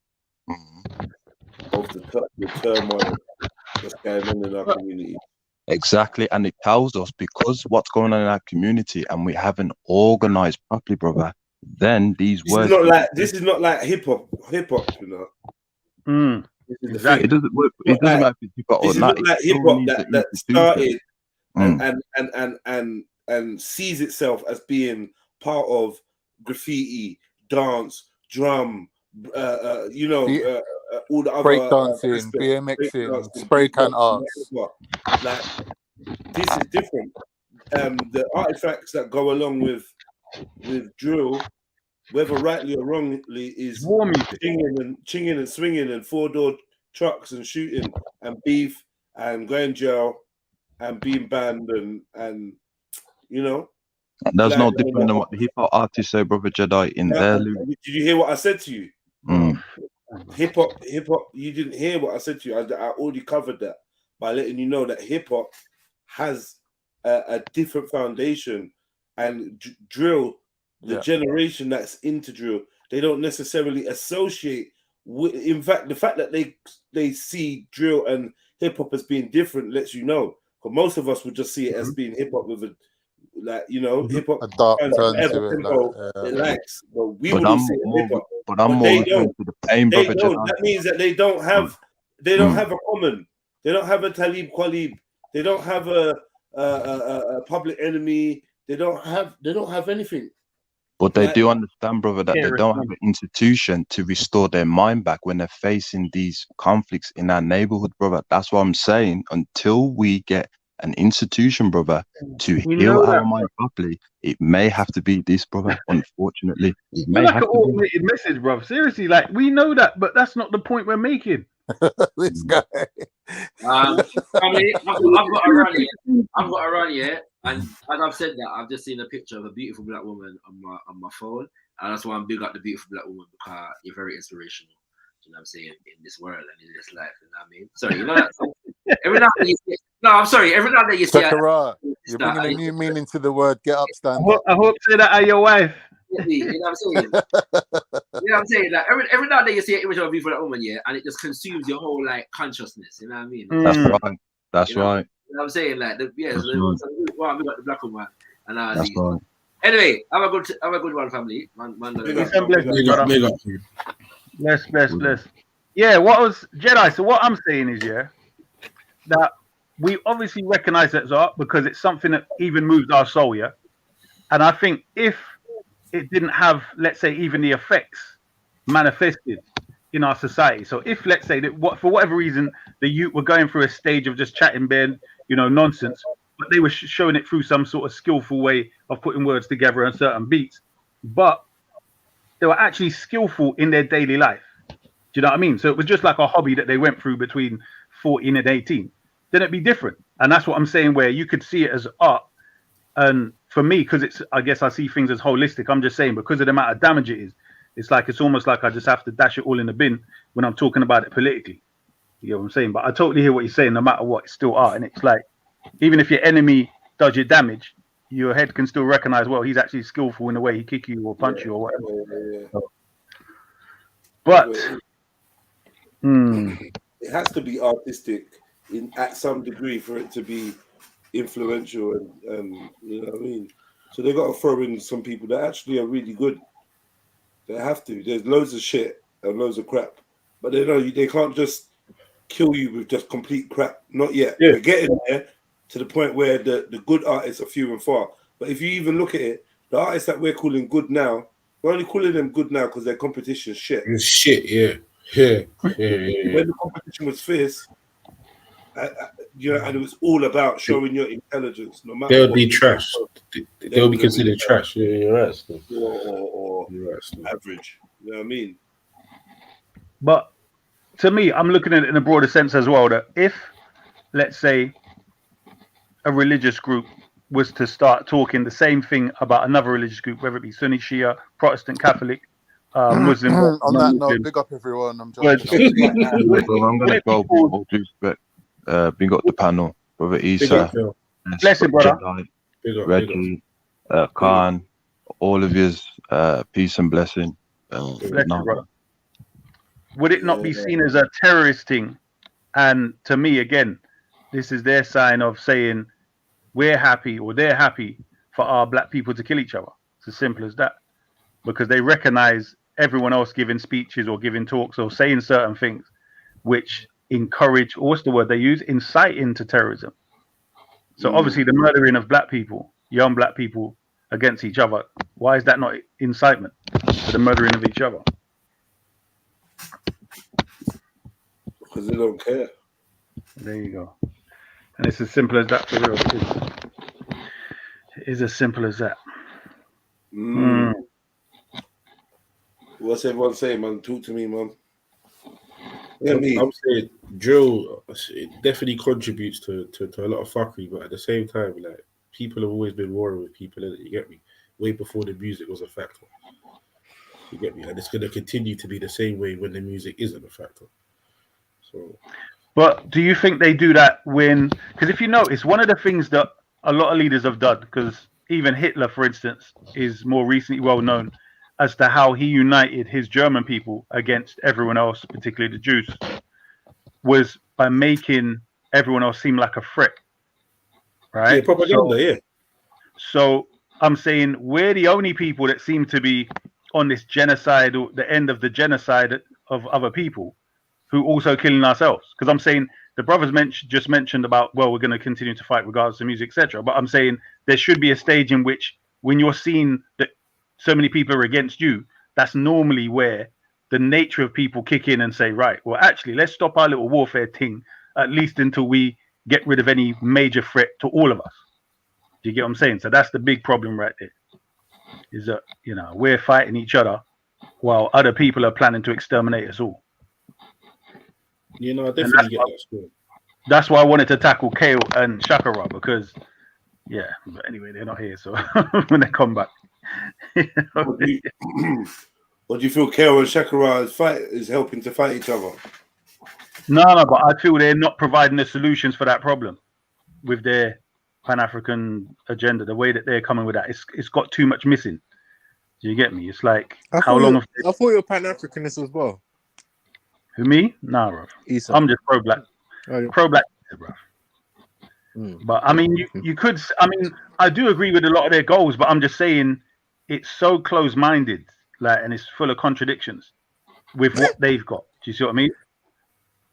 of the turmoil that's going on in our community. Exactly, and it tells us because what's going on in our community, and we haven't organized properly, brother. Then these words. This is not like hip hop, you know. This is the Exactly. thing. It doesn't matter if it's hip hop or This is not. not like hip hop that started and sees itself as being part of graffiti, dance, drum, all the other breakdancing, BMXing, spray can arts. Like this is different. The artifacts that go along with drill, whether rightly or wrongly, is chinging and swinging and 4-door trucks and shooting and beef and going jail and being banned and you know. There's no different than what the hip hop artists say, brother JEDI, in their lyrics. Did you hear what I said to you? Hip hop. You didn't hear what I said to you. I already covered that by letting you know that hip hop has a different foundation, and drill. The generation that's into drill, they don't necessarily associate with. In fact, the fact that they see drill and hip hop as being different lets you know. But most of us would just see it as being hip hop with a hip hop a dark turn to it. It likes, but we wouldn't see it hip hop. But I'm more into the pain, brother. That means that they don't have a common. They don't have a Talib Kweli. They don't have a Public Enemy. They don't have anything. But they do understand, brother, that they don't have an institution to restore their mind back when they're facing these conflicts in our neighborhood, brother. That's what I'm saying. Until we get an institution, brother, to heal our mind properly, it may have to be this, brother. Unfortunately, it may have an automated message, bro. Seriously, like we know that, but that's not the point we're making. This guy. I've got a run here, and as I've said that, I've just seen a picture of a beautiful black woman on my phone, and that's why I'm big up the beautiful black woman, because you're very inspirational. You know what I'm saying, in this world and in this life. You know what I mean? Sorry, you know that. Every now and then you see. No, I'm sorry. Every now and then you see. You're bringing a new meaning to the word. Get up, stand up. I hope say that at your wife. You know what I'm saying? You know what I'm saying? Like every now and then you see an image of a beautiful black woman, yeah, and it just consumes your whole like consciousness. You know what I mean? That's right. That's right. You know what I'm saying? Like we got the black woman, and that's right. Anyway, have a good one, family. Bless. Yeah, what was JEDI? So what I'm saying is, that we obviously recognize that as art because it's something that even moves our soul, And I think if it didn't have, let's say, even the effects manifested in our society. So if, let's say, that for whatever reason, the youth were going through a stage of just chatting bare, nonsense, but they were showing it through some sort of skillful way of putting words together on certain beats, but they were actually skillful in their daily life. Do you know what I mean? So it was just like a hobby that they went through between 14 and 18. Then it'd be different. And that's what I'm saying, where you could see it as art. And for me, because I guess I see things as holistic, I'm just saying because of the amount of damage it is, it's almost like I just have to dash it all in the bin when I'm talking about it politically. You know what I'm saying? But I totally hear what you're saying, no matter what, it's still art. And it's like, even if your enemy does your damage, your head can still recognize, well, he's actually skillful in the way he kick you or punch you or whatever. But it has to be artistic at some degree for it to be influential, and you know what I mean. So they got to throw in some people that actually are really good. They have to. There's loads of shit and loads of crap, but they can't just kill you with just complete crap. Not yet. We're getting there to the point where the good artists are few and far. But if you even look at it, the artists that we're calling good now, we're only calling them good now because their competition is shit. It's shit, yeah. When the competition was fierce, and it was all about showing your intelligence. No matter they'll be trash. They'll be considered trash. Yeah, you're right. Or average. You know what I mean? But to me, I'm looking at it in a broader sense as well. That if, let's say, a religious group was to start talking the same thing about another religious group, whether it be Sunni, Shia, Protestant, Catholic, Muslim. On that note, big up everyone. I'm going to go with all due respect. Big up the panel, brother Isa, blessing, brother, Reggie, Khan, all of yous. Peace and blessing. Brother. Would it not be seen as a terrorist thing? And to me, again, this is their sign of saying we're happy or they're happy for our black people to kill each other. It's as simple as that. Because they recognize everyone else giving speeches or giving talks or saying certain things which encourage, or what's the word they use? Inciting to terrorism. So obviously the murdering of black people, young black people against each other, why is that not incitement to the murdering of each other? Because they don't care. There you go. And it's as simple as that for real. It is as simple as that. What's everyone saying, man? Talk to me, man. Yeah, I'm saying drill, it definitely contributes to a lot of fuckery, but at the same time, like, people have always been warring with people, you get me? Way before the music was a factor. You get me? And it's going to continue to be the same way when the music isn't a factor. So, but do you think they do that when, because if you notice, one of the things that a lot of leaders have done, because even Hitler, for instance, is more recently well known as to how he united his German people against everyone else, particularly the Jews, was by making everyone else seem like a threat. Right? Yeah, propaganda, So I'm saying we're the only people that seem to be on this genocide, or the end of the genocide of other people, who also killing ourselves. Because I'm saying the brothers just mentioned about, well, we're going to continue to fight regardless of music, etc. But I'm saying there should be a stage in which, when you're seeing that so many people are against you, that's normally where the nature of people kick in and say, right, well, actually, let's stop our little warfare thing, at least until we get rid of any major threat to all of us. Do you get what I'm saying? So that's the big problem right there, is that, you know, we're fighting each other while other people are planning to exterminate us all. You know, I definitely get that story. That's why I wanted to tackle Kale and Shakara, because, yeah, but anyway, they're not here, so when they come back. What do you feel Kale and Shakara is helping to fight each other? No, but I feel they're not providing the solutions for that problem with their Pan-African agenda. The way that they're coming with that, it's got too much missing. Do you get me? It's like, how long? I thought you're Pan-Africanist as well. Who, me? Nah, bro. I'm just pro-black. Pro-black, bro. But I mean, you could. I mean, I do agree with a lot of their goals, but I'm just saying it's so close-minded, like, and it's full of contradictions with what they've got. Do you see what I mean?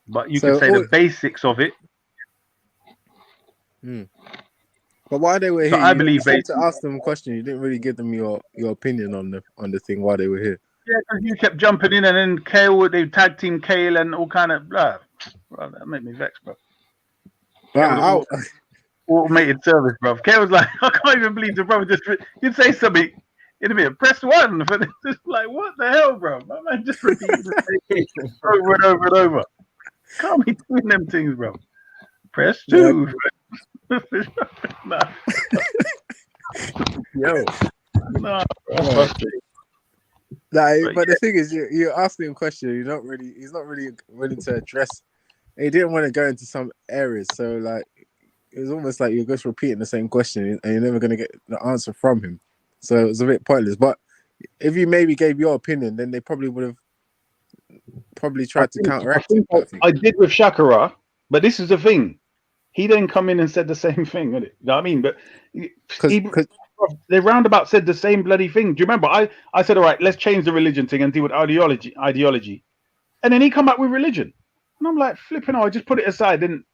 But you could say the basics of it. But while they were here, I believe you to ask them a question. You didn't really give them your opinion on the thing while they were here. Yeah, because you kept jumping in, and then Kale, they tag team Kale and all kind of blah. Bro, that made me vexed, bro. Automated service, bro. Kale was like, I can't even believe the brother just. You'd say something in a minute, press 1, but it's just like, what the hell, bro? My man just repeated the same thing over and over and over. Can't be doing them things, bro. Press 2. Nah. Yo. Nah, bro. But the thing is, you're asking him a question. He's not really willing to address. He didn't want to go into some areas, so like it was almost like you're just repeating the same question, and you're never going to get the answer from him. So it was a bit pointless. But if you maybe gave your opinion, then they probably would have tried to counteract it. I did with Shakara, but this is the thing. He then come in and said the same thing, didn't it? You know what I mean? But they roundabout said the same bloody thing. Do you remember? I said, all right, let's change the religion thing and deal with ideology. And then he come back with religion. And I'm like, flipping out, I just put it aside. And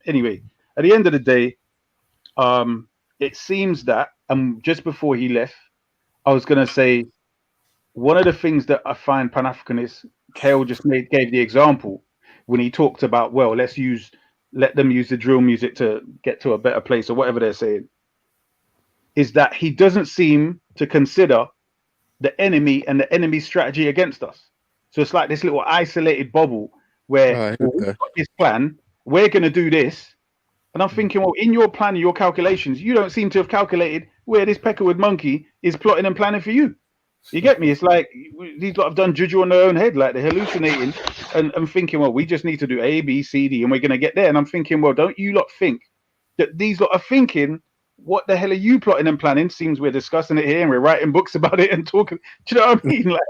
anyway, at the end of the day, it seems that, just before he left, I was going to say, one of the things that I find Pan-Africanists, Kale just gave the example when he talked about, well, let them use the drill music to get to a better place, or whatever they're saying, is that he doesn't seem to consider the enemy and the enemy's strategy against us. So it's like this little isolated bubble where we've got this plan, we're going to do this. And I'm thinking, well, in your plan, your calculations, you don't seem to have calculated where this Peckerwood monkey is plotting and planning for you. You get me? It's like these lot have done juju on their own head, like they're hallucinating and thinking, well, we just need to do A, B, C, D, and we're going to get there. And I'm thinking, well, don't you lot think that these lot are thinking, what the hell are you plotting and planning? Seems we're discussing it here and we're writing books about it and talking. Do you know what I mean? Like,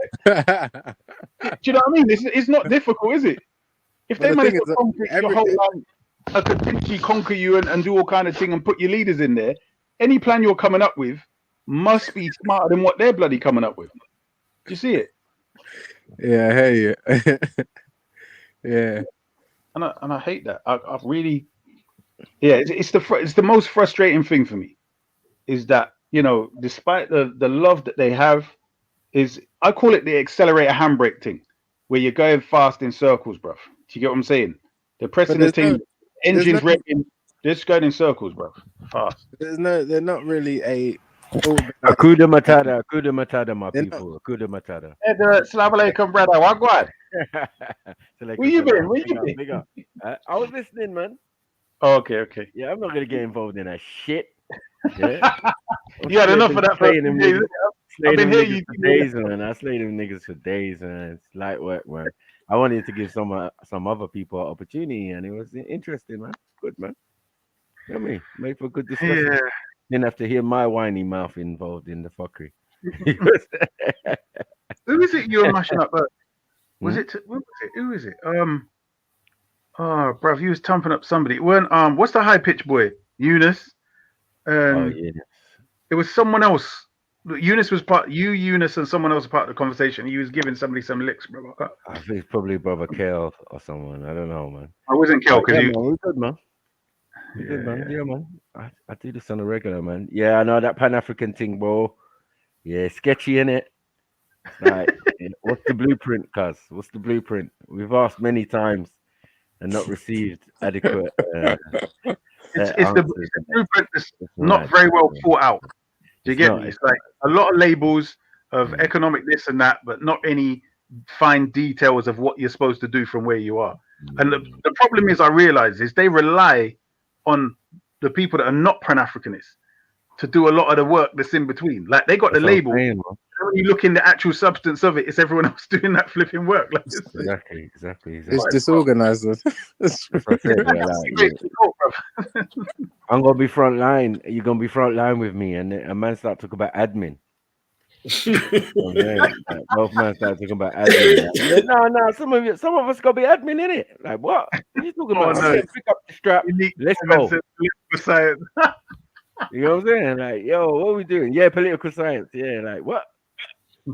do you know what I mean? It's not difficult, is it? If they manage to concrete your whole life. could potentially conquer you and do all kind of thing and put your leaders in there. Any plan you're coming up with must be smarter than what they're bloody coming up with. Do you see it? Yeah, hey, yeah. And I hate that. I really, yeah. It's the most frustrating thing for me, is that, you know, despite the love that they have, is I call it the accelerator handbrake thing, where you're going fast in circles, bruv. Do you get what I'm saying? They're pressing the thing, engines revving, just going in circles, bruv. Fast. They're not really a. Akuda Matata, my people. Akuda Matata. Assalamu alaikum, brother. Wagwan. Where you been? Where you been? Big up. I was listening, man. Oh, okay. Yeah, I'm not gonna get involved in that shit. Yeah. You had enough of that for I've been hearing you for days, man. I slayed them niggas for days, man. It's light work, man. I wanted to give some other people an opportunity, and it was interesting, man. Good, man. You know what I mean? Made for good discussion. Yeah. Didn't have to hear my whiny mouth involved in the fuckery. Who is it you were mashing up? Was it? What was it? Who is it? Oh, bruv, you was thumping up somebody. It weren't what's the high pitch boy? Eunice. Oh yeah. It was someone else. Eunice was Eunice and someone else was part of the conversation. He was giving somebody some licks, bro. I think it's probably Brother Kel or someone. I don't know, man. I wasn't Kel because you. We good, man. We good, man. Yeah, man. I do this on a regular, man. Yeah, I know that Pan-African thing, bro. Yeah, sketchy, innit? Like, what's the blueprint, cuz? What's the blueprint? We've asked many times and not received adequate. It's the blueprint that's not very well thought out. Do you get me? It's like a lot of labels of economic this and that, but not any fine details of what you're supposed to do from where you are. And the problem is, I realize, is they rely on the people that are not Pan-Africanists to do a lot of the work that's in between. Like, they got the label. When you look in the actual substance of it, it's everyone else doing that flipping work. Like, Exactly. It's disorganized. I'm gonna be front line. You're gonna be front line with me, and a man start talking about admin. Both men start talking about admin. Yeah, no. Some of us gonna be admin in it. Like, what? What are you talking about? No. Pick up the strap. Let's go. You know what I'm saying? Like, yo, what are we doing? Yeah, political science. Yeah, like what?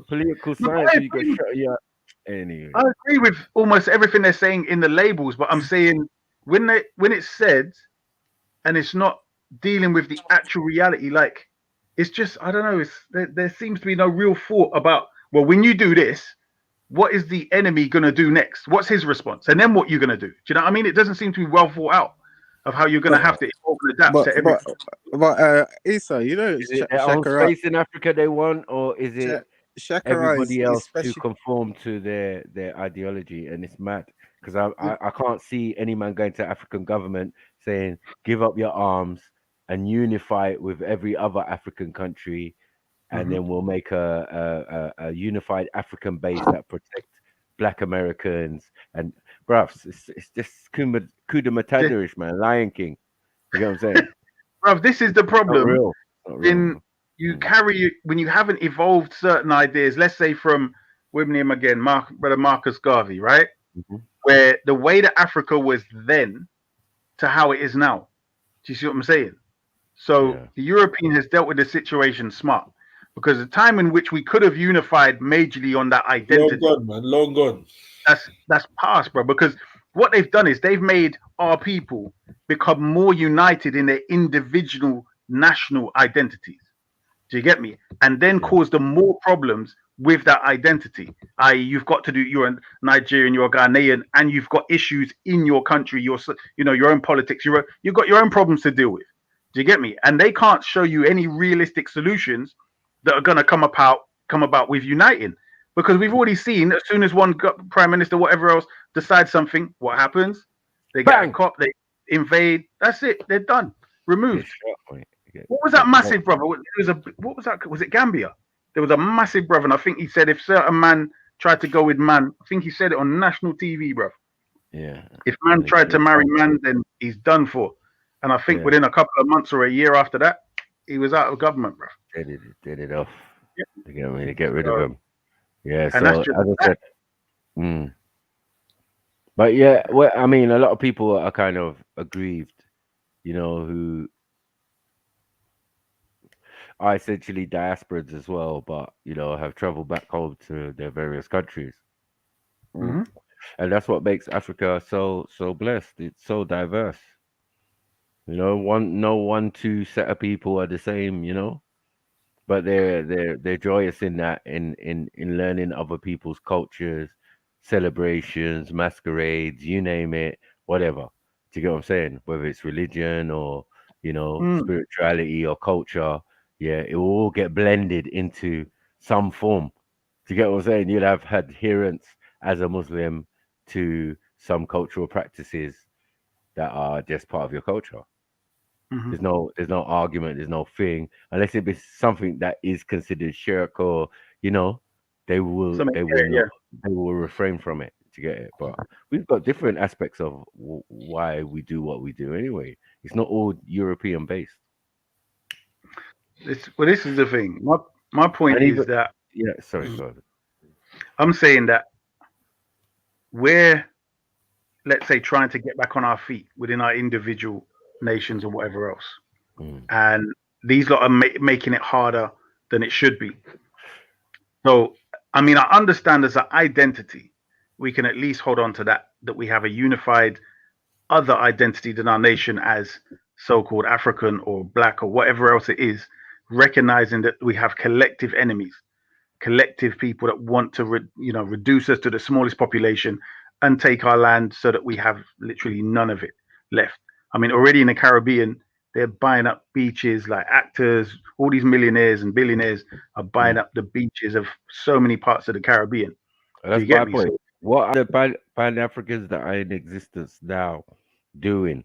Political science. You go shut you up. Anyway, I agree with almost everything they're saying in the labels, but I'm saying when it's said and it's not dealing with the actual reality, like, it's just, I don't know, there seems to be no real thought about, well, when you do this, what is the enemy gonna do next? What's his response? And then what you're gonna do? Do you know what I mean? It doesn't seem to be well thought out of how you're gonna have to evolve and adapt to everything. But Issa, you know, is it their own space in Africa they want, or is it everybody else to conform to their ideology? And it's mad because I can't see any man going to African government saying give up your arms and unify it with every other African country, and then we'll make a unified African base that protects Black Americans. And bruv, it's just Kuda Matadarish, man, Lion King. You know what I'm saying? Bruv, this is the problem. You carry, when you haven't evolved certain ideas, let's say from, with him again, Brother Marcus Garvey, right? Where the way that Africa was then to how it is now. Do you see what I'm saying? So the European has dealt with the situation smart, because the time in which we could have unified majorly on that identity, long gone, man, long gone. That's past, bro. Because what they've done is they've made our people become more united in their individual national identities. Do you get me? And then cause them more problems with that identity. I.e., you've got to do, you're a Nigerian, you're a Ghanaian, and you've got issues in your country, your own politics, you've got your own problems to deal with. Do you get me? And they can't show you any realistic solutions that are going to come about with uniting, because we've already seen, as soon as one prime minister, whatever else, decides something, what happens? They get a cop, they invade. That's it. They're done. Removed. What was that massive brother? What was that? Was it Gambia? There was a massive brother, and I think he said if certain man tried to go with man, I think he said it on national TV, bro. Yeah. If man tried to marry man, then he's done for. And I think within a couple of months or a year after that, he was out of government, bro. Did it off. To get rid of him. Yeah. And so as I said, But yeah, well, I mean, a lot of people are kind of aggrieved, who are essentially diasporas as well, but have traveled back home to their various countries. Mhm. And that's what makes Africa so blessed. It's so diverse. No one two set of people are the same, but they're joyous in that, in learning other people's cultures, celebrations, masquerades, you name it, whatever. Do you get what I'm saying? Whether it's religion or spirituality or culture, yeah, it will all get blended into some form. Do you get what I'm saying? You'd have adherence as a Muslim to some cultural practices that are just part of your culture. Mhm. There's no argument, there's no thing, unless it be something that is considered shirk, or they will Something, they will yeah. not they will refrain from it. To get it, but we've got different aspects of why we do what we do. Anyway, it's not all European based. This is the thing. My point And is even that yeah, sorry, go ahead. I'm saying that we're, let's say, trying to get back on our feet within our individual nations or whatever else, and these lot are making it harder than it should be. So, I mean, I understand as an identity, we can at least hold on to that we have a unified other identity than our nation as so-called African or black or whatever else it is, recognizing that we have collective enemies, collective people that want to reduce us to the smallest population and take our land so that we have literally none of it left. I mean, already in the Caribbean, they're buying up beaches, like actors, all these millionaires and billionaires are buying up the beaches of so many parts of the Caribbean. Do That's you get my me? point. So What are the Pan Africans that are in existence now doing?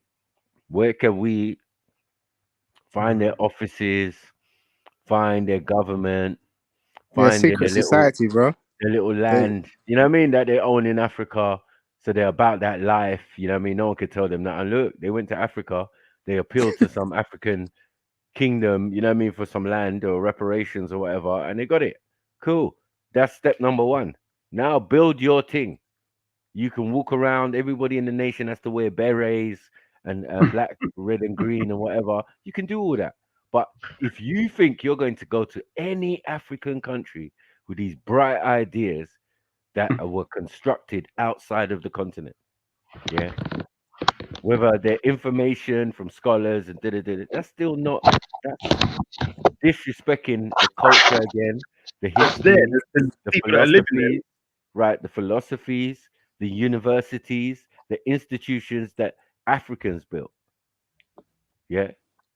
Where can we find their offices, find their government, Yeah, find secret society, bro. their little They, land, you know what I mean, that they own in Africa. So they're about that life, you know what I mean? No one could tell them that. And look, they went to Africa, they appealed to some African kingdom, you know what I mean, for some land or reparations or whatever, and they got it. Cool. That's step number one. Now build your thing. You can walk around. Everybody in the nation has to wear berets and black, red, and green and whatever. You can do all that. But if you think you're going to go to any African country with these bright ideas that were constructed outside of the continent, yeah, whether they're information from scholars and that's still not, that's disrespecting the culture again, the it's there. history, There's the people that are living there. philosophies, right? The philosophies, the universities, the institutions that Africans built. Yeah.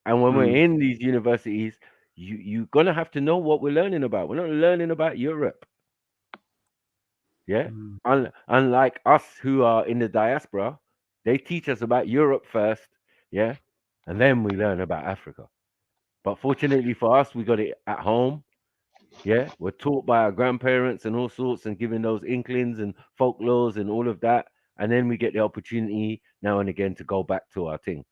And when we're in these universities, you're gonna have to know what we're learning about. We're not learning about Europe. Yeah. Unlike us who are in the diaspora, they teach us about Europe first, yeah, and then we learn about Africa. But fortunately for us, we got it at home. Yeah, we're taught by our grandparents and all sorts, and given those inklings and folklores and all of that, and then we get the opportunity now and again to go back to our thing.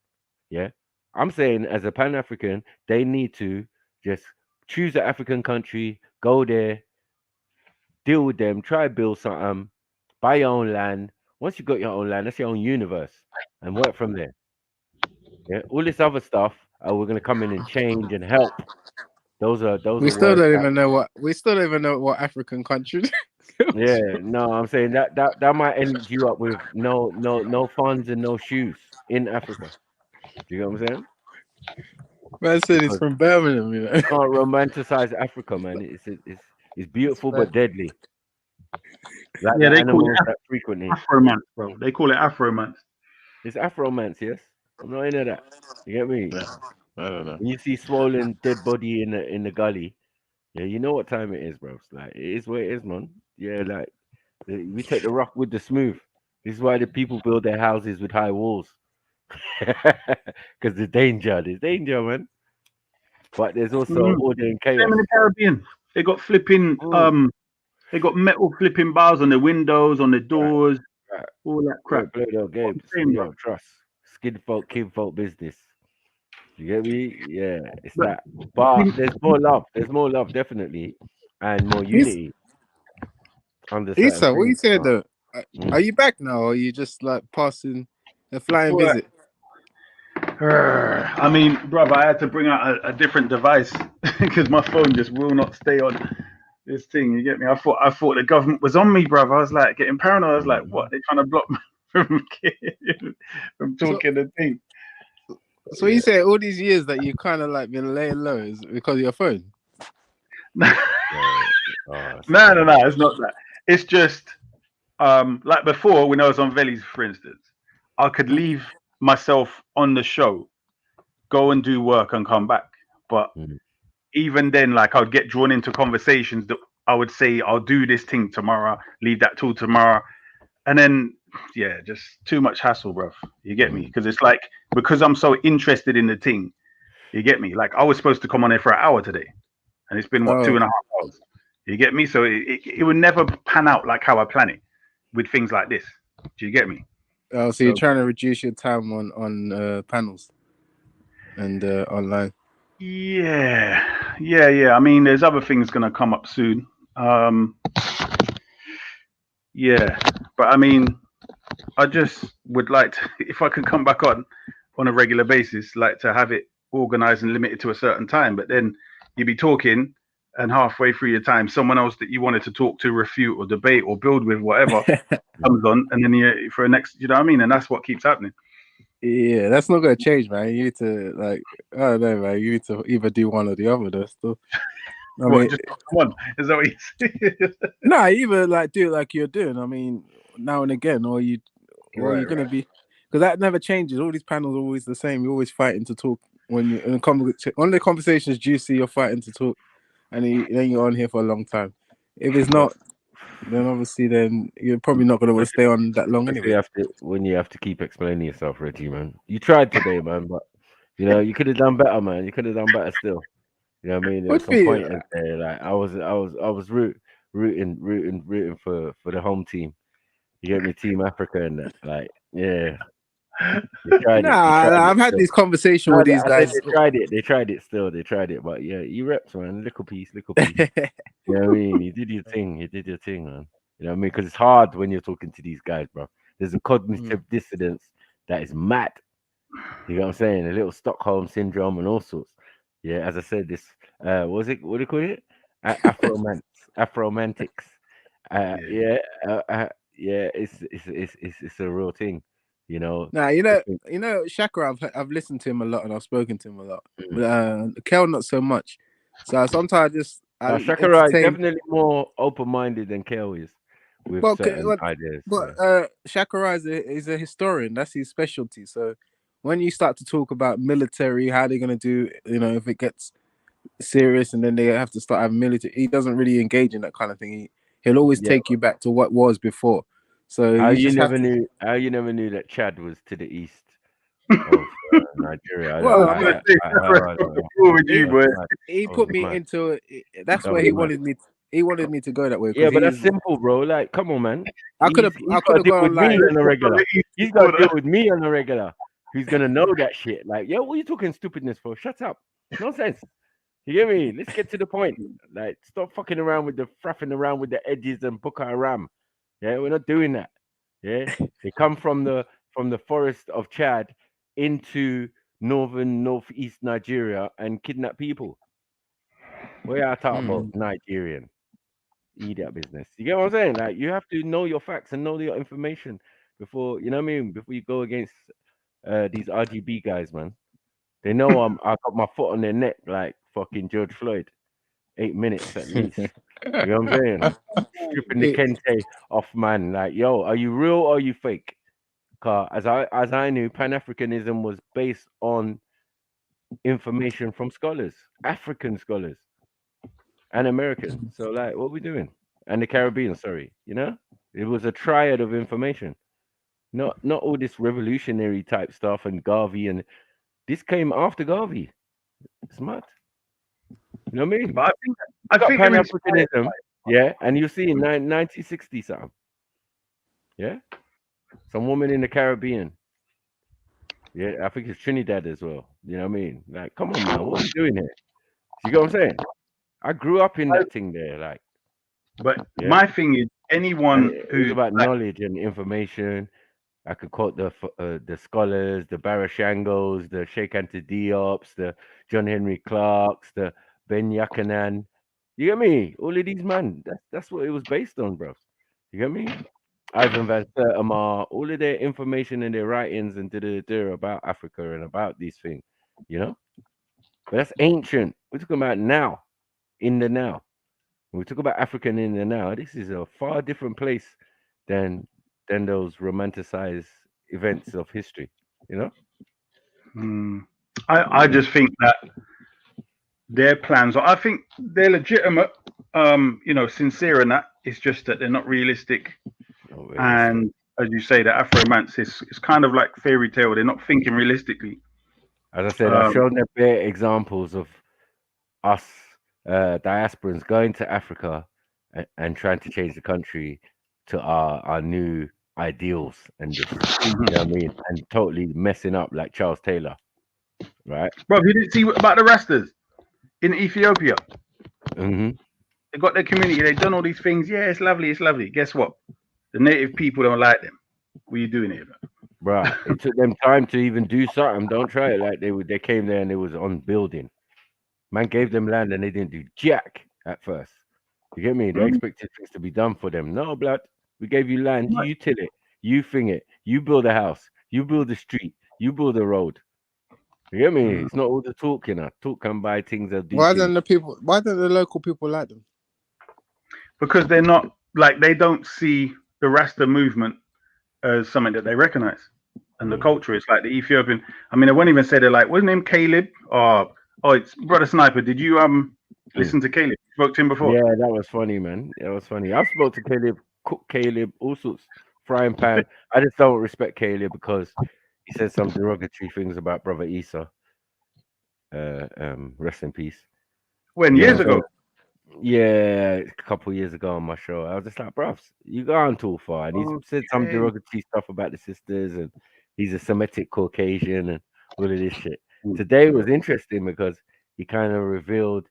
Yeah, I'm saying as a Pan African, they need to just choose an African country, go there, deal with them, try to build something, buy your own land. Once you got your own land, that's your own universe, and work from there. Yeah, all this other stuff, we're gonna come in and change and help. Those are we still words don't that. even know what African country. Yeah, no, I'm saying that might end you up with no funds and no shoes in Africa. Do you get what I'm saying? Man said he's Because from Birmingham, you know. you can't romanticize Africa, man. It's beautiful but deadly. Like Yeah, the they call animals it that frequent it. Afromance, bro. They call it Afromance. It's Afromance, yes. I'm not into that. You get me? Yeah, I don't know. When you see swollen dead body in the gully, yeah, you know what time it is, bro. It's like it is what it is, man. Yeah, like we take the rough with the smooth. This is why the people build their houses with high walls. Because there's danger, man. But there's also order and Same chaos. in the Caribbean. They got flipping they got metal flipping bars on the windows, on the doors, Right. all that We crap. don't play no games. Saying, We bro. don't trust. Skin folk, kin folk business. You get me? Yeah, it's But that. But there's more love. There's more love, definitely, and more unity under certain Issa, what you things. said But though? Are you back now, or are you just like passing a flying Well, visit? I mean, brother, I had to bring out a different device because my phone just will not stay on this thing. You get me? I thought the government was on me, brother. I was like getting paranoid. I was like, what? They're trying to block me from talking the thing. So you say all these years that you kind of like been laying low is because of your phone? No, it's not that. It's just like before when I was on Vellies, for instance, I could leave myself on the show, go and do work and come back. But even then, like I'd get drawn into conversations that I would say, I'll do this thing tomorrow, leave that till tomorrow. And then, yeah, just too much hassle, bruv. You get me? Because it's like, because I'm so interested in the thing, you get me? Like I was supposed to come on here for an hour today, and it's been, what, 2.5 hours? You get me? So it would never pan out like how I plan it with things like this. Do you get me? Oh, so you're trying to reduce your time on panels and online. Yeah. I mean, there's other things going to come up soon. Yeah, but I mean, I just would like to, if I could come back on a regular basis, like to have it organized and limited to a certain time. But then you'd be talking, and halfway through your time, someone else that you wanted to talk to, refute, or debate, or build with, whatever, comes on, and then you for the next, you know what I mean? And that's what keeps happening. Yeah, that's not gonna change, man. You need to like, I don't know, man. You need to either do one or the other. Though, still. Just one? Is that what you say? Nah, either like do it like you're doing. I mean, now and again, or you're gonna be, because that never changes. All these panels are always the same. You're always fighting to talk when you on the conversation is juicy. You're fighting to talk, and then you're on here for a long time. If it's not, then obviously then you're probably not gonna want to stay on that long anyway. When you have to keep explaining yourself, Reggie, man. You tried today, man, but you know you could have done better, man. You could have done better still. You know what I mean? There was some pointers there. Like I was rooting for the home team. You get me, Team Africa, and that. Like, yeah. I've had this conversation with these guys. They tried it still. They tried it, but yeah, you reps, man. Little piece. You know what I mean? You did your thing, man. You know what I mean? Because it's hard when you're talking to these guys, bro. There's a cognitive dissonance that is mad. You know what I'm saying? A little Stockholm syndrome and all sorts. Yeah, as I said, this what do you call it? Afromantics. It's a real thing. You know. Nah, you know, Shaka. I've listened to him a lot and I've spoken to him a lot. But Kel not so much. So sometimes Shaka is definitely more open-minded than Kel is with certain ideas. But Shaka is a historian. That's his specialty. So when you start to talk about military, how they're gonna do, if it gets serious and then they have to start having military, he doesn't really engage in that kind of thing. He'll always take you back to what was before. So how you never knew that Chad was to the east of Nigeria. He put me into it. That's where he wanted me. He wanted me to go that way. Yeah, but that's simple, bro. Like, come on, man. I could have gone with me on a regular. He's got to deal with me on a regular. Who's gonna know that shit? Like, yo, what are you talking stupidness for? Shut up. Nonsense. You get me? Let's get to the point. Like, stop fucking around with the frapping around with the edges and Boko Haram. Yeah, we're not doing that. Yeah, they come from the forest of Chad into northeast Nigeria and kidnap people. We are talking about Nigerian. Eat that business. You get what I'm saying? Like, you have to know your facts and know your information before, you know what I mean? Before you go against these RGB guys, man. They know I got my foot on their neck like fucking George Floyd. 8 minutes at least. You know what I'm saying? Stripping the kente off, man. Like, yo, are you real or are you fake? Cause as I knew, Pan-Africanism was based on information from scholars, African scholars, and Americans. So, like, what are we doing? And the Caribbean, sorry. You know? It was a triad of information. Not all this revolutionary type stuff and Garvey, and this came after Garvey. It's mad. You know what I mean? But I think Pan-Africanism, yeah, and you see in 1960 something, yeah, some woman in the Caribbean, yeah, I think it's Trinidad as well. You know what I mean? Like, come on, man, what are you doing here? You get what I'm saying? I grew up in that thing there, like, But my thing is, anyone who's about knowledge and information. I could quote the scholars, the Barashangos, the Sheikh Anta Diops, the John Henry Clarks, the Ben Yakanan. You get me? All of these man. That's what it was based on, bro. You get me? Ivan Van Sertima, all of their information and their writings and about Africa and about these things, you know. But that's ancient. We're talking about now, in the now. When we talk about African in the now, this is a far different place than those romanticized events of history, you know. I just think that their plans, I think they're legitimate, you know, sincere, and that it's just that they're not realistic. And as you say, the Afro-romance is kind of like fairy tale. They're not thinking realistically. As I said, I've shown them bare examples of us diasporans going to Africa and trying to change the country to our new ideals and this, you know what I mean, and totally messing up like Charles Taylor, right? Bro, you didn't see about the Rastas in Ethiopia? Mm-hmm. They got their community. They've done all these things. Yeah, it's lovely. It's lovely. Guess what? The native people don't like them. What are you doing here, bro? It took them time to even do something. Don't try it like they came there and they was on building. Man gave them land and they didn't do jack at first. You get me? They expected things to be done for them. No, blood. We gave you land. You till it. You thing it. You build a house. You build a street. You build a road. You get me? It's not all the talk, you know. Talk can buy things. Why don't the local people like them? Because they're not like, they don't see the Rasta movement as something that they recognize, and the culture is like the Ethiopian. I mean, I won't even say they're like, what's his name, Caleb? Oh, it's Brother Sniper. Did you listen to Caleb? You spoke to him before? Yeah, that was funny, man. That was funny. I've spoke to Caleb, cook Caleb, all sorts, frying pan. I just don't respect Caleb because he said some derogatory things about Brother Isa. Rest in peace. When years ago? Yeah, a couple years ago on my show. I was just like, bruv, you gone too far. And he said some derogatory stuff about the sisters, and he's a Semitic Caucasian and all of this shit. Today was interesting because he kind of revealed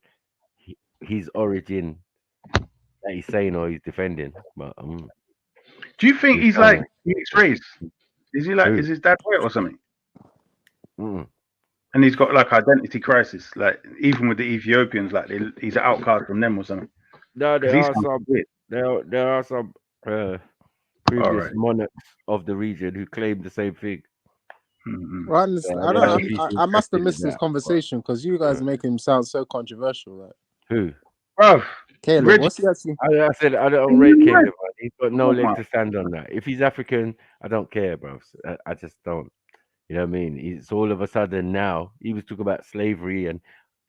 his origin that he's saying or he's defending. But do you think he's like mixed race? Is he like, is his dad white or something? And he's got like identity crisis, like even with the Ethiopians, like he's an outcast from them or something. No, there are some previous monarchs of the region who claim the same thing. Well, I must have missed this conversation because you guys are making him sound so controversial. Like who? Bro, Caleb. What's he actually? I said I don't rate Caleb. Man. He's got no leg to stand on that. If he's African, I don't care, bro. I just don't. You know what I mean? It's all of a sudden now. He was talking about slavery and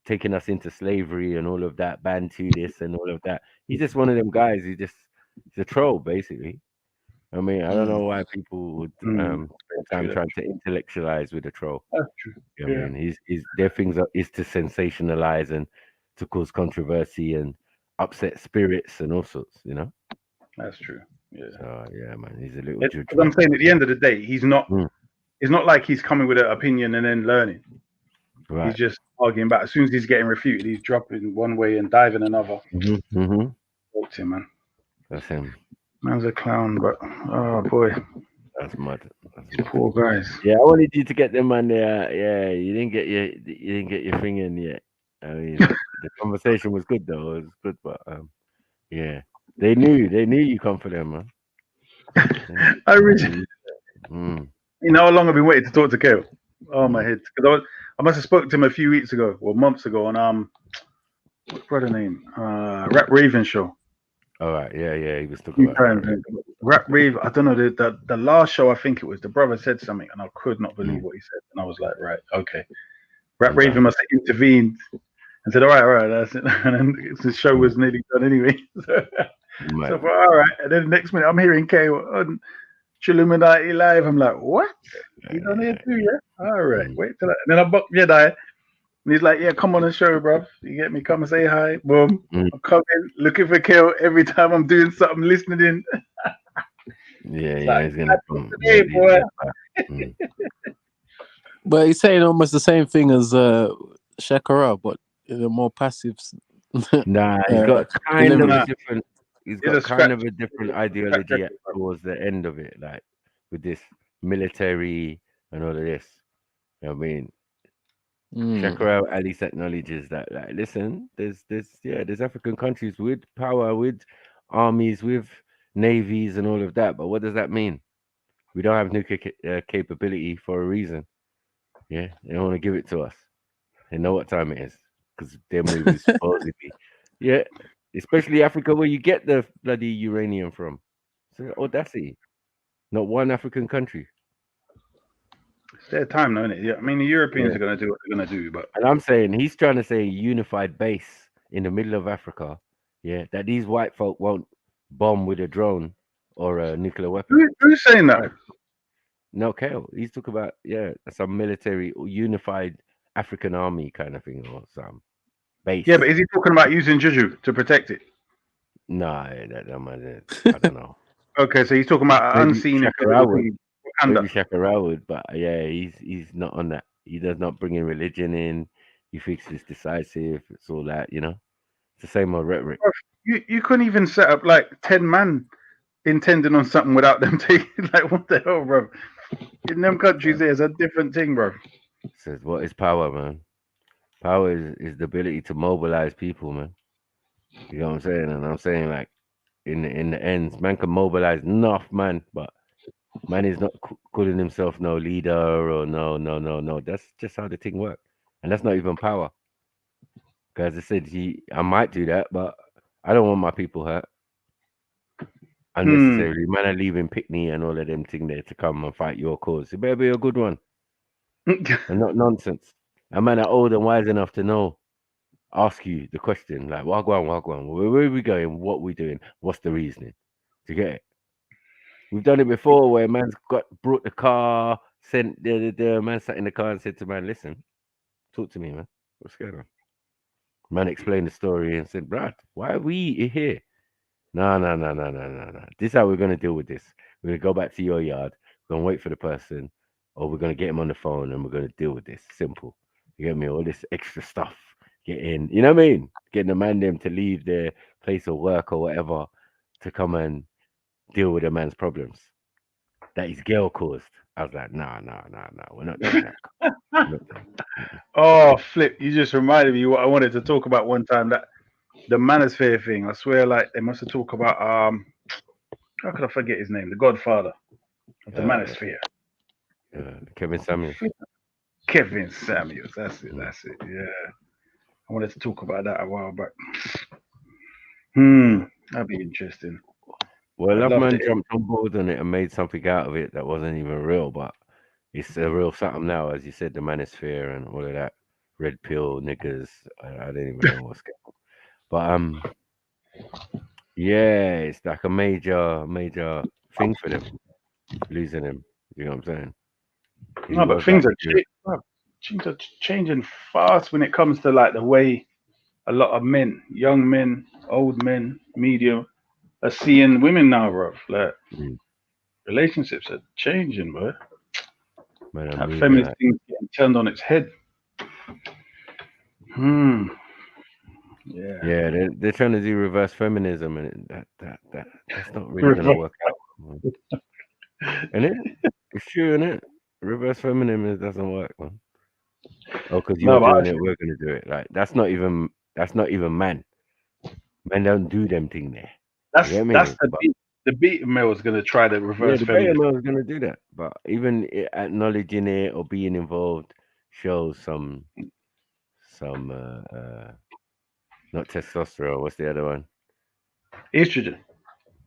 taking us into slavery and all of that, Bantu this and all of that. He's just one of them guys. He's a troll, basically. I mean, I don't know why people would spend time trying to intellectualize with a troll. That's true. You know what I mean? Their things is to sensationalize and to cause controversy and upset spirits and all sorts, you know? That's true. Yeah. So, yeah, man, he's a little judge. I'm saying at the end of the day, he's not. It's not like he's coming with an opinion and then learning. Right. He's just arguing back. As soon as he's getting refuted, he's dropping one way and diving another. Talk to him, man. That's him. Man's a clown, but oh boy, that's mad. Poor guys. Yeah, I wanted you to get them on there. Yeah, you didn't get your thing in yet. I mean, the conversation was good though. It was good, but yeah, they knew you come for them, man. I really. You know how long I've been waiting to talk to Kale? Oh my head! Because I must have spoken to him a few weeks ago or months ago on what's brother name? Rap Raven show. All right, yeah, he was talking about Rap Raven. I don't know the last show. I think it was the brother said something, and I could not believe what he said, and I was like, right, okay. Rap Raven must have intervened and said, all right, that's it. And then the show was nearly done anyway. So all right, and then the next minute I'm hearing Kale on Trilluminati live. I'm like, what? You done here too, yeah? All right, wait till that. And then I booked JEDI, and he's like, yeah, come on the show, bro. You get me? Come and say hi. Boom. I'm coming, looking for Kill every time I'm doing something, listening in. Yeah, he's gonna come. Hey, boy. But he's saying almost the same thing as Shakara, but in a more passive. Nah, he's got kind of a different. he's got kind of a different ideology towards the end of it, like with this military and all of this. You know what I mean? Shakarel at least acknowledges that, like, listen, there's African countries with power, with armies, with navies and all of that, but what does that mean? We don't have nuclear capability for a reason. Yeah, they don't want to give it to us. They know what time it is because their movies supposedly. Yeah, especially Africa, where you get the bloody uranium from. So audacity. Not one African country. It's their time, though, isn't it? Yeah, I mean, the Europeans are going to do what they're going to do, but and I'm saying he's trying to say unified base in the middle of Africa. Yeah, that these white folk won't bomb with a drone or a nuclear weapon. Who's saying that? No, Kale. He's talking about some military unified African army kind of thing or some base. Yeah, but is he talking about using juju to protect it? No, I don't know. Okay, so he's talking about unseen ability. Maybe Shakarel would, but yeah, he's not on that. He does not bring in religion in. He thinks it's decisive. It's all that, you know. It's the same old rhetoric. You couldn't even set up like 10 man intending on something without them taking like what the hell, bro? In them countries, there's a different thing, bro. Says what is power, man? Power is the ability to mobilize people, man. You know what I'm saying? And I'm saying, like, in the ends, man can mobilize enough, man, but man is not calling himself no leader or no. That's just how the thing works, and that's not even power. Because I said I might do that, but I don't want my people hurt unnecessarily. Man, are leaving Pickney and all of them thing there to come and fight your cause. It better be a good one, and not nonsense. A man are old and wise enough to know. Ask you the question, like, wagwan, where are we going? What are we doing? What's the reasoning? To get it? We've done it before where man's brought the car, sent the man sat in the car and said to man, listen, talk to me, man. What's going on? Man explained the story and said, Brad, why are we here? No. This is how we're going to deal with this. We're going to go back to your yard. We're going to wait for the person, or we're going to get him on the phone and we're going to deal with this. Simple. You get me? All this extra stuff. Get in. You know what I mean? Getting the man them to leave their place of work or whatever to come and deal with a man's problems that his girl caused. I was like, no, we're not doing that. Oh, Flip, you just reminded me what I wanted to talk about one time, that the manosphere thing. I swear, like, they must have talked about how could I forget his name? The Godfather of the manosphere. Kevin Samuels. Kevin Samuels, that's it. Yeah. I wanted to talk about that a while back. That'd be interesting. Well, Love Man jumped on board on it and made something out of it that wasn't even real, but it's a real something now, as you said, the manosphere and all of that. Red pill niggas. I don't even know what's going on. But yeah, it's like a major thing for them, losing him. You know what I'm saying? No, but things are changing fast when it comes to like the way a lot of men, young men, old men, medium, are seeing women now, bro. Like relationships are changing, bro. That feminist thing getting turned on its head. Yeah, they're trying to do reverse feminism, and that's not really gonna work out. And it's true, isn't it? Reverse feminism doesn't work, man. Oh, because you're doing it, we're gonna do it. Like that's not even man. Men don't do them thing there. That's the beta male is gonna try to reverse. Yeah, the beta male is gonna do that, but even acknowledging it or being involved shows some not testosterone. What's the other one? Estrogen.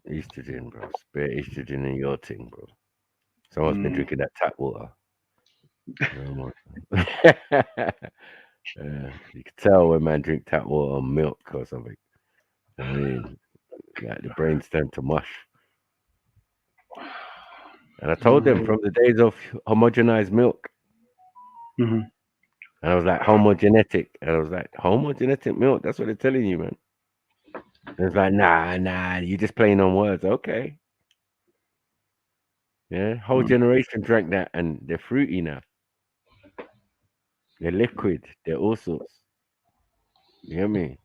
Estrogen, bro. Spare estrogen in your thing, bro. Someone's been drinking that tap water. You can tell when man drink tap water or milk or something. I mean, like the brains tend to mush. And I told them from the days of homogenized milk. And I was like, homogenetic. And I was like, homogenetic milk? That's what they're telling you, man. And it's like, nah, you're just playing on words. Okay. Yeah, whole generation drank that and they're fruity now. They're liquid. They're all sorts. You hear me?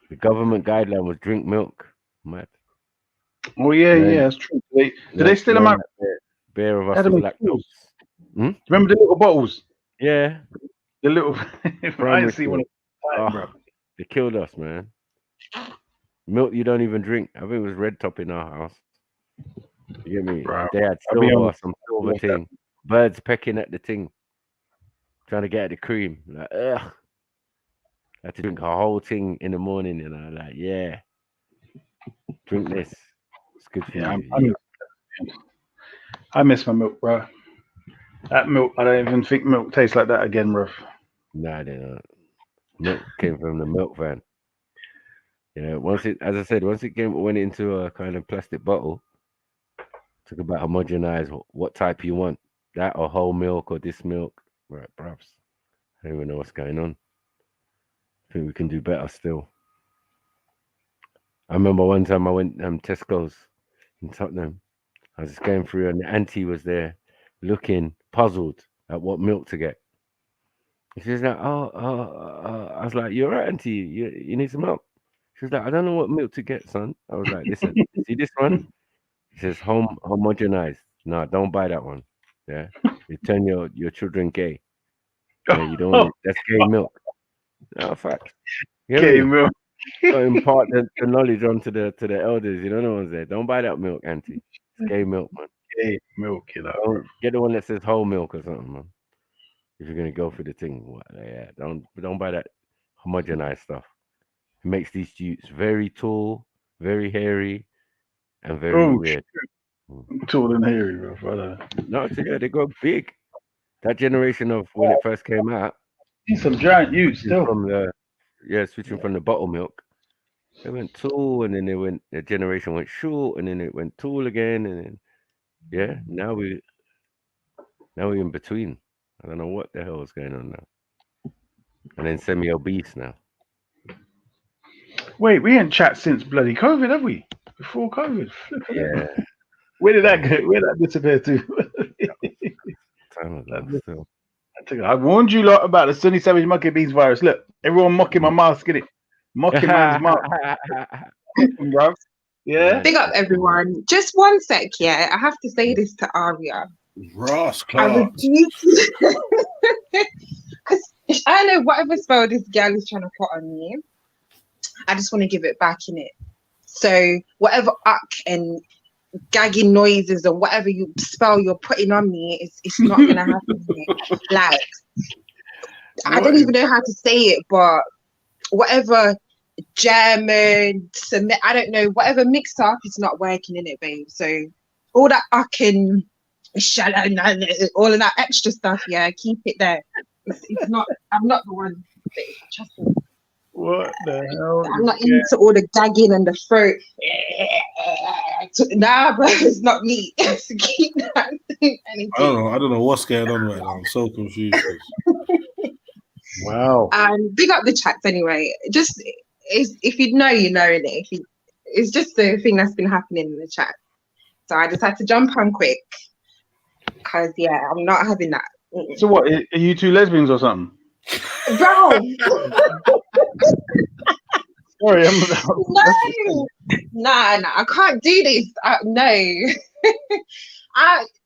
The government guideline was drink milk. Mad. Oh yeah, that's true. Do they still am out? Bear of us is lactose. Remember the little bottles? Yeah. The little. I didn't see one. They killed us, man. Milk you don't even drink. I think it was red top in our house. You get me? Bro, they had some silver thing. Birds pecking at the thing. Trying to get at the cream. Like, ugh. I had to drink a whole thing in the morning, and I'm like, yeah. Drink this. It's good for you. I miss my milk, bro. That milk, I don't even think milk tastes like that again, bro. Nah, they don't. Milk came from the milk van. Yeah, once it went into a kind of plastic bottle, took about homogenize what type you want. That or whole milk or this milk. Right, perhaps. I don't even know what's going on. I think we can do better still. I remember one time I went Tesco's in Tottenham. I was just going through and the auntie was there looking puzzled at what milk to get. She was like, I was like, you're right, auntie, you need some milk. She was like, I don't know what milk to get, son. I was like, listen, see this one? It says homogenized. No, don't buy that one. Yeah. You turn your children gay. Yeah, you don't want it. That's gay milk. No, fact. Gay milk. Impart the knowledge onto the elders. You don't know what's there. Don't buy that milk, auntie. It's gay milk, man. Gay milk, you know. Get the one that says whole milk or something, man. If you're gonna go for the thing, yeah, don't buy that homogenized stuff. It makes these youths very tall, very hairy, and very weird. Tall and hairy, bro. No, yeah, they got big. That generation of when it first came out. Some giant youths still. Switching from the bottle milk. They went tall, and then the generation went short, and then it went tall again, and then now we're in between. I don't know what the hell is going on now. And then semi-obese now. Wait, we ain't chat since bloody COVID, have we? Before COVID. Yeah. Where did that go? Where did that disappear to? Time ago, I warned you lot about the Sunny Savage Monkey Beans virus. Look, everyone mocking my mask, get it? Mocking man's mask. Bro. Yeah. Big up everyone. Just one sec, yeah. I have to say this to Aria. Ross Clark. Because I know whatever spell this girl is trying to put on me, I just want to give it back in it. So whatever uck and gagging noises or whatever you spell you're putting on me, it's not gonna happen. Like I don't even know how to say it, but whatever German, I don't know, whatever mixed up, it's not working in it, babe. So all that uck and all of that extra stuff, yeah, keep it there. It's not. I'm not the one. Trust me. What the hell? I'm not into all the gagging and the throat. Nah, bro, it's not me. Keep that thing. I don't know what's going on right now. I'm so confused. Wow. Big up the chats anyway. Just if you know, you know it. It's just the thing that's been happening in the chat. So I just had to jump on quick because I'm not having that. So what? Are you two lesbians or something? Bro. Sorry, No, I can't do this. No.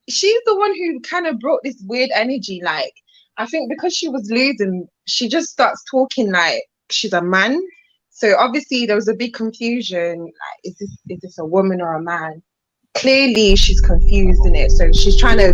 She's the one who kind of brought this weird energy. Like, I think because she was losing, she just starts talking like she's a man. So obviously there was a big confusion. Like, is this a woman or a man? Clearly she's confused in it. So she's trying to